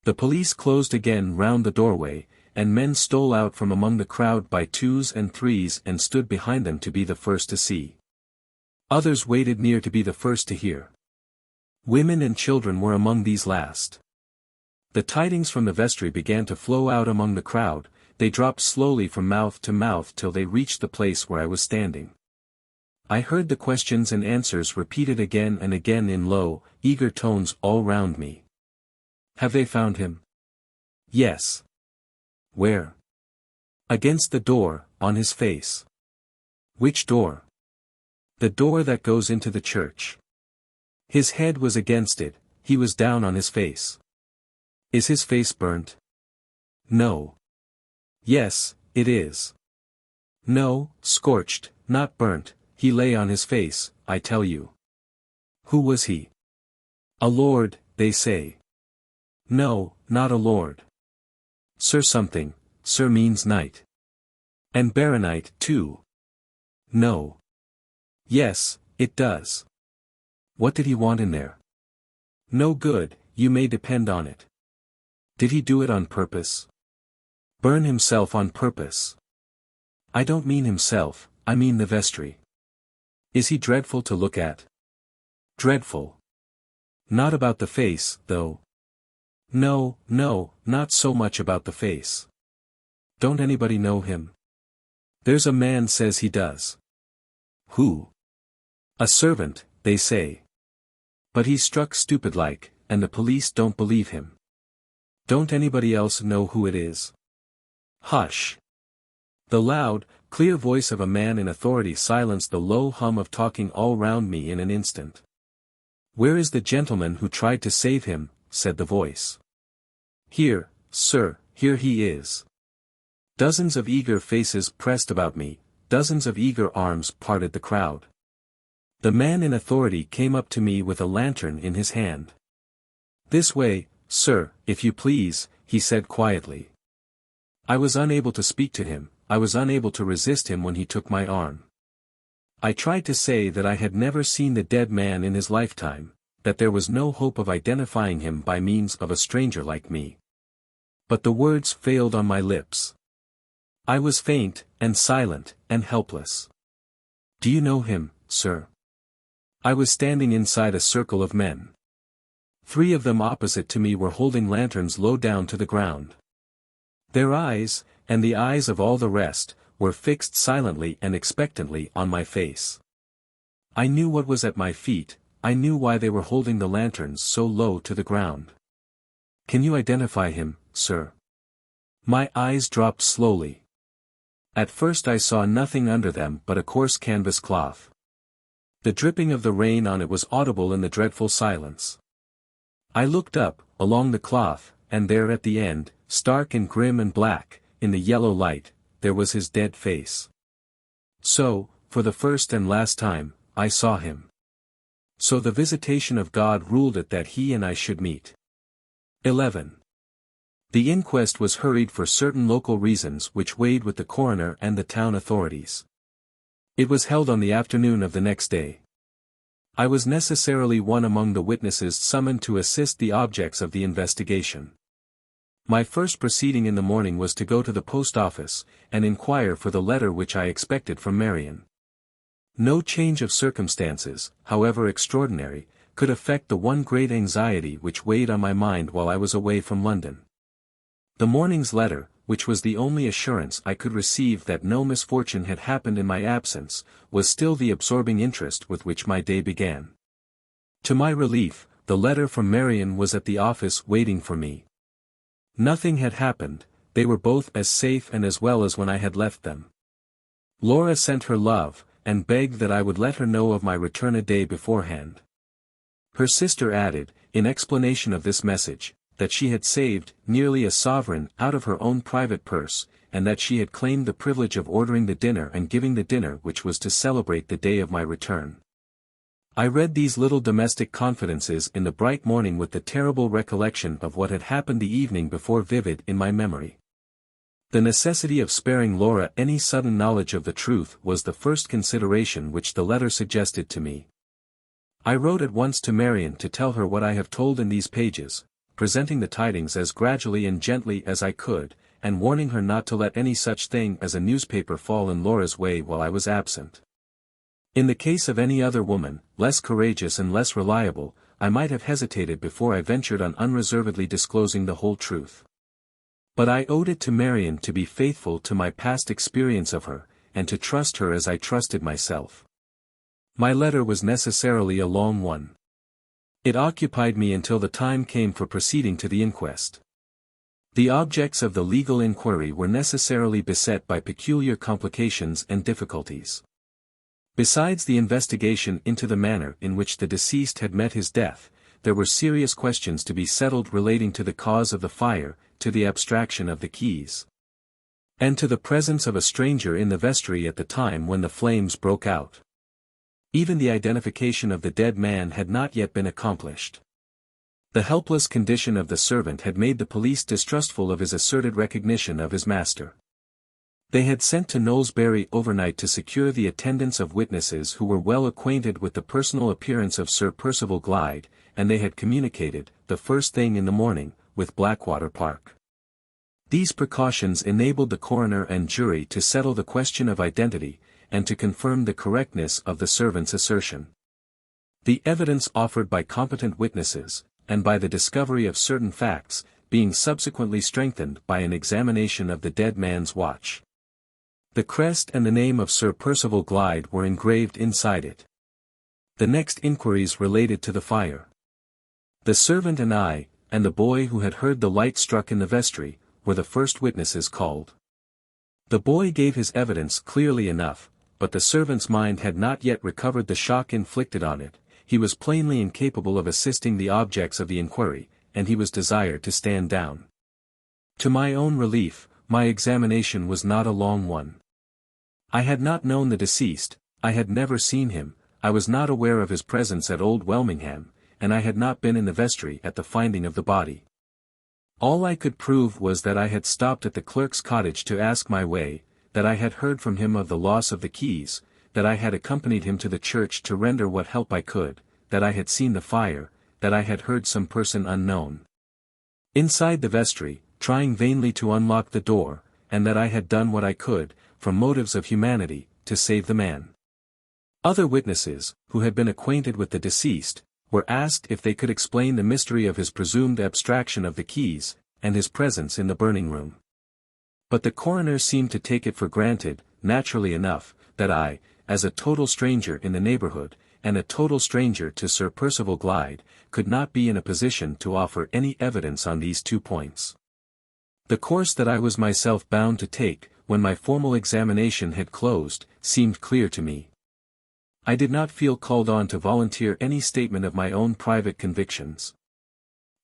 The police closed again round the doorway, and men stole out from among the crowd by 2s and 3s and stood behind them to be the first to see. Others waited near to be the first to hear. Women and children were among these last. The tidings from the vestry began to flow out among the crowd, they dropped slowly from mouth to mouth till they reached the place where I was standing. I heard the questions and answers repeated again and again in low, eager tones all round me. Have they found him? Yes. Where? Against the door, on his face. Which door? The door that goes into the church. His head was against it, he was down on his face. Is his face burnt? No. Yes, it is. No, scorched, not burnt, he lay on his face, I tell you. Who was he? A lord, they say. No, not a lord. Sir something, sir means knight. And baronite, too. No. Yes, it does. What did he want in there? No good, you may depend on it. Did he do it on purpose? Burn himself on purpose? I don't mean himself, I mean the vestry. Is he dreadful to look at? Dreadful. Not about the face, though. No, no, not so much about the face. Don't anybody know him? There's a man says he does. Who? A servant, they say. But he's struck stupid-like, and the police don't believe him. Don't anybody else know who it is? Hush. The loud, clear voice of a man in authority silenced the low hum of talking all round me in an instant. Where is the gentleman who tried to save him? Said the voice. Here, sir, here he is. Dozens of eager faces pressed about me, dozens of eager arms parted the crowd. The man in authority came up to me with a lantern in his hand. This way, sir, if you please, he said quietly. I was unable to speak to him, I was unable to resist him when he took my arm. I tried to say that I had never seen the dead man in his lifetime, that there was no hope of identifying him by means of a stranger like me. But the words failed on my lips. I was faint, and silent, and helpless. Do you know him, sir? I was standing inside a circle of men. 3 of them opposite to me were holding lanterns low down to the ground. Their eyes, and the eyes of all the rest, were fixed silently and expectantly on my face. I knew what was at my feet, I knew why they were holding the lanterns so low to the ground. Can you identify him, sir? My eyes dropped slowly. At first I saw nothing under them but a coarse canvas cloth. The dripping of the rain on it was audible in the dreadful silence. I looked up, along the cloth, and there at the end, stark and grim and black, in the yellow light, there was his dead face. So, for the first and last time, I saw him. So the visitation of God ruled it that he and I should meet. 11. The inquest was hurried for certain local reasons which weighed with the coroner and the town authorities. It was held on the afternoon of the next day. I was necessarily one among the witnesses summoned to assist the objects of the investigation. My first proceeding in the morning was to go to the post office, and inquire for the letter which I expected from Marian. No change of circumstances, however extraordinary, could affect the one great anxiety which weighed on my mind while I was away from London. The morning's letter, which was the only assurance I could receive that no misfortune had happened in my absence, was still the absorbing interest with which my day began. To my relief, the letter from Marian was at the office waiting for me. Nothing had happened, they were both as safe and as well as when I had left them. Laura sent her love, and begged that I would let her know of my return a day beforehand. Her sister added, in explanation of this message, that she had saved nearly a sovereign out of her own private purse, and that she had claimed the privilege of ordering the dinner and giving the dinner which was to celebrate the day of my return. I read these little domestic confidences in the bright morning with the terrible recollection of what had happened the evening before vivid in my memory. The necessity of sparing Laura any sudden knowledge of the truth was the first consideration which the letter suggested to me. I wrote at once to Marian to tell her what I have told in these pages, presenting the tidings as gradually and gently as I could, and warning her not to let any such thing as a newspaper fall in Laura's way while I was absent. In the case of any other woman, less courageous and less reliable, I might have hesitated before I ventured on unreservedly disclosing the whole truth. But I owed it to Marian to be faithful to my past experience of her, and to trust her as I trusted myself. My letter was necessarily a long one. It occupied me until the time came for proceeding to the inquest. The objects of the legal inquiry were necessarily beset by peculiar complications and difficulties. Besides the investigation into the manner in which the deceased had met his death, there were serious questions to be settled relating to the cause of the fire, to the abstraction of the keys, and to the presence of a stranger in the vestry at the time when the flames broke out. Even the identification of the dead man had not yet been accomplished. The helpless condition of the servant had made the police distrustful of his asserted recognition of his master. They had sent to Knowlesbury overnight to secure the attendance of witnesses who were well acquainted with the personal appearance of Sir Percival Glyde, and they had communicated, the first thing in the morning, with Blackwater Park. These precautions enabled the coroner and jury to settle the question of identity, and to confirm the correctness of the servant's assertion. The evidence offered by competent witnesses, and by the discovery of certain facts, being subsequently strengthened by an examination of the dead man's watch. The crest and the name of Sir Percival Glyde were engraved inside it. The next inquiries related to the fire. The servant and I, and the boy who had heard the light struck in the vestry, were the first witnesses called. The boy gave his evidence clearly enough, but the servant's mind had not yet recovered the shock inflicted on it. He was plainly incapable of assisting the objects of the inquiry, and he was desired to stand down. To my own relief, my examination was not a long one. I had not known the deceased, I had never seen him, I was not aware of his presence at Old Welmingham, and I had not been in the vestry at the finding of the body. All I could prove was that I had stopped at the clerk's cottage to ask my way, that I had heard from him of the loss of the keys, that I had accompanied him to the church to render what help I could, that I had seen the fire, that I had heard some person unknown inside the vestry, trying vainly to unlock the door, and that I had done what I could, from motives of humanity, to save the man. Other witnesses, who had been acquainted with the deceased, were asked if they could explain the mystery of his presumed abstraction of the keys, and his presence in the burning room. But the coroner seemed to take it for granted, naturally enough, that I, as a total stranger in the neighbourhood, and a total stranger to Sir Percival Glyde, could not be in a position to offer any evidence on these 2 points. The course that I was myself bound to take, when my formal examination had closed, seemed clear to me. I did not feel called on to volunteer any statement of my own private convictions.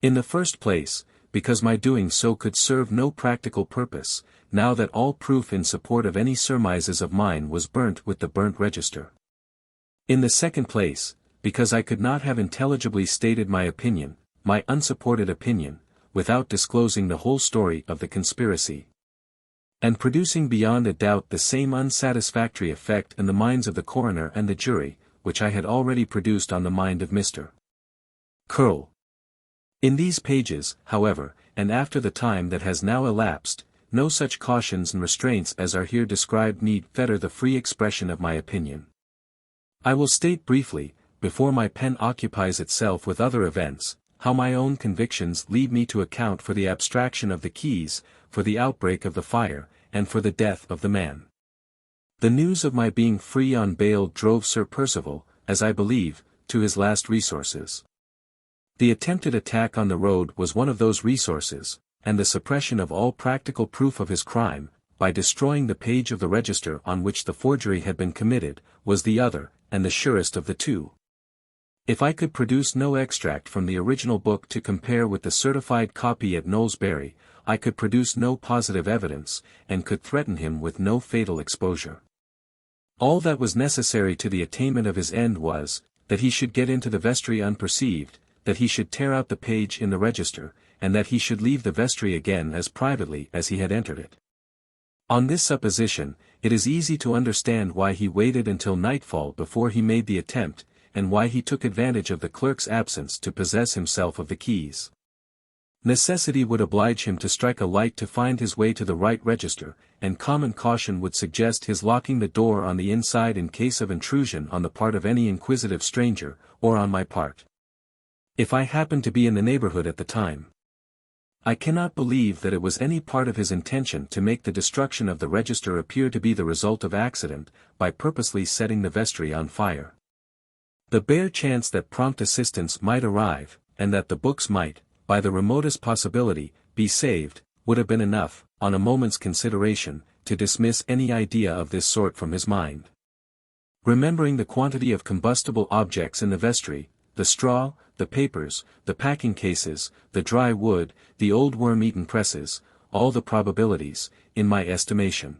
In the first place, because my doing so could serve no practical purpose, now that all proof in support of any surmises of mine was burnt with the burnt register. In the second place, because I could not have intelligibly stated my opinion, my unsupported opinion, without disclosing the whole story of the conspiracy, and producing beyond a doubt the same unsatisfactory effect in the minds of the coroner and the jury, which I had already produced on the mind of Mr. Curll. In these pages, however, and after the time that has now elapsed, no such cautions and restraints as are here described need fetter the free expression of my opinion. I will state briefly, before my pen occupies itself with other events, how my own convictions lead me to account for the abstraction of the keys, for the outbreak of the fire, and for the death of the man. The news of my being free on bail drove Sir Percival, as I believe, to his last resources. The attempted attack on the road was one of those resources, and the suppression of all practical proof of his crime, by destroying the page of the register on which the forgery had been committed, was the other, and the surest of the two. If I could produce no extract from the original book to compare with the certified copy at Knowlesbury, I could produce no positive evidence, and could threaten him with no fatal exposure. All that was necessary to the attainment of his end was, that he should get into the vestry unperceived, that he should tear out the page in the register, and that he should leave the vestry again as privately as he had entered it. On this supposition, it is easy to understand why he waited until nightfall before he made the attempt, and why he took advantage of the clerk's absence to possess himself of the keys. Necessity would oblige him to strike a light to find his way to the right register, and common caution would suggest his locking the door on the inside in case of intrusion on the part of any inquisitive stranger, or on my part, if I happened to be in the neighborhood at the time. I cannot believe that it was any part of his intention to make the destruction of the register appear to be the result of accident, by purposely setting the vestry on fire. The bare chance that prompt assistance might arrive, and that the books might, by the remotest possibility, be saved, would have been enough, on a moment's consideration, to dismiss any idea of this sort from his mind. Remembering the quantity of combustible objects in the vestry, the straw, the papers, the packing cases, the dry wood, the old worm-eaten presses, all the probabilities, in my estimation,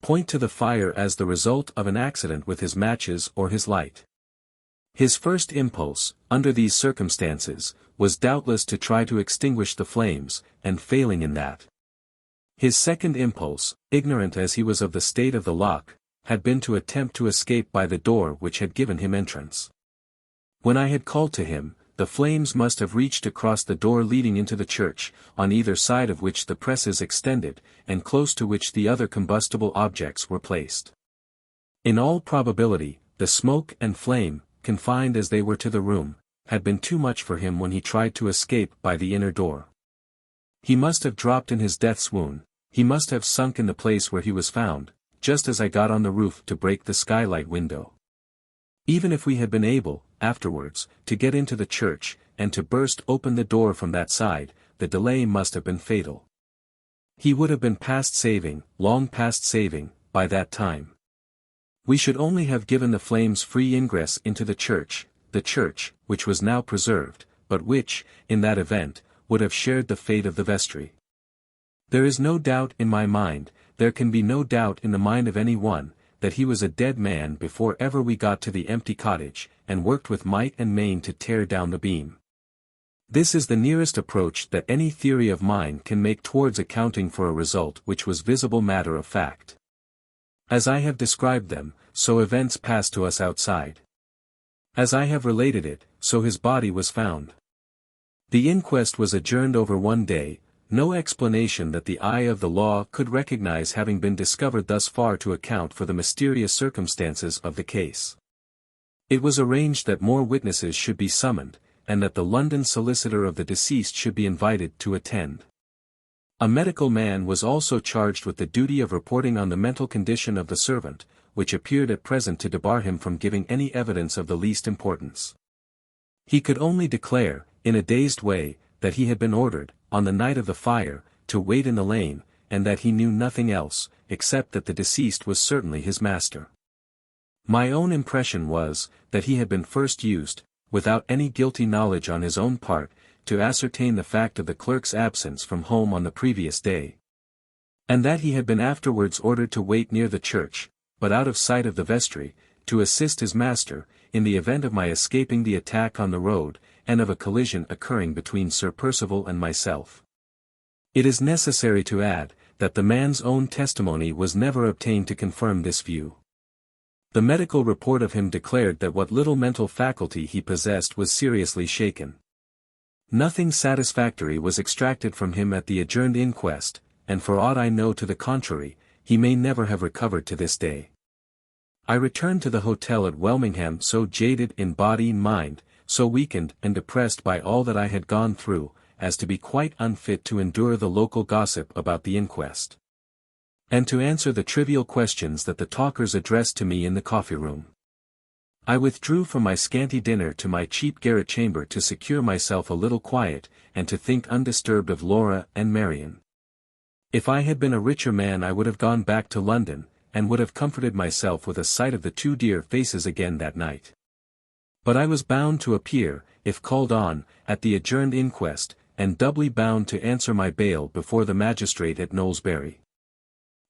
point to the fire as the result of an accident with his matches or his light. His first impulse, under these circumstances, was doubtless to try to extinguish the flames, and failing in that. His second impulse, ignorant as he was of the state of the lock, had been to attempt to escape by the door which had given him entrance. When I had called to him, the flames must have reached across the door leading into the church, on either side of which the presses extended, and close to which the other combustible objects were placed. In all probability, the smoke and flame, confined as they were to the room, had been too much for him when he tried to escape by the inner door. He must have dropped in his death swoon, he must have sunk in the place where he was found, just as I got on the roof to break the skylight window. Even if we had been able, afterwards, to get into the church, and to burst open the door from that side, the delay must have been fatal. He would have been past saving, long past saving, by that time. We should only have given the flames free ingress into the church, which was now preserved, but which, in that event, would have shared the fate of the vestry. There is no doubt in my mind, there can be no doubt in the mind of any one, that he was a dead man before ever we got to the empty cottage, and worked with might and main to tear down the beam. This is the nearest approach that any theory of mine can make towards accounting for a result which was visible matter of fact. As I have described them, so events passed to us outside. As I have related it, so his body was found. The inquest was adjourned over one day, no explanation that the eye of the law could recognize having been discovered thus far to account for the mysterious circumstances of the case. It was arranged that more witnesses should be summoned, and that the London solicitor of the deceased should be invited to attend. A medical man was also charged with the duty of reporting on the mental condition of the servant, which appeared at present to debar him from giving any evidence of the least importance. He could only declare, in a dazed way, that he had been ordered, on the night of the fire, to wait in the lane, and that he knew nothing else, except that the deceased was certainly his master. My own impression was, that he had been first used, without any guilty knowledge on his own part, to ascertain the fact of the clerk's absence from home on the previous day. And that he had been afterwards ordered to wait near the church, but out of sight of the vestry, to assist his master, in the event of my escaping the attack on the road, and of a collision occurring between Sir Percival and myself. It is necessary to add, that the man's own testimony was never obtained to confirm this view. The medical report of him declared that what little mental faculty he possessed was seriously shaken. Nothing satisfactory was extracted from him at the adjourned inquest, and for aught I know to the contrary, he may never have recovered to this day. I returned to the hotel at Welmingham so jaded in body and mind, so weakened and depressed by all that I had gone through, as to be quite unfit to endure the local gossip about the inquest, and to answer the trivial questions that the talkers addressed to me in the coffee-room. I withdrew from my scanty dinner to my cheap garret chamber to secure myself a little quiet, and to think undisturbed of Laura and Marian. If I had been a richer man I would have gone back to London, and would have comforted myself with a sight of the two dear faces again that night. But I was bound to appear, if called on, at the adjourned inquest, and doubly bound to answer my bail before the magistrate at Knowlesbury.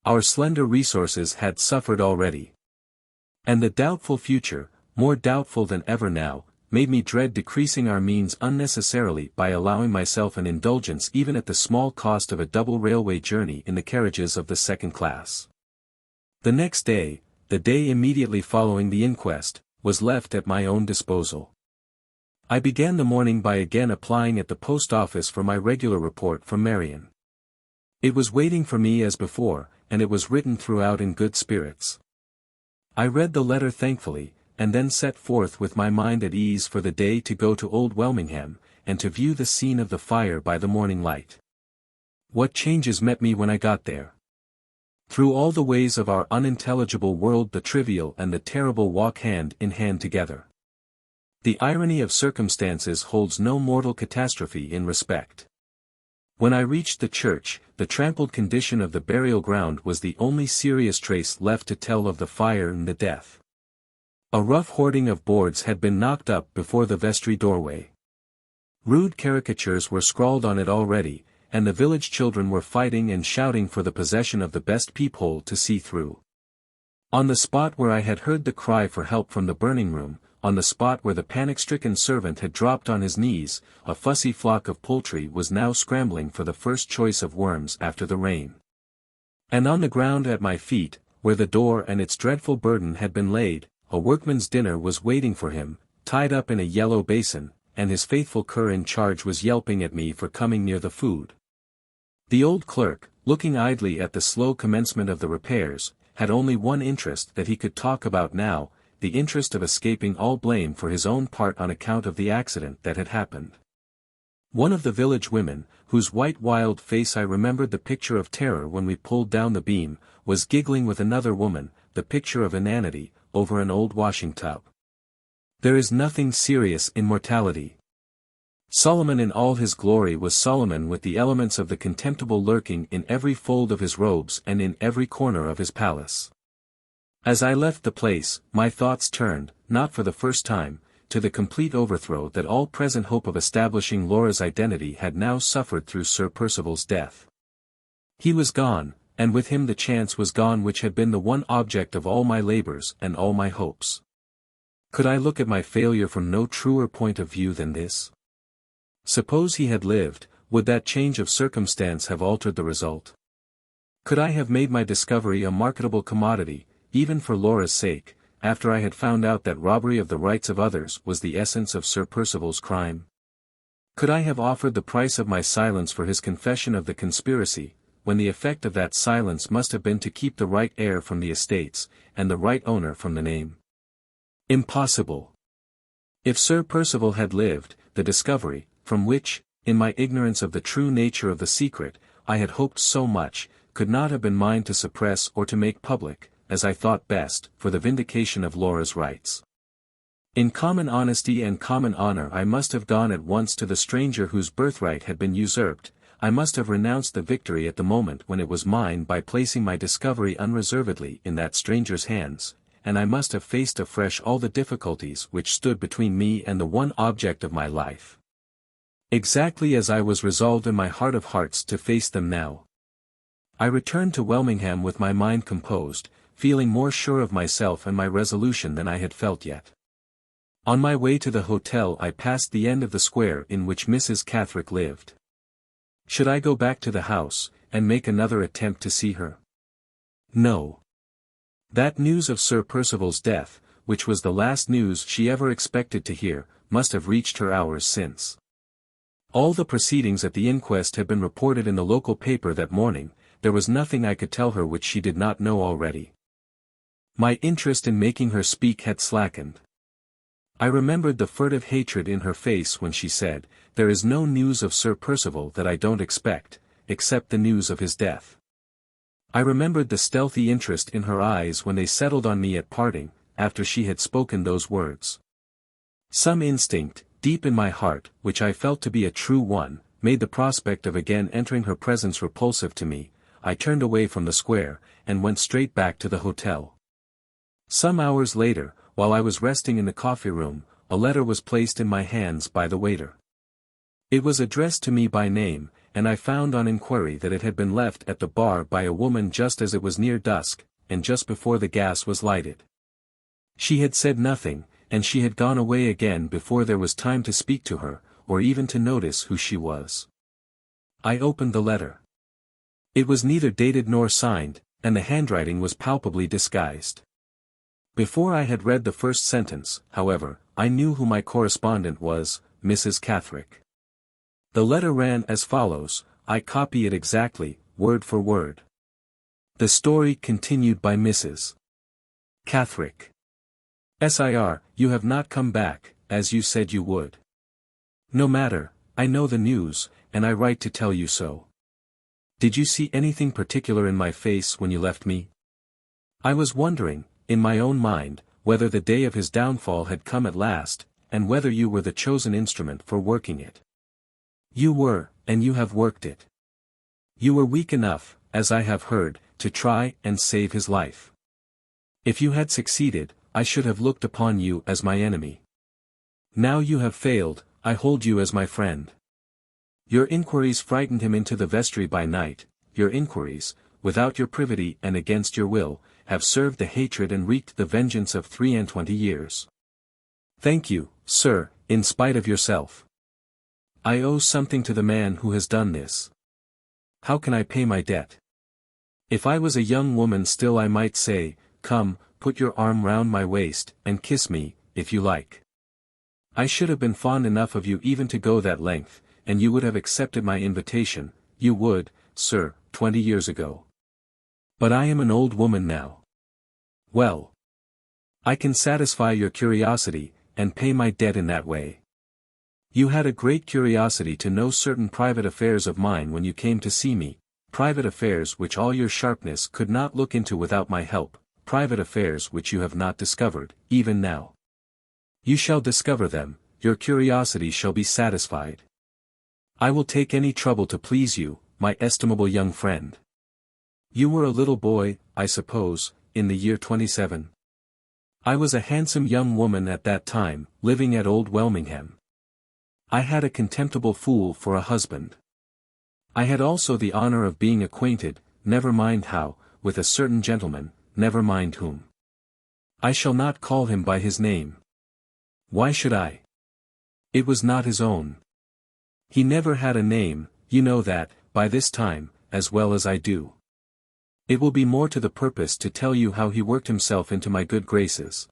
Our slender resources had suffered already. And the doubtful future, more doubtful than ever now, made me dread decreasing our means unnecessarily by allowing myself an indulgence even at the small cost of a double railway journey in the carriages of the second class. The next day, the day immediately following the inquest, was left at my own disposal. I began the morning by again applying at the post office for my regular report from Marian. It was waiting for me as before, and it was written throughout in good spirits. I read the letter thankfully, and then set forth with my mind at ease for the day to go to Old Welmingham, and to view the scene of the fire by the morning light. What changes met me when I got there! Through all the ways of our unintelligible world the trivial and the terrible walk hand in hand together. The irony of circumstances holds no mortal catastrophe in respect. When I reached the church, the trampled condition of the burial ground was the only serious trace left to tell of the fire and the death. A rough hoarding of boards had been knocked up before the vestry doorway. Rude caricatures were scrawled on it already, and the village children were fighting and shouting for the possession of the best peephole to see through. On the spot where I had heard the cry for help from the burning room, on the spot where the panic-stricken servant had dropped on his knees, a fussy flock of poultry was now scrambling for the first choice of worms after the rain. And on the ground at my feet, where the door and its dreadful burden had been laid, a workman's dinner was waiting for him, tied up in a yellow basin, and his faithful cur in charge was yelping at me for coming near the food. The old clerk, looking idly at the slow commencement of the repairs, had only one interest that he could talk about now, the interest of escaping all blame for his own part on account of the accident that had happened. One of the village women, whose white wild face I remembered the picture of terror when we pulled down the beam, was giggling with another woman, the picture of inanity, over an old washing tub. There is nothing serious in mortality. Solomon in all his glory was Solomon with the elements of the contemptible lurking in every fold of his robes and in every corner of his palace. As I left the place, my thoughts turned, not for the first time, to the complete overthrow that all present hope of establishing Laura's identity had now suffered through Sir Percival's death. He was gone, and with him the chance was gone which had been the one object of all my labors and all my hopes. Could I look at my failure from no truer point of view than this? Suppose he had lived, would that change of circumstance have altered the result? Could I have made my discovery a marketable commodity, even for Laura's sake, after I had found out that robbery of the rights of others was the essence of Sir Percival's crime? Could I have offered the price of my silence for his confession of the conspiracy, when the effect of that silence must have been to keep the right heir from the estates, and the right owner from the name? Impossible. If Sir Percival had lived, the discovery, from which, in my ignorance of the true nature of the secret, I had hoped so much, could not have been mine to suppress or to make public, as I thought best, for the vindication of Laura's rights. In common honesty and common honor I must have gone at once to the stranger whose birthright had been usurped, I must have renounced the victory at the moment when it was mine by placing my discovery unreservedly in that stranger's hands, and I must have faced afresh all the difficulties which stood between me and the one object of my life. Exactly as I was resolved in my heart of hearts to face them now. I returned to Welmingham with my mind composed, feeling more sure of myself and my resolution than I had felt yet. On my way to the hotel I passed the end of the square in which Mrs. Catherick lived. Should I go back to the house, and make another attempt to see her? No. That news of Sir Percival's death, which was the last news she ever expected to hear, must have reached her hours since. All the proceedings at the inquest had been reported in the local paper that morning, there was nothing I could tell her which she did not know already. My interest in making her speak had slackened. I remembered the furtive hatred in her face when she said, "There is no news of Sir Percival that I don't expect, except the news of his death." I remembered the stealthy interest in her eyes when they settled on me at parting, after she had spoken those words. Some instinct, deep in my heart, which I felt to be a true one, made the prospect of again entering her presence repulsive to me. I turned away from the square, and went straight back to the hotel. Some hours later, while I was resting in the coffee-room, a letter was placed in my hands by the waiter. It was addressed to me by name, and I found on inquiry that it had been left at the bar by a woman just as it was near dusk, and just before the gas was lighted. She had said nothing, and she had gone away again before there was time to speak to her, or even to notice who she was. I opened the letter. It was neither dated nor signed, and the handwriting was palpably disguised. Before I had read the first sentence, however, I knew who my correspondent was, Mrs. Catherick. The letter ran as follows, I copy it exactly, word for word. The story continued by Mrs. Catherick. Sir, you have not come back, as you said you would. No matter, I know the news, and I write to tell you so. Did you see anything particular in my face when you left me? I was wondering, in my own mind, whether the day of his downfall had come at last, and whether you were the chosen instrument for working it. You were, and you have worked it. You were weak enough, as I have heard, to try and save his life. If you had succeeded, I should have looked upon you as my enemy. Now you have failed, I hold you as my friend. Your inquiries frightened him into the vestry by night, your inquiries, without your privity and against your will, have served the hatred and wreaked the vengeance of 23 years. Thank you, sir, in spite of yourself. I owe something to the man who has done this. How can I pay my debt? If I was a young woman still I might say, come, put your arm round my waist, and kiss me, if you like. I should have been fond enough of you even to go that length, and you would have accepted my invitation, you would, sir, 20 years ago. But I am an old woman now. Well, I can satisfy your curiosity, and pay my debt in that way. You had a great curiosity to know certain private affairs of mine when you came to see me, private affairs which all your sharpness could not look into without my help, private affairs which you have not discovered, even now. You shall discover them, your curiosity shall be satisfied. I will take any trouble to please you, my estimable young friend. You were a little boy, I suppose, in the year 27. I was a handsome young woman at that time, living at Old Welmingham. I had a contemptible fool for a husband. I had also the honor of being acquainted, never mind how, with a certain gentleman, never mind whom. I shall not call him by his name. Why should I? It was not his own. He never had a name, you know that, by this time, as well as I do. It will be more to the purpose to tell you how he worked himself into my good graces.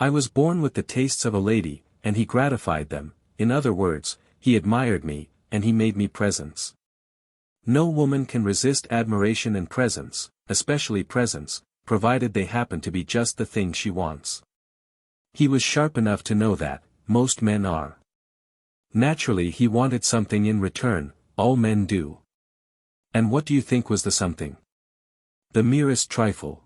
I was born with the tastes of a lady, and he gratified them, in other words, he admired me, and he made me presents. No woman can resist admiration and presents, especially presents, provided they happen to be just the thing she wants. He was sharp enough to know that, most men are. Naturally he wanted something in return, all men do. And what do you think was the something? The merest trifle.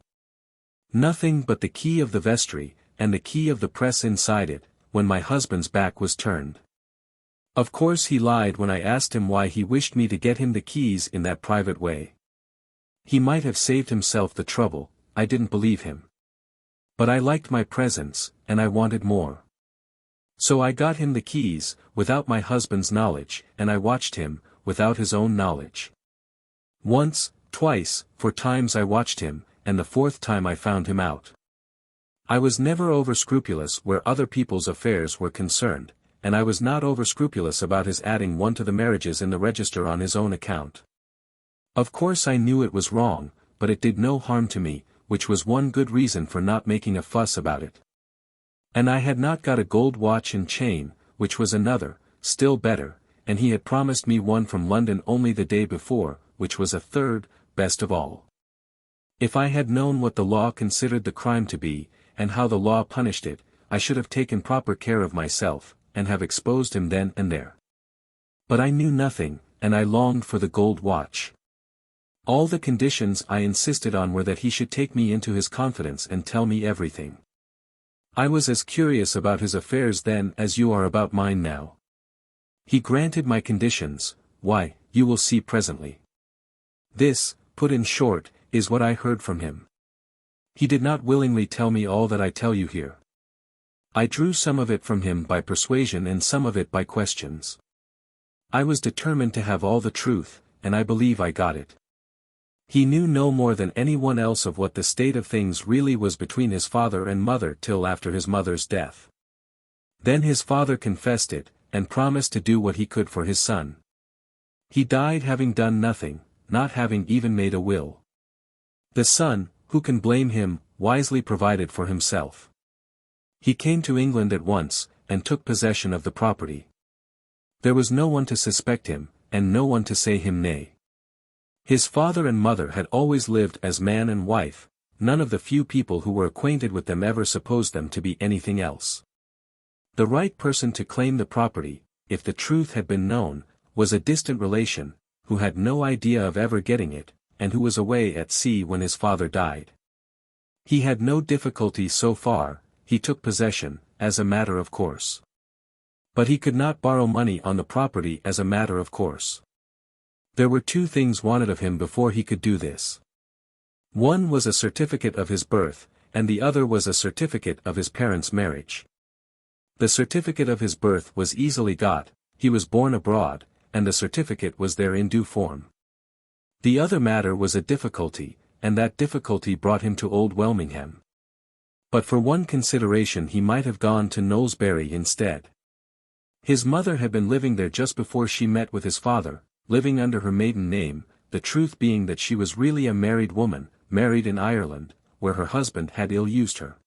Nothing but the key of the vestry, and the key of the press inside it, when my husband's back was turned. Of course he lied when I asked him why he wished me to get him the keys in that private way. He might have saved himself the trouble, I didn't believe him. But I liked my presents, and I wanted more. So I got him the keys, without my husband's knowledge, and I watched him, without his own knowledge. Once, twice, 4 times I watched him, and the 4th time I found him out. I was never over-scrupulous where other people's affairs were concerned, and I was not over-scrupulous about his adding one to the marriages in the register on his own account. Of course I knew it was wrong, but it did no harm to me, which was one good reason for not making a fuss about it. And I had not got a gold watch and chain, which was another, still better, and he had promised me one from London only the day before, which was a third, best of all. If I had known what the law considered the crime to be, and how the law punished it, I should have taken proper care of myself, and have exposed him then and there. But I knew nothing, and I longed for the gold watch. All the conditions I insisted on were that he should take me into his confidence and tell me everything. I was as curious about his affairs then as you are about mine now. He granted my conditions, why, you will see presently. This, put in short, is what I heard from him. He did not willingly tell me all that I tell you here. I drew some of it from him by persuasion and some of it by questions. I was determined to have all the truth, and I believe I got it. He knew no more than anyone else of what the state of things really was between his father and mother till after his mother's death. Then his father confessed it, and promised to do what he could for his son. He died having done nothing, not having even made a will. The son, who can blame him, wisely provided for himself. He came to England at once, and took possession of the property. There was no one to suspect him, and no one to say him nay. His father and mother had always lived as man and wife, none of the few people who were acquainted with them ever supposed them to be anything else. The right person to claim the property, if the truth had been known, was a distant relation, who had no idea of ever getting it, and who was away at sea when his father died. He had no difficulty so far, he took possession, as a matter of course. But he could not borrow money on the property as a matter of course. There were 2 things wanted of him before he could do this. One was a certificate of his birth, and the other was a certificate of his parents' marriage. The certificate of his birth was easily got, he was born abroad, and the certificate was there in due form. The other matter was a difficulty, and that difficulty brought him to Old Welmingham. But for one consideration he might have gone to Knowlesbury instead. His mother had been living there just before she met with his father, living under her maiden name, the truth being that she was really a married woman, married in Ireland, where her husband had ill-used her,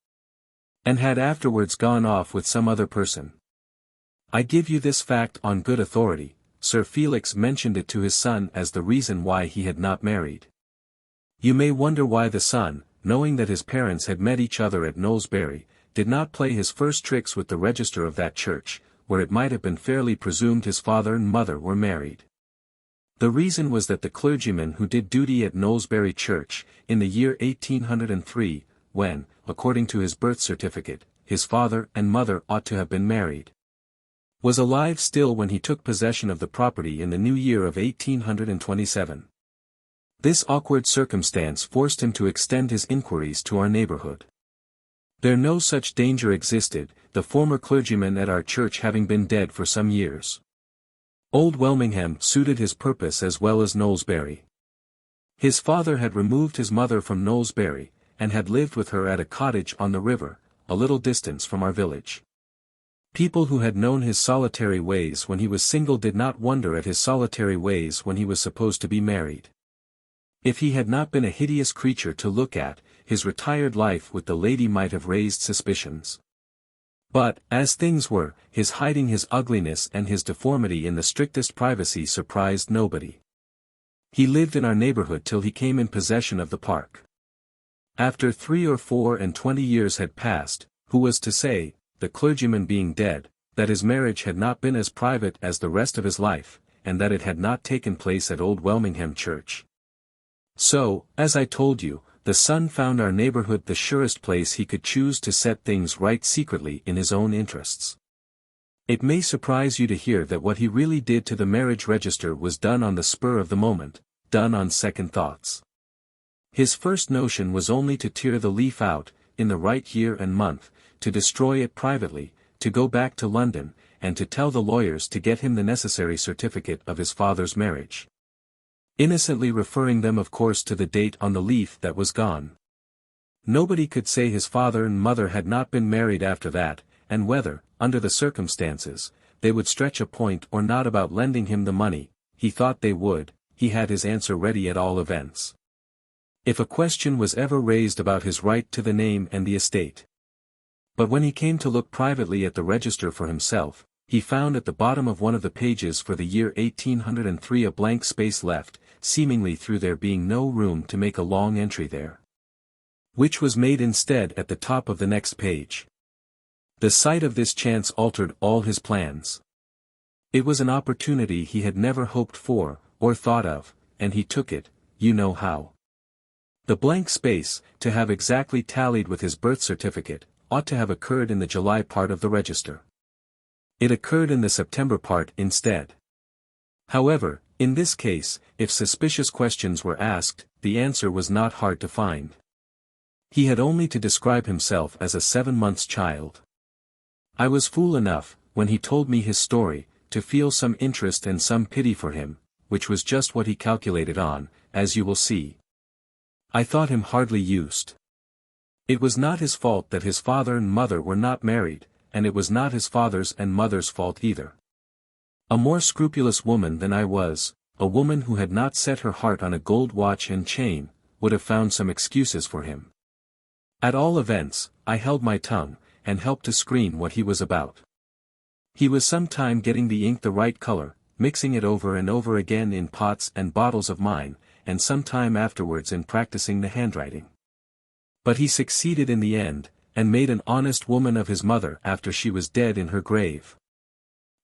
and had afterwards gone off with some other person. I give you this fact on good authority. Sir Felix mentioned it to his son as the reason why he had not married. You may wonder why the son, knowing that his parents had met each other at Knowlesbury, did not play his first tricks with the register of that church, where it might have been fairly presumed his father and mother were married. The reason was that the clergyman who did duty at Knowlesbury Church, in the year 1803, when, according to his birth certificate, his father and mother ought to have been married, was alive still when he took possession of the property in the new year of 1827. This awkward circumstance forced him to extend his inquiries to our neighborhood. There no such danger existed, the former clergyman at our church having been dead for some years. Old Welmingham suited his purpose as well as Knowlesbury. His father had removed his mother from Knowlesbury, and had lived with her at a cottage on the river, a little distance from our village. People who had known his solitary ways when he was single did not wonder at his solitary ways when he was supposed to be married. If he had not been a hideous creature to look at, his retired life with the lady might have raised suspicions. But, as things were, his hiding his ugliness and his deformity in the strictest privacy surprised nobody. He lived in our neighborhood till he came in possession of the park. After 24 years had passed, who was to say, the clergyman being dead, that his marriage had not been as private as the rest of his life, and that it had not taken place at Old Welmingham Church? So, as I told you, the son found our neighborhood the surest place he could choose to set things right secretly in his own interests. It may surprise you to hear that what he really did to the marriage register was done on the spur of the moment, done on second thoughts. His first notion was only to tear the leaf out, in the right year and month, to destroy it privately, to go back to London, and to tell the lawyers to get him the necessary certificate of his father's marriage. Innocently referring them of course to the date on the leaf that was gone. Nobody could say his father and mother had not been married after that, and whether, under the circumstances, they would stretch a point or not about lending him the money. He thought they would. He had his answer ready at all events. If a question was ever raised about his right to the name and the estate. But when he came to look privately at the register for himself, he found at the bottom of one of the pages for the year 1803 a blank space left, seemingly through there being no room to make a long entry there, which was made instead at the top of the next page. The sight of this chance altered all his plans. It was an opportunity he had never hoped for, or thought of, and he took it, you know how. The blank space, to have exactly tallied with his birth certificate, ought to have occurred in the July part of the register. It occurred in the September part instead. However, in this case, if suspicious questions were asked, the answer was not hard to find. He had only to describe himself as a 7-months child. I was fool enough, when he told me his story, to feel some interest and some pity for him, which was just what he calculated on, as you will see. I thought him hardly used. It was not his fault that his father and mother were not married, and it was not his father's and mother's fault either. A more scrupulous woman than I was, a woman who had not set her heart on a gold watch and chain, would have found some excuses for him. At all events, I held my tongue, and helped to screen what he was about. He was some time getting the ink the right color, mixing it over and over again in pots and bottles of mine, and some time afterwards in practicing the handwriting. But he succeeded in the end, and made an honest woman of his mother after she was dead in her grave.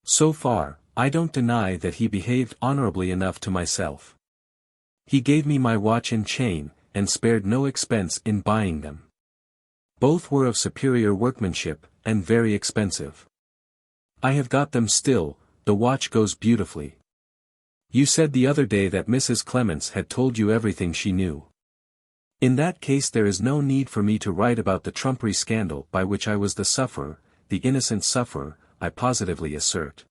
So far, I don't deny that he behaved honorably enough to myself. He gave me my watch and chain, and spared no expense in buying them. Both were of superior workmanship, and very expensive. I have got them still. The watch goes beautifully. You said the other day that Mrs. Clements had told you everything she knew. In that case there is no need for me to write about the trumpery scandal by which I was the sufferer, the innocent sufferer, I positively assert.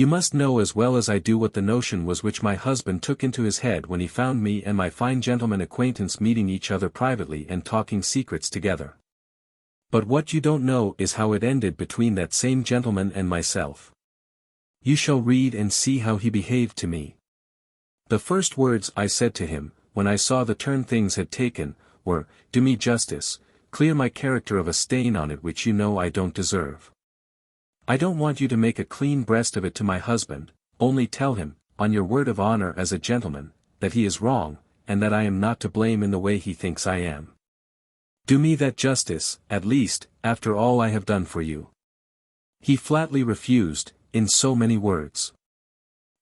You must know as well as I do what the notion was which my husband took into his head when he found me and my fine gentleman acquaintance meeting each other privately and talking secrets together. But what you don't know is how it ended between that same gentleman and myself. You shall read and see how he behaved to me. The first words I said to him, when I saw the turn things had taken, were, "Do me justice, clear my character of a stain on it which you know I don't deserve. I don't want you to make a clean breast of it to my husband, only tell him, on your word of honor as a gentleman, that he is wrong, and that I am not to blame in the way he thinks I am. Do me that justice, at least, after all I have done for you." He flatly refused, in so many words.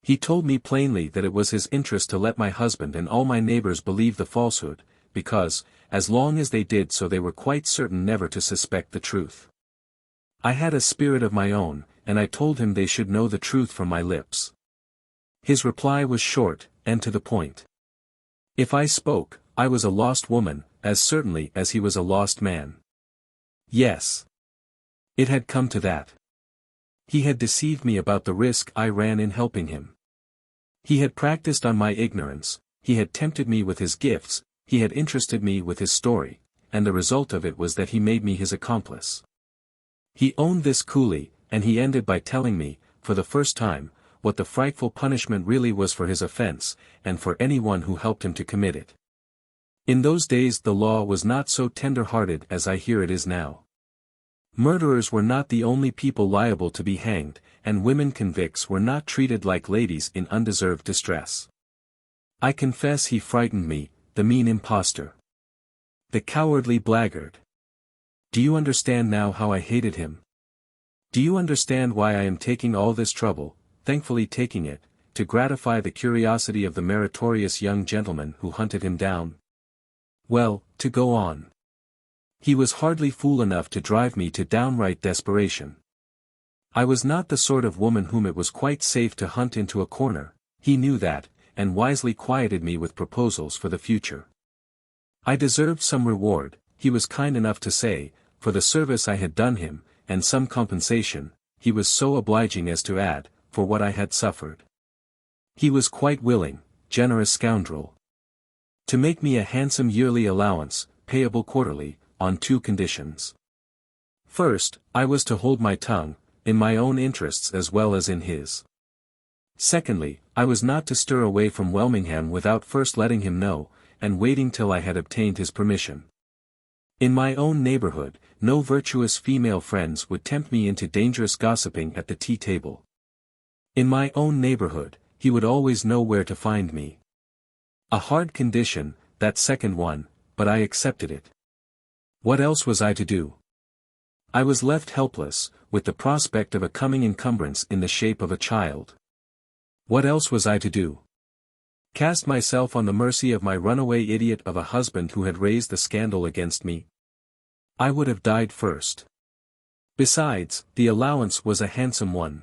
He told me plainly that it was his interest to let my husband and all my neighbors believe the falsehood, because, as long as they did so they were quite certain never to suspect the truth. I had a spirit of my own, and I told him they should know the truth from my lips. His reply was short, and to the point. If I spoke, I was a lost woman, as certainly as he was a lost man. Yes. It had come to that. He had deceived me about the risk I ran in helping him. He had practiced on my ignorance, he had tempted me with his gifts, he had interested me with his story, and the result of it was that he made me his accomplice. He owned this coolly, and he ended by telling me, for the first time, what the frightful punishment really was for his offense, and for anyone who helped him to commit it. In those days the law was not so tender-hearted as I hear it is now. Murderers were not the only people liable to be hanged, and women convicts were not treated like ladies in undeserved distress. I confess he frightened me, the mean impostor. The cowardly blackguard. Do you understand now how I hated him? Do you understand why I am taking all this trouble, thankfully taking it, to gratify the curiosity of the meritorious young gentleman who hunted him down? Well, to go on. He was hardly fool enough to drive me to downright desperation. I was not the sort of woman whom it was quite safe to hunt into a corner, he knew that, and wisely quieted me with proposals for the future. I deserved some reward, he was kind enough to say, for the service I had done him, and some compensation, he was so obliging as to add, for what I had suffered. He was quite willing, generous scoundrel, to make me a handsome yearly allowance, payable quarterly, on two conditions. First, I was to hold my tongue, in my own interests as well as in his. Secondly, I was not to stir away from Welmingham without first letting him know, and waiting till I had obtained his permission. In my own neighborhood, no virtuous female friends would tempt me into dangerous gossiping at the tea-table. In my own neighborhood, he would always know where to find me. A hard condition, that second one, but I accepted it. What else was I to do? I was left helpless, with the prospect of a coming encumbrance in the shape of a child. What else was I to do? Cast myself on the mercy of my runaway idiot of a husband who had raised the scandal against me? I would have died first. Besides, the allowance was a handsome one.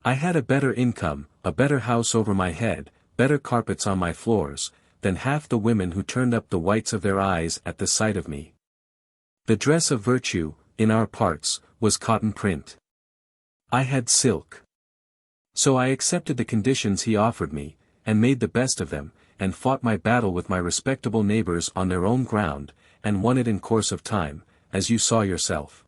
I had a better income, a better house over my head, better carpets on my floors, than half the women who turned up the whites of their eyes at the sight of me. The dress of virtue, in our parts, was cotton print. I had silk. So I accepted the conditions he offered me, and made the best of them, and fought my battle with my respectable neighbors on their own ground, and won it in course of time, as you saw yourself.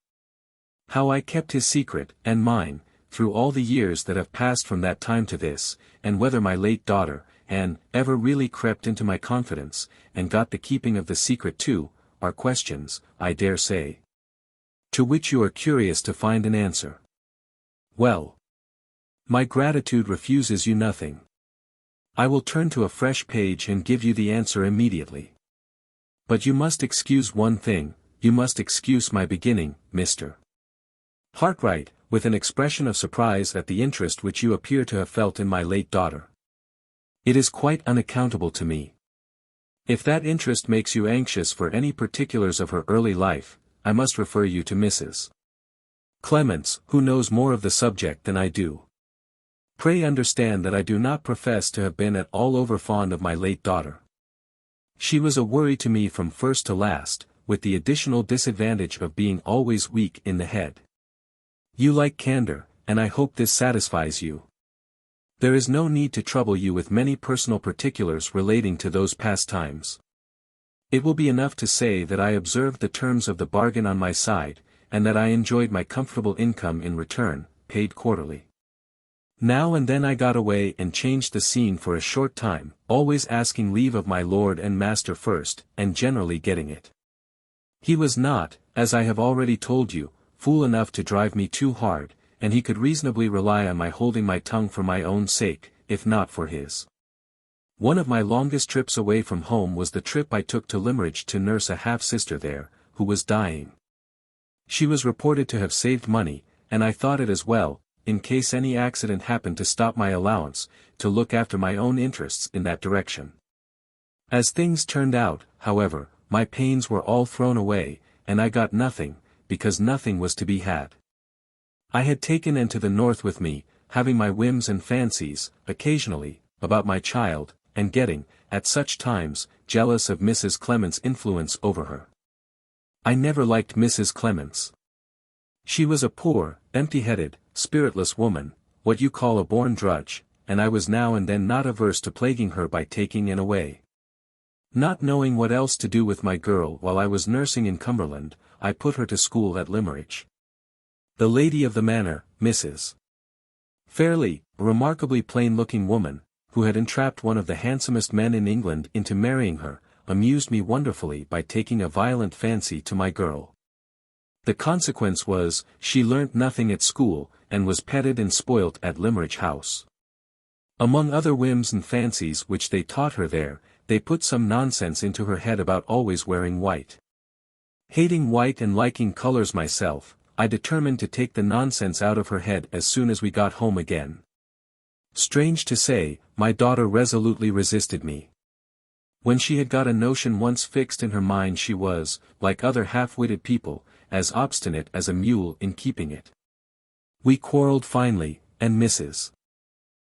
How I kept his secret, and mine, through all the years that have passed from that time to this, and whether my late daughter, Anne, ever really crept into my confidence, and got the keeping of the secret too, are questions, I dare say, to which you are curious to find an answer. Well, my gratitude refuses you nothing. I will turn to a fresh page and give you the answer immediately. But you must excuse one thing, you must excuse my beginning, Mr. Hartright, with an expression of surprise at the interest which you appear to have felt in my late daughter. It is quite unaccountable to me. If that interest makes you anxious for any particulars of her early life, I must refer you to Mrs. Clements, who knows more of the subject than I do. Pray understand that I do not profess to have been at all over fond of my late daughter. She was a worry to me from first to last, with the additional disadvantage of being always weak in the head. You like candor, and I hope this satisfies you. There is no need to trouble you with many personal particulars relating to those past times. It will be enough to say that I observed the terms of the bargain on my side, and that I enjoyed my comfortable income in return, paid quarterly. Now and then I got away and changed the scene for a short time, always asking leave of my lord and master first, and generally getting it. He was not, as I have already told you, fool enough to drive me too hard, and he could reasonably rely on my holding my tongue for my own sake, if not for his. One of my longest trips away from home was the trip I took to Limmeridge to nurse a half-sister there, who was dying. She was reported to have saved money, and I thought it as well, in case any accident happened to stop my allowance, to look after my own interests in that direction. As things turned out, however, my pains were all thrown away, and I got nothing, because nothing was to be had. I had taken Anne to the north with me, having my whims and fancies, occasionally, about my child, and getting, at such times, jealous of Mrs. Clement's influence over her. I never liked Mrs. Clements. She was a poor, empty-headed, spiritless woman, what you call a born drudge, and I was now and then not averse to plaguing her by taking Anne away. Not knowing what else to do with my girl while I was nursing in Cumberland, I put her to school at Limmeridge. The lady of the manor, Mrs. Fairlie, a remarkably plain-looking woman, who had entrapped one of the handsomest men in England into marrying her, amused me wonderfully by taking a violent fancy to my girl. The consequence was, she learnt nothing at school, and was petted and spoilt at Limmeridge House. Among other whims and fancies which they taught her there, they put some nonsense into her head about always wearing white. Hating white and liking colours myself, I determined to take the nonsense out of her head as soon as we got home again. Strange to say, my daughter resolutely resisted me. When she had got a notion once fixed in her mind she was, like other half-witted people, as obstinate as a mule in keeping it. We quarrelled finally, and Mrs.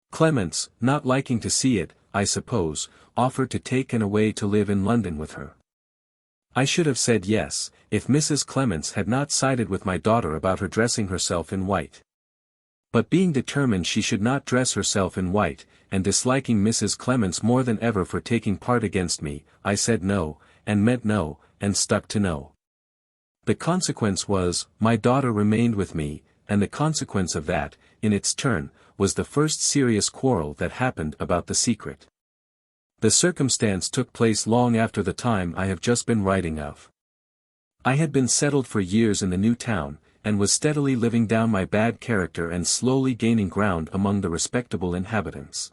Clements, not liking to see it, I suppose, offered to take Anne away to live in London with her. I should have said yes, if Mrs. Clements had not sided with my daughter about her dressing herself in white. But being determined she should not dress herself in white, and disliking Mrs. Clements more than ever for taking part against me, I said no, and meant no, and stuck to no. The consequence was, my daughter remained with me, and the consequence of that, in its turn, was the first serious quarrel that happened about the secret. The circumstance took place long after the time I have just been writing of. I had been settled for years in the new town, and was steadily living down my bad character and slowly gaining ground among the respectable inhabitants.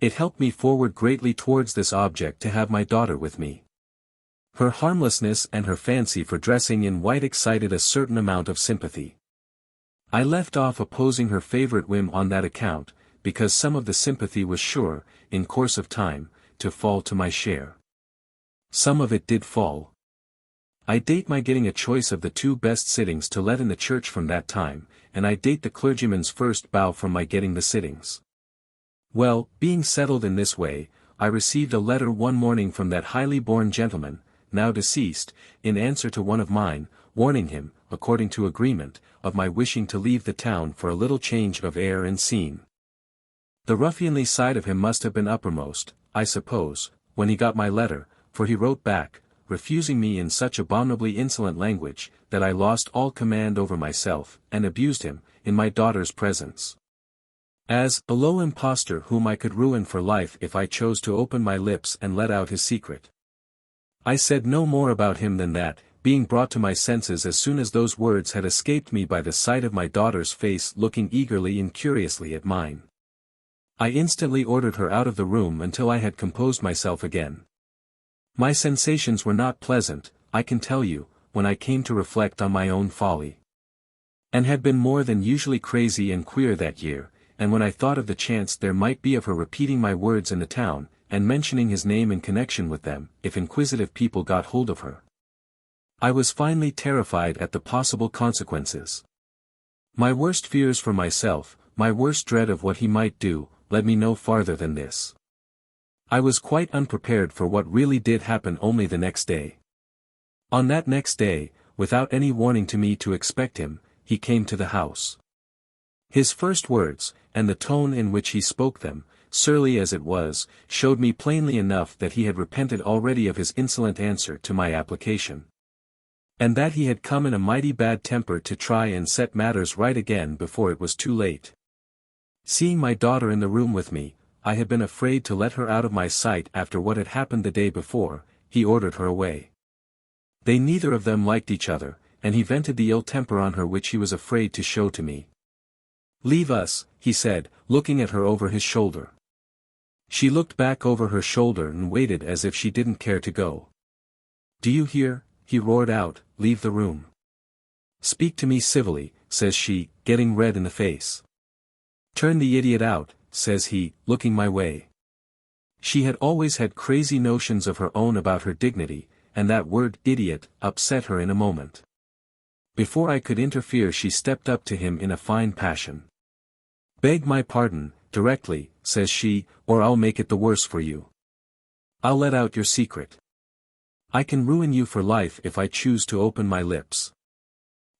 It helped me forward greatly towards this object to have my daughter with me. Her harmlessness and her fancy for dressing in white excited a certain amount of sympathy. I left off opposing her favourite whim on that account, because some of the sympathy was sure, in course of time, to fall to my share. Some of it did fall. I date my getting a choice of the 2 best sittings to let in the church from that time, and I date the clergyman's first bow from my getting the sittings. Well, being settled in this way, I received a letter one morning from that highly born gentleman, now deceased, in answer to one of mine, warning him, according to agreement, of my wishing to leave the town for a little change of air and scene. The ruffianly side of him must have been uppermost, I suppose, when he got my letter, for he wrote back, refusing me in such abominably insolent language, that I lost all command over myself, and abused him, in my daughter's presence, as a low impostor whom I could ruin for life if I chose to open my lips and let out his secret. I said no more about him than that, being brought to my senses as soon as those words had escaped me by the sight of my daughter's face looking eagerly and curiously at mine. I instantly ordered her out of the room until I had composed myself again. My sensations were not pleasant, I can tell you, when I came to reflect on my own folly. Anne had been more than usually crazy and queer that year, and when I thought of the chance there might be of her repeating my words in the town, and mentioning his name in connection with them, if inquisitive people got hold of her, I was finally terrified at the possible consequences. My worst fears for myself, my worst dread of what he might do, led me no farther than this. I was quite unprepared for what really did happen only the next day. On that next day, without any warning to me to expect him, he came to the house. His first words, and the tone in which he spoke them, surly as it was, showed me plainly enough that he had repented already of his insolent answer to my application. And that he had come in a mighty bad temper to try and set matters right again before it was too late. Seeing my daughter in the room with me, I had been afraid to let her out of my sight after what had happened the day before. He ordered her away. They neither of them liked each other, and he vented the ill temper on her which he was afraid to show to me. "Leave us," he said, looking at her over his shoulder. She looked back over her shoulder and waited as if she didn't care to go. "Do you hear?" he roared out, "leave the room. Speak to me civilly," says she, getting red in the face. "Turn the idiot out," says he, looking my way. She had always had crazy notions of her own about her dignity, and that word idiot upset her in a moment. Before I could interfere she stepped up to him in a fine passion. "Beg my pardon, directly," says she, "or I'll make it the worse for you. I'll let out your secret. I can ruin you for life if I choose to open my lips."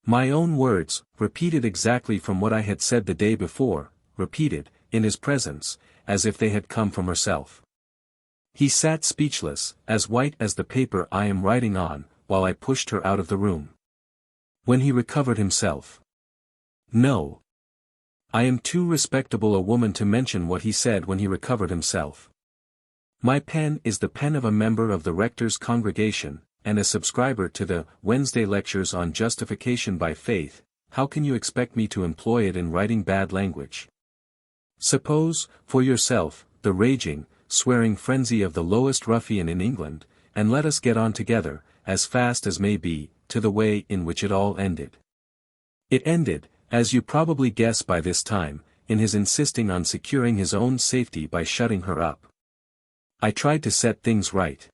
My own words, repeated exactly from what I had said the day before, repeated, in his presence, as if they had come from herself. He sat speechless, as white as the paper I am writing on, while I pushed her out of the room. When he recovered himself. No. I am too respectable a woman to mention what he said when he recovered himself. My pen is the pen of a member of the rector's congregation, and a subscriber to the Wednesday lectures on justification by faith. How can you expect me to employ it in writing bad language? Suppose, for yourself, the raging, swearing frenzy of the lowest ruffian in England, and let us get on together, as fast as may be, to the way in which it all ended. It ended, as you probably guess by this time, in his insisting on securing his own safety by shutting her up. I tried to set things right.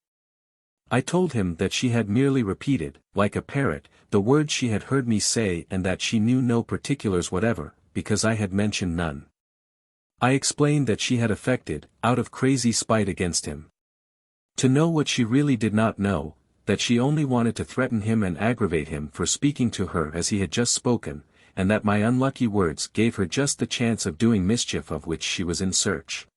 I told him that she had merely repeated, like a parrot, the words she had heard me say and that she knew no particulars whatever, because I had mentioned none. I explained that she had affected, out of crazy spite against him, to know what she really did not know, that she only wanted to threaten him and aggravate him for speaking to her as he had just spoken, and that my unlucky words gave her just the chance of doing mischief of which she was in search.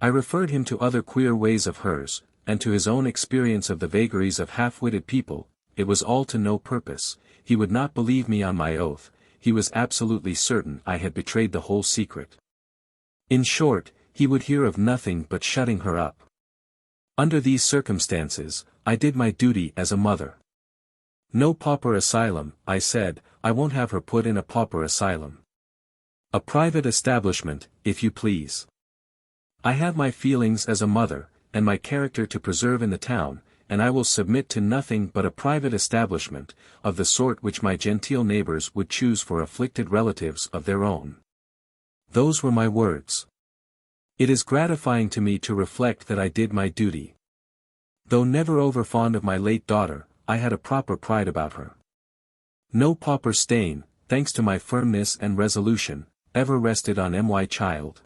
I referred him to other queer ways of hers, and to his own experience of the vagaries of half-witted people. It was all to no purpose. He would not believe me on my oath. He was absolutely certain I had betrayed the whole secret. In short, he would hear of nothing but shutting her up. Under these circumstances, I did my duty as a mother. "No pauper asylum," I said. "I won't have her put in a pauper asylum. A private establishment, if you please. I have my feelings as a mother, and my character to preserve in the town, and I will submit to nothing but a private establishment, of the sort which my genteel neighbors would choose for afflicted relatives of their own." Those were my words. It is gratifying to me to reflect that I did my duty. Though never over fond of my late daughter, I had a proper pride about her. No pauper stain, thanks to my firmness and resolution, ever rested on my child.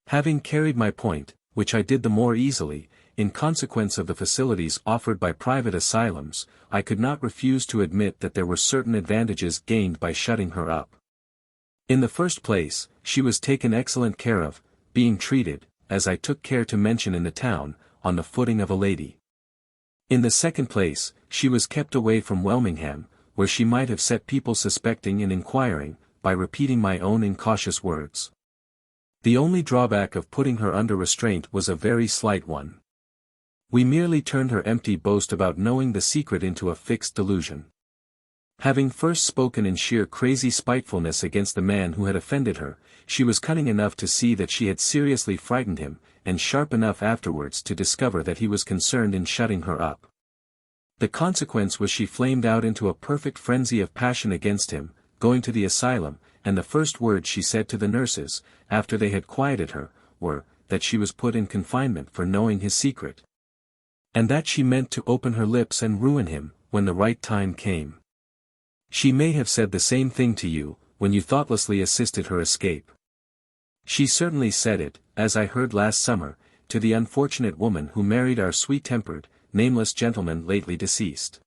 Having carried my point, which I did the more easily, in consequence of the facilities offered by private asylums, I could not refuse to admit that there were certain advantages gained by shutting her up. In the first place, she was taken excellent care of, being treated, as I took care to mention in the town, on the footing of a lady. In the second place, she was kept away from Welmingham, where she might have set people suspecting and inquiring, by repeating my own incautious words. The only drawback of putting her under restraint was a very slight one. We merely turned her empty boast about knowing the secret into a fixed delusion. Having first spoken in sheer crazy spitefulness against the man who had offended her, she was cunning enough to see that she had seriously frightened him, and sharp enough afterwards to discover that he was concerned in shutting her up. The consequence was she flamed out into a perfect frenzy of passion against him, going to the asylum, and the first words she said to the nurses, after they had quieted her, were, that she was put in confinement for knowing his secret. And that she meant to open her lips and ruin him, when the right time came. She may have said the same thing to you, when you thoughtlessly assisted her escape. She certainly said it, as I heard last summer, to the unfortunate woman who married our sweet-tempered, nameless gentleman lately deceased.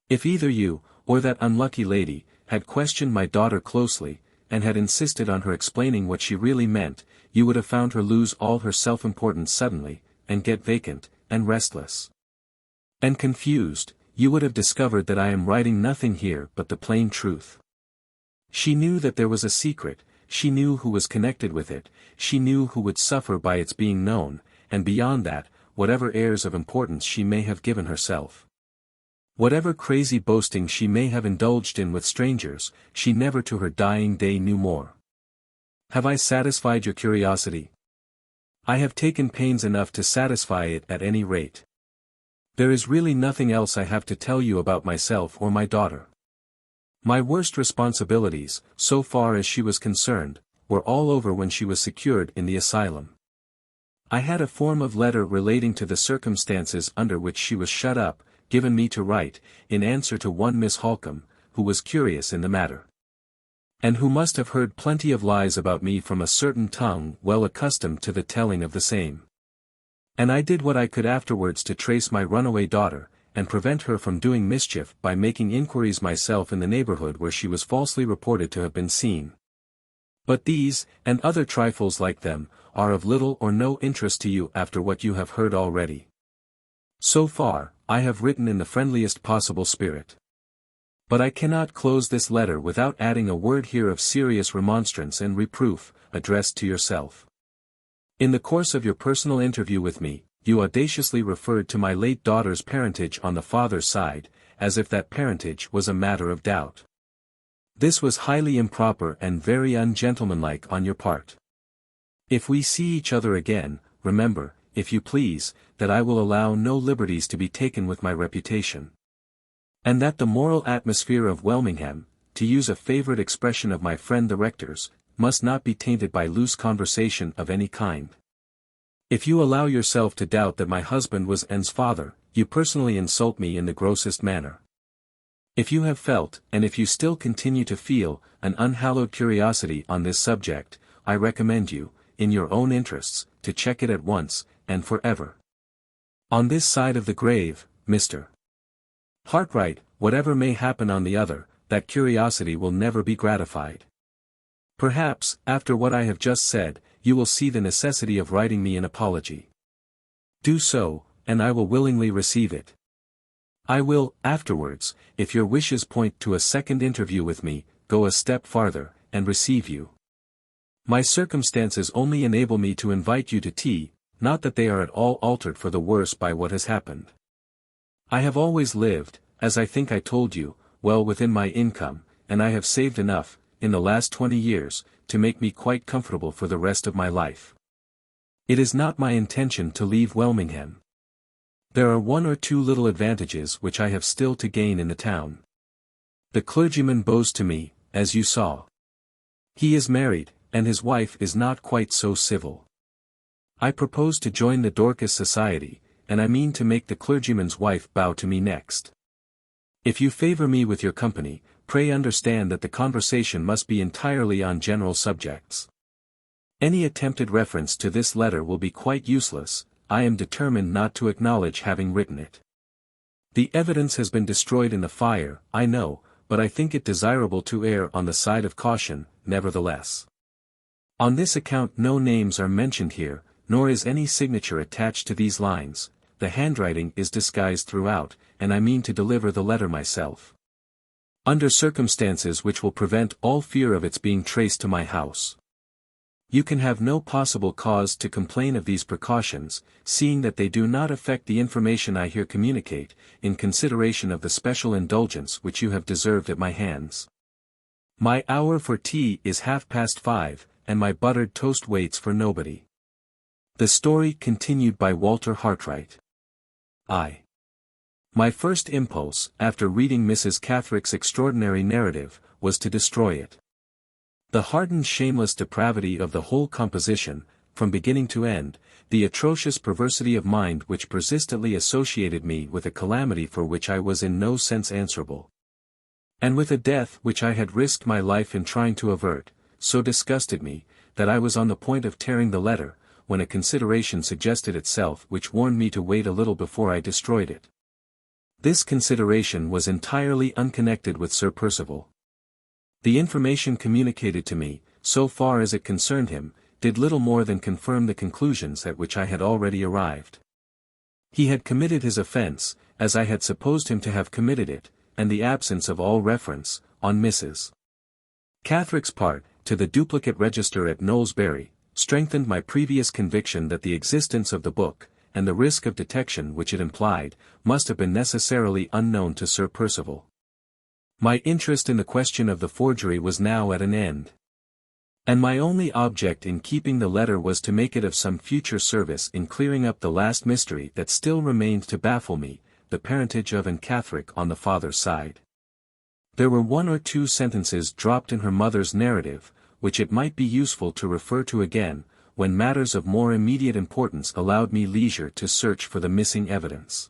If either you, or that unlucky lady, had questioned my daughter closely, and had insisted on her explaining what she really meant, you would have found her lose all her self-importance suddenly, and get vacant, and restless. And confused, you would have discovered that I am writing nothing here but the plain truth. She knew that there was a secret, she knew who was connected with it, she knew who would suffer by its being known, and beyond that, whatever airs of importance she may have given herself. Whatever crazy boasting she may have indulged in with strangers, she never to her dying day knew more. Have I satisfied your curiosity? I have taken pains enough to satisfy it at any rate. There is really nothing else I have to tell you about myself or my daughter. My worst responsibilities, so far as she was concerned, were all over when she was secured in the asylum. I had a form of letter relating to the circumstances under which she was shut up, given me to write, in answer to one Miss Halcombe, who was curious in the matter, and who must have heard plenty of lies about me from a certain tongue well accustomed to the telling of the same. And I did what I could afterwards to trace my runaway daughter, and prevent her from doing mischief by making inquiries myself in the neighborhood where she was falsely reported to have been seen. But these, and other trifles like them, are of little or no interest to you after what you have heard already. So far, I have written in the friendliest possible spirit. But I cannot close this letter without adding a word here of serious remonstrance and reproof, addressed to yourself. In the course of your personal interview with me, you audaciously referred to my late daughter's parentage on the father's side, as if that parentage was a matter of doubt. This was highly improper and very ungentlemanlike on your part. If we see each other again, remember, if you please, that I will allow no liberties to be taken with my reputation. And that the moral atmosphere of Welmingham, to use a favourite expression of my friend the rector's, must not be tainted by loose conversation of any kind. If you allow yourself to doubt that my husband was Anne's father, you personally insult me in the grossest manner. If you have felt, and if you still continue to feel, an unhallowed curiosity on this subject, I recommend you, in your own interests, to check it at once, and forever. On this side of the grave, Mr. Hartright, whatever may happen on the other, that curiosity will never be gratified. Perhaps, after what I have just said, you will see the necessity of writing me an apology. Do so, and I will willingly receive it. I will, afterwards, if your wishes point to a second interview with me, go a step farther, and receive you. My circumstances only enable me to invite you to tea, not that they are at all altered for the worse by what has happened. I have always lived, as I think I told you, well within my income, and I have saved enough, in the last 20 years, to make me quite comfortable for the rest of my life. It is not my intention to leave Welmingham. There are one or two little advantages which I have still to gain in the town. The clergyman bows to me, as you saw. He is married, and his wife is not quite so civil. I propose to join the Dorcas Society, and I mean to make the clergyman's wife bow to me next. If you favour me with your company, pray understand that the conversation must be entirely on general subjects. Any attempted reference to this letter will be quite useless. I am determined not to acknowledge having written it. The evidence has been destroyed in the fire, I know, but I think it desirable to err on the side of caution, nevertheless. On this account no names are mentioned here, nor is any signature attached to these lines. The handwriting is disguised throughout, and I mean to deliver the letter myself, under circumstances which will prevent all fear of its being traced to my house. You can have no possible cause to complain of these precautions, seeing that they do not affect the information I here communicate, in consideration of the special indulgence which you have deserved at my hands. My hour for tea is 5:30, and my buttered toast waits for nobody. The story continued by Walter Hartright. My first impulse, after reading Mrs. Catherick's extraordinary narrative, was to destroy it. The hardened shameless depravity of the whole composition, from beginning to end, the atrocious perversity of mind which persistently associated me with a calamity for which I was in no sense answerable, and with a death which I had risked my life in trying to avert, so disgusted me, that I was on the point of tearing the letter, when a consideration suggested itself which warned me to wait a little before I destroyed it. This consideration was entirely unconnected with Sir Percival. The information communicated to me, so far as it concerned him, did little more than confirm the conclusions at which I had already arrived. He had committed his offence, as I had supposed him to have committed it, and the absence of all reference, on Mrs. Catherick's part, to the duplicate register at Knowlesbury, strengthened my previous conviction that the existence of the book, and the risk of detection which it implied, must have been necessarily unknown to Sir Percival. My interest in the question of the forgery was now at an end. And my only object in keeping the letter was to make it of some future service in clearing up the last mystery that still remained to baffle me, the parentage of Anne Catherick on the father's side. There were 1 or 2 sentences dropped in her mother's narrative, which it might be useful to refer to again, when matters of more immediate importance allowed me leisure to search for the missing evidence.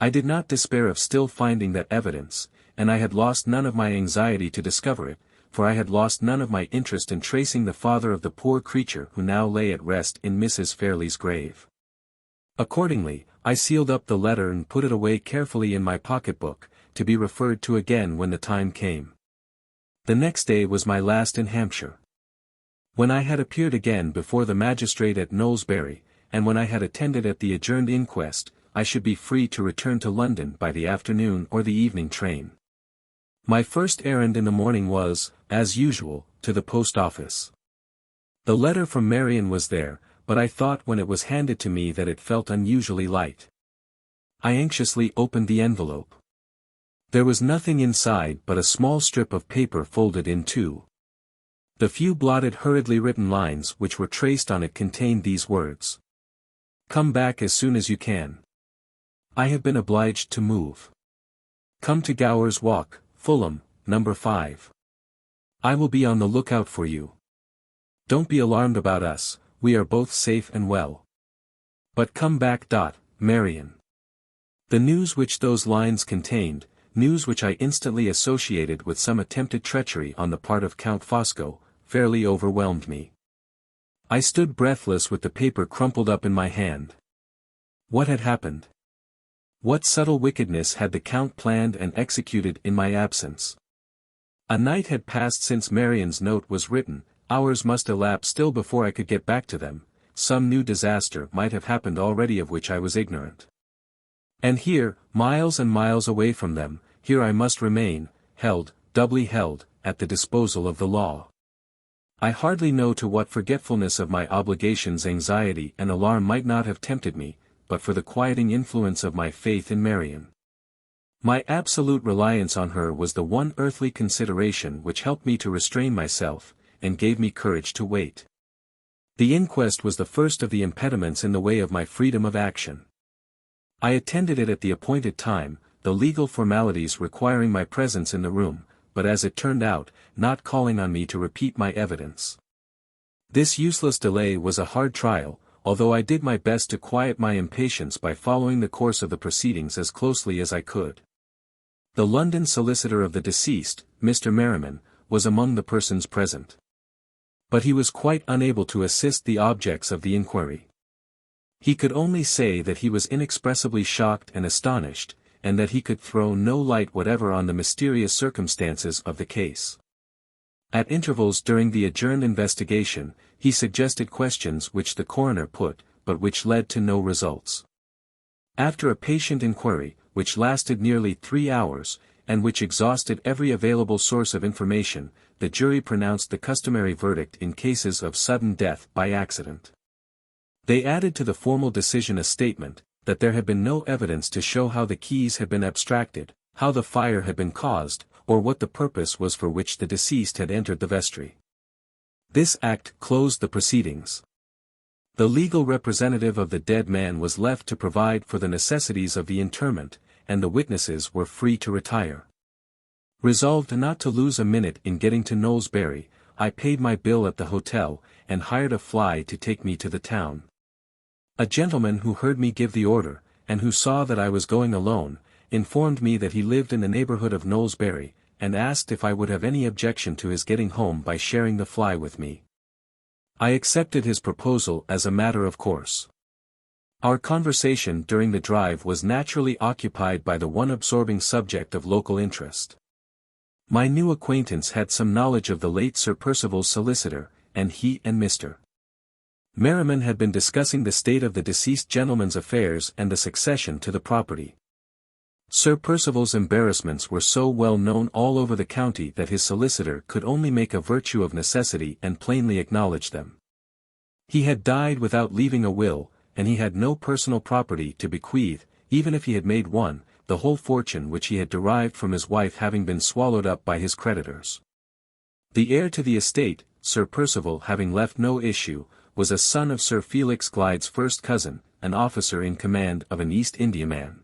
I did not despair of still finding that evidence, and I had lost none of my anxiety to discover it, for I had lost none of my interest in tracing the father of the poor creature who now lay at rest in Mrs. Fairlie's grave. Accordingly, I sealed up the letter and put it away carefully in my pocket-book, to be referred to again when the time came. The next day was my last in Hampshire. When I had appeared again before the magistrate at Knowlesbury, and when I had attended at the adjourned inquest, I should be free to return to London by the afternoon or the evening train. My first errand in the morning was, as usual, to the post office. The letter from Marian was there, but I thought when it was handed to me that it felt unusually light. I anxiously opened the envelope. There was nothing inside but a small strip of paper folded in 2. The few blotted hurriedly written lines which were traced on it contained these words: "Come back as soon as you can. I have been obliged to move. Come to Gower's Walk, Fulham, No. 5. I will be on the lookout for you. Don't be alarmed about us, we are both safe and well. But come back. Marian." The news which those lines contained, news which I instantly associated with some attempted treachery on the part of Count Fosco, fairly overwhelmed me. I stood breathless with the paper crumpled up in my hand. What had happened? What subtle wickedness had the Count planned and executed in my absence? A night had passed since Marian's note was written, hours must elapse still before I could get back to them, some new disaster might have happened already of which I was ignorant. And here, miles and miles away from them, here I must remain, held, doubly held, at the disposal of the law. I hardly know to what forgetfulness of my obligations anxiety and alarm might not have tempted me, but for the quieting influence of my faith in Marian. My absolute reliance on her was the one earthly consideration which helped me to restrain myself, and gave me courage to wait. The inquest was the first of the impediments in the way of my freedom of action. I attended it at the appointed time, the legal formalities requiring my presence in the room, but as it turned out, not calling on me to repeat my evidence. This useless delay was a hard trial, although I did my best to quiet my impatience by following the course of the proceedings as closely as I could. The London solicitor of the deceased, Mr. Merriman, was among the persons present. But he was quite unable to assist the objects of the inquiry. He could only say that he was inexpressibly shocked and astonished, and that he could throw no light whatever on the mysterious circumstances of the case. At intervals during the adjourned investigation, he suggested questions which the coroner put, but which led to no results. After a patient inquiry, which lasted nearly 3 hours, and which exhausted every available source of information, the jury pronounced the customary verdict in cases of sudden death by accident. They added to the formal decision a statement, that there had been no evidence to show how the keys had been abstracted, how the fire had been caused, or what the purpose was for which the deceased had entered the vestry. This act closed the proceedings. The legal representative of the dead man was left to provide for the necessities of the interment, and the witnesses were free to retire. Resolved not to lose a minute in getting to Knowlesbury, I paid my bill at the hotel, and hired a fly to take me to the town. A gentleman who heard me give the order, and who saw that I was going alone, informed me that he lived in the neighborhood of Knowlesbury, and asked if I would have any objection to his getting home by sharing the fly with me. I accepted his proposal as a matter of course. Our conversation during the drive was naturally occupied by the one absorbing subject of local interest. My new acquaintance had some knowledge of the late Sir Percival's solicitor, and he and Mr. Merriman had been discussing the state of the deceased gentleman's affairs and the succession to the property. Sir Percival's embarrassments were so well known all over the county that his solicitor could only make a virtue of necessity and plainly acknowledge them. He had died without leaving a will, and he had no personal property to bequeath, even if he had made one, the whole fortune which he had derived from his wife having been swallowed up by his creditors. The heir to the estate, Sir Percival having left no issue, was a son of Sir Felix Glyde's first cousin, an officer in command of an East Indiaman.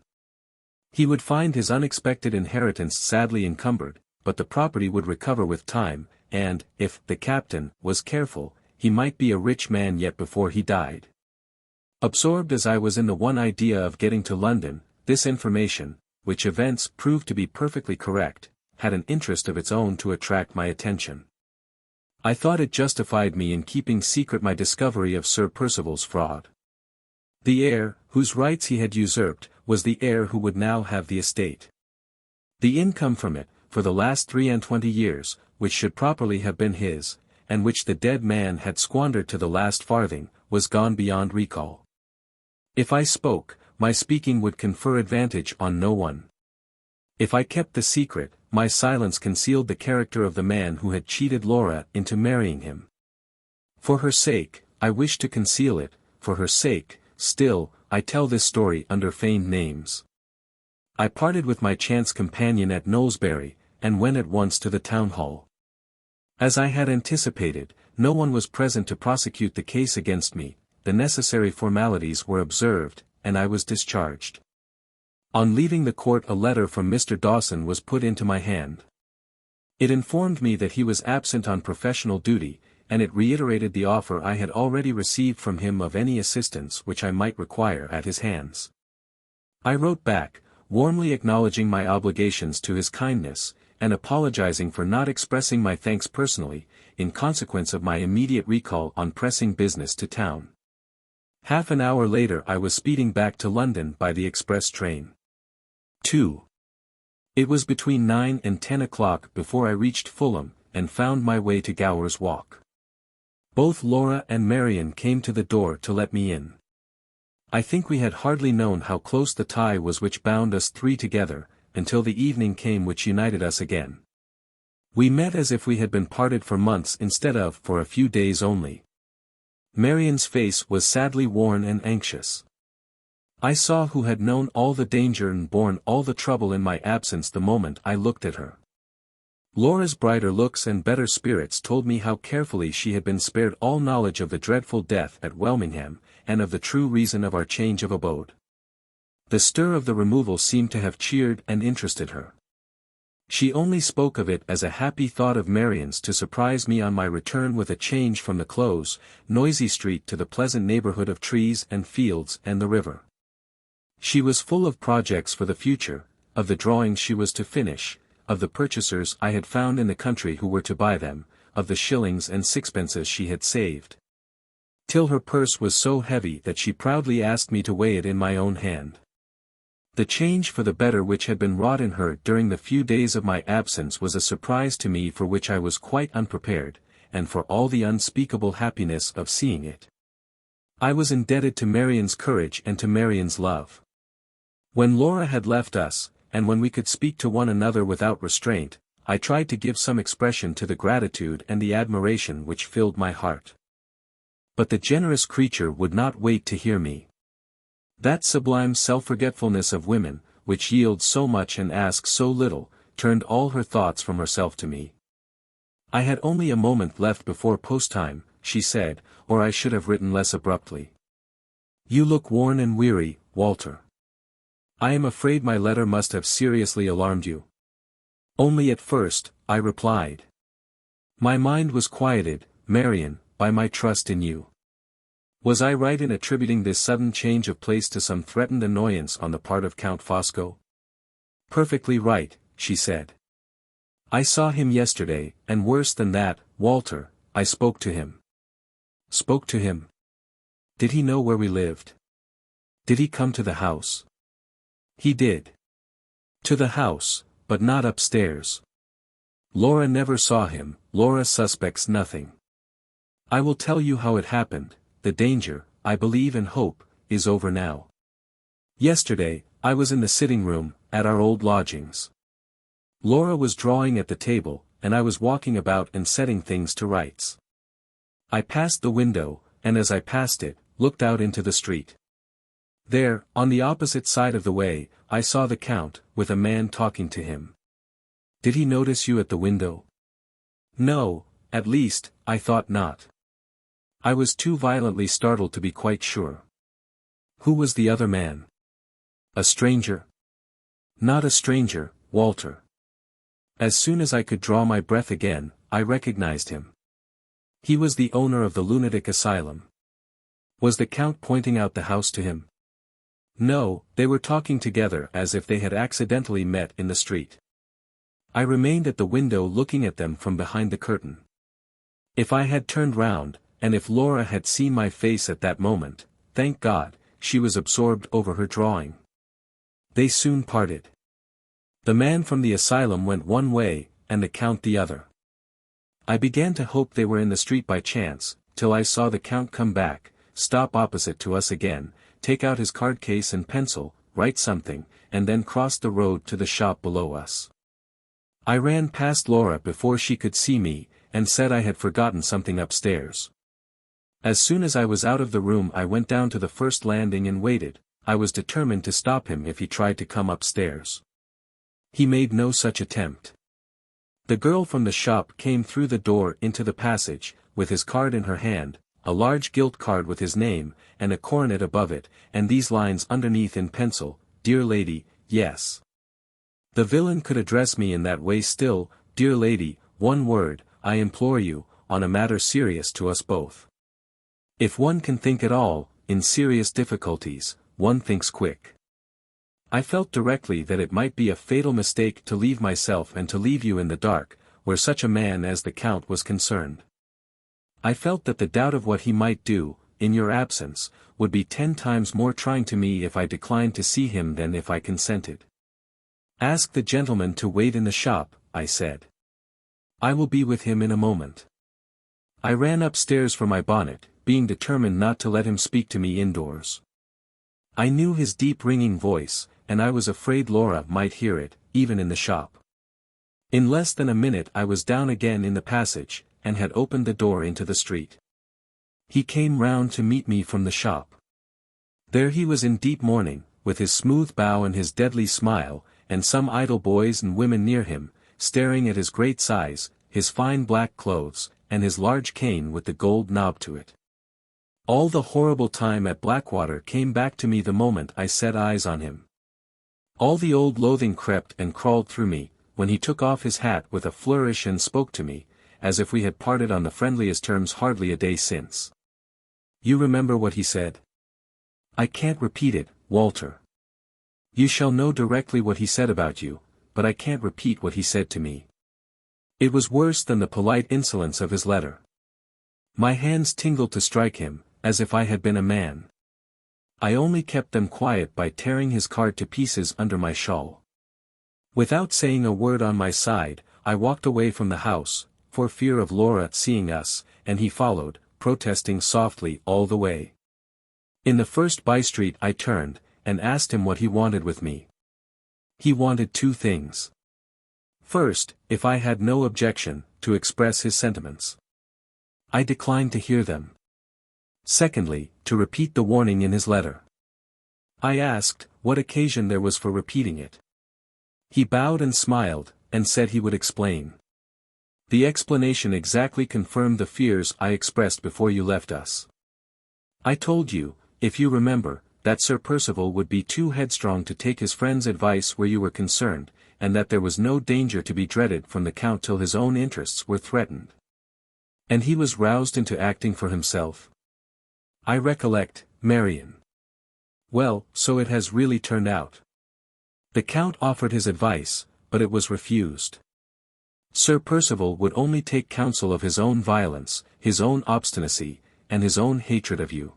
He would find his unexpected inheritance sadly encumbered, but the property would recover with time, and, if the captain was careful, he might be a rich man yet before he died. Absorbed as I was in the one idea of getting to London, this information, which events proved to be perfectly correct, had an interest of its own to attract my attention. I thought it justified me in keeping secret my discovery of Sir Percival's fraud. The heir, whose rights he had usurped, was the heir who would now have the estate. The income from it, for the last 23 years, which should properly have been his, and which the dead man had squandered to the last farthing, was gone beyond recall. If I spoke, my speaking would confer advantage on no one. If I kept the secret, my silence concealed the character of the man who had cheated Laura into marrying him. For her sake, I wished to conceal it, for her sake, still, I tell this story under feigned names. I parted with my chance companion at Knowlesbury, and went at once to the town hall. As I had anticipated, no one was present to prosecute the case against me, the necessary formalities were observed, and I was discharged. On leaving the court a letter from Mr. Dawson was put into my hand. It informed me that he was absent on professional duty, and it reiterated the offer I had already received from him of any assistance which I might require at his hands. I wrote back, warmly acknowledging my obligations to his kindness, and apologizing for not expressing my thanks personally, in consequence of my immediate recall on pressing business to town. Half an hour later I was speeding back to London by the express train. 2. It was between 9 and 10 o'clock before I reached Fulham, and found my way to Gower's Walk. Both Laura and Marian came to the door to let me in. I think we had hardly known how close the tie was which bound us three together, until the evening came which united us again. We met as if we had been parted for months instead of for a few days only. Marian's face was sadly worn and anxious. I saw who had known all the danger and borne all the trouble in my absence the moment I looked at her. Laura's brighter looks and better spirits told me how carefully she had been spared all knowledge of the dreadful death at Welmingham, and of the true reason of our change of abode. The stir of the removal seemed to have cheered and interested her. She only spoke of it as a happy thought of Marian's to surprise me on my return with a change from the close, noisy street to the pleasant neighborhood of trees and fields and the river. She was full of projects for the future, of the drawings she was to finish, of the purchasers I had found in the country who were to buy them, of the shillings and sixpences she had saved. Till her purse was so heavy that she proudly asked me to weigh it in my own hand. The change for the better which had been wrought in her during the few days of my absence was a surprise to me for which I was quite unprepared, and for all the unspeakable happiness of seeing it. I was indebted to Marian's courage and to Marian's love. When Laura had left us, and when we could speak to one another without restraint, I tried to give some expression to the gratitude and the admiration which filled my heart. But the generous creature would not wait to hear me. That sublime self-forgetfulness of women, which yields so much and asks so little, turned all her thoughts from herself to me. I had only a moment left before post-time, she said, or I should have written less abruptly. You look worn and weary, Walter. I am afraid my letter must have seriously alarmed you. Only at first, I replied. My mind was quieted, Marian, by my trust in you. Was I right in attributing this sudden change of place to some threatened annoyance on the part of Count Fosco? Perfectly right, she said. I saw him yesterday, and worse than that, Walter, I spoke to him. Spoke to him? Did he know where we lived? Did he come to the house? He did. To the house, but not upstairs. Laura never saw him, Laura suspects nothing. I will tell you how it happened. The danger, I believe and hope, is over now. Yesterday, I was in the sitting room, at our old lodgings. Laura was drawing at the table, and I was walking about and setting things to rights. I passed the window, and as I passed it, looked out into the street. There, on the opposite side of the way, I saw the Count, with a man talking to him. Did he notice you at the window? No, at least, I thought not. I was too violently startled to be quite sure. Who was the other man? A stranger? Not a stranger, Walter. As soon as I could draw my breath again, I recognized him. He was the owner of the lunatic asylum. Was the Count pointing out the house to him? No, they were talking together as if they had accidentally met in the street. I remained at the window looking at them from behind the curtain. If I had turned round, and if Laura had seen my face at that moment, thank God, she was absorbed over her drawing. They soon parted. The man from the asylum went one way, and the Count the other. I began to hope they were in the street by chance, till I saw the Count come back, stop opposite to us again, take out his card case and pencil, write something, and then cross the road to the shop below us. I ran past Laura before she could see me, and said I had forgotten something upstairs. As soon as I was out of the room I went down to the first landing and waited. I was determined to stop him if he tried to come upstairs. He made no such attempt. The girl from the shop came through the door into the passage, with his card in her hand, a large gilt card with his name, and a coronet above it, and these lines underneath in pencil, "Dear lady, yes." The villain could address me in that way still, "Dear lady, one word, I implore you, on a matter serious to us both." If one can think at all, in serious difficulties, one thinks quick. I felt directly that it might be a fatal mistake to leave myself and to leave you in the dark, where such a man as the Count was concerned. I felt that the doubt of what he might do, in your absence, would be 10 times more trying to me if I declined to see him than if I consented. "Ask the gentleman to wait in the shop," I said. "I will be with him in a moment." I ran upstairs for my bonnet, being determined not to let him speak to me indoors. I knew his deep ringing voice, and I was afraid Laura might hear it, even in the shop. In less than a minute I was down again in the passage, and had opened the door into the street. He came round to meet me from the shop. There he was in deep mourning, with his smooth bow and his deadly smile, and some idle boys and women near him, staring at his great size, his fine black clothes, and his large cane with the gold knob to it. All the horrible time at Blackwater came back to me the moment I set eyes on him. All the old loathing crept and crawled through me, when he took off his hat with a flourish and spoke to me, as if we had parted on the friendliest terms hardly a day since. You remember what he said? I can't repeat it, Walter. You shall know directly what he said about you, but I can't repeat what he said to me. It was worse than the polite insolence of his letter. My hands tingled to strike him, as if I had been a man. I only kept them quiet by tearing his card to pieces under my shawl. Without saying a word on my side, I walked away from the house, for fear of Laura seeing us, and he followed, protesting softly all the way. In the first by-street I turned, and asked him what he wanted with me. He wanted 2 things. First, if I had no objection, to express his sentiments. I declined to hear them. Secondly, to repeat the warning in his letter. I asked, what occasion there was for repeating it. He bowed and smiled, and said he would explain. The explanation exactly confirmed the fears I expressed before you left us. I told you, if you remember, that Sir Percival would be too headstrong to take his friend's advice where you were concerned, and that there was no danger to be dreaded from the Count till his own interests were threatened. And he was roused into acting for himself. I recollect, Marian. Well, so it has really turned out. The Count offered his advice, but it was refused. Sir Percival would only take counsel of his own violence, his own obstinacy, and his own hatred of you.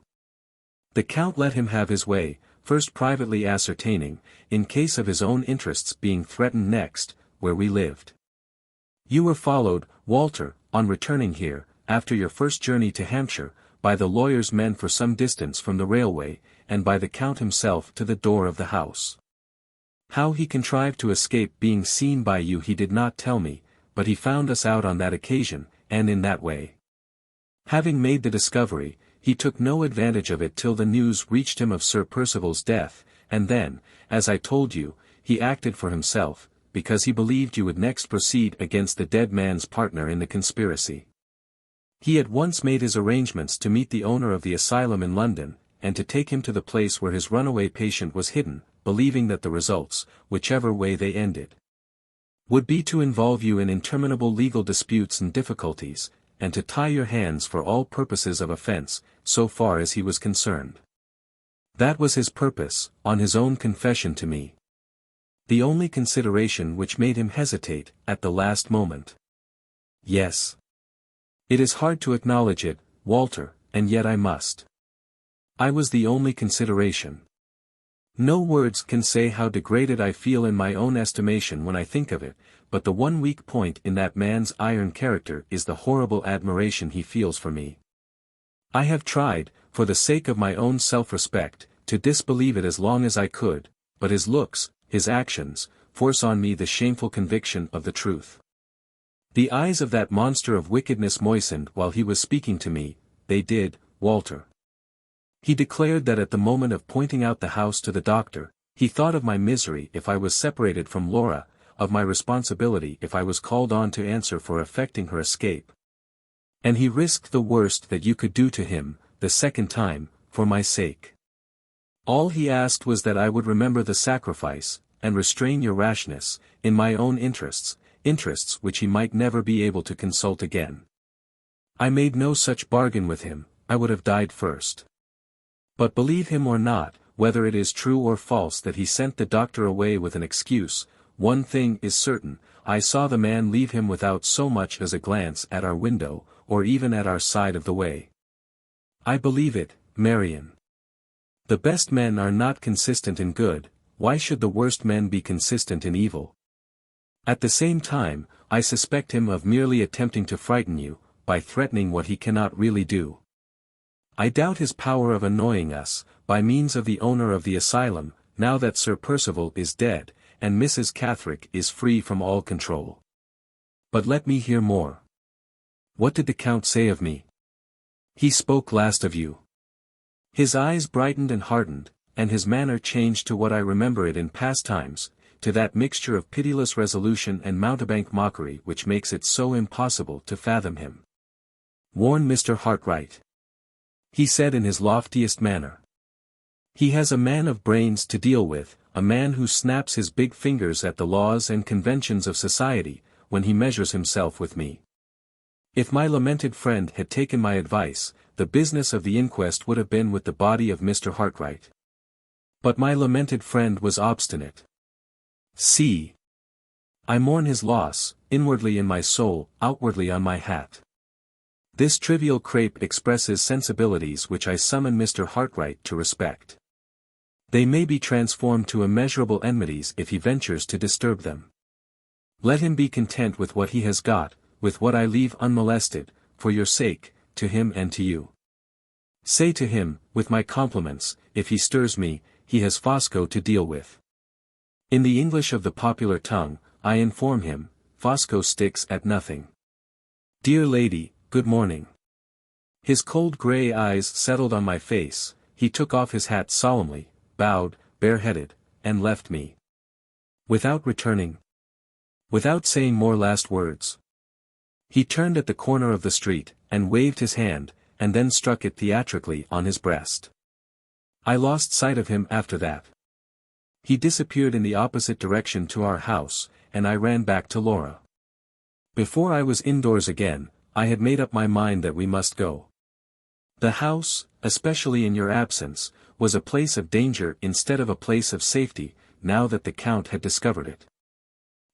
The Count let him have his way, first privately ascertaining, in case of his own interests being threatened next, where we lived. You were followed, Walter, on returning here, after your first journey to Hampshire, by the lawyer's men for some distance from the railway, and by the Count himself to the door of the house. How he contrived to escape being seen by you he did not tell me, but he found us out on that occasion, and in that way. Having made the discovery, he took no advantage of it till the news reached him of Sir Percival's death, and then, as I told you, he acted for himself, because he believed you would next proceed against the dead man's partner in the conspiracy. He at once made his arrangements to meet the owner of the asylum in London, and to take him to the place where his runaway patient was hidden, believing that the results, whichever way they ended, would be to involve you in interminable legal disputes and difficulties, and to tie your hands for all purposes of offence, so far as he was concerned. That was his purpose, on his own confession to me. The only consideration which made him hesitate, at the last moment. Yes. It is hard to acknowledge it, Walter, and yet I must. I was the only consideration. No words can say how degraded I feel in my own estimation when I think of it, but the one weak point in that man's iron character is the horrible admiration he feels for me. I have tried, for the sake of my own self-respect, to disbelieve it as long as I could, but his looks, his actions, force on me the shameful conviction of the truth. The eyes of that monster of wickedness moistened while he was speaking to me, they did, Walter. He declared that at the moment of pointing out the house to the doctor, he thought of my misery if I was separated from Laura, of my responsibility if I was called on to answer for effecting her escape. And he risked the worst that you could do to him, the second time, for my sake. All he asked was that I would remember the sacrifice, and restrain your rashness, in my own interests which he might never be able to consult again. I made no such bargain with him, I would have died first. But believe him or not, whether it is true or false that he sent the doctor away with an excuse, one thing is certain, I saw the man leave him without so much as a glance at our window, or even at our side of the way. I believe it, Marian. The best men are not consistent in good, why should the worst men be consistent in evil? At the same time, I suspect him of merely attempting to frighten you, by threatening what he cannot really do. I doubt his power of annoying us, by means of the owner of the asylum, now that Sir Percival is dead, and Mrs. Catherick is free from all control. But let me hear more. What did the Count say of me? He spoke last of you. His eyes brightened and hardened, and his manner changed to what I remember it in past times, to that mixture of pitiless resolution and mountebank mockery which makes it so impossible to fathom him. Warn Mr. Hartright, he said in his loftiest manner. He has a man of brains to deal with, a man who snaps his big fingers at the laws and conventions of society, when he measures himself with me. If my lamented friend had taken my advice, the business of the inquest would have been with the body of Mr. Hartright. But my lamented friend was obstinate. See. I mourn his loss, inwardly in my soul, outwardly on my hat. This trivial crepe expresses sensibilities which I summon Mr. Hartright to respect. They may be transformed to immeasurable enmities if he ventures to disturb them. Let him be content with what he has got, with what I leave unmolested, for your sake, to him and to you. Say to him, with my compliments, if he stirs me, he has Fosco to deal with. In the English of the popular tongue, I inform him, Fosco sticks at nothing. Dear lady, good morning. His cold grey eyes settled on my face, he took off his hat solemnly, bowed, bareheaded, and left me. Without returning. Without saying more last words. He turned at the corner of the street, and waved his hand, and then struck it theatrically on his breast. I lost sight of him after that. He disappeared in the opposite direction to our house, and I ran back to Laura. Before I was indoors again, I had made up my mind that we must go. The house, especially in your absence, was a place of danger instead of a place of safety, now that the Count had discovered it.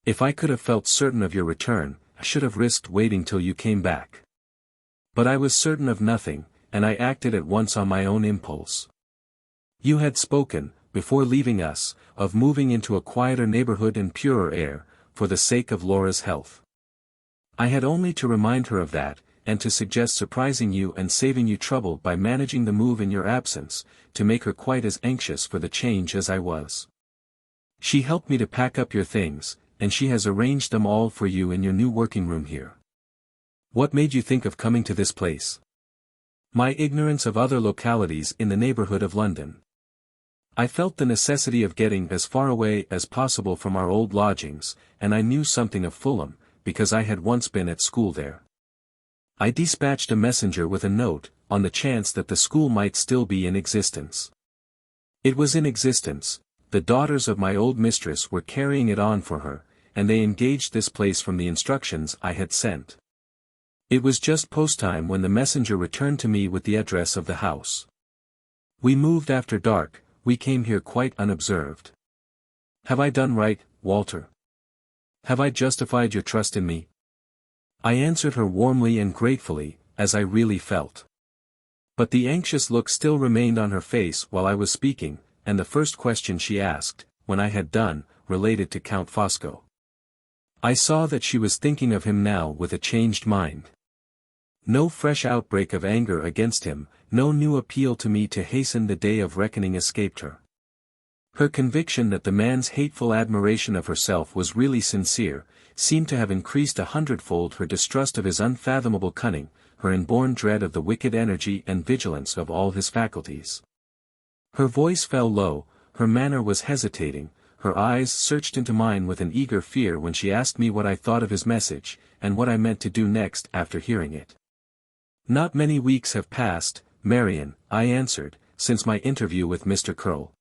If I could have felt certain of your return, I should have risked waiting till you came back. But I was certain of nothing, and I acted at once on my own impulse. You had spoken, before leaving us, of moving into a quieter neighborhood and purer air, for the sake of Laura's health. I had only to remind her of that, and to suggest surprising you and saving you trouble by managing the move in your absence, to make her quite as anxious for the change as I was. She helped me to pack up your things, and she has arranged them all for you in your new working room here. What made you think of coming to this place? My ignorance of other localities in the neighborhood of London. I felt the necessity of getting as far away as possible from our old lodgings, and I knew something of Fulham, because I had once been at school there. I dispatched a messenger with a note, on the chance that the school might still be in existence. It was in existence. The daughters of my old mistress were carrying it on for her, and they engaged this place from the instructions I had sent. It was just post time when the messenger returned to me with the address of the house. We moved after dark, we came here quite unobserved. Have I done right, Walter? Have I justified your trust in me? I answered her warmly and gratefully, as I really felt. But the anxious look still remained on her face while I was speaking, and the first question she asked, when I had done, related to Count Fosco. I saw that she was thinking of him now with a changed mind. No fresh outbreak of anger against him, no new appeal to me to hasten the day of reckoning escaped her. Her conviction that the man's hateful admiration of herself was really sincere, seemed to have increased 100-fold her distrust of his unfathomable cunning, her inborn dread of the wicked energy and vigilance of all his faculties. Her voice fell low, her manner was hesitating, her eyes searched into mine with an eager fear when she asked me what I thought of his message, and what I meant to do next after hearing it. Not many weeks have passed, Marian, I answered, since my interview with Mr. Curll.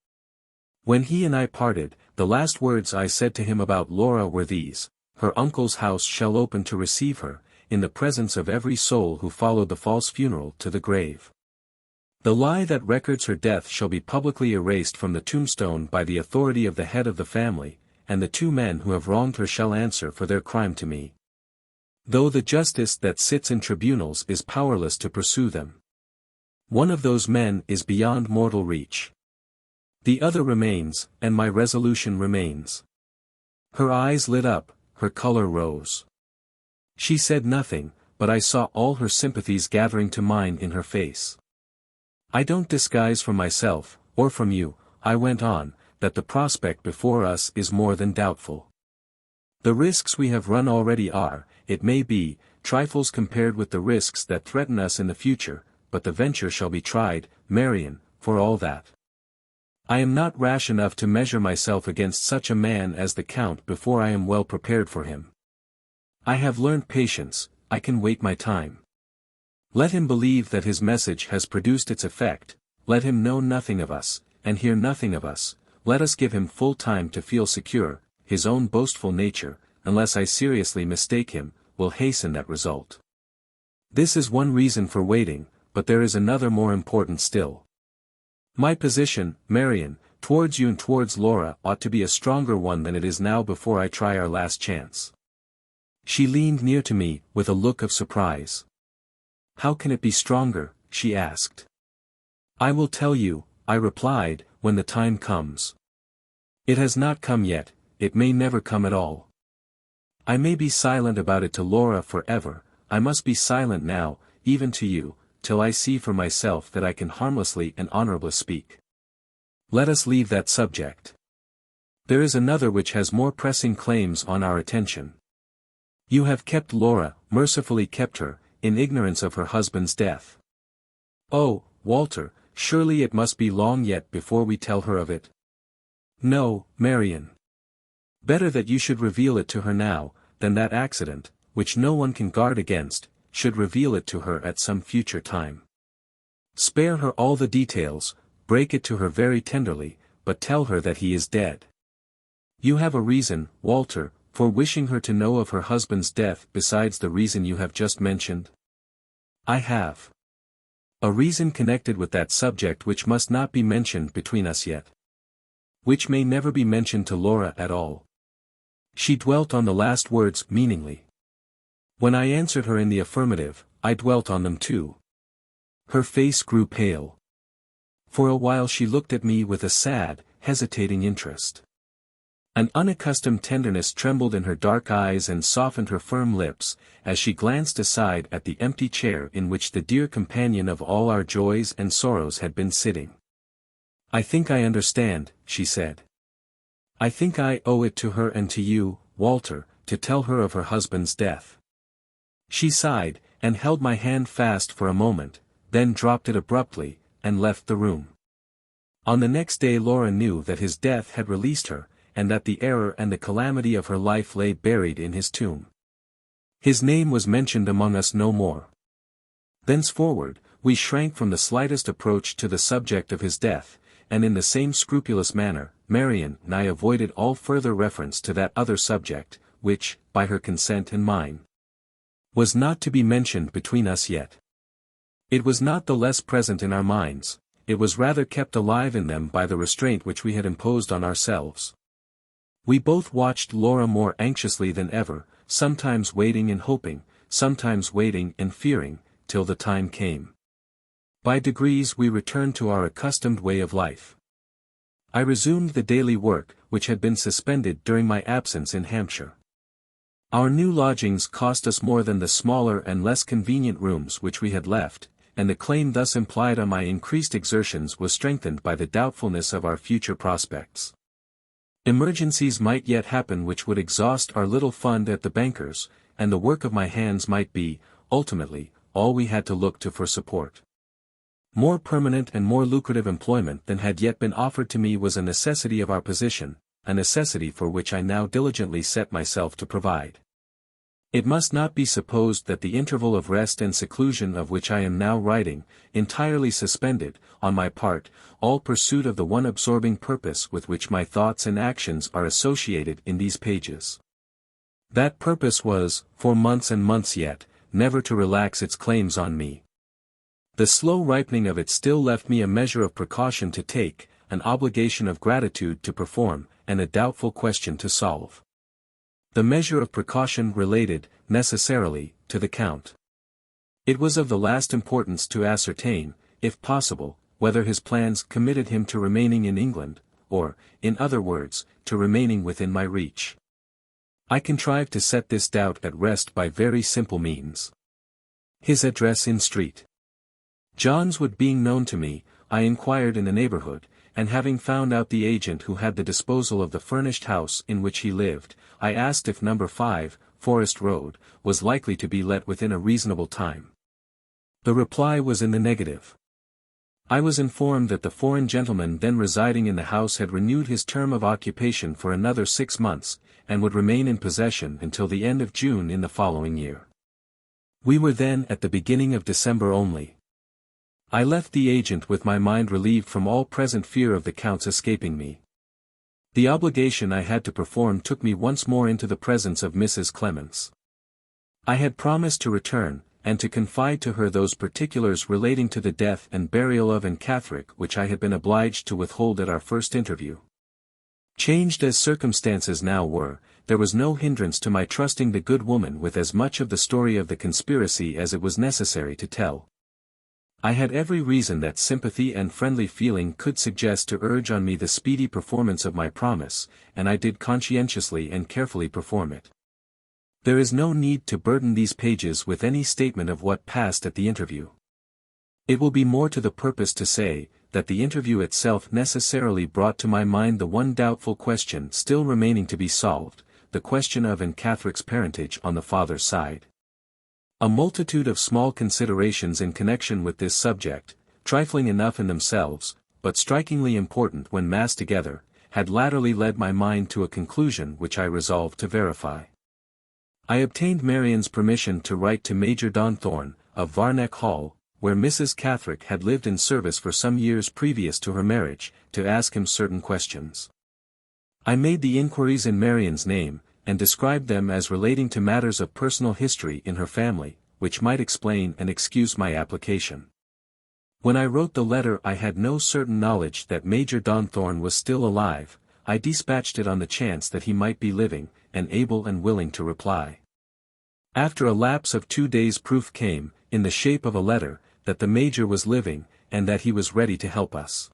When he and I parted, the last words I said to him about Laura were these: her uncle's house shall open to receive her, in the presence of every soul who followed the false funeral to the grave. The lie that records her death shall be publicly erased from the tombstone by the authority of the head of the family, and the 2 men who have wronged her shall answer for their crime to me. Though the justice that sits in tribunals is powerless to pursue them. One of those men is beyond mortal reach. The other remains, and my resolution remains. Her eyes lit up, her color rose. She said nothing, but I saw all her sympathies gathering to mine in her face. I don't disguise from myself, or from you, I went on, that the prospect before us is more than doubtful. The risks we have run already are, it may be, trifles compared with the risks that threaten us in the future, but the venture shall be tried, Marian, for all that. I am not rash enough to measure myself against such a man as the Count before I am well prepared for him. I have learned patience, I can wait my time. Let him believe that his message has produced its effect, let him know nothing of us, and hear nothing of us, let us give him full time to feel secure, his own boastful nature, unless I seriously mistake him, will hasten that result. This is one reason for waiting, but there is another more important still. My position, Marian, towards you and towards Laura ought to be a stronger one than it is now before I try our last chance. She leaned near to me, with a look of surprise. How can it be stronger, she asked. I will tell you, I replied, when the time comes. It has not come yet, it may never come at all. I may be silent about it to Laura forever, I must be silent now, even to you, till I see for myself that I can harmlessly and honorably speak. Let us leave that subject. There is another which has more pressing claims on our attention. You have kept Laura, mercifully kept her, in ignorance of her husband's death. Oh, Walter, surely it must be long yet before we tell her of it. No, Marian. Better that you should reveal it to her now, than that accident, which no one can guard against, should reveal it to her at some future time. Spare her all the details, break it to her very tenderly, but tell her that he is dead. You have a reason, Walter, for wishing her to know of her husband's death besides the reason you have just mentioned? I have. A reason connected with that subject which must not be mentioned between us yet. Which may never be mentioned to Laura at all. She dwelt on the last words meaningly. When I answered her in the affirmative, I dwelt on them too. Her face grew pale. For a while she looked at me with a sad, hesitating interest. An unaccustomed tenderness trembled in her dark eyes and softened her firm lips, as she glanced aside at the empty chair in which the dear companion of all our joys and sorrows had been sitting. "I think I understand," she said. "I think I owe it to her and to you, Walter, to tell her of her husband's death." She sighed, and held my hand fast for a moment, then dropped it abruptly, and left the room. On the next day Laura knew that his death had released her, and that the error and the calamity of her life lay buried in his tomb. His name was mentioned among us no more. Thenceforward, we shrank from the slightest approach to the subject of his death, and in the same scrupulous manner, Marian and I avoided all further reference to that other subject, which, by her consent and mine, was not to be mentioned between us yet. It was not the less present in our minds, it was rather kept alive in them by the restraint which we had imposed on ourselves. We both watched Laura more anxiously than ever, sometimes waiting and hoping, sometimes waiting and fearing, till the time came. By degrees we returned to our accustomed way of life. I resumed the daily work, which had been suspended during my absence in Hampshire. Our new lodgings cost us more than the smaller and less convenient rooms which we had left, and the claim thus implied on my increased exertions was strengthened by the doubtfulness of our future prospects. Emergencies might yet happen which would exhaust our little fund at the banker's, and the work of my hands might be, ultimately, all we had to look to for support. More permanent and more lucrative employment than had yet been offered to me was a necessity of our position, a necessity for which I now diligently set myself to provide. It must not be supposed that the interval of rest and seclusion of which I am now writing, entirely suspended, on my part, all pursuit of the one absorbing purpose with which my thoughts and actions are associated in these pages. That purpose was, for months and months yet, never to relax its claims on me. The slow ripening of it still left me a measure of precaution to take, an obligation of gratitude to perform, and a doubtful question to solve. The measure of precaution related, necessarily, to the Count. It was of the last importance to ascertain, if possible, whether his plans committed him to remaining in England, or, in other words, to remaining within my reach. I contrived to set this doubt at rest by very simple means. His address in Street John's Wood being known to me, I inquired in the neighborhood, and having found out the agent who had the disposal of the furnished house in which he lived, I asked if No. 5, Forest Road, was likely to be let within a reasonable time. The reply was in the negative. I was informed that the foreign gentleman then residing in the house had renewed his term of occupation for another 6 months, and would remain in possession until the end of June in the following year. We were then at the beginning of December only. I left the agent with my mind relieved from all present fear of the Count's escaping me. The obligation I had to perform took me once more into the presence of Mrs. Clements. I had promised to return, and to confide to her those particulars relating to the death and burial of Anne Catherick which I had been obliged to withhold at our first interview. Changed as circumstances now were, there was no hindrance to my trusting the good woman with as much of the story of the conspiracy as it was necessary to tell. I had every reason that sympathy and friendly feeling could suggest to urge on me the speedy performance of my promise, and I did conscientiously and carefully perform it. There is no need to burden these pages with any statement of what passed at the interview. It will be more to the purpose to say, that the interview itself necessarily brought to my mind the one doubtful question still remaining to be solved, the question of Anne Catherick's parentage on the father's side. A multitude of small considerations in connection with this subject, trifling enough in themselves, but strikingly important when massed together, had latterly led my mind to a conclusion which I resolved to verify. I obtained Marian's permission to write to Major Donthorne, of Varneck Hall, where Mrs. Catherick had lived in service for some years previous to her marriage, to ask him certain questions. I made the inquiries in Marian's name, and described them as relating to matters of personal history in her family, which might explain and excuse my application. When I wrote the letter I had no certain knowledge that Major Donthorne was still alive. I dispatched it on the chance that he might be living, and able and willing to reply. After a lapse of 2 days proof came, in the shape of a letter, that the Major was living, and that he was ready to help us.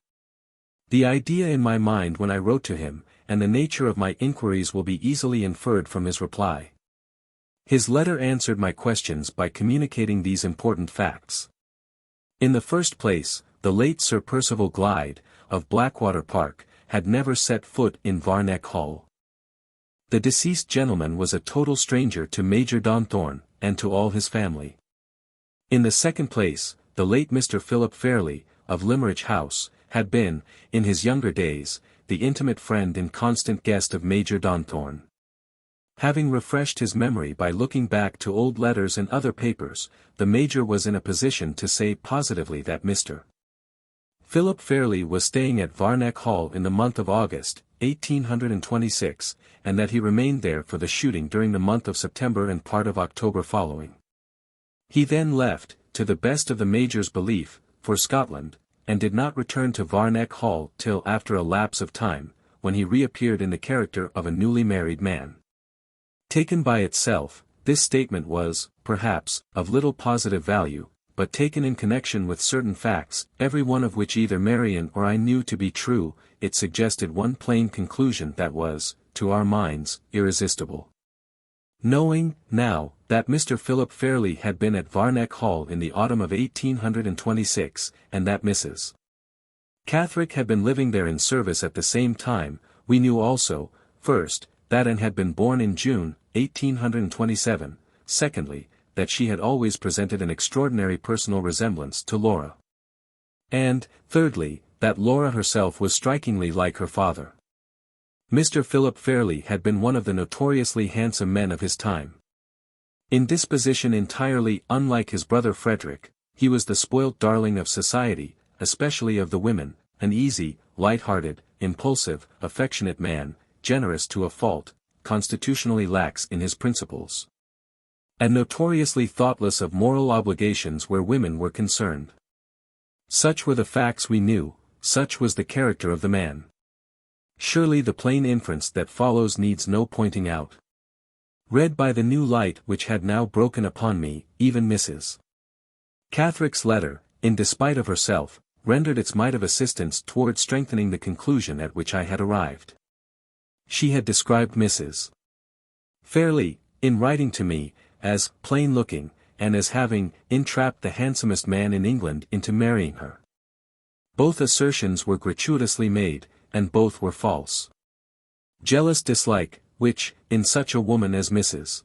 The idea in my mind when I wrote to him, and the nature of my inquiries will be easily inferred from his reply. His letter answered my questions by communicating these important facts. In the first place, the late Sir Percival Glyde, of Blackwater Park, had never set foot in Varneck Hall. The deceased gentleman was a total stranger to Major Donthorne, and to all his family. In the second place, the late Mr. Philip Fairlie, of Limmeridge House, had been, in his younger days, the intimate friend and constant guest of Major Donthorne. Having refreshed his memory by looking back to old letters and other papers, the Major was in a position to say positively that Mr. Philip Fairlie was staying at Varneck Hall in the month of August, 1826, and that he remained there for the shooting during the month of September and part of October following. He then left, to the best of the Major's belief, for Scotland, and did not return to Varneck Hall till after a lapse of time, when he reappeared in the character of a newly married man. Taken by itself, this statement was, perhaps, of little positive value, but taken in connection with certain facts, every one of which either Marian or I knew to be true, it suggested one plain conclusion that was, to our minds, irresistible. Knowing, now, that Mr. Philip Fairlie had been at Varneck Hall in the autumn of 1826, and that Mrs. Catherick had been living there in service at the same time, we knew also, first, that Anne had been born in June, 1827, secondly, that she had always presented an extraordinary personal resemblance to Laura. And, thirdly, that Laura herself was strikingly like her father. Mr. Philip Fairlie had been one of the notoriously handsome men of his time. In disposition entirely unlike his brother Frederick, he was the spoilt darling of society, especially of the women, an easy, light-hearted, impulsive, affectionate man, generous to a fault, constitutionally lax in his principles, and notoriously thoughtless of moral obligations where women were concerned. Such were the facts we knew, such was the character of the man. Surely the plain inference that follows needs no pointing out. Read by the new light which had now broken upon me, even Mrs. Catherick's letter, in despite of herself, rendered its mite of assistance toward strengthening the conclusion at which I had arrived. She had described Mrs. Fairlie, in writing to me, as plain-looking, and as having entrapped the handsomest man in England into marrying her. Both assertions were gratuitously made, and both were false. Jealous dislike, which, in such a woman as Mrs.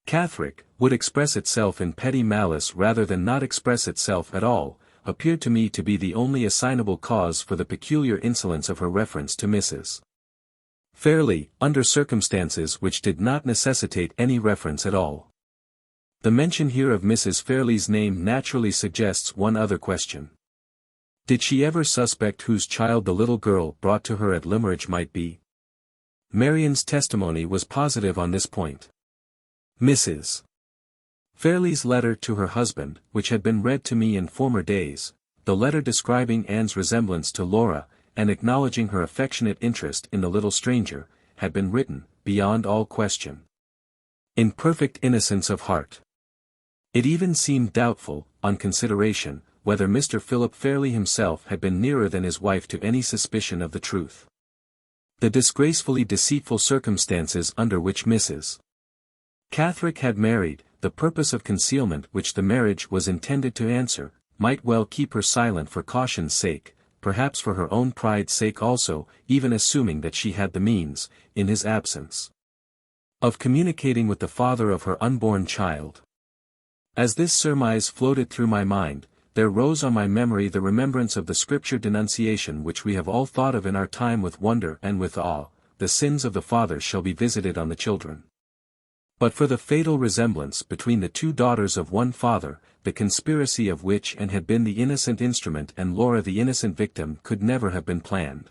Catherick, would express itself in petty malice rather than not express itself at all, appeared to me to be the only assignable cause for the peculiar insolence of her reference to Mrs. Fairlie, under circumstances which did not necessitate any reference at all. The mention here of Mrs. Fairlie's name naturally suggests one other question. Did she ever suspect whose child the little girl brought to her at Limmeridge might be? Marian's testimony was positive on this point. Mrs. Fairlie's letter to her husband, which had been read to me in former days, the letter describing Anne's resemblance to Laura, and acknowledging her affectionate interest in the little stranger, had been written, beyond all question, in perfect innocence of heart. It even seemed doubtful, on consideration, whether Mr. Philip Fairlie himself had been nearer than his wife to any suspicion of the truth. The disgracefully deceitful circumstances under which Mrs. Catherick had married, the purpose of concealment which the marriage was intended to answer, might well keep her silent for caution's sake, perhaps for her own pride's sake also, even assuming that she had the means, in his absence, of communicating with the father of her unborn child. As this surmise floated through my mind, there rose on my memory the remembrance of the Scripture denunciation which we have all thought of in our time with wonder and with awe, the sins of the fathers shall be visited on the children. But for the fatal resemblance between the two daughters of one father, the conspiracy of which Anne had been the innocent instrument and Laura the innocent victim could never have been planned.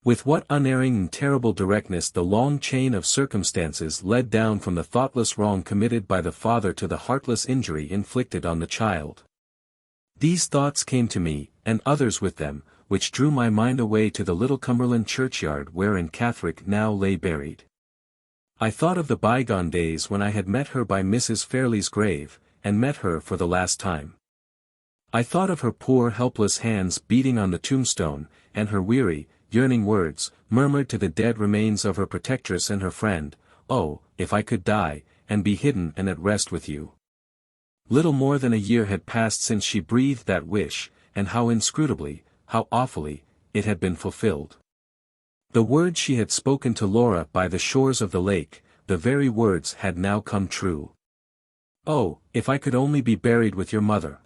With what unerring and terrible directness the long chain of circumstances led down from the thoughtless wrong committed by the father to the heartless injury inflicted on the child. These thoughts came to me, and others with them, which drew my mind away to the little Cumberland churchyard wherein Catherick now lay buried. I thought of the bygone days when I had met her by Mrs. Fairlie's grave, and met her for the last time. I thought of her poor helpless hands beating on the tombstone, and her weary, yearning words, murmured to the dead remains of her protectress and her friend, "Oh, if I could die, and be hidden and at rest with you." Little more than a year had passed since she breathed that wish, and how inscrutably, how awfully, it had been fulfilled. The words she had spoken to Laura by the shores of the lake, the very words had now come true. "Oh, if I could only be buried with your mother!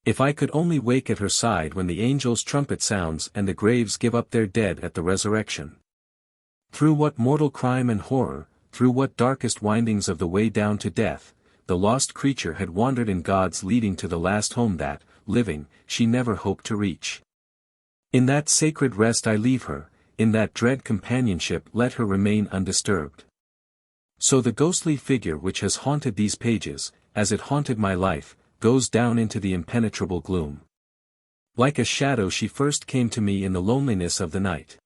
If I could only wake at her side when the angel's trumpet sounds and the graves give up their dead at the resurrection! Through what mortal crime and horror, through what darkest windings of the way down to death, the lost creature had wandered in God's leading to the last home that, living, she never hoped to reach. In that sacred rest I leave her, in that dread companionship let her remain undisturbed." So the ghostly figure which has haunted these pages, as it haunted my life, goes down into the impenetrable gloom. Like a shadow she first came to me in the loneliness of the night.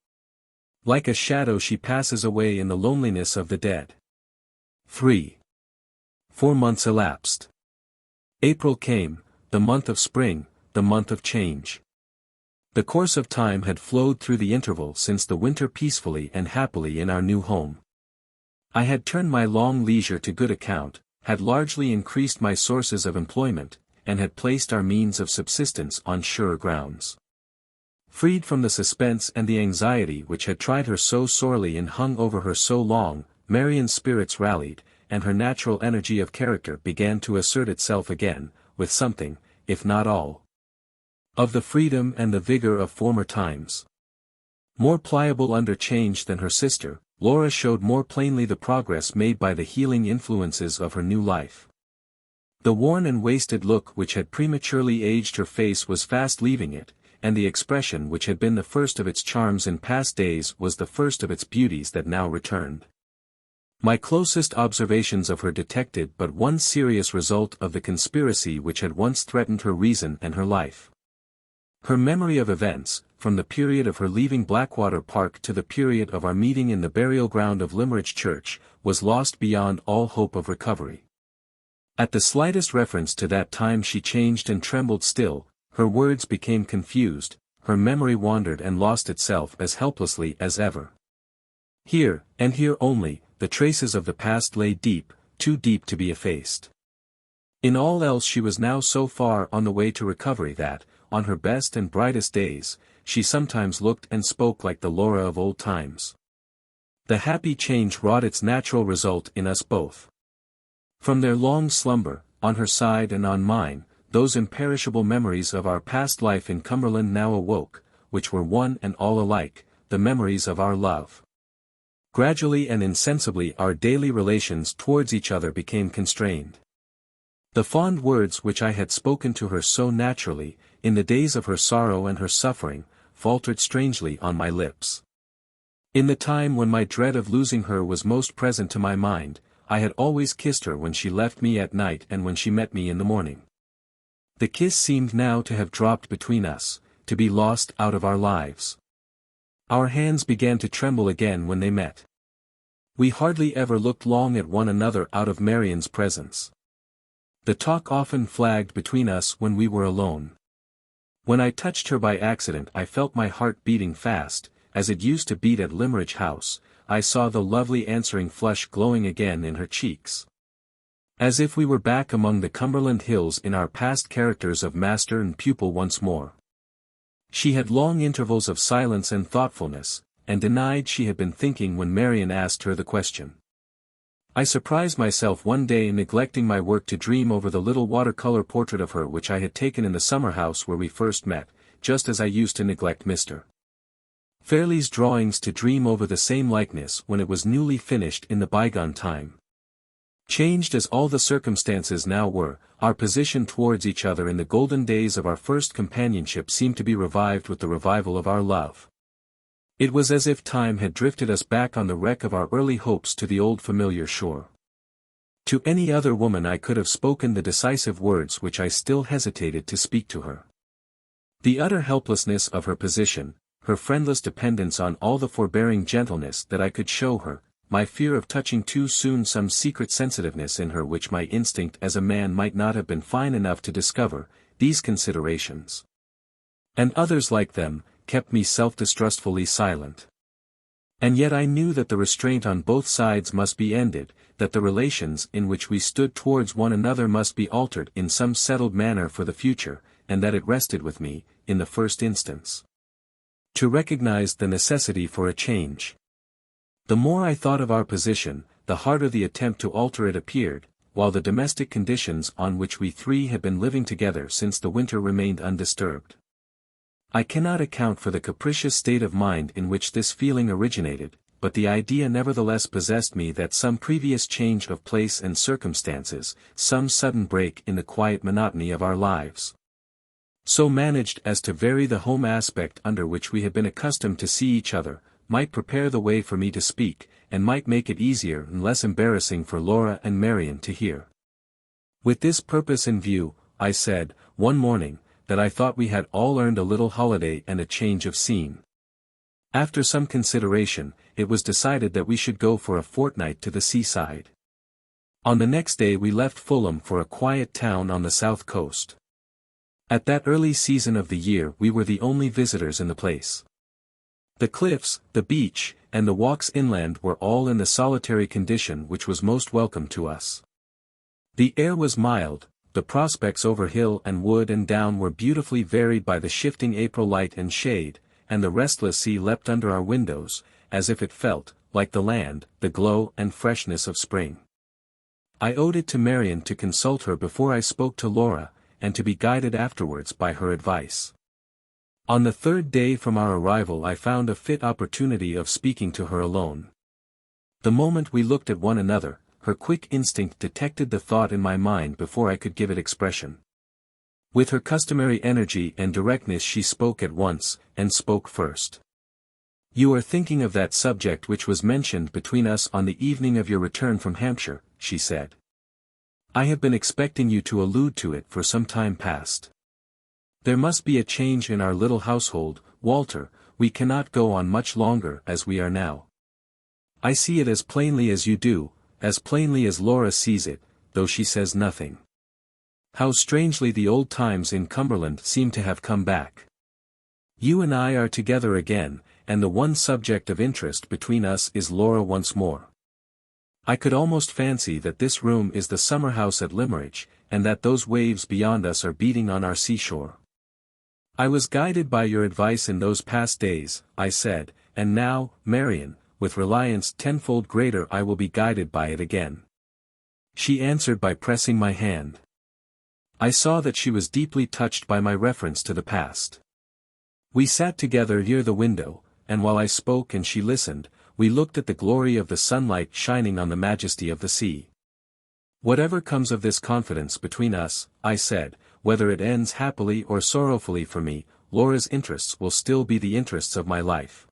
Like a shadow she passes away in the loneliness of the dead. 3. 4 months elapsed. April came, the month of spring, the month of change. The course of time had flowed through the interval since the winter peacefully and happily in our new home. I had turned my long leisure to good account, had largely increased my sources of employment, and had placed our means of subsistence on surer grounds. Freed from the suspense and the anxiety which had tried her so sorely and hung over her so long, Marian's spirits rallied, and her natural energy of character began to assert itself again, with something, if not all, of the freedom and the vigor of former times. More pliable under change than her sister, Laura showed more plainly the progress made by the healing influences of her new life. The worn and wasted look which had prematurely aged her face was fast leaving it, and the expression which had been the first of its charms in past days was the first of its beauties that now returned. My closest observations of her detected but one serious result of the conspiracy which had once threatened her reason and her life. Her memory of events, from the period of her leaving Blackwater Park to the period of our meeting in the burial ground of Limmeridge Church, was lost beyond all hope of recovery. At the slightest reference to that time she changed and trembled still, her words became confused, her memory wandered and lost itself as helplessly as ever. Here, and here only, the traces of the past lay deep, too deep to be effaced. In all else she was now so far on the way to recovery that, on her best and brightest days, she sometimes looked and spoke like the Laura of old times. The happy change wrought its natural result in us both. From their long slumber, on her side and on mine, those imperishable memories of our past life in Cumberland now awoke, which were one and all alike, the memories of our love. Gradually and insensibly our daily relations towards each other became constrained. The fond words which I had spoken to her so naturally, in the days of her sorrow and her suffering, faltered strangely on my lips. In the time when my dread of losing her was most present to my mind, I had always kissed her when she left me at night and when she met me in the morning. The kiss seemed now to have dropped between us, to be lost out of our lives. Our hands began to tremble again when they met. We hardly ever looked long at one another out of Marian's presence. The talk often flagged between us when we were alone. When I touched her by accident I felt my heart beating fast, as it used to beat at Limmeridge House. I saw the lovely answering flush glowing again in her cheeks. As if we were back among the Cumberland hills in our past characters of master and pupil once more. She had long intervals of silence and thoughtfulness, and denied she had been thinking when Marian asked her the question. I surprised myself one day neglecting my work to dream over the little watercolor portrait of her which I had taken in the summer house where we first met, just as I used to neglect Mr. Fairlie's drawings to dream over the same likeness when it was newly finished in the bygone time. Changed as all the circumstances now were, our position towards each other in the golden days of our first companionship seemed to be revived with the revival of our love. It was as if time had drifted us back on the wreck of our early hopes to the old familiar shore. To any other woman I could have spoken the decisive words which I still hesitated to speak to her. The utter helplessness of her position, her friendless dependence on all the forbearing gentleness that I could show her, my fear of touching too soon some secret sensitiveness in her which my instinct as a man might not have been fine enough to discover, these considerations, and others like them, kept me self-distrustfully silent. And yet I knew that the restraint on both sides must be ended, that the relations in which we stood towards one another must be altered in some settled manner for the future, and that it rested with me, in the first instance, to recognize the necessity for a change. The more I thought of our position, the harder the attempt to alter it appeared, while the domestic conditions on which we three had been living together since the winter remained undisturbed. I cannot account for the capricious state of mind in which this feeling originated, but the idea nevertheless possessed me that some previous change of place and circumstances, some sudden break in the quiet monotony of our lives, so managed as to vary the home aspect under which we had been accustomed to see each other, might prepare the way for me to speak, and might make it easier and less embarrassing for Laura and Marian to hear. With this purpose in view, I said, one morning, that I thought we had all earned a little holiday and a change of scene. After some consideration, it was decided that we should go for a fortnight to the seaside. On the next day we left Fulham for a quiet town on the south coast. At that early season of the year we were the only visitors in the place. The cliffs, the beach, and the walks inland were all in the solitary condition which was most welcome to us. The air was mild, the prospects over hill and wood and down were beautifully varied by the shifting April light and shade, and the restless sea leapt under our windows, as if it felt, like the land, the glow and freshness of spring. I owed it to Marian to consult her before I spoke to Laura, and to be guided afterwards by her advice. On the third day from our arrival I found a fit opportunity of speaking to her alone. The moment we looked at one another, her quick instinct detected the thought in my mind before I could give it expression. With her customary energy and directness she spoke at once, and spoke first. "You are thinking of that subject which was mentioned between us on the evening of your return from Hampshire," she said. "I have been expecting you to allude to it for some time past. There must be a change in our little household, Walter, we cannot go on much longer as we are now. I see it as plainly as you do, as plainly as Laura sees it, though she says nothing. How strangely the old times in Cumberland seem to have come back. You and I are together again, and the one subject of interest between us is Laura once more. I could almost fancy that this room is the summer house at Limmeridge, and that those waves beyond us are beating on our seashore. I was guided by your advice in those past days," I said, "and now, Marian, with reliance tenfold greater I will be guided by it again." She answered by pressing my hand. I saw that she was deeply touched by my reference to the past. We sat together near the window, and while I spoke and she listened, we looked at the glory of the sunlight shining on the majesty of the sea. "Whatever comes of this confidence between us," I said, "whether it ends happily or sorrowfully for me, Laura's interests will still be the interests of my life.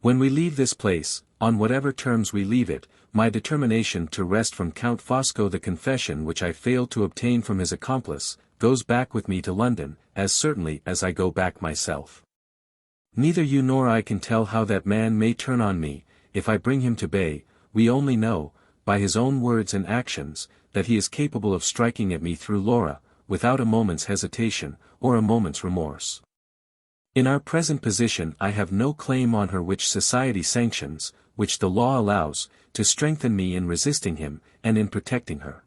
When we leave this place, on whatever terms we leave it, my determination to wrest from Count Fosco the confession which I failed to obtain from his accomplice, goes back with me to London, as certainly as I go back myself. Neither you nor I can tell how that man may turn on me, if I bring him to bay. We only know, by his own words and actions, that he is capable of striking at me through Laura, without a moment's hesitation, or a moment's remorse. In our present position I have no claim on her which society sanctions, which the law allows, to strengthen me in resisting him, and in protecting her.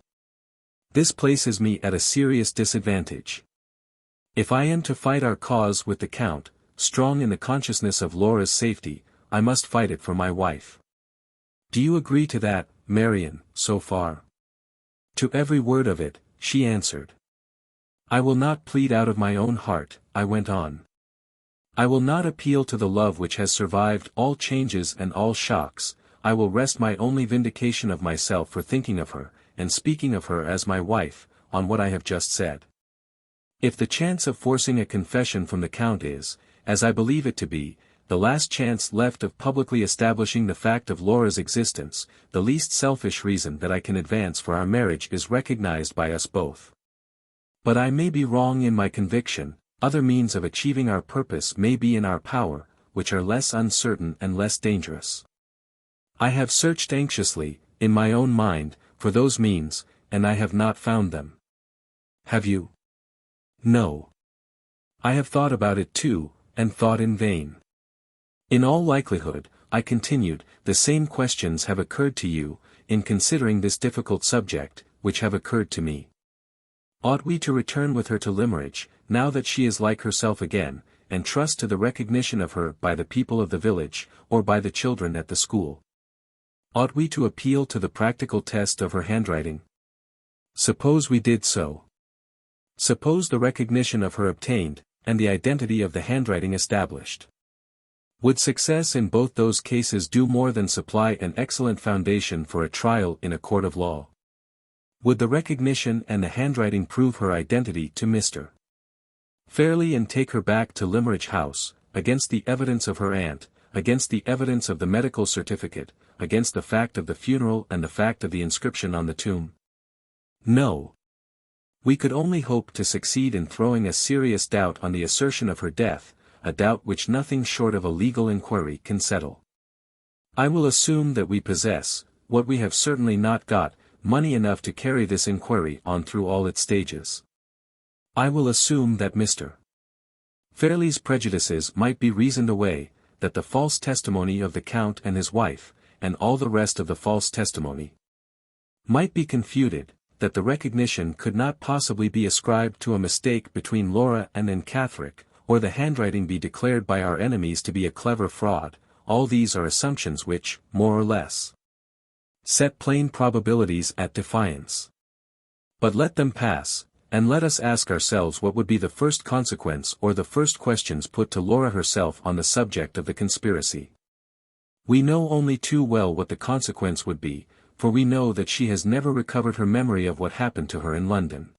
This places me at a serious disadvantage. If I am to fight our cause with the Count, strong in the consciousness of Laura's safety, I must fight it for my wife. Do you agree to that, Marian, so far?" "To every word of it," she answered. "I will not plead out of my own heart," I went on. "I will not appeal to the love which has survived all changes and all shocks. I will rest my only vindication of myself for thinking of her, and speaking of her as my wife, on what I have just said. If the chance of forcing a confession from the Count is, as I believe it to be, the last chance left of publicly establishing the fact of Laura's existence, the least selfish reason that I can advance for our marriage is recognized by us both. But I may be wrong in my conviction. Other means of achieving our purpose may be in our power, which are less uncertain and less dangerous. I have searched anxiously, in my own mind, for those means, and I have not found them. Have you?" "No. I have thought about it too, and thought in vain. In all likelihood, I continued, the same questions have occurred to you, in considering this difficult subject, which have occurred to me. Ought we to return with her to Limmeridge, now that she is like herself again, and trust to the recognition of her by the people of the village, or by the children at the school? Ought we to appeal to the practical test of her handwriting? Suppose we did so. Suppose the recognition of her obtained, and the identity of the handwriting established. Would success in both those cases do more than supply an excellent foundation for a trial in a court of law? Would the recognition and the handwriting prove her identity to Mr. Fairlie and take her back to Limmeridge House, against the evidence of her aunt, against the evidence of the medical certificate, against the fact of the funeral and the fact of the inscription on the tomb? No. We could only hope to succeed in throwing a serious doubt on the assertion of her death, a doubt which nothing short of a legal inquiry can settle. I will assume that we possess, what we have certainly not got, money enough to carry this inquiry on through all its stages. I will assume that Mr. Fairlie's prejudices might be reasoned away, that the false testimony of the Count and his wife, and all the rest of the false testimony, might be confuted, that the recognition could not possibly be ascribed to a mistake between Laura and Anne Catherick, or the handwriting be declared by our enemies to be a clever fraud. All these are assumptions which, more or less, set plain probabilities at defiance. But let them pass, and let us ask ourselves what would be the first consequence or the first questions put to Laura herself on the subject of the conspiracy. We know only too well what the consequence would be, for we know that she has never recovered her memory of what happened to her in London.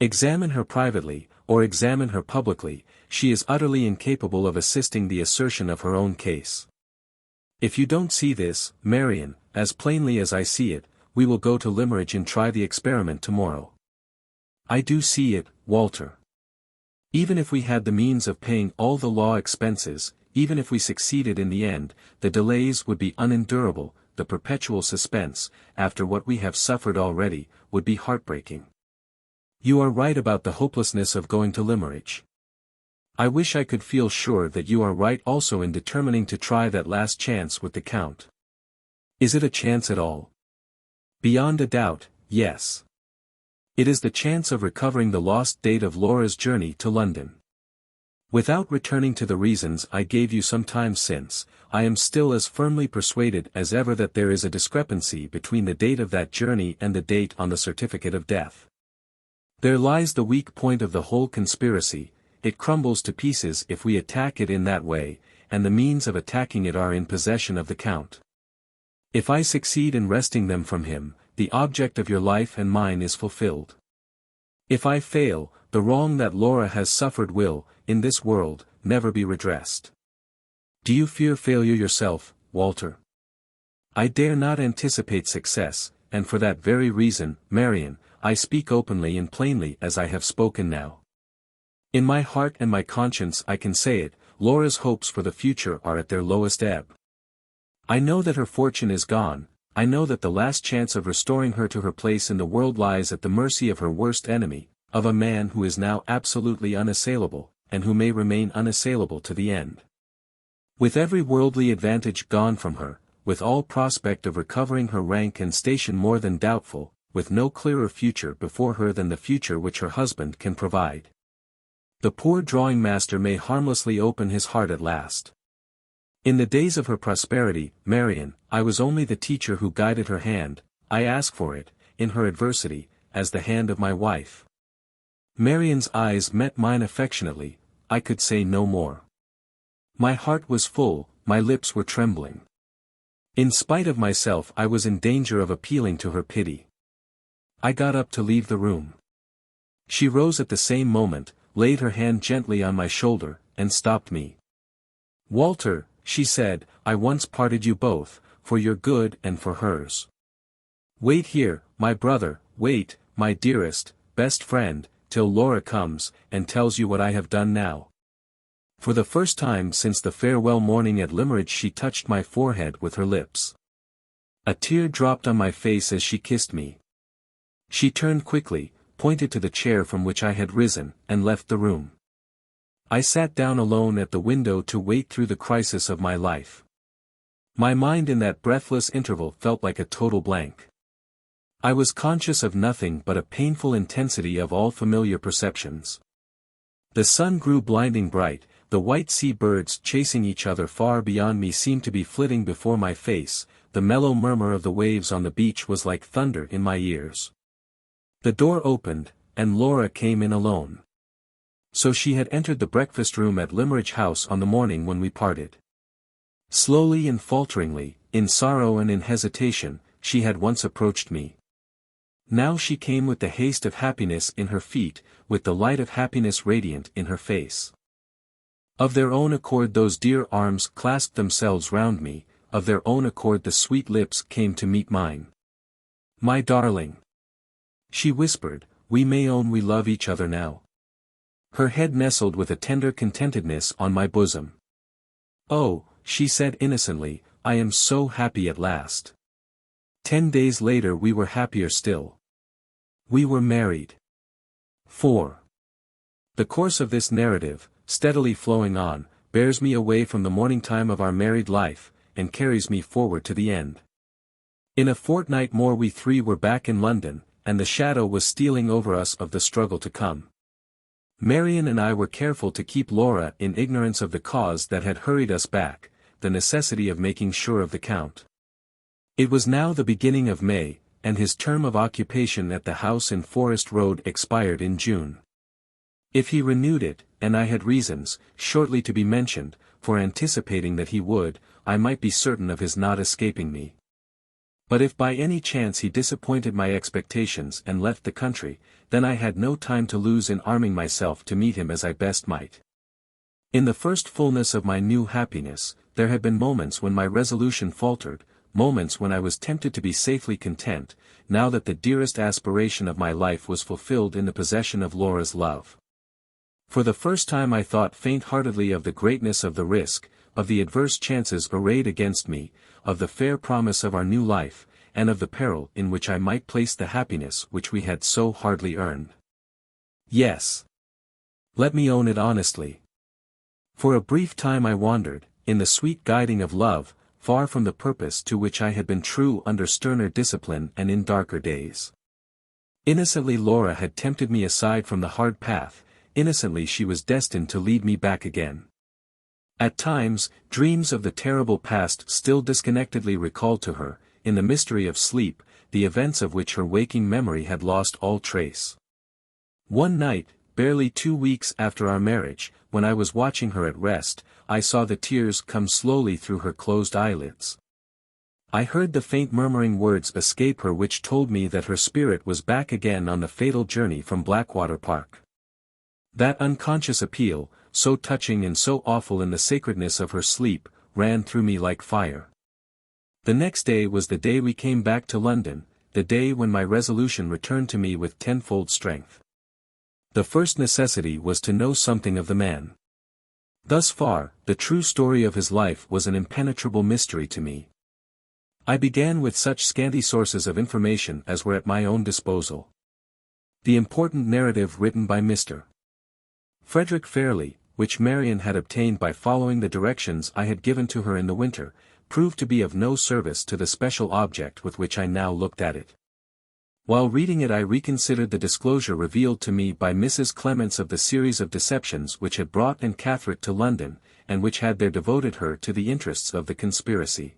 Examine her privately, or examine her publicly, she is utterly incapable of assisting the assertion of her own case. If you don't see this, Marian, as plainly as I see it, we will go to Limmeridge and try the experiment tomorrow. I do see it, Walter. Even if we had the means of paying all the law expenses, even if we succeeded in the end, the delays would be unendurable, the perpetual suspense, after what we have suffered already, would be heartbreaking. You are right about the hopelessness of going to Limmeridge. I wish I could feel sure that you are right also in determining to try that last chance with the Count. Is it a chance at all? Beyond a doubt, yes. It is the chance of recovering the lost date of Laura's journey to London. Without returning to the reasons I gave you some time since, I am still as firmly persuaded as ever that there is a discrepancy between the date of that journey and the date on the certificate of death. There lies the weak point of the whole conspiracy. It crumbles to pieces if we attack it in that way, and the means of attacking it are in possession of the Count. If I succeed in wresting them from him, the object of your life and mine is fulfilled. If I fail, the wrong that Laura has suffered will, in this world, never be redressed. Do you fear failure yourself, Walter? I dare not anticipate success, and for that very reason, Marian, I speak openly and plainly as I have spoken now. In my heart and my conscience I can say it, Laura's hopes for the future are at their lowest ebb. I know that her fortune is gone, I know that the last chance of restoring her to her place in the world lies at the mercy of her worst enemy, of a man who is now absolutely unassailable, and who may remain unassailable to the end. With every worldly advantage gone from her, with all prospect of recovering her rank and station more than doubtful, with no clearer future before her than the future which her husband can provide, the poor drawing-master may harmlessly open his heart at last. In the days of her prosperity, Marian, I was only the teacher who guided her hand. I ask for it, in her adversity, as the hand of my wife. Marian's eyes met mine affectionately, I could say no more. My heart was full, my lips were trembling. In spite of myself I was in danger of appealing to her pity. I got up to leave the room. She rose at the same moment, laid her hand gently on my shoulder, and stopped me. Walter, she said, I once parted you both, for your good and for hers. Wait here, my brother, wait, my dearest, best friend, till Laura comes, and tells you what I have done now. For the first time since the farewell morning at Limmeridge she touched my forehead with her lips. A tear dropped on my face as she kissed me. She turned quickly, pointed to the chair from which I had risen, and left the room. I sat down alone at the window to wait through the crisis of my life. My mind in that breathless interval felt like a total blank. I was conscious of nothing but a painful intensity of all familiar perceptions. The sun grew blinding bright, the white sea birds chasing each other far beyond me seemed to be flitting before my face, the mellow murmur of the waves on the beach was like thunder in my ears. The door opened, and Laura came in alone. So she had entered the breakfast room at Limmeridge House on the morning when we parted. Slowly and falteringly, in sorrow and in hesitation, she had once approached me. Now she came with the haste of happiness in her feet, with the light of happiness radiant in her face. Of their own accord those dear arms clasped themselves round me, of their own accord the sweet lips came to meet mine. "My darling," she whispered, "we may own we love each other now." Her head nestled with a tender contentedness on my bosom. "Oh," she said innocently, "I am so happy at last." 10 days later we were happier still. We were married. 4. The course of this narrative, steadily flowing on, bears me away from the morning time of our married life, and carries me forward to the end. In a fortnight more we three were back in London, and the shadow was stealing over us of the struggle to come. Marian and I were careful to keep Laura in ignorance of the cause that had hurried us back, the necessity of making sure of the Count. It was now the beginning of May, and his term of occupation at the house in Forest Road expired in June. If he renewed it, and I had reasons, shortly to be mentioned, for anticipating that he would, I might be certain of his not escaping me. But if by any chance he disappointed my expectations and left the country, then I had no time to lose in arming myself to meet him as I best might. In the first fullness of my new happiness, there had been moments when my resolution faltered, moments when I was tempted to be safely content, now that the dearest aspiration of my life was fulfilled in the possession of Laura's love. For the first time I thought faint-heartedly of the greatness of the risk, of the adverse chances arrayed against me, of the fair promise of our new life, and of the peril in which I might place the happiness which we had so hardly earned. Yes. Let me own it honestly. For a brief time I wandered, in the sweet guiding of love, far from the purpose to which I had been true under sterner discipline and in darker days. Innocently Laura had tempted me aside from the hard path, innocently she was destined to lead me back again. At times, dreams of the terrible past still disconnectedly recalled to her, in the mystery of sleep, the events of which her waking memory had lost all trace. One night, barely 2 weeks after our marriage, when I was watching her at rest, I saw the tears come slowly through her closed eyelids. I heard the faint murmuring words escape her which told me that her spirit was back again on the fatal journey from Blackwater Park. That unconscious appeal, so touching and so awful in the sacredness of her sleep, ran through me like fire. The next day was the day we came back to London, the day when my resolution returned to me with tenfold strength. The first necessity was to know something of the man. Thus far, the true story of his life was an impenetrable mystery to me. I began with such scanty sources of information as were at my own disposal. The important narrative written by Mr. Frederick Fairlie, which Marian had obtained by following the directions I had given to her in the winter, proved to be of no service to the special object with which I now looked at it. While reading it I reconsidered the disclosure revealed to me by Mrs. Clements of the series of deceptions which had brought Anne Catherick to London, and which had there devoted her to the interests of the conspiracy.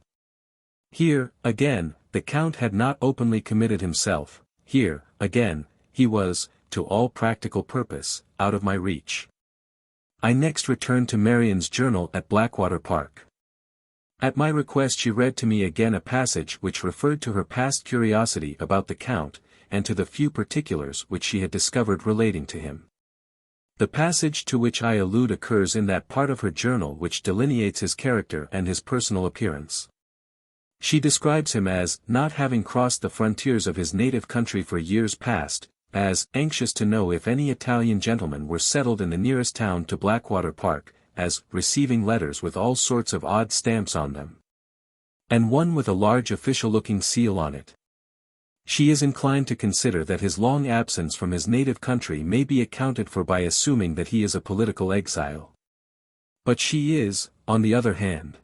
Here, again, the Count had not openly committed himself, here, again, he was, to all practical purpose, out of my reach. I next returned to Marian's journal at Blackwater Park. At my request she read to me again a passage which referred to her past curiosity about the Count, and to the few particulars which she had discovered relating to him. The passage to which I allude occurs in that part of her journal which delineates his character and his personal appearance. She describes him as not having crossed the frontiers of his native country for years past, as anxious to know if any Italian gentlemen were settled in the nearest town to Blackwater Park, as receiving letters with all sorts of odd stamps on them, and one with a large official-looking seal on it. She is inclined to consider that his long absence from his native country may be accounted for by assuming that he is a political exile. But she is, on the other hand,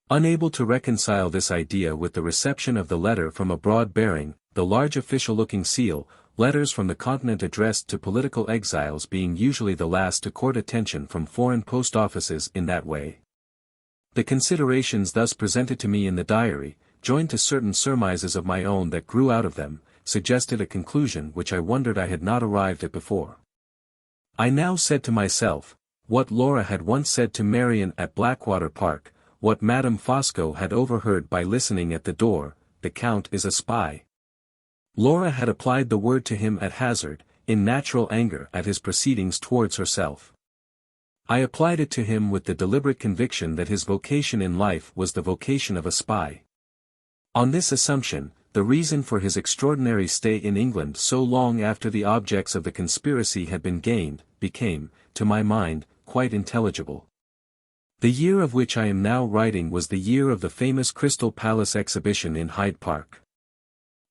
unable to reconcile this idea with the reception of the letter from abroad bearing the large official-looking seal, letters from the continent addressed to political exiles being usually the last to court attention from foreign post offices in that way. The considerations thus presented to me in the diary, joined to certain surmises of my own that grew out of them, suggested a conclusion which I wondered I had not arrived at before. I now said to myself, what Laura had once said to Marian at Blackwater Park, what Madame Fosco had overheard by listening at the door, the Count is a spy. Laura had applied the word to him at hazard, in natural anger at his proceedings towards herself. I applied it to him with the deliberate conviction that his vocation in life was the vocation of a spy. On this assumption, the reason for his extraordinary stay in England so long after the objects of the conspiracy had been gained, became, to my mind, quite intelligible. The year of which I am now writing was the year of the famous Crystal Palace exhibition in Hyde Park.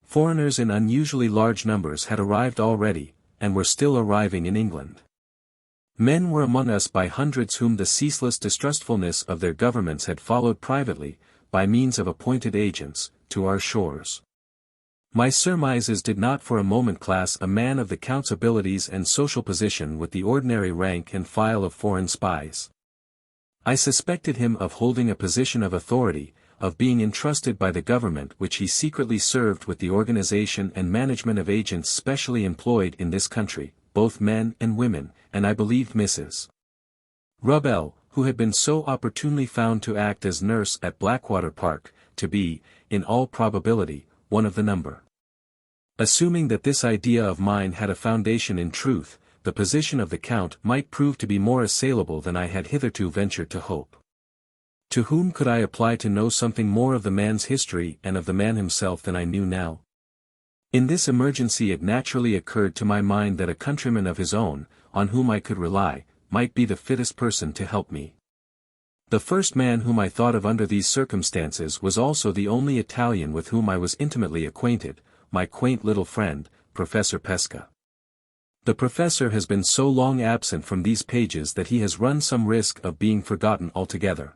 Foreigners in unusually large numbers had arrived already, and were still arriving in England. Men were among us by hundreds whom the ceaseless distrustfulness of their governments had followed privately, by means of appointed agents, to our shores. My surmises did not for a moment class a man of the Count's abilities and social position with the ordinary rank and file of foreign spies. I suspected him of holding a position of authority, of being entrusted by the government which he secretly served with the organization and management of agents specially employed in this country, both men and women, and I believed Mrs. Rubbell, who had been so opportunely found to act as nurse at Blackwater Park, to be, in all probability, one of the number. Assuming that this idea of mine had a foundation in truth, the position of the Count might prove to be more assailable than I had hitherto ventured to hope. To whom could I apply to know something more of the man's history and of the man himself than I knew now? In this emergency it naturally occurred to my mind that a countryman of his own, on whom I could rely, might be the fittest person to help me. The first man whom I thought of under these circumstances was also the only Italian with whom I was intimately acquainted, my quaint little friend, Professor Pesca. The professor has been so long absent from these pages that he has run some risk of being forgotten altogether.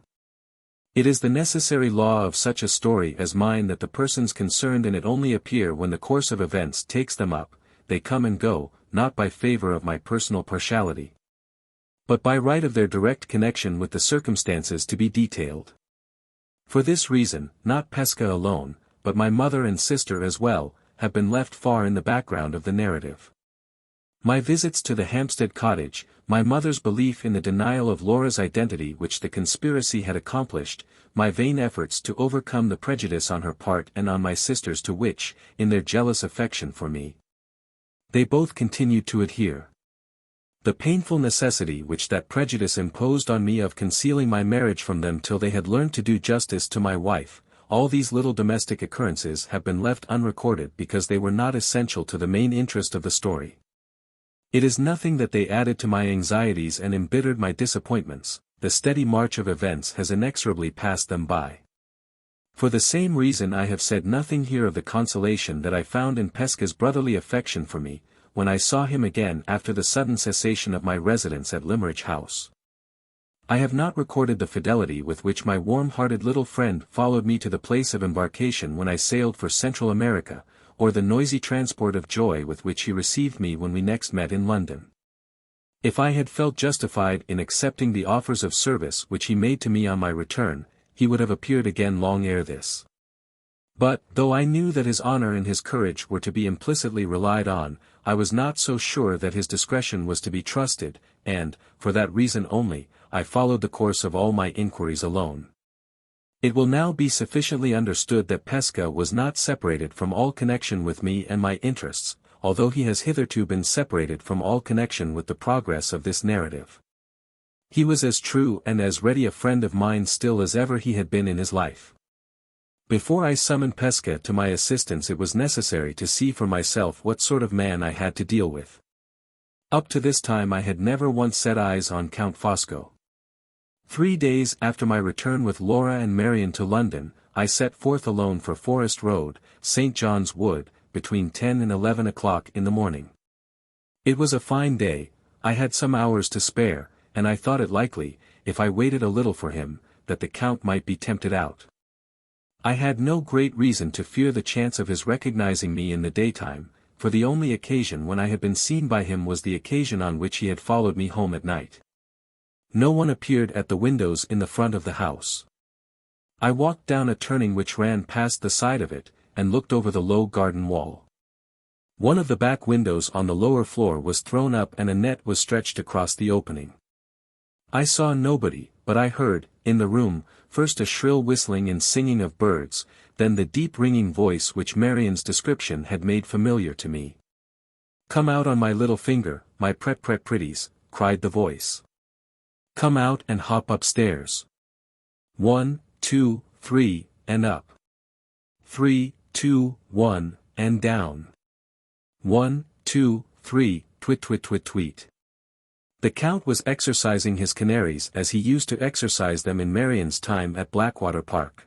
It is the necessary law of such a story as mine that the persons concerned in it only appear when the course of events takes them up, they come and go, not by favor of my personal partiality, but by right of their direct connection with the circumstances to be detailed. For this reason, not Pesca alone, but my mother and sister as well, have been left far in the background of the narrative. My visits to the Hampstead cottage, my mother's belief in the denial of Laura's identity which the conspiracy had accomplished, my vain efforts to overcome the prejudice on her part and on my sisters to which, in their jealous affection for me, they both continued to adhere. The painful necessity which that prejudice imposed on me of concealing my marriage from them till they had learned to do justice to my wife, all these little domestic occurrences have been left unrecorded because they were not essential to the main interest of the story. It is nothing that they added to my anxieties and embittered my disappointments, the steady march of events has inexorably passed them by. For the same reason I have said nothing here of the consolation that I found in Pesca's brotherly affection for me, when I saw him again after the sudden cessation of my residence at Limmeridge House. I have not recorded the fidelity with which my warm-hearted little friend followed me to the place of embarkation when I sailed for Central America, or the noisy transport of joy with which he received me when we next met in London. If I had felt justified in accepting the offers of service which he made to me on my return, he would have appeared again long ere this. But, though I knew that his honor and his courage were to be implicitly relied on, I was not so sure that his discretion was to be trusted, and, for that reason only, I followed the course of all my inquiries alone. It will now be sufficiently understood that Pesca was not separated from all connection with me and my interests, although he has hitherto been separated from all connection with the progress of this narrative. He was as true and as ready a friend of mine still as ever he had been in his life. Before I summoned Pesca to my assistance it was necessary to see for myself what sort of man I had to deal with. Up to this time I had never once set eyes on Count Fosco. 3 days after my return with Laura and Marian to London, I set forth alone for Forest Road, St. John's Wood, between 10 and 11 o'clock in the morning. It was a fine day, I had some hours to spare, and I thought it likely, if I waited a little for him, that the Count might be tempted out. I had no great reason to fear the chance of his recognizing me in the daytime, for the only occasion when I had been seen by him was the occasion on which he had followed me home at night. No one appeared at the windows in the front of the house. I walked down a turning which ran past the side of it, and looked over the low garden wall. One of the back windows on the lower floor was thrown up and a net was stretched across the opening. I saw nobody, but I heard, in the room, first a shrill whistling and singing of birds, then the deep ringing voice which Marian's description had made familiar to me. "Come out on my little finger, my pretties," cried the voice. "Come out and hop upstairs. 1, 2, 3, and up. 3, 2, 1, and down. 1, 2, 3, twit twit twit tweet." The Count was exercising his canaries as he used to exercise them in Marian's time at Blackwater Park.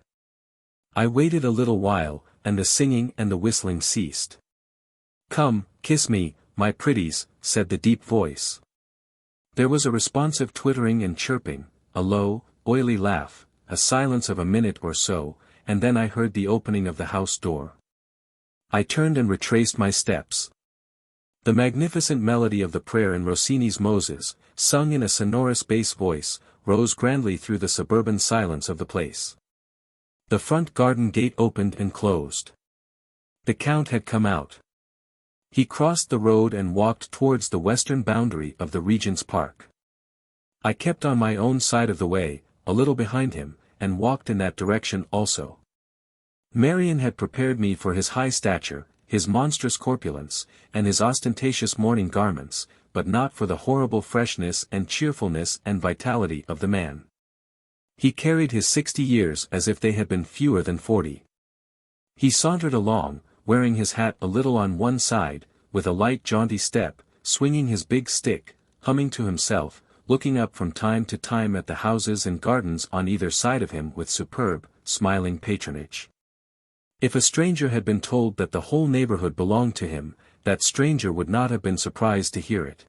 I waited a little while, and the singing and the whistling ceased. "Come, kiss me, my pretties," said the deep voice. There was a responsive twittering and chirping, a low, oily laugh, a silence of a minute or so, and then I heard the opening of the house door. I turned and retraced my steps. The magnificent melody of the prayer in Rossini's Moses, sung in a sonorous bass voice, rose grandly through the suburban silence of the place. The front garden gate opened and closed. The Count had come out. He crossed the road and walked towards the western boundary of the Regent's Park. I kept on my own side of the way, a little behind him, and walked in that direction also. Marian had prepared me for his high stature, his monstrous corpulence, and his ostentatious mourning garments, but not for the horrible freshness and cheerfulness and vitality of the man. He carried his 60 years as if they had been fewer than 40. He sauntered along, wearing his hat a little on one side, with a light jaunty step, swinging his big stick, humming to himself, looking up from time to time at the houses and gardens on either side of him with superb, smiling patronage. If a stranger had been told that the whole neighborhood belonged to him, that stranger would not have been surprised to hear it.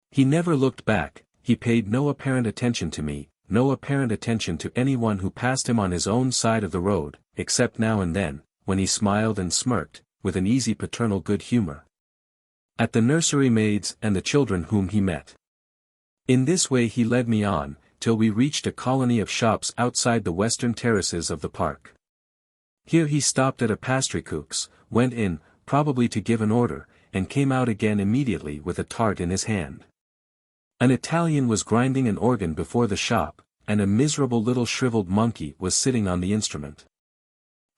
He never looked back, he paid no apparent attention to me, no apparent attention to anyone who passed him on his own side of the road, except now and then, when he smiled and smirked, with an easy paternal good humor, at the nursery maids and the children whom he met. In this way he led me on, till we reached a colony of shops outside the western terraces of the park. Here he stopped at a pastrycook's, went in, probably to give an order, and came out again immediately with a tart in his hand. An Italian was grinding an organ before the shop, and a miserable little shriveled monkey was sitting on the instrument.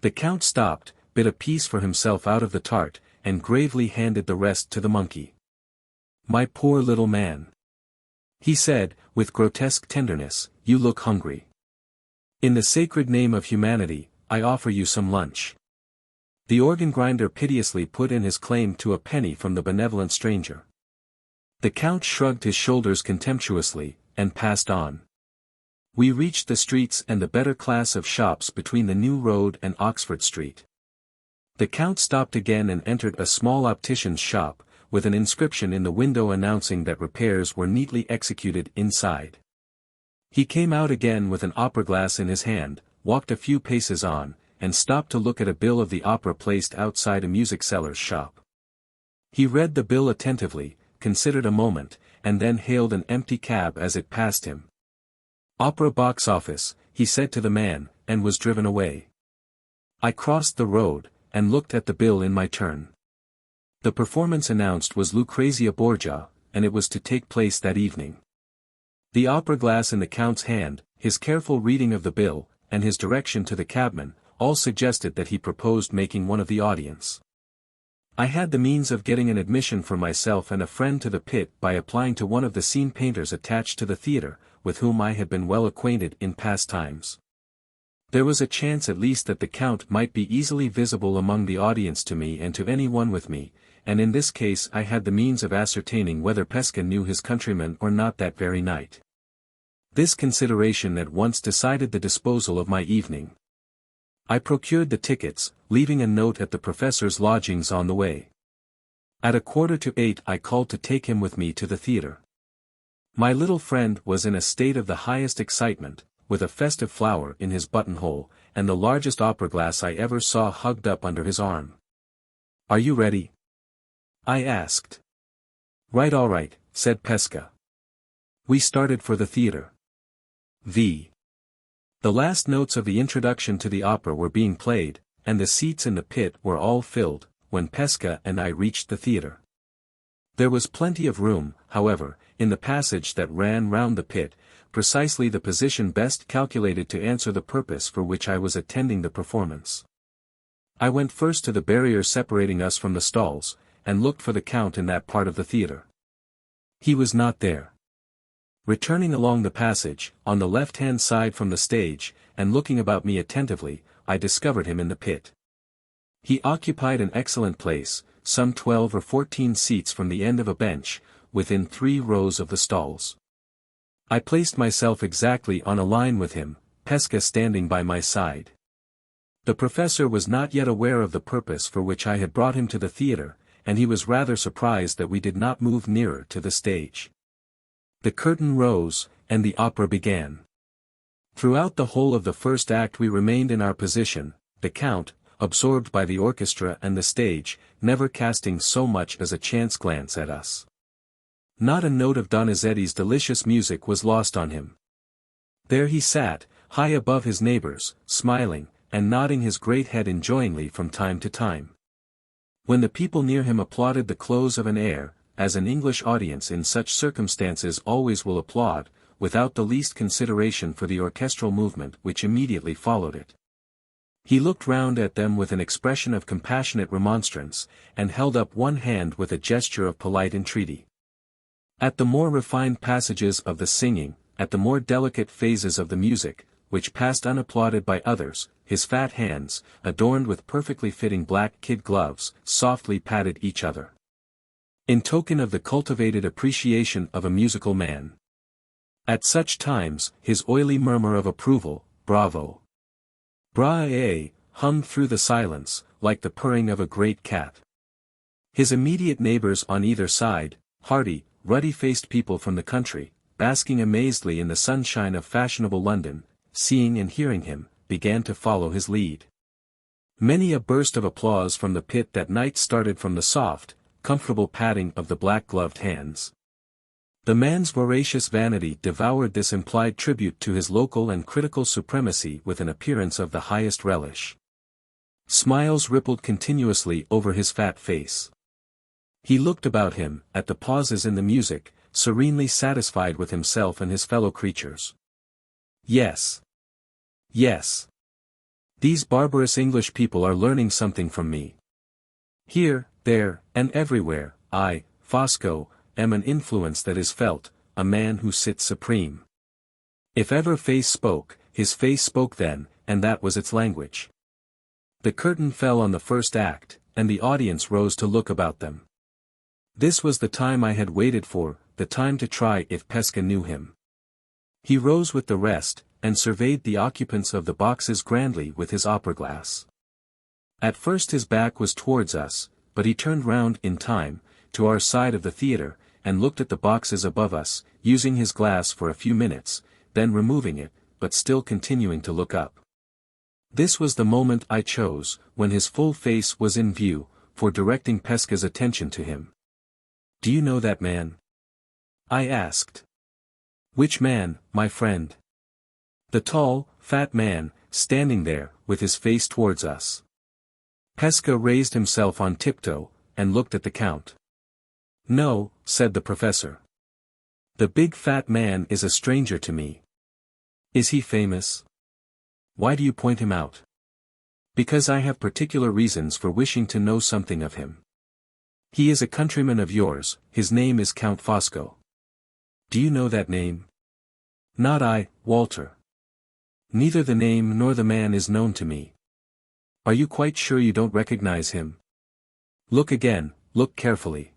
The Count stopped, bit a piece for himself out of the tart, and gravely handed the rest to the monkey. "My poor little man," he said, with grotesque tenderness, "you look hungry. In the sacred name of humanity, I offer you some lunch." The organ grinder piteously put in his claim to a penny from the benevolent stranger. The Count shrugged his shoulders contemptuously, and passed on. We reached the streets and the better class of shops between the New Road and Oxford Street. The Count stopped again and entered a small optician's shop, with an inscription in the window announcing that repairs were neatly executed inside. He came out again with an opera glass in his hand, walked a few paces on, and stopped to look at a bill of the opera placed outside a music seller's shop. He read the bill attentively, considered a moment, and then hailed an empty cab as it passed him. "Opera box office," he said to the man, and was driven away. I crossed the road, and looked at the bill in my turn. The performance announced was Lucrezia Borgia, and it was to take place that evening. The opera glass in the Count's hand, his careful reading of the bill, and his direction to the cabman, all suggested that he proposed making one of the audience. I had the means of getting an admission for myself and a friend to the pit by applying to one of the scene painters attached to the theatre, with whom I had been well acquainted in past times. There was a chance at least that the Count might be easily visible among the audience to me and to any one with me, and in this case I had the means of ascertaining whether Peskin knew his countryman or not that very night. This consideration at once decided the disposal of my evening. I procured the tickets, leaving a note at the professor's lodgings on the way. At 7:45 I called to take him with me to the theatre. My little friend was in a state of the highest excitement, with a festive flower in his buttonhole, and the largest opera glass I ever saw hugged up under his arm. "Are you ready?" I asked. "Right, all right," said Pesca. We started for the theatre. The last notes of the introduction to the opera were being played, and the seats in the pit were all filled, when Pesca and I reached the theatre. There was plenty of room, however, in the passage that ran round the pit, precisely the position best calculated to answer the purpose for which I was attending the performance. I went first to the barrier separating us from the stalls, and looked for the Count in that part of the theatre. He was not there. Returning along the passage, on the left-hand side from the stage, and looking about me attentively, I discovered him in the pit. He occupied an excellent place, some 12 or 14 seats from the end of a bench, within 3 rows of the stalls. I placed myself exactly on a line with him, Pesca standing by my side. The professor was not yet aware of the purpose for which I had brought him to the theatre, and he was rather surprised that we did not move nearer to the stage. The curtain rose, and the opera began. Throughout the whole of the first act we remained in our position, the Count, absorbed by the orchestra and the stage, never casting so much as a chance glance at us. Not a note of Donizetti's delicious music was lost on him. There he sat, high above his neighbors, smiling, and nodding his great head enjoyingly from time to time. When the people near him applauded the close of an air, as an English audience in such circumstances always will applaud, without the least consideration for the orchestral movement which immediately followed it, he looked round at them with an expression of compassionate remonstrance, and held up one hand with a gesture of polite entreaty. At the more refined passages of the singing, at the more delicate phases of the music, which passed unapplauded by others, his fat hands, adorned with perfectly fitting black kid gloves, softly patted each other, in token of the cultivated appreciation of a musical man. At such times, his oily murmur of approval, "Bravo! Bra-eh," hummed through the silence, like the purring of a great cat. His immediate neighbors on either side, hearty, ruddy-faced people from the country, basking amazedly in the sunshine of fashionable London, seeing and hearing him, began to follow his lead. Many a burst of applause from the pit that night started from the soft, comfortable patting of the black-gloved hands. The man's voracious vanity devoured this implied tribute to his local and critical supremacy with an appearance of the highest relish. Smiles rippled continuously over his fat face. He looked about him, at the pauses in the music, serenely satisfied with himself and his fellow creatures. Yes. Yes. These barbarous English people are learning something from me. Here, there, and everywhere, I, Fosco, am an influence that is felt, a man who sits supreme. If ever face spoke, his face spoke then, and that was its language. The curtain fell on the first act, and the audience rose to look about them. This was the time I had waited for, the time to try if Pesca knew him. He rose with the rest, and surveyed the occupants of the boxes grandly with his opera-glass. At first his back was towards us, but he turned round in time, to our side of the theatre, and looked at the boxes above us, using his glass for a few minutes, then removing it, but still continuing to look up. This was the moment I chose, when his full face was in view, for directing Pesca's attention to him. "Do you know that man?" I asked. "Which man, my friend?" "The tall, fat man, standing there, with his face towards us." Pesca raised himself on tiptoe, and looked at the Count. "No," said the professor. "The big fat man is a stranger to me." "Is he famous?" "Why do you point him out?" "Because I have particular reasons for wishing to know something of him." "He is a countryman of yours, his name is Count Fosco." "Do you know that name?" "Not I, Walter. Neither the name nor the man is known to me." "Are you quite sure you don't recognize him?" "Look again, look carefully.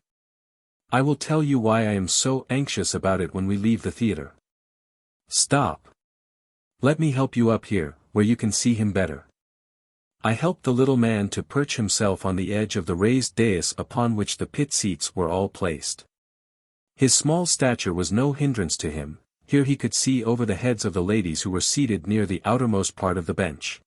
I will tell you why I am so anxious about it when we leave the theatre." "Stop. Let me help you up here, where you can see him better." I helped the little man to perch himself on the edge of the raised dais upon which the pit seats were all placed. His small stature was no hindrance to him. Here he could see over the heads of the ladies who were seated near the outermost part of the bench.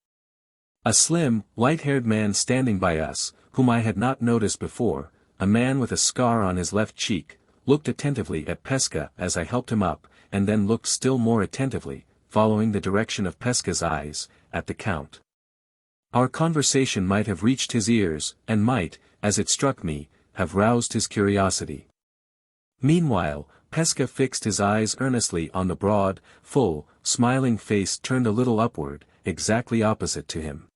A slim, light-haired man standing by us, whom I had not noticed before, a man with a scar on his left cheek, looked attentively at Pesca as I helped him up, and then looked still more attentively, following the direction of Pesca's eyes, at the Count. Our conversation might have reached his ears, and might, as it struck me, have roused his curiosity. Meanwhile, Pesca fixed his eyes earnestly on the broad, full, smiling face turned a little upward, exactly opposite to him.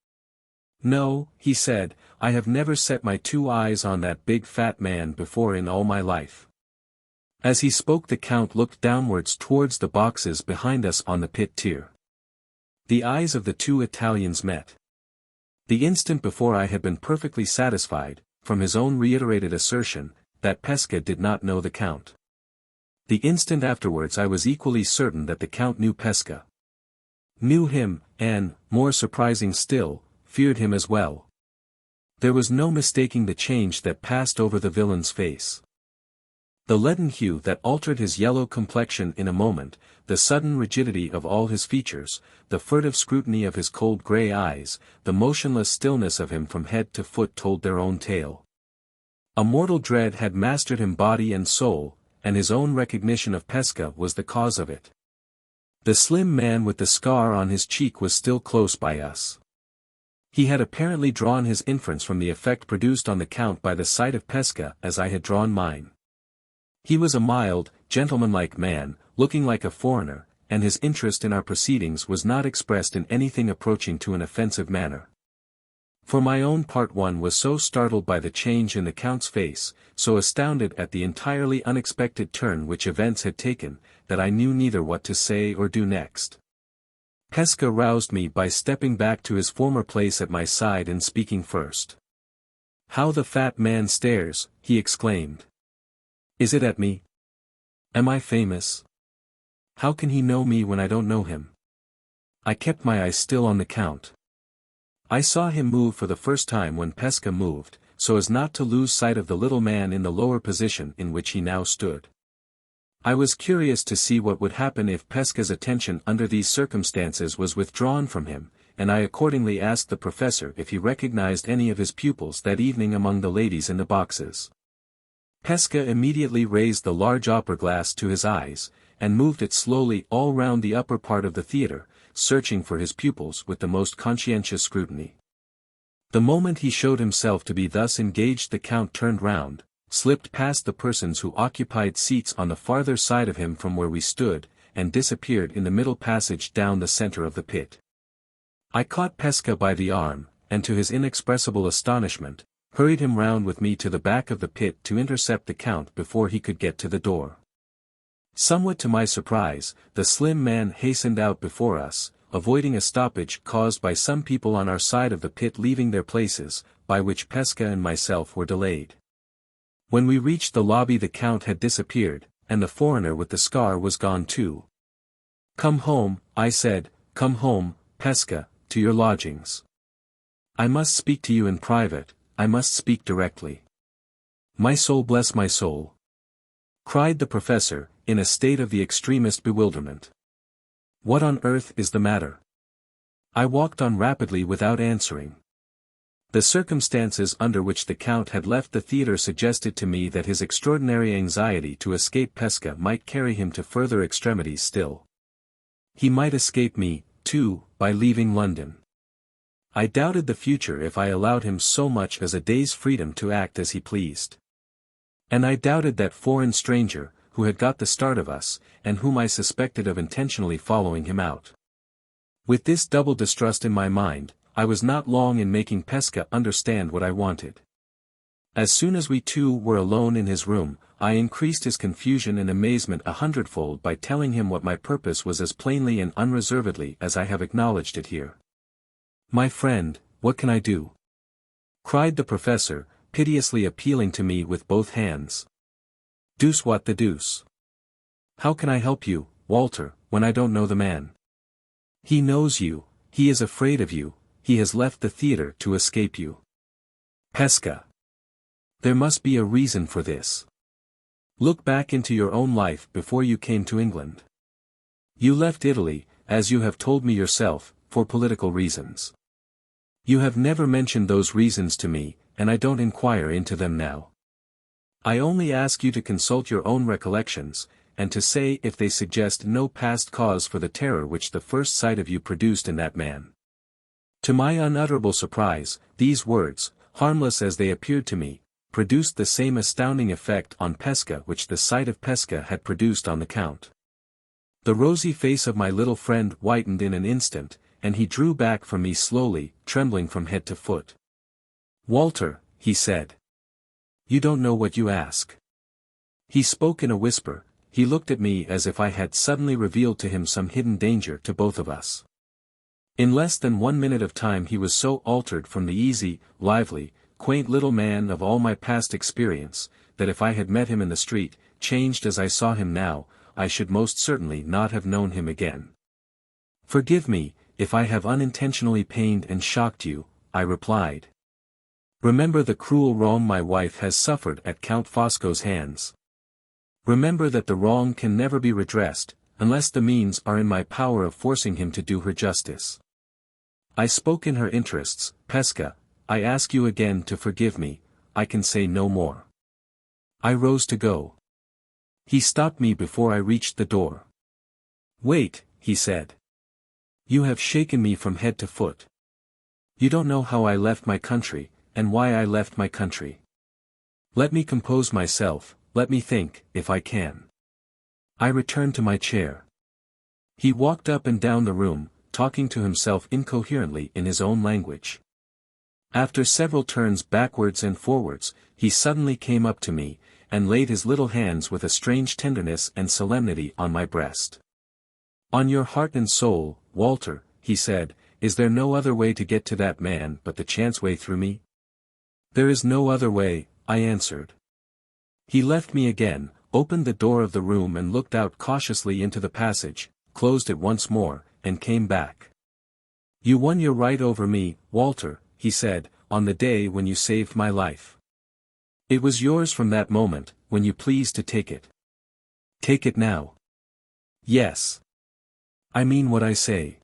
"No," he said, "I have never set my two eyes on that big fat man before in all my life." As he spoke the Count looked downwards towards the boxes behind us on the pit tier. The eyes of the two Italians met. The instant before I had been perfectly satisfied, from his own reiterated assertion, that Pesca did not know the Count. The instant afterwards I was equally certain that the Count knew Pesca. Knew him, and, more surprising still, feared him as well. There was no mistaking the change that passed over the villain's face. The leaden hue that altered his yellow complexion in a moment, the sudden rigidity of all his features, the furtive scrutiny of his cold grey eyes, the motionless stillness of him from head to foot told their own tale. A mortal dread had mastered him body and soul, and his own recognition of Pesca was the cause of it. The slim man with the scar on his cheek was still close by us. He had apparently drawn his inference from the effect produced on the Count by the sight of Pesca as I had drawn mine. He was a mild, gentlemanlike man, looking like a foreigner, and his interest in our proceedings was not expressed in anything approaching to an offensive manner. For my own part, one was so startled by the change in the Count's face, so astounded at the entirely unexpected turn which events had taken, that I knew neither what to say or do next. Pesca roused me by stepping back to his former place at my side and speaking first. "How the fat man stares," he exclaimed. "Is it at me? Am I famous? How can he know me when I don't know him?" I kept my eyes still on the Count. I saw him move for the first time when Pesca moved, so as not to lose sight of the little man in the lower position in which he now stood. I was curious to see what would happen if Pesca's attention under these circumstances was withdrawn from him, and I accordingly asked the professor if he recognized any of his pupils that evening among the ladies in the boxes. Pesca immediately raised the large opera glass to his eyes, and moved it slowly all round the upper part of the theatre, searching for his pupils with the most conscientious scrutiny. The moment he showed himself to be thus engaged, the Count turned round, slipped past the persons who occupied seats on the farther side of him from where we stood, and disappeared in the middle passage down the centre of the pit. I caught Pesca by the arm, and to his inexpressible astonishment, hurried him round with me to the back of the pit to intercept the Count before he could get to the door. Somewhat to my surprise, the slim man hastened out before us, avoiding a stoppage caused by some people on our side of the pit leaving their places, by which Pesca and myself were delayed. When we reached the lobby the Count had disappeared, and the foreigner with the scar was gone too. "Come home," I said, "come home, Pesca, to your lodgings. I must speak to you in private, I must speak directly." "My soul bless my soul!" cried the professor, in a state of the extremest bewilderment. "What on earth is the matter?" I walked on rapidly without answering. The circumstances under which the Count had left the theatre suggested to me that his extraordinary anxiety to escape Pesca might carry him to further extremities still. He might escape me, too, by leaving London. I doubted the future if I allowed him so much as a day's freedom to act as he pleased. And I doubted that foreign stranger, who had got the start of us, and whom I suspected of intentionally following him out. With this double distrust in my mind, I was not long in making Pesca understand what I wanted. As soon as we two were alone in his room, I increased his confusion and amazement 100-fold by telling him what my purpose was as plainly and unreservedly as I have acknowledged it here. "My friend, what can I do?" cried the professor, piteously appealing to me with both hands. "Deuce what the deuce. How can I help you, Walter, when I don't know the man? He knows you, he is afraid of you, he has left the theatre to escape you. Pesca. There must be a reason for this. Look back into your own life before you came to England. You left Italy, as you have told me yourself, for political reasons. You have never mentioned those reasons to me, and I don't inquire into them now. I only ask you to consult your own recollections, and to say if they suggest no past cause for the terror which the first sight of you produced in that man. To my unutterable surprise, these words, harmless as they appeared to me, produced the same astounding effect on Pesca which the sight of Pesca had produced on the Count. The rosy face of my little friend whitened in an instant, and he drew back from me slowly, trembling from head to foot. "Walter," he said. "You don't know what you ask." He spoke in a whisper, he looked at me as if I had suddenly revealed to him some hidden danger to both of us. In less than 1 minute of time he was so altered from the easy, lively, quaint little man of all my past experience, that if I had met him in the street, changed as I saw him now, I should most certainly not have known him again. "Forgive me, if I have unintentionally pained and shocked you," I replied. "Remember the cruel wrong my wife has suffered at Count Fosco's hands. Remember that the wrong can never be redressed, unless the means are in my power of forcing him to do her justice. I spoke in her interests, Pesca, I ask you again to forgive me, I can say no more." I rose to go. He stopped me before I reached the door. "Wait," he said. "You have shaken me from head to foot. You don't know how I left my country, and why I left my country. Let me compose myself, let me think, if I can." I returned to my chair. He walked up and down the room, talking to himself incoherently in his own language. After several turns backwards and forwards, he suddenly came up to me, and laid his little hands with a strange tenderness and solemnity on my breast. "On your heart and soul, Walter," he said, "is there no other way to get to that man but the chance way through me?" "There is no other way," I answered. He left me again, opened the door of the room and looked out cautiously into the passage, closed it once more, and came back. "You won your right over me, Walter," he said, "on the day when you saved my life. It was yours from that moment, when you pleased to take it. Take it now." "Yes. I mean what I say.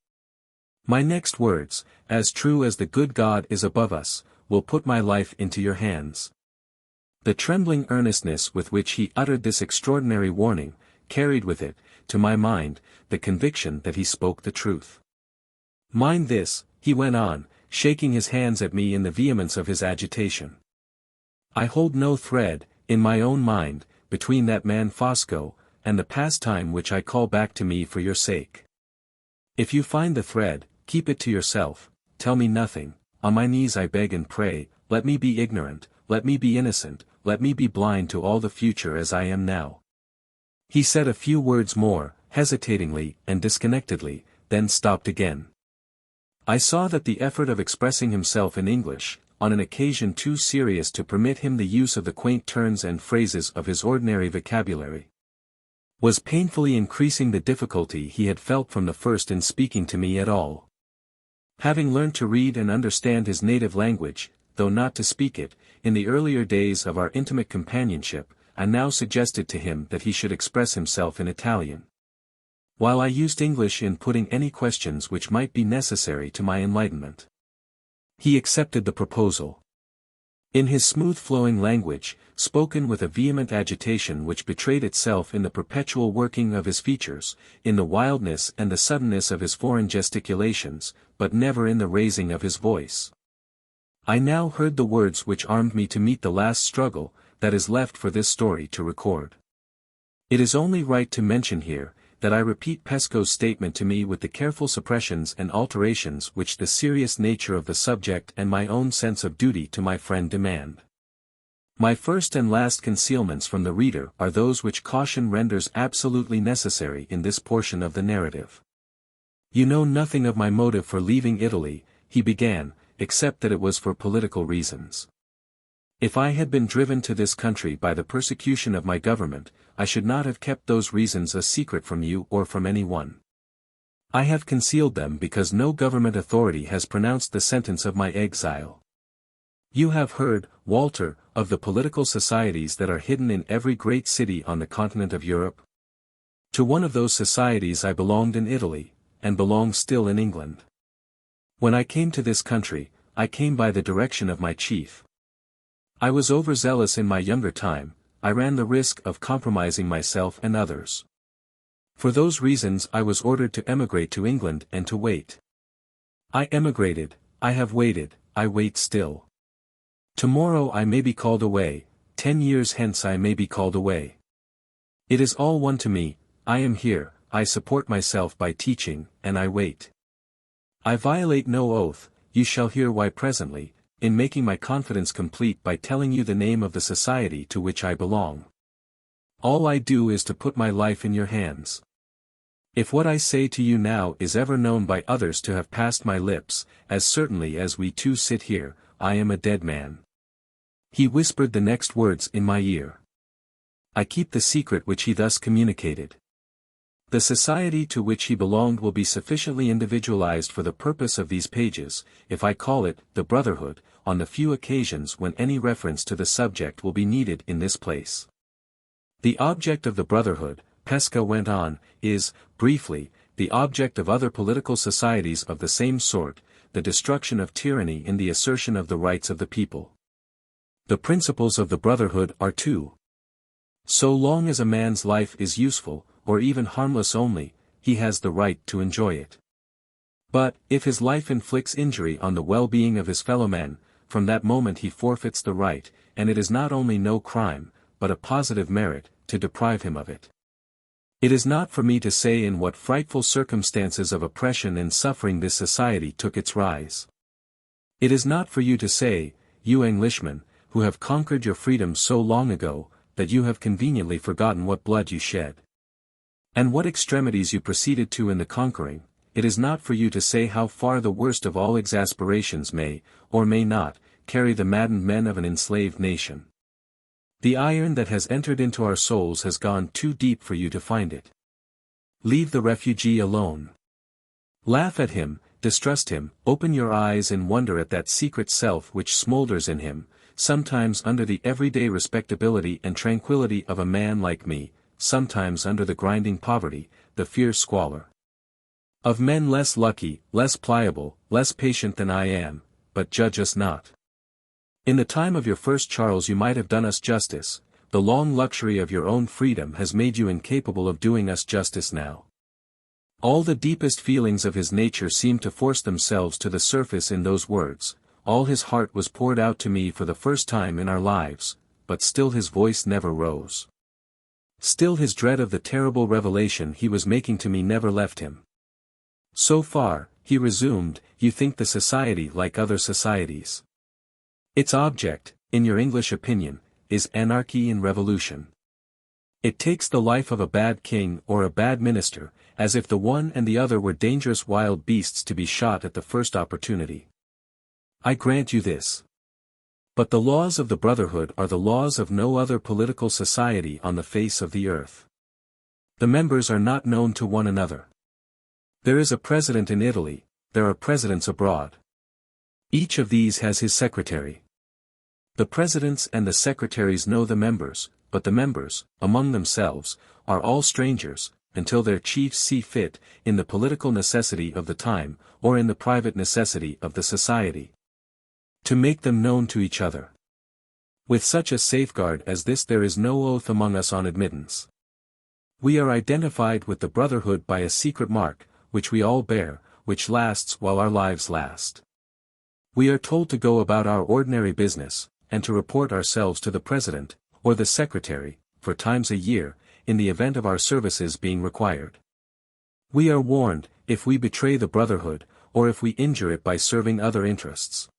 My next words, as true as the good God is above us, will put my life into your hands." The trembling earnestness with which he uttered this extraordinary warning, carried with it, to my mind, the conviction that he spoke the truth. "Mind this," he went on, shaking his hands at me in the vehemence of his agitation. "I hold no thread, in my own mind, between that man Fosco, and the pastime which I call back to me for your sake. If you find the thread, keep it to yourself, tell me nothing, on my knees I beg and pray, let me be ignorant, let me be innocent, let me be blind to all the future as I am now." He said a few words more, hesitatingly and disconnectedly, then stopped again. I saw that the effort of expressing himself in English, on an occasion too serious to permit him the use of the quaint turns and phrases of his ordinary vocabulary, was painfully increasing the difficulty he had felt from the first in speaking to me at all. Having learnt to read and understand his native language, though not to speak it, in the earlier days of our intimate companionship, I now suggested to him that he should express himself in Italian, while I used English in putting any questions which might be necessary to my enlightenment. He accepted the proposal. In his smooth-flowing language, spoken with a vehement agitation which betrayed itself in the perpetual working of his features, in the wildness and the suddenness of his foreign gesticulations, but never in the raising of his voice, I now heard the words which armed me to meet the last struggle that is left for this story to record. It is only right to mention here, that I repeat Pesco's statement to me with the careful suppressions and alterations which the serious nature of the subject and my own sense of duty to my friend demand. My first and last concealments from the reader are those which caution renders absolutely necessary in this portion of the narrative. "You know nothing of my motive for leaving Italy," he began, "except that it was for political reasons. If I had been driven to this country by the persecution of my government, I should not have kept those reasons a secret from you or from any one. I have concealed them because no government authority has pronounced the sentence of my exile. You have heard, Walter, of the political societies that are hidden in every great city on the continent of Europe. To one of those societies I belonged in Italy, and belong still in England. When I came to this country, I came by the direction of my chief. I was overzealous in my younger time, I ran the risk of compromising myself and others. For those reasons I was ordered to emigrate to England and to wait. I emigrated, I have waited, I wait still. Tomorrow I may be called away, 10 years hence I may be called away. It is all one to me, I am here, I support myself by teaching, and I wait. I violate no oath, you shall hear why presently, in making my confidence complete by telling you the name of the society to which I belong. All I do is to put my life in your hands. If what I say to you now is ever known by others to have passed my lips, as certainly as we two sit here, I am a dead man. He whispered the next words in my ear. I keep the secret which he thus communicated. The society to which he belonged will be sufficiently individualized for the purpose of these pages, if I call it, the Brotherhood, on the few occasions when any reference to the subject will be needed in this place. The object of the Brotherhood, Pesca went on, is, briefly, the object of other political societies of the same sort, the destruction of tyranny in the assertion of the rights of the people. The principles of the Brotherhood are two. So long as a man's life is useful, or even harmless only, he has the right to enjoy it. But, if his life inflicts injury on the well-being of his fellow men, from that moment he forfeits the right, and it is not only no crime, but a positive merit, to deprive him of it. It is not for me to say in what frightful circumstances of oppression and suffering this society took its rise. It is not for you to say, you Englishmen, who have conquered your freedom so long ago, that you have conveniently forgotten what blood you shed. And what extremities you proceeded to in the conquering. It is not for you to say how far the worst of all exasperations may, or may not, carry the maddened men of an enslaved nation. The iron that has entered into our souls has gone too deep for you to find it. Leave the refugee alone. Laugh at him, distrust him, open your eyes in wonder at that secret self which smoulders in him, sometimes under the everyday respectability and tranquility of a man like me, sometimes under the grinding poverty, the fierce squalor of men less lucky, less pliable, less patient than I am, but judge us not. In the time of your first Charles you might have done us justice, the long luxury of your own freedom has made you incapable of doing us justice now. All the deepest feelings of his nature seemed to force themselves to the surface in those words, all his heart was poured out to me for the first time in our lives, but still his voice never rose. Still his dread of the terrible revelation he was making to me never left him. So far, he resumed, you think the society like other societies. Its object, in your English opinion, is anarchy and revolution. It takes the life of a bad king or a bad minister, as if the one and the other were dangerous wild beasts to be shot at the first opportunity. I grant you this. But the laws of the Brotherhood are the laws of no other political society on the face of the earth. The members are not known to one another. There is a president in Italy, there are presidents abroad. Each of these has his secretary. The presidents and the secretaries know the members, but the members, among themselves, are all strangers, until their chiefs see fit, in the political necessity of the time, or in the private necessity of the society, to make them known to each other. With such a safeguard as this there is no oath among us on admittance. We are identified with the Brotherhood by a secret mark, which we all bear, which lasts while our lives last. We are told to go about our ordinary business, and to report ourselves to the President, or the Secretary, 4 times a year, in the event of our services being required. We are warned, if we betray the Brotherhood, or if we injure it by serving other interests,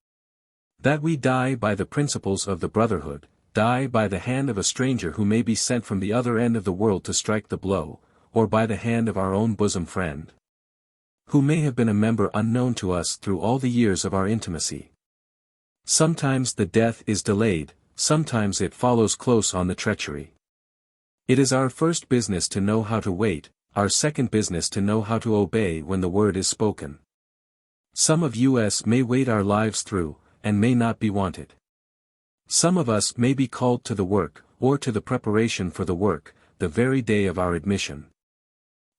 that we die by the principles of the Brotherhood, die by the hand of a stranger who may be sent from the other end of the world to strike the blow, or by the hand of our own bosom friend, who may have been a member unknown to us through all the years of our intimacy. Sometimes the death is delayed, sometimes it follows close on the treachery. It is our first business to know how to wait, our second business to know how to obey when the word is spoken. Some of us may wait our lives through, and may not be wanted. Some of us may be called to the work, or to the preparation for the work, the very day of our admission.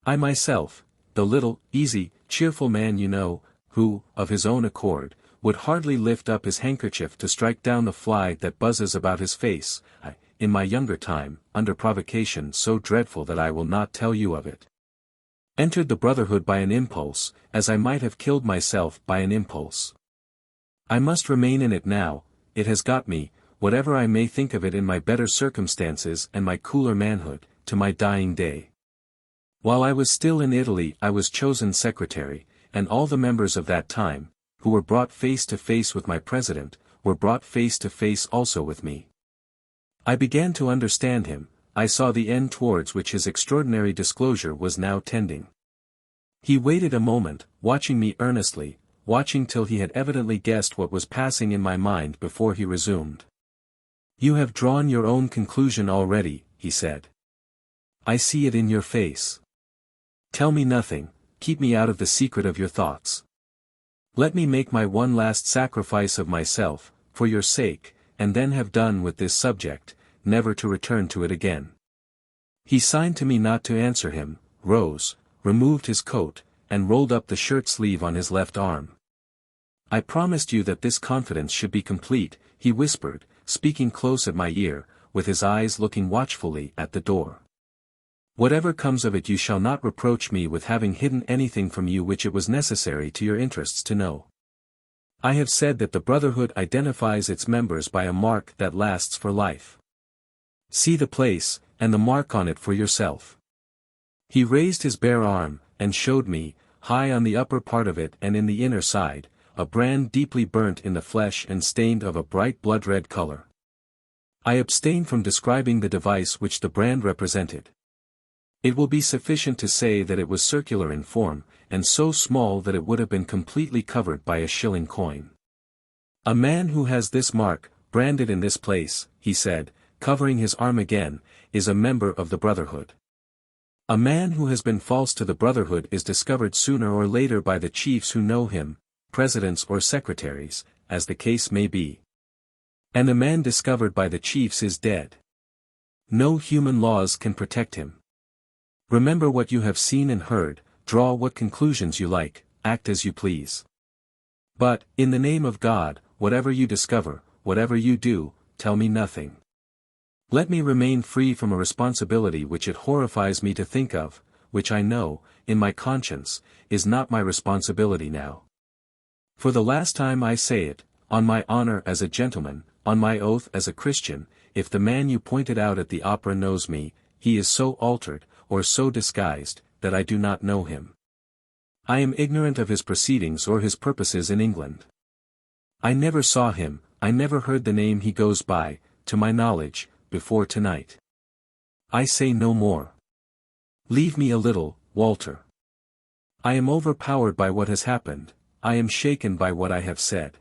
I myself, the little, easy, cheerful man you know, who, of his own accord, would hardly lift up his handkerchief to strike down the fly that buzzes about his face, in my younger time, under provocation so dreadful that I will not tell you of it, entered the brotherhood by an impulse, as I might have killed myself by an impulse. I must remain in it now, it has got me, whatever I may think of it in my better circumstances and my cooler manhood, to my dying day. While I was still in Italy I was chosen secretary, and all the members of that time, who were brought face to face with my president, were brought face to face also with me. I began to understand him, I saw the end towards which his extraordinary disclosure was now tending. He waited a moment, watching me earnestly, watching till he had evidently guessed what was passing in my mind before he resumed. "You have drawn your own conclusion already," he said. "I see it in your face. Tell me nothing, keep me out of the secret of your thoughts. Let me make my one last sacrifice of myself, for your sake, and then have done with this subject, never to return to it again." He signed to me not to answer him, rose, removed his coat, and rolled up the shirt sleeve on his left arm. "I promised you that this confidence should be complete," he whispered, speaking close at my ear, with his eyes looking watchfully at the door. "Whatever comes of it you shall not reproach me with having hidden anything from you which it was necessary to your interests to know. I have said that the Brotherhood identifies its members by a mark that lasts for life. See the place, and the mark on it for yourself." He raised his bare arm, and showed me, high on the upper part of it and in the inner side, a brand deeply burnt in the flesh and stained of a bright blood-red color. I abstain from describing the device which the brand represented. It will be sufficient to say that it was circular in form, and so small that it would have been completely covered by a shilling coin. "A man who has this mark, branded in this place," he said, covering his arm again, "is a member of the Brotherhood. A man who has been false to the Brotherhood is discovered sooner or later by the chiefs who know him, presidents or secretaries, as the case may be. And a man discovered by the chiefs is dead. No human laws can protect him. Remember what you have seen and heard, draw what conclusions you like, act as you please. But, in the name of God, whatever you discover, whatever you do, tell me nothing. Let me remain free from a responsibility which it horrifies me to think of, which I know, in my conscience, is not my responsibility now. For the last time I say it, on my honor as a gentleman, on my oath as a Christian, if the man you pointed out at the opera knows me, he is so altered, or so disguised, that I do not know him. I am ignorant of his proceedings or his purposes in England. I never saw him, I never heard the name he goes by, to my knowledge, before tonight. I say no more. Leave me a little, Walter. I am overpowered by what has happened, I am shaken by what I have said.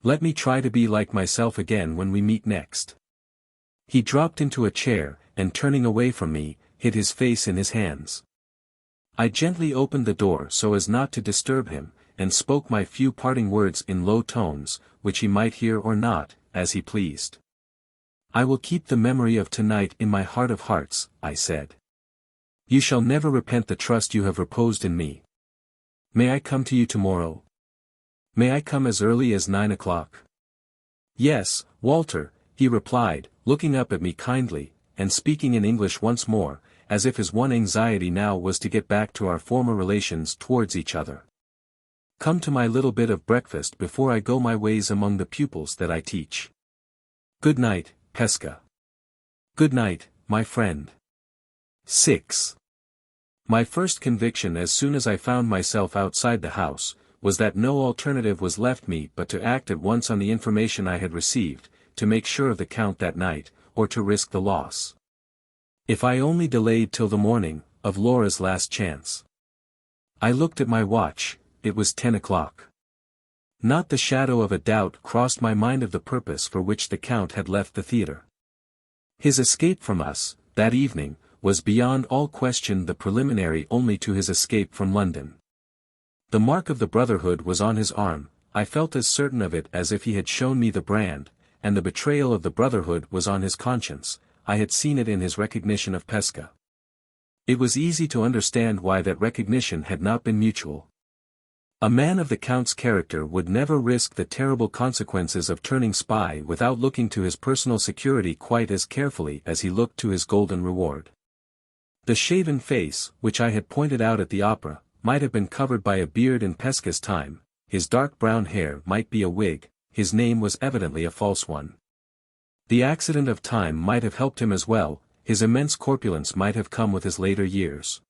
Let me try to be like myself again when we meet next." He dropped into a chair, and turning away from me, hid his face in his hands. I gently opened the door so as not to disturb him, and spoke my few parting words in low tones, which he might hear or not, as he pleased. "I will keep the memory of tonight in my heart of hearts," I said. "You shall never repent the trust you have reposed in me. May I come to you tomorrow? May I come as early as 9 o'clock? "Yes, Walter," he replied, looking up at me kindly, and speaking in English once more, as if his one anxiety now was to get back to our former relations towards each other. "Come to my little bit of breakfast before I go my ways among the pupils that I teach. Good night, Pesca. Good night, my friend." 6. My first conviction as soon as I found myself outside the house, was that no alternative was left me but to act at once on the information I had received, to make sure of the Count that night, or to risk the loss. If I only delayed till the morning, of Laura's last chance. I looked at my watch, it was 10 o'clock. Not the shadow of a doubt crossed my mind of the purpose for which the Count had left the theatre. His escape from us, that evening, was beyond all question the preliminary only to his escape from London. The mark of the Brotherhood was on his arm, I felt as certain of it as if he had shown me the brand, and the betrayal of the Brotherhood was on his conscience, I had seen it in his recognition of Pesca. It was easy to understand why that recognition had not been mutual. A man of the Count's character would never risk the terrible consequences of turning spy without looking to his personal security quite as carefully as he looked to his golden reward. The shaven face, which I had pointed out at the opera, might have been covered by a beard in Pesca's time, his dark brown hair might be a wig, his name was evidently a false one. The accident of time might have helped him as well, his immense corpulence might have come with his later years.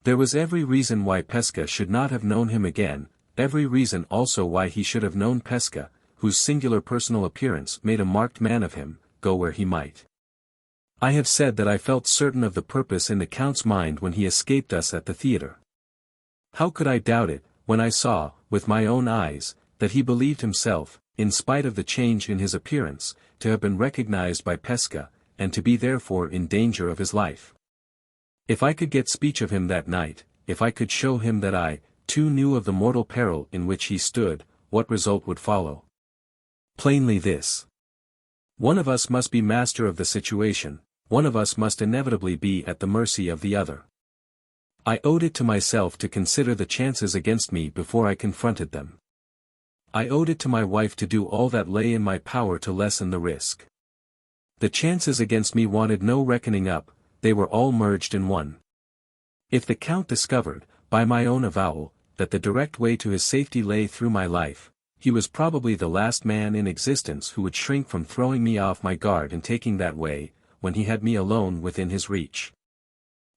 There was every reason why Pesca should not have known him again, every reason also why he should have known Pesca, whose singular personal appearance made a marked man of him, go where he might. I have said that I felt certain of the purpose in the Count's mind when he escaped us at the theatre. How could I doubt it, when I saw, with my own eyes, that he believed himself, in spite of the change in his appearance, to have been recognized by Pesca, and to be therefore in danger of his life. If I could get speech of him that night, if I could show him that I, too, knew of the mortal peril in which he stood, what result would follow? Plainly this. One of us must be master of the situation, one of us must inevitably be at the mercy of the other. I owed it to myself to consider the chances against me before I confronted them. I owed it to my wife to do all that lay in my power to lessen the risk. The chances against me wanted no reckoning up, they were all merged in one. If the Count discovered, by my own avowal, that the direct way to his safety lay through my life, he was probably the last man in existence who would shrink from throwing me off my guard and taking that way, when he had me alone within his reach.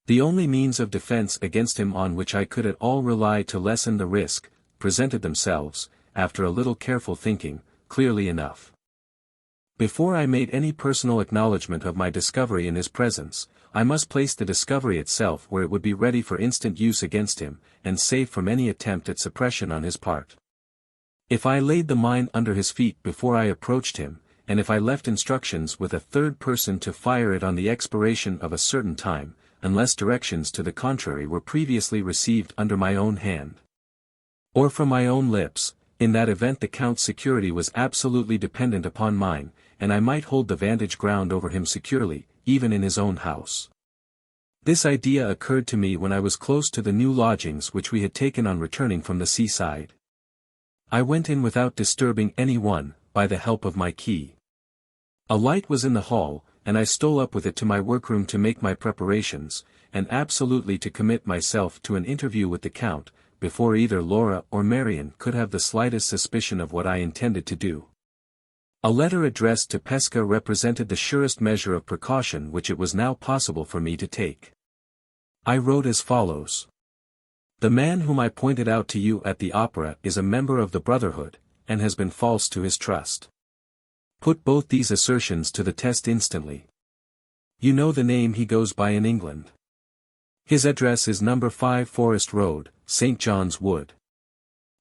The only means of defense against him on which I could at all rely to lessen the risk, presented themselves, after a little careful thinking, clearly enough. Before I made any personal acknowledgment of my discovery in his presence, I must place the discovery itself where it would be ready for instant use against him, and safe from any attempt at suppression on his part. If I laid the mine under his feet before I approached him, and if I left instructions with a third person to fire it on the expiration of a certain time, unless directions to the contrary were previously received under my own hand, or from my own lips, in that event the Count's security was absolutely dependent upon mine, and I might hold the vantage ground over him securely, even in his own house. This idea occurred to me when I was close to the new lodgings which we had taken on returning from the seaside. I went in without disturbing any one, by the help of my key. A light was in the hall, and I stole up with it to my workroom to make my preparations, and absolutely to commit myself to an interview with the Count, before either Laura or Marian could have the slightest suspicion of what I intended to do. A letter addressed to Pesca represented the surest measure of precaution which it was now possible for me to take. I wrote as follows. The man whom I pointed out to you at the opera is a member of the Brotherhood, and has been false to his trust. Put both these assertions to the test instantly. You know the name he goes by in England. His address is No. 5 Forest Road, St. John's Wood.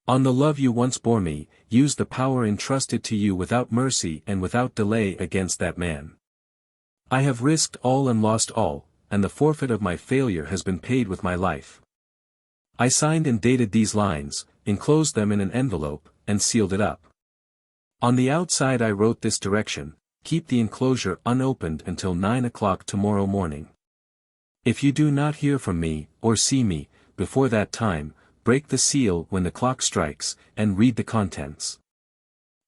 On the love you once bore me, use the power entrusted to you without mercy and without delay against that man. I have risked all and lost all, and the forfeit of my failure has been paid with my life. I signed and dated these lines, enclosed them in an envelope, and sealed it up. On the outside I wrote this direction: keep the enclosure unopened until 9 o'clock tomorrow morning. If you do not hear from me, or see me, before that time, break the seal when the clock strikes, and read the contents.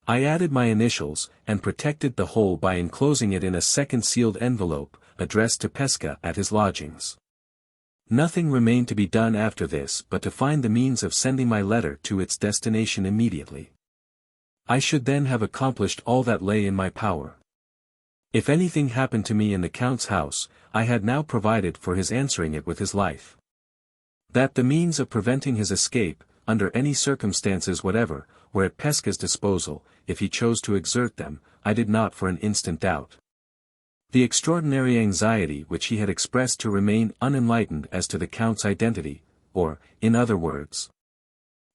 I added my initials, and protected the whole by enclosing it in a second sealed envelope, addressed to Pesca at his lodgings. Nothing remained to be done after this but to find the means of sending my letter to its destination immediately. I should then have accomplished all that lay in my power. If anything happened to me in the Count's house, I had now provided for his answering it with his life. That the means of preventing his escape, under any circumstances whatever, were at Pesca's disposal, if he chose to exert them, I did not for an instant doubt. The extraordinary anxiety which he had expressed to remain unenlightened as to the Count's identity, or, in other words,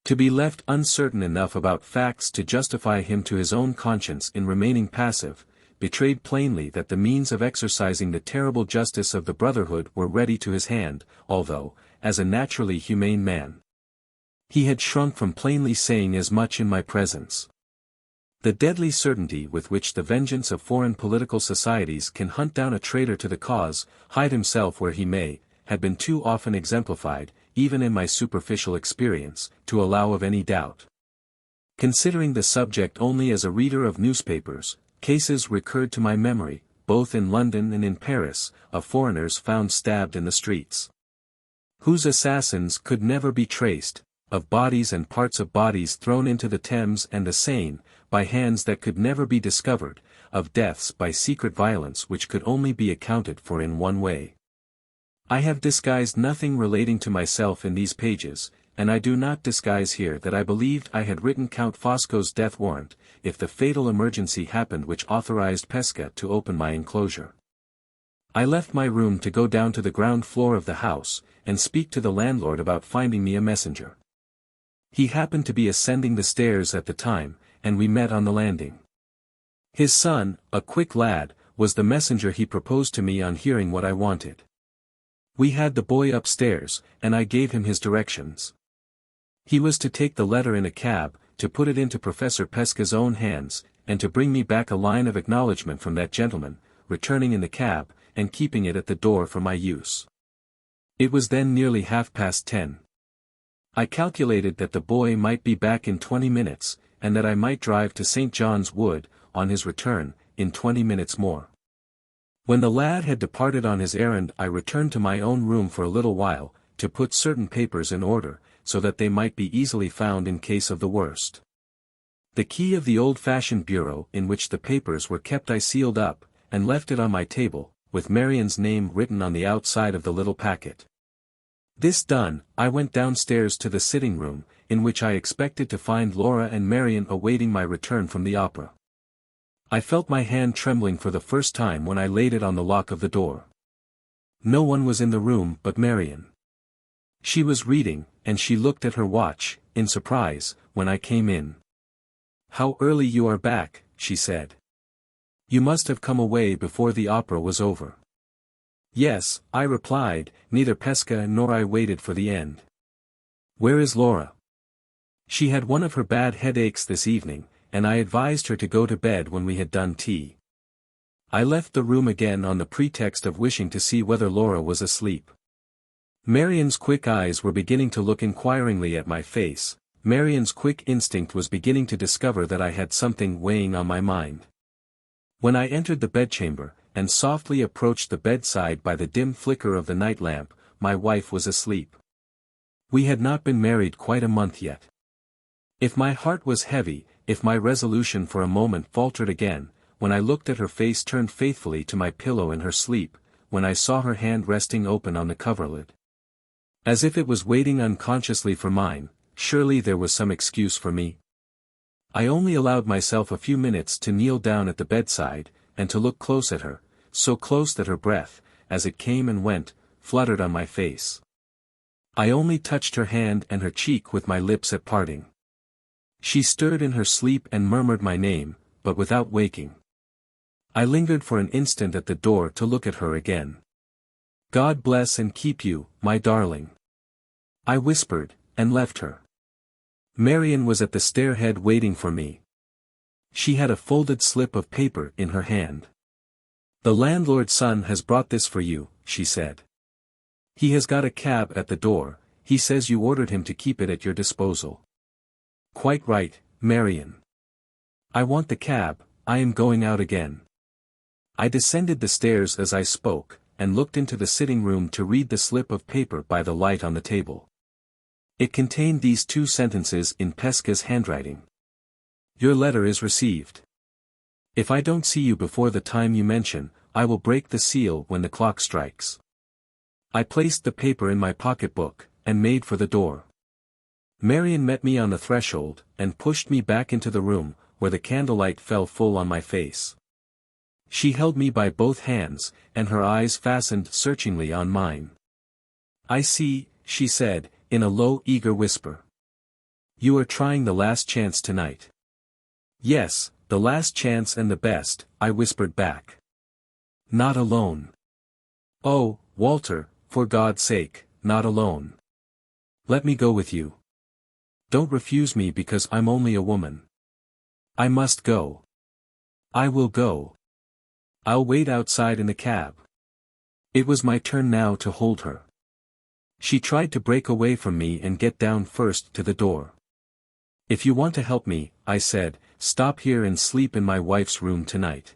to be left uncertain enough about facts to justify him to his own conscience in remaining passive, betrayed plainly that the means of exercising the terrible justice of the Brotherhood were ready to his hand, although, as a naturally humane man, he had shrunk from plainly saying as much in my presence. The deadly certainty with which the vengeance of foreign political societies can hunt down a traitor to the cause, hide himself where he may, had been too often exemplified, even in my superficial experience, to allow of any doubt. Considering the subject only as a reader of newspapers, cases recurred to my memory, both in London and in Paris, of foreigners found stabbed in the streets, whose assassins could never be traced, of bodies and parts of bodies thrown into the Thames and the Seine, by hands that could never be discovered, of deaths by secret violence which could only be accounted for in one way. I have disguised nothing relating to myself in these pages, and I do not disguise here that I believed I had written Count Fosco's death warrant, if the fatal emergency happened which authorized Pesca to open my enclosure. I left my room to go down to the ground floor of the house, and speak to the landlord about finding me a messenger. He happened to be ascending the stairs at the time, and we met on the landing. His son, a quick lad, was the messenger he proposed to me on hearing what I wanted. We had the boy upstairs, and I gave him his directions. He was to take the letter in a cab, to put it into Professor Pesca's own hands, and to bring me back a line of acknowledgment from that gentleman, returning in the cab, and keeping it at the door for my use. It was then nearly 10:30. I calculated that the boy might be back in 20 minutes, and that I might drive to St. John's Wood, on his return, in 20 minutes more. When the lad had departed on his errand, I returned to my own room for a little while, to put certain papers in order, so that they might be easily found in case of the worst. The key of the old-fashioned bureau in which the papers were kept I sealed up, and left it on my table, with Marian's name written on the outside of the little packet. This done, I went downstairs to the sitting-room, in which I expected to find Laura and Marian awaiting my return from the opera. I felt my hand trembling for the first time when I laid it on the lock of the door. No one was in the room but Marian. She was reading, and she looked at her watch, in surprise, when I came in. "How early you are back," she said. "You must have come away before the opera was over." "Yes," I replied, neither Pesca nor I waited for the end. "Where is Laura?" "She had one of her bad headaches this evening, and I advised her to go to bed when we had done tea." I left the room again on the pretext of wishing to see whether Laura was asleep. Marian's quick eyes were beginning to look inquiringly at my face. Marian's quick instinct was beginning to discover that I had something weighing on my mind. When I entered the bedchamber, and softly approached the bedside by the dim flicker of the night lamp, my wife was asleep. We had not been married quite a month yet. If my heart was heavy, if my resolution for a moment faltered again, when I looked at her face turned faithfully to my pillow in her sleep, when I saw her hand resting open on the coverlid, as if it was waiting unconsciously for mine, surely there was some excuse for me. I only allowed myself a few minutes to kneel down at the bedside, and to look close at her, so close that her breath, as it came and went, fluttered on my face. I only touched her hand and her cheek with my lips at parting. She stirred in her sleep and murmured my name, but without waking. I lingered for an instant at the door to look at her again. "God bless and keep you, my darling," I whispered, and left her. Marian was at the stairhead waiting for me. She had a folded slip of paper in her hand. "The landlord's son has brought this for you," she said. "He has got a cab at the door. He says you ordered him to keep it at your disposal." "Quite right, Marian. I want the cab, I am going out again." I descended the stairs as I spoke, and looked into the sitting room to read the slip of paper by the light on the table. It contained these two sentences in Pesca's handwriting. "Your letter is received. If I don't see you before the time you mention, I will break the seal when the clock strikes." I placed the paper in my pocket-book, and made for the door. Marian met me on the threshold, and pushed me back into the room, where the candlelight fell full on my face. She held me by both hands, and her eyes fastened searchingly on mine. "I see," she said, in a low eager whisper. "You are trying the last chance tonight." "Yes, the last chance and the best," I whispered back. "Not alone. Oh, Walter, for God's sake, not alone. Let me go with you. Don't refuse me because I'm only a woman. I must go. I will go. I'll wait outside in the cab." It was my turn now to hold her. She tried to break away from me and get down first to the door. "If you want to help me," I said, "stop here and sleep in my wife's room tonight.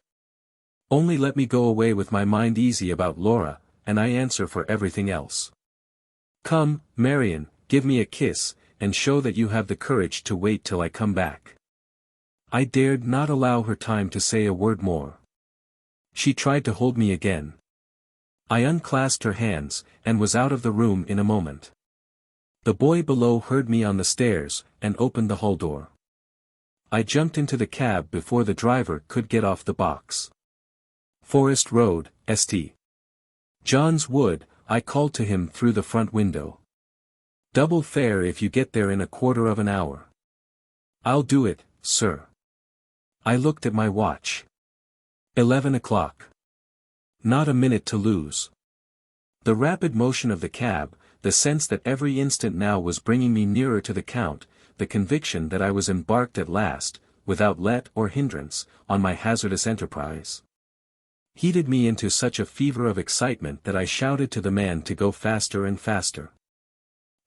Only let me go away with my mind easy about Laura, and I answer for everything else. Come, Marian, give me a kiss, and show that you have the courage to wait till I come back." I dared not allow her time to say a word more. She tried to hold me again. I unclasped her hands, and was out of the room in a moment. The boy below heard me on the stairs, and opened the hall door. I jumped into the cab before the driver could get off the box. "Forest Road, St. John's Wood," I called to him through the front window. "Double fare if you get there in a quarter of an hour." "I'll do it, sir." I looked at my watch. 11 o'clock. Not a minute to lose. The rapid motion of the cab, the sense that every instant now was bringing me nearer to the Count, the conviction that I was embarked at last, without let or hindrance, on my hazardous enterprise, heated me into such a fever of excitement that I shouted to the man to go faster and faster.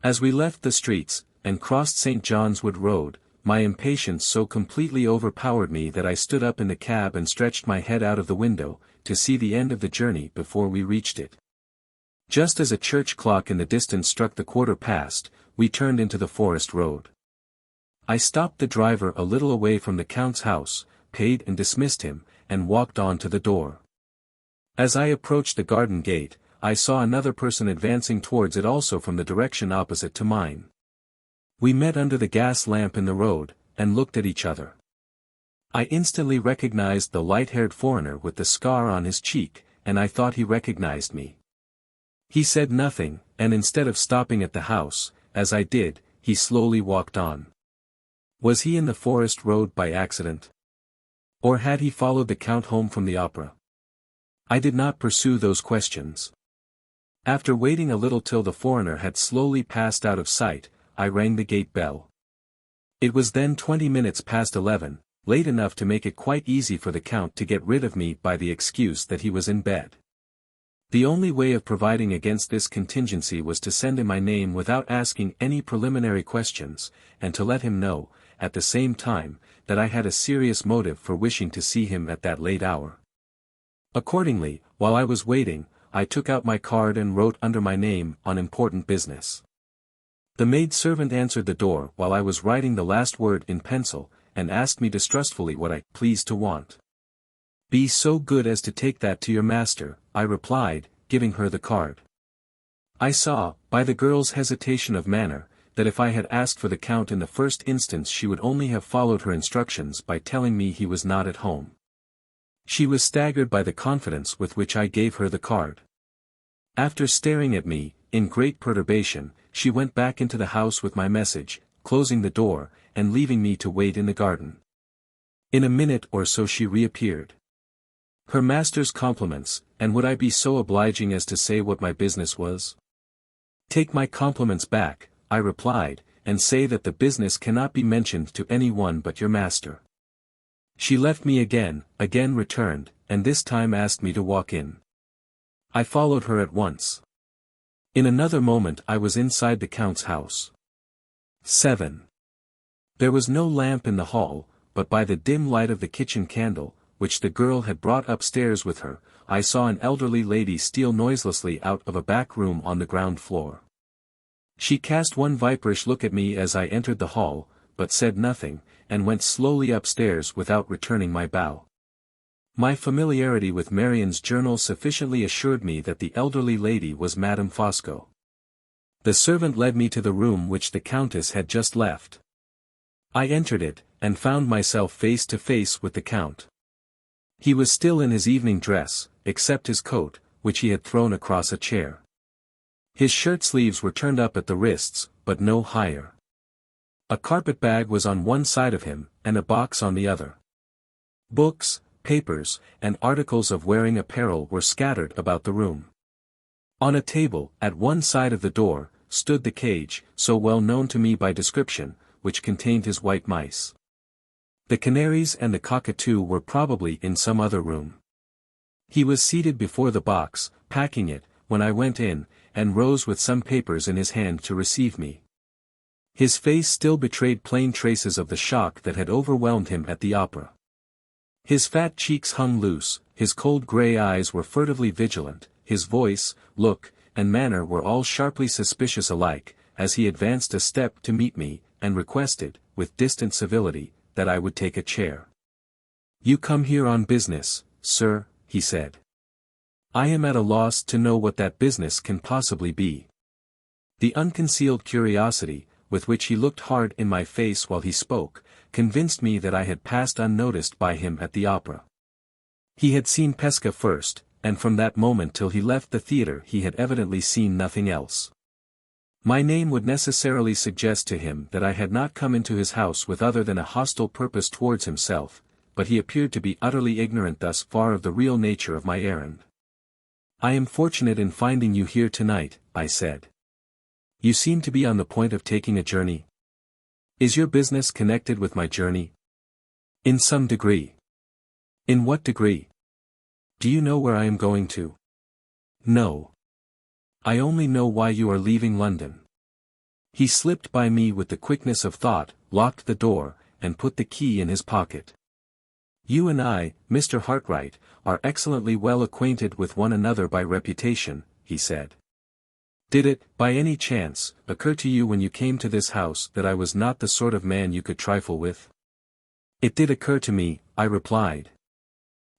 As we left the streets, and crossed St. John's Wood Road, my impatience so completely overpowered me that I stood up in the cab and stretched my head out of the window, to see the end of the journey before we reached it. Just as a church clock in the distance struck the quarter past, we turned into the Forest Road. I stopped the driver a little away from the Count's house, paid and dismissed him, and walked on to the door. As I approached the garden gate, I saw another person advancing towards it also from the direction opposite to mine. We met under the gas lamp in the road, and looked at each other. I instantly recognized the light-haired foreigner with the scar on his cheek, and I thought he recognized me. He said nothing, and instead of stopping at the house, as I did, he slowly walked on. Was he in the Forest Road by accident? Or had he followed the Count home from the opera? I did not pursue those questions. After waiting a little till the foreigner had slowly passed out of sight, I rang the gate bell. It was then 20 minutes past 11, late enough to make it quite easy for the Count to get rid of me by the excuse that he was in bed. The only way of providing against this contingency was to send him my name without asking any preliminary questions, and to let him know, at the same time, that I had a serious motive for wishing to see him at that late hour. Accordingly, while I was waiting, I took out my card and wrote under my name on important business. The maid-servant answered the door while I was writing the last word in pencil, and asked me distrustfully what I pleased to want. "Be so good as to take that to your master," I replied, giving her the card. I saw, by the girl's hesitation of manner, that if I had asked for the Count in the first instance she would only have followed her instructions by telling me he was not at home. She was staggered by the confidence with which I gave her the card. After staring at me, in great perturbation, she went back into the house with my message, closing the door, and leaving me to wait in the garden. In a minute or so she reappeared. Her master's compliments, and would I be so obliging as to say what my business was? "Take my compliments back," I replied, "and say that the business cannot be mentioned to any one but your master." She left me again returned, and this time asked me to walk in. I followed her at once. In another moment I was inside the Count's house. 7. There was no lamp in the hall, but by the dim light of the kitchen candle, which the girl had brought upstairs with her, I saw an elderly lady steal noiselessly out of a back room on the ground floor. She cast one viperish look at me as I entered the hall, but said nothing, and went slowly upstairs without returning my bow. My familiarity with Marian's journal sufficiently assured me that the elderly lady was Madame Fosco. The servant led me to the room which the Countess had just left. I entered it, and found myself face to face with the Count. He was still in his evening dress, except his coat, which he had thrown across a chair. His shirt sleeves were turned up at the wrists, but no higher. A carpet-bag was on one side of him, and a box on the other. Books, papers, and articles of wearing apparel were scattered about the room. On a table, at one side of the door, stood the cage, so well known to me by description, which contained his white mice. The canaries and the cockatoo were probably in some other room. He was seated before the box, packing it, when I went in, and rose with some papers in his hand to receive me. His face still betrayed plain traces of the shock that had overwhelmed him at the opera. His fat cheeks hung loose, his cold grey eyes were furtively vigilant, his voice, look, and manner were all sharply suspicious alike, as he advanced a step to meet me, and requested, with distant civility, that I would take a chair. "You come here on business, sir," he said. "I am at a loss to know what that business can possibly be." The unconcealed curiosity, with which he looked hard in my face while he spoke, convinced me that I had passed unnoticed by him at the opera. He had seen Pesca first, and from that moment till he left the theatre he had evidently seen nothing else. My name would necessarily suggest to him that I had not come into his house with other than a hostile purpose towards himself, but he appeared to be utterly ignorant thus far of the real nature of my errand. "I am fortunate in finding you here tonight," I said. "You seem to be on the point of taking a journey. Is your business connected with my journey?" "In some degree." "In what degree?" "Do you know where I am going to?" "No. I only know why you are leaving London." He slipped by me with the quickness of thought, locked the door, and put the key in his pocket. "You and I, Mr. Hartright, are excellently well acquainted with one another by reputation," he said. "Did it, by any chance, occur to you when you came to this house that I was not the sort of man you could trifle with?" "It did occur to me," I replied.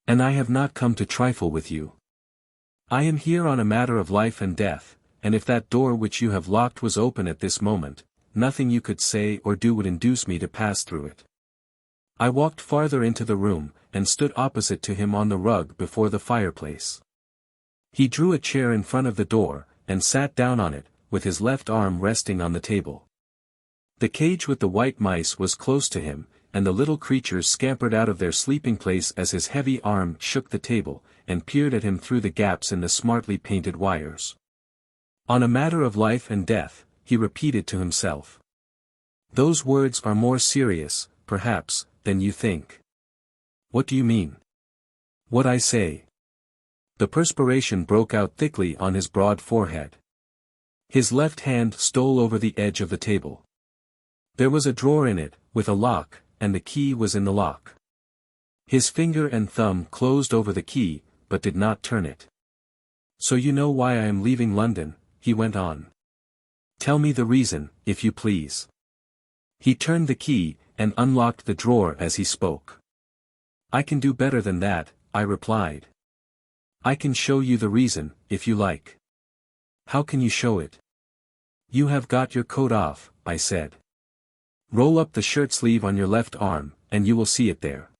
"And I have not come to trifle with you. I am here on a matter of life and death, and if that door which you have locked was open at this moment, nothing you could say or do would induce me to pass through it." I walked farther into the room, and stood opposite to him on the rug before the fireplace. He drew a chair in front of the door, and sat down on it, with his left arm resting on the table. The cage with the white mice was close to him, and the little creatures scampered out of their sleeping place as his heavy arm shook the table, and peered at him through the gaps in the smartly painted wires. "On a matter of life and death," he repeated to himself. "Those words are more serious, perhaps, than you think." "What do you mean?" "What I say." The perspiration broke out thickly on his broad forehead. His left hand stole over the edge of the table. There was a drawer in it, with a lock, and the key was in the lock. His finger and thumb closed over the key, but did not turn it. "So you know why I am leaving London," he went on. "Tell me the reason, if you please." He turned the key, and unlocked the drawer as he spoke. "I can do better than that," I replied. "I can show you the reason, if you like." "How can you show it?" "You have got your coat off," I said. "Roll up the shirt sleeve on your left arm, and you will see it there."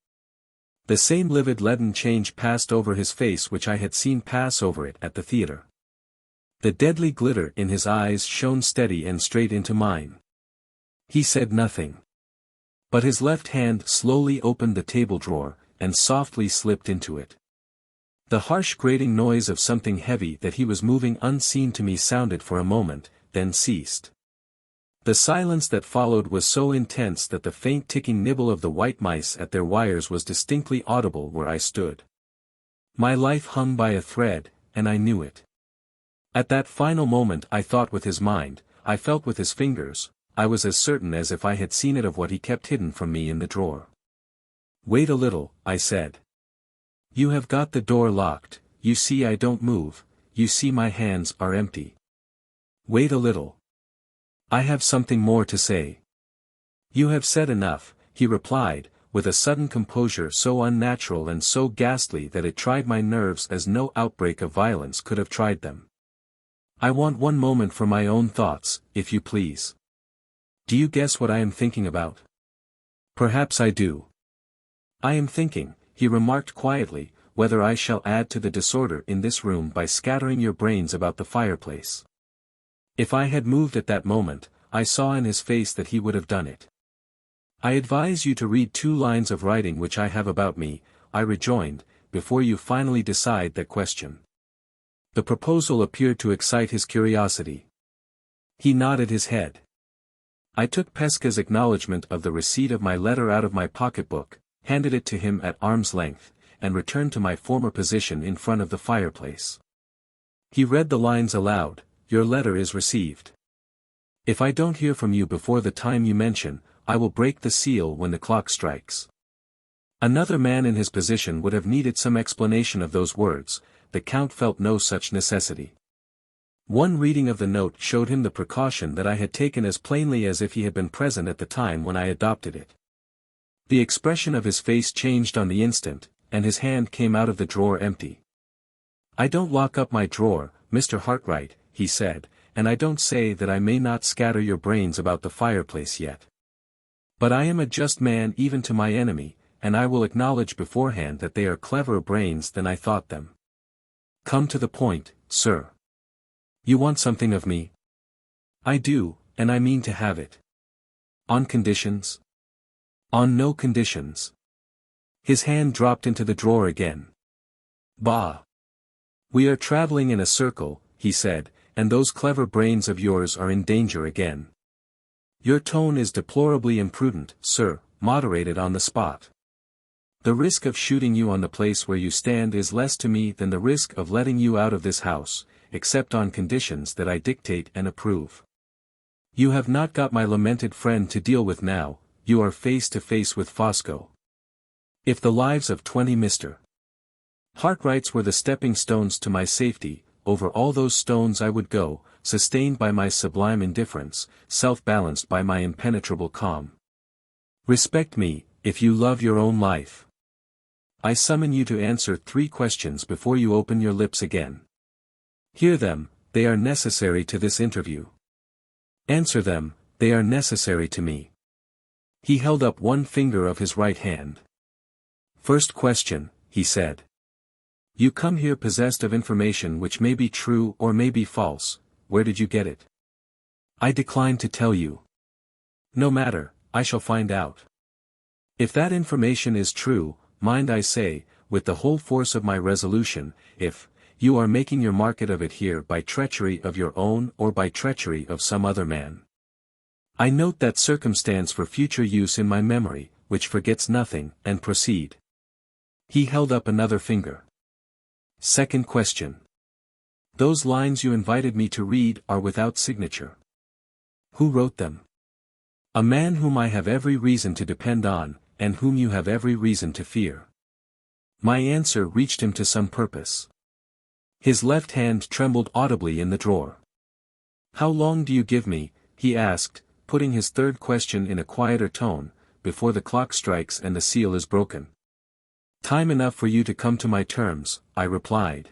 The same livid leaden change passed over his face which I had seen pass over it at the theatre. The deadly glitter in his eyes shone steady and straight into mine. He said nothing. But his left hand slowly opened the table drawer, and softly slipped into it. The harsh grating noise of something heavy that he was moving unseen to me sounded for a moment, then ceased. The silence that followed was so intense that the faint ticking nibble of the white mice at their wires was distinctly audible where I stood. My life hung by a thread, and I knew it. At that final moment I thought with his mind, I felt with his fingers, I was as certain as if I had seen it of what he kept hidden from me in the drawer. "Wait a little," I said. "You have got the door locked, you see I don't move, you see my hands are empty. Wait a little. I have something more to say." "You have said enough," he replied, with a sudden composure so unnatural and so ghastly that it tried my nerves as no outbreak of violence could have tried them. "I want one moment for my own thoughts, if you please. Do you guess what I am thinking about?" "Perhaps I do." "I am thinking," he remarked quietly, "whether I shall add to the disorder in this room by scattering your brains about the fireplace." If I had moved at that moment, I saw in his face that he would have done it. I advise you to read 2 lines of writing which I have about me, I rejoined, before you finally decide that question. The proposal appeared to excite his curiosity. He nodded his head. I took Pesca's acknowledgment of the receipt of my letter out of my pocketbook, handed it to him at arm's length, and returned to my former position in front of the fireplace. He read the lines aloud. Your letter is received. If I don't hear from you before the time you mention, I will break the seal when the clock strikes. Another man in his position would have needed some explanation of those words. The Count felt no such necessity. One reading of the note showed him the precaution that I had taken as plainly as if he had been present at the time when I adopted it. The expression of his face changed on the instant, and his hand came out of the drawer empty. I don't lock up my drawer, Mr. Hartright, he said, and I don't say that I may not scatter your brains about the fireplace yet. But I am a just man even to my enemy, and I will acknowledge beforehand that they are cleverer brains than I thought them. Come to the point, sir. You want something of me? I do, and I mean to have it. On conditions? On no conditions. His hand dropped into the drawer again. Bah! We are traveling in a circle, he said, and those clever brains of yours are in danger again. Your tone is deplorably imprudent, sir, moderated on the spot. The risk of shooting you on the place where you stand is less to me than the risk of letting you out of this house, except on conditions that I dictate and approve. You have not got my lamented friend to deal with now, you are face to face with Fosco. If the lives of 20 Mr. Hartrights were the stepping stones to my safety, over all those stones I would go, sustained by my sublime indifference, self-balanced by my impenetrable calm. Respect me, if you love your own life. I summon you to answer 3 questions before you open your lips again. Hear them, they are necessary to this interview. Answer them, they are necessary to me. He held up one finger of his right hand. First question, he said. You come here possessed of information which may be true or may be false. Where did you get it? I decline to tell you. No matter, I shall find out. If that information is true, mind I say, with the whole force of my resolution, if you are making your market of it here by treachery of your own or by treachery of some other man. I note that circumstance for future use in my memory, which forgets nothing, and proceed. He held up another finger. Second question. Those lines you invited me to read are without signature. Who wrote them? A man whom I have every reason to depend on, and whom you have every reason to fear. My answer reached him to some purpose. His left hand trembled audibly in the drawer. How long do you give me, he asked, putting his third question in a quieter tone, before the clock strikes and the seal is broken? Time enough for you to come to my terms, I replied.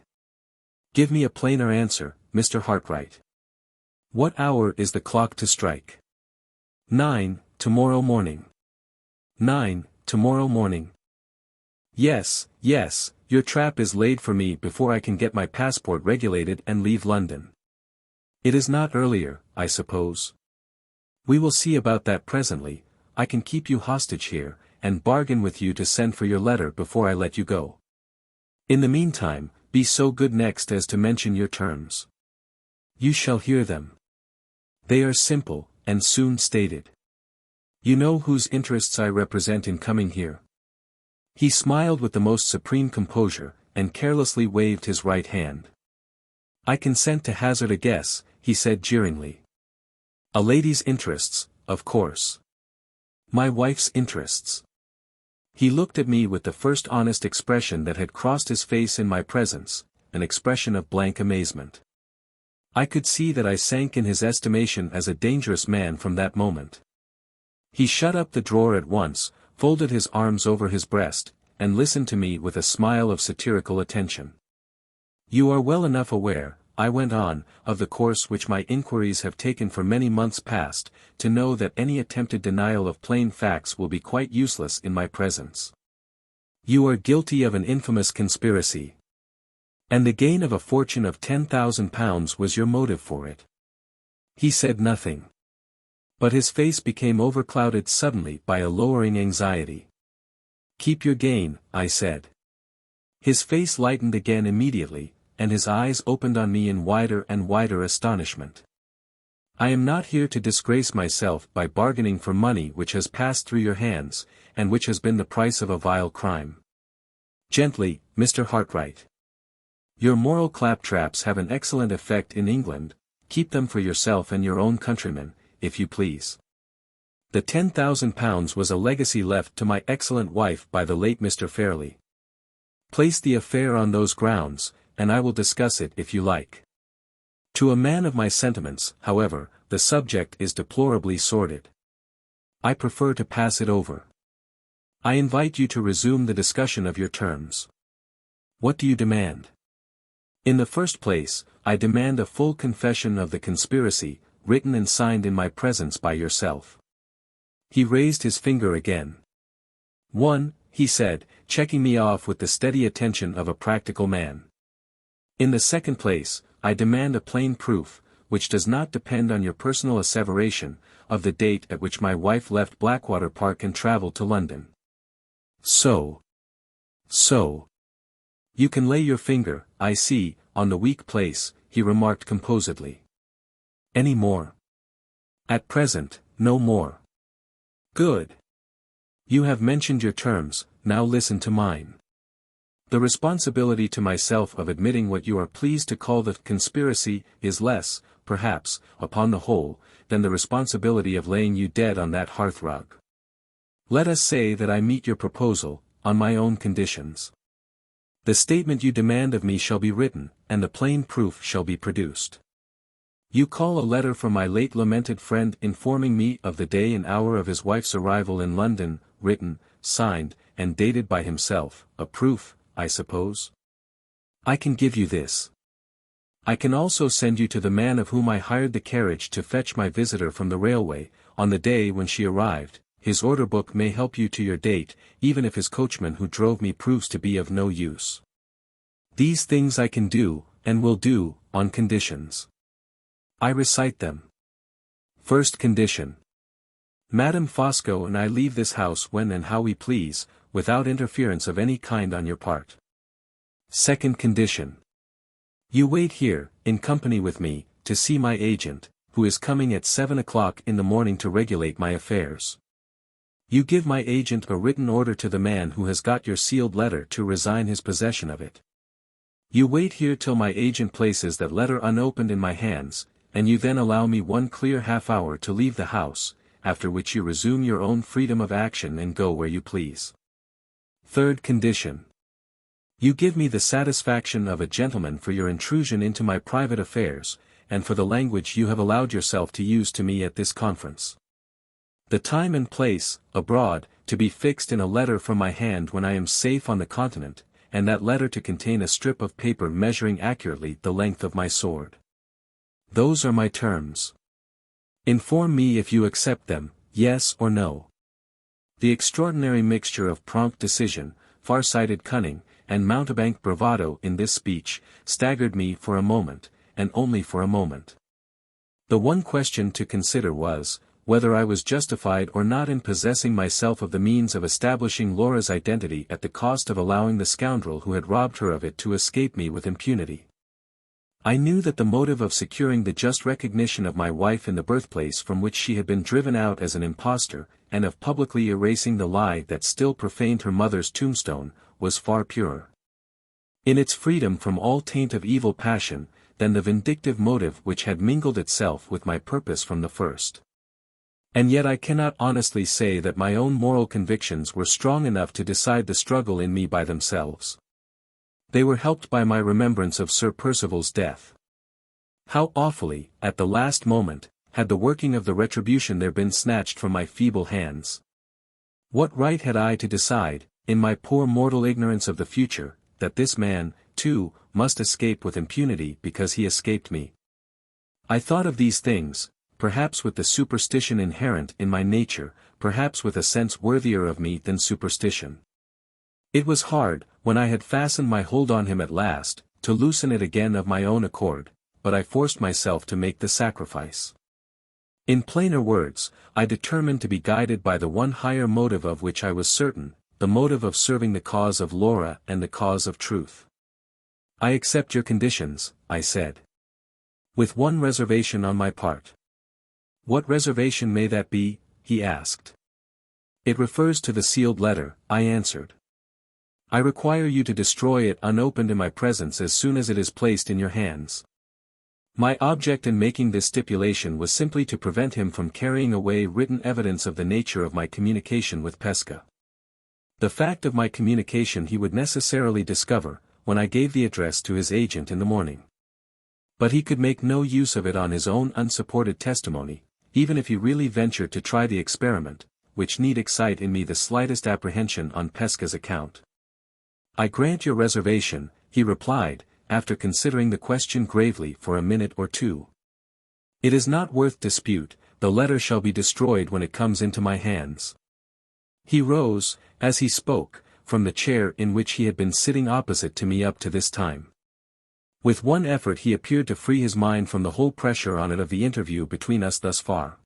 Give me a plainer answer, Mr. Hartright. What hour is the clock to strike? 9, tomorrow morning. 9, tomorrow morning. Yes, yes, your trap is laid for me before I can get my passport regulated and leave London. It is not earlier, I suppose. We will see about that presently. I can keep you hostage here, and bargain with you to send for your letter before I let you go. In the meantime, be so good next as to mention your terms. You shall hear them. They are simple, and soon stated. You know whose interests I represent in coming here. He smiled with the most supreme composure, and carelessly waved his right hand. I consent to hazard a guess, he said jeeringly. A lady's interests, of course. My wife's interests. He looked at me with the first honest expression that had crossed his face in my presence, an expression of blank amazement. I could see that I sank in his estimation as a dangerous man from that moment. He shut up the drawer at once, folded his arms over his breast, and listened to me with a smile of satirical attention. You are well enough aware, I went on, of the course which my inquiries have taken for many months past, to know that any attempted denial of plain facts will be quite useless in my presence. You are guilty of an infamous conspiracy. And the gain of a fortune of £10,000 was your motive for it. He said nothing. But his face became overclouded suddenly by a lowering anxiety. "Keep your gain," I said. His face lightened again immediately, and his eyes opened on me in wider and wider astonishment. "I am not here to disgrace myself by bargaining for money which has passed through your hands, and which has been the price of a vile crime. Gently, Mr. Hartright. Your moral claptraps have an excellent effect in England, keep them for yourself and your own countrymen, if you please. The £10,000 was a legacy left to my excellent wife by the late Mr. Fairlie. Place the affair on those grounds, and I will discuss it if you like. To a man of my sentiments, however, the subject is deplorably sordid. I prefer to pass it over. I invite you to resume the discussion of your terms. What do you demand? In the first place, I demand a full confession of the conspiracy, written and signed in my presence by yourself." He raised his finger again. "1," he said, checking me off with the steady attention of a practical man. "In the second place, I demand a plain proof, which does not depend on your personal asseveration, of the date at which my wife left Blackwater Park and travelled to London." So. You can lay your finger, I see, on the weak place," he remarked composedly. "Any more?" "At present, no more." "Good. You have mentioned your terms, now listen to mine. The responsibility to myself of admitting what you are pleased to call the conspiracy, is less, perhaps, upon the whole, than the responsibility of laying you dead on that hearthrug. Let us say that I meet your proposal, on my own conditions. The statement you demand of me shall be written, and the plain proof shall be produced. You call a letter from my late lamented friend informing me of the day and hour of his wife's arrival in London, written, signed, and dated by himself, a proof, I suppose? I can give you this. I can also send you to the man of whom I hired the carriage to fetch my visitor from the railway, on the day when she arrived. His order book may help you to your date, even if his coachman who drove me proves to be of no use. These things I can do, and will do, on conditions. I recite them. First condition. Madame Fosco and I leave this house when and how we please, without interference of any kind on your part. Second condition. You wait here, in company with me, to see my agent, who is coming at 7 o'clock in the morning to regulate my affairs. You give my agent a written order to the man who has got your sealed letter to resign his possession of it. You wait here till my agent places that letter unopened in my hands, and you then allow me 1 clear half-hour to leave the house, after which you resume your own freedom of action and go where you please. Third condition. You give me the satisfaction of a gentleman for your intrusion into my private affairs, and for the language you have allowed yourself to use to me at this conference. The time and place, abroad, to be fixed in a letter from my hand when I am safe on the continent, and that letter to contain a strip of paper measuring accurately the length of my sword. Those are my terms. Inform me if you accept them, yes or no. The extraordinary mixture of prompt decision, far-sighted cunning, and mountebank bravado in this speech, staggered me for a moment, and only for a moment. The one question to consider was, whether I was justified or not in possessing myself of the means of establishing Laura's identity at the cost of allowing the scoundrel who had robbed her of it to escape me with impunity. I knew that the motive of securing the just recognition of my wife in the birthplace from which she had been driven out as an impostor, and of publicly erasing the lie that still profaned her mother's tombstone, was far purer in its freedom from all taint of evil passion, than the vindictive motive which had mingled itself with my purpose from the first. And yet I cannot honestly say that my own moral convictions were strong enough to decide the struggle in me by themselves. They were helped by my remembrance of Sir Percival's death. How awfully, at the last moment, had the working of the retribution there been snatched from my feeble hands. What right had I to decide, in my poor mortal ignorance of the future, that this man, too, must escape with impunity because he escaped me? I thought of these things, perhaps with the superstition inherent in my nature, perhaps with a sense worthier of me than superstition. It was hard, when I had fastened my hold on him at last, to loosen it again of my own accord, but I forced myself to make the sacrifice. In plainer words, I determined to be guided by the one higher motive of which I was certain, the motive of serving the cause of Laura and the cause of truth. I accept your conditions, I said. With one reservation on my part. What reservation may that be? He asked. It refers to the sealed letter, I answered. I require you to destroy it unopened in my presence as soon as it is placed in your hands. My object in making this stipulation was simply to prevent him from carrying away written evidence of the nature of my communication with Pesca. The fact of my communication he would necessarily discover, when I gave the address to his agent in the morning. But he could make no use of it on his own unsupported testimony, even if he really ventured to try the experiment, which need excite in me the slightest apprehension on Pesca's account. I grant your reservation, he replied, after considering the question gravely for a minute or two. It is not worth dispute, the letter shall be destroyed when it comes into my hands. He rose, as he spoke, from the chair in which he had been sitting opposite to me up to this time. With one effort he appeared to free his mind from the whole pressure on it of the interview between us thus far.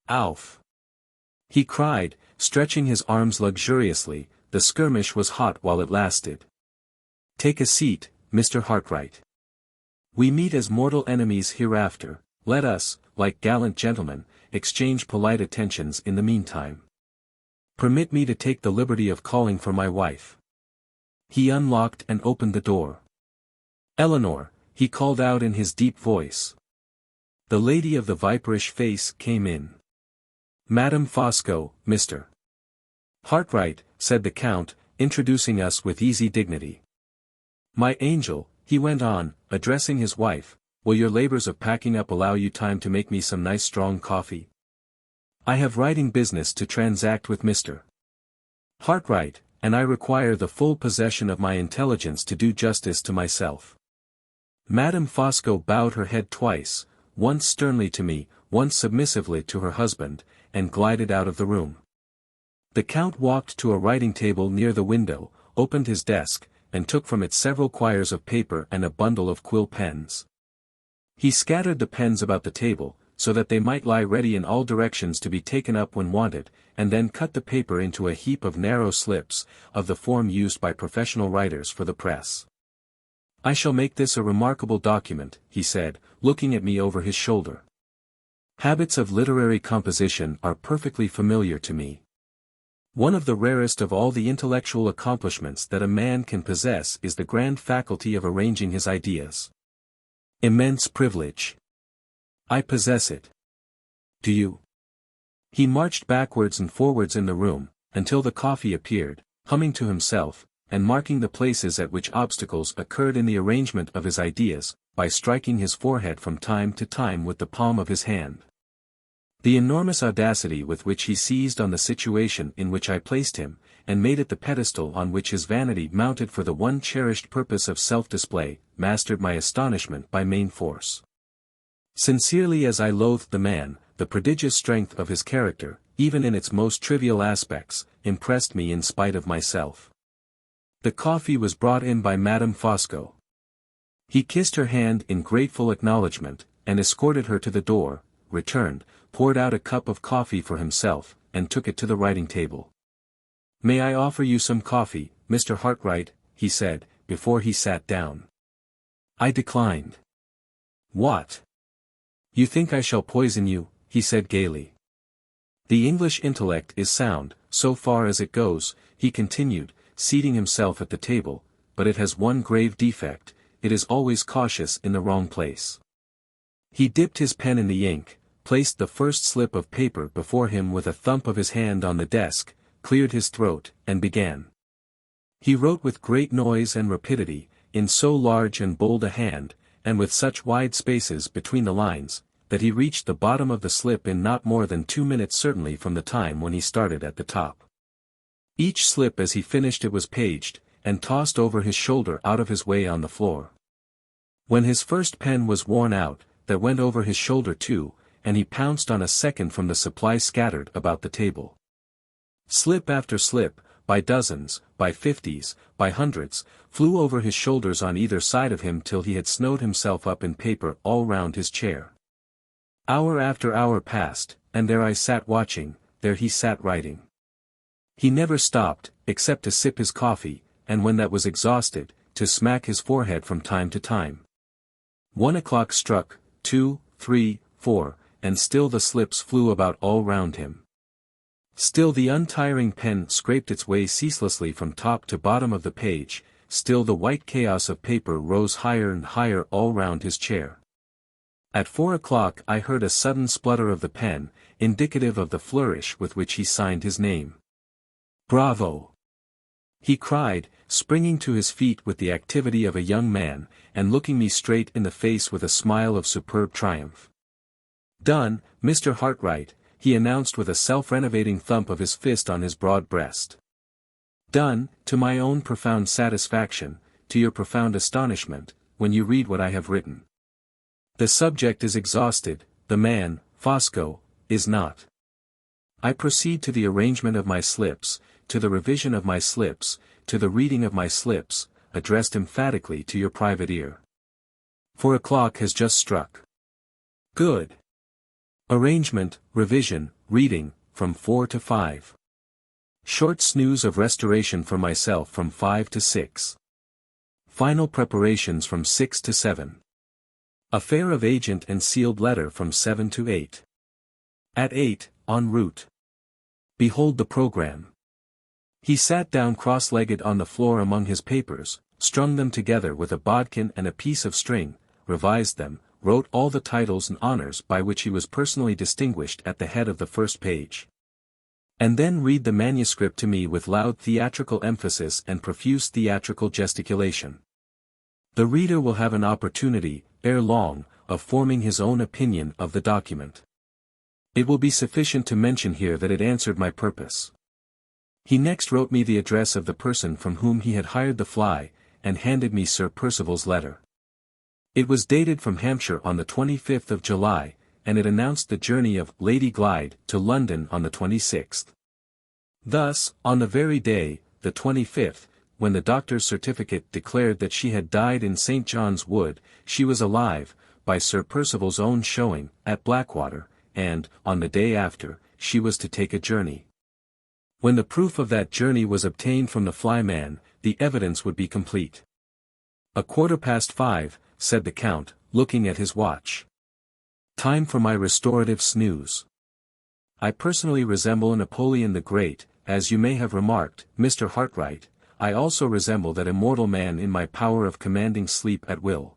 Alf! He cried, stretching his arms luxuriously, the skirmish was hot while it lasted. Take a seat, Mr. Hartright. We meet as mortal enemies hereafter, let us, like gallant gentlemen, exchange polite attentions in the meantime. Permit me to take the liberty of calling for my wife. He unlocked and opened the door. Eleanor, he called out in his deep voice. The lady of the viperish face came in. Madame Fosco, Mr. Hartright, said the Count, introducing us with easy dignity. My angel, he went on, addressing his wife, will your labors of packing up allow you time to make me some nice strong coffee? I have writing business to transact with Mr. Hartright, and I require the full possession of my intelligence to do justice to myself. Madame Fosco bowed her head twice, once sternly to me, once submissively to her husband, and glided out of the room. The Count walked to a writing table near the window, opened his desk, and took from it several quires of paper and a bundle of quill pens. He scattered the pens about the table, so that they might lie ready in all directions to be taken up when wanted, and then cut the paper into a heap of narrow slips, of the form used by professional writers for the press. I shall make this a remarkable document, he said, looking at me over his shoulder. Habits of literary composition are perfectly familiar to me. One of the rarest of all the intellectual accomplishments that a man can possess is the grand faculty of arranging his ideas. Immense privilege. I possess it. Do you? He marched backwards and forwards in the room, until the coffee appeared, humming to himself, and marking the places at which obstacles occurred in the arrangement of his ideas, by striking his forehead from time to time with the palm of his hand. The enormous audacity with which he seized on the situation in which I placed him, and made it the pedestal on which his vanity mounted for the one cherished purpose of self-display, mastered my astonishment by main force. Sincerely as I loathed the man, the prodigious strength of his character, even in its most trivial aspects, impressed me in spite of myself. The coffee was brought in by Madame Fosco. He kissed her hand in grateful acknowledgment, and escorted her to the door, returned, poured out a cup of coffee for himself, and took it to the writing table. May I offer you some coffee, Mr. Hartright, he said, before he sat down. I declined. What? You think I shall poison you, he said gaily. The English intellect is sound, so far as it goes, he continued, seating himself at the table, but it has one grave defect, it is always cautious in the wrong place. He dipped his pen in the ink, placed the first slip of paper before him with a thump of his hand on the desk, cleared his throat, and began. He wrote with great noise and rapidity, in so large and bold a hand, and with such wide spaces between the lines, that he reached the bottom of the slip in not more than 2 minutes certainly from the time when he started at the top. Each slip as he finished it was paged, and tossed over his shoulder out of his way on the floor. When his first pen was worn out, that went over his shoulder too, and he pounced on a second from the supply scattered about the table. Slip after slip, by dozens, by 50s, by hundreds, flew over his shoulders on either side of him till he had snowed himself up in paper all round his chair. Hour after hour passed, and there I sat watching, there he sat writing. He never stopped, except to sip his coffee, and when that was exhausted, to smack his forehead from time to time. 1 o'clock struck, 2, 3, 4, and still the slips flew about all round him. Still the untiring pen scraped its way ceaselessly from top to bottom of the page, still the white chaos of paper rose higher and higher all round his chair. At 4 o'clock I heard a sudden splutter of the pen, indicative of the flourish with which he signed his name. "Bravo!" he cried, springing to his feet with the activity of a young man, and looking me straight in the face with a smile of superb triumph. "Done, Mr. Hartright," he announced with a self-renovating thump of his fist on his broad breast. "Done, to my own profound satisfaction, to your profound astonishment, when you read what I have written. The subject is exhausted, the man, Fosco, is not. I proceed to the arrangement of my slips, to the revision of my slips, to the reading of my slips, addressed emphatically to your private ear. 4 o'clock has just struck. Good. Arrangement, revision, reading, from 4 to 5. Short snooze of restoration for myself from 5 to 6. Final preparations from 6 to 7. Affair of agent and sealed letter from 7 to 8. At 8, en route. Behold the program. He sat down cross-legged on the floor among his papers, strung them together with a bodkin and a piece of string, revised them, wrote all the titles and honors by which he was personally distinguished at the head of the first page. And then read the manuscript to me with loud theatrical emphasis and profuse theatrical gesticulation. The reader will have an opportunity, ere long, of forming his own opinion of the document. It will be sufficient to mention here that it answered my purpose. He next wrote me the address of the person from whom he had hired the fly, and handed me Sir Percival's letter. It was dated from Hampshire on the 25th of July, and it announced the journey of Lady Glyde to London on the 26th. Thus, on the very day, the 25th, when the doctor's certificate declared that she had died in St. John's Wood, she was alive, by Sir Percival's own showing, at Blackwater, and, on the day after, she was to take a journey. When the proof of that journey was obtained from the flyman, the evidence would be complete. 5:15, said the Count, looking at his watch. Time for my restorative snooze. I personally resemble Napoleon the Great, as you may have remarked, Mr. Hartright. I also resemble that immortal man in my power of commanding sleep at will.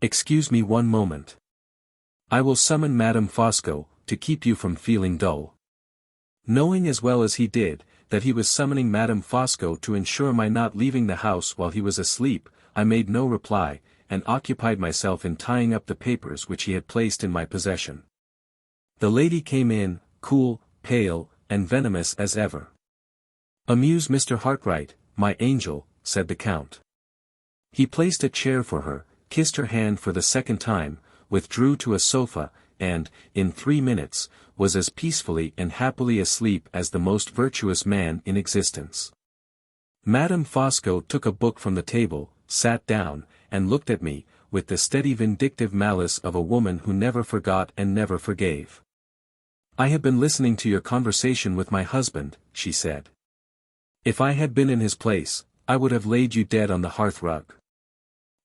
Excuse me one moment. I will summon Madame Fosco, to keep you from feeling dull. Knowing as well as he did, that he was summoning Madame Fosco to ensure my not leaving the house while he was asleep, I made no reply, and occupied myself in tying up the papers which he had placed in my possession. The lady came in, cool, pale, and venomous as ever. "Amuse Mr. Hartright, my angel," said the Count. He placed a chair for her, kissed her hand for the second time, withdrew to a sofa, and, in 3 minutes, was as peacefully and happily asleep as the most virtuous man in existence. Madame Fosco took a book from the table, sat down, and looked at me, with the steady vindictive malice of a woman who never forgot and never forgave. "I have been listening to your conversation with my husband," she said. "If I had been in his place, I would have laid you dead on the hearth-rug."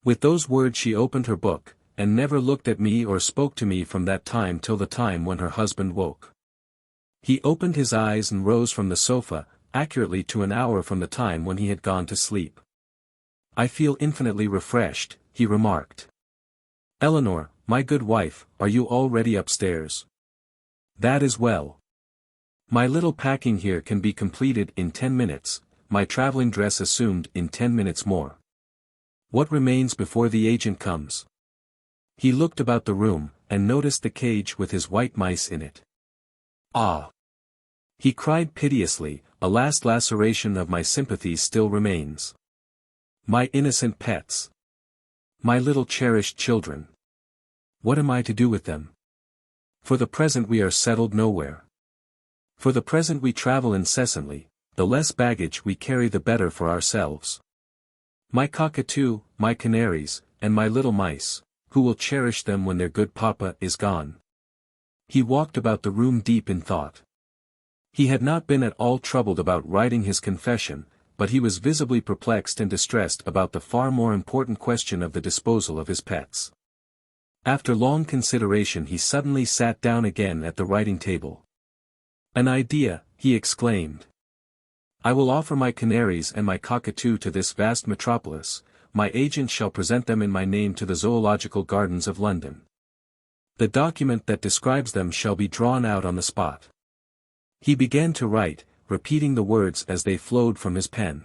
With those words she opened her book, and never looked at me or spoke to me from that time till the time when her husband woke. He opened his eyes and rose from the sofa, accurately to an hour from the time when he had gone to sleep. "I feel infinitely refreshed," he remarked. "Eleanor, my good wife, are you already upstairs? That is well. My little packing here can be completed in 10 minutes, my traveling dress assumed in 10 minutes more. What remains before the agent comes?" He looked about the room, and noticed the cage with his white mice in it. "Ah!" he cried piteously, "a last laceration of my sympathies still remains. My innocent pets. My little cherished children. What am I to do with them? For the present we are settled nowhere. For the present we travel incessantly, the less baggage we carry the better for ourselves. My cockatoo, my canaries, and my little mice, who will cherish them when their good papa is gone? He walked about the room deep in thought. He had not been at all troubled about writing his confession, but he was visibly perplexed and distressed about the far more important question of the disposal of his pets. After long consideration he suddenly sat down again at the writing table. "An idea," he exclaimed. "I will offer my canaries and my cockatoo to this vast metropolis. My agent shall present them in my name to the Zoological Gardens of London. The document that describes them shall be drawn out on the spot." He began to write, repeating the words as they flowed from his pen.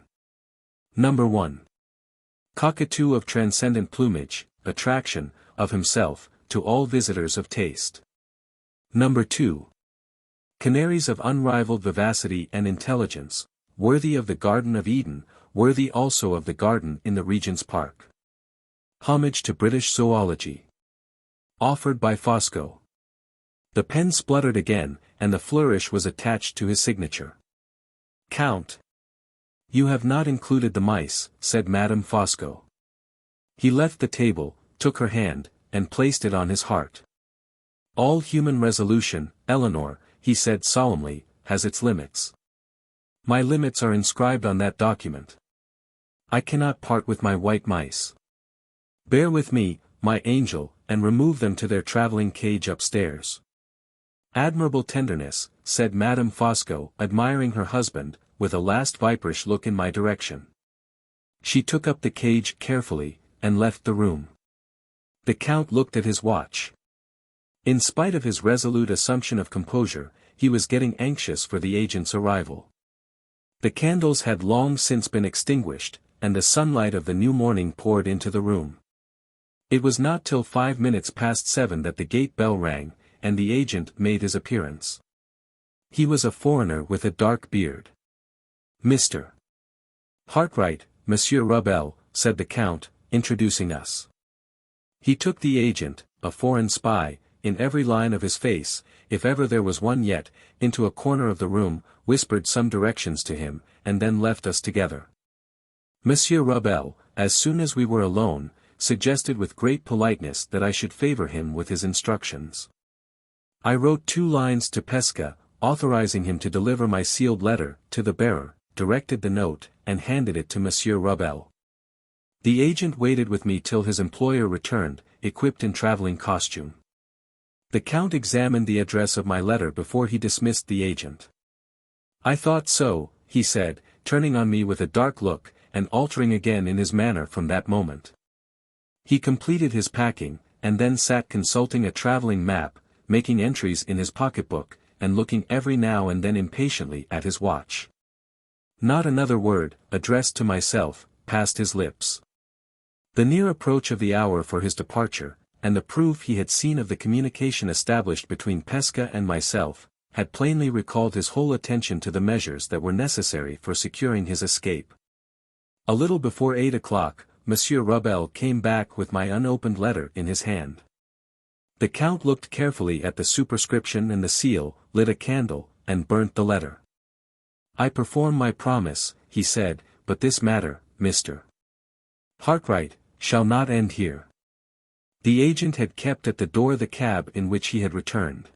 Number 1. Cockatoo of transcendent plumage, attraction, of himself, to all visitors of taste. Number 2. Canaries of unrivaled vivacity and intelligence, worthy of the Garden of Eden, worthy also of the garden in the Regent's Park. Homage to British zoology. Offered by Fosco. The pen spluttered again, and the flourish was attached to his signature. "Count. You have not included the mice," said Madame Fosco. He left the table, took her hand, and placed it on his heart. "All human resolution, Eleanor," he said solemnly, "has its limits. My limits are inscribed on that document. I cannot part with my white mice. Bear with me, my angel, and remove them to their travelling cage upstairs." "Admirable tenderness," said Madame Fosco, admiring her husband, with a last viperish look in my direction. She took up the cage carefully, and left the room. The Count looked at his watch. In spite of his resolute assumption of composure, he was getting anxious for the agent's arrival. The candles had long since been extinguished, and the sunlight of the new morning poured into the room. It was not till 5 minutes past 7 that the gate bell rang, and the agent made his appearance. He was a foreigner with a dark beard. "Mr. Hartright, Monsieur Rubel," said the Count, introducing us. He took the agent, a foreign spy, in every line of his face, if ever there was one yet, into a corner of the room, whispered some directions to him, and then left us together. Monsieur Rubel, as soon as we were alone, suggested with great politeness that I should favor him with his instructions. I wrote 2 lines to Pesca, authorizing him to deliver my sealed letter to the bearer, directed the note, and handed it to Monsieur Rubel. The agent waited with me till his employer returned, equipped in traveling costume. The Count examined the address of my letter before he dismissed the agent. "I thought so," he said, turning on me with a dark look, and altering again in his manner from that moment. He completed his packing, and then sat consulting a traveling map, making entries in his pocketbook, and looking every now and then impatiently at his watch. Not another word, addressed to myself, passed his lips. The near approach of the hour for his departure, and the proof he had seen of the communication established between Pesca and myself, had plainly recalled his whole attention to the measures that were necessary for securing his escape. A little before 8 o'clock, Monsieur Rubel came back with my unopened letter in his hand. The Count looked carefully at the superscription and the seal, lit a candle, and burnt the letter. "I perform my promise," he said, "but this matter, Mr. Hartright, shall not end here." The agent had kept at the door the cab in which he had returned.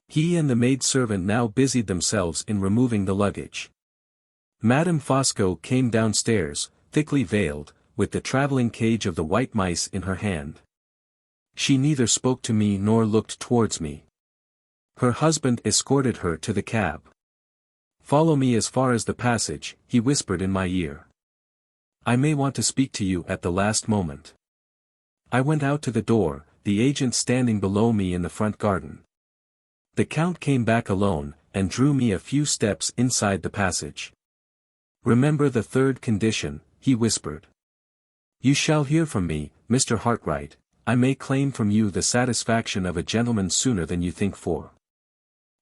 He and the maidservant now busied themselves in removing the luggage. Madame Fosco came downstairs, thickly veiled, with the travelling cage of the white mice in her hand. She neither spoke to me nor looked towards me. Her husband escorted her to the cab. "Follow me as far as the passage," he whispered in my ear. "I may want to speak to you at the last moment." I went out to the door, the agent standing below me in the front garden. The Count came back alone, and drew me a few steps inside the passage. "Remember the 3rd condition," he whispered. "You shall hear from me, Mr. Hartright. I may claim from you the satisfaction of a gentleman sooner than you think for."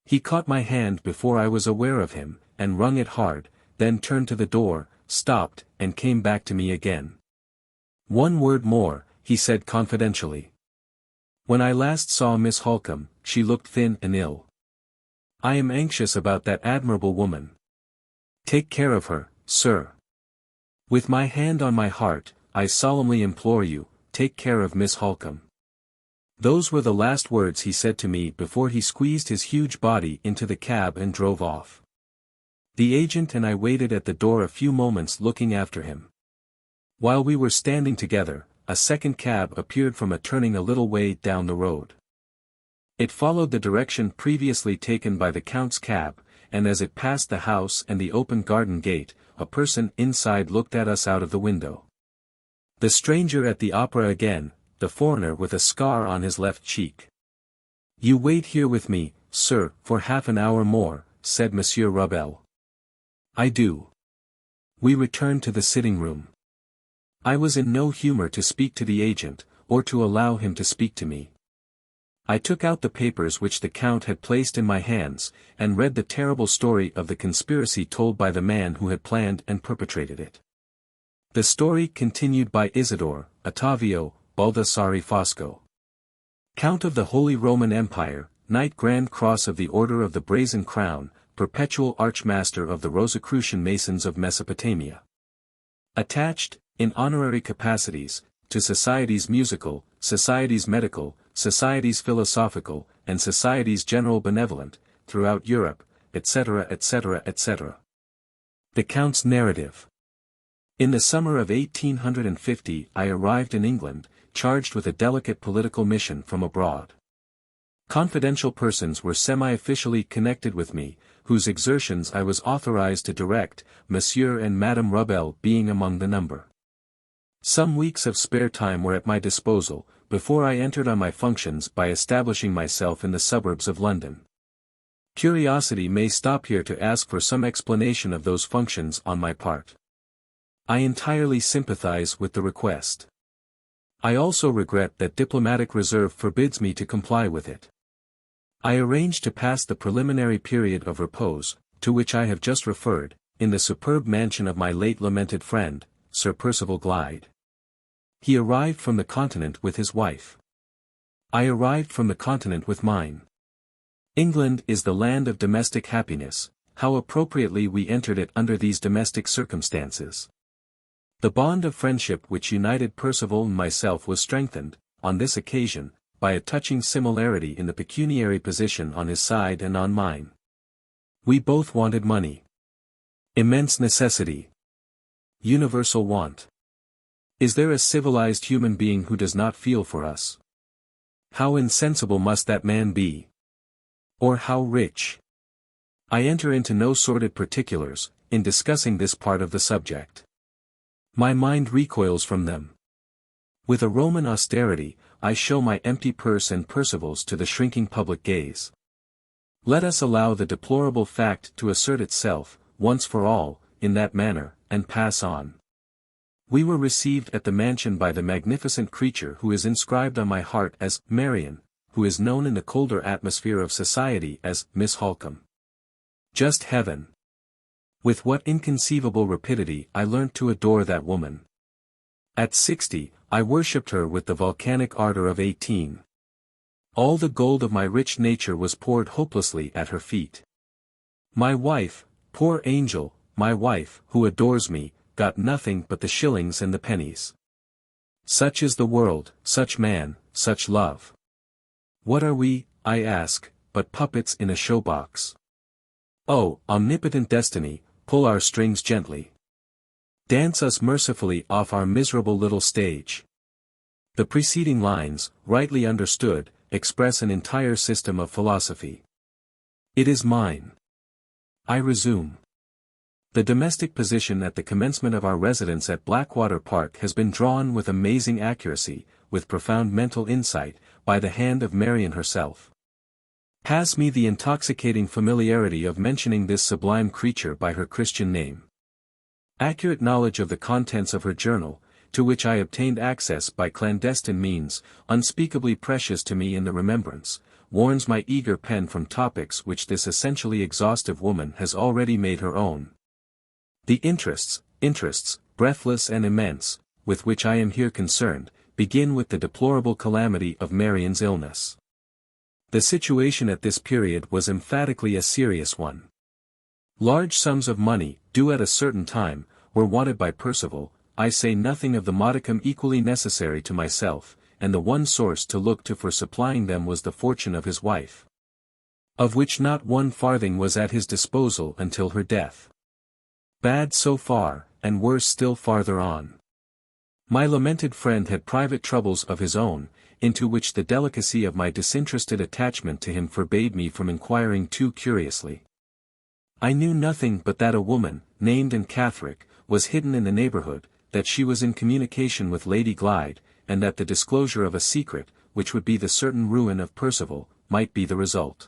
He caught my hand before I was aware of him, and wrung it hard, then turned to the door, stopped, and came back to me again. "One word more," he said confidentially. "When I last saw Miss Halcombe, she looked thin and ill. I am anxious about that admirable woman. Take care of her, sir. With my hand on my heart, I solemnly implore you, take care of Miss Halcombe. Those were the last words he said to me before he squeezed his huge body into the cab and drove off. The agent and I waited at the door a few moments looking after him. While we were standing together, a second cab appeared from a turning a little way down the road. It followed the direction previously taken by the Count's cab, and as it passed the house and the open garden gate, a person inside looked at us out of the window. The stranger at the opera again, the foreigner with a scar on his left cheek. "You wait here with me, sir, for half an hour more," said Monsieur Rabel. "I do." We returned to the sitting room. I was in no humor to speak to the agent, or to allow him to speak to me. I took out the papers which the Count had placed in my hands, and read the terrible story of the conspiracy told by the man who had planned and perpetrated it. The story continued by Isidore, Ottavio, Baldassare Fosco. Count of the Holy Roman Empire, Knight Grand Cross of the Order of the Brazen Crown, Perpetual Archmaster of the Rosicrucian Masons of Mesopotamia. Attached, in honorary capacities, to Societies Musical, Societies Medical, Societies Philosophical, and Societies General Benevolent, throughout Europe, etc. etc. etc. The Count's Narrative. In the summer of 1850 I arrived in England, charged with a delicate political mission from abroad. Confidential persons were semi-officially connected with me, whose exertions I was authorized to direct, Monsieur and Madame Rabel being among the number. Some weeks of spare time were at my disposal, before I entered on my functions by establishing myself in the suburbs of London. Curiosity may stop here to ask for some explanation of those functions on my part. I entirely sympathize with the request. I also regret that diplomatic reserve forbids me to comply with it. I arranged to pass the preliminary period of repose, to which I have just referred, in the superb mansion of my late lamented friend, Sir Percival Glyde. He arrived from the continent with his wife. I arrived from the continent with mine. England is the land of domestic happiness. How appropriately we entered it under these domestic circumstances. The bond of friendship which united Percival and myself was strengthened, on this occasion, by a touching similarity in the pecuniary position on his side and on mine. We both wanted money. Immense necessity. Universal want. Is there a civilized human being who does not feel for us? How insensible must that man be? Or how rich? I enter into no sordid particulars, in discussing this part of the subject. My mind recoils from them. With a Roman austerity, I show my empty purse and Percival's to the shrinking public gaze. Let us allow the deplorable fact to assert itself, once for all, in that manner, and pass on. We were received at the mansion by the magnificent creature who is inscribed on my heart as Marian, who is known in the colder atmosphere of society as Miss Halcombe. Just heaven! With what inconceivable rapidity I learnt to adore that woman. At 60, I worshipped her with the volcanic ardor of 18. All the gold of my rich nature was poured hopelessly at her feet. My wife, poor angel, my wife, who adores me, got nothing but the shillings and the pennies. Such is the world, such man, such love. What are we, I ask, but puppets in a showbox? Oh, omnipotent destiny, pull our strings gently. Dance us mercifully off our miserable little stage. The preceding lines, rightly understood, express an entire system of philosophy. It is mine. I resume. The domestic position at the commencement of our residence at Blackwater Park has been drawn with amazing accuracy, with profound mental insight, by the hand of Marian herself. Pass me the intoxicating familiarity of mentioning this sublime creature by her Christian name. Accurate knowledge of the contents of her journal, to which I obtained access by clandestine means, unspeakably precious to me in the remembrance, warns my eager pen from topics which this essentially exhaustive woman has already made her own. The interests, breathless and immense, with which I am here concerned, begin with the deplorable calamity of Marian's illness. The situation at this period was emphatically a serious one. Large sums of money, due at a certain time, were wanted by Percival, I say nothing of the modicum equally necessary to myself, and the one source to look to for supplying them was the fortune of his wife, of which not one farthing was at his disposal until her death. Bad so far, and worse still farther on. My lamented friend had private troubles of his own, into which the delicacy of my disinterested attachment to him forbade me from inquiring too curiously. I knew nothing but that a woman, named Anne Catherick, was hidden in the neighbourhood, that she was in communication with Lady Glyde, and that the disclosure of a secret, which would be the certain ruin of Percival, might be the result.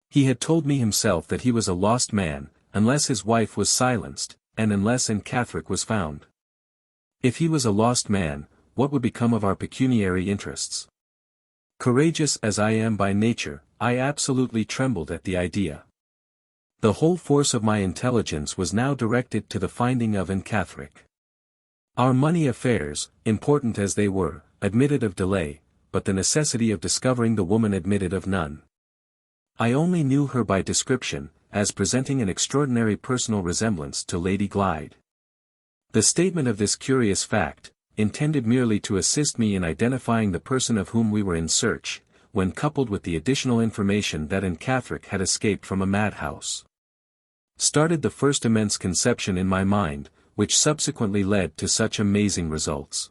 He had told me himself that he was a lost man, unless his wife was silenced, and unless Anne Catherick was found. If he was a lost man, what would become of our pecuniary interests? Courageous as I am by nature, I absolutely trembled at the idea. The whole force of my intelligence was now directed to the finding of Anne Catherick. Our money affairs, important as they were, admitted of delay, but the necessity of discovering the woman admitted of none. I only knew her by description, as presenting an extraordinary personal resemblance to Lady Glyde. The statement of this curious fact, intended merely to assist me in identifying the person of whom we were in search, when coupled with the additional information that Anne Catherick had escaped from a madhouse, started the first immense conception in my mind, which subsequently led to such amazing results.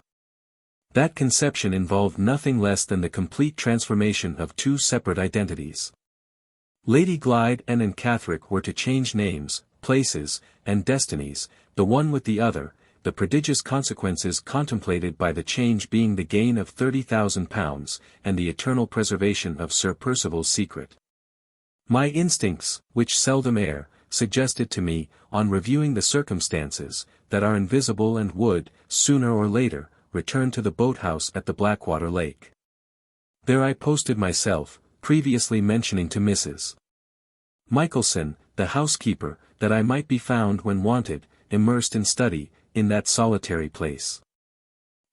That conception involved nothing less than the complete transformation of two separate identities. Lady Glyde and Anne Catherick were to change names, places, and destinies, the one with the other, the prodigious consequences contemplated by the change being the gain of £30,000, and the eternal preservation of Sir Percival's secret. My instincts, which seldom err, suggested to me, on reviewing the circumstances, that our invisible and would, sooner or later, return to the boathouse at the Blackwater Lake. There I posted myself, previously mentioning to Mrs. Michelson, the housekeeper, that I might be found when wanted, immersed in study, in that solitary place.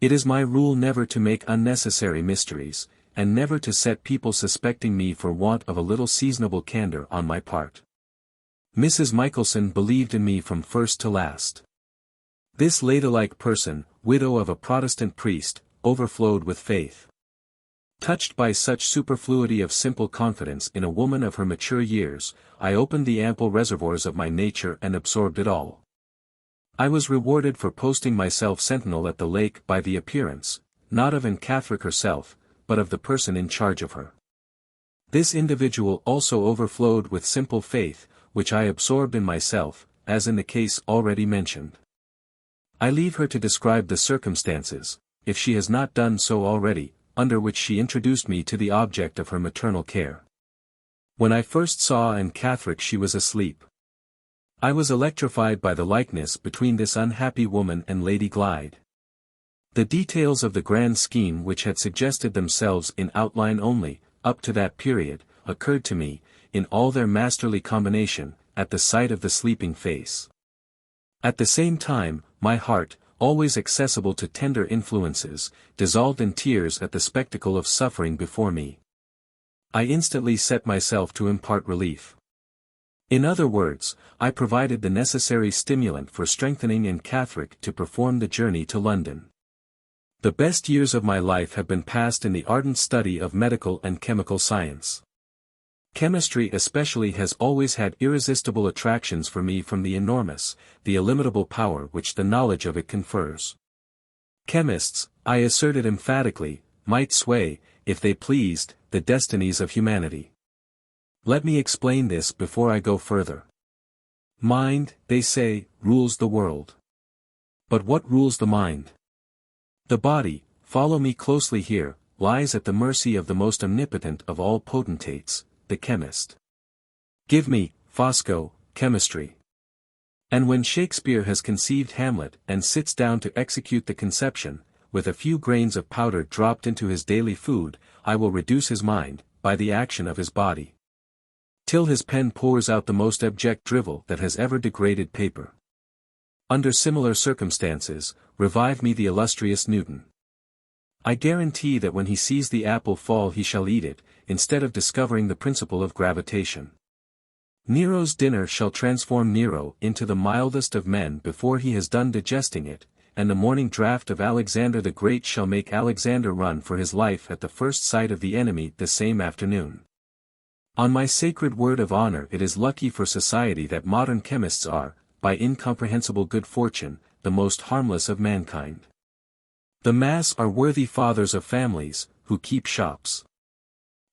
It is my rule never to make unnecessary mysteries, and never to set people suspecting me for want of a little seasonable candour on my part. Mrs. Michelson believed in me from first to last. This ladylike person, widow of a Protestant priest, overflowed with faith. Touched by such superfluity of simple confidence in a woman of her mature years, I opened the ample reservoirs of my nature and absorbed it all. I was rewarded for posting myself sentinel at the lake by the appearance, not of Anne Catherick herself, but of the person in charge of her. This individual also overflowed with simple faith, which I absorbed in myself, as in the case already mentioned. I leave her to describe the circumstances, if she has not done so already, under which she introduced me to the object of her maternal care. When I first saw Anne Catherick she was asleep. I was electrified by the likeness between this unhappy woman and Lady Glyde. The details of the grand scheme which had suggested themselves in outline only, up to that period, occurred to me, in all their masterly combination, at the sight of the sleeping face. At the same time, my heart, always accessible to tender influences, dissolved in tears at the spectacle of suffering before me. I instantly set myself to impart relief. In other words, I provided the necessary stimulant for strengthening Anne Catherick to perform the journey to London. The best years of my life have been passed in the ardent study of medical and chemical science. Chemistry especially has always had irresistible attractions for me from the enormous, the illimitable power which the knowledge of it confers. Chemists, I asserted emphatically, might sway, if they pleased, the destinies of humanity. Let me explain this before I go further. Mind, they say, rules the world. But what rules the mind? The body, follow me closely here, lies at the mercy of the most omnipotent of all potentates, the chemist. Give me, Fosco, chemistry. And when Shakespeare has conceived Hamlet and sits down to execute the conception, with a few grains of powder dropped into his daily food, I will reduce his mind, by the action of his body, till his pen pours out the most abject drivel that has ever degraded paper. Under similar circumstances, revive me the illustrious Newton. I guarantee that when he sees the apple fall he shall eat it, instead of discovering the principle of gravitation. Nero's dinner shall transform Nero into the mildest of men before he has done digesting it, and the morning draft of Alexander the Great shall make Alexander run for his life at the first sight of the enemy the same afternoon. On my sacred word of honor, it is lucky for society that modern chemists are, by incomprehensible good fortune, the most harmless of mankind. The mass are worthy fathers of families, who keep shops.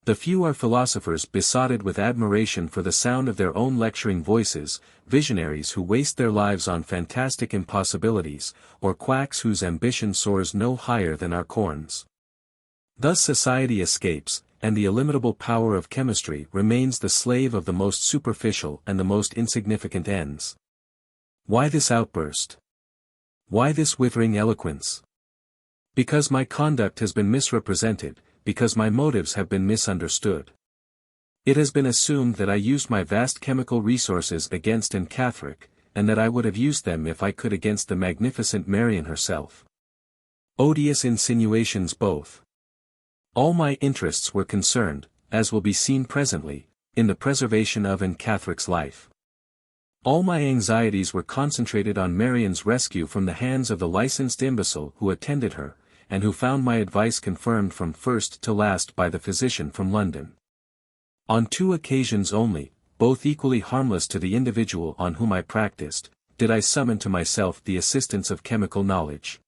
The few are philosophers besotted with admiration for the sound of their own lecturing voices, visionaries who waste their lives on fantastic impossibilities, or quacks whose ambition soars no higher than our corns. Thus society escapes, and the illimitable power of chemistry remains the slave of the most superficial and the most insignificant ends. Why this outburst? Why this withering eloquence? Because my conduct has been misrepresented, because my motives have been misunderstood. It has been assumed that I used my vast chemical resources against Anne Catherick, and that I would have used them if I could against the magnificent Marian herself. Odious insinuations both. All my interests were concerned, as will be seen presently, in the preservation of Anne Catherick's life. All my anxieties were concentrated on Marian's rescue from the hands of the licensed imbecile who attended her, and who found my advice confirmed from first to last by the physician from London. On 2 occasions only, both equally harmless to the individual on whom I practiced, did I summon to myself the assistance of chemical knowledge.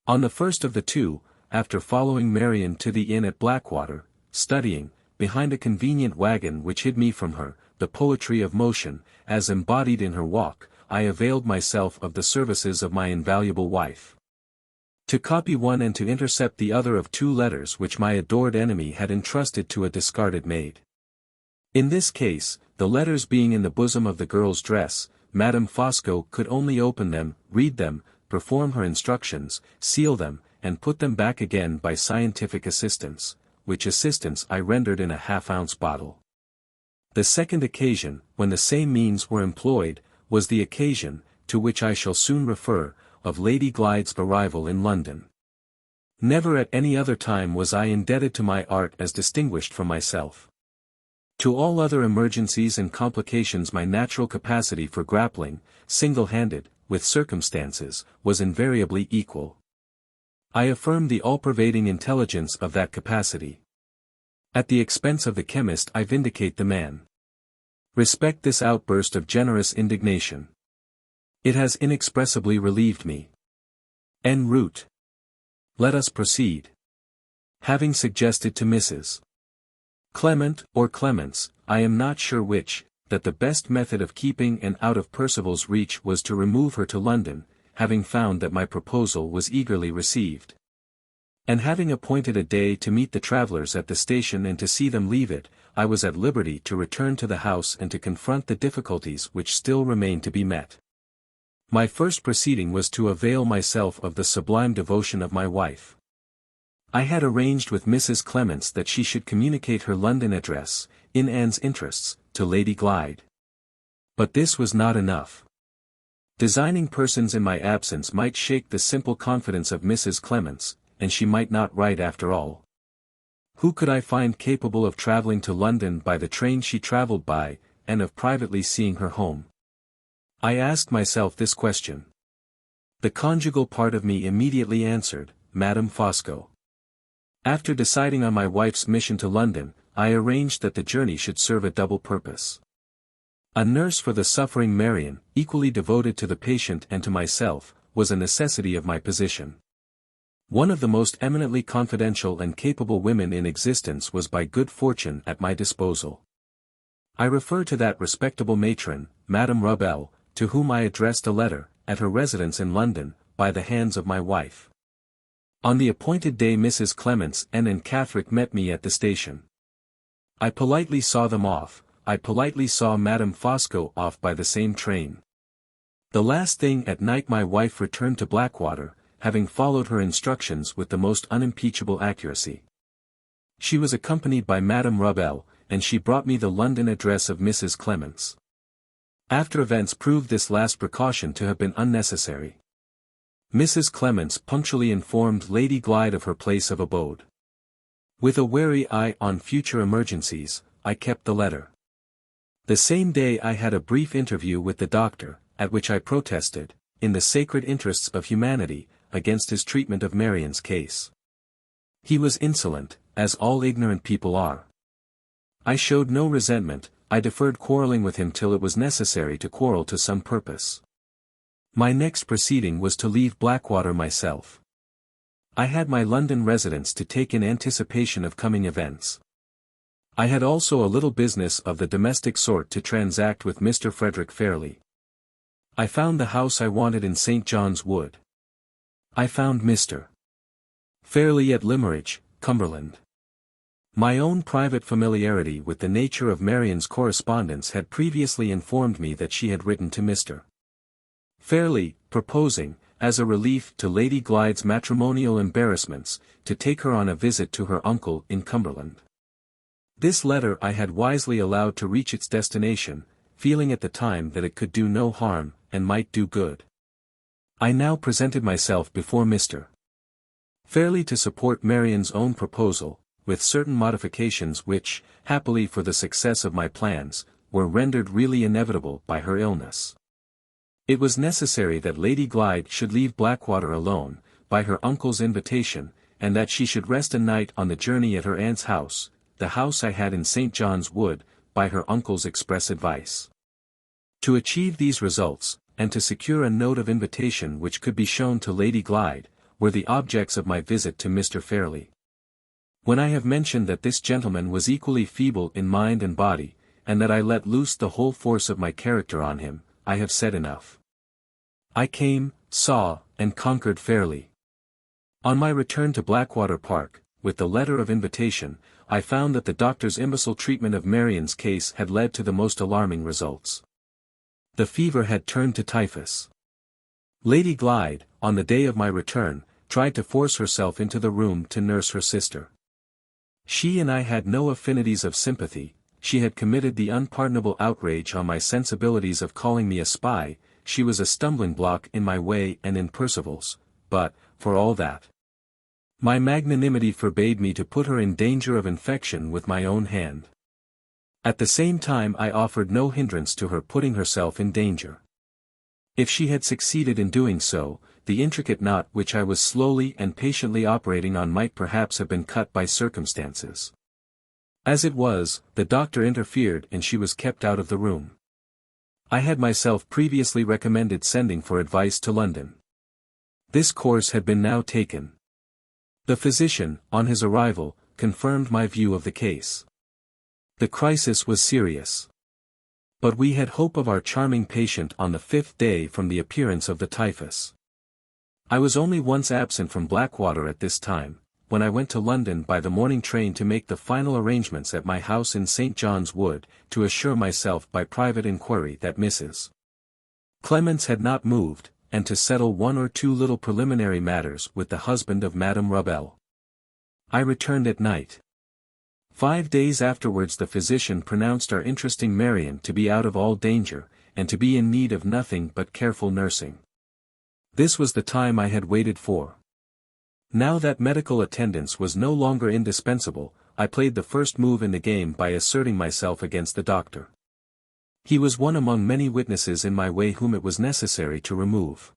On the first of the 2, after following Marian to the inn at Blackwater, studying, behind a convenient wagon which hid me from her, the poetry of motion, as embodied in her walk, I availed myself of the services of my invaluable wife. To copy one and to intercept the other of 2 letters which my adored enemy had entrusted to a discarded maid. In this case, the letters being in the bosom of the girl's dress, Madame Fosco could only open them, read them, perform her instructions, seal them, and put them back again by scientific assistance, which assistance I rendered in a half-ounce bottle. The second occasion, when the same means were employed, was the occasion, to which I shall soon refer, of Lady Glyde's arrival in London. Never at any other time was I indebted to my art as distinguished from myself. To all other emergencies and complications my natural capacity for grappling, single-handed, with circumstances, was invariably equal. I affirm the all-pervading intelligence of that capacity. At the expense of the chemist I vindicate the man. Respect this outburst of generous indignation. It has inexpressibly relieved me. En route. Let us proceed. Having suggested to Mrs. Clement, or Clements, I am not sure which, that the best method of keeping Anne out of Percival's reach was to remove her to London, having found that my proposal was eagerly received. And having appointed a day to meet the travellers at the station and to see them leave it, I was at liberty to return to the house and to confront the difficulties which still remained to be met. My first proceeding was to avail myself of the sublime devotion of my wife. I had arranged with Mrs. Clements that she should communicate her London address, in Anne's interests, to Lady Glyde. But this was not enough. Designing persons in my absence might shake the simple confidence of Mrs. Clements, and she might not write after all. Who could I find capable of travelling to London by the train she travelled by, and of privately seeing her home? I asked myself this question. The conjugal part of me immediately answered, Madame Fosco. After deciding on my wife's mission to London, I arranged that the journey should serve a double purpose. A nurse for the suffering Marian, equally devoted to the patient and to myself, was a necessity of my position. One of the most eminently confidential and capable women in existence was by good fortune at my disposal. I refer to that respectable matron, Madame Rubel, to whom I addressed a letter, at her residence in London, by the hands of my wife. On the appointed day Mrs. Clements and Anne Catherick met me at the station. I politely saw them off, I politely saw Madame Fosco off by the same train. The last thing at night my wife returned to Blackwater, having followed her instructions with the most unimpeachable accuracy. She was accompanied by Madame Rubel, and she brought me the London address of Mrs. Clements. After events proved this last precaution to have been unnecessary. Mrs. Clements punctually informed Lady Glyde of her place of abode. With a wary eye on future emergencies, I kept the letter. The same day I had a brief interview with the doctor, at which I protested, in the sacred interests of humanity, against his treatment of Marian's case. He was insolent, as all ignorant people are. I showed no resentment, I deferred quarrelling with him till it was necessary to quarrel to some purpose. My next proceeding was to leave Blackwater myself. I had my London residence to take in anticipation of coming events. I had also a little business of the domestic sort to transact with Mr. Frederick Fairlie. I found the house I wanted in St. John's Wood. I found Mr. Fairlie at Limmeridge, Cumberland. My own private familiarity with the nature of Marian's correspondence had previously informed me that she had written to Mr. Fairlie, proposing, as a relief to Lady Glyde's matrimonial embarrassments, to take her on a visit to her uncle in Cumberland. This letter I had wisely allowed to reach its destination, feeling at the time that it could do no harm, and might do good. I now presented myself before Mr. Fairlie to support Marian's own proposal, with certain modifications which, happily for the success of my plans, were rendered really inevitable by her illness. It was necessary that Lady Glyde should leave Blackwater alone, by her uncle's invitation, and that she should rest a night on the journey at her aunt's house, the house I had in St. John's Wood, by her uncle's express advice. To achieve these results, and to secure a note of invitation which could be shown to Lady Glyde, were the objects of my visit to Mr. Fairlie. When I have mentioned that this gentleman was equally feeble in mind and body, and that I let loose the whole force of my character on him, I have said enough. I came, saw, and conquered Fairlie. On my return to Blackwater Park, with the letter of invitation, I found that the doctor's imbecile treatment of Marian's case had led to the most alarming results. The fever had turned to typhus. Lady Glyde, on the day of my return, tried to force herself into the room to nurse her sister. She and I had no affinities of sympathy. She had committed the unpardonable outrage on my sensibilities of calling me a spy. She was a stumbling block in my way and in Percival's, but, for all that, my magnanimity forbade me to put her in danger of infection with my own hand. At the same time I offered no hindrance to her putting herself in danger. If she had succeeded in doing so, the intricate knot which I was slowly and patiently operating on might perhaps have been cut by circumstances. As it was, the doctor interfered and she was kept out of the room. I had myself previously recommended sending for advice to London. This course had been now taken. The physician, on his arrival, confirmed my view of the case. The crisis was serious. But we had hope of our charming patient on the 5th day from the appearance of the typhus. I was only once absent from Blackwater at this time, when I went to London by the morning train to make the final arrangements at my house in St. John's Wood, to assure myself by private inquiry that Mrs. Clements had not moved, and to settle one or two little preliminary matters with the husband of Madame Rubel. I returned at night. 5 days afterwards the physician pronounced our interesting Marian to be out of all danger, and to be in need of nothing but careful nursing. This was the time I had waited for. Now that medical attendance was no longer indispensable, I played the first move in the game by asserting myself against the doctor. He was one among many witnesses in my way whom it was necessary to remove.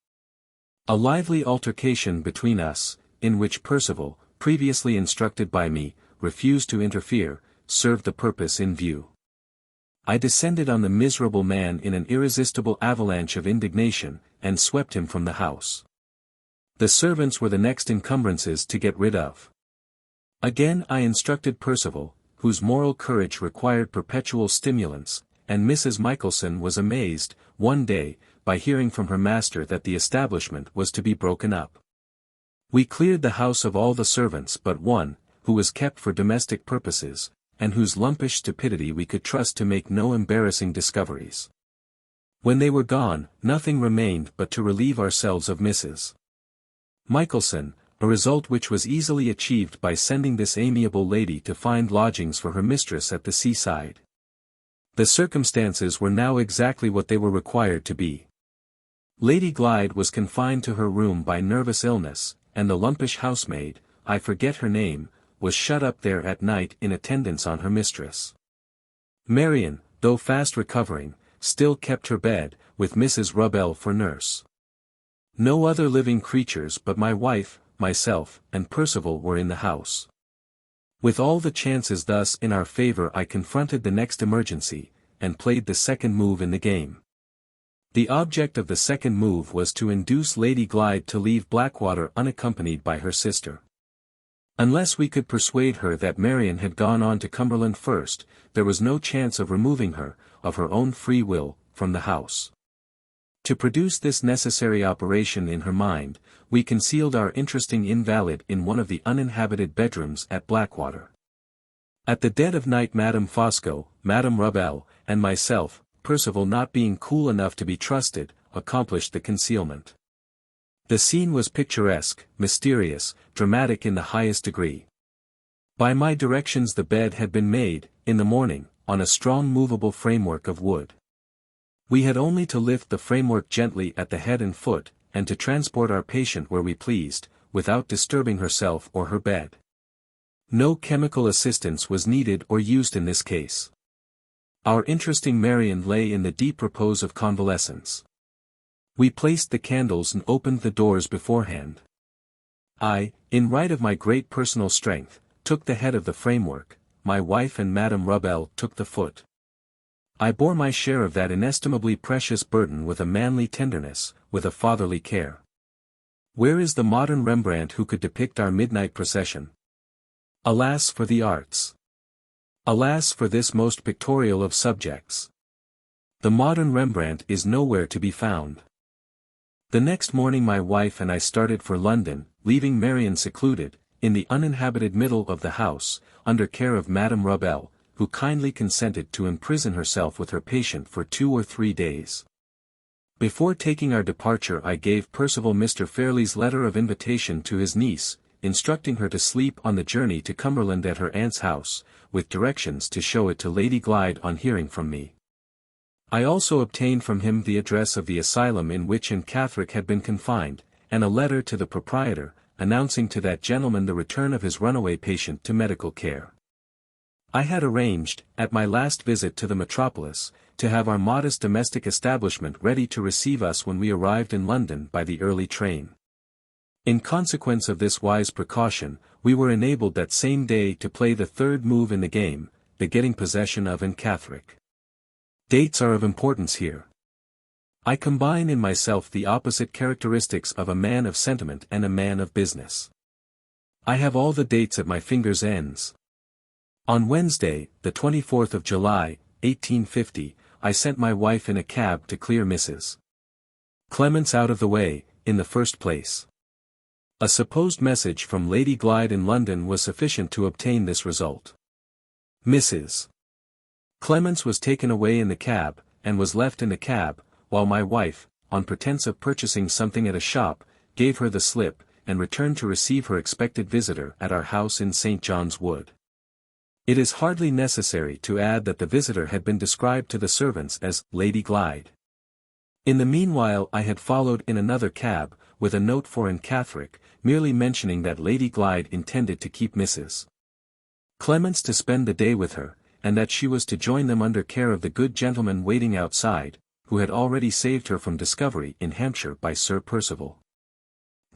A lively altercation between us, in which Percival, previously instructed by me, refused to interfere, served the purpose in view. I descended on the miserable man in an irresistible avalanche of indignation, and swept him from the house. The servants were the next encumbrances to get rid of. Again I instructed Percival, whose moral courage required perpetual stimulants, and Mrs. Michelson was amazed, one day, by hearing from her master that the establishment was to be broken up. We cleared the house of all the servants but one, who was kept for domestic purposes, and whose lumpish stupidity we could trust to make no embarrassing discoveries. When they were gone, nothing remained but to relieve ourselves of Mrs. Michelson, a result which was easily achieved by sending this amiable lady to find lodgings for her mistress at the seaside. The circumstances were now exactly what they were required to be. Lady Glyde was confined to her room by nervous illness, and the lumpish housemaid, I forget her name, was shut up there at night in attendance on her mistress. Marian, though fast recovering, still kept her bed, with Mrs. Rubel for nurse. No other living creatures but my wife, myself, and Percival were in the house. With all the chances thus in our favor, I confronted the next emergency, and played the second move in the game. The object of the second move was to induce Lady Glyde to leave Blackwater unaccompanied by her sister. Unless we could persuade her that Marian had gone on to Cumberland first, there was no chance of removing her, of her own free will, from the house. To produce this necessary operation in her mind, we concealed our interesting invalid in one of the uninhabited bedrooms at Blackwater. At the dead of night Madame Fosco, Madame Rubel, and myself, Percival not being cool enough to be trusted, accomplished the concealment. The scene was picturesque, mysterious, dramatic in the highest degree. By my directions the bed had been made, in the morning, on a strong movable framework of wood. We had only to lift the framework gently at the head and foot, and to transport our patient where we pleased, without disturbing herself or her bed. No chemical assistance was needed or used in this case. Our interesting Marian lay in the deep repose of convalescence. We placed the candles and opened the doors beforehand. I, in right of my great personal strength, took the head of the framework, my wife and Madame Rubel took the foot. I bore my share of that inestimably precious burden with a manly tenderness, with a fatherly care. Where is the modern Rembrandt who could depict our midnight procession? Alas for the arts! Alas for this most pictorial of subjects! The modern Rembrandt is nowhere to be found. The next morning my wife and I started for London, leaving Marian secluded, in the uninhabited middle of the house, under care of Madame Rubel, who kindly consented to imprison herself with her patient for 2 or 3 days. Before taking our departure I gave Percival Mr. Fairlie's letter of invitation to his niece, instructing her to sleep on the journey to Cumberland at her aunt's house, with directions to show it to Lady Glyde on hearing from me. I also obtained from him the address of the asylum in which Anne Catherick had been confined, and a letter to the proprietor, announcing to that gentleman the return of his runaway patient to medical care. I had arranged, at my last visit to the metropolis, to have our modest domestic establishment ready to receive us when we arrived in London by the early train. In consequence of this wise precaution, we were enabled that same day to play the third move in the game, the getting possession of Anne Catherick. Dates are of importance here. I combine in myself the opposite characteristics of a man of sentiment and a man of business. I have all the dates at my fingers' ends. On Wednesday, the 24th of July, 1850, I sent my wife in a cab to clear Mrs. Clements out of the way, in the first place. A supposed message from Lady Glyde in London was sufficient to obtain this result. Mrs. Clements was taken away in the cab, and was left in the cab, while my wife, on pretence of purchasing something at a shop, gave her the slip, and returned to receive her expected visitor at our house in St. John's Wood. It is hardly necessary to add that the visitor had been described to the servants as Lady Glyde. In the meanwhile I had followed in another cab, with a note for Anne Catherick, merely mentioning that Lady Glyde intended to keep Mrs. Clements to spend the day with her, and that she was to join them under care of the good gentleman waiting outside, who had already saved her from discovery in Hampshire by Sir Percival.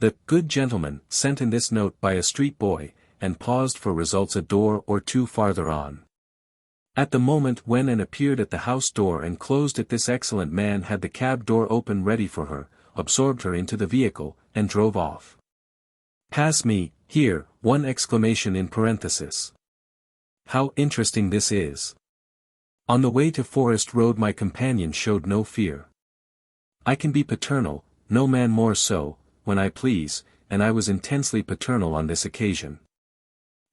The good gentleman sent in this note by a street boy, and paused for results a door or two farther on. At the moment when Anne appeared at the house door and closed it, this excellent man had the cab door open ready for her, absorbed her into the vehicle, and drove off. Pass me, here, one exclamation in parenthesis. How interesting this is! On the way to Forest Road my companion showed no fear. I can be paternal, no man more so, when I please, and I was intensely paternal on this occasion.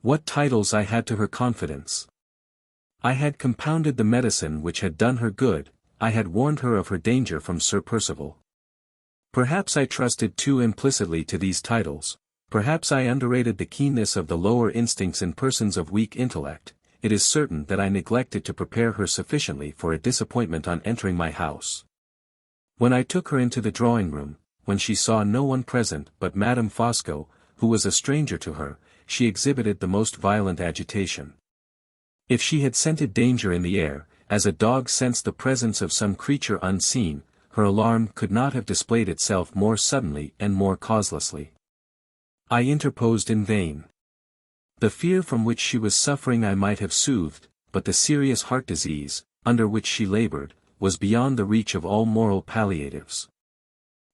What titles I had to her confidence! I had compounded the medicine which had done her good, I had warned her of her danger from Sir Percival. Perhaps I trusted too implicitly to these titles, perhaps I underrated the keenness of the lower instincts in persons of weak intellect. It is certain that I neglected to prepare her sufficiently for a disappointment on entering my house. When I took her into the drawing-room, when she saw no one present but Madame Fosco, who was a stranger to her, she exhibited the most violent agitation. If she had scented danger in the air, as a dog scents the presence of some creature unseen, her alarm could not have displayed itself more suddenly and more causelessly. I interposed in vain. The fear from which she was suffering I might have soothed, but the serious heart disease, under which she labored, was beyond the reach of all moral palliatives.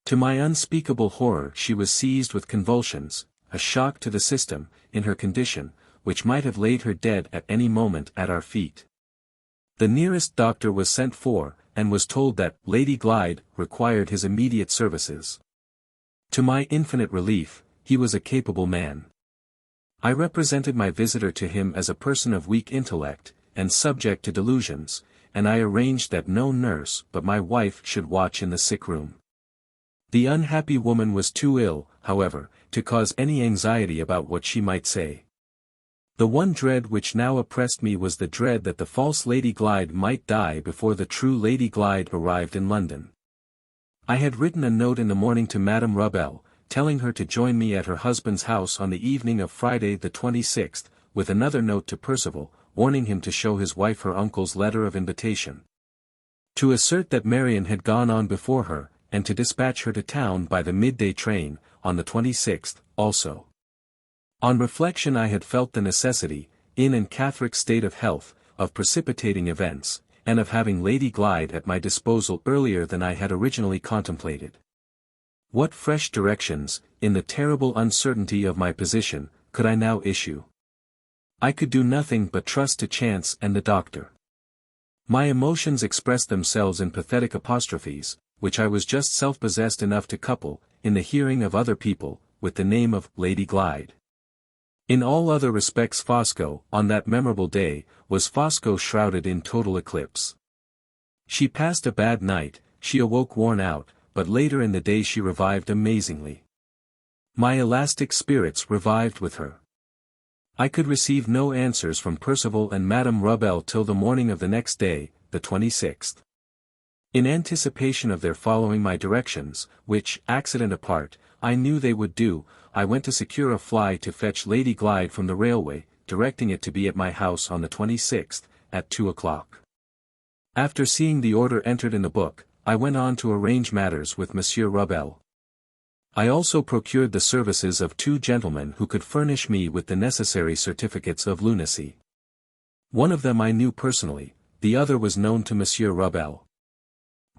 To my unspeakable horror she was seized with convulsions, a shock to the system, in her condition, which might have laid her dead at any moment at our feet. The nearest doctor was sent for, and was told that Lady Glyde required his immediate services. To my infinite relief, he was a capable man. I represented my visitor to him as a person of weak intellect, and subject to delusions, and I arranged that no nurse but my wife should watch in the sick room. The unhappy woman was too ill, however, to cause any anxiety about what she might say. The one dread which now oppressed me was the dread that the false Lady Glyde might die before the true Lady Glyde arrived in London. I had written a note in the morning to Madame Rubel, telling her to join me at her husband's house on the evening of Friday the 26th, with another note to Percival, warning him to show his wife her uncle's letter of invitation. To assert that Marian had gone on before her, and to dispatch her to town by the midday train, on the 26th, also. On reflection I had felt the necessity, in Anne Catherick's state of health, of precipitating events, and of having Lady Glyde at my disposal earlier than I had originally contemplated. What fresh directions, in the terrible uncertainty of my position, could I now issue? I could do nothing but trust to chance and the doctor. My emotions expressed themselves in pathetic apostrophes, which I was just self-possessed enough to couple, in the hearing of other people, with the name of Lady Glyde. In all other respects Fosco, on that memorable day, was Fosco shrouded in total eclipse. She passed a bad night, she awoke worn out, but later in the day she revived amazingly. My elastic spirits revived with her. I could receive no answers from Percival and Madame Rubel till the morning of the next day, the 26th. In anticipation of their following my directions, which, accident apart, I knew they would do, I went to secure a fly to fetch Lady Glyde from the railway, directing it to be at my house on the 26th, at 2 o'clock. After seeing the order entered in the book, I went on to arrange matters with Monsieur Rubel. I also procured the services of 2 gentlemen who could furnish me with the necessary certificates of lunacy. One of them I knew personally, the other was known to Monsieur Rubel.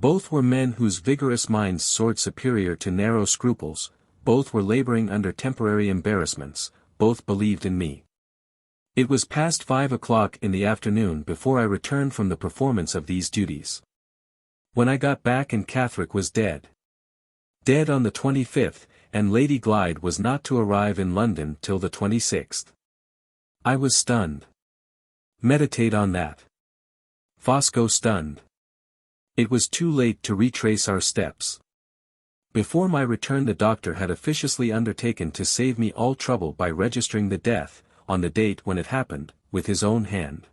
Both were men whose vigorous minds soared superior to narrow scruples, both were laboring under temporary embarrassments, both believed in me. It was past 5 o'clock in the afternoon before I returned from the performance of these duties. When I got back Anne Catherick was dead. Dead on the 25th, and Lady Glyde was not to arrive in London till the 26th. I was stunned. Meditate on that. Fosco stunned. It was too late to retrace our steps. Before my return the doctor had officiously undertaken to save me all trouble by registering the death, on the date when it happened, with his own hand.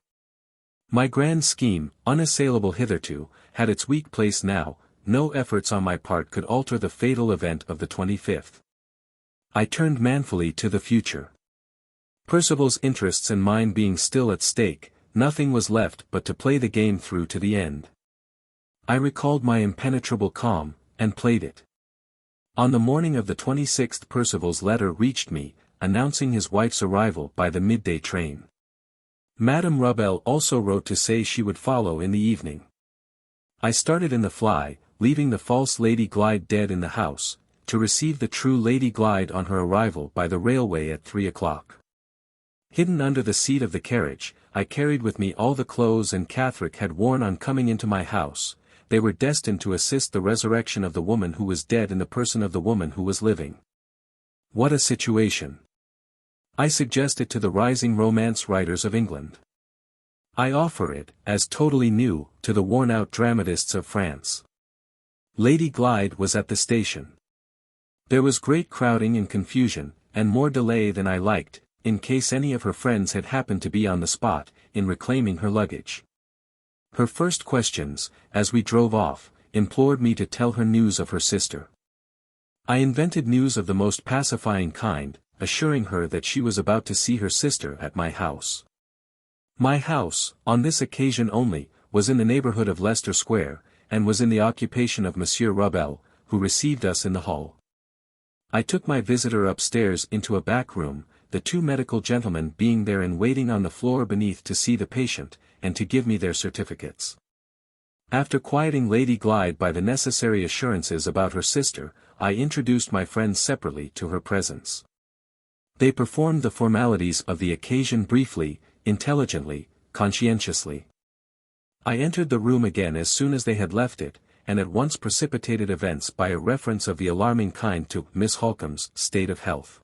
My grand scheme, unassailable hitherto, had its weak place now. No efforts on my part could alter the fatal event of the 25th. I turned manfully to the future. Percival's interests and mine being still at stake, nothing was left but to play the game through to the end. I recalled my impenetrable calm, and played it. On the morning of the 26th Percival's letter reached me, announcing his wife's arrival by the midday train. Madame Rubel also wrote to say she would follow in the evening. I started in the fly, leaving the false Lady Glyde dead in the house, to receive the true Lady Glyde on her arrival by the railway at 3 o'clock. Hidden under the seat of the carriage, I carried with me all the clothes Anne Catherick had worn on coming into my house. They were destined to assist the resurrection of the woman who was dead in the person of the woman who was living. What a situation! I suggest it to the rising romance writers of England. I offer it, as totally new, to the worn-out dramatists of France. Lady Glyde was at the station. There was great crowding and confusion, and more delay than I liked, in case any of her friends had happened to be on the spot, in reclaiming her luggage. Her first questions, as we drove off, implored me to tell her news of her sister. I invented news of the most pacifying kind, assuring her that she was about to see her sister at my house. My house, on this occasion only, was in the neighborhood of Leicester Square, and was in the occupation of Monsieur Rubel, who received us in the hall. I took my visitor upstairs into a back room, the two medical gentlemen being there in waiting on the floor beneath to see the patient, and to give me their certificates. After quieting Lady Glyde by the necessary assurances about her sister, I introduced my friends separately to her presence. They performed the formalities of the occasion briefly, intelligently, conscientiously. I entered the room again as soon as they had left it, and at once precipitated events by a reference of the alarming kind to Miss Halcombe's state of health.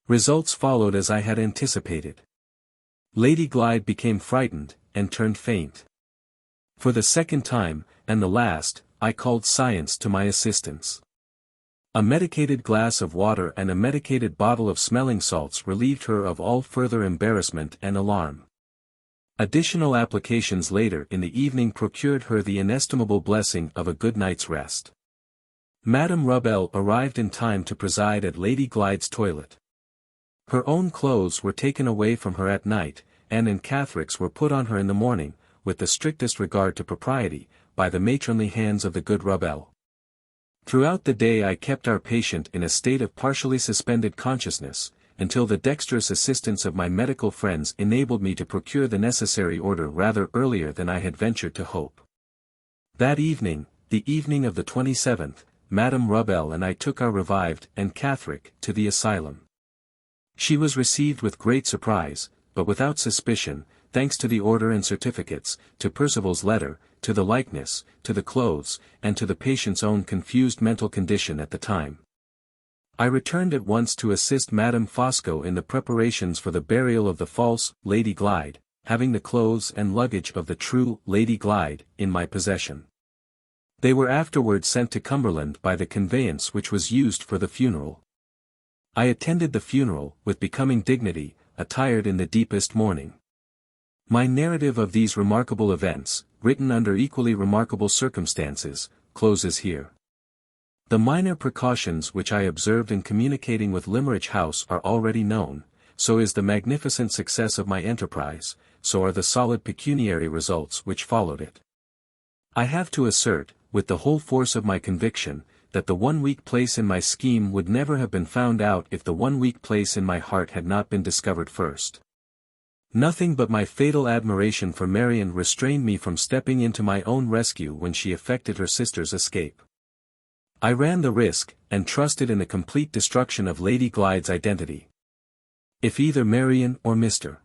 Results followed as I had anticipated. Lady Glyde became frightened, and turned faint. For the second time, and the last, I called science to my assistance. A medicated glass of water and a medicated bottle of smelling salts relieved her of all further embarrassment and alarm. Additional applications later in the evening procured her the inestimable blessing of a good night's rest. Madame Rubel arrived in time to preside at Lady Glyde's toilet. Her own clothes were taken away from her at night, and Anne Catherick's were put on her in the morning, with the strictest regard to propriety, by the matronly hands of the good Rubel. Throughout the day I kept our patient in a state of partially suspended consciousness, until the dexterous assistance of my medical friends enabled me to procure the necessary order rather earlier than I had ventured to hope. That evening, the evening of the 27th, Madame Rubel and I took our revived Anne Catherick to the asylum. She was received with great surprise, but without suspicion, thanks to the order and certificates, to Percival's letter, to the likeness, to the clothes, and to the patient's own confused mental condition at the time. I returned at once to assist Madame Fosco in the preparations for the burial of the false Lady Glyde, having the clothes and luggage of the true Lady Glyde in my possession. They were afterwards sent to Cumberland by the conveyance which was used for the funeral. I attended the funeral with becoming dignity, attired in the deepest mourning. My narrative of these remarkable events, written under equally remarkable circumstances, closes here. The minor precautions which I observed in communicating with Limmeridge House are already known, so is the magnificent success of my enterprise, so are the solid pecuniary results which followed it. I have to assert, with the whole force of my conviction, that the one weak place in my scheme would never have been found out if the one weak place in my heart had not been discovered first. Nothing but my fatal admiration for Marian restrained me from stepping into my own rescue when she effected her sister's escape. I ran the risk, and trusted in the complete destruction of Lady Glyde's identity. If either Marian or Mr.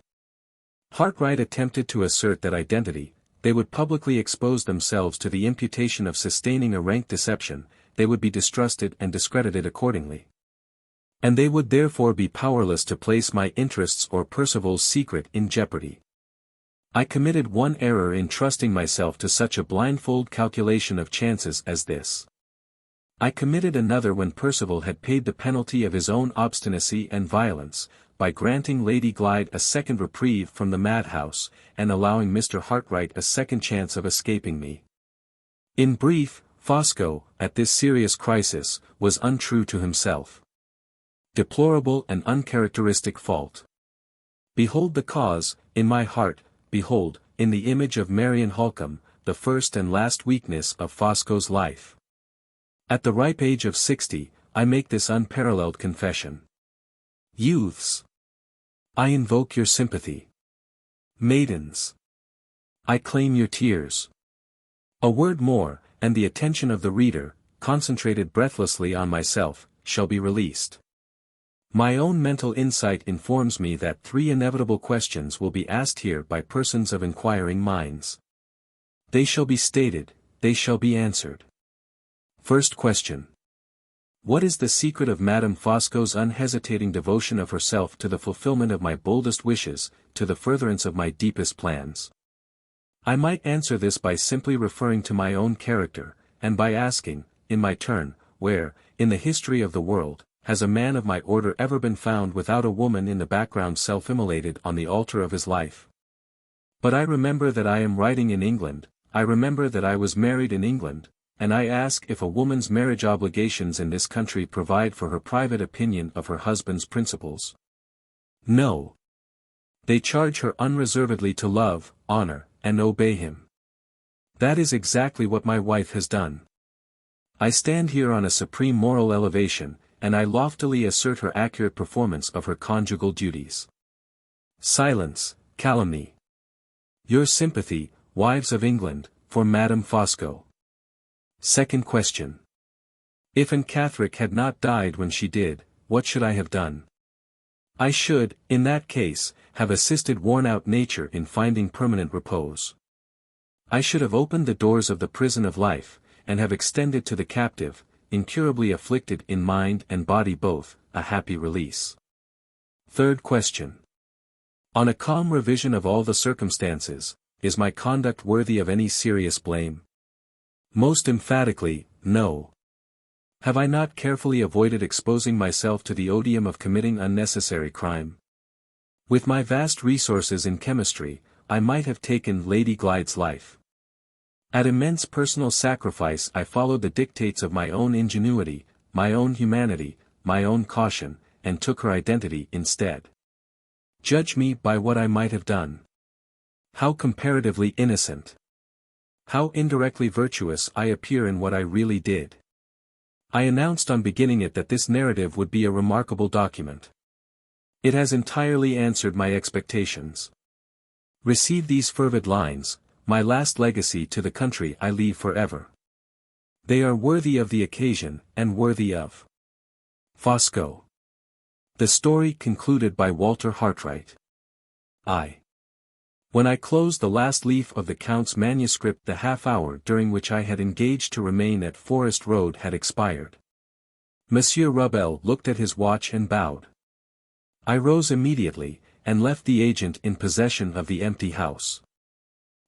Hartright attempted to assert that identity, they would publicly expose themselves to the imputation of sustaining a rank deception, they would be distrusted and discredited accordingly. And they would therefore be powerless to place my interests or Percival's secret in jeopardy. I committed one error in trusting myself to such a blindfold calculation of chances as this. I committed another when Percival had paid the penalty of his own obstinacy and violence, by granting Lady Glyde a second reprieve from the madhouse, and allowing Mr. Hartright a second chance of escaping me. In brief, Fosco, at this serious crisis, was untrue to himself. Deplorable and uncharacteristic fault. Behold the cause, in my heart, behold, in the image of Marian Halcombe, the first and last weakness of Fosco's life. At the ripe age of 60, I make this unparalleled confession. Youths! I invoke your sympathy. Maidens! I claim your tears. A word more, and the attention of the reader, concentrated breathlessly on myself, shall be released. My own mental insight informs me that 3 inevitable questions will be asked here by persons of inquiring minds. They shall be stated, they shall be answered. First question. What is the secret of Madame Fosco's unhesitating devotion of herself to the fulfillment of my boldest wishes, to the furtherance of my deepest plans? I might answer this by simply referring to my own character, and by asking, in my turn, where, in the history of the world, has a man of my order ever been found without a woman in the background self-immolated on the altar of his life? But I remember that I am writing in England, I remember that I was married in England, and I ask if a woman's marriage obligations in this country provide for her private opinion of her husband's principles? No. They charge her unreservedly to love, honor, and obey him. That is exactly what my wife has done. I stand here on a supreme moral elevation, and I loftily assert her accurate performance of her conjugal duties. Silence, calumny. Your sympathy, wives of England, for Madame Fosco. Second question. If Anne Catherick had not died when she did, what should I have done? I should, in that case, have assisted worn-out nature in finding permanent repose. I should have opened the doors of the prison of life, and have extended to the captive, incurably afflicted in mind and body both, a happy release. Third question. On a calm revision of all the circumstances, is my conduct worthy of any serious blame? Most emphatically, no. Have I not carefully avoided exposing myself to the odium of committing unnecessary crime? With my vast resources in chemistry, I might have taken Lady Glyde's life. At immense personal sacrifice I followed the dictates of my own ingenuity, my own humanity, my own caution, and took her identity instead. Judge me by what I might have done. How comparatively innocent. How indirectly virtuous I appear in what I really did. I announced on beginning it that this narrative would be a remarkable document. It has entirely answered my expectations. Receive these fervid lines, my last legacy to the country I leave forever. They are worthy of the occasion, and worthy of Fosco. The story concluded by Walter Hartright. When I closed the last leaf of the Count's manuscript, the half-hour during which I had engaged to remain at Forest Road had expired. Monsieur Rubel looked at his watch and bowed. I rose immediately, and left the agent in possession of the empty house.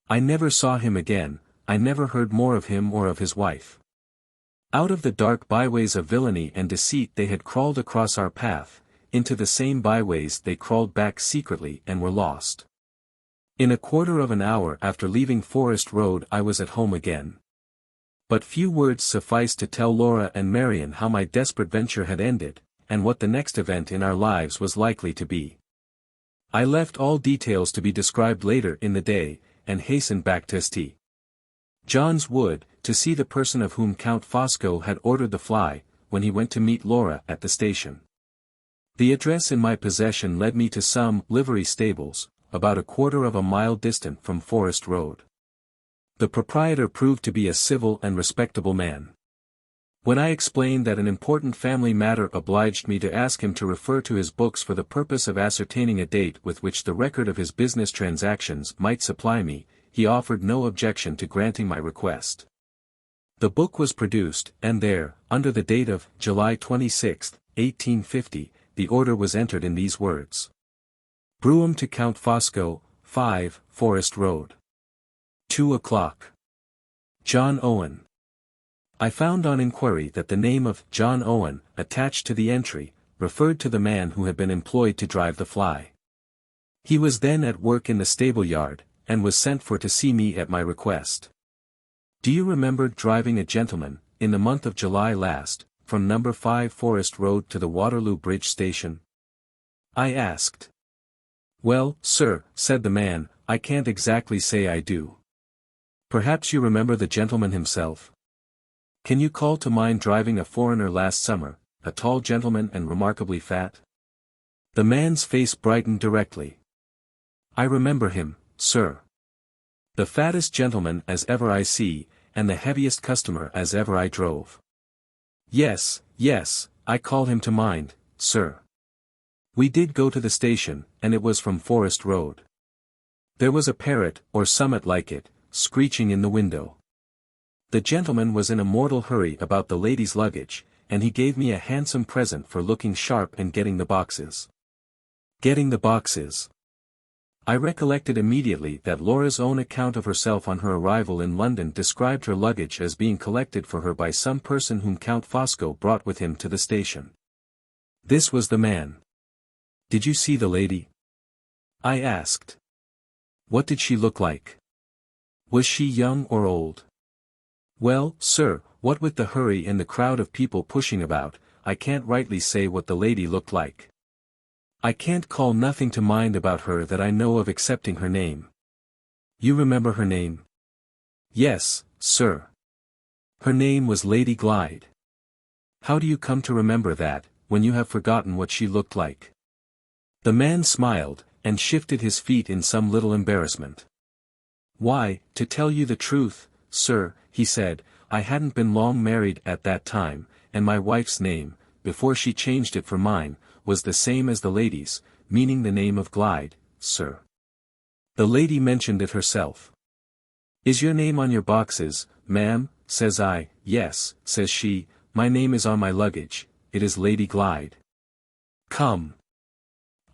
I never saw him again, I never heard more of him or of his wife. Out of the dark byways of villainy and deceit they had crawled across our path, into the same byways they crawled back secretly and were lost. In a quarter of an hour after leaving Forest Road I was at home again. But few words sufficed to tell Laura and Marian how my desperate venture had ended, and what the next event in our lives was likely to be. I left all details to be described later in the day, and hastened back to St. John's Wood, to see the person of whom Count Fosco had ordered the fly, when he went to meet Laura at the station. The address in my possession led me to some livery stables, about a quarter of a mile distant from Forest Road. The proprietor proved to be a civil and respectable man. When I explained that an important family matter obliged me to ask him to refer to his books for the purpose of ascertaining a date with which the record of his business transactions might supply me, he offered no objection to granting my request. The book was produced, and there, under the date of July 26, 1850, the order was entered in these words. Brougham to Count Fosco, 5, Forest Road. 2 o'clock. John Owen. I found on inquiry that the name of John Owen, attached to the entry, referred to the man who had been employed to drive the fly. He was then at work in the stable yard, and was sent for to see me at my request. Do you remember driving a gentleman, in the month of July last, from number 5 Forest Road to the Waterloo Bridge Station? I asked. Well, sir, said the man, I can't exactly say I do. Perhaps you remember the gentleman himself? Can you call to mind driving a foreigner last summer, a tall gentleman and remarkably fat? The man's face brightened directly. I remember him, sir. The fattest gentleman as ever I see, and the heaviest customer as ever I drove. Yes, I call him to mind, sir. We did go to the station, and it was from Forest Road. There was a parrot, or somewhat like it, screeching in the window. The gentleman was in a mortal hurry about the lady's luggage, and he gave me a handsome present for looking sharp and getting the boxes. Getting the boxes. I recollected immediately that Laura's own account of herself on her arrival in London described her luggage as being collected for her by some person whom Count Fosco brought with him to the station. This was the man. Did you see the lady? I asked. What did she look like? Was she young or old? Well, sir, what with the hurry and the crowd of people pushing about, I can't rightly say what the lady looked like. I can't call nothing to mind about her that I know of excepting her name. You remember her name? Yes, sir. Her name was Lady Glyde. How do you come to remember that, when you have forgotten what she looked like? The man smiled, and shifted his feet in some little embarrassment. Why, to tell you the truth, sir, he said, I hadn't been long married at that time, and my wife's name, before she changed it for mine, was the same as the lady's, meaning the name of Glyde, sir. The lady mentioned it herself. Is your name on your boxes, ma'am? Says I. Yes, says she, my name is on my luggage, it is Lady Glyde. Come.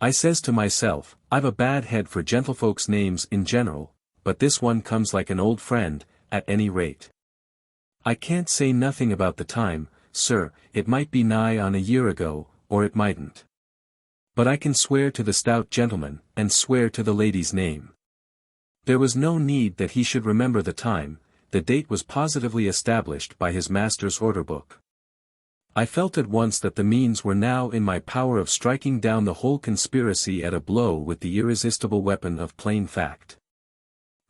I says to myself, I've a bad head for gentlefolks' names in general, but this one comes like an old friend, at any rate. I can't say nothing about the time, sir, it might be nigh on a year ago, or it mightn't. But I can swear to the stout gentleman, and swear to the lady's name. There was no need that he should remember the time, the date was positively established by his master's order book. I felt at once that the means were now in my power of striking down the whole conspiracy at a blow with the irresistible weapon of plain fact.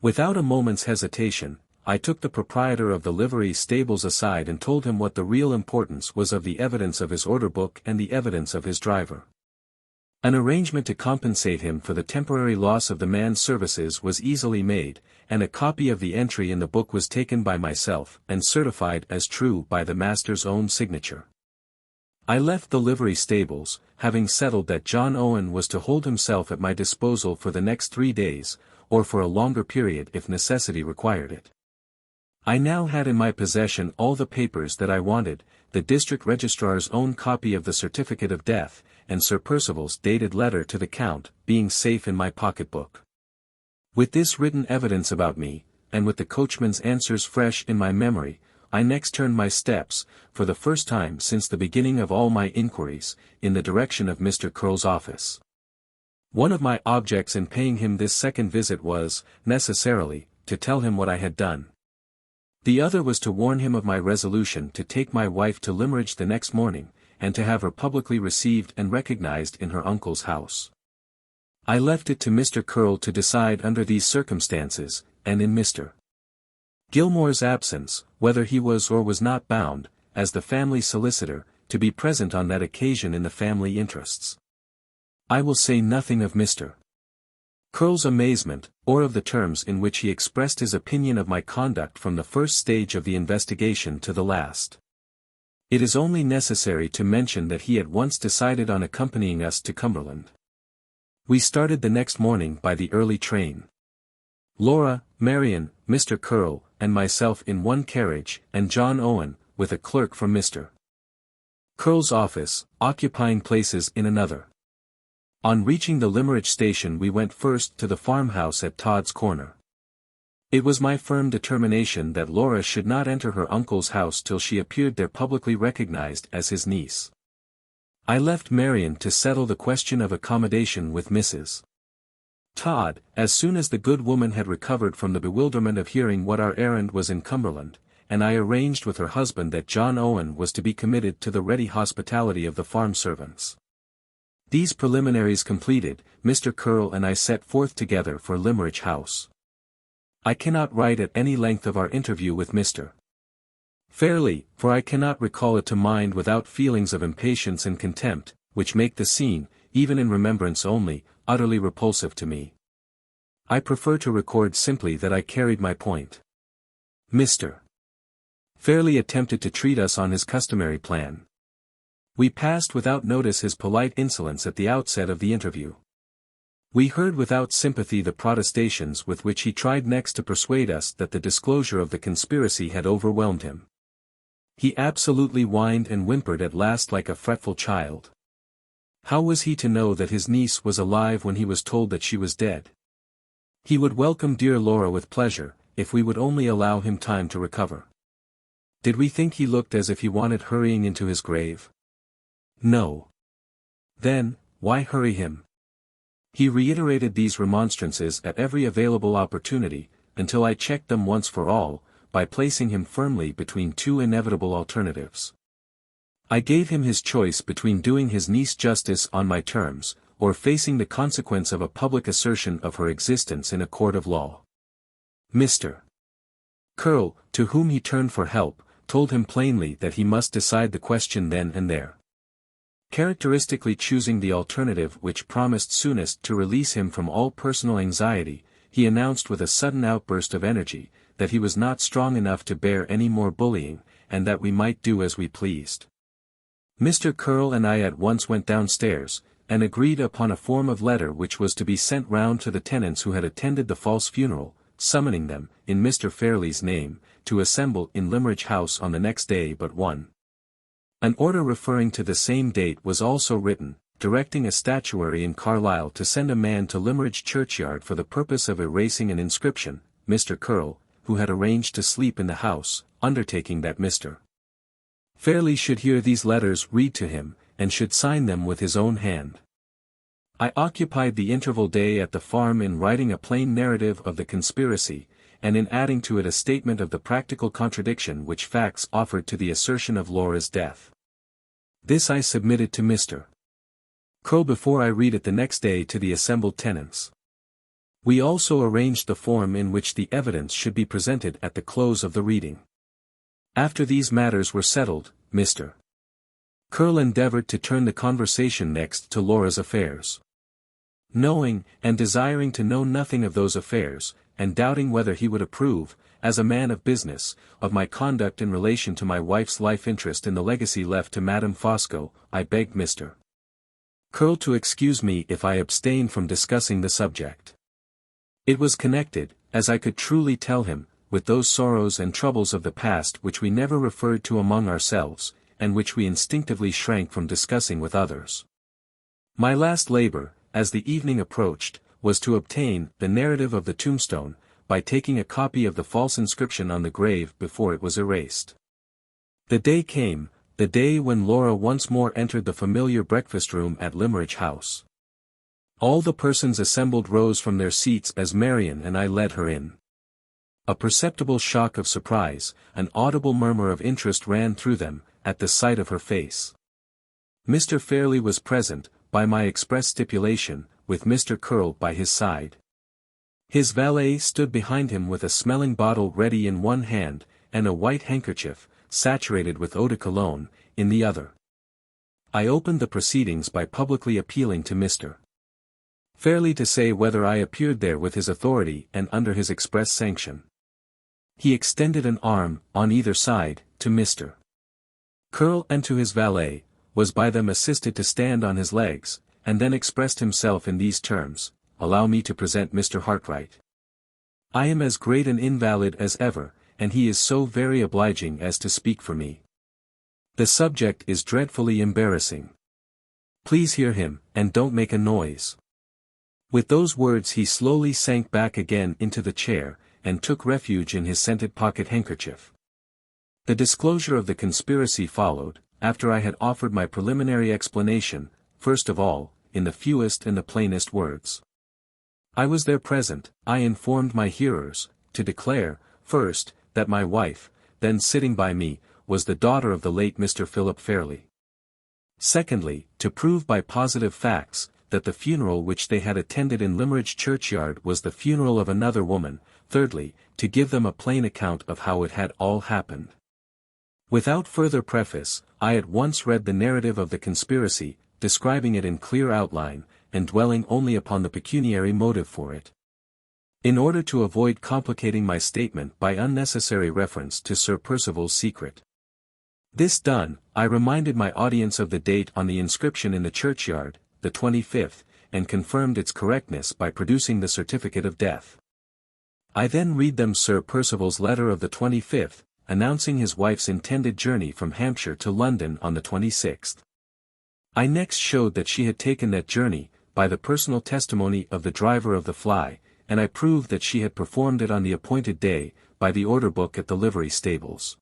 Without a moment's hesitation, I took the proprietor of the livery stables aside and told him what the real importance was of the evidence of his order book and the evidence of his driver. An arrangement to compensate him for the temporary loss of the man's services was easily made, and a copy of the entry in the book was taken by myself and certified as true by the master's own signature. I left the livery stables, having settled that John Owen was to hold himself at my disposal for the next 3 days, or for a longer period if necessity required it. I now had in my possession all the papers that I wanted, the district registrar's own copy of the certificate of death, and Sir Percival's dated letter to the Count, being safe in my pocket-book. With this written evidence about me, and with the coachman's answers fresh in my memory, I next turned my steps, for the first time since the beginning of all my inquiries, in the direction of Mr. Curll's office. One of my objects in paying him this second visit was, necessarily, to tell him what I had done. The other was to warn him of my resolution to take my wife to Limmeridge the next morning, and to have her publicly received and recognized in her uncle's house. I left it to Mr. Curll to decide under these circumstances, and in Mr. Gilmore's absence, whether he was or was not bound, as the family solicitor, to be present on that occasion in the family interests. I will say nothing of Mr. Curll's amazement, or of the terms in which he expressed his opinion of my conduct from the first stage of the investigation to the last. It is only necessary to mention that he at once decided on accompanying us to Cumberland. We started the next morning by the early train. Laura, Marian, Mr. Curll, and myself in one carriage, and John Owen, with a clerk from Mr. Curll's office, occupying places in another. On reaching the Limmeridge station we went first to the farmhouse at Todd's Corner. It was my firm determination that Laura should not enter her uncle's house till she appeared there publicly recognized as his niece. I left Marian to settle the question of accommodation with Mrs. Todd, as soon as the good woman had recovered from the bewilderment of hearing what our errand was in Cumberland, and I arranged with her husband that John Owen was to be committed to the ready hospitality of the farm servants. These preliminaries completed, Mr. Curll and I set forth together for Limmeridge House. I cannot write at any length of our interview with Mr. Fairlie, for I cannot recall it to mind without feelings of impatience and contempt, which make the scene, even in remembrance only, utterly repulsive to me. I prefer to record simply that I carried my point. Mr. Fairlie attempted to treat us on his customary plan. We passed without notice his polite insolence at the outset of the interview. We heard without sympathy the protestations with which he tried next to persuade us that the disclosure of the conspiracy had overwhelmed him. He absolutely whined and whimpered at last like a fretful child. How was he to know that his niece was alive when he was told that she was dead? He would welcome dear Laura with pleasure, if we would only allow him time to recover. Did we think he looked as if he wanted hurrying into his grave? No. Then, why hurry him? He reiterated these remonstrances at every available opportunity, until I checked them once for all, by placing him firmly between two inevitable alternatives. I gave him his choice between doing his niece justice on my terms, or facing the consequence of a public assertion of her existence in a court of law. Mr. Curll, to whom he turned for help, told him plainly that he must decide the question then and there. Characteristically choosing the alternative which promised soonest to release him from all personal anxiety, he announced with a sudden outburst of energy, that he was not strong enough to bear any more bullying, and that we might do as we pleased. Mr. Curll and I at once went downstairs, and agreed upon a form of letter which was to be sent round to the tenants who had attended the false funeral, summoning them, in Mr. Fairlie's name, to assemble in Limmeridge House on the next day but one. An order referring to the same date was also written, directing a statuary in Carlisle to send a man to Limmeridge churchyard for the purpose of erasing an inscription, Mr. Curll, who had arranged to sleep in the house, undertaking that Mr. Fairlie should hear these letters read to him, and should sign them with his own hand. I occupied the interval day at the farm in writing a plain narrative of the conspiracy, and in adding to it a statement of the practical contradiction which facts offered to the assertion of Laura's death. This I submitted to Mr. Curll before I read it the next day to the assembled tenants. We also arranged the form in which the evidence should be presented at the close of the reading. After these matters were settled, Mr. Curll endeavored to turn the conversation next to Laura's affairs. Knowing, and desiring to know nothing of those affairs, and doubting whether he would approve, as a man of business, of my conduct in relation to my wife's life interest in the legacy left to Madame Fosco, I begged Mr. Curll to excuse me if I abstained from discussing the subject. It was connected, as I could truly tell him, with those sorrows and troubles of the past which we never referred to among ourselves, and which we instinctively shrank from discussing with others. My last labor, as the evening approached, was to obtain the narrative of the tombstone, by taking a copy of the false inscription on the grave before it was erased. The day came, the day when Laura once more entered the familiar breakfast room at Limmeridge House. All the persons assembled rose from their seats as Marian and I led her in. A perceptible shock of surprise, an audible murmur of interest ran through them, at the sight of her face. Mr. Fairlie was present, by my express stipulation, with Mr. Curll by his side. His valet stood behind him with a smelling bottle ready in one hand, and a white handkerchief, saturated with eau de cologne, in the other. I opened the proceedings by publicly appealing to Mr. Fairlie to say whether I appeared there with his authority and under his express sanction. He extended an arm, on either side, to Mr. Curll and to his valet, was by them assisted to stand on his legs, and then expressed himself in these terms: "Allow me to present Mr. Hartright. I am as great an invalid as ever, and he is so very obliging as to speak for me. The subject is dreadfully embarrassing. Please hear him, and don't make a noise." With those words he slowly sank back again into the chair, and took refuge in his scented pocket handkerchief. The disclosure of the conspiracy followed, after I had offered my preliminary explanation, first of all, in the fewest and the plainest words. I was there present, I informed my hearers, to declare, first, that my wife, then sitting by me, was the daughter of the late Mr. Philip Fairlie. Secondly, to prove by positive facts, that the funeral which they had attended in Limmeridge churchyard was the funeral of another woman. Thirdly, to give them a plain account of how it had all happened. Without further preface, I at once read the narrative of the conspiracy, describing it in clear outline, and dwelling only upon the pecuniary motive for it. In order to avoid complicating my statement by unnecessary reference to Sir Percival's secret. This done, I reminded my audience of the date on the inscription in the churchyard, the 25th, and confirmed its correctness by producing the certificate of death. I then read them Sir Percival's letter of the 25th, announcing his wife's intended journey from Hampshire to London on the 26th. I next showed that she had taken that journey, by the personal testimony of the driver of the fly, and I proved that she had performed it on the appointed day, by the order book at the livery stables.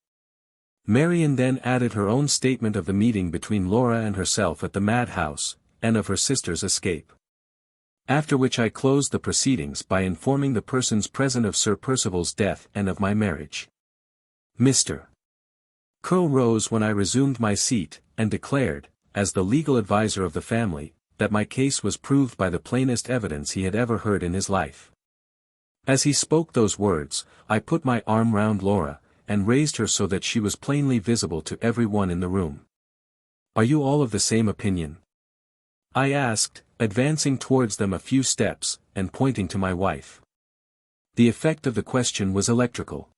Marian then added her own statement of the meeting between Laura and herself at the madhouse, and of her sister's escape. After which I closed the proceedings by informing the persons present of Sir Percival's death and of my marriage. Mr. Curll rose when I resumed my seat, and declared, as the legal adviser of the family, that my case was proved by the plainest evidence he had ever heard in his life. As he spoke those words, I put my arm round Laura, and raised her so that she was plainly visible to every one in the room. "Are you all of the same opinion?" I asked, advancing towards them a few steps, and pointing to my wife. The effect of the question was electrical.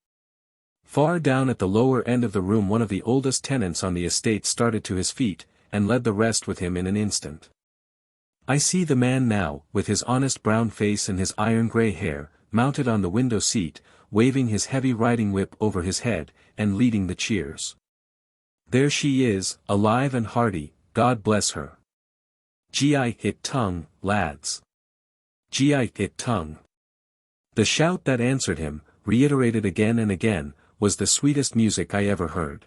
Far down at the lower end of the room one of the oldest tenants on the estate started to his feet, and led the rest with him in an instant. I see the man now, with his honest brown face and his iron-grey hair, mounted on the window seat, waving his heavy riding whip over his head, and leading the cheers. There she is, alive and hearty, God bless her. Gi-it tongue, lads. Gi-it tongue. The shout that answered him, reiterated again and again, was the sweetest music I ever heard.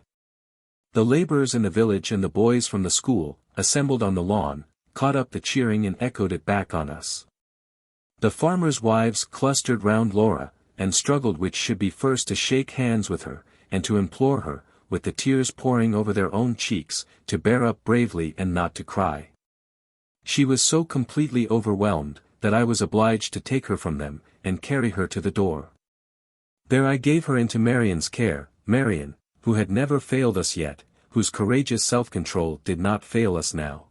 The labourers in the village and the boys from the school, assembled on the lawn, caught up the cheering and echoed it back on us. The farmers' wives clustered round Laura, and struggled which should be first to shake hands with her, and to implore her, with the tears pouring over their own cheeks, to bear up bravely and not to cry. She was so completely overwhelmed, that I was obliged to take her from them, and carry her to the door. There I gave her into Marian's care, Marian, who had never failed us yet, whose courageous self-control did not fail us now.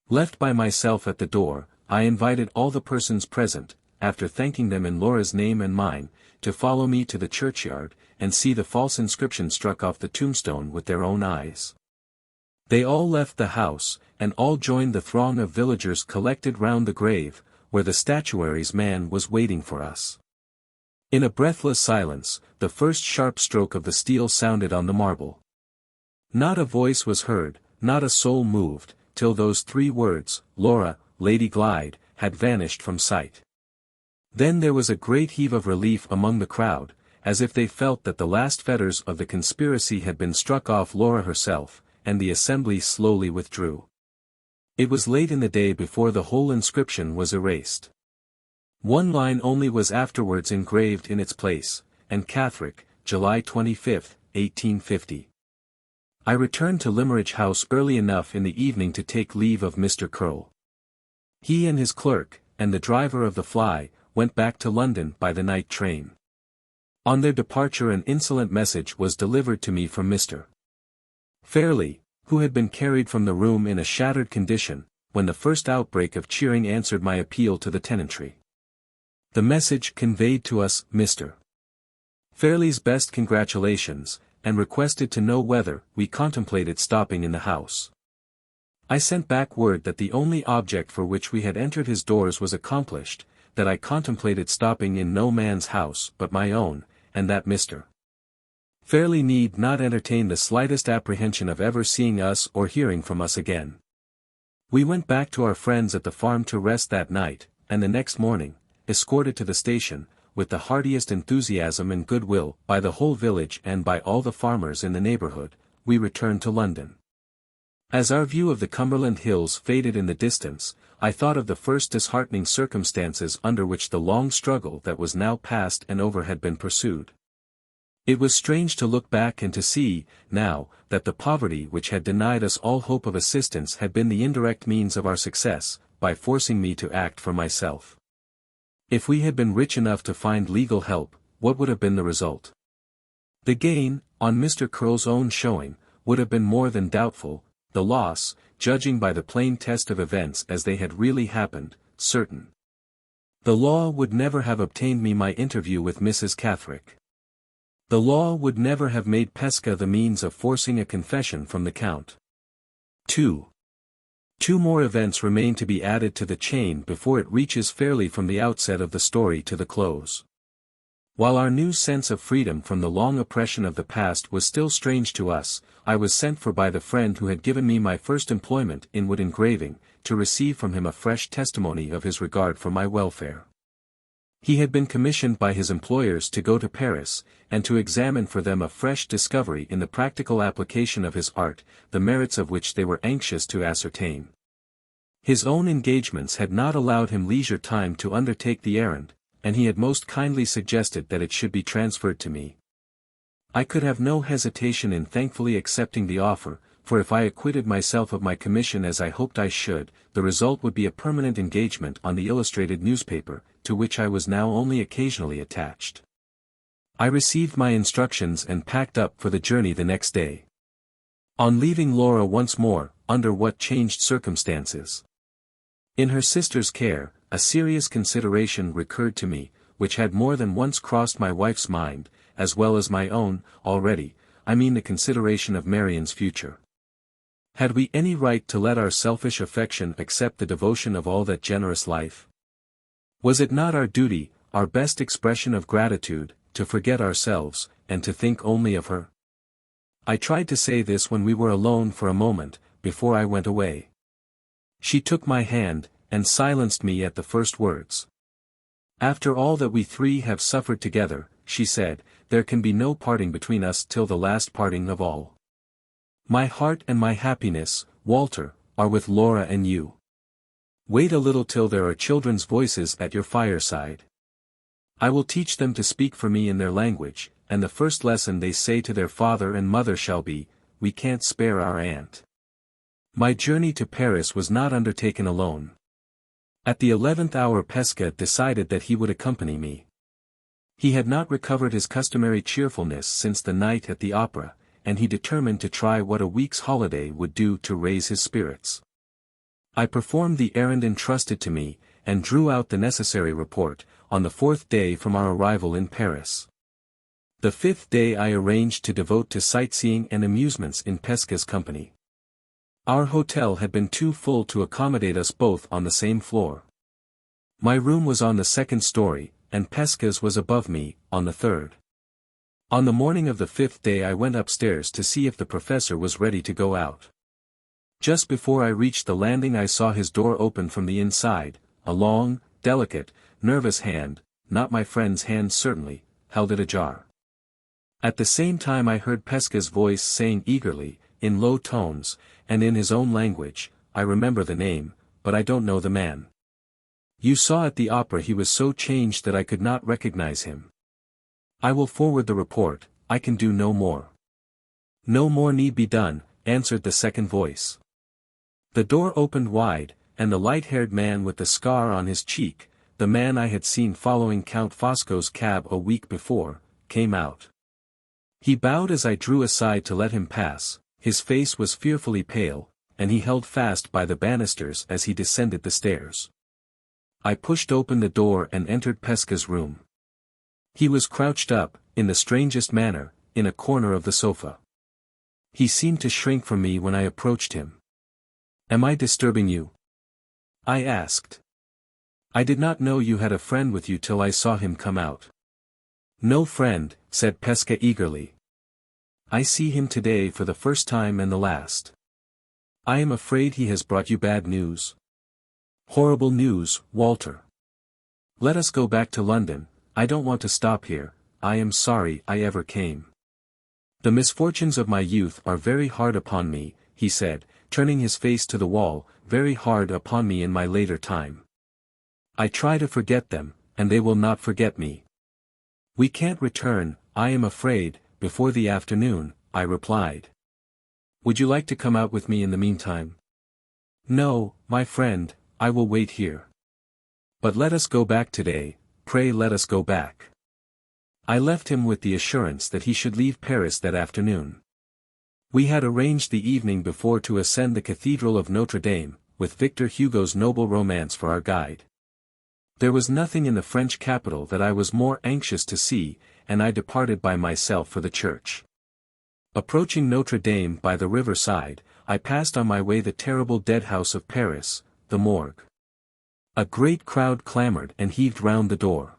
Left by myself at the door, I invited all the persons present, after thanking them in Laura's name and mine, to follow me to the churchyard, and see the false inscription struck off the tombstone with their own eyes. They all left the house, and all joined the throng of villagers collected round the grave, where the statuary's man was waiting for us. In a breathless silence, the first sharp stroke of the steel sounded on the marble. Not a voice was heard, not a soul moved, till those 3 words, Laura, Lady Glyde, had vanished from sight. Then there was a great heave of relief among the crowd, as if they felt that the last fetters of the conspiracy had been struck off Laura herself, and the assembly slowly withdrew. It was late in the day before the whole inscription was erased. One line only was afterwards engraved in its place, Anne Catherick, July 25, 1850. I returned to Limmeridge House early enough in the evening to take leave of Mr. Curl. He and his clerk, and the driver of the fly, went back to London by the night train. On their departure an insolent message was delivered to me from Mr. Fairlie, who had been carried from the room in a shattered condition, when the first outbreak of cheering answered my appeal to the tenantry. The message conveyed to us Mr. Fairlie's best congratulations, and requested to know whether we contemplated stopping in the house. I sent back word that the only object for which we had entered his doors was accomplished, that I contemplated stopping in no man's house but my own, and that Mr. Fairlie need not entertain the slightest apprehension of ever seeing us or hearing from us again. We went back to our friends at the farm to rest that night, and the next morning, escorted to the station, with the heartiest enthusiasm and goodwill by the whole village and by all the farmers in the neighbourhood, we returned to London. As our view of the Cumberland hills faded in the distance, I thought of the first disheartening circumstances under which the long struggle that was now past and over had been pursued. It was strange to look back and to see, now, that the poverty which had denied us all hope of assistance had been the indirect means of our success, by forcing me to act for myself. If we had been rich enough to find legal help, what would have been the result? The gain, on Mr. Curl's own showing, would have been more than doubtful, the loss, judging by the plain test of events as they had really happened, certain. The law would never have obtained me my interview with Mrs. Catherick. The law would never have made Pesca the means of forcing a confession from the Count. 2. 2 more events remain to be added to the chain before it reaches fairly from the outset of the story to the close. While our new sense of freedom from the long oppression of the past was still strange to us, I was sent for by the friend who had given me my first employment in wood engraving, to receive from him a fresh testimony of his regard for my welfare. He had been commissioned by his employers to go to Paris, and to examine for them a fresh discovery in the practical application of his art, the merits of which they were anxious to ascertain. His own engagements had not allowed him leisure time to undertake the errand, and he had most kindly suggested that it should be transferred to me. I could have no hesitation in thankfully accepting the offer, for if I acquitted myself of my commission as I hoped I should, the result would be a permanent engagement on the illustrated newspaper, to which I was now only occasionally attached. I received my instructions and packed up for the journey the next day. On leaving Laura once more, under what changed circumstances? In her sister's care, a serious consideration recurred to me, which had more than once crossed my wife's mind, as well as my own, already, I mean the consideration of Marian's future. Had we any right to let our selfish affection accept the devotion of all that generous life? Was it not our duty, our best expression of gratitude, to forget ourselves, and to think only of her? I tried to say this when we were alone for a moment, before I went away. She took my hand, and silenced me at the first words. After all that we three have suffered together, she said, there can be no parting between us till the last parting of all. My heart and my happiness, Walter, are with Laura and you. Wait a little till there are children's voices at your fireside. I will teach them to speak for me in their language, and the first lesson they say to their father and mother shall be, we can't spare our aunt. My journey to Paris was not undertaken alone. At the 11th hour Pesca decided that he would accompany me. He had not recovered his customary cheerfulness since the night at the opera, and he determined to try what a week's holiday would do to raise his spirits. I performed the errand entrusted to me, and drew out the necessary report, on the 4th day from our arrival in Paris. The 5th day I arranged to devote to sightseeing and amusements in Pesca's company. Our hotel had been too full to accommodate us both on the same floor. My room was on the 2nd story, and Pesca's was above me, on the 3rd. On the morning of the 5th day I went upstairs to see if the professor was ready to go out. Just before I reached the landing I saw his door open from the inside, a long, delicate, nervous hand, not my friend's hand certainly, held it ajar. At the same time I heard Pesca's voice saying eagerly, in low tones, and in his own language, I remember the name, but I don't know the man. You saw at the opera he was so changed that I could not recognize him. I will forward the report, I can do no more. No more need be done, answered the second voice. The door opened wide, and the light-haired man with the scar on his cheek, the man I had seen following Count Fosco's cab a week before, came out. He bowed as I drew aside to let him pass, his face was fearfully pale, and he held fast by the banisters as he descended the stairs. I pushed open the door and entered Pesca's room. He was crouched up, in the strangest manner, in a corner of the sofa. He seemed to shrink from me when I approached him. Am I disturbing you? I asked. I did not know you had a friend with you till I saw him come out. No friend, said Pesca eagerly. I see him today for the first time and the last. I am afraid he has brought you bad news. Horrible news, Walter. Let us go back to London, I don't want to stop here, I am sorry I ever came. The misfortunes of my youth are very hard upon me, he said, turning his face to the wall, very hard upon me in my later time. I try to forget them, and they will not forget me. We can't return, I am afraid, before the afternoon, I replied. Would you like to come out with me in the meantime? No, my friend, I will wait here. But let us go back today, pray let us go back. I left him with the assurance that he should leave Paris that afternoon. We had arranged the evening before to ascend the Cathedral of Notre Dame, with Victor Hugo's noble romance for our guide. There was nothing in the French capital that I was more anxious to see, and I departed by myself for the church. Approaching Notre Dame by the river side, I passed on my way the terrible dead house of Paris, the morgue. A great crowd clamored and heaved round the door.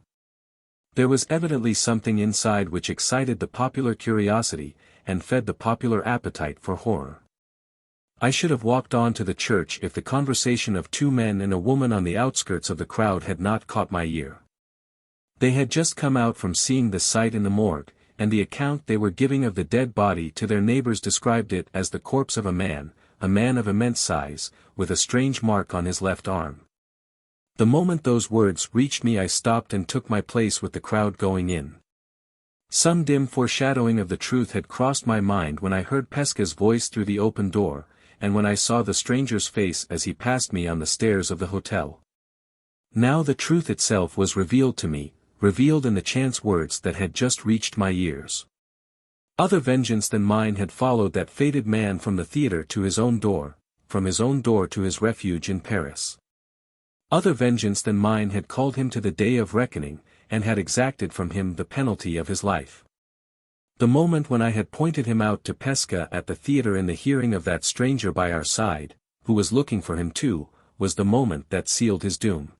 There was evidently something inside which excited the popular curiosity, and fed the popular appetite for horror. I should have walked on to the church if the conversation of two men and a woman on the outskirts of the crowd had not caught my ear. They had just come out from seeing the sight in the morgue, and the account they were giving of the dead body to their neighbors described it as the corpse of a man of immense size, with a strange mark on his left arm. The moment those words reached me I stopped and took my place with the crowd going in. Some dim foreshadowing of the truth had crossed my mind when I heard Pesca's voice through the open door, and when I saw the stranger's face as he passed me on the stairs of the hotel. Now the truth itself was revealed to me, revealed in the chance words that had just reached my ears. Other vengeance than mine had followed that fated man from the theatre to his own door, from his own door to his refuge in Paris. Other vengeance than mine had called him to the day of reckoning, and had exacted from him the penalty of his life. The moment when I had pointed him out to Pesca at the theatre in the hearing of that stranger by our side, who was looking for him too, was the moment that sealed his doom.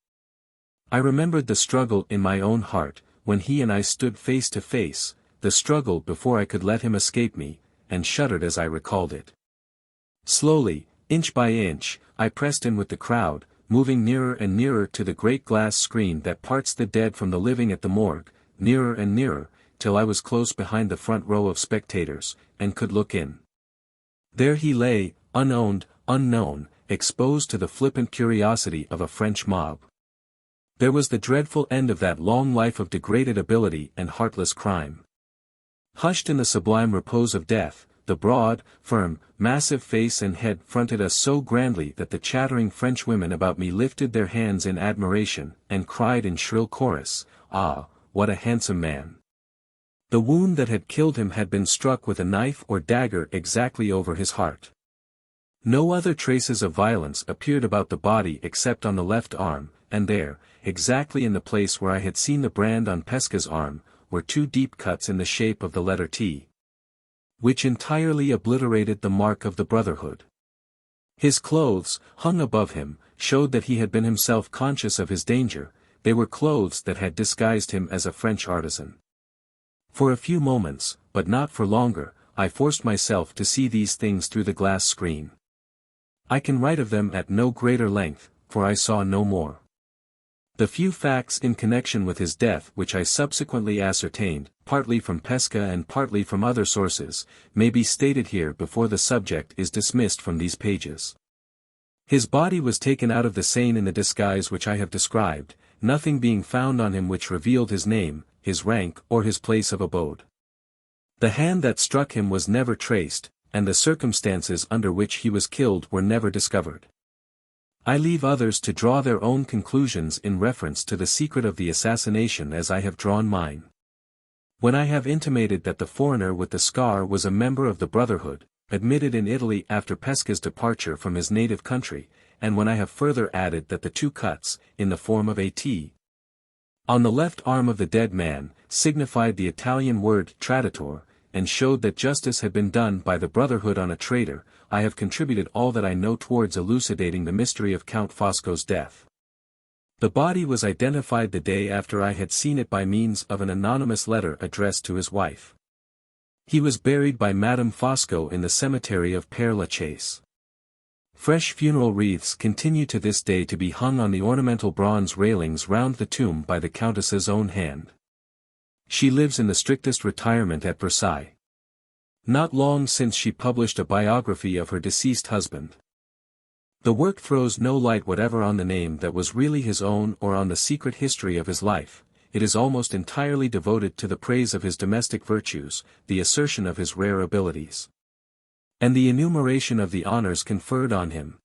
I remembered the struggle in my own heart, when he and I stood face to face, the struggle before I could let him escape me, and shuddered as I recalled it. Slowly, inch by inch, I pressed in with the crowd, moving nearer and nearer to the great glass screen that parts the dead from the living at the morgue, nearer and nearer, till I was close behind the front row of spectators, and could look in. There he lay, unowned, unknown, exposed to the flippant curiosity of a French mob. There was the dreadful end of that long life of degraded ability and heartless crime. Hushed in the sublime repose of death, the broad, firm, massive face and head fronted us so grandly that the chattering French women about me lifted their hands in admiration, and cried in shrill chorus, "Ah, what a handsome man!" The wound that had killed him had been struck with a knife or dagger exactly over his heart. No other traces of violence appeared about the body except on the left arm, and there, exactly in the place where I had seen the brand on Pesca's arm, were two deep cuts in the shape of the letter T, which entirely obliterated the mark of the brotherhood. His clothes, hung above him, showed that he had been himself conscious of his danger. They were clothes that had disguised him as a French artisan. For a few moments, but not for longer, I forced myself to see these things through the glass screen. I can write of them at no greater length, for I saw no more. The few facts in connection with his death which I subsequently ascertained, partly from Pesca and partly from other sources, may be stated here before the subject is dismissed from these pages. His body was taken out of the Seine in the disguise which I have described, nothing being found on him which revealed his name, his rank or his place of abode. The hand that struck him was never traced, and the circumstances under which he was killed were never discovered. I leave others to draw their own conclusions in reference to the secret of the assassination as I have drawn mine. When I have intimated that the foreigner with the scar was a member of the Brotherhood, admitted in Italy after Pesca's departure from his native country, and when I have further added that the two cuts, in the form of a T, on the left arm of the dead man, signified the Italian word traditor, and showed that justice had been done by the Brotherhood on a traitor, I have contributed all that I know towards elucidating the mystery of Count Fosco's death. The body was identified the day after I had seen it by means of an anonymous letter addressed to his wife. He was buried by Madame Fosco in the cemetery of Père-Lachaise. Fresh funeral wreaths continue to this day to be hung on the ornamental bronze railings round the tomb by the Countess's own hand. She lives in the strictest retirement at Versailles. Not long since she published a biography of her deceased husband. The work throws no light whatever on the name that was really his own or on the secret history of his life. It is almost entirely devoted to the praise of his domestic virtues, the assertion of his rare abilities, and the enumeration of the honors conferred on him.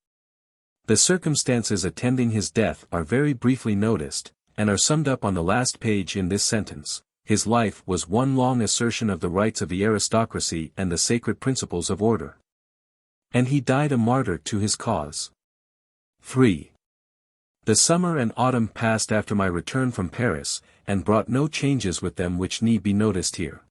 The circumstances attending his death are very briefly noticed, and are summed up on the last page in this sentence. His life was one long assertion of the rights of the aristocracy and the sacred principles of order. And he died a martyr to his cause. 3. The summer and autumn passed after my return from Paris, and brought no changes with them which need be noticed here.